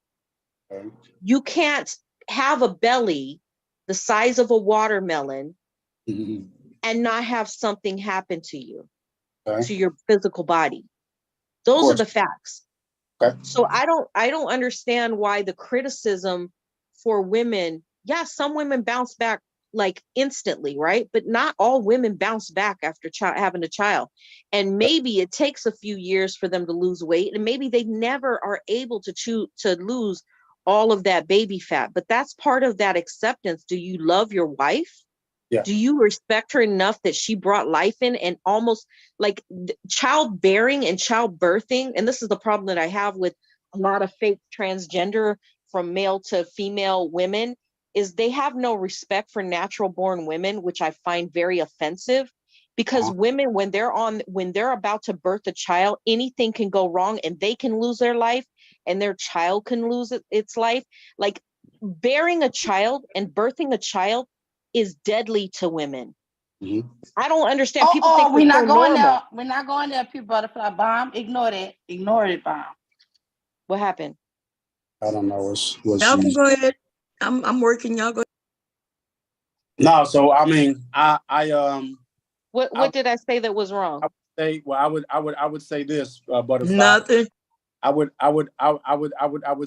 You can't have a belly the size of a watermelon and not have something happen to you, to your physical body. Those are the facts. So I don't understand why the criticism for women. Yeah, some women bounce back like instantly, right? But not all women bounce back after having a child. And maybe it takes a few years for them to lose weight, and maybe they never are able to lose all of that baby fat. But that's part of that acceptance. Do you love your wife? Yeah. Do you respect her enough that she brought life in and almost like childbearing and childbirthing? And this is the problem that I have with a lot of fake transgender from male to female women is they have no respect for natural born women, which I find very offensive. Because women, when they're about to birth a child, anything can go wrong and they can lose their life and their child can lose its life. Like bearing a child and birthing a child is deadly to women. Mm-hmm. I don't understand. People think we're not so going normal. there. We're not going there, Pure Butterfly Bomb. Ignore that. Ignore it, Bomb. What happened? I don't know what Y'all can she's. go ahead. I'm working. Y'all go. No, so I mean, What did I say that was wrong? I would say this, Butterfly. Nothing. I would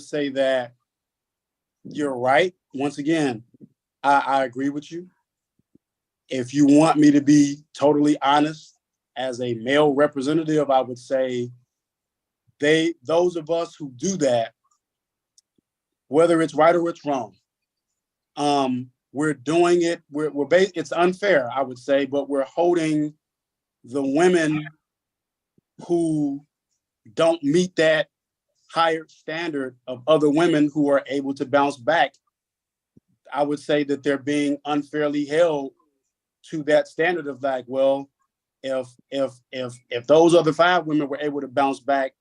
say that you're right. Once again, I agree with you. If you want me to be totally honest, as a male representative, I would say those of us who do that, whether it's right or it's wrong, we're doing it. It's unfair, I would say, but we're holding the women who don't meet that higher standard of other women who are able to bounce back. I would say that they're being unfairly held to that standard of like, well, if those other 5 women were able to bounce back,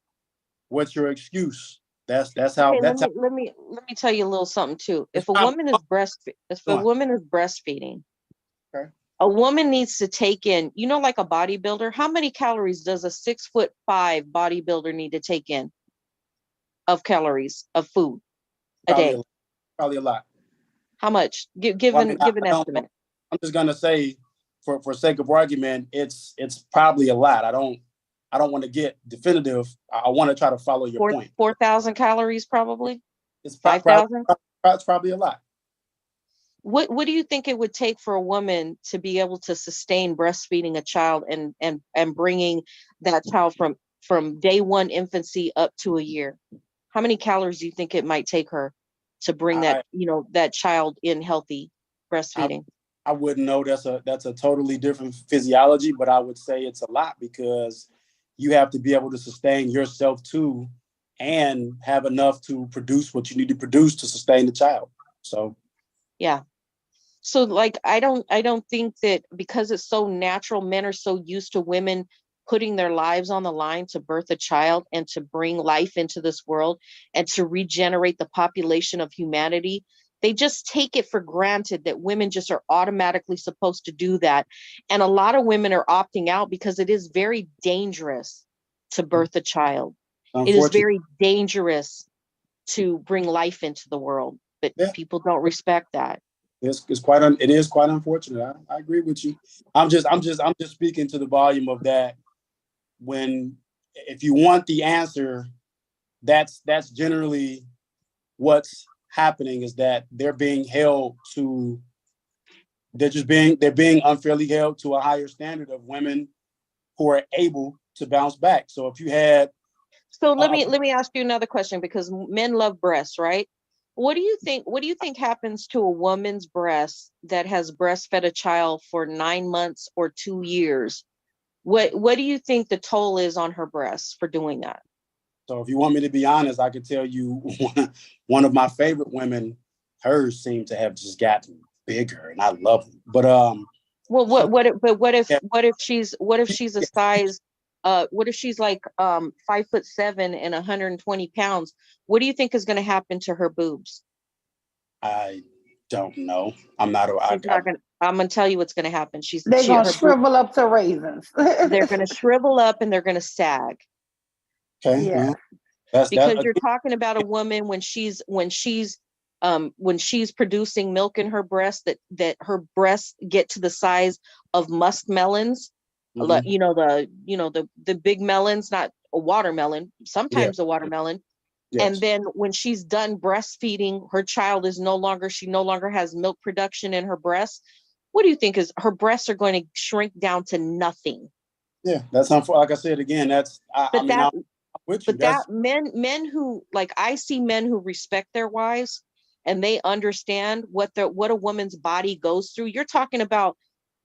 what's your excuse? That's how. Okay, that's let me tell you a little something too. If a woman is breastfeeding, okay, a woman needs to take in, like a bodybuilder. How many calories does a 6'5" bodybuilder need to take in of calories of food a day? Probably a lot. How much? Give an estimate. I'm just gonna say, for sake of argument, it's probably a lot. I don't want to get definitive. I want to try to follow your point. 4,000 calories, probably. It's 5,000. It's probably a lot. What do you think it would take for a woman to be able to sustain breastfeeding a child and bringing that child from day one infancy up to a year? How many calories do you think it might take her to bring that child in healthy breastfeeding? I wouldn't know. That's a totally different physiology, but I would say it's a lot because you have to be able to sustain yourself too and have enough to produce what you need to produce to sustain the child. So yeah. So like I don't think that because it's so natural, men are so used to women putting their lives on the line to birth a child and to bring life into this world and to regenerate the population of humanity. They just take it for granted that women just are automatically supposed to do that. And a lot of women are opting out because it is very dangerous to birth a child. It is very dangerous to bring life into the world, but people don't respect that. It is quite unfortunate. I agree with you. I'm just speaking to the volume of that. If you want the answer, that's generally what's happening, is that they're being unfairly held to a higher standard of women who are able to bounce back. So if you had let me ask you another question, because men love breasts, right? What do you think happens to a woman's breast that has breastfed a child for 9 months or 2 years? What do you think the toll is on her breasts for doing that? So if you want me to be honest, I could tell you one of my favorite women, hers seem to have just gotten bigger, and I love them. But what if she's a size what if she's like 5'7" and 120 pounds? What do you think is going to happen to her boobs? I don't know. I'm going to tell you what's going to happen. They're going to shrivel up to raisins. They're going to shrivel up and they're going to sag. Okay. Yeah. Because you're talking about a woman when she's producing milk in her breast, that her breasts get to the size of muskmelons. Mm-hmm. The big melons, not a watermelon, sometimes a watermelon. Yes. And then when she's done breastfeeding, her child she no longer has milk production in her breasts. What do you think is her breasts are going to shrink down to nothing? Yeah, that's like I said again, men who, like, I see men who respect their wives and they understand what a woman's body goes through. You're talking about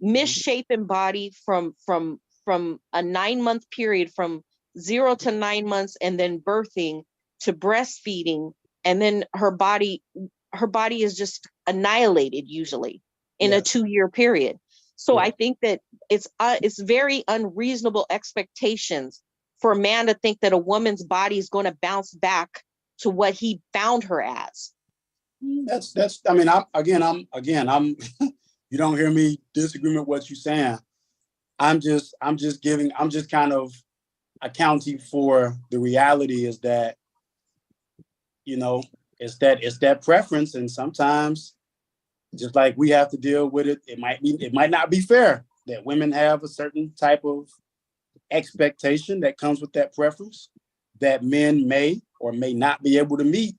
misshapen body from a 9-month period, from 0 to 9 months, and then birthing to breastfeeding, and then her body is just annihilated usually in a 2-year period. So I think that it's very unreasonable expectations for a man to think that a woman's body is going to bounce back to what he found her as. That's I mean, I'm you don't hear me disagree with what you're saying. I'm just kind of accounting for the reality is that, you know, it's that preference, and sometimes just like we have to deal with it, it might not be fair that women have a certain type of expectation that comes with that preference that men may or may not be able to meet.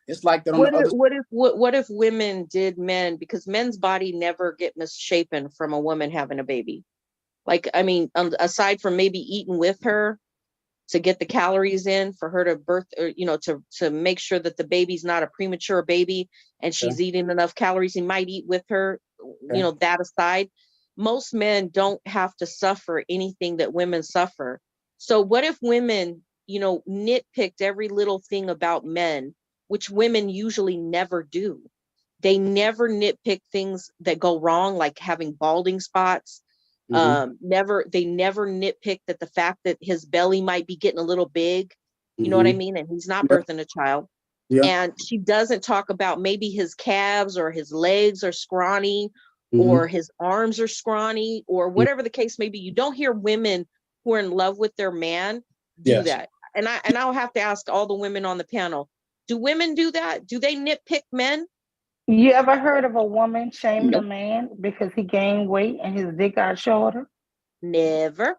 It's like that on the other side. What if women did men, because men's body never get misshapen from a woman having a baby. Like, I mean, aside from maybe eating with her to get the calories in for her to birth, or, you know, to make sure that the baby's not a premature baby and she's eating enough calories, he might eat with her, you know, that aside, most men don't have to suffer anything that women suffer. So what if women, you know, nitpicked every little thing about men, which women usually never do? They never nitpick things that go wrong, like having balding spots. They never nitpick that the fact that his belly might be getting a little big, you know what I mean? And he's not birthing a child. And she doesn't talk about maybe his calves or his legs are scrawny or his arms are scrawny or whatever the case may be. You don't hear women who are in love with their man do that. And I'll have to ask all the women on the panel, do women do that? Do they nitpick men? You ever heard of a woman shaming a man because he gained weight and his dick got shorter? Never.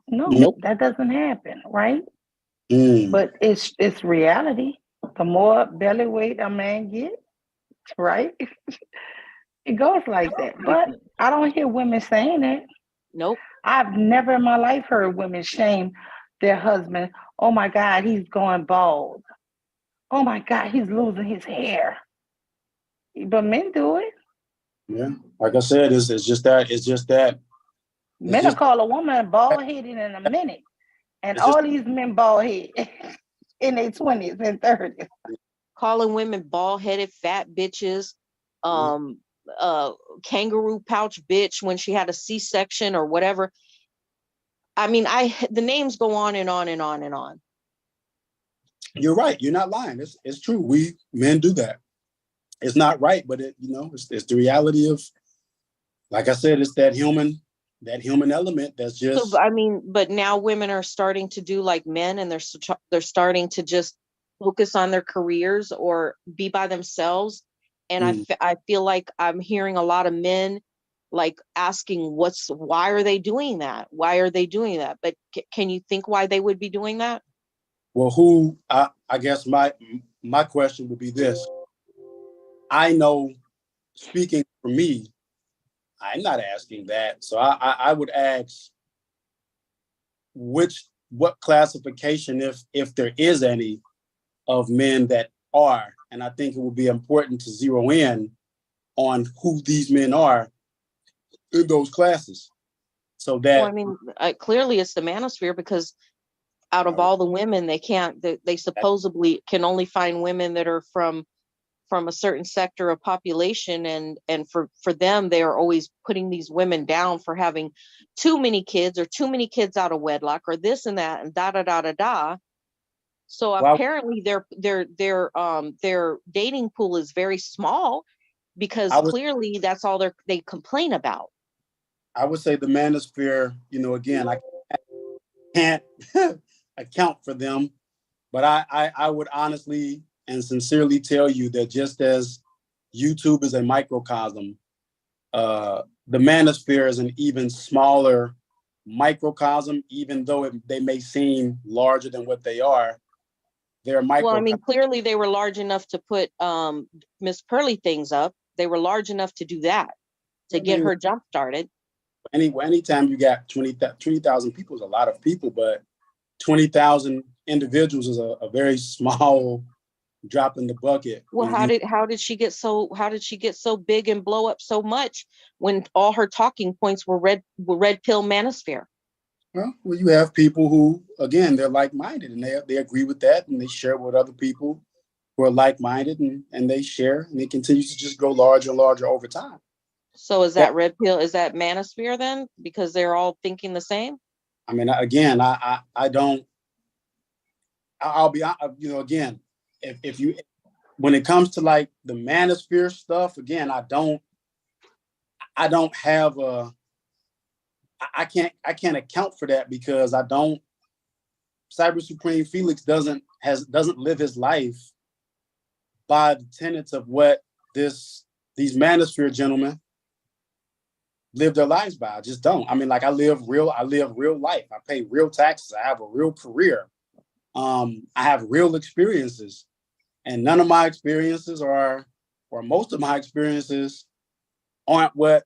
No, that doesn't happen, right? But it's reality. The more belly weight a man gets, right? It goes like that. But I don't hear women saying that. Nope. I've never in my life heard women shame their husband. Oh my God, he's going bald. Oh my God, he's losing his hair. But men do it. Yeah, like I said, it's just that. Men will call a woman bald headed in a minute, and all these men bald headed in their 20s and 30s. Calling women bald headed, fat bitches, kangaroo pouch bitch when she had a C-section or whatever. I mean, the names go on and on and on and on. You're right. You're not lying. It's true. We men do that. It's not right, but it's the reality of, like I said, it's that human element that's just. So, I mean, but now women are starting to do like men, and they're starting to just focus on their careers or be by themselves. And I feel like I'm hearing a lot of men like asking, why are they doing that? Why are they doing that? But can you think why they would be doing that? Well, I guess my question would be this. I know, speaking for me, I'm not asking that. So I would ask what classification, if there is any, of men that are, and I think it would be important to zero in on who these men are in those classes. So that, well, I mean, clearly it's the manosphere, because out of all the women, they supposedly can only find women that are from a certain sector of population, and for them, they are always putting these women down for having too many kids or too many kids out of wedlock or this and that and da da da da da. So apparently their dating pool is very small, because clearly that's all they complain about. I would say the manosphere, again, I can't account for them, but I would honestly and sincerely tell you that just as YouTube is a microcosm, the manosphere is an even smaller microcosm, even though they may seem larger than what they are. They're microcosm. Well, I mean, clearly they were large enough to put Miss Pearly things up. They were large enough to do that, to get her jump started. Anytime you got 20,000 people is a lot of people, but 20,000 individuals is a very small dropping the bucket. Well, how did she get so big and blow up so much when all her talking points were red pill manosphere? Well, you have people who, again, they're like-minded and they agree with that, and they share with other people who are like-minded, and they share, and it continues to just grow larger and larger over time. So is that red pill? Is that manosphere then? Because they're all thinking the same? I mean, again, I don't. I'll be, again, if you, when it comes to like the manosphere stuff, again, I don't have a. I can't account for that because I don't. Cyber Supreme Felix doesn't live his life by the tenets of what these manosphere gentlemen live their lives by. I just don't. I mean, like I live real life. I pay real taxes. I have a real career. I have real experiences, and none of my experiences or most of my experiences aren't what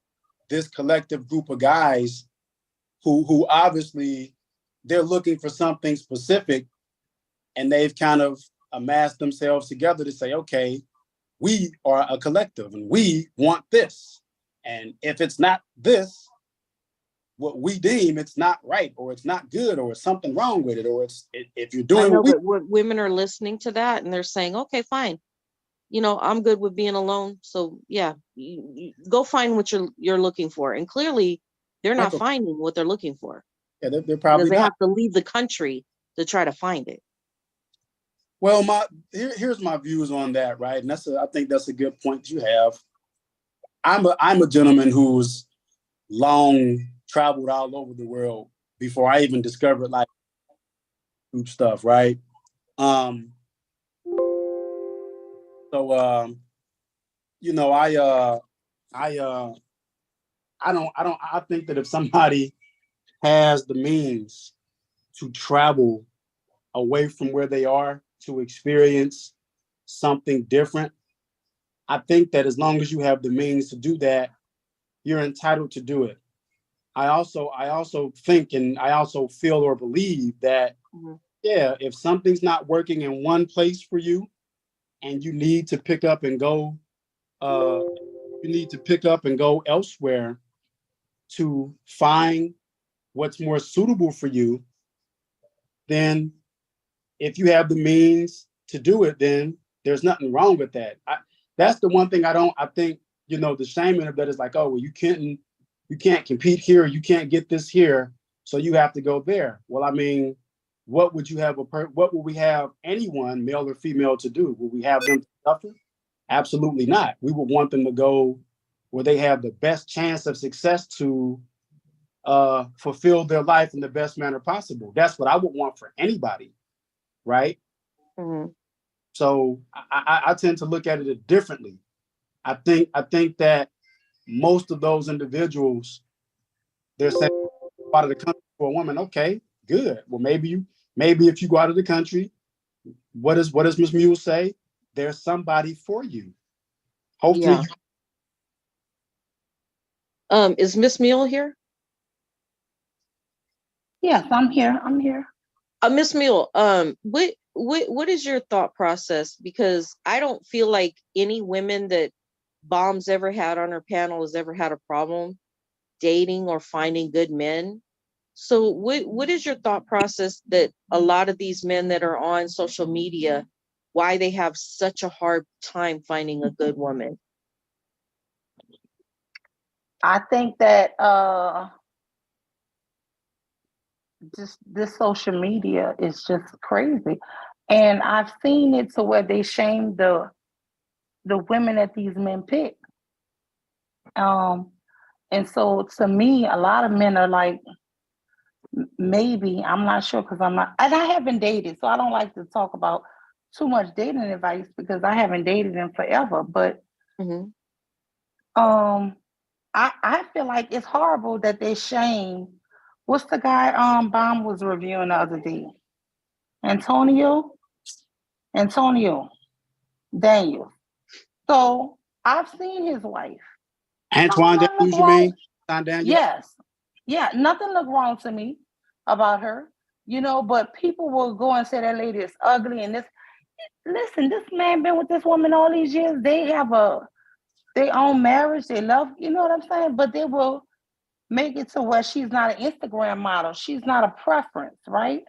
this collective group of guys who obviously they're looking for something specific, and they've kind of amassed themselves together to say, okay, we are a collective and we want this. And if it's not this, what we deem it's not right, or it's not good, or it's something wrong with it, or if you're doing I know that women are listening to that and they're saying, okay, fine. I'm good with being alone. So yeah, you go find what you're looking for. And clearly they're not finding what they're looking for. Yeah, they're probably because they not. have to leave the country to try to find it. Well, here's my views on that, right? And I think that's a good point you have. I'm a gentleman who's long traveled all over the world before I even discovered like group stuff, right? I think that if somebody has the means to travel away from where they are to experience something different, I think that as long as you have the means to do that, you're entitled to do it. I also think, and I also feel or believe that, yeah, if something's not working in one place for you and you need to pick up and go, elsewhere to find what's more suitable for you, then if you have the means to do it, then there's nothing wrong with that. That's the one thing I think, the shaming of that is like, oh, well, you can't compete here, you can't get this here, so you have to go there. Well, I mean, what would we have anyone, male or female, to do? Would we have them to suffer? Absolutely not. We would want them to go where they have the best chance of success to fulfill their life in the best manner possible. That's what I would want for anybody, right? Mm-hmm. So I tend to look at it differently. I think that most of those individuals, they're saying, out of the country for a woman. Okay, good. Well, maybe if you go out of the country, what does Miss Mule say? There's somebody for you. Hopefully, is Miss Mule here? Yes, I'm here. Miss Mule, what is your thought process? Because I don't feel like any women that Bomb's ever had on her panel has ever had a problem dating or finding good men. So what is your thought process that a lot of these men that are on social media, why they have such a hard time finding a good woman? I think that just this social media is just crazy. And I've seen it to where they shame the women that these men pick. And so to me, a lot of men are like, maybe, I'm not sure, because I'm not, and I haven't dated, so I don't like to talk about too much dating advice because I haven't dated in forever. But I feel like it's horrible that they shame. What's the guy Bomb was reviewing the other day? Antonio Daniel. So I've seen his wife. Antoine Daniels, you mean? Daniels? Yes. Yeah, nothing looked wrong to me about her, but people will go and say that lady is ugly and this. Listen, this man been with this woman all these years. They have their own marriage. They love, you know what I'm saying? But they will make it to where she's not an Instagram model. She's not a preference, right?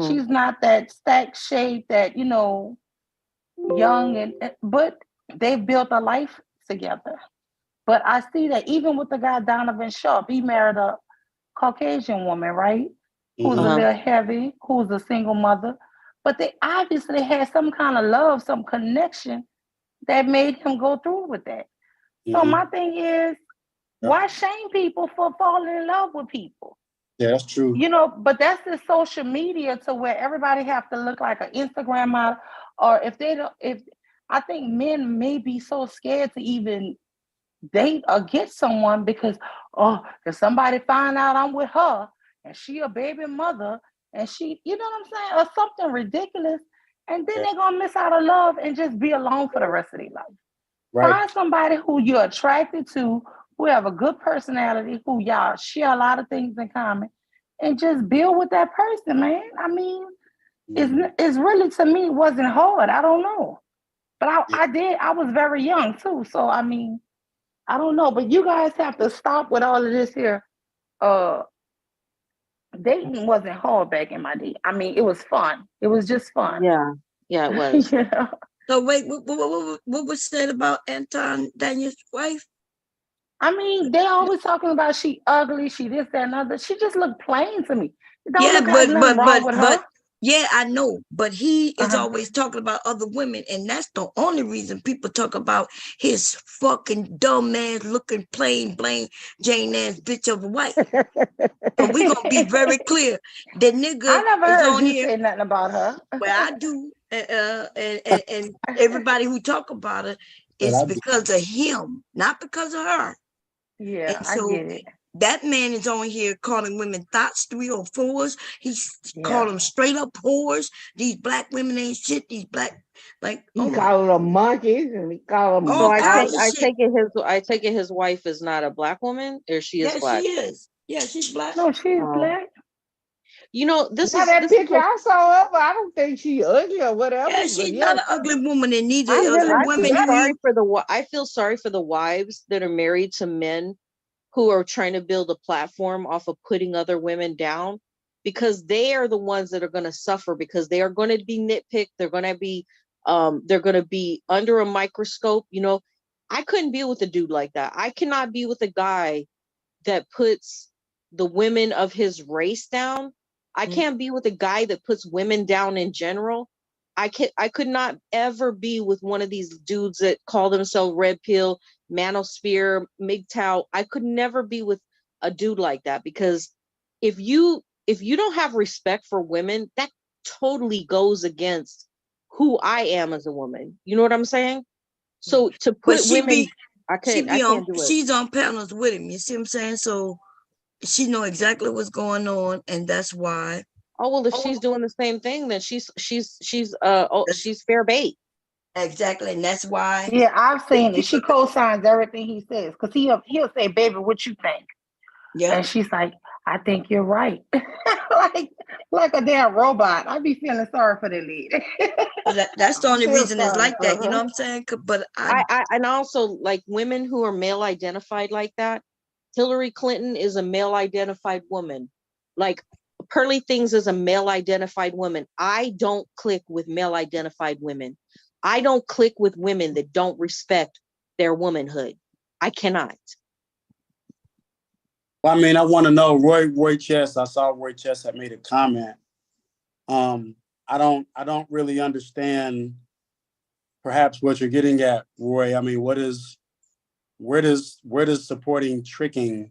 She's not that stack shape that, you know, young but they've built a life together. But I see that even with the guy Donovan Sharp, he married a Caucasian woman, right? Who's a little heavy, who's a single mother. But they obviously had some kind of love, some connection that made him go through with that. So my thing is, why shame people for falling in love with people? Yeah, that's true. You know, but that's the social media to where everybody have to look like an Instagram model, or if they don't, if I think men may be so scared to even date or get someone because, oh, if somebody find out I'm with her and she a baby mother and she, you know what I'm saying, or something ridiculous, and then they're gonna miss out on love and just be alone for the rest of their life. Right. Find somebody who you're attracted to, who have a good personality, who y'all share a lot of things in common, and just build with that person, man. I mean, it's really, to me, wasn't hard. I don't know. But I was very young too. So, I mean, I don't know. But you guys have to stop with all of this here. Dating wasn't hard back in my day. I mean, it was fun. It was just fun. Yeah, it was. Yeah. So wait, what was said about Anton Daniel's wife? I mean, they always talking about she ugly, she this, that, and other. She just looked plain to me. It don't look like nothing wrong with her. Yeah, I know, but he is always talking about other women, and that's the only reason people talk about his fucking dumb ass looking plain Jane ass bitch of a wife. So we gonna be very clear. The nigga I never is heard on you here. say nothing about her. Well, I do, and everybody who talk about her is because of him, not because of her. Yeah, and so I get it. That man is on here calling women thoughts 304s. He's calling them straight up whores. These black women ain't shit. These black, like, he call them monkeys and he call them. So I take it his wife is not a black woman, or she is black. She is. Yeah, she's black. No, she's black. You know, this now is that this picture is I saw of her. I don't think she ugly or whatever. Yeah, she's not an ugly woman, and neither I are the women. I feel sorry for the wives that are married to men who are trying to build a platform off of putting other women down, because they are the ones that are going to suffer, because they are going to be nitpicked. They're going to be under a microscope. You know, I couldn't be with a dude like that. I cannot be with a guy that puts the women of his race down. I can't be with a guy that puts women down in general. I could not ever be with one of these dudes that call themselves Red Pill, Manosphere, MGTOW. I could never be with a dude like that, because if you don't have respect for women, that totally goes against who I am as a woman. You know what I'm saying? So to put women, I can't do it. She's on panels with him. You see what I'm saying? So she know exactly what's going on, and that's why. Oh well, if she's doing the same thing, then she's fair bait. Exactly, and that's why. Yeah, I've seen it. She co-signs everything he says, because he'll say, "Baby, what you think?" Yeah, and she's like, "I think you're right." like a damn robot. I be feeling sorry for the lead. That's the only reason it's like that. You know what I'm saying? But I and also, like, women who are male identified like that. Hillary Clinton is a male identified woman. Like, Pearly Things is a male identified woman. I don't click with male identified women. I don't click with women that don't respect their womanhood. I cannot. Well, I mean, I want to know, Roy Chess. I saw Roy Chess had made a comment. I don't really understand perhaps what you're getting at, Roy. I mean, where does supporting tricking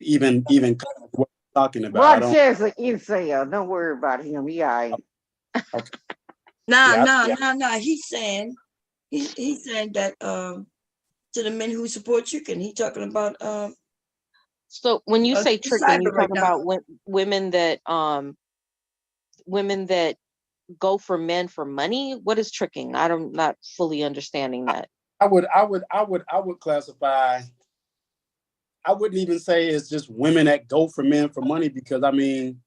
even what you're talking about? Roy Chess an incel. Don't worry about him. He all right. Okay. No. He's saying that to the men who support tricking, he's talking about So when you say tricking, you're talking about women that go for men for money. What is tricking? I'm not fully understanding that. I would classify. I wouldn't even say it's just women that go for men for money, because I mean,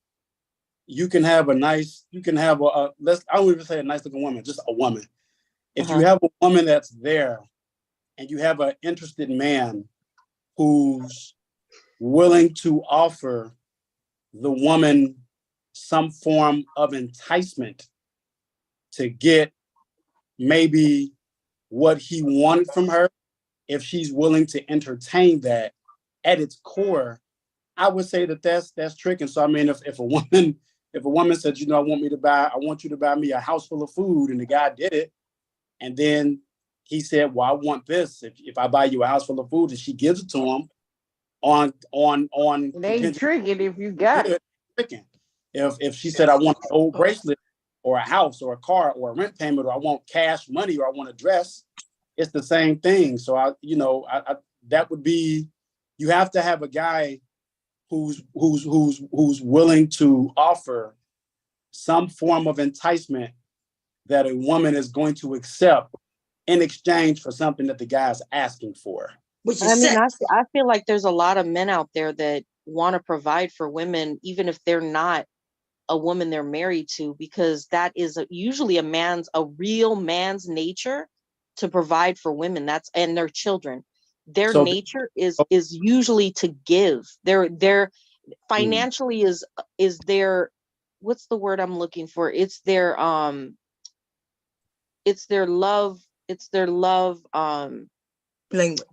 you can have a nice, you can have I don't even say a nice looking woman, just a woman. If you have a woman that's there and you have an interested man who's willing to offer the woman some form of enticement to get maybe what he wanted from her, if she's willing to entertain that at its core, I would say that that's tricking. So I mean, if a woman said, I want you to buy me a house full of food, and the guy did it, and then he said, well, I want this. If I buy you a house full of food, and she gives it to him on They ain't tricking if you got it. Tricking. If she said, I want an old bracelet or a house or a car or a rent payment, or I want cash money, or I want a dress, it's the same thing. So I that would be, you have to have a guy who's willing to offer some form of enticement that a woman is going to accept in exchange for something that the guy's asking for. I feel like there's a lot of men out there that want to provide for women, even if they're not a woman they're married to, because that is usually a real man's nature to provide for women. And their children. Their nature is usually to give. Their financially is their, what's the word I'm looking for? It's their love language.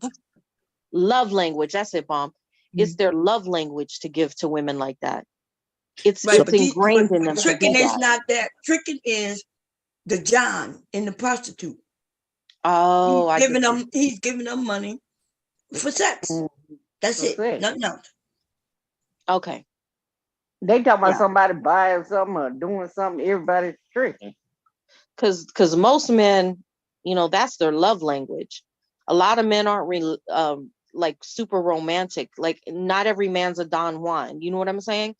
Love language. That's it, Bomb. It's their love language to give to women like that. It's ingrained in them. Tricking is not that. Tricking is the John and the prostitute. Oh, he's giving them money for sex. That's it. Nothing else. Okay. They talk about somebody buying something or doing something, everybody's tricking. Because most men, that's their love language. A lot of men aren't like super romantic. Like, not every man's a Don Juan. You know what I'm saying?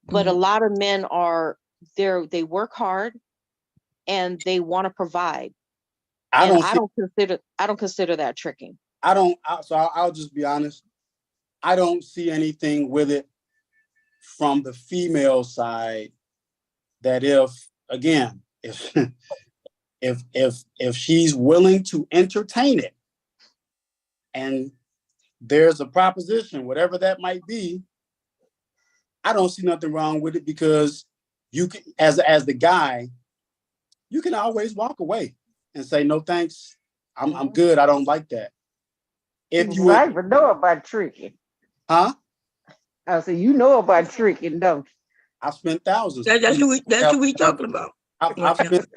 But a lot of men are there. They work hard and they want to provide. I don't consider that tricking. I'll just be honest. I don't see anything with it from the female side that if she's willing to entertain it, and there's a proposition, whatever that might be, I don't see nothing wrong with it, because you can, as the guy, you can always walk away and say, no thanks, I'm good, I don't like that. If you know about tricking. Huh? I said, you know about tricking, don't you? I've spent thousands. That's what we talking about. I've spent,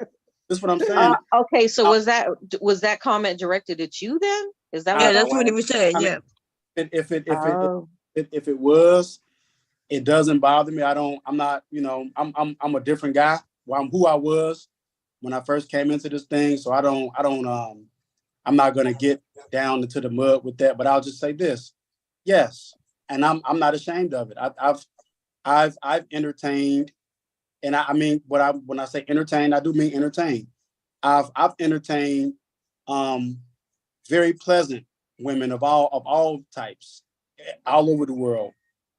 that's what I'm saying. Okay, so was that comment directed at you then? Is that that's what he was saying? I mean, if it was, it doesn't bother me. I'm not, I'm a different guy. Well, I'm who I was when I first came into this thing. So I'm not gonna get down into the mud with that. But I'll just say this: yes, and I'm not ashamed of it. I've entertained, and I mean, when I say entertain, I do mean entertain. I've entertained very pleasant women of all types, all over the world,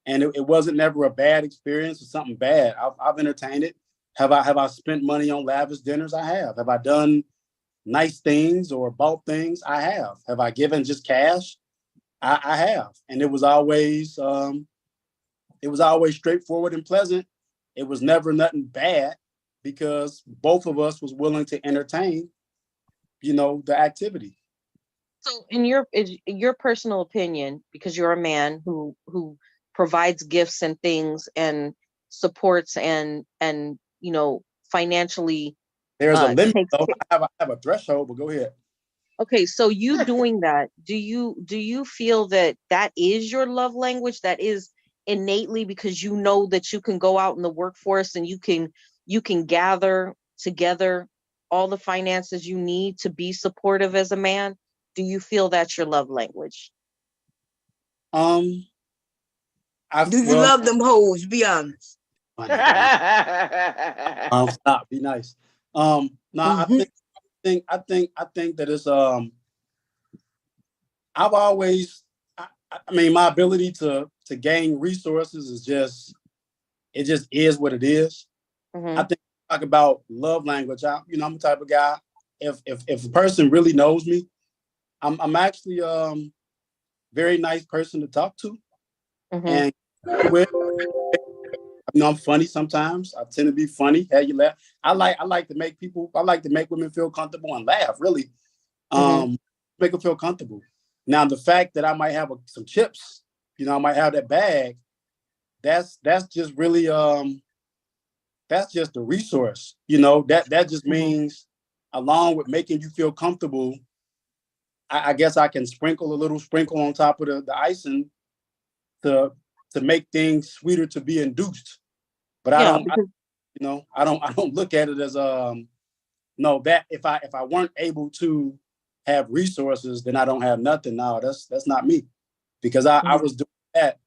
and it wasn't never a bad experience or something bad. I've entertained it. Have I spent money on lavish dinners? I have. Have I done nice things or bought things? I have. Have I given just cash? I have. And it was always straightforward and pleasant. It was never nothing bad, because both of us was willing to entertain, the activity. So in your personal opinion, because you're a man who provides gifts and things and supports and financially, there's a limit. I have a threshold, but go ahead. Okay, so you doing that, do you feel that is your love language? That is innately because you know that you can go out in the workforce and you can gather together all the finances you need to be supportive as a man? Do you feel that's your love language? Do you love them hoes? Be honest. Stop. Be nice. No, I think that it's I've always, I mean, my ability to gain resources is just it just is what it is. I think talk about love language. I'm the type of guy. If a person really knows me, I'm actually very nice person to talk to, and with. I'm funny sometimes. I tend to be funny. How you laugh? I like to make women feel comfortable and laugh. Really, make them feel comfortable. Now, the fact that I might have some chips, I might have that bag. That's just really that's just a resource. That just means, along with making you feel comfortable, I guess I can sprinkle a little sprinkle on top of the icing to make things sweeter to be induced. But I don't look at it as that if I weren't able to have resources, then I don't have nothing. No, that's not me, because I was doing that.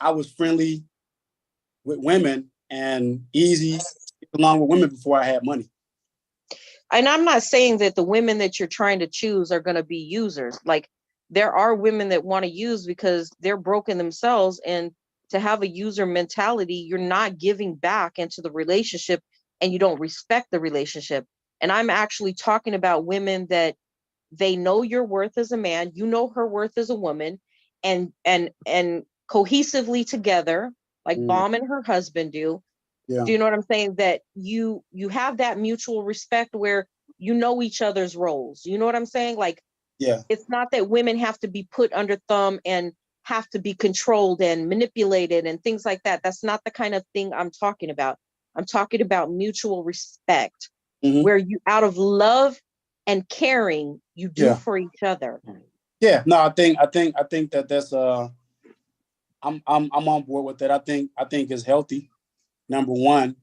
I was friendly with women and easy along with women before I had money. And I'm not saying that the women that you're trying to choose are going to be users. Like, there are women that want to use because they're broken themselves, and to have a user mentality, you're not giving back into the relationship, and you don't respect the relationship. And I'm actually talking about women that they know your worth as a man, her worth as a woman, and cohesively together, like Bomb and her husband do. Yeah. Do you know what I'm saying? That you have that mutual respect where you know each other's roles. You know what I'm saying? Like, yeah, it's not that women have to be put under thumb and have to be controlled and manipulated and things like that. That's not the kind of thing I'm talking about. I'm talking about mutual respect, where you, out of love and caring, you do for each other. Yeah, no, I think that's I'm on board with that. I think it's healthy. Number one,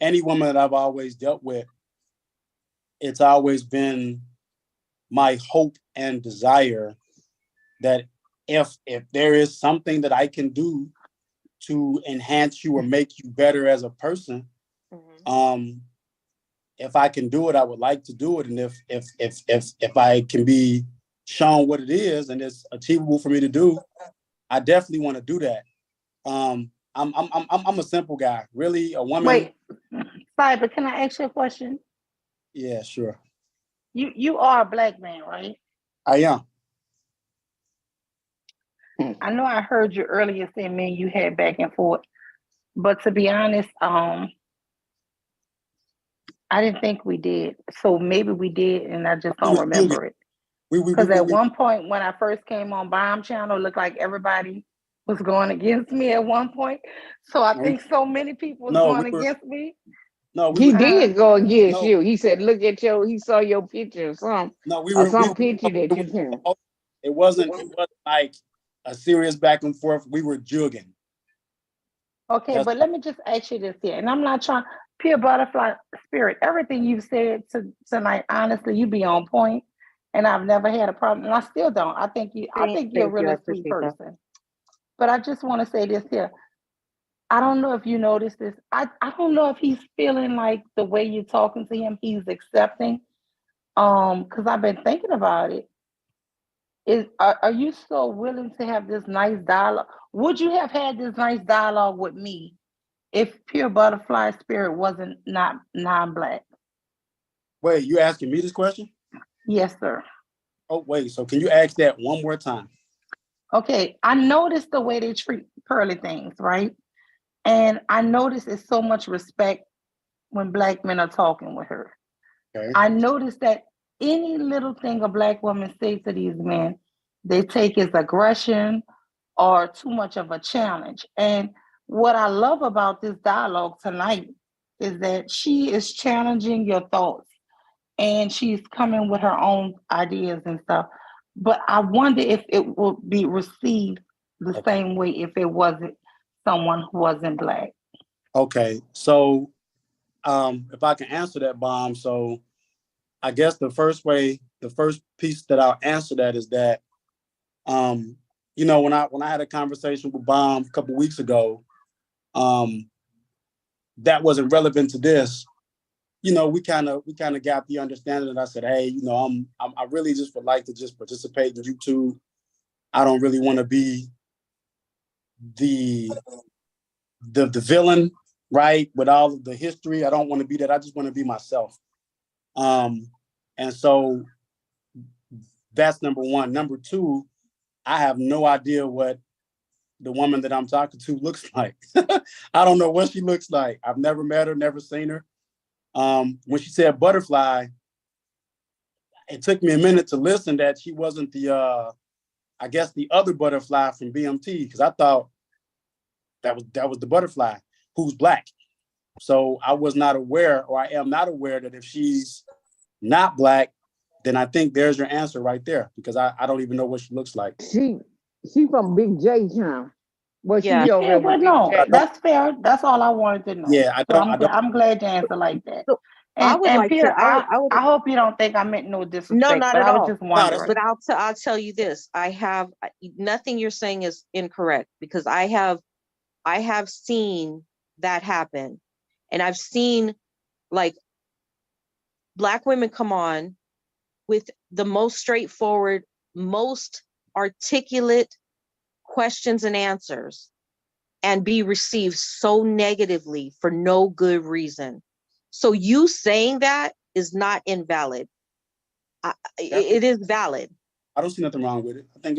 any woman that I've always dealt with, it's always been my hope and desire that if there is something that I can do to enhance you or make you better as a person, if I can do it, I would like to do it. And if I can be shown what it is and it's achievable for me to do, I definitely want to do that. I'm a simple guy. Really, a woman. Wait, sorry, but can I ask you a question? Yeah, sure. You are a black man, right? I am. I know I heard you earlier say, man, you had back and forth, but to be honest, I didn't think we did. So maybe we did, and I just don't remember it. Because at one point, when I first came on Bomb Channel, it looked like everybody was going against me at one point. So I think so many people was going against me. No, he did go against you. He said, "Look at he saw your picture or something." No, picture that you took. It wasn't like a serious back and forth. We were jugging. Okay, but let me just ask you this here, and I'm not trying. Pure butterfly spirit. Everything you've said tonight, honestly, you be on point, and I've never had a problem, and I still don't. I think you're a really sweet person. But I just want to say this here. I don't know if you noticed this. I don't know if he's feeling like the way you're talking to him, he's accepting. Because I've been thinking about it. Are you so willing to have this nice dialogue? Would you have had this nice dialogue with me if Pure Butterfly Spirit wasn't not non-black? Wait, you asking me this question? Yes, sir. Oh, wait. So can you ask that one more time? Okay, I noticed the way they treat Pearly things, right? And I noticed it's so much respect when black men are talking with her. Okay. I noticed that any little thing a black woman says to these men, they take as aggression or too much of a challenge. And what I love about this dialogue tonight is that she is challenging your thoughts and she's coming with her own ideas and stuff. But I wonder if it will be received the same way if it wasn't someone who wasn't black. Okay, so if I can answer that, Bomb, so I guess the first piece that I'll answer that is that, when I had a conversation with Bomb a couple weeks ago, that wasn't relevant to this. We kind of got the understanding that I said, hey, I really just would like to just participate in YouTube. I don't really want to be the the villain, right? With all of the history. I don't want to be that. I just want to be myself. And so that's number one. Number two, I have no idea what the woman that I'm talking to looks like. I don't know what she looks like. I've never met her, never seen her. When she said butterfly, it took me a minute to listen that she wasn't the, I guess the other butterfly from BMT, because I thought that was the butterfly who's black. So I was not aware, or I am not aware that if she's not black, then I think there's your answer right there, because I don't even know what she looks like. She from Big J town. Well, she Yeah, over there well, with no, Big J. that's fair. That's all I wanted to know. Yeah, So I'm glad you answered like that. So I would And like Pierre, to. I would. I hope you don't think I meant no No, disrespect, not but at I was all. just wondering. But I'll tell you this. I have nothing you're saying is incorrect, because I have seen that happen. And I've seen like Black women come on with the most straightforward, most articulate questions and answers, and be received so negatively for no good reason. So you saying that is not invalid. It is valid. I don't see nothing wrong with it. I think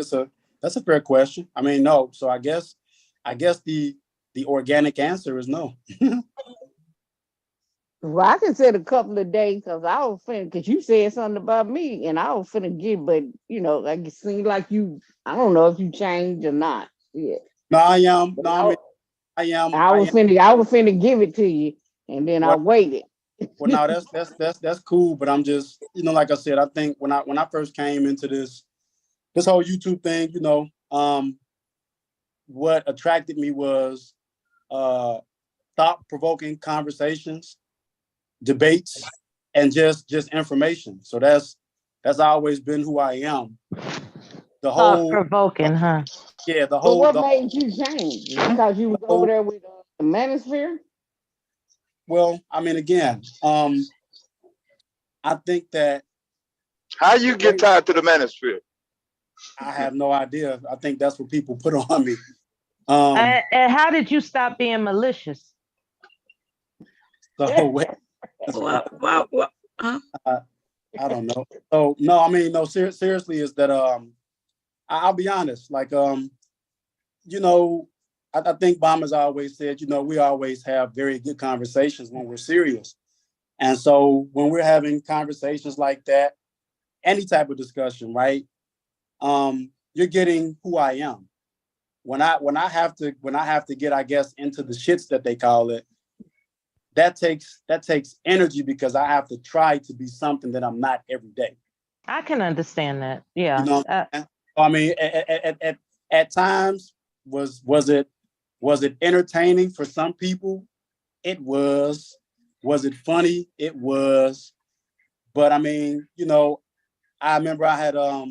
that's a fair question. I mean, no. So I guess the organic answer is no. Well, I can say a couple of days because I was finna, because you said something about me and I was finna get, but like it seemed like you, I don't know if you changed or not. Yeah. No, I am. No, I am. I was finna give it to you, and then I waited. Well, no, that's cool. But I'm just, like I said, I think when I first came into this whole YouTube thing, what attracted me was thought-provoking conversations, debates, and just information. So that's always been who I am. The whole thought-provoking, huh? Yeah, the But whole. what made you change? Because you was over there with the Manosphere? Well, I mean, again, I think that. How you get tied to the Manosphere? I have no idea. I think that's what people put on me. And how did you stop being malicious? So I don't know. So no, I mean, no. Seriously, is that I'll be honest. Like I think Bomber's always said, we always have very good conversations when we're serious. And so when we're having conversations like that, any type of discussion, right? You're getting who I am. When I have to get, I guess, into the shits that they call it, that takes energy, because I have to try to be something that I'm not every day. I can understand that. Yeah. I mean, at times, was it entertaining for some people? It was. Was it funny? It was. But I mean, I remember I had I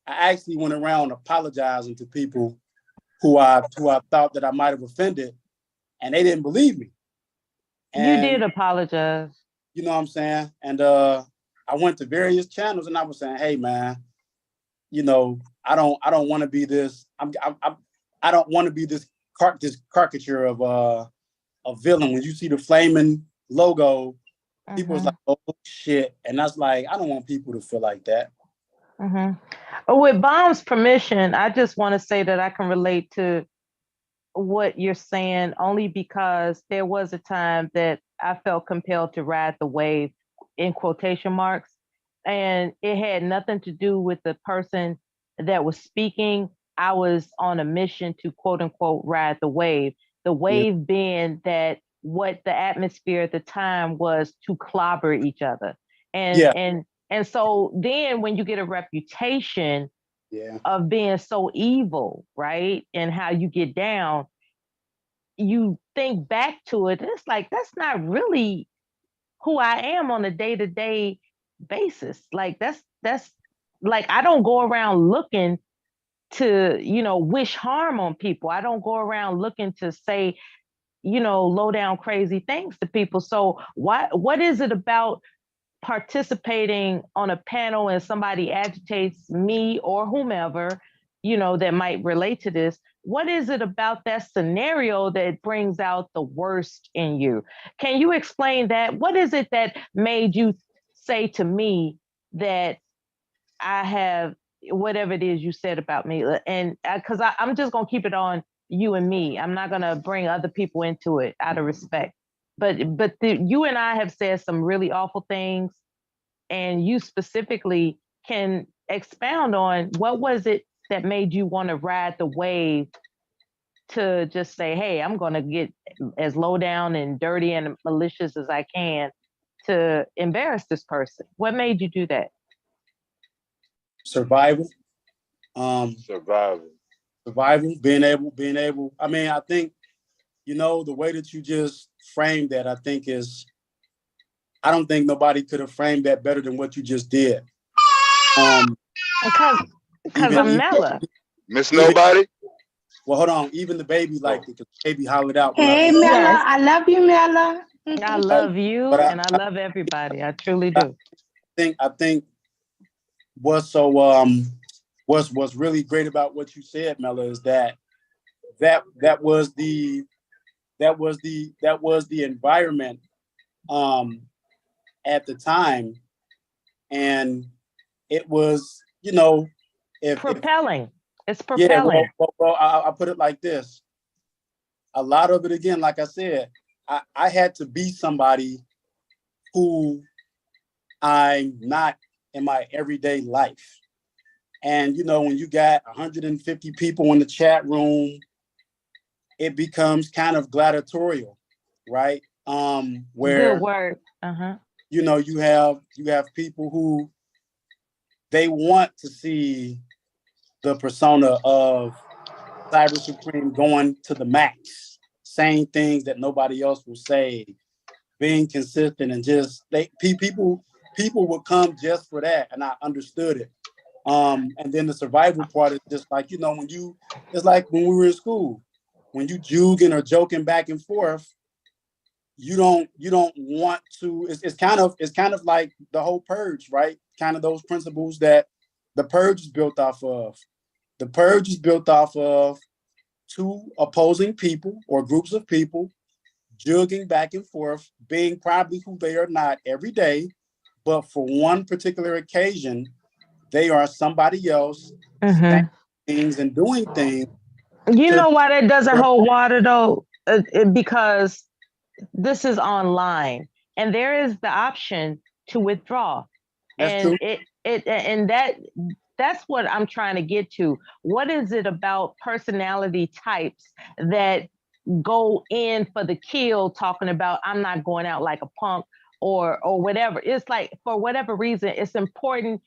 actually went around apologizing to people who I thought that I might have offended, and they didn't believe me. And, you did apologize. You know what I'm saying? And I went to various channels and I was saying, hey man, I don't want to be this. I don't want to be this caricature of a villain. When you see the flaming logo, people was like, oh shit. And that's like, I don't want people to feel like that. With Bomb's permission, I just want to say that I can relate to what you're saying, only because there was a time that I felt compelled to ride the wave, in quotation marks, and it had nothing to do with the person that was speaking. I was on a mission to, quote unquote, ride the wave. The wave being that what the atmosphere at the time was to clobber each other. And so then when you get a reputation of being so evil, right, and how you get down, you think back to it, it's like, that's not really who I am on a day-to-day basis. Like that's like, I don't go around looking to, wish harm on people. I don't go around looking to say, low down crazy things to people. So what is it about participating on a panel and somebody agitates me or whomever, that might relate to this? what is it about that scenario that brings out the worst in you? Can you explain that? What is it that made you say to me that I have whatever it is you said about me? And because I'm just going to keep it on you and me. I'm not going to bring other people into it out of respect. But you and I have said some really awful things, and you specifically can expound on what was it that made you want to ride the wave to just say, hey, I'm going to get as low down and dirty and malicious as I can to embarrass this person. What made you do that? Survival. Survival. Being able. I mean, I think, the way that you just framed that, I don't think nobody could have framed that better than what you just did. Because I'm Mella. Miss Nobody? Well, hold on. Even the baby liked it, because the baby hollered out. Hey, Mella, I love you, Mella. I love you, and I love everybody. I truly do. I think what's really great about what you said, Mella, is that was the environment at the time, and it was propelling. It's propelling. Yeah, well, I'll put it like this. A lot of it, again, like I said, I had to be somebody who I'm not in my everyday life. And, when you got 150 people in the chat room, it becomes kind of gladiatorial, right? Where, good word. Uh-huh. You have people who they want to see the persona of Cyber Supreme going to the max, saying things that nobody else will say, being consistent, and just people would come just for that, and I understood it. And then the survival part is just like, it's like when we were in school, when you juging or joking back and forth, you don't want to. It's kind of like the whole purge, right? Kind of those principles that the purge is built off of. The purge is built off of two opposing people or groups of people jugging back and forth, being probably who they are not every day, but for one particular occasion, they are somebody else, saying things and doing things. You know why that doesn't hold water though? Because this is online, and there is the option to withdraw. That's and true. That's what I'm trying to get to. What is it about personality types that go in for the kill, talking about I'm not going out like a punk or whatever? It's like, for whatever reason, it's important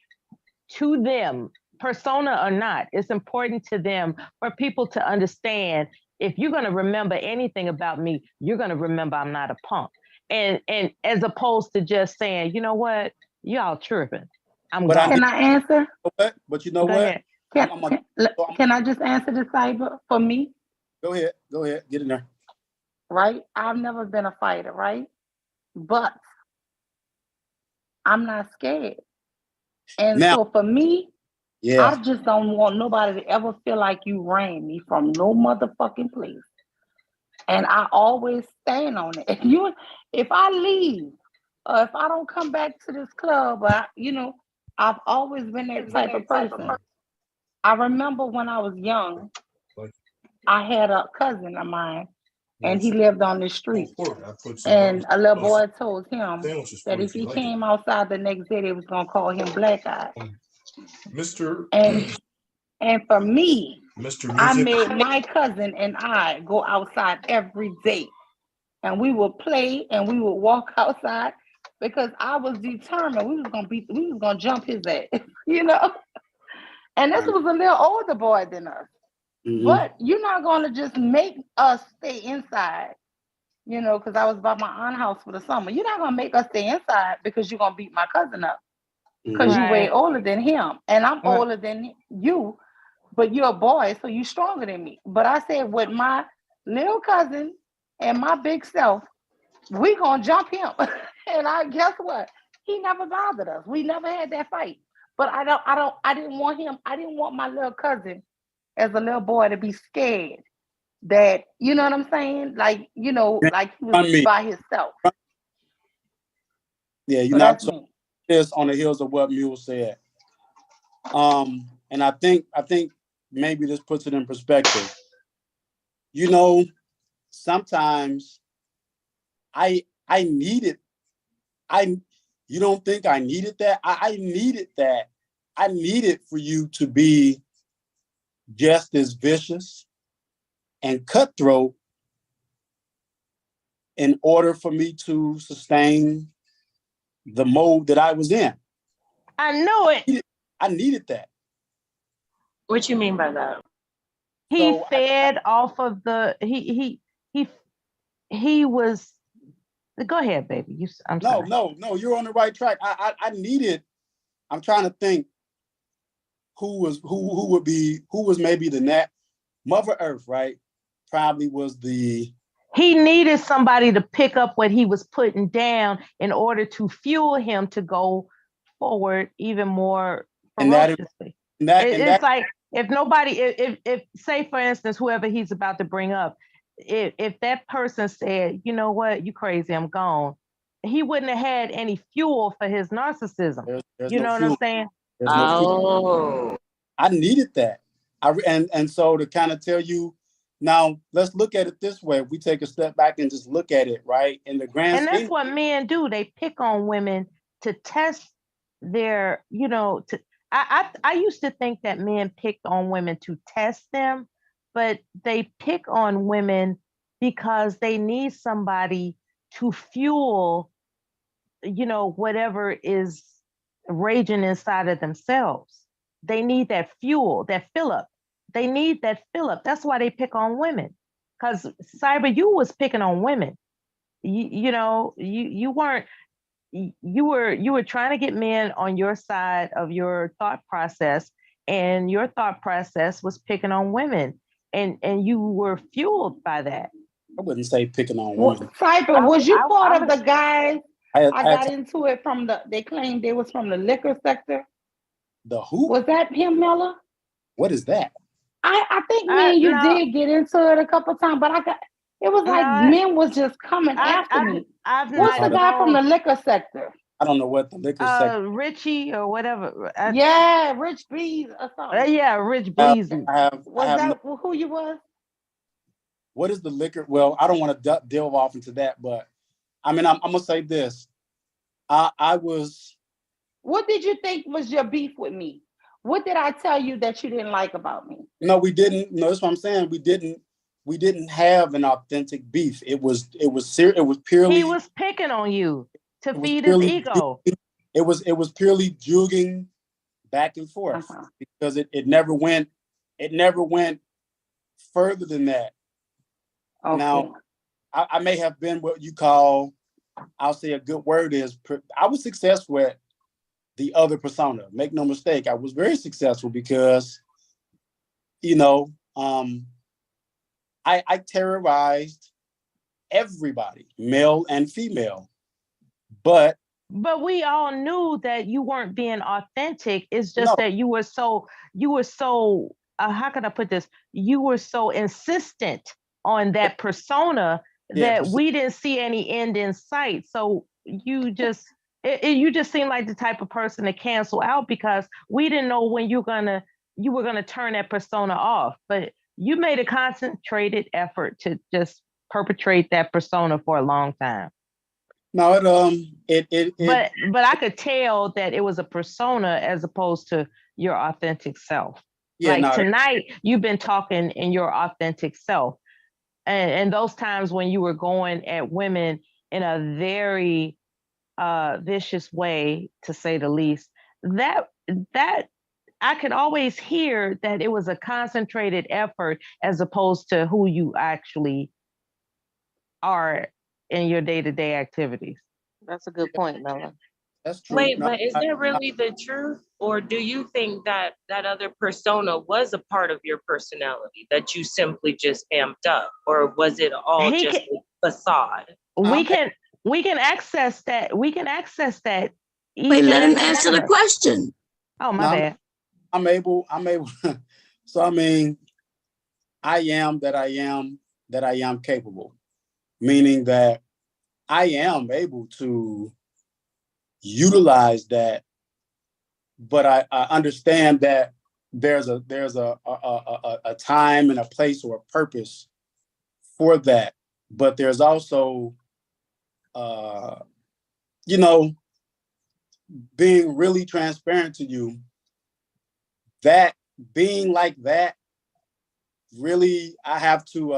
to them, persona or not, it's important to them for people to understand, if you're going to remember anything about me, you're going to remember I'm not a punk. And as opposed to just saying, you know what, y'all tripping. Can I answer? But you know Go what? ahead. Can I just answer the cyber for me? Go ahead. Get in there. Right? I've never been a fighter, right? But I'm not scared. And now, so for me, yeah, I just don't want nobody to ever feel like you ran me from no motherfucking place. And I always stand on it. If I leave, or if I don't come back to this club, I've always been that type of person. I remember when I was young, I had a cousin of mine, and he lived on the street. And a little boy told him that if he came outside the next day, they was gonna call him Black Eye. And for me, I made my cousin and I go outside every day. And we would play and we would walk outside because I was determined we was gonna jump his ass, And this was a little older boy than us. Mm-hmm. But you're not gonna just make us stay inside, because I was by my aunt's house for the summer. You're not gonna make us stay inside because you're gonna beat my cousin up. Because you're way older than him. And I'm older than you, but you're a boy, so you're stronger than me. But I said, with my little cousin and my big self, we gonna jump him. And guess what? He never bothered us. We never had that fight. But I didn't want him. I didn't want my little cousin as a little boy to be scared that, you know what I'm saying? Like, you know, like he was by himself. Yeah, you're So not that's so me. this on the heels of what Mule said. And I think maybe this puts it in perspective. You know, sometimes I needed you don't think I needed that? I needed that. I needed for you to be just as vicious and cutthroat in order for me to sustain the mode that I was in. I knew it. I needed that. What you mean by that? He fed off of the he was. Go ahead, baby. I'm sorry. No, you're on the right track. I needed. I'm trying to think who was maybe the Mother Earth, right? Probably was the. He needed somebody to pick up what he was putting down in order to fuel him to go forward even more ferociously. It's like if nobody, if say for instance, whoever he's about to bring up, if that person said, you know what, you crazy, I'm gone, he wouldn't have had any fuel for his narcissism. There's you no know fuel. what I'm saying? There's no fuel. I needed that. And so to kind of tell you, now let's look at it this way. If we take a step back and just look at it, right? In the grand And that's scheme, what men do. They pick on women to test their, you know, to I used to think that men picked on women to test them, but they pick on women because they need somebody to fuel, you know, whatever is raging inside of themselves. They need that fuel, that fill up. They need that fill up. That's why they pick on women. Because Cyber, you was picking on women. You know, you weren't. You were trying to get men on your side of your thought process, and your thought process was picking on women, and you were fueled by that. I wouldn't say picking on women. Cyber, was you part of the guys? I got into it from they claimed they was from the liquor sector. The who? Was that him, Miller? What is that? I think me and you did get into it a couple of times, but it was like men was just coming after me. What's the guy from the liquor sector? I don't know what the liquor sector. Richie or whatever. Yeah, Rich Bees or something. Yeah, Rich Bleezy. Was that who you was? What is the liquor? Well, I don't want to delve off into that, but I mean, I'm gonna say this. I was. What did you think was your beef with me? What did I tell you that you didn't like about me? No, we didn't. No, that's what I'm saying. We didn't have an authentic beef. It was purely. He was picking on you to feed his ego. It was purely jugging back and forth because it never went further than that. Okay. Now, I may have been what you call, I'll say a good word is, I was successful at the other persona. Make no mistake, I was very successful because, you know, I terrorized everybody, male and female. But we all knew that you weren't being authentic. It's just that you were so how can I put this? You were so insistent on that persona that we didn't see any end in sight. So you just seemed like the type of person to cancel out because we didn't know when you were gonna turn that persona off. But you made a concentrated effort to just perpetrate that persona for a long time. No, but I could tell that it was a persona as opposed to your authentic self. Yeah, tonight you've been talking in your authentic self. And those times when you were going at women in a very vicious way, to say the least, that I could always hear that it was a concentrated effort as opposed to who you actually are in your day-to-day activities. That's a good point, Mella. That's true. Wait, but is that really the truth? Or do you think that that other persona was a part of your personality that you simply just amped up? Or was it all a facade? We can access that. We can access that. Wait, let him answer the question. Oh, my bad. I'm able. So I mean, I am that I am that I am capable, meaning that I am able to utilize that, but I understand that there's a time and a place or a purpose for that. But there's also, you know, being really transparent to you, that being like that, really, I have to,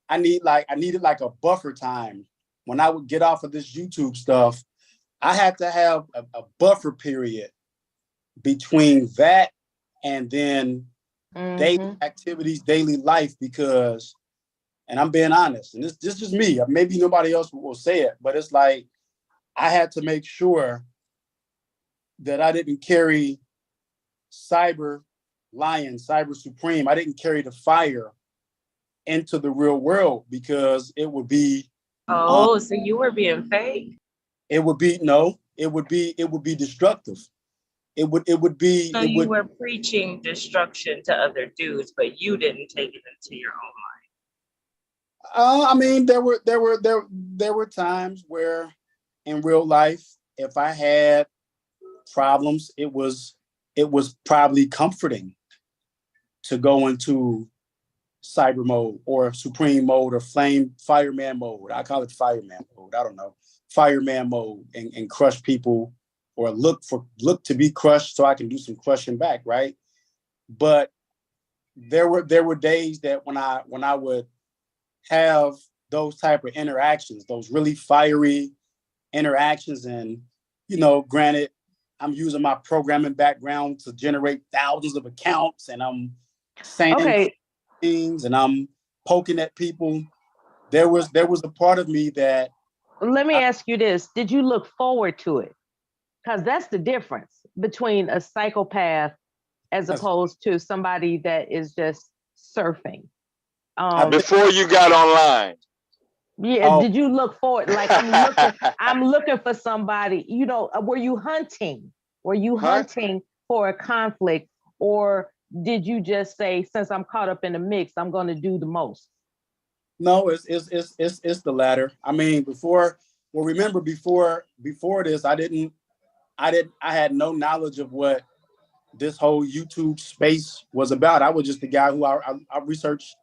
I needed like a buffer time. When I would get off of this YouTube stuff, I had to have a buffer period between that and then daily activities, daily life, because, and I'm being honest, and this is just me, maybe nobody else will say it, but it's like, I had to make sure that I didn't carry cyber lion, cyber supreme. I didn't carry the fire into the real world, because it would be, so you were being fake. It would be destructive. It would be. So you were preaching destruction to other dudes, but you didn't take it into your own life. I mean, there were times where, in real life, if I had problems, it was probably comforting to go into cyber mode or supreme mode or fireman mode. I call it fireman mode. I don't know, fireman mode, and crush people, or look to be crushed so I can do some crushing back, right? But there were days that when I would have those type of interactions, those really fiery interactions, and, you know, granted, I'm using my programming background to generate thousands of accounts, and I'm saying things, and I'm poking at people. There was a part of me that. Let me ask you this: did you look forward to it? Because that's the difference between a psychopath as opposed to somebody that is just surfing. Before you got online. Yeah, did you look forward? Like, I'm looking for somebody, you know, were you hunting? Were you hunting for a conflict? Or did you just say, since I'm caught up in the mix, I'm going to do the most? No, it's the latter. I mean, before this, I had no knowledge of what this whole YouTube space was about. I was just the guy who I researched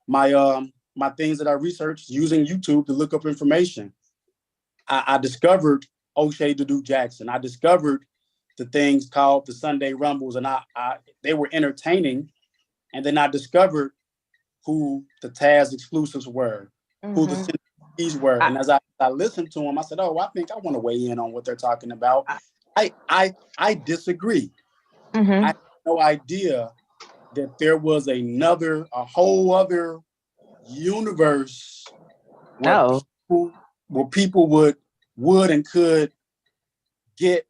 my things that I researched using YouTube to look up information. I discovered O'Shea the Duke Jackson. I discovered the things called the Sunday Rumbles, and they were entertaining. And then I discovered who the Taz exclusives were, who the CDs were. And as I listened to them, I said, "Oh, I think I want to weigh in on what they're talking about." I disagree. I had no idea that there was a whole other universe where people would and could get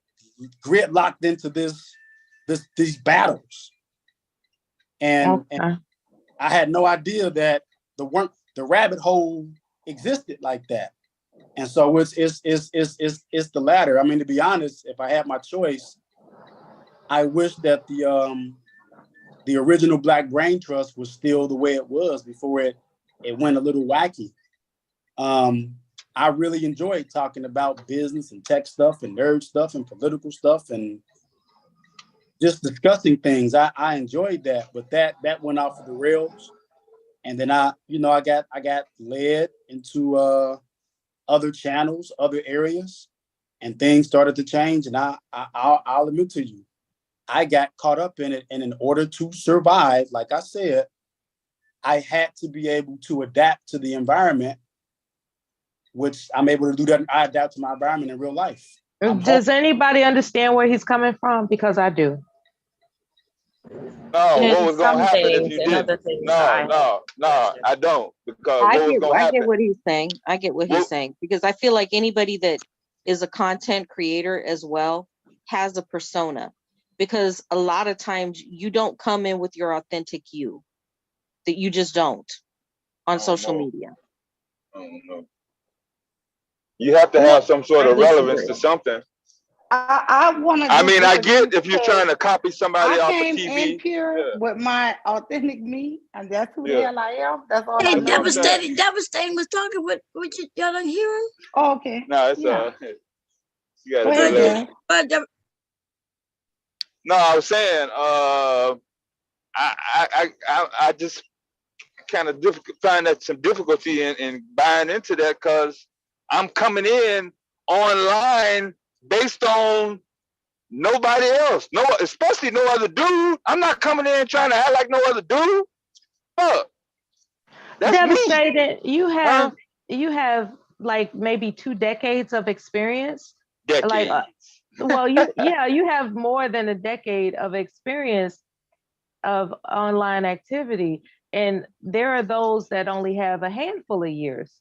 gridlocked into these battles, and I had no idea that the rabbit hole existed like that. And so it's the latter. I mean, to be honest, if I had my choice, I wish that the original Black Brain Trust was still the way it was before it went a little wacky. I really enjoyed talking about business and tech stuff and nerd stuff and political stuff and just discussing things. I enjoyed that, but that went off of the rails. And then I got led into other channels, other areas, and things started to change. And I'll admit to you, I got caught up in it. And in order to survive, like I said, I had to be able to adapt to the environment, which I'm able to do that. I adapt to my environment in real life. Does anybody understand where he's coming from? Because I do. No, what was going to happen if you didn't? No, I don't. Because I get what he's saying. I get what he's saying. Because I feel like anybody that is a content creator as well has a persona. Because a lot of times you don't come in with your authentic you. That you just don't on social media. I don't know. You have to have some sort of relevance to something. I want to. I mean, I get if you're trying to copy somebody I off of came TV. in pure with my authentic me, and that's who the hell I am. That's all I Hey, know. Devastating was talking. What y'all didn't hear him? Oh, okay. No, it's you got Go to ahead, delay. No, I was saying, I just kind of find that some difficulty in buying into that because I'm coming in online based on nobody else. No, especially no other dude. I'm not coming in trying to act like no other dude. Fuck. That's Devastated. You have like maybe 2 decades of experience. Decades. Like, well, you have more than a decade of experience of online activity, and there are those that only have a handful of years,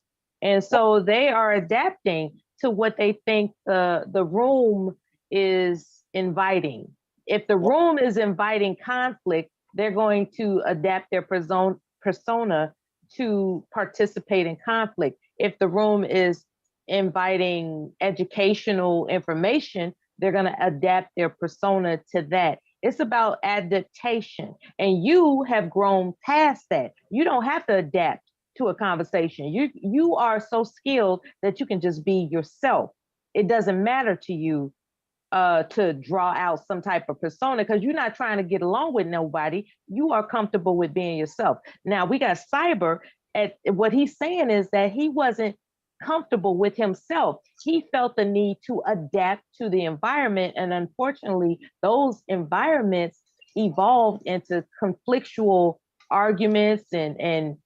and so they are adapting to what they think the room is inviting. If the room is inviting conflict, they're going to adapt their persona to participate in conflict. If the room is inviting educational information, they're going to adapt their persona to that. It's about adaptation. And you have grown past that. You don't have to adapt to a conversation. You are so skilled that you can just be yourself. It doesn't matter to you to draw out some type of persona because you're not trying to get along with nobody. You are comfortable with being yourself. Now we got Cyber. At what he's saying is that he wasn't comfortable with himself. He felt the need to adapt to the environment, and unfortunately, those environments evolved into conflictual arguments and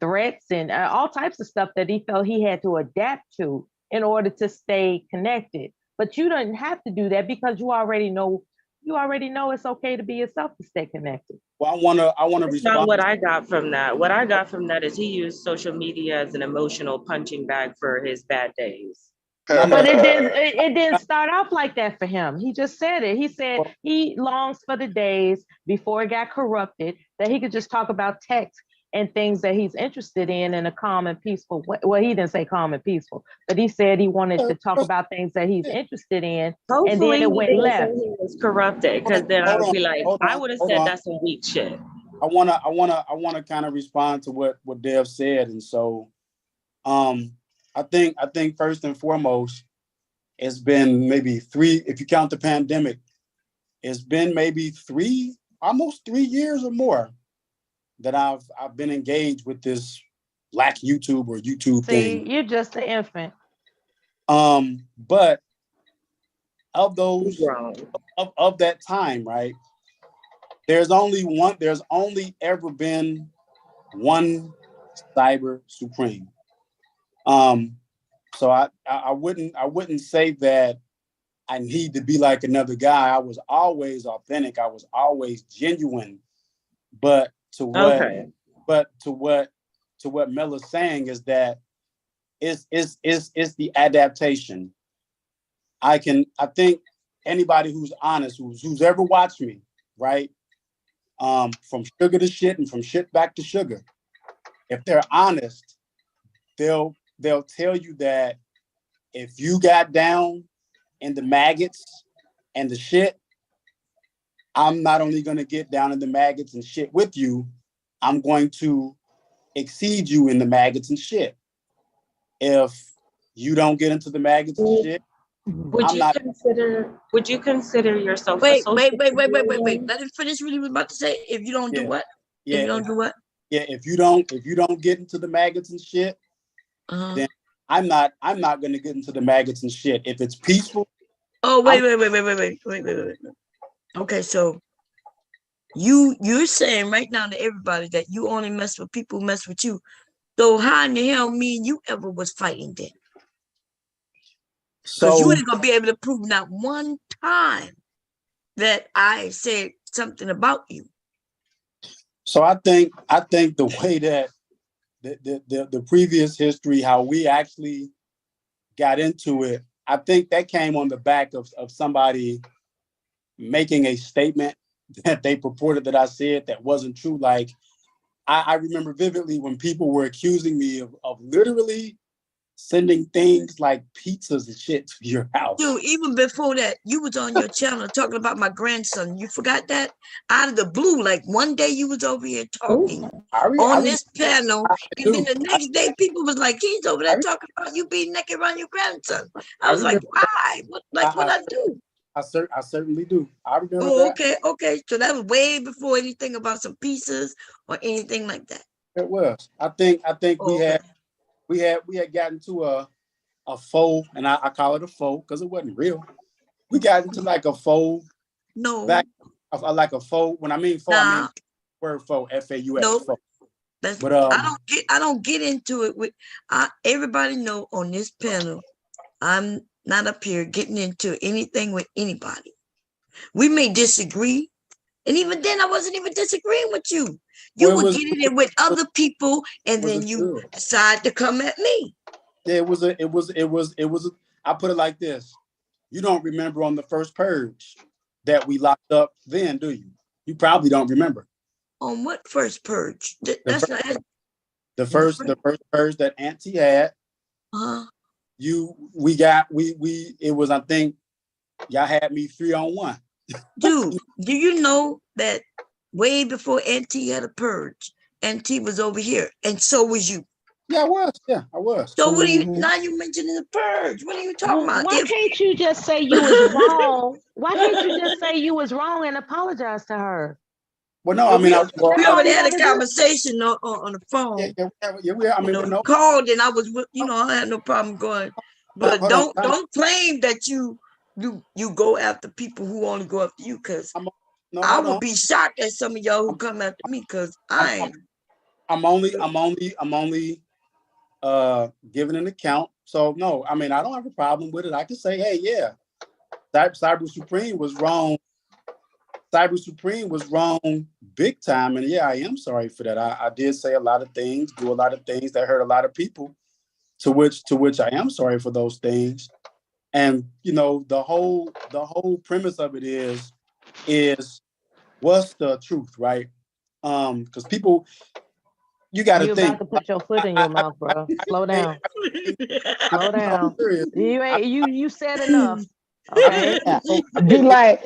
threats and all types of stuff that he felt he had to adapt to in order to stay connected. But you don't have to do that because you already know it's okay to be yourself to stay connected. Well, I wanna That's respond. not what I got from that. What I got from that is he used social media as an emotional punching bag for his bad days. But it didn't start off like that for him. He just said it. He said he longs for the days before it got corrupted, that he could just talk about text and things that he's interested in a calm and peaceful way. Well, he didn't say calm and peaceful, but he said he wanted to talk about things that he's interested in. Hopefully, and then it went left. He was corrupted, because then I would be like, I would have said that's some weak shit. I wanna kind of respond to what Dev said, and so, I think first and foremost, it's been maybe 3, if you count the pandemic, it's been maybe almost 3 years or more that I've been engaged with this Black YouTube or YouTube thing. You're just an infant. But of those of that time, right? There's only ever been one Cyber Supreme. So I wouldn't say that I need to be like another guy. I was always authentic. I was always genuine. But to what Mel is saying is that it's the adaptation. I think anybody who's honest, who's ever watched me, right? From sugar to shit and from shit back to sugar. If they're honest, they'll tell you that if you got down in the maggots and the shit, I'm not only going to get down in the maggots and shit with you, I'm going to exceed you in the maggots and shit. If you don't get into the maggots and shit, would you consider yourself Wait. Let him finish what he was about to say. If you don't do what? Yeah. If you don't do what? Yeah, if you don't get into the maggots and shit, then I'm not gonna get into the maggots and shit. If it's peaceful. Oh, wait. Okay, so you're saying right now to everybody that you only mess with people who mess with you. So how in the hell me and you ever was fighting then? Because you ain't gonna be able to prove not one time that I said something about you. So I think the way that the previous history, how we actually got into it, I think that came on the back of somebody making a statement that they purported that I said that wasn't true. Like I remember vividly when people were accusing me of literally sending things like pizzas and shit to your house. Dude, even before that, you was on your channel talking about my grandson. You forgot that? Out of the blue, like one day you was over here talking on this panel, and then the next day people was like, he's over there talking about you being naked around your grandson. I was like, why? What I do? I certainly do. I remember that. Okay. So that was way before anything about some pieces or anything like that. It was. I think we had gotten to a faux, and I call it a faux because it wasn't real. We got into like a faux. No. Like a faux. When I mean faux, I mean word faux, F-A-U-X. No. Faux. But I don't get into it with everybody know on this panel, I'm not up here getting into anything with anybody. We may disagree. And even then I wasn't even disagreeing with you. You were getting it with other people and then you decide to come at me. Yeah, it was I put it like this. You don't remember on the first purge that we locked up then, do you? You probably don't remember. On what first purge? The first purge that Auntie had. It was, I think, y'all had me 3-on-1. Dude, do you know that way before Auntie had a purge, Auntie was over here, and so was you. Yeah, I was. Yeah, I was. So what are you now? You mentioning the purge? What are you talking about? Why can't you just say you was wrong? Why can't you just say you was wrong and apologize to her? Well, no, I mean, we already had a conversation on the phone. Yeah. Called and I was, I had no problem going. But don't claim that you go after people who only go after you, because I would be shocked at some of y'all who come after me, because I'm only giving an account. So no, I mean, I don't have a problem with it. I can say, hey, yeah, Cyber Supreme was wrong. Cyber Supreme was wrong big time. And yeah, I am sorry for that. I did say a lot of things, do a lot of things that hurt a lot of people, to which I am sorry for those things. And the whole premise of it is what's the truth, right? Because people, you got to think. You're about to put your foot in your mouth, bro. Slow down. Slow down. You said enough. Okay. Be like,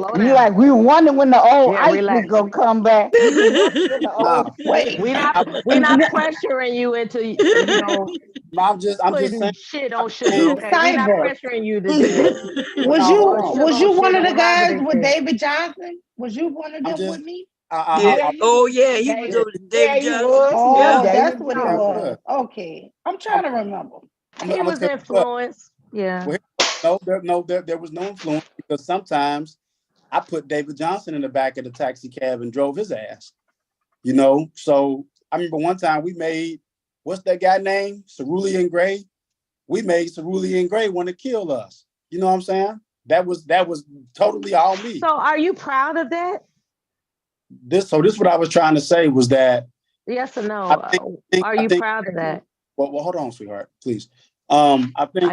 we wonder when the old ice was gonna come back. We're not pressuring you into I'm just saying shit on sugar. Okay, we're not pressuring you to do that. Was you one of the guys with David Johnson? Was you one of them with me? He was over David Johnson. Oh, that's what it was. Okay, I'm trying to remember. He was influenced. Yeah. There was no influence, because sometimes I put David Johnson in the back of the taxi cab and drove his ass. So I remember one time we made, what's that guy name? Cerulean Gray. We made Cerulean Gray want to kill us. You know what I'm saying? That was totally all me. So are you proud of that? This what I was trying to say was that. Yes or no? Are you proud of that? Well, hold on, sweetheart, please. I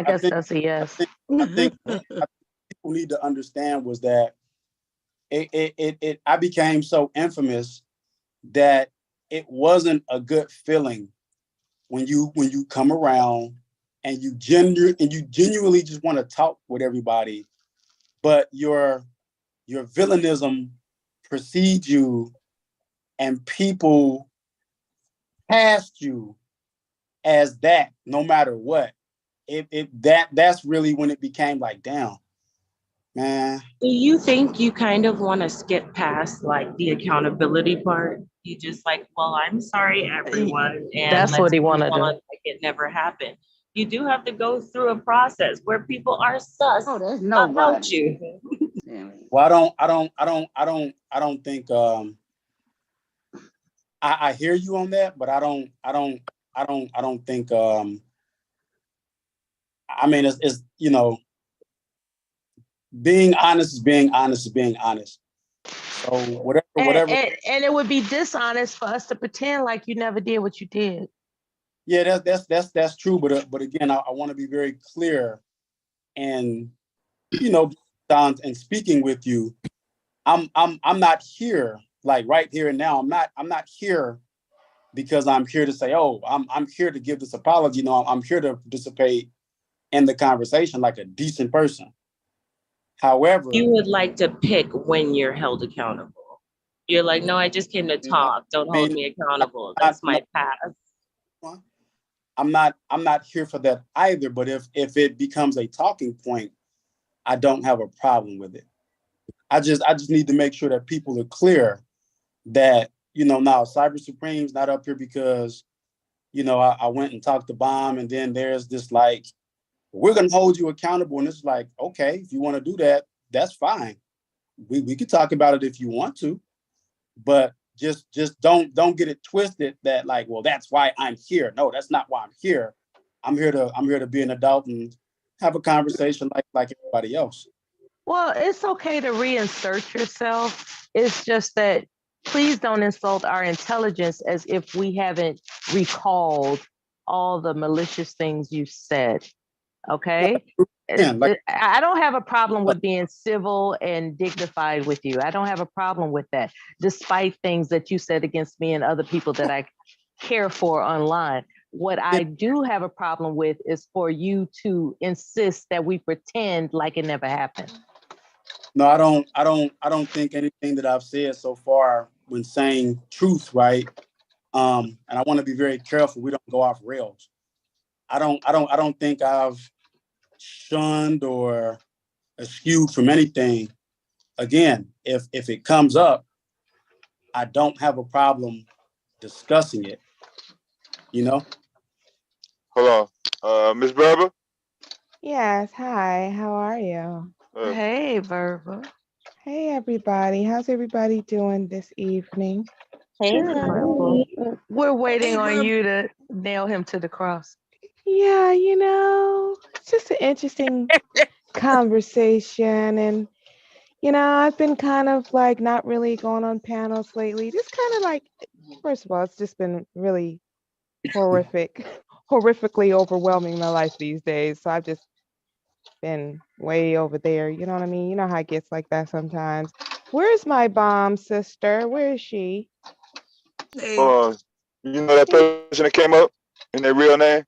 guess that's a yes. I think people need to understand was that I became so infamous that it wasn't a good feeling when you come around and you genuinely just want to talk with everybody, but your villainism precedes you and people past you as that, no matter what. That's really when it became like, damn, man. Do you think you kind of want to skip past like the accountability part? You just like, well, I'm sorry, everyone, and that's what he wanted to do. Like it never happened. You do have to go through a process where people are sus about you. Well, I don't think I hear you on that, but I don't think I mean, it's being honest is being honest is being honest. So whatever. And it would be dishonest for us to pretend like you never did what you did. Yeah, that's true. But again, I want to be very clear, and and speaking with you, I'm not here like right here and now. I'm not here because I'm here to say, oh, I'm here to give this apology. No, I'm here to participate end the conversation like a decent person. However, you would like to pick when you're held accountable. You're like, no, I just came to talk. Don't hold me accountable. That's my path. I'm not here for that either. But if it becomes a talking point, I don't have a problem with it. I just need to make sure that people are clear that, now Cyber Supreme's not up here because, I went and talked to Bomb, and then there's this like, we're gonna hold you accountable. And it's like, okay, if you want to do that, that's fine. We can talk about it if you want to, but just don't get it twisted that like, well, that's why I'm here. No, that's not why I'm here. I'm here to be an adult and have a conversation like everybody else. Well, it's okay to reinsert yourself. It's just that please don't insult our intelligence as if we haven't recalled all the malicious things you said. Okay? I don't have a problem with being civil and dignified with you. I don't have a problem with that, despite things that you said against me and other people that I care for online. What I do have a problem with is for you to insist that we pretend like it never happened. No, I don't think anything that I've said so far when saying truth, right? And I want to be very careful we don't go off rails. I don't think I've shunned or eschewed from anything. Again, if it comes up, I don't have a problem discussing it. Hold on, Miss Berber. Yes, hi, how are you? Hey, Verba. Hey, everybody. How's everybody doing this evening? Hey, Verba. We're waiting on you to nail him to the cross. Yeah, it's just an interesting conversation. And, I've been kind of like not really going on panels lately. Just kind of like, first of all, it's just been really horrifically overwhelming my life these days. So I've just been way over there. You know what I mean? You know how it gets like that sometimes. Where's my Bomb sister? Where is she? You know that person that came up in their real name?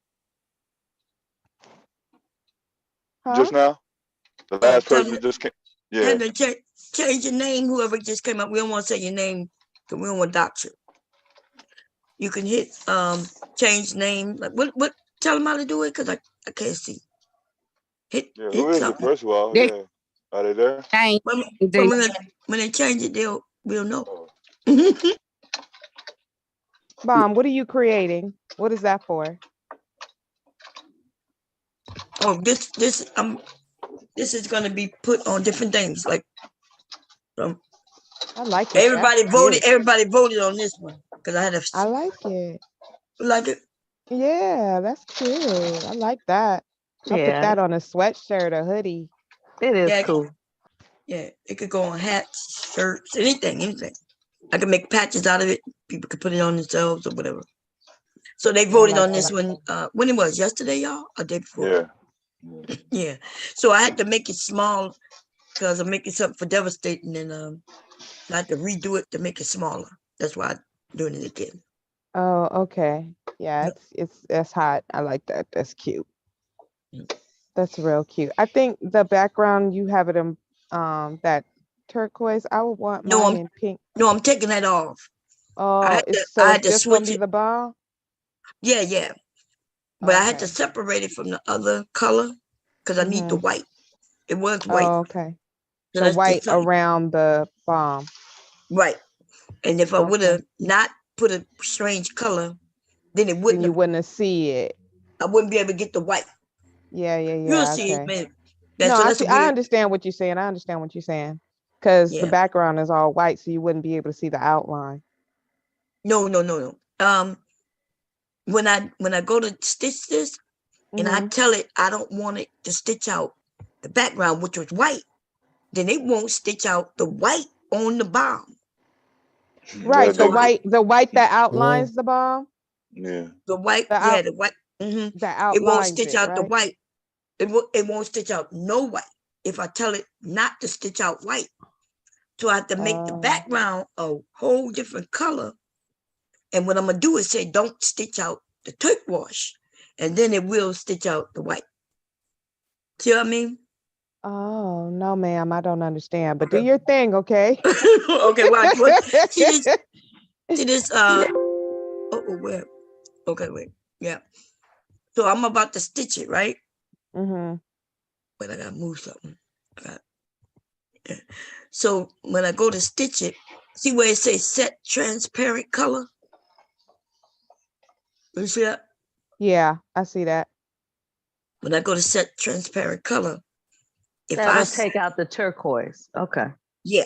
Just now? The last person that just came. Yeah. Change your name, whoever just came up. We don't want to say your name because we don't want to dox you. You can hit change name. Like what tell them how to do it because I can't see. Hit Who is it, first of all? They, Yeah. Are they there? When they change it, we'll know. Bomb, what are you creating? What is that for? Oh, this is gonna be put on different things. Like I like it. Everybody voted. Everybody voted on this one because I had a. I like it. Like it? Yeah, that's cute. I like that. I'll put that on a sweatshirt or hoodie. It is cool. Yeah, it could go on hats, shirts, anything. I can make patches out of it. People could put it on themselves or whatever. So they voted on this one when it was yesterday, y'all, or day before. Yeah. Yeah. So I had to make it small because I'm making something for Devastating, and I had to redo it to make it smaller. That's why I'm doing it again. Oh, okay. Yeah, that's hot. I like that. That's cute. That's real cute. I think the background you have it in that turquoise. I would want mine in pink. No, I'm taking that off. Oh, I had to just switch gonna be it. the ball? Yeah. But I had to separate it from the other color because I need the white. It was white. Oh, okay. So The that's white just around the bomb. Right. And if I would have not put a strange color, then it wouldn't. You wouldn't see it. I wouldn't be able to get the white. Yeah. You'll see it, man. I understand what you're saying. Because the background is all white, so you wouldn't be able to see the outline. No. When I go to stitch this, and I tell it I don't want it to stitch out the background, which was white, then it won't stitch out the white on the bomb. Right, the white that outlines the bomb. Yeah. The white, the white. That outlines it won't stitch out the right? white. It won't stitch out no white if I tell it not to stitch out white. So I have to make the background a whole different color. And what I'm gonna do is say, don't stitch out the turquoise, and then it will stitch out the white. See what I mean? Oh no, ma'am, I don't understand. But do your thing, okay? Okay, watch. What? See this? See this? Where? Okay, wait. Yeah. So I'm about to stitch it, right? Mm-hmm. But I gotta move something. Yeah. So when I go to stitch it, see where it says set transparent color? You see that? Yeah, I see that. When I go to set transparent color, if That'll take out the turquoise. Okay. yeah,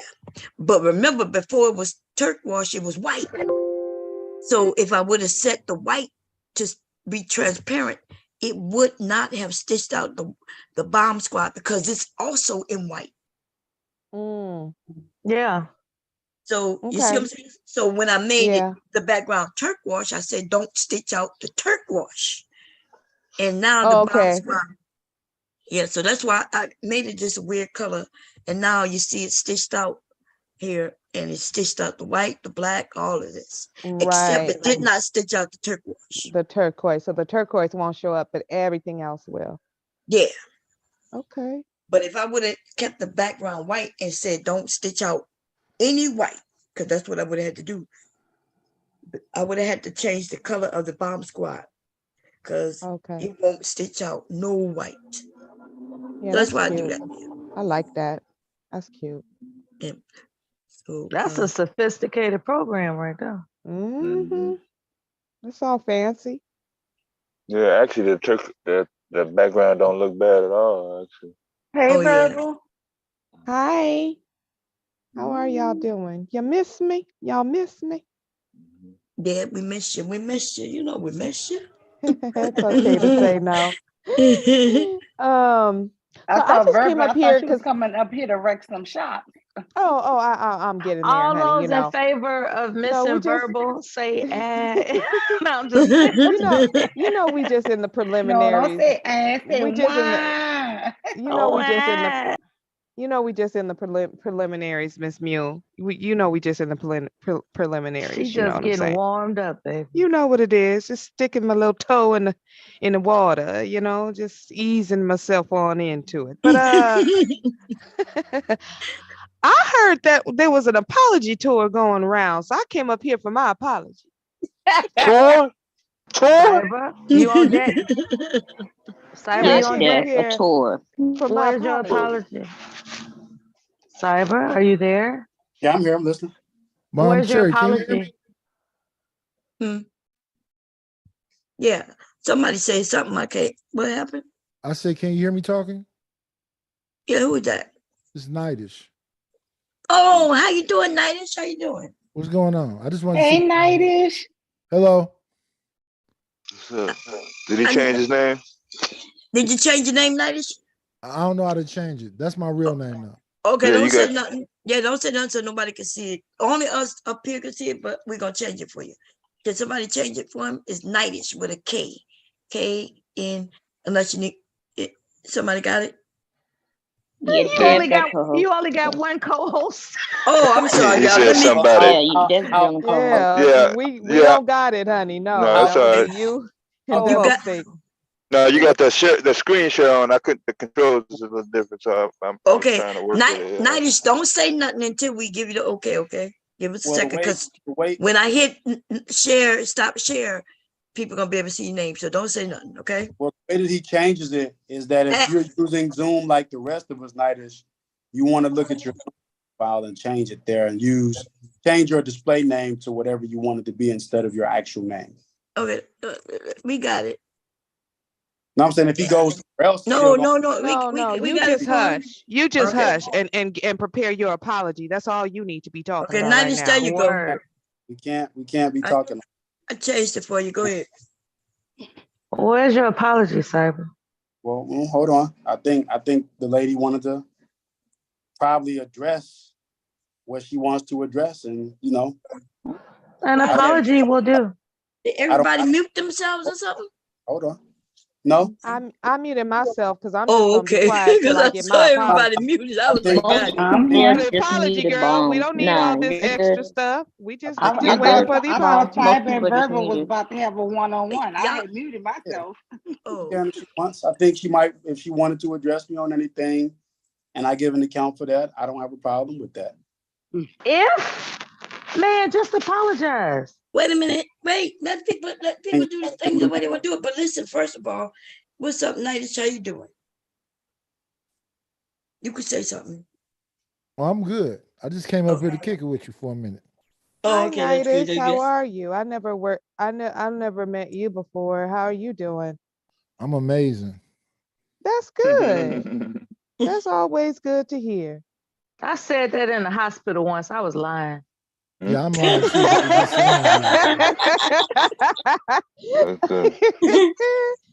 but remember before it was turquoise, it was white. So if I would have set the white to be transparent, it would not have stitched out the bomb squad because it's also in white. Yeah. So you see what I'm saying? So when I made it the background turquoise, I said don't stitch out the turquoise. And now the bomb squad. Yeah, so that's why I made it just a weird color. And now you see it stitched out here, and it stitched out the white, the black, all of this. Except it did not stitch out the turquoise. The turquoise. So the turquoise won't show up, but everything else will. Yeah. Okay. But if I would have kept the background white and said don't stitch out any white, because that's what I would have had to do. I would have had to change the color of the bomb squad because it won't stitch out no white. Yeah, So that's why cute. I do that. I like that. That's cute. Yeah. So that's a sophisticated program right there. Mm-hmm. It's all fancy. Yeah, actually, the background don't look bad at all. Actually. Hey, Verbal. Hi. How are y'all doing? You miss me? Y'all miss me? Yeah, we miss you. We miss you. You know we miss you. It's okay to say no. I So I thought just Verbal, came up I here thought she was because coming up here to wreck some shop. I'm getting there, All honey. those in favor of missing Verbal, say no, I'm just you know, we just in the No, don't preliminaries. say ass. Say We just in the, why. we just in the preliminaries, Miss Mule. We just in the preliminaries. She's You know just what I'm getting saying? warmed up, baby. You know what it is. Just sticking my little toe in the water, just easing myself on into it. But I heard that there was an apology tour going around, so I came up here for my apology. Tour? You on deck? Cyber, I you on came up deck? here for my Where's your apology. apology? Cyber, are you there? Yeah, I'm here. I'm listening. Where's your apology? Yeah. Somebody say something like, hey, what happened? I said, can you hear me talking? Yeah, who is that? It's Nightish. Oh, how you doing, Nightish? How you doing? What's going on? I just want to Hey, see. Nightish. Hello. Did he change his name? Did you change your name, Nightish? I don't know how to change it. That's my real name now. Okay, Yeah, don't say nothing. Yeah, don't say nothing so nobody can see it. Only us up here can see it, but we're going to change it for you. Can somebody change it for him? It's Nightish with a K. K-N, unless you need it. Somebody got it? Yeah, you only got one co-host. Oh, I'm sorry, He y'all. said Let me. something about it. We don't got it, honey. No, that's all right. you and you Demo got. State. No, you got the screen share on. I couldn't. The controls is a little different, so I'm Okay, trying to work with it. Nightish, don't say nothing until we give you the okay. Okay, give us a second, because when I hit share, stop share, people gonna be able to see your name. So don't say nothing. Okay. Well, the way that he changes it is that if you're using Zoom like the rest of us, Nightish, you want to look at your file and change it there and change your display name to whatever you want it to be instead of your actual name. Okay, we got it. No, I'm saying if he goes somewhere else, No. You just hush. You just hush and prepare your apology. That's all you need to be talking about right now. There you go. We can't be talking. I changed it for you. Go ahead. Where's your apology, Cyber? Well, hold on. I think the lady wanted to probably address what she wants to address, and an apology will do. Did everybody mute themselves or something? Hold on. No? I muted myself because I'm just Oh, gonna be okay. quiet till Because I I get saw my everybody apology. muted. I was like, God. You get the apology, girl. We don't need all this extra stuff. We just waiting for the I thought apology. Pipe and Verbal was about to have a one-on-one. I had muted myself. Oh. If she wants, I think she might, if she wanted to address me on anything and I give an account for that, I don't have a problem with that. Man, just apologize. Wait a minute. Wait. Let people do this thing the way they want to do it. But listen, first of all, what's up, Nightish? How you doing? You could say something. Well, I'm good. I just came up here to kick it with you for a minute. Oh, Hi, okay, that's good. Nightish. How are you? I never met you before. How are you doing? I'm amazing. That's good. That's always good to hear. I said that in the hospital once. I was lying. Yeah, I'm lying too. But it just sounds good.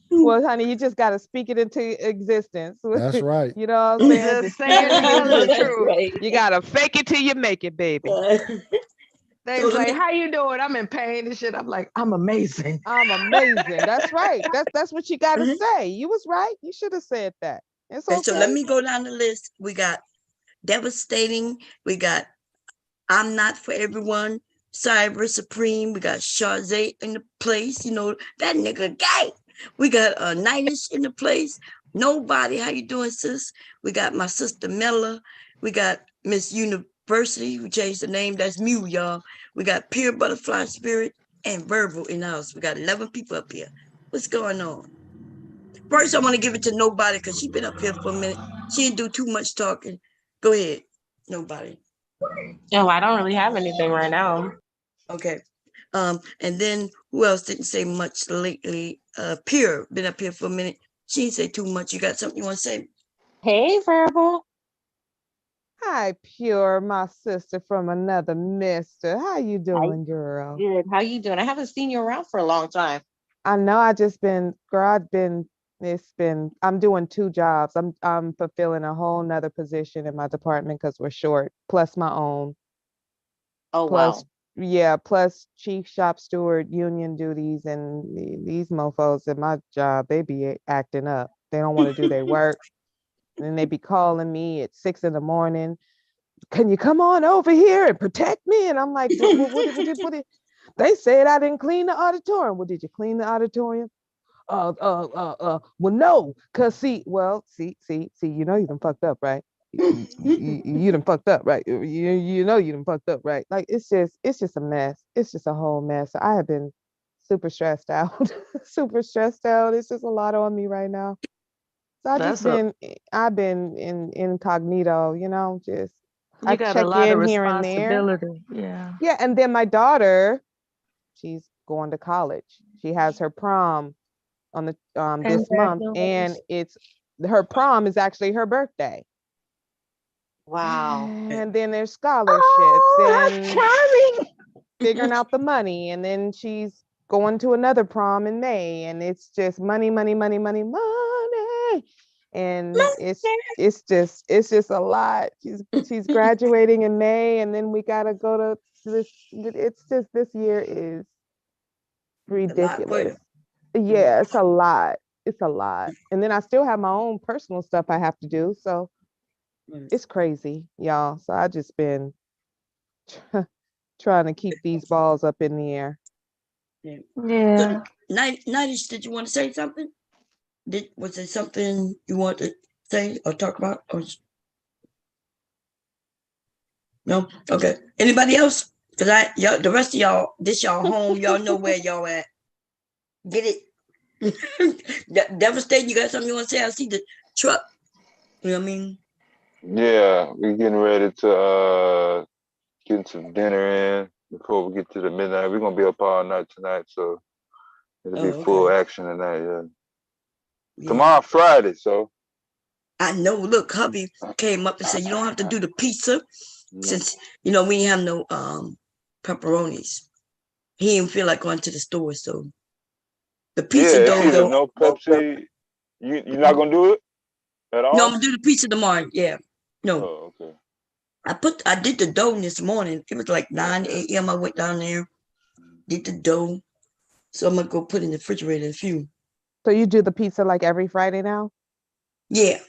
Well, honey, you just got to speak it into existence. That's right. You know what I'm saying? Just say it until it's That's true. right. You got to fake it till you make it, baby. They was like, how you doing? I'm in pain and shit. I'm like, I'm amazing. I'm amazing. That's right. That's what you got to say. You was right. You should have said that. It's okay. So let me go down the list. We got Devastating. We got I'm Not For Everyone. Cyber Supreme. We got Shazay in the place. You know, that nigga gay. We got Nightish in the place. Nobody. How you doing, sis? We got my sister Mella. We got Miss University. We changed the name. That's Mew, y'all. We got Pure Butterfly Spirit and Verbal in the house. We got 11 people up here. What's going on? First, I want to give it to Nobody because she's been up here for a minute. She didn't do too much talking. Go ahead, Nobody. Oh, I don't really have anything right now. Okay. And then who else didn't say much lately? Pure, been up here for a minute. She didn't say too much. You got something you want to say? Hey, Verbal. Hi, Pure, my sister from another mister. How you doing, girl? Good. How you doing? I haven't seen you around for a long time. I know I just been, girl, I'm doing 2 jobs. I'm fulfilling a whole nother position in my department because we're short, plus my own. Oh, Plus, wow. yeah, plus chief shop steward union duties, and these mofos at my job, they be acting up. They don't want to do their work. And then they be calling me at 6 a.m. Can you come on over here and protect me? And I'm like, what they said I didn't clean the auditorium. Well, did you clean the auditorium? Well, no, cause see, you know you done fucked up, right? You done fucked up, right? You know you done fucked up, right? Like it's just a mess. It's just a whole mess. I have been super stressed out, super stressed out. It's just a lot on me right now. So I've been in incognito, you know, just I You got check a lot of in here and there. responsibility. Yeah. Yeah, and then my daughter, she's going to college. She has her prom on the this month, and her prom is actually her birthday. Wow. And then there's scholarships and charming. figuring out the money, and then she's going to another prom in May, and it's just money, money, money, money, money. And it's just a lot. She's graduating in May, and then we gotta go to this. It's just this year is ridiculous. Yeah, it's a lot. It's a lot. And then I still have my own personal stuff I have to do. So it's crazy, y'all. So I just been trying to keep these balls up in the air. Yeah. Nightish, did you want to say something? Was there something you want to say or talk about? Or no? Okay. Anybody else? Because y'all, the rest of y'all, this y'all home, y'all know where y'all at. Get it? Devastating. You got something you want to say? I see the truck. You know what I mean? Yeah, we're getting ready to get some dinner in before we get to the midnight. We're gonna be up all night tonight, so it'll be full action tonight. Yeah. Tomorrow Friday, so I know. Look, hubby came up and said you don't have to do the pizza since you know we have no pepperonis. He didn't feel like going to the store, so the pizza it's either though. no Pepsi. You're not gonna do it at all? No, I'm gonna do the pizza tomorrow. Yeah. No. Oh, okay. I did the dough this morning. It was like 9 a.m. I went down there, did the dough. So I'm gonna go put it in the refrigerator in a few. So you do the pizza like every Friday now? Yeah.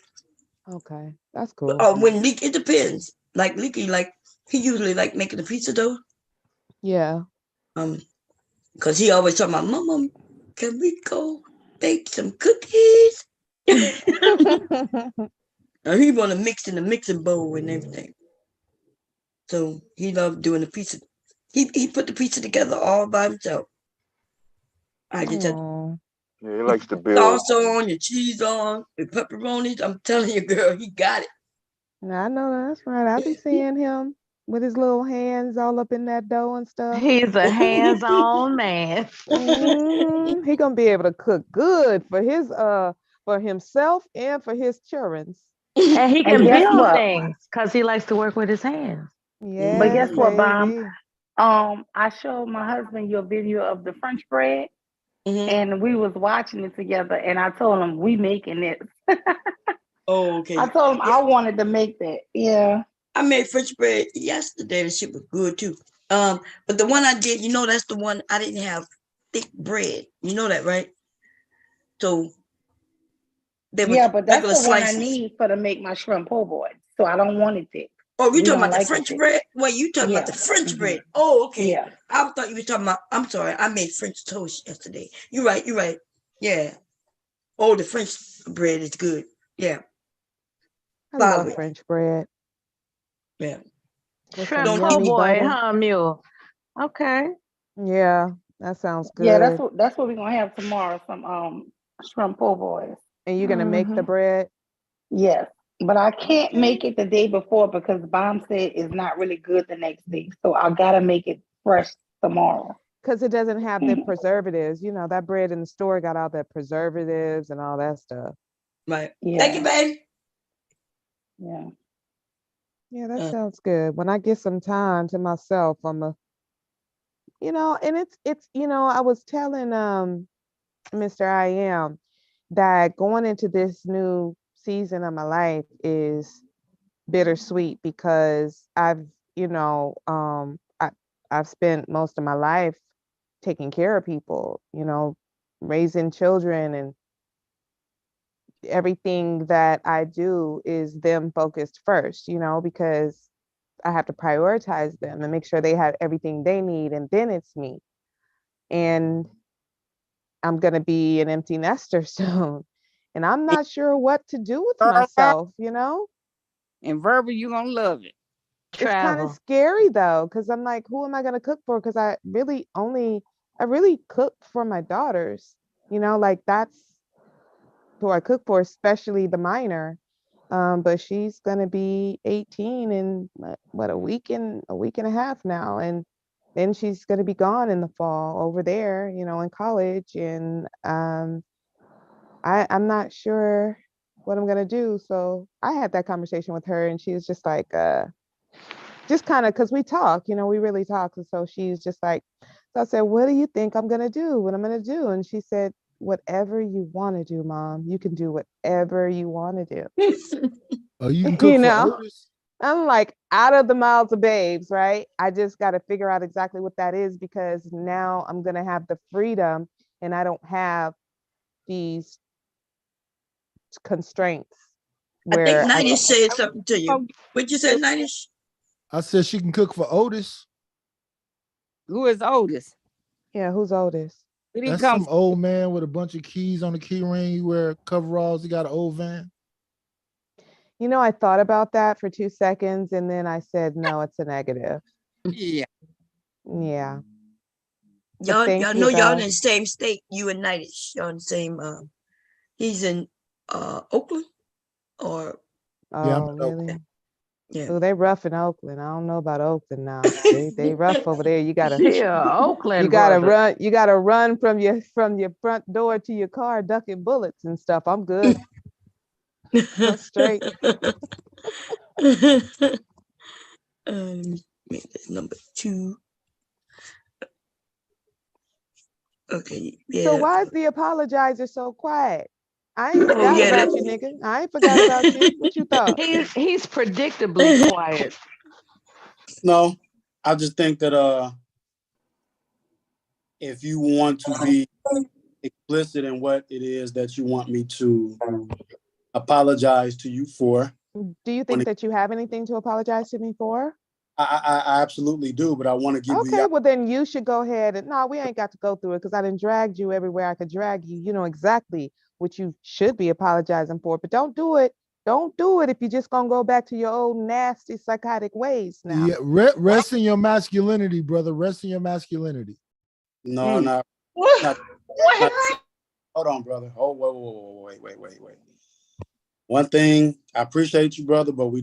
Okay, that's cool. When Leak, it depends. Like Leaky, like he usually like making the pizza dough. Yeah. Cause he always talking about, Mama, can we go bake some cookies? And he want to mix in the mixing bowl and everything. So he loved doing the pizza. He put the pizza together all by himself. I just had Yeah, he likes to build. sauce on, your cheese on, the pepperonis. I'm telling you, girl, he got it. I know that's right. I be seeing him with his little hands all up in that dough and stuff. He's a hands-on man. He gonna be able to cook good for his for himself and for his children. And he can guess build what? things because he likes to work with his hands. Yeah. But guess what, baby. Mom? I showed my husband your video of the French bread, and we was watching it together. And I told him we making it. Oh, okay. I told him I wanted to make that. Yeah. I made French bread yesterday. The shit was good too. But the one I did, that's the one I didn't have thick bread. You know that, right? So they were Yeah, but that's the slices. one I need for to make my shrimp po' boy. So I don't want it thick. Oh, you talking about the French bread? Wait, you talking about Yeah. the French bread? Oh, okay. Yeah. I thought you were talking about. I'm sorry. I made French toast yesterday. You're right. Yeah. Oh, the French bread is good. Yeah. I love French bread. Yeah. Shrimp po' boy, huh, Mule? Okay. Yeah, that sounds good. Yeah, that's what we're gonna have tomorrow. Some shrimp po' boys. And you're gonna make the bread? Yes, but I can't make it the day before because Bomb said it's not really good the next day. So I gotta make it fresh tomorrow. Because it doesn't have the preservatives. That bread in the store got all the preservatives and all that stuff. Right. Yeah. Thank you, babe. Yeah. Yeah, that sounds good. When I get some time to myself, I'm and it's I was telling Mr. I Am that going into this new season of my life is bittersweet because I've spent most of my life taking care of people, raising children, and everything that I do is them focused first, because I have to prioritize them and make sure they have everything they need, and then it's me. And I'm gonna be an empty nester soon, and I'm not sure what to do with myself. And Verbal, you're gonna love it. It's kind of scary though, because I'm like, who am I gonna cook for? Because I really cook for my daughters. Like that's who I cook for, especially the minor. But she's gonna be 18 in a week and a half now, and then she's gonna be gone in the fall over there, in college, and I'm not sure what I'm gonna do. So I had that conversation with her, and she was just like, just kind of, because we talk, we really talk, and so she's just like, so I said, what do you think I'm gonna do? What I'm gonna do? And she said, whatever you want to do, Mom. You can do whatever you want to do. Oh, you can cook for Otis? I'm like, out of the mouths of babes, right? I just got to figure out exactly what that is, because now I'm going to have the freedom and I don't have these constraints. I think Ninesh said something to you. What'd you say, Ninesh? I said she can cook for Otis. Who is Otis? Yeah, who's Otis? That's some old man with a bunch of keys on the key ring. He wear coveralls. He got an old van. I thought about that for 2 seconds, and then I said, no, it's a negative. Yeah. Yeah. Y'all know y'all in the same state, you and Nightish. Y'all in the same, he's in Oakland or? Oh, really? Yeah. Oh, they rough in Oakland. I don't know about Oakland now. They rough over there. You gotta Oakland. You gotta run. You gotta run from your front door to your car, ducking bullets and stuff. I'm good. I'm straight. Make this number 2. Okay. Yeah. So why is the apologizer so quiet? I ain't forgot about you, nigga. I ain't forgot about you. What you thought? He's predictably quiet. No, I just think that if you want to be explicit in what it is that you want me to apologize to you for. Do you think that you have anything to apologize to me for? I absolutely do, but I want to give you Okay, well then you should go ahead and no, we ain't got to go through it because I done dragged you everywhere I could drag you. You know exactly what you should be apologizing for, but don't do it. Don't do it if you're just gonna go back to your old nasty psychotic ways now. Yeah, rest in your masculinity, brother. Rest in your masculinity. No, no. What? Hold on, brother. Oh, wait. One thing, I appreciate you, brother, but I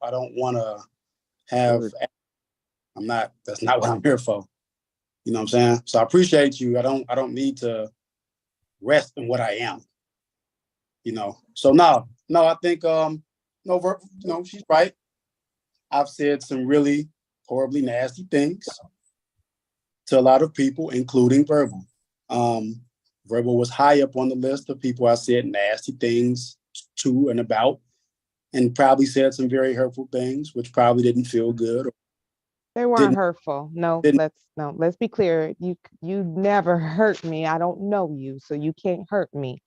don't want to have, that's not what I'm here for. You know what I'm saying? So I appreciate you. I don't need to rest in what I am. You know, so no, I think, she's right. I've said some really horribly nasty things to a lot of people, including Verbal. Verbal was high up on the list of people I said nasty things to and about, and probably said some very hurtful things, which probably didn't feel good. They weren't hurtful. No, let's be clear. You never hurt me. I don't know you, so you can't hurt me.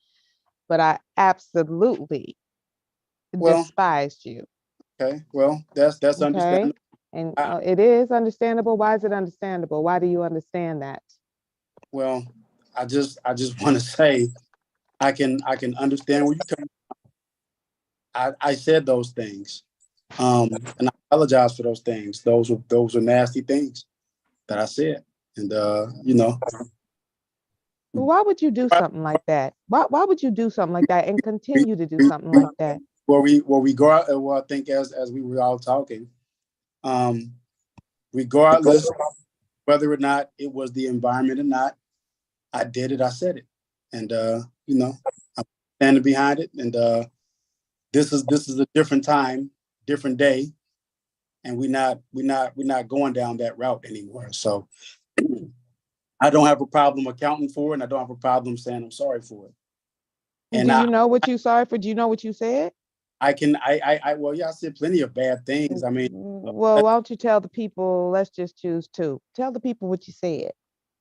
But I absolutely despised you. Okay, well, that's understandable. And it is understandable. Why is it understandable? Why do you understand that? Well, I just want to say I can understand where you come from. I said those things. And I apologize for those things. Those were nasty things that I said. And why would you do something like that? Why would you do something like that and continue to do something like that? We go out, I think as we were all talking, regardless whether or not it was the environment or not, I did it, I said it. And I'm standing behind it. And this is a different time, different day, and we're not going down that route anymore. So I don't have a problem accounting for it, and I don't have a problem saying I'm sorry for it. And do you know what you're sorry for? Do you know what you said? I said plenty of bad things. I mean, well, why don't you tell the people? Let's just choose two. Tell the people what you said.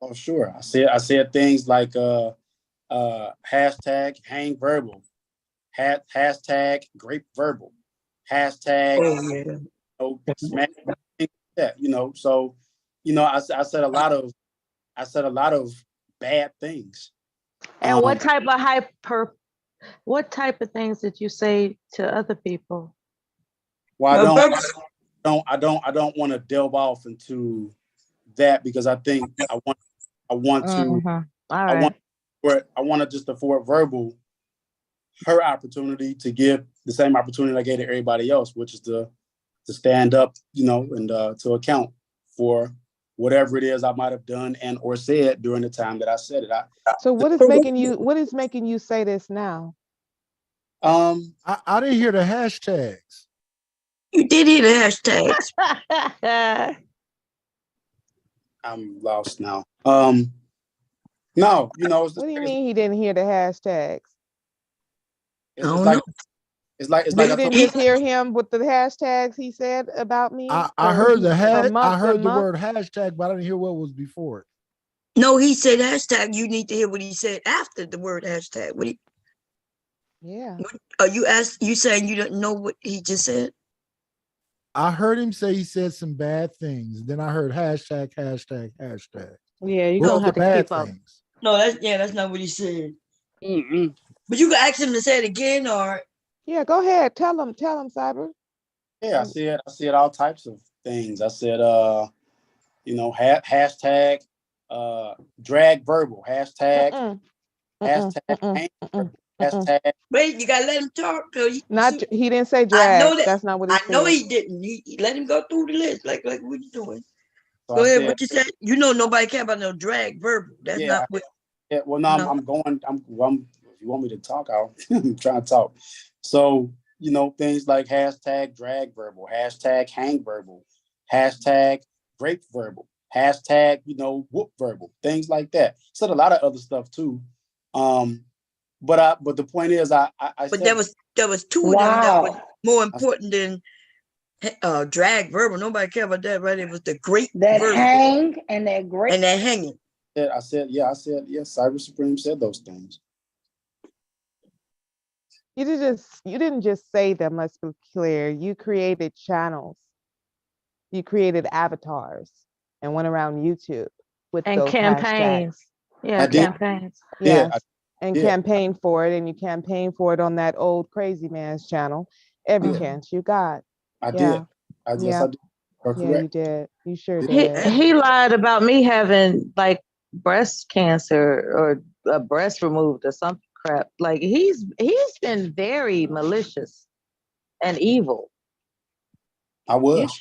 Oh, sure. I said things like hashtag hang verbal, hashtag grape verbal, hashtag smack that, so I said a lot of bad things. And what type of things did you say to other people? Well, I don't want to delve off into that because I think I want to just afford Verbal her opportunity to give the same opportunity I gave to everybody else, which is to stand up, and to account for whatever it is I might have done and or said during the time that I said it. So what is making you say this now? I didn't hear the hashtags. You did hear the hashtags. I'm lost now. No, what do you mean he didn't hear the hashtags? It's like you didn't just hear him with the hashtags he said about me. I heard the word hashtag, but I didn't hear what was before it. No, he said hashtag. You need to hear what he said after the word hashtag. You saying you don't know what he just said? I heard him say he said some bad things. Then I heard hashtag. Yeah, you're gonna have to keep up. No, that's not what he said. But you can ask him to say it again, or yeah, go ahead. Tell him, Cyber. Yeah, I said all types of things. I said, hashtag drag verbal, hashtag. Wait, you gotta let him talk. He didn't say drag. That's not what he said. I know he didn't. He let him go through the list. Like what you doing? So go ahead. What you said? Nobody care about no drag verbal. That's not what. Yeah. Well, no, I'm going. If you want me to talk, I'm trying to talk. So things like hashtag drag verbal, hashtag hang verbal, hashtag grape verbal, hashtag whoop verbal, things like that. Said a lot of other stuff too. But the point is, I but there was two of them that was more important than drag verbal. Nobody care about that, right? It was the great that verbal. hang and that great and that hanging. Cyber Supreme said those things. You didn't just say them, let's be clear. You created channels. You created avatars and went around YouTube with And those campaigns. hashtags. Yeah, campaigns. Yes. And campaigned for it, and you campaigned for it on that old crazy man's channel every chance you got. I did. I did. Yeah, Correct. you did. You sure did. He lied about me having like breast cancer or a breast removed or some crap. Like he's been very malicious and evil. I was.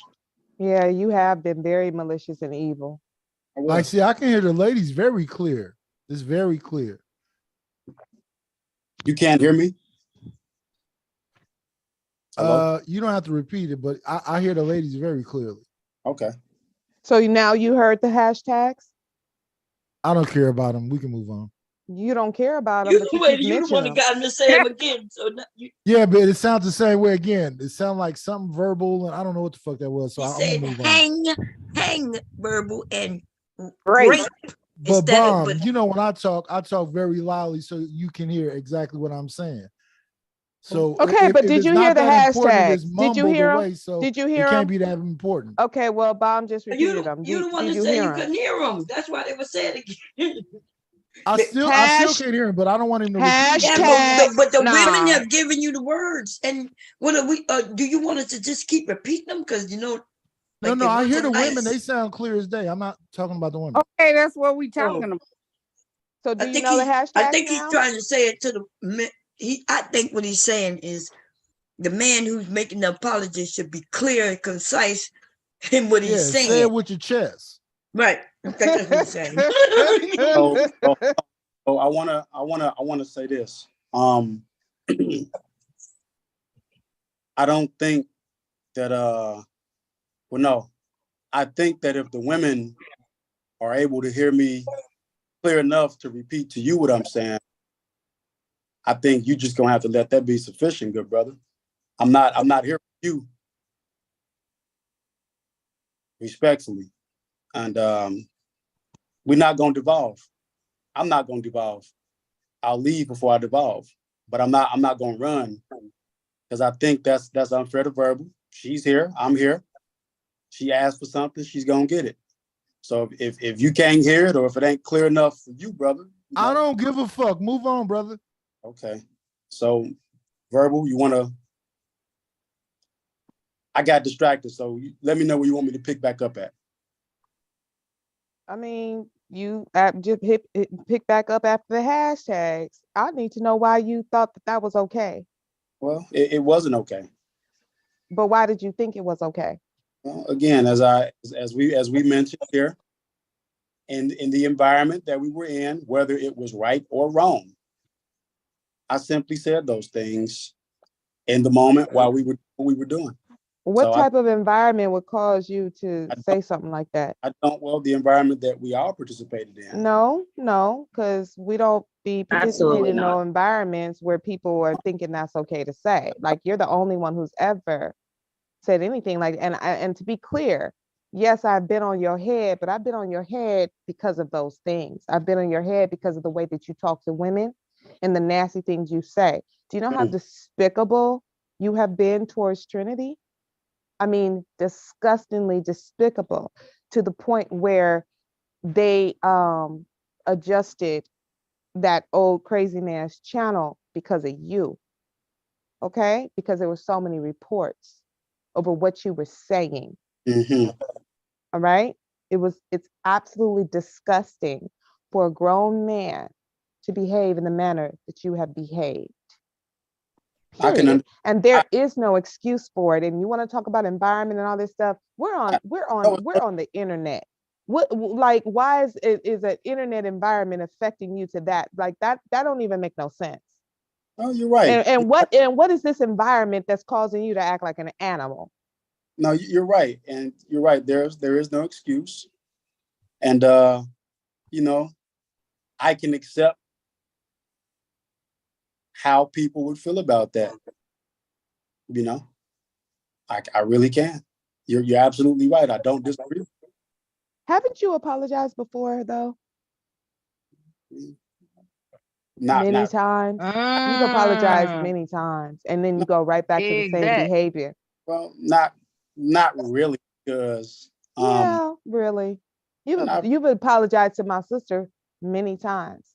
Yeah, you have been very malicious and evil. Like, see, I can hear the ladies very clear. It's very clear. You can't hear me? Hello? You don't have to repeat it, but I hear the ladies very clearly. Okay. So now you heard the hashtags? I don't care about them. We can move on. You don't care about them, but you keep You the one that mentioning got him to say them again. So Yeah, but it sounds the same way again. It sounds like something verbal, and I don't know what the fuck that was. So I'm said gonna move on. hang verbal and rape. But Bomb, you know, when I talk very loudly so you can hear exactly what I'm saying. So okay, but did you hear the hashtag? hashtags? Did you hear them? Did you hear it them? can't be that important. Okay, well, Bomb just repeated them. You the one Did that you said hear you 'em? couldn't hear them. That's why they were saying again. I still can't hear him, but I don't want him to repeat. Yeah, but the women have given you the words, and what are we? Do you want us to just keep repeating them? Because you know, No, I hear the women. They sound clear as day. I'm not talking about the women. Okay, that's what we talking about. So do I you think know the hashtags I think now? he's trying to say it to the men. I think what he's saying is the man who's making the apology should be clear and concise in what he's saying. Say it with your chest. Right. I think that's what he's saying. So I wanna say this. I don't think that I think that if the women are able to hear me clear enough to repeat to you what I'm saying, I think you just gonna have to let that be sufficient, good brother. I'm not here for you. Respectfully. And we're not gonna devolve. I'm not gonna devolve. I'll leave before I devolve, but I'm not gonna run because I think that's unfair to verbal. She's here, I'm here. She asked for something, she's gonna get it. So if you can't hear it or if it ain't clear enough for you, brother. I don't give a fuck. Move on, brother. Okay. So verbal, I got distracted, so let me know where you want me to pick back up at. I mean, you just pick back up after the hashtags. I need to know why you thought that was okay. Well, it wasn't okay. But why did you think it was okay? Well, again, as we mentioned here, in the environment that we were in, whether it was right or wrong, I simply said those things in the moment while we were doing. What type of environment would cause you to say something like that? The environment that we all participated in. No, because we don't be participating in no environments where people are thinking that's okay to say. Like, you're the only one who's ever said anything like, and to be clear, yes, I've been on your head, but I've been on your head because of those things. I've been on your head because of the way that you talk to women and the nasty things you say. Do you know how despicable you have been towards Trinity? I mean, disgustingly despicable, to the point where they adjusted that old crazy man's channel because of you. Okay? Because there were so many reports over what you were saying. All right? It's absolutely disgusting for a grown man to behave in the manner that you have behaved. Period. And there is no excuse for it. And you want to talk about environment and all this stuff? We're on the internet. Why is an internet environment affecting you to that? Like that don't even make no sense. Oh, you're right. And what is this environment that's causing you to act like an animal? No, you're right. And you're right. There is no excuse. And I can accept how people would feel about that. I really can. You're absolutely right. I don't disagree. Haven't you apologized before though? Many times. You've apologized many times, and then you go right back to the same behavior. Well, not really, because yeah, really. You've apologized to my sister many times.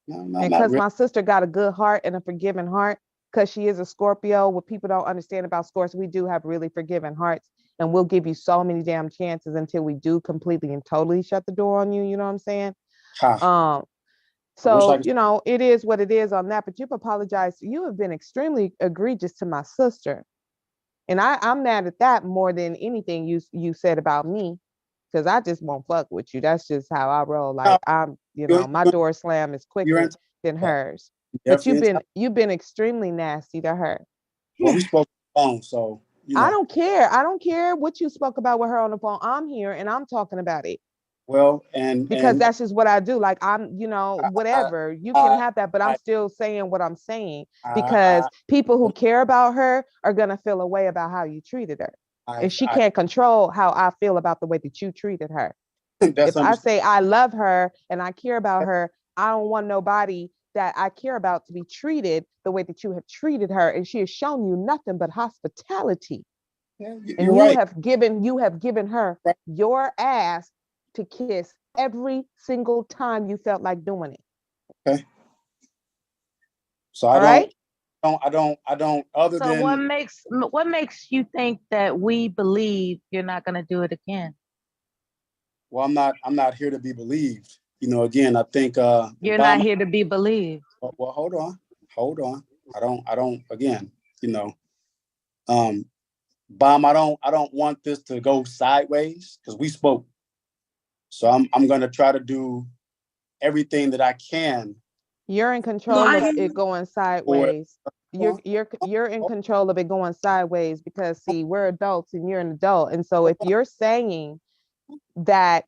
No, And because my sister got a good heart and a forgiving heart, because she is a Scorpio, what people don't understand about Scorpios, we do have really forgiving hearts, and we'll give you so many damn chances until we do completely and totally shut the door on you. You know what I'm saying? So, you know, it is what it is on that, but you've apologized. You have been extremely egregious to my sister. And I'm mad at that more than anything you said about me, because I just won't fuck with you. That's just how I roll. Like I'm, you know, my door slam is quicker than hers. But you've been extremely nasty to her. Well, we spoke on the phone, so you know. I don't care. I don't care what you spoke about with her on the phone. I'm here and I'm talking about it. Well, because that's just what I do. Like I'm, you know, whatever, you can have that, but I'm still saying what I'm saying, because people who care about her are gonna feel a way about how you treated her. And she can't control how I feel about the way that you treated her. If I say I love her and I care about her, I don't want nobody that I care about to be treated the way that you have treated her. And she has shown you nothing but hospitality. Yeah, and you right. have given her your ass to kiss every single time you felt like doing it. Okay. So I don't. Other so than what makes you think that we believe you're not going to do it again? Well, I'm not here to be believed. You know, again, I think you're not here to be believed. Well, hold on. I don't. Again, you know, Bomb. I don't want this to go sideways, because we spoke. So I'm gonna try to do everything that I can. You're in control of it going sideways. You're in control of it going sideways, because see, we're adults and you're an adult. And so if you're saying that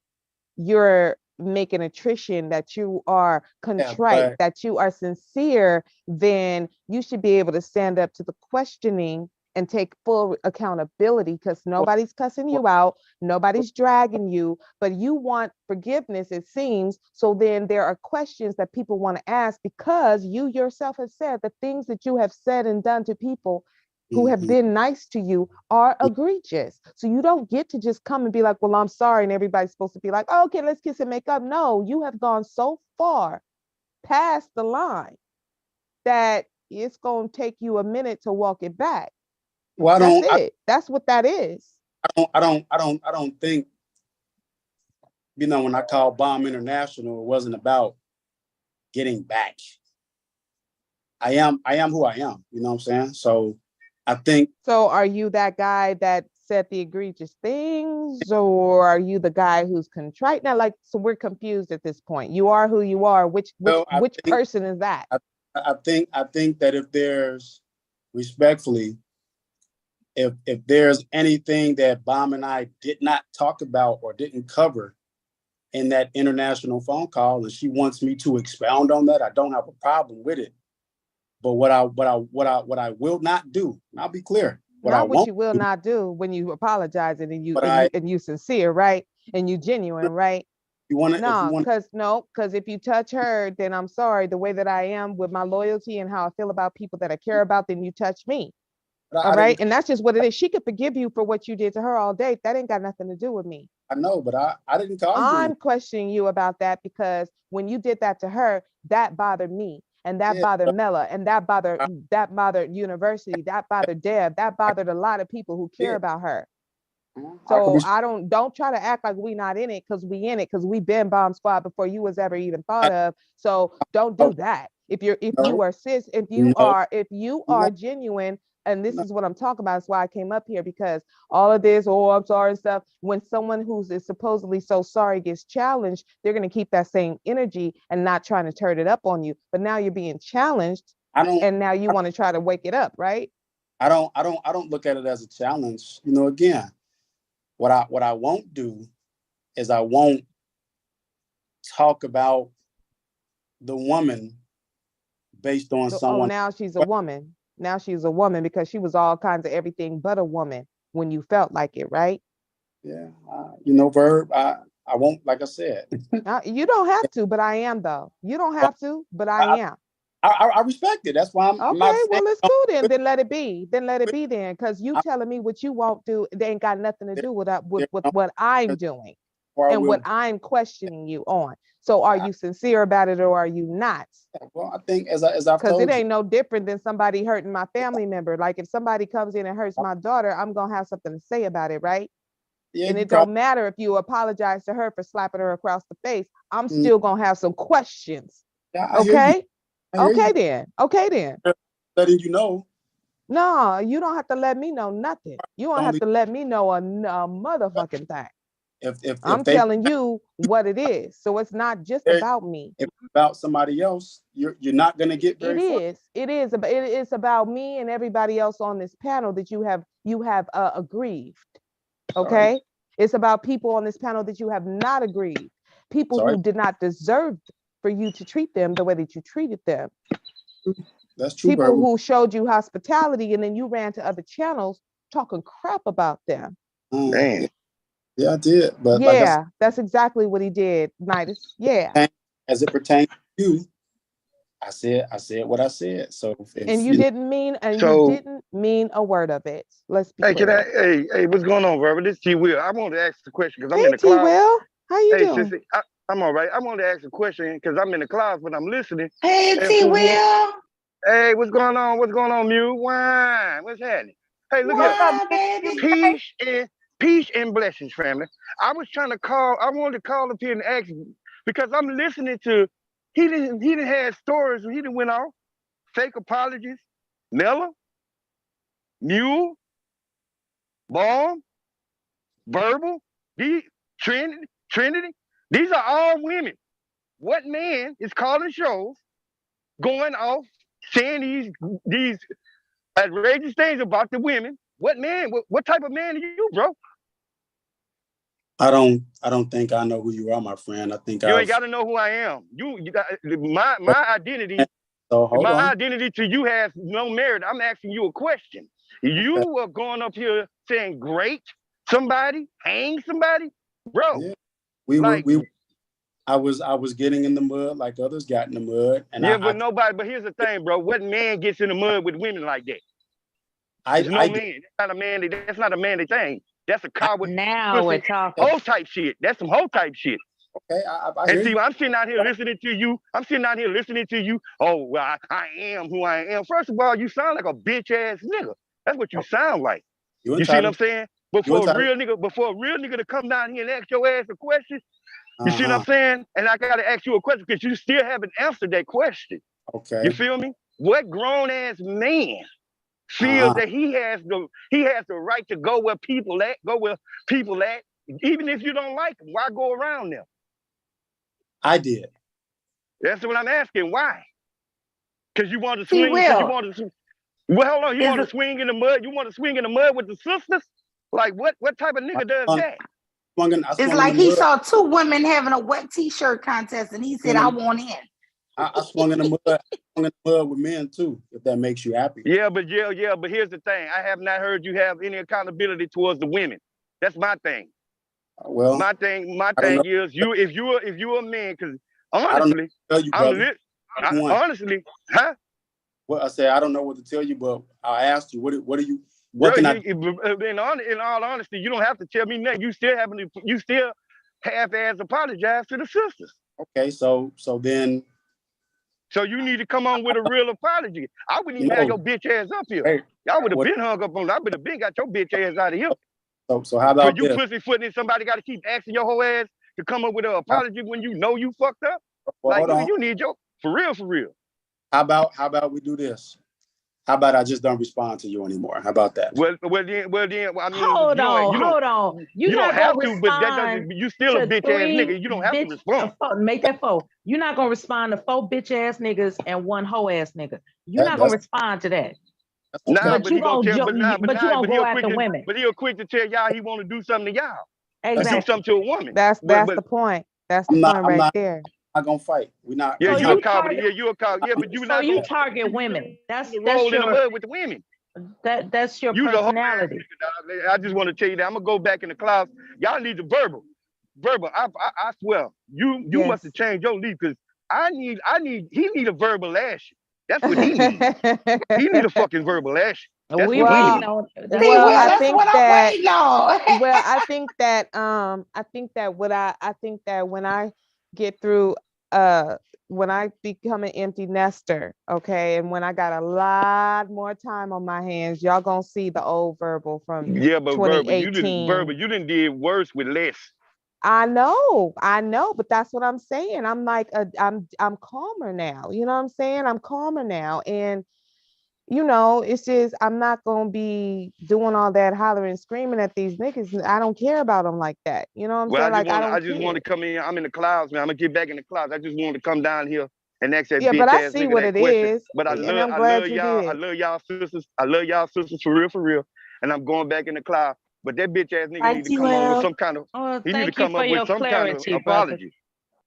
you're making attrition, that you are contrite, that you are sincere, then you should be able to stand up to the questioning and take full accountability, because nobody's cussing you out, nobody's dragging you, but you want forgiveness, it seems. So then there are questions that people want to ask, because you yourself have said the things that you have said and done to people who have been nice to you are egregious. So you don't get to just come and be like, well, I'm sorry, and everybody's supposed to be like, oh, okay, let's kiss and make up. No, you have gone so far past the line that it's going to take you a minute to walk it back. Well, That's what that is. I don't think, you know, when I called Bomb International, it wasn't about getting back. I am who I am, you know what I'm saying? So I think. So are you that guy that said the egregious things, or are you the guy who's contrite? Now, like, so we're confused at this point. You are who you are. Which person is that? I think that if there's, respectfully, if there's anything that Bomb and I did not talk about or didn't cover in that international phone call, and she wants me to expound on that, I don't have a problem with it. But what I will not do, and I'll be clear. What you will not do when you apologize and you sincere, right? And you genuine, right? Because if you touch her, then I'm sorry, the way that I am with my loyalty and how I feel about people that I care about, then you touch me. All right. And that's just what it is. She could forgive you for what you did to her all day. That ain't got nothing to do with me. I know, but I didn't call you. I'm questioning you about that, because when you did that to her, that bothered me. And that bothered Mela, and that bothered University, that bothered Deb, that bothered a lot of people who care about her. So don't try to act like we not in it, because we in it, because we been Bomb Squad before you was ever even thought of. So don't do that. If you are genuine, and this is what I'm talking about, that's why I came up here, because all of this, oh, I'm sorry and stuff, when someone who's supposedly so sorry gets challenged, they're going to keep that same energy and not trying to turn it up on you. But now you're being challenged, and now you want to try to wake it up, right? I don't look at it as a challenge. You know, again, what I won't do is I won't talk about the woman based on someone. Oh, now she's a woman. Now she's a woman, because she was all kinds of everything but a woman when you felt like it, right? Yeah, you know, Verb. I won't, like I said. You don't have to, but I am though. You don't have to, but I am. I respect it. That's why I'm Okay, not saying, well, it's cool then. Then let it be. Then let it be then. Because you telling me what you won't do, they ain't got nothing to do with what I'm doing and what I'm questioning you on. So are you sincere about it or are you not? Well, I think as I've Because told it you, ain't no different than somebody hurting my family member. Like if somebody comes in and hurts my daughter, I'm gonna have something to say about it, right? yeah, And you it don't matter if you apologize to her for slapping her across the face. I'm still gonna have some questions. Yeah, I hear you. Okay? I hear Okay you. then. Okay then. Letting you know. No, you don't have to let me know nothing. You don't have Only to let me know a motherfucking thing. if I'm they telling you what it is. So it's not just about me. if it's about somebody else, you're not gonna get very far. It is about me and everybody else on this panel that you have aggrieved. Okay? Sorry. It's about people on this panel that you have not aggrieved. People Sorry. who did not deserve for you to treat them the way that you treated them. That's true. People who showed you hospitality and then you ran to other channels talking crap about them. Man. Yeah, I did. But yeah, like I said, that's exactly what he did, Nidus. Yeah. as it pertains to you, I said what I said. So if And you didn't mean a word of it. Let's be clear. Hey, what's going on, Robert? This T Will. I wanted to ask the question because I'm in the T cloud. Will, how you Hey, doing? sissy, I'm all right. I wanted to ask a question because I'm in the clouds when I'm listening. Hey, And T for one- Will. Hey, what's going on? What's going on, Mew? Wine. What's happening? Hey, look What's here. up, baby? Peace and blessings, family. I wanted to call up here and ask because I'm listening to he didn't have stories he didn't went off. Fake apologies. Miller, Mule, Bomb, Verbal, Trinity. These are all women. What man is calling shows, going off, saying these outrageous things about the women? What man? What type of man are you, bro? I don't think I know who you are, my friend. I think You ain't got to know who I am. You got my identity. So hold my on. identity to you has no merit. I'm asking you a question. You are going up here saying great somebody, hang somebody, bro. Yeah. I was getting in the mud like others got in the mud, and but here's the thing, bro. What man gets in the mud with women like that? There's no man. That's not a manly thing. That's a coward. Now we're talking. Hoe type shit. That's some hoe type shit. Okay, I and see, I'm sitting out here listening to you. Oh, well, I am who I am. First of all, you sound like a bitch ass nigga. That's what you sound like. You see what I'm saying? Before a real nigga to come down here and ask your ass a question, you see what I'm saying? And I gotta ask you a question because you still haven't answered that question. Okay. You feel me? What grown ass man feels that he has the right to go where people at, even if you don't like them? Why go around them? I did. That's what I'm asking. Why? Because you want to T swing. Because you Will. want to. Well, hold on. You want to swing in the mud. You want to swing in the mud with the sisters. Like what type of nigga does that? It's like he saw two women having a wet t-shirt contest and he said, I want in. I swung in the mud. I swung in the mud with men too, if that makes you happy. Yeah, but here's the thing. I have not heard you have any accountability towards the women. That's my thing. Well, my thing is if you're a man, because honestly, honestly, huh? Well, I said I don't know what to tell you, but I asked you, what can I do? In all honesty, you don't have to tell me nothing. You still half-ass apologize to the sisters. Okay, so then. So you need to come on with a real apology. I wouldn't even have your bitch ass up here. Hey, y'all would have been hung up on. I would have been got your bitch ass out of here. So how about for you pussyfooting? Somebody got to keep asking your whole ass to come up with an apology when you know you fucked up. Well, like you need your for real. How about we do this? How about I just don't respond to you anymore? How about that? Well, then. I mean, hold on. You don't have to, but that doesn't. You still a bitch ass nigga. You don't have to respond. Make that 4. You're not gonna respond to 4 bitch ass niggas and 1 hoe ass nigga. You're not gonna respond to that. Nah, but you gonna go after women. But he'll quick to tell y'all he want to do something to y'all. Exactly. Do something to a woman. That's the point. That's the point right there. Not gonna fight. We're not. Yeah, you a coward. Yeah, you a coward. Yeah, but you not. So you target women. That's roll in the mud with the women. That's your personality. I just want to tell you that I'm gonna go back in the clouds. Y'all need the verbal. verbal. I swear, you must have changed your lead because he need a verbal action. That's what he needs. He need a fucking verbal action. That's We what he waiting needs. on. Well, I that's think what I'm that. waiting on. Well, I think that when I get through, when I become an empty nester, okay, and when I got a lot more time on my hands, y'all gonna see the old verbal from Yeah, but verbal, you 2018. didn't did worse with less. I know, but that's what I'm saying. I'm like, I'm calmer now. You know what I'm saying? I'm calmer now, and it's just I'm not gonna be doing all that hollering and screaming at these niggas. I don't care about them like that. You know what I'm Well, saying? Like I I don't just care. want to come in. I'm in the clouds, man. I'm gonna get back in the clouds. I just want to come down here and ask that Yeah, but bitch I ass see nigga what that it question. is, But and I'm glad you I did. love y'all sisters. I love y'all sisters for real. And I'm going back in the cloud. But that bitch ass nigga need to come on with some kind of. Oh, He need to thank you come for up with your some kind of clarity, brother. apology.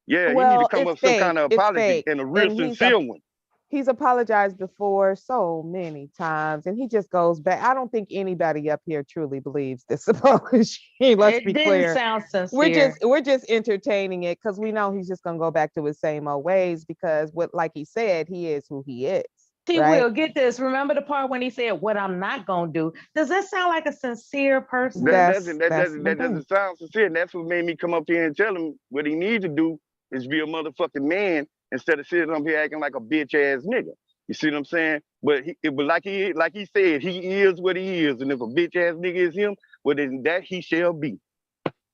Yeah, he need to Well, come up it's with some fake. kind of It's apology fake, and a real and sincere one. he's apologized before so many times, and he just goes back. I don't think anybody up here truly believes this apology. Let's It be didn't clear. sound We're sincere. just entertaining it because we know he's just gonna go back to his same old ways because like he said, he is who he is. He right? will get this. Remember the part when he said, "What I'm not gonna do." Does that sound like a sincere person? That doesn't sound sincere. And that's what made me come up here and tell him what he needs to do is be a motherfucking man instead of sitting up here acting like a bitch ass nigga. You see what I'm saying? But like he said, he is what he is, and if a bitch ass nigga is him, well then that he shall be.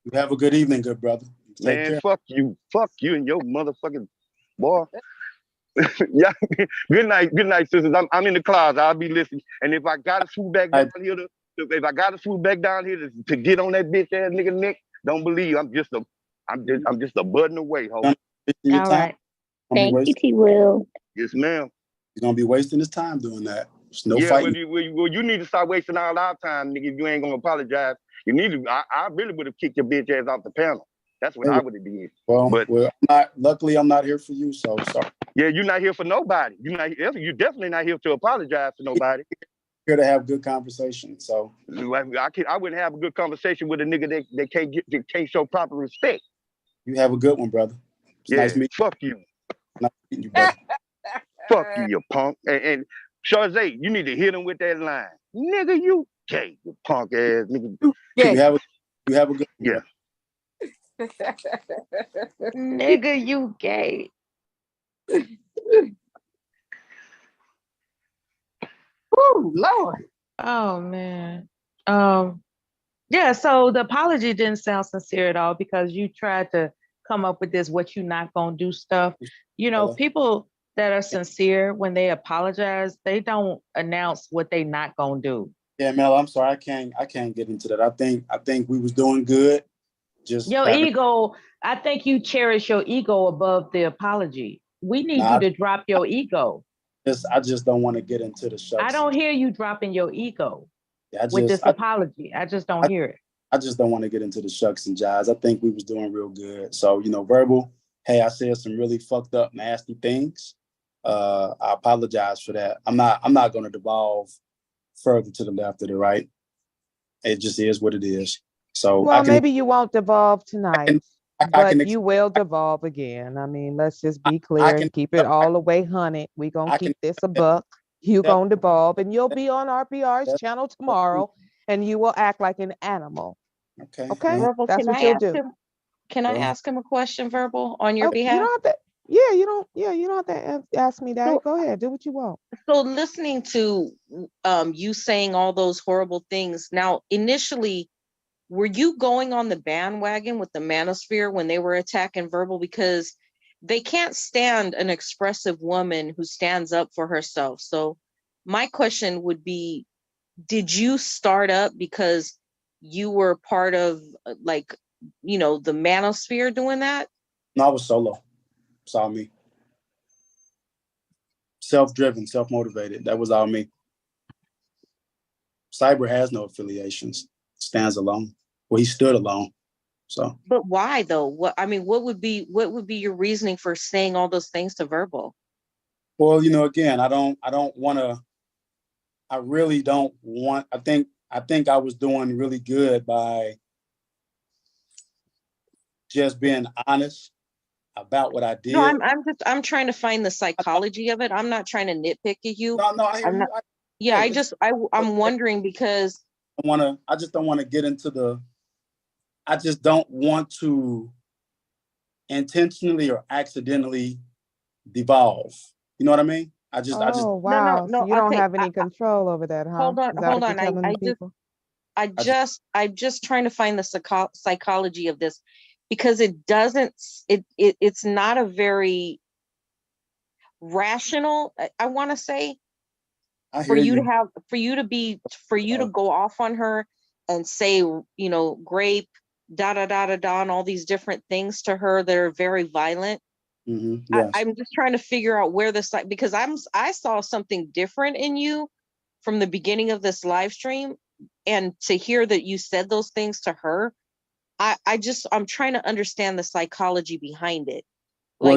You have a good evening, good brother. Take Man, care. fuck you and your motherfucking boy. Yeah, good night, sisters. I'm in the closet. I'll be listening. And if I gotta swoop back down here to get on that bitch ass nigga neck, don't believe I'm just a button away, ho. All right. Thank you, T-Will. Yes, ma'am. You're gonna be wasting his time doing that. There's no Yeah, fighting. well, you need to start wasting all our time, nigga. If you ain't gonna apologize, you need to. I really would have kicked your bitch ass off the panel. That's what I would have did. Well, luckily I'm not here for you, so sorry. Yeah, you're not here for nobody. You're definitely not here to apologize to nobody. Here to have good conversation. So I wouldn't have a good conversation with a nigga that can't show proper respect. You have a good one, brother. It's nice meeting you. Fuck you. Nice meeting you, brother. Fuck you punk. And Charze, you need to hit him with that line. Nigga, you gay, you punk ass nigga. You have a good one. Yeah. Nigga, you gay. Oh Lord. Oh man. Yeah, so the apology didn't sound sincere at all because you tried to come up with this what you not gonna do stuff. People that are sincere when they apologize, they don't announce what they not gonna do. Yeah, Mel, I'm sorry. I can't get into that. I think we was doing good. Just Your ego, I think you cherish your ego above the apology. We need you to drop your ego. I just don't want to get into the show. I don't hear you dropping your ego Yeah, with this apology. I just don't hear it. I just don't want to get into the shucks and jives. I think we was doing real good. So, verbal, hey, I said some really fucked up, nasty things. I apologize for that. I'm not going to devolve further to the left or the right. It just is what it is. So maybe you won't devolve tonight, but you will devolve again. I mean, let's just be clear and keep it all the way 100. We're going to keep this a buck. You going to devolve, and you'll be on RPR's channel tomorrow, and you will act like an animal. Okay. Verbal, That's what you'll do. Can I ask him a question, Verbal, on your behalf? You don't have to. Yeah, you don't have to ask me that. Go ahead, do what you want. So listening to you saying all those horrible things. Now, initially, were you going on the bandwagon with the manosphere when they were attacking Verbal? Because they can't stand an expressive woman who stands up for herself. So my question would be, did you start up because you were part of the manosphere doing that? No, I was solo. It's all me. Self-driven, self-motivated. That was all me. Cyber has no affiliations. Stands alone. Well, he stood alone. So. But why though? What would be your reasoning for saying all those things to Verbal? Well, again, I really don't want. I think I was doing really good by just being honest about what I did. No, I'm trying to find the psychology of it. I'm not trying to nitpick at you. No, I hear I'm you. not, I'm wondering because I just don't want to get into the. I just don't want to intentionally or accidentally devolve. You know what I mean? I just wow. no, So you don't okay. have any control over that, huh? Hold on, Is that hold what you're on. telling the people? I'm just trying to find the psychology of this because it's not a very rational, I want to say, for you to go off on her and say, grape, da da da da da, and all these different things to her that are very violent. Yes. I'm just trying to figure out where this, because I saw something different in you from the beginning of this live stream, and to hear that you said those things to her, I'm trying to understand the psychology behind it. Well,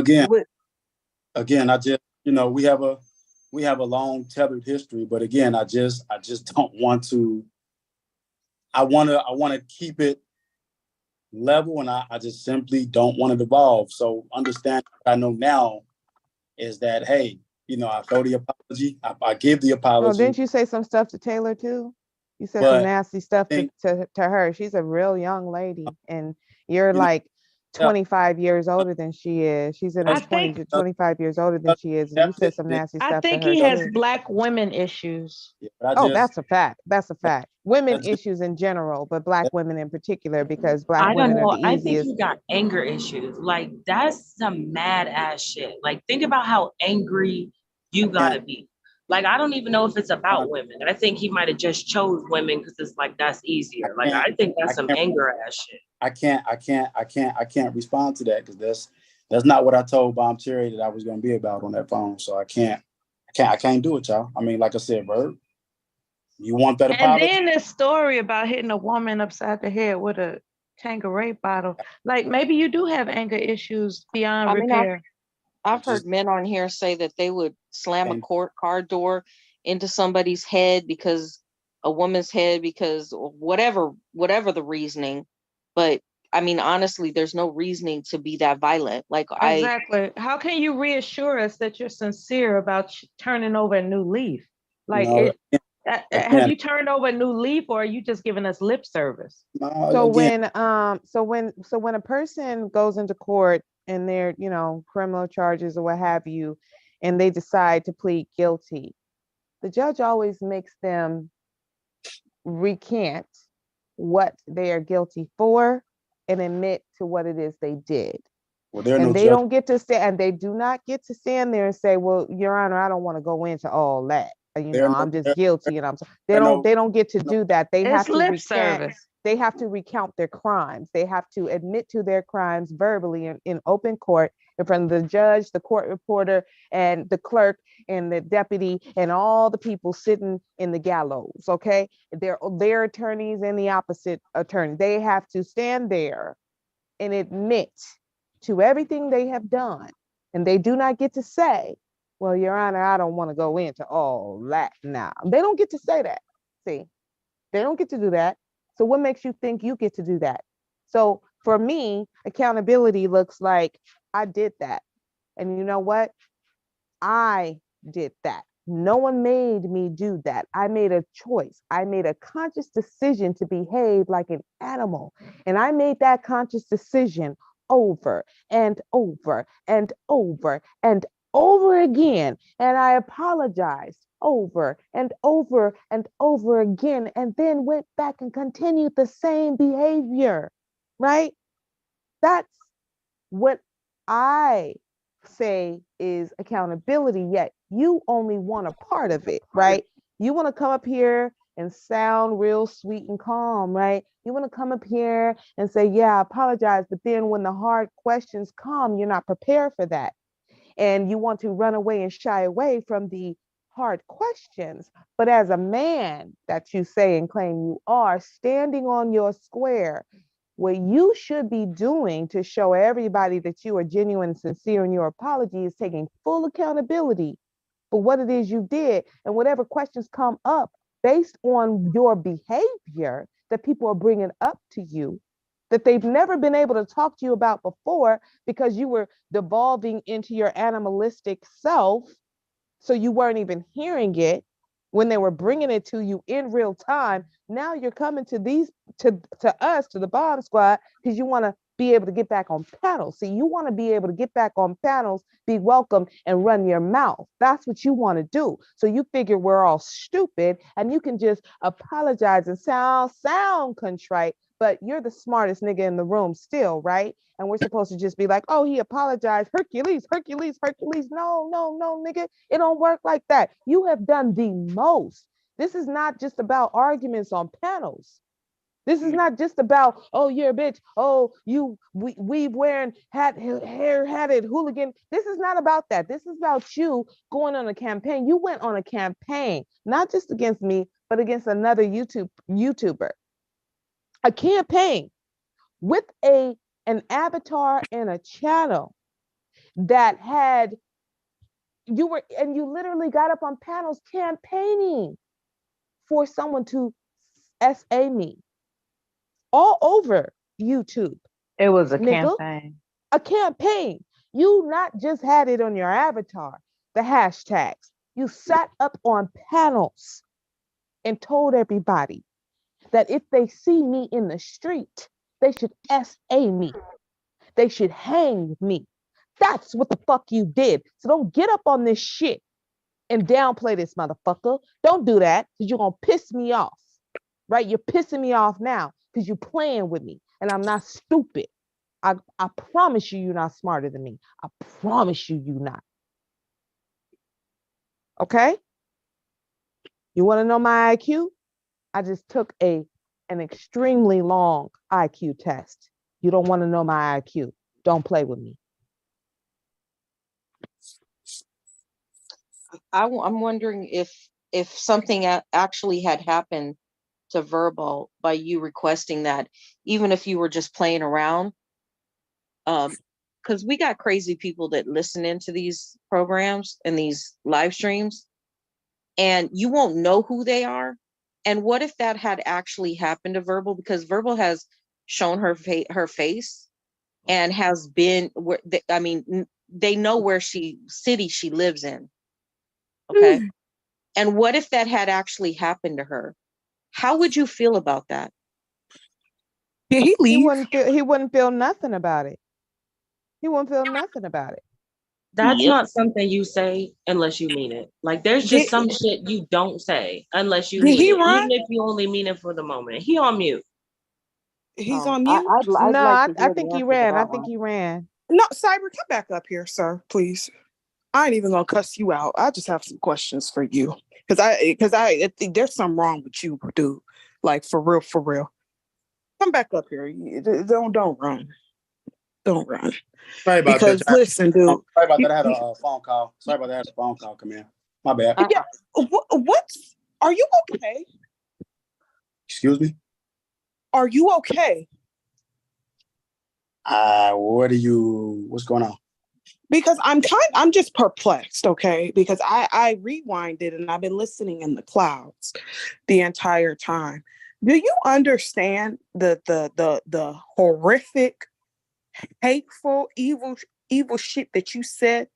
again, I just, we have a long tethered history, but again, I just don't want to. I want to keep it level, and I just simply don't want to devolve. So understand what I know now is that, hey, I throw the apology, I give the apology. Oh, didn't you say some stuff to Taylor too? You said some nasty stuff to her. She's a real young lady, and you're like 25 years older than she is. She's in her 20s to 25 years older than she is, and you said some nasty stuff to her. I think he has Black women issues. That's a fact. That's a fact. Women issues in general, but Black women in particular, because Black women are the I easiest. think you got anger issues. Like, that's some mad ass shit. Like, think about how angry you gotta be. Like, I don't even know if it's about women. I think he might have just chose women because it's like, that's easier. Like, I think that's some anger ass shit. I can't respond to that because that's not what I told Bomb Cherry that I was going to be about on that phone. So I can't do it, y'all. I mean, like I said, Bird, you want that apology? And then this story about hitting a woman upside the head with a Tanqueray bottle. Like, maybe you do have anger issues beyond repair. I've heard men on here say that they would slam a car door into somebody's head because whatever the reasoning. But I mean, honestly, there's no reasoning to be that violent. Exactly. How can you reassure us that you're sincere about turning over a new leaf? Like, have you turned over a new leaf, or are you just giving us lip service? So when a person goes into court and they're, criminal charges or what have you, and they decide to plead guilty, the judge always makes them recant what they are guilty for and admit to what it is they did. Well, they don't get to say, and they do not get to stand there and say, well, Your Honor, I don't want to go into all that. I'm just guilty, and they don't get to do that. They have to lip service. They have to recount their crimes. They have to admit to their crimes verbally in open court in front of the judge, the court reporter, and the clerk, and the deputy, and all the people sitting in the gallows. Okay, their attorneys and the opposite attorney. They have to stand there and admit to everything they have done, and they do not get to say, well, Your Honor, I don't want to go into all that now. They don't get to say that. See, they don't get to do that. So what makes you think you get to do that? So for me, accountability looks like I did that. And you know what? I did that. No one made me do that. I made a choice. I made a conscious decision to behave like an animal. And I made that conscious decision over and over and over and over again. And I apologized over and over and over again, and then went back and continued the same behavior, right? That's what I say is accountability, yet you only want a part of it, right? You want to come up here and sound real sweet and calm, right? You want to come up here and say, yeah, I apologize. But then when the hard questions come, you're not prepared for that. And you want to run away and shy away from the hard questions. But as a man that you say and claim you are, standing on your square, what you should be doing to show everybody that you are genuine and sincere in your apology is taking full accountability for what it is you did, and whatever questions come up based on your behavior that people are bringing up to you, that they've never been able to talk to you about before because you were devolving into your animalistic self. So you weren't even hearing it when they were bringing it to you in real time. Now you're coming to us, to the bomb squad, because you want to be able to get back on panels. See, you want to be able to get back on panels, be welcome, and run your mouth. That's what you want to do. So you figure we're all stupid and you can just apologize and sound contrite, but you're the smartest nigga in the room still, right? And we're supposed to just be like, oh, he apologized. Hercules. No, nigga. It don't work like that. You have done the most. This is not just about arguments on panels. This is not just about, oh, you're a bitch. Oh, weave wearing hair hatted hooligan. This is not about that. This is about you going on a campaign. You went on a campaign, not just against me, but against another YouTuber. A campaign with an avatar and a channel that had you literally got up on panels campaigning for someone to SA me all over YouTube. It was a campaign. A campaign. You not just had it on your avatar, the hashtags. You sat up on panels and told everybody that if they see me in the street, they should SA me. They should hang me. That's what the fuck you did. So don't get up on this shit and downplay this motherfucker. Don't do that because you're going to piss me off, right? You're pissing me off now because you're playing with me and I'm not stupid. I promise you're not smarter than me. I promise you're not. Okay? You want to know my IQ? I just took an extremely long IQ test. You don't want to know my IQ. Don't play with me. I'm wondering if something actually had happened to Verbal by you requesting that, even if you were just playing around. Because we got crazy people that listen into these programs and these live streams, and you won't know who they are. And what if that had actually happened to Verbal? Because Verbal has shown her face and has been where they know where city she lives in. Okay. And what if that had actually happened to her? How would you feel about that? Did he leave? He wouldn't feel nothing about it. He wouldn't feel nothing about it. That's not something you say unless you mean it. Like there's just some shit you don't say unless you mean it, even if you only mean it for the moment. He on mute. He's on mute. I think he ran. I think he ran. No, Cyber, come back up here, sir, please. I ain't even gonna cuss you out. I just have some questions for you because I think there's something wrong with you, dude. Like for real. Come back up here. Don't run. Don't run. Sorry about because that. Listen, dude. Sorry about that. I had a phone call. Sorry about that. I had a phone call come in. My bad. Yeah. What? Are you okay? Excuse me? Are you okay? What's going on? Because I'm just perplexed, okay? Because I rewinded and I've been listening in the clouds the entire time. Do you understand the horrific, hateful, evil shit that you said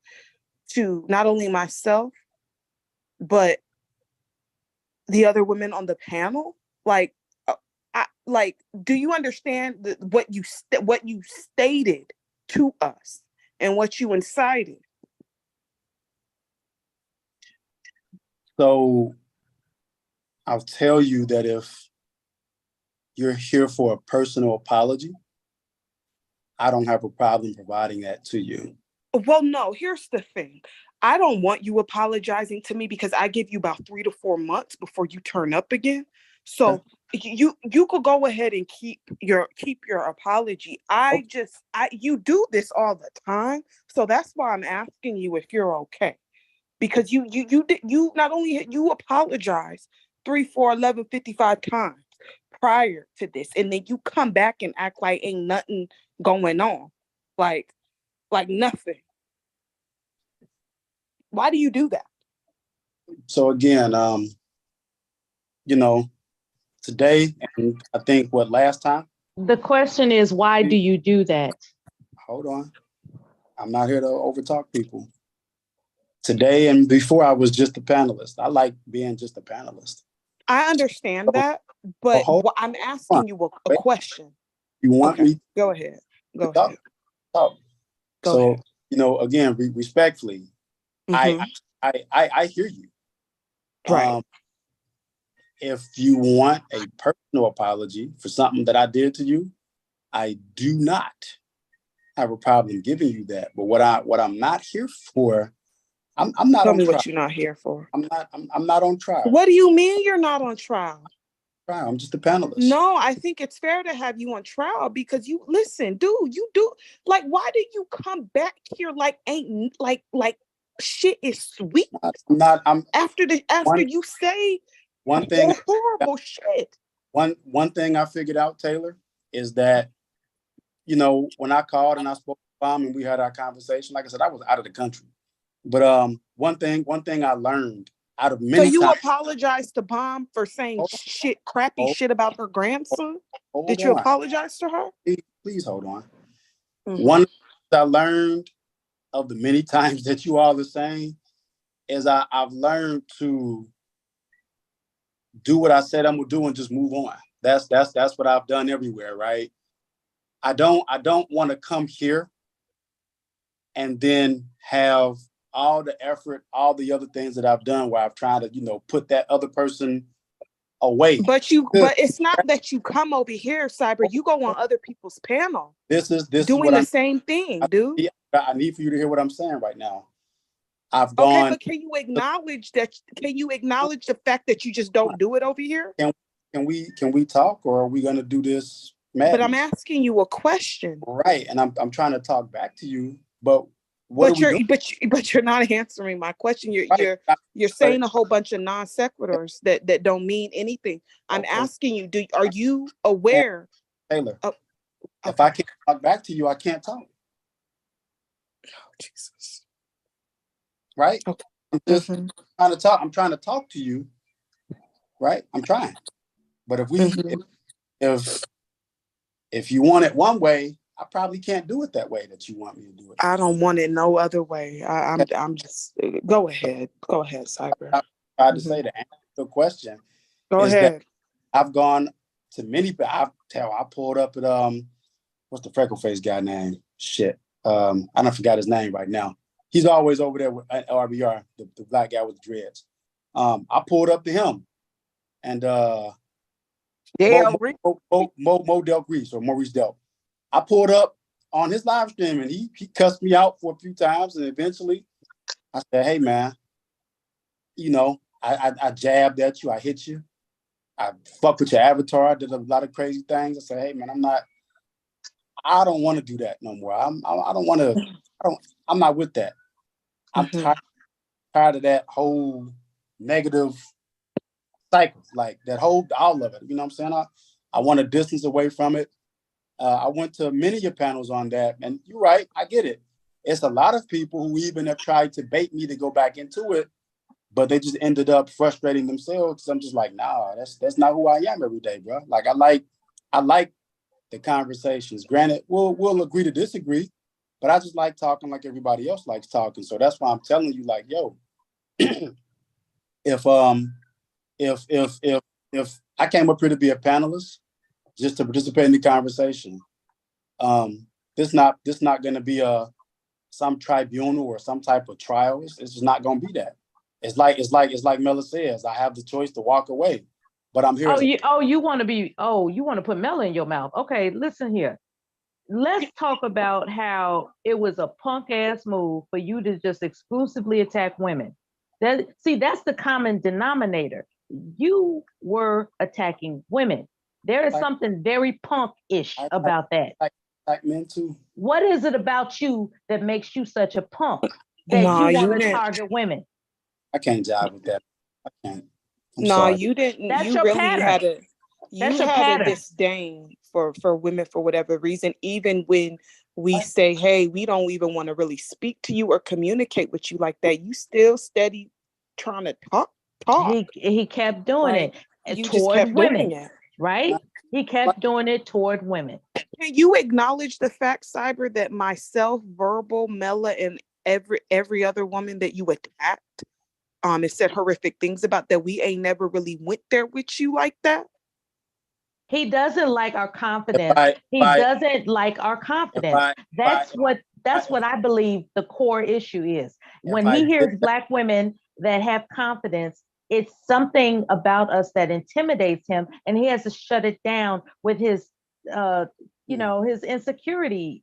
to not only myself, but the other women on the panel? Do you understand what you stated to us and what you incited? So I'll tell you that if you're here for a personal apology, I don't have a problem providing that to you. Well, no, here's the thing. I don't want you apologizing to me because I give you about 3 to 4 months before you turn up again. So you could go ahead and keep your apology. You do this all the time. So that's why I'm asking you if you're okay. Because you not only you apologize 3, 4, 11, 55 times prior to this, and then you come back and act like ain't nothing going on. Like nothing. Why do you do that? So again, today, and I think last time, The question is, why do you do that? Hold on. I'm not here to overtalk people. Today and before, I was just a panelist. I like being just a panelist. I understand that, but I'm asking you a question. You want me? Go ahead. Go talk? ahead. So, you know, again, respectfully, I hear you. Right. If you want a personal apology for something that I did to you, I do not have a problem giving you that. But what I'm not here for, I'm not Tell on me trial. what you're not here for. I'm not on trial. What do you mean you're not on trial? I'm just a panelist. No, I think it's fair to have you on trial because you listen, dude. You do like. Why did you come back here like ain't like shit is sweet? I'm after you say one thing horrible shit. One thing I figured out, Taylor, is that, you know, when I called and I spoke to Bomb and we had our conversation, like I said, I was out of the country. But one thing I learned out of many times. So you times, apologized to Bomb for saying crappy shit about her grandson? Did you apologize to her? Please hold on. Mm-hmm. One thing I learned of the many times that you all are saying is I've learned to do what I said I'm gonna do and just move on. That's what I've done everywhere, right? I don't want to come here and then have all the effort, all the other things that I've done where I've tried to, you know, put that other person away. But it's not that you come over here, Cyber. You go on other people's panel. This is doing the same thing, dude. I need for you to hear what I'm saying right now. I've gone. Okay, but can you acknowledge that? Can you acknowledge the fact that you just don't do it over here? Can we talk, or are we gonna do this madness? But I'm asking you a question. Right, and I'm trying to talk back to you, but what are we doing? But you're not answering my question. You're saying a whole bunch of non sequiturs that don't mean anything. I'm asking you, are you aware, Taylor? If I can't talk back to you, I can't talk. Oh, Jesus. Right? Okay. I'm just trying to talk. I'm trying to talk to you. Right? I'm trying. But if you want it one way, I probably can't do it that way that you want me to do it. I don't want it no other way. I'm just go ahead, Cyber. I tried to say to answer the question. Go ahead. I've gone to many. I pulled up at what's the freckle face guy name? Shit. I don't forgot his name right now. He's always over there at RBR, the black guy with the dreads. I pulled up to him, and Mo Del Grease or Maurice Del. I pulled up on his live stream, and he cussed me out for a few times, and eventually I said, "Hey man, you know, I jabbed at you, I hit you, I fucked with your avatar, I did a lot of crazy things." I said, "Hey man, I don't want to do that no more. I'm not with that. I'm tired of that whole negative cycle, like that whole all of it. You know what I'm saying? I want to distance away from it." I went to many of your panels on that, and you're right, I get it. It's a lot of people who even have tried to bait me to go back into it, but they just ended up frustrating themselves. I'm just like, nah, that's not who I am every day, bro. Like I like the conversations. Granted, we'll agree to disagree, but I just like talking like everybody else likes talking. So that's why I'm telling you, like, yo, if I came up here to be a panelist just to participate in the conversation, this not going to be some tribunal or some type of trial. It's just not going to be that. It's like Mela says, I have the choice to walk away, but I'm here. You want to put Mela in your mouth. Okay, listen here. Let's talk about how it was a punk ass move for you to just exclusively attack women. That's the common denominator. You were attacking women. There is something very punk-ish about that. Like men too. What is it about you that makes you such a punk that you want to target women? I can't jive with that. I can't. You didn't. That's you your really pattern. had a disdain for women for whatever reason. Even when we say, hey, we don't even want to really speak to you or communicate with you like that, you still steady trying to talk. He kept doing it you towards just kept women, doing it. right? He kept doing it toward women. Can you acknowledge the fact, Cyber, that myself, Verbal, Mela, and every other woman that you attacked, and said horrific things about, that we ain't never really went there with you like that? He doesn't like our confidence. He doesn't like our confidence. That's what I believe the core issue is. When he hears Black women that have confidence, it's something about us that intimidates him, and he has to shut it down with his, his insecurity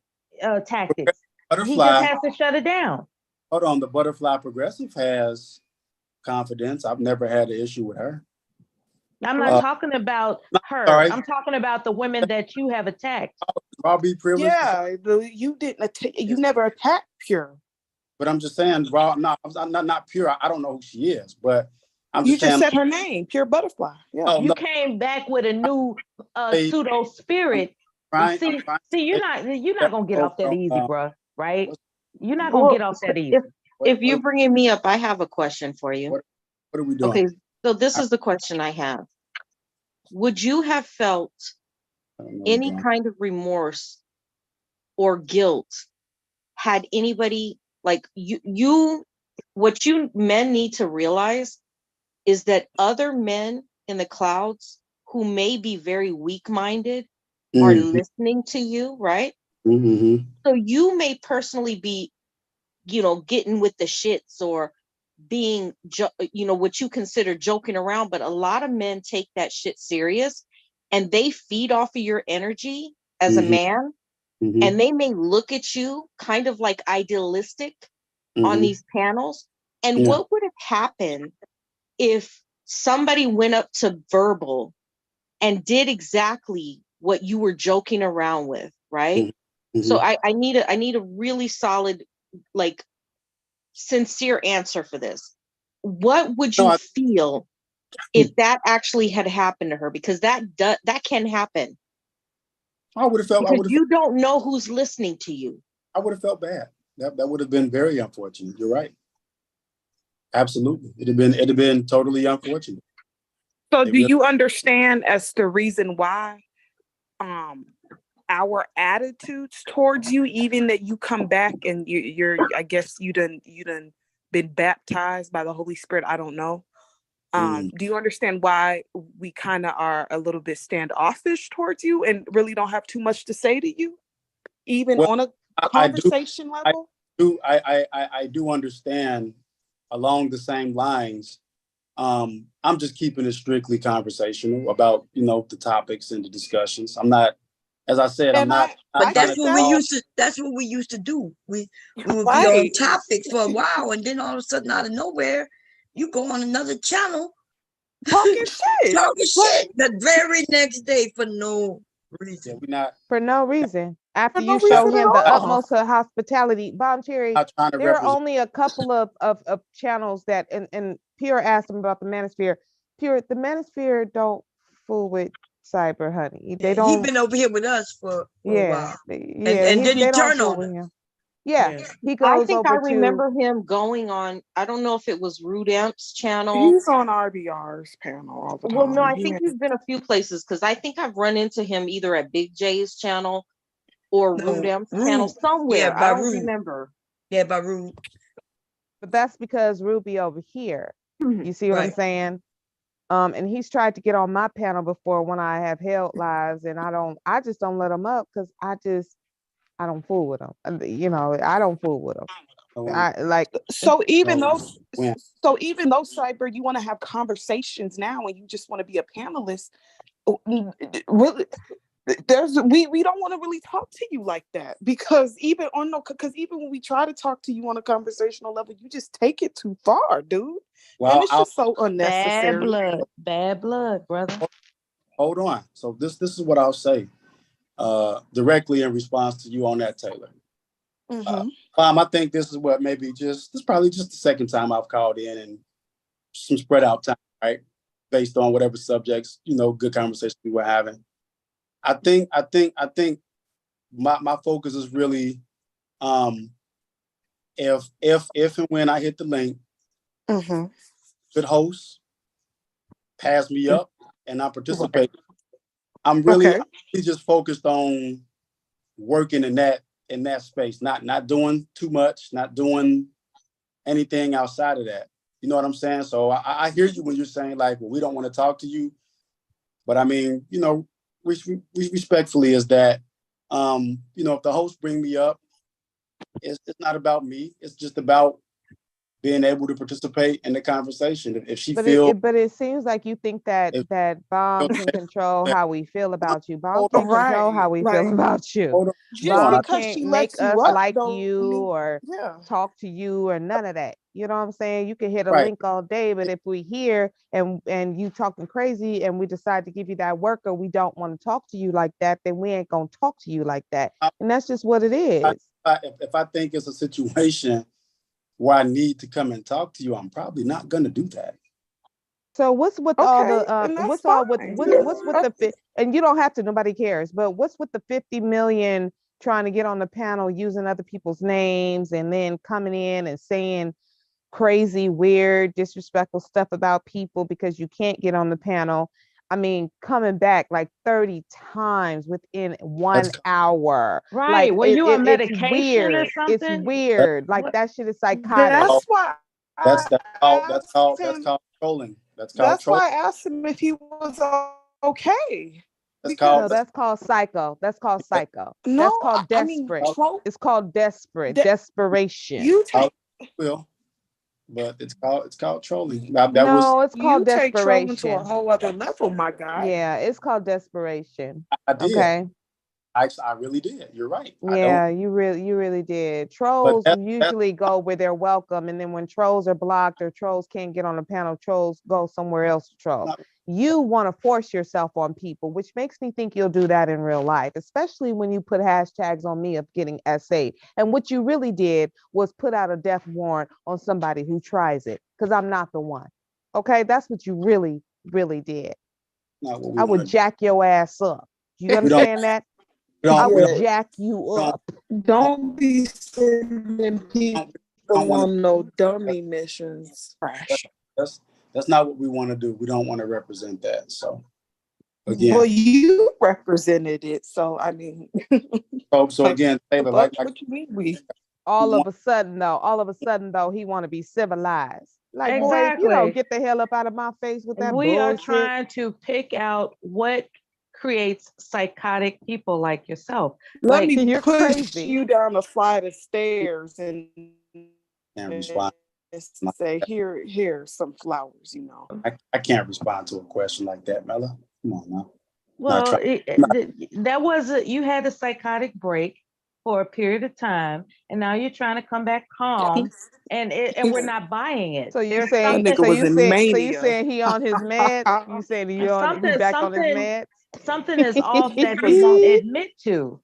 tactics. He just has to shut it down. Hold on, the Butterfly Progressive has confidence. I've never had an issue with her. I'm not talking about her. Sorry. I'm talking about the women that you have attacked. I'll be privileged. Yeah, you didn't. You never attacked Pure. But I'm just saying, I'm not Pure. I don't know who she is, but I'm You just saying. just said her name, Pure Butterfly. Yeah. You came back with a new pseudo spirit. See, you're not gonna get off that easy, bro. Right? You're not gonna get off that easy. If you're bringing me up, I have a question for you. What are we doing? Okay, so this is the question I have. Would you have felt any kind of remorse or guilt had anybody, like what you men need to realize is that other men in the clouds who may be very weak-minded are listening to you, right? Mm-hmm. So you may personally be, getting with the shits or being, what you consider joking around, but a lot of men take that shit serious and they feed off of your energy as a man, and they may look at you kind of like idealistic on these panels. And what would have happened if somebody went up to Verbal and did exactly what you were joking around with, right? So I need a really solid, like, sincere answer for this. What would you feel if that actually had happened to her? Because that can happen. I would have felt. Because you don't know who's listening to you. I would have felt bad. That would have been very unfortunate. You're right. Absolutely, it'd have been totally unfortunate. So, do you understand as the reason why, our attitudes towards you, even that you come back and you're I guess you done been baptized by the Holy Spirit? I don't know. Do you understand why we kind of are a little bit standoffish towards you and really don't have too much to say to you, even on a conversation level? I do understand along the same lines. I'm just keeping it strictly conversational about, the topics and the discussions. I'm not, as I said, I'm not. But that's what we used to. That's what we used to do. We would be on topics for a while, and then all of a sudden, out of nowhere, you go on another channel talking shit. The very next day for no reason. For no reason. After you show him the utmost of hospitality, Cherry, there are only a couple of channels that, and Pure asked him about the Manosphere. Pure, the Manosphere don't fool with Cyber, honey. They don't. He's been over here with us for a while. Yeah, and then he turned on him. Yeah, he goes. I think I remember him going on. I don't know if it was Rude Amp's channel. He's on RBR's panel all the time. Well, no, I think he's been a few places because I think I've run into him either at Big J's channel or Rude Amp's channel somewhere. Yeah, I don't remember. Yeah, by Rude. But that's because Ruby over here. You see what I'm saying? And he's tried to get on my panel before when I have held lives, and I just don't let him up because I don't fool with him. I don't fool with him. So even though Cyber, you want to have conversations now and you just want to be a panelist, really, we don't want to really talk to you like that, because even when we try to talk to you on a conversational level, you just take it too far, dude. Well, and it's just so unnecessary. Bad blood, brother. Hold on. So this is what I'll say directly in response to you on that, Taylor. I think this is probably just the second time I've called in and some spread out time, right? Based on whatever subjects, good conversation we were having. I think my focus is really if and when I hit the link, good hosts pass me up and I participate. I'm really just focused on working in that space, not doing too much, not doing anything outside of that. You know what I'm saying? So I hear you when you're saying like, well, we don't want to talk to you. But I mean, you know, respectfully is that, you know, if the host bring me up, it's not about me. It's just about being able to participate in the conversation. If she feels, but it seems like you think that Bomb can control how we feel about you. Bomb can't control how we feel about you. Bomb can't make us like you or talk to you or none of that. You know what I'm saying? You can hit a link all day, but if we hear and you talking crazy and we decide to give you that work or we don't want to talk to you like that, then we ain't gonna talk to you like that. And that's just what it is. If I think it's a situation where I need to come and talk to you, I'm probably not gonna do that. So what's with all the what's with the and you don't have to, nobody cares, but what's with the 50 million trying to get on the panel using other people's names and then coming in and saying crazy, weird, disrespectful stuff about people because you can't get on the panel? I mean, coming back like 30 times within 1 hour. Right. Like Were you on it's medication weird. or something? It's weird. Like that shit is psychotic. That's why that's called trolling. That's why I asked him if he was okay. That's called psycho. That's called psycho. No, that's called desperate. It's called desperation. You take but it's called trolling. It's called desperation. Take trolling to a whole other level, my guy. Yeah, it's called desperation. I did. Okay. I really did. You're right. Yeah, you really did. Trolls usually go where they're welcome, and then when trolls are blocked or trolls can't get on the panel, trolls go somewhere else to troll. You want to force yourself on people, which makes me think you'll do that in real life, especially when you put hashtags on me of getting SA. And what you really did was put out a death warrant on somebody who tries it, because I'm not the one. Okay, that's what you really, really did. I would jack your ass up. You understand that? I will jack you up. Don't be sending people on no dummy missions. That's not what we want to do. We don't want to represent that. So again, well, you represented it. So I mean, so again, Taylor, like what you mean we? All of a sudden though, he want to be civilized. Like, exactly. boy, get the hell up out of my face with that bullshit. We are trying to pick out what creates psychotic people like yourself. Let me push you down a flight of stairs and say, here's some flowers, you know. I can't respond to a question like that, Mella. Come on now. Well, that was you had a psychotic break for a period of time, and now you're trying to come back calm, and we're not buying it. So you're saying he on his meds? You saying he back on his meds? Something is off that he won't admit to.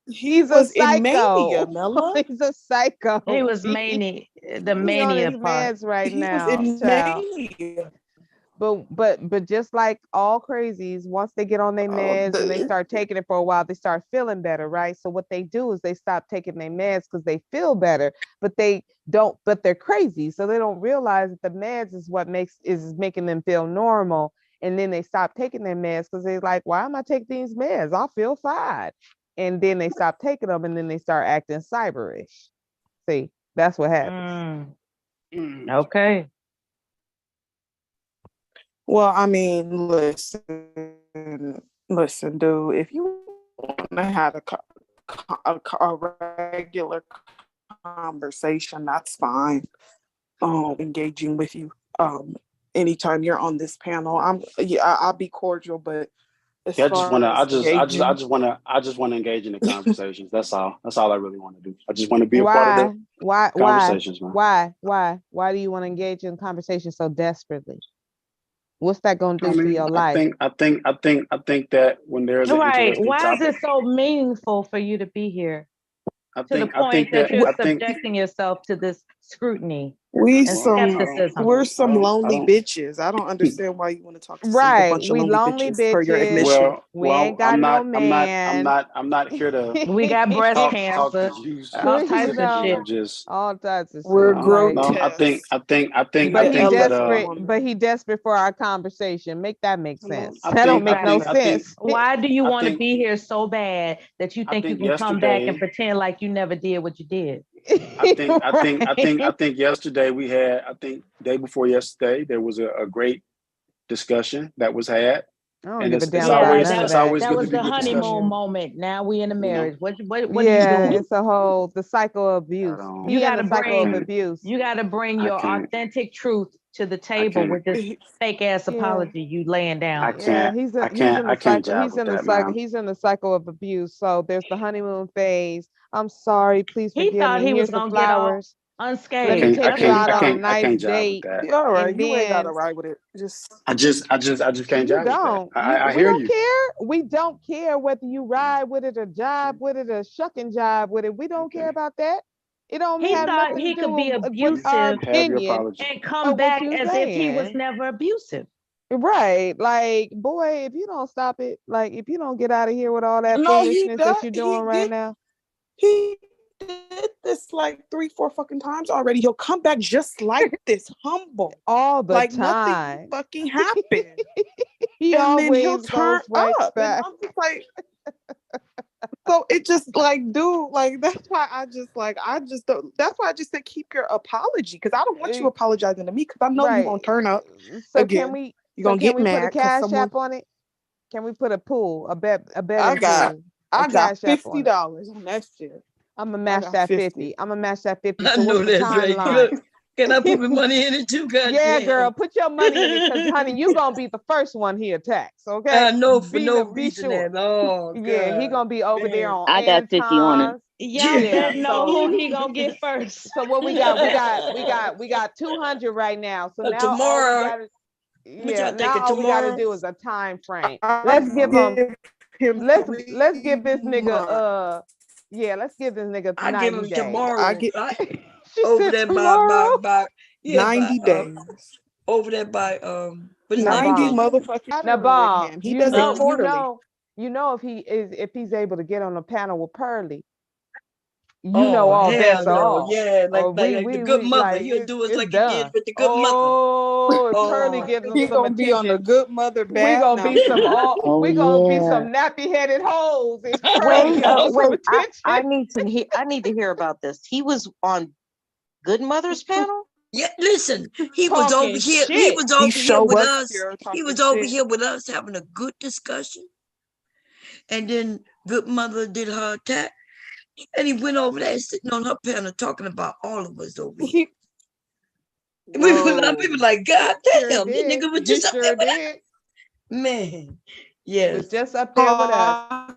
He's a psycho. Mania, He's a psycho. He was mania. The mania on his part. meds right now. He was in mania. But just like all crazies, once they get on their meds and they start taking it for a while, they start feeling better, right? So what they do is they stop taking their meds because they feel better, but they're crazy. So they don't realize that the meds is what is making them feel normal. And then they stop taking their meds because they're like, why am I taking these meds? I feel fine. And then they stop taking them and then they start acting cyberish. See, that's what happens. Okay. Well, I mean, listen, dude. If you want to have a regular conversation, that's fine. Engaging with you, anytime you're on this panel, I'll be cordial, but I just want to engage in the conversations. That's all I really want to do. I just want to be a part of the conversations, man. Why do you want to engage in conversations so desperately? What's that going to do to your life? I think that when there's an interesting why topic, is it so meaningful for you to be here? To the point that you're subjecting yourself to this scrutiny. We're I some don't, lonely bitches. I don't understand why you want to talk to some Right. bunch of We lonely lonely bitches per your bitches. admission. We ain't got no man. I'm not here to We got breast talk cancer, to you all types of shit. I'm just all types of We're shit. no. I think But he that desperate. But he desperate for our conversation. Make that make sense. I That don't think make no sense. Why do you I want to think be here so bad that you think you can come back and pretend like you never did what you did? I think yesterday we had. I think day before yesterday there was a great discussion that was had. I don't And give a damn it's about always none of it's that. always That good was to be the good honeymoon discussion. moment. Now we in a marriage. What are you Yeah, doing? it's the cycle of abuse. You You in gotta the cycle of bring abuse. you gotta bring I your can't. authentic truth to the table with this fake ass apology you laying down. Yeah, he's in the cycle. jive He's with in the that, cycle. man. He's in the cycle of abuse. So there's the honeymoon phase. I'm sorry, please He forgive thought me. he was Here's the gonna get off flowers. unscathed. Let me take you out on a nice can't jive with date. that. You all right? And You ain't got to then ride with it. Just I just can't you jive with that. don't. I We hear don't you. care. We don't care whether you ride with it or jive with it or shuck and jive with it. We don't care about that. It don't He have thought nothing he to do could be with our abusive Have your opinion apology. and come of what back you as if he was saying. never abusive. Right. Like, boy, if you don't stop it, like if you don't get out of here with all that no, he foolishness does. that you're doing right now. He did this like 3-4 fucking times already. He'll come back just like this, humble, all the like time. nothing fucking happened. He and then he'll always turn goes right up, and back. I'm just like, so it just like, dude, like that's why I just don't. That's why I just said keep your apology because I don't want you apologizing to me because I know you're gonna turn up So again. You're gonna get put a mad because cash someone. app on it? Can we put a pool, a I betting got pool? I got cash app on it? $50 on that shit. I'm gonna match that 50. I'm gonna match that 50. I So know what's the that's right. timeline? Look, can I put my money in it too? God Yeah, damn. girl, put your money in it because, honey, you gonna be the first one he attacks. Okay? I know for no reason at all. Yeah, he gonna be over there on I got 50 on it. Anton's. Y'all Yeah, should know who he gonna get first. So what we got? We got 200 right now. So now all we tomorrow. gotta, What y'all now thinking, all we gotta tomorrow? do is a time frame. Let's give him. Let's give this nigga let's give this nigga I 90 give him days. tomorrow. She Over said there tomorrow. by 90 days. Over there by what is 90 that? motherfucking. Now, Bob, He does it quarterly. You know if he's able to get on the panel with Pearly, you Oh, know all hell bets no. are off. Yeah, like We the good mother. like, He'll do us it's like done. he did with the good mother. Oh, if Pearly gives him He some gonna be on the attention, good mother we bad. gonna be some we gonna be some yeah. nappy headed hoes if Pearly gives him some Wait. attention. I need to hear about this. He was on Good Mother's panel. Yeah, listen, he was Talking over here. shit. He was over here sure with was us. here He talking was over shit. here with us having a good discussion. And then good mother did her attack. And he went over there sitting on her panel talking about all of us over here. We were like, God damn, this nigga was just up there with us. Man, yes. Was just up there with us.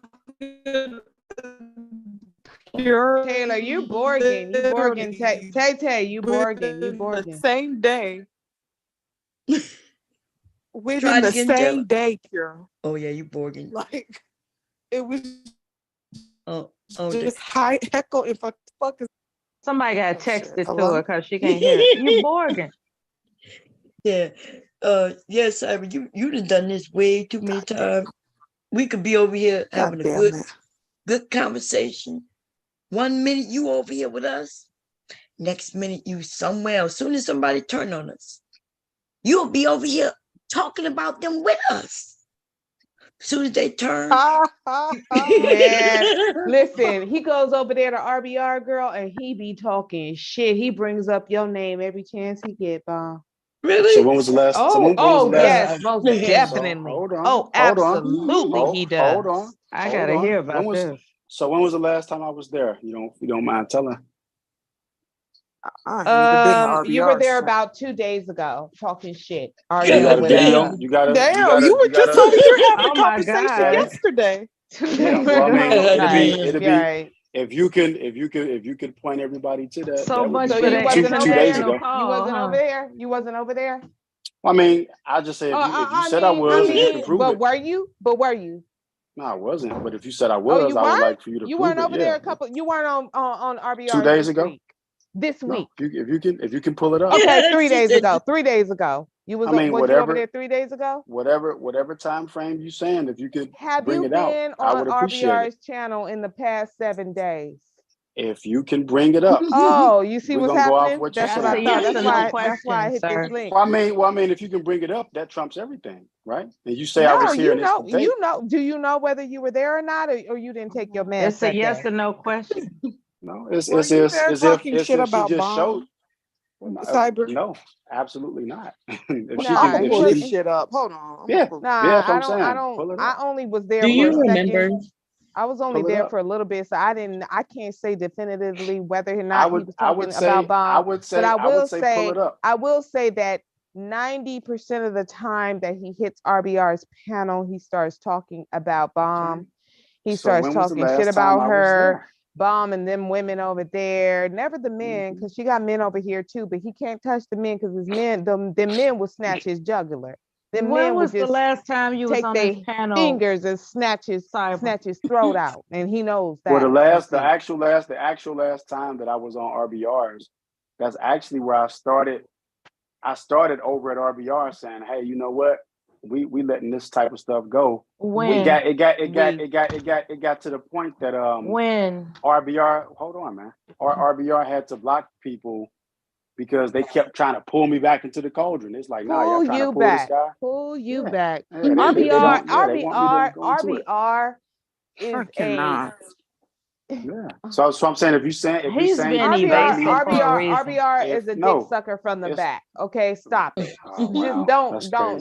Taylor, you Borgin. You Borgin. Tay, you Borgin. You Borgin. The same day. Within Tried the again, same Taylor? day, Kira. Oh yeah, you Borgin. Like it was just just high heckle and fuck is Somebody got texted to Hello? her because she can't hear it. You Borgin. Yeah. Yes, Simon, you done this way too many times. We could be over here having a good conversation. 1 minute you over here with us, next minute you somewhere else. As soon as somebody turn on us, you'll be over here talking about them with us. As soon as they turn. Man, listen, he goes over there to RBR, girl, and he be talking shit. He brings up your name every chance he get, Bob. Really? So when was the last? Yes, most definitely. So, hold on. Oh, absolutely, he does. Hold on. I gotta hear about this. So when was the last time I was there? You don't mind telling? You were there about 2 days ago talking shit. You got a video? You got were just over here having a conversation yesterday. Yeah, well, I mean, it'll be right. if you can point everybody to that. So much So for you that wasn't over 2 days there. ago. You wasn't over there. You wasn't over there. I mean, I just say if you said I was, and you can prove but it. were you? But were you? No, I wasn't. But if you said I was, you I would weren't? like for you to You prove weren't it. over there a couple. You weren't on RBR 2 days this ago. week. this week? If you can pull it up. Okay, 3 days ago. 3 days ago. You was, I mean, was you over there 3 days ago? Whatever time frame you saying, if you could Have bring you it out, been I on would appreciate it. RBR's channel in the past 7 days? If you can bring it up. Oh, you see we're what's gonna go off happening? what you're That's saying. what I thought. That's why I hit this link. Well, I mean, if you can bring it up, that trumps everything, right? And you say I No, was here. you know. Do you know whether you were there or not, or you didn't take your meds? It's a yes or no question. No, it's Were you there if talking she shit about just Bomb? showed. Well, Cyber? no, absolutely not. If Well, she I'm can, gonna pull this shit up. Hold on. yeah, Nah, that's what I I'm don't. saying. Pull it I up. only was there Do for you a remember? second. I was only Pull it there up. for a little bit, so I can't say definitively whether or I not he would was I talking would say about Bomb. But I would say pull it up. I will say that 90% of the time that he hits RBR's panel, he starts talking about Bomb. He So starts when was the talking shit last time about I was her, there? Bomb and them women over there. Never the men, because she got men over here too, but he can't touch the men because his men, them men will snatch his jugular. Them When men would was the just last time you was take on their this panel? fingers and snatch his throat out, and he knows that. Well, the actual last time that I was on RBR's, that's actually where I started. I started over at RBR saying, "Hey, you know what? We letting this type of stuff go." When? It got to the point that When? RBR, hold on, man. RBR had to block people because they kept trying to pull me back into the cauldron. It's like, nah, y'all trying to pull this guy. Pull you back. Yeah, they want me to go into it. RBR is Yeah. So I'm saying if you saying He's been evasive for a reason. RBR is a dick sucker from the back. Okay, stop it.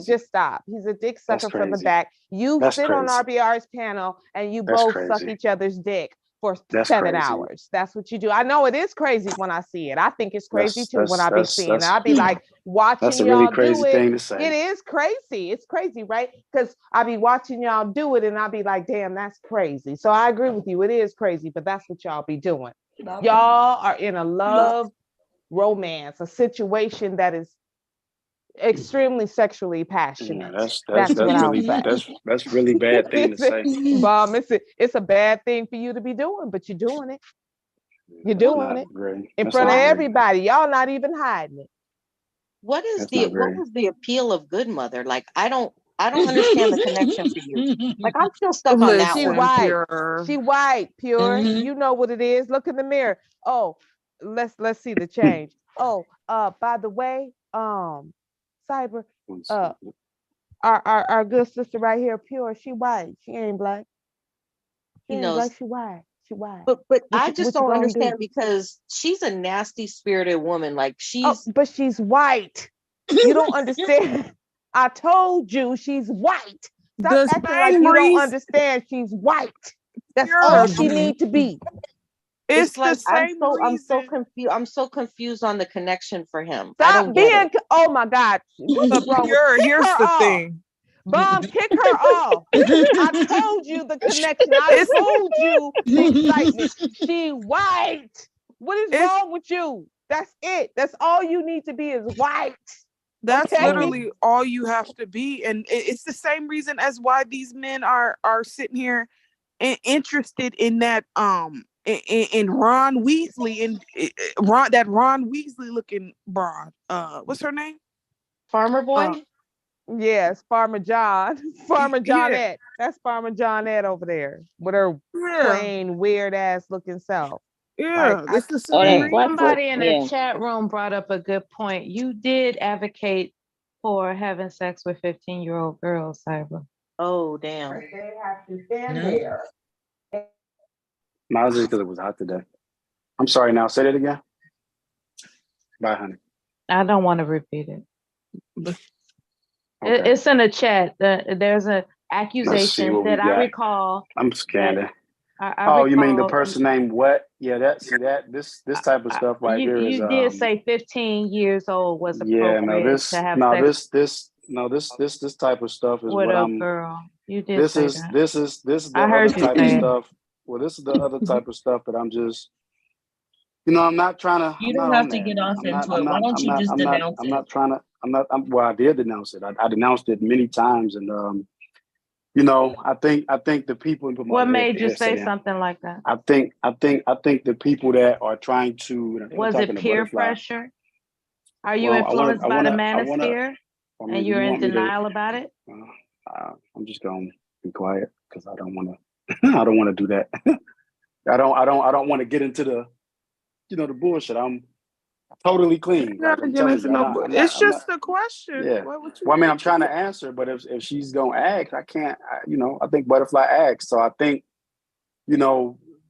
Just stop. He's a dick sucker from the back. You sit on RBR's panel and you both suck each other's dick for 7 hours. That's what you do. I know it is crazy when I see it. I think it's crazy too when I be seeing it. I be like watching that's a really y'all crazy do it. thing to say. It is crazy. It's crazy, right? Because I be watching y'all do it and I be like, damn, that's crazy. So I agree with you. It is crazy, but that's what y'all be doing. Y'all are in a love romance, a situation that is extremely sexually passionate. That's really bad thing to say. Bob, it's a bad thing for you to be doing, but you're doing it. You're doing it in front of everybody. Y'all not even hiding it. What was the appeal of Good Mother? Like I don't understand the connection for you. Like I'm still stuck on that She one. white. She white, pure. You know what it is. Look in the mirror. Oh, let's see the change. Oh, by the way, Cyber, our good sister right here, pure. She white. She ain't black. She ain't black. She white. She white. But I just don't understand because she's a nasty spirited woman. Like but she's white. You don't understand. I told you she's white. Stop acting like you don't understand. She's white. That's all she needs to be. It's like I'm so confused. I'm so confused on the connection for him. Stop being. Oh my God! What's wrong? Here's the thing. Bomb, kick her off. I told you the connection. I told you the excitement. She white. What is wrong with you? That's it. That's all you need to be is white. That's literally all you have to be, and it's the same reason as why these men are sitting here and interested in that in Ron Weasley and Ron Weasley looking broad. What's her name? Farmer Boy. Yes, Farmer John. Farmer Johnette. That's Farmer Johnette over there with her plain weird ass looking self. Yeah, like, somebody in the chat room brought up a good point. You did advocate for having sex with 15-year-old girls, Cyber. Oh, damn. They have to stand there. No, it's just because it was hot today. I'm sorry now. Say that again. Bye, honey. I don't want to repeat it. Okay. It's in the chat. There's an accusation that I recall. I'm scanning. You mean the person named what? Yeah, this type of stuff right here is. You did say 15 years old was appropriate to have sex. This type of stuff is with what a girl. You did this say is that. this is the I other heard you type say of it. stuff. Well, this is the other type of stuff that I'm just. I'm not trying to. You don't have to get off into it. Why don't you just denounce it? Well, I did denounce it. I denounced it many times, and You know, I think the people in What made you say something like that? I think the people that are trying to Was it peer pressure? Are you Well, influenced by the I wanna, manosphere I mean, and you you're in want me to? denial about it? I'm just gonna be quiet because I don't want to. I don't want to do that. I don't want to get into the, the bullshit. I'm totally clean. Like I'm telling you, It's just a question. Yeah. What Well, I mean, I'm trying to answer, but if she's gonna ask, I can't. I think Butterfly asked, so I think,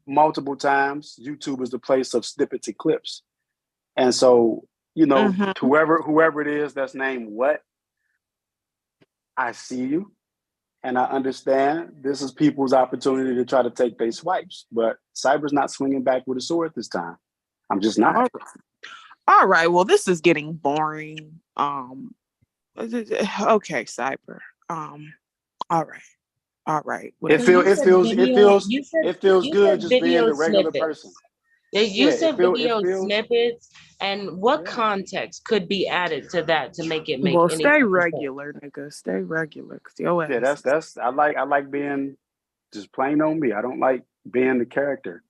multiple times YouTube is the place of snippets and clips, and so whoever it is that's named what, I see you. And I understand this is people's opportunity to try to take their swipes, but Cyber's not swinging back with a sword this time. I'm just not. All right. Well, this is getting boring. Okay, Cyber. All right. It feels good just being the regular person. You said video snippets, and what context could be added to that to make it make Well, any stay sense? regular, nigga. Stay regular. Yeah, that's I like being just plain on me. I don't like being the character.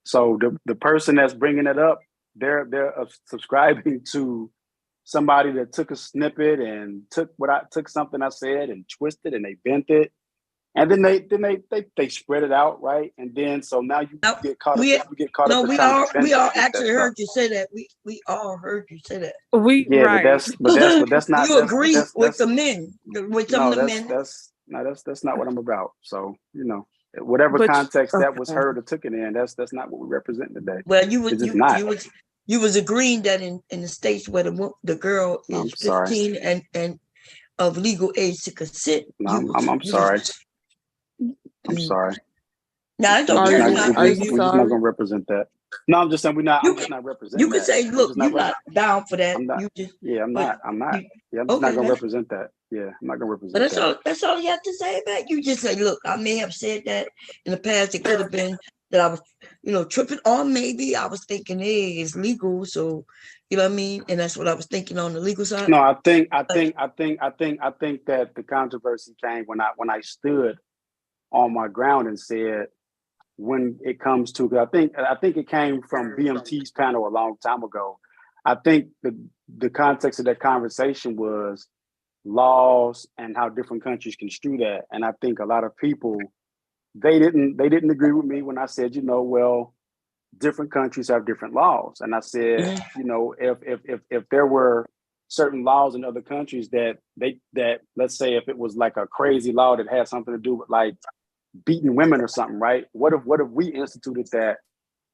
So the person that's bringing it up, they're subscribing to somebody that took a snippet and took something I said and twisted and they bent it. And then they spread it out, right? And then so now you get caught up. You get caught up. We all actually heard you say that. We all heard you say that. But that's not. You agree with the men, with some of the men. That's not what I'm about. So whatever context that was heard or took it in, that's not what we represent today. Well, you was agreeing that in the states where the girl is 15 and of legal age to consent. No, I'm sorry. I'm sorry. No, it's okay. We're just not going to represent that. No, I'm just saying I'm just not representing. You can say, look, you're not down for that. I'm not. You just, I'm not. Yeah, I'm just not going to represent that. Yeah, I'm not going to represent that. That's all you have to say about it. You just say, look, I may have said that in the past. It could have been that I was, tripping, or maybe I was thinking, hey, it's legal, so you know what I mean. And that's what I was thinking on the legal side. No, I think that the controversy came when I stood on my ground and said, when it comes to, I think it came from BMT's panel a long time ago. I think the context of that conversation was laws and how different countries construe that. And I think a lot of people, they didn't agree with me when I said, well, different countries have different laws. And I said, if there were certain laws in other countries that let's say if it was like a crazy law that had something to do with like beating women or something, right? What if we instituted that?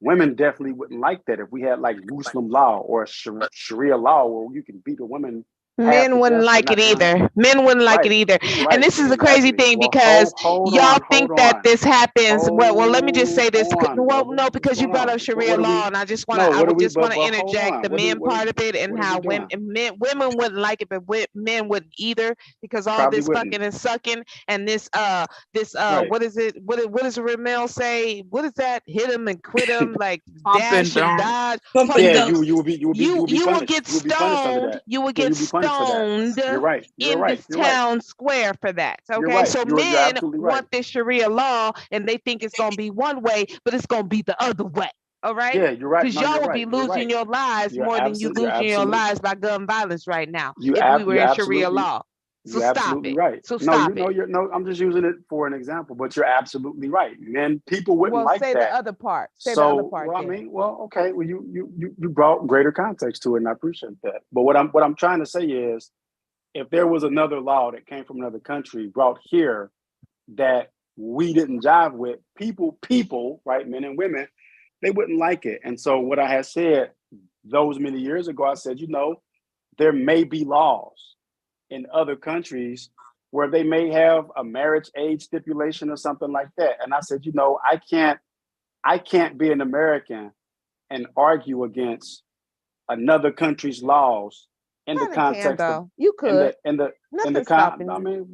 Women definitely wouldn't like that if we had like Muslim law or Sharia law where you can beat a woman. Men wouldn't like it either. Men wouldn't like it either. And this is a crazy thing because y'all think that this happens. Well, let me just say this. No, because you brought up Sharia law, and I just want to interject the men part of it and how women wouldn't like it, but men wouldn't either because all this fucking and sucking and this what is it? What does Ramel say? What is that? Hit him and quit him, like dash and dodge. Yeah, you will get stoned. You will get stoned in this town square for that. Okay, so men want this Sharia law and they think it's gonna be one way, but it's gonna be the other way. All right. Yeah, you're right. Because y'all will be losing your lives more than you losing your lives by gun violence right now. If we were in Sharia law. So you're stop absolutely it. Right. So stop it. I'm just using it for an example, but you're absolutely right. And people wouldn't like that. Say the other part. Say the other part. Well, I mean, okay. Well, you brought greater context to it, and I appreciate that. But what I'm trying to say is, if there was another law that came from another country brought here that we didn't jive with, people, right, men and women, they wouldn't like it. And so what I had said those many years ago, I said, there may be laws in other countries where they may have a marriage age stipulation or something like that. And I said, I can't be an American and argue against another country's laws in the context of, you could in the stopping I mean,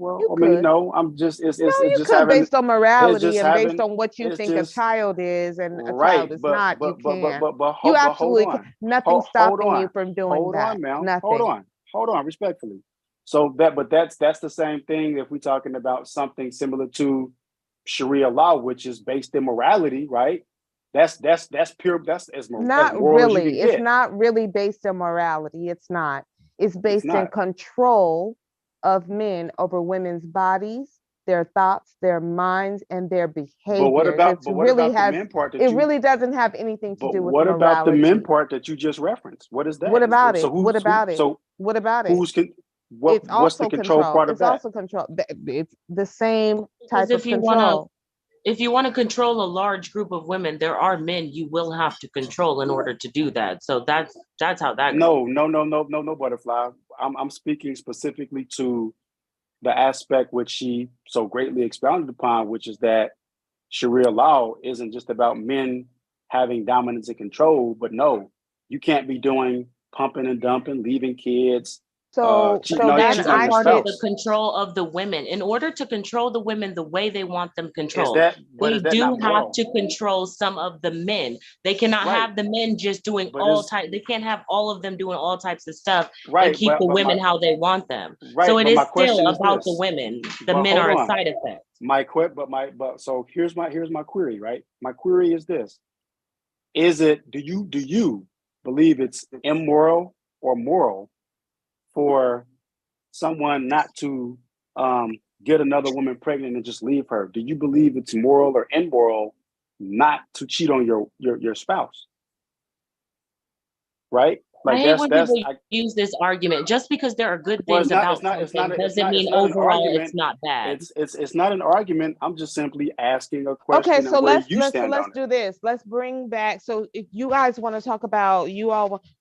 no, I'm just it's you just could having, based on morality and having, based on what you think just, a child is and a right, child is not. You can. But You absolutely hold on. nothing stopping you from doing hold that. on, ma'am. Nothing. Hold on, respectfully. So that's the same thing if we're talking about something similar to Sharia law, which is based in morality, right? That's pure. That's as moral as you can Really. It's get. not really based in morality. It's not. It's based in not. control of men over women's bodies, their thoughts, their minds, and their behaviors. But what about the men part that it really doesn't have anything to do with what morality. about the men part that you just referenced? What is that? What about it? So What about it? So what about it? What's the control part of it's that? also control. It's the same type Because of control. if you want to control a large group of women, there are men you will have to control in order to do that. So that's how that goes. No, butterfly. I'm speaking specifically to the aspect which she so greatly expounded upon, which is that Sharia law isn't just about men having dominance and control, but no, you can't be doing pumping and dumping, leaving kids. That's a part of the control of the women. In order to control the women the way they want them controlled, they do have to control some of the men. They cannot have the men just doing they can't have all of them doing all types of stuff and keep the women how they want them. So it is still about the women. The men are a side effect. So here's my query, right? My query is this. Do you believe it's immoral or moral for someone not to get another woman pregnant and just leave her? Do you believe it's moral or immoral not to cheat on your spouse? Right? I hate when people use this argument. Just because there are good things about something doesn't mean overall it's not bad. It's not an argument. I'm just simply asking a question. Okay, so let's do this. Let's bring back. So if you guys want to talk about,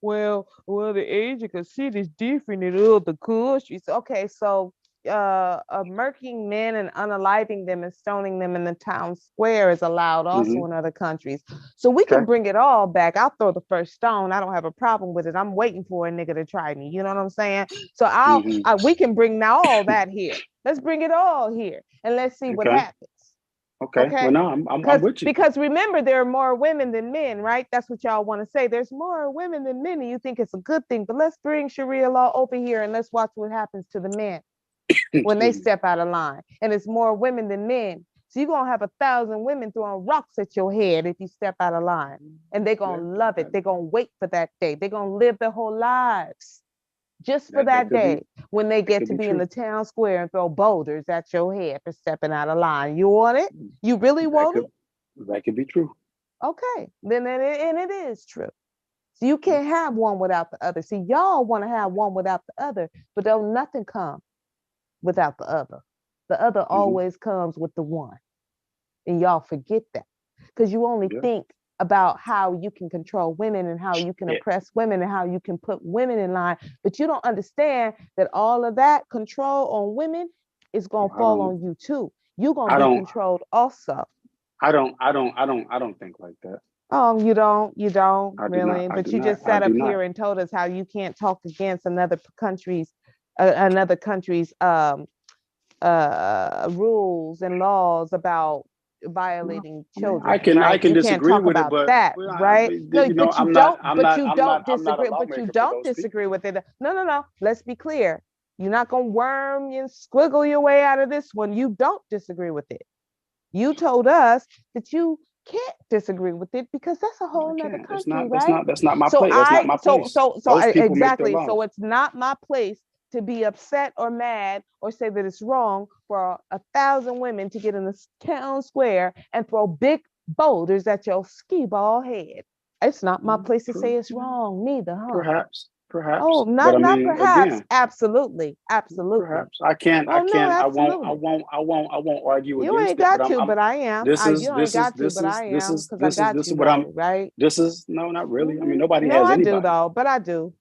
well, the Asian consent is different in other countries. Okay, so murking men and unaliving them and stoning them in the town square is allowed also in other countries. So we can bring it all back. I'll throw the first stone. I don't have a problem with it. I'm waiting for a nigga to try me. You know what I'm saying? So we can bring now all that here. Let's bring it all here and let's see what happens. Okay. Well, no, I'm with you. Because remember, there are more women than men, right? That's what y'all want to say. There's more women than men, and you think it's a good thing. But let's bring Sharia law over here and let's watch what happens to the men when they step out of line. And it's more women than men. So you're going to have 1,000 women throwing rocks at your head if you step out of line. And they're going to love it. They're going to wait for that day. They're going to live their whole lives just for that day when they get to be in the town square and throw boulders at your head for stepping out of line. You want it? You really want it? That could be true. Okay. Then it is true. So you can't have one without the other. See, y'all want to have one without the other, but don't nothing come without the other. The other always comes with the one. And y'all forget that because you only think about how you can control women and how you can oppress women and how you can put women in line. But you don't understand that all of that control on women is going to fall on you too. You're going to be controlled also. I don't think like that. Oh, you don't really, but you just sat up here and told us how you can't talk against another country's rules and laws about violating children. I can disagree with it, but that, right? No, but you don't disagree with it. No. Let's be clear. You're not gonna worm and squiggle your way out of this one. You don't disagree with it. You told us that you can't disagree with it because that's a whole nother country, right? That's not my place. That's not my place. Exactly. So it's not my place to be upset or mad or say that it's wrong for 1,000 women to get in the town square and throw big boulders at your skee ball head. It's not my place to say it's wrong neither, huh? Perhaps. Oh, not perhaps. Again, absolutely. Perhaps I can't. I won't argue. You against ain't got it, to, but I am. This is what I'm. Right? This is no, not really. I mean, nobody has anybody. I do though, but I do.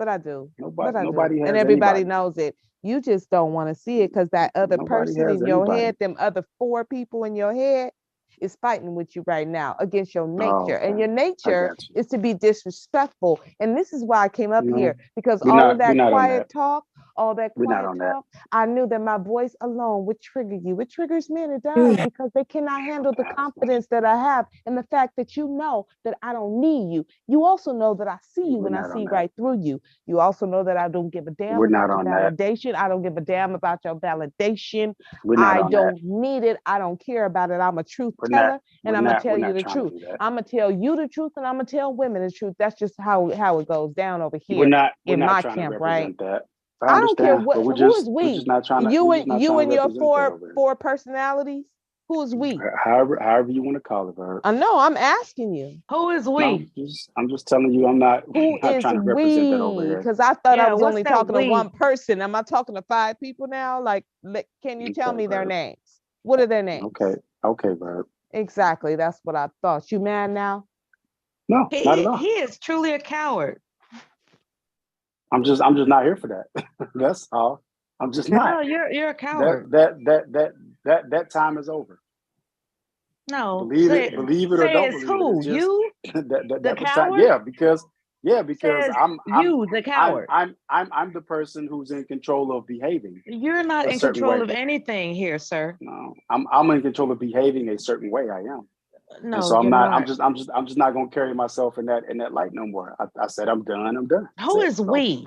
Nobody has and everybody anybody. knows it. You just don't want to see it because that other person in your head, them other 4 people in your head, is fighting with you right now against your nature. And your nature is to be disrespectful. And this is why I came up here, because all of that quiet talk, all that We're not quiet on that. talk. I knew that my voice alone would trigger you. It triggers men, it does, because they cannot handle the confidence that I have and the fact that you know that I don't need you. You also know that I see you We're and I not see on that. right through you. You also know that I don't give a damn We're about not your on that. validation. I don't give a damn about your validation. We're not I on that. don't need it. I don't care about it. I'm a truth We're teller, not. and We're I'm gonna not. tell We're you not the trying to truth. do that. I'm gonna tell you the truth, and I'm gonna tell women the truth. That's just how it goes down over We're here not. We're in not my trying camp, to right? represent that. I don't care understand, what. but Who is we're we? just not trying to. You We're just and not you trying and to your represent that over here. four personalities. Who is we? However you want to call it, Verb. I know. I'm asking you. Who is No, we? I'm just telling you, I'm not. Who not is trying to represent that over we? here. Because I thought I Yeah, was what's only that talking to we? one person. Am I talking to 5 people now? Like, can you tell Okay, me their Verb. names? What are their names? Okay, Verb. Exactly. That's what I thought. You mad now? No, not at all. He is truly a coward. I'm just not here for that. That's all. I'm just not. No, you're a coward. That time is over. No, Believe say it or say don't it's believe it. who? It's just You, that the was time. coward? Yeah, because Says you, the coward. I'm the person who's in control of behaving You're not a in certain control way. of anything here, sir. No, I'm in control of behaving a certain way. I am. No, And so I'm you're not. not. I'm just not going to carry myself in that light no more. I said I'm done. I'm done. Who is we?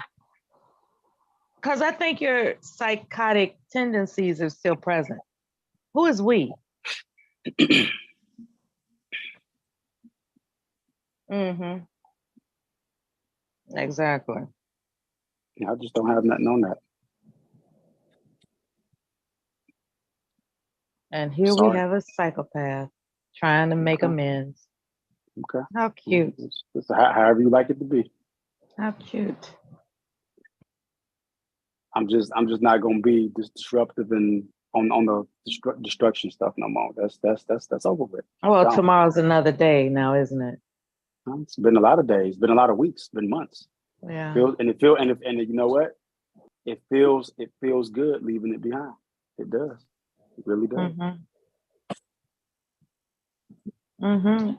Because I think your psychotic tendencies are still present. Who is we? Mm-hmm. Exactly. I just don't have nothing on that. And here we have a psychopath trying to make amends. Okay. How cute. It's however you like it to be. How cute. I'm just not going to be disruptive and on the destruction stuff no more. That's over with. Well, Gone. tomorrow's another day now, isn't it? It's been a lot of days, been a lot of weeks, been months. Yeah. And you know what? It feels good leaving it behind. It does. It really does. Mm-hmm. Mm-hmm.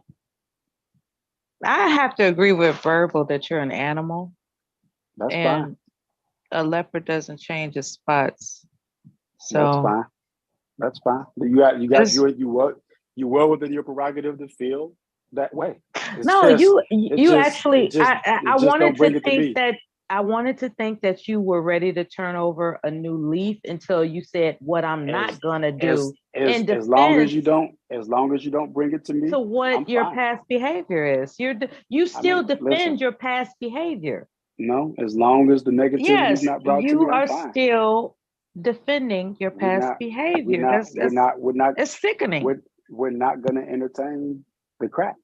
I have to agree with Verbal that you're an animal. That's and fine. A leopard doesn't change its spots. So that's fine. That's fine. You were within your prerogative to feel that way. I wanted to think that I wanted to think that you were ready to turn over a new leaf until you said what I'm not gonna do. As long as you don't bring it to me. To what I'm your fine. past behavior is. You still defend your past behavior. No, as long as the negativity is Yes, not brought to you me, are I'm fine. still defending your past behavior. We're not It's sickening. We're not going to entertain the crap.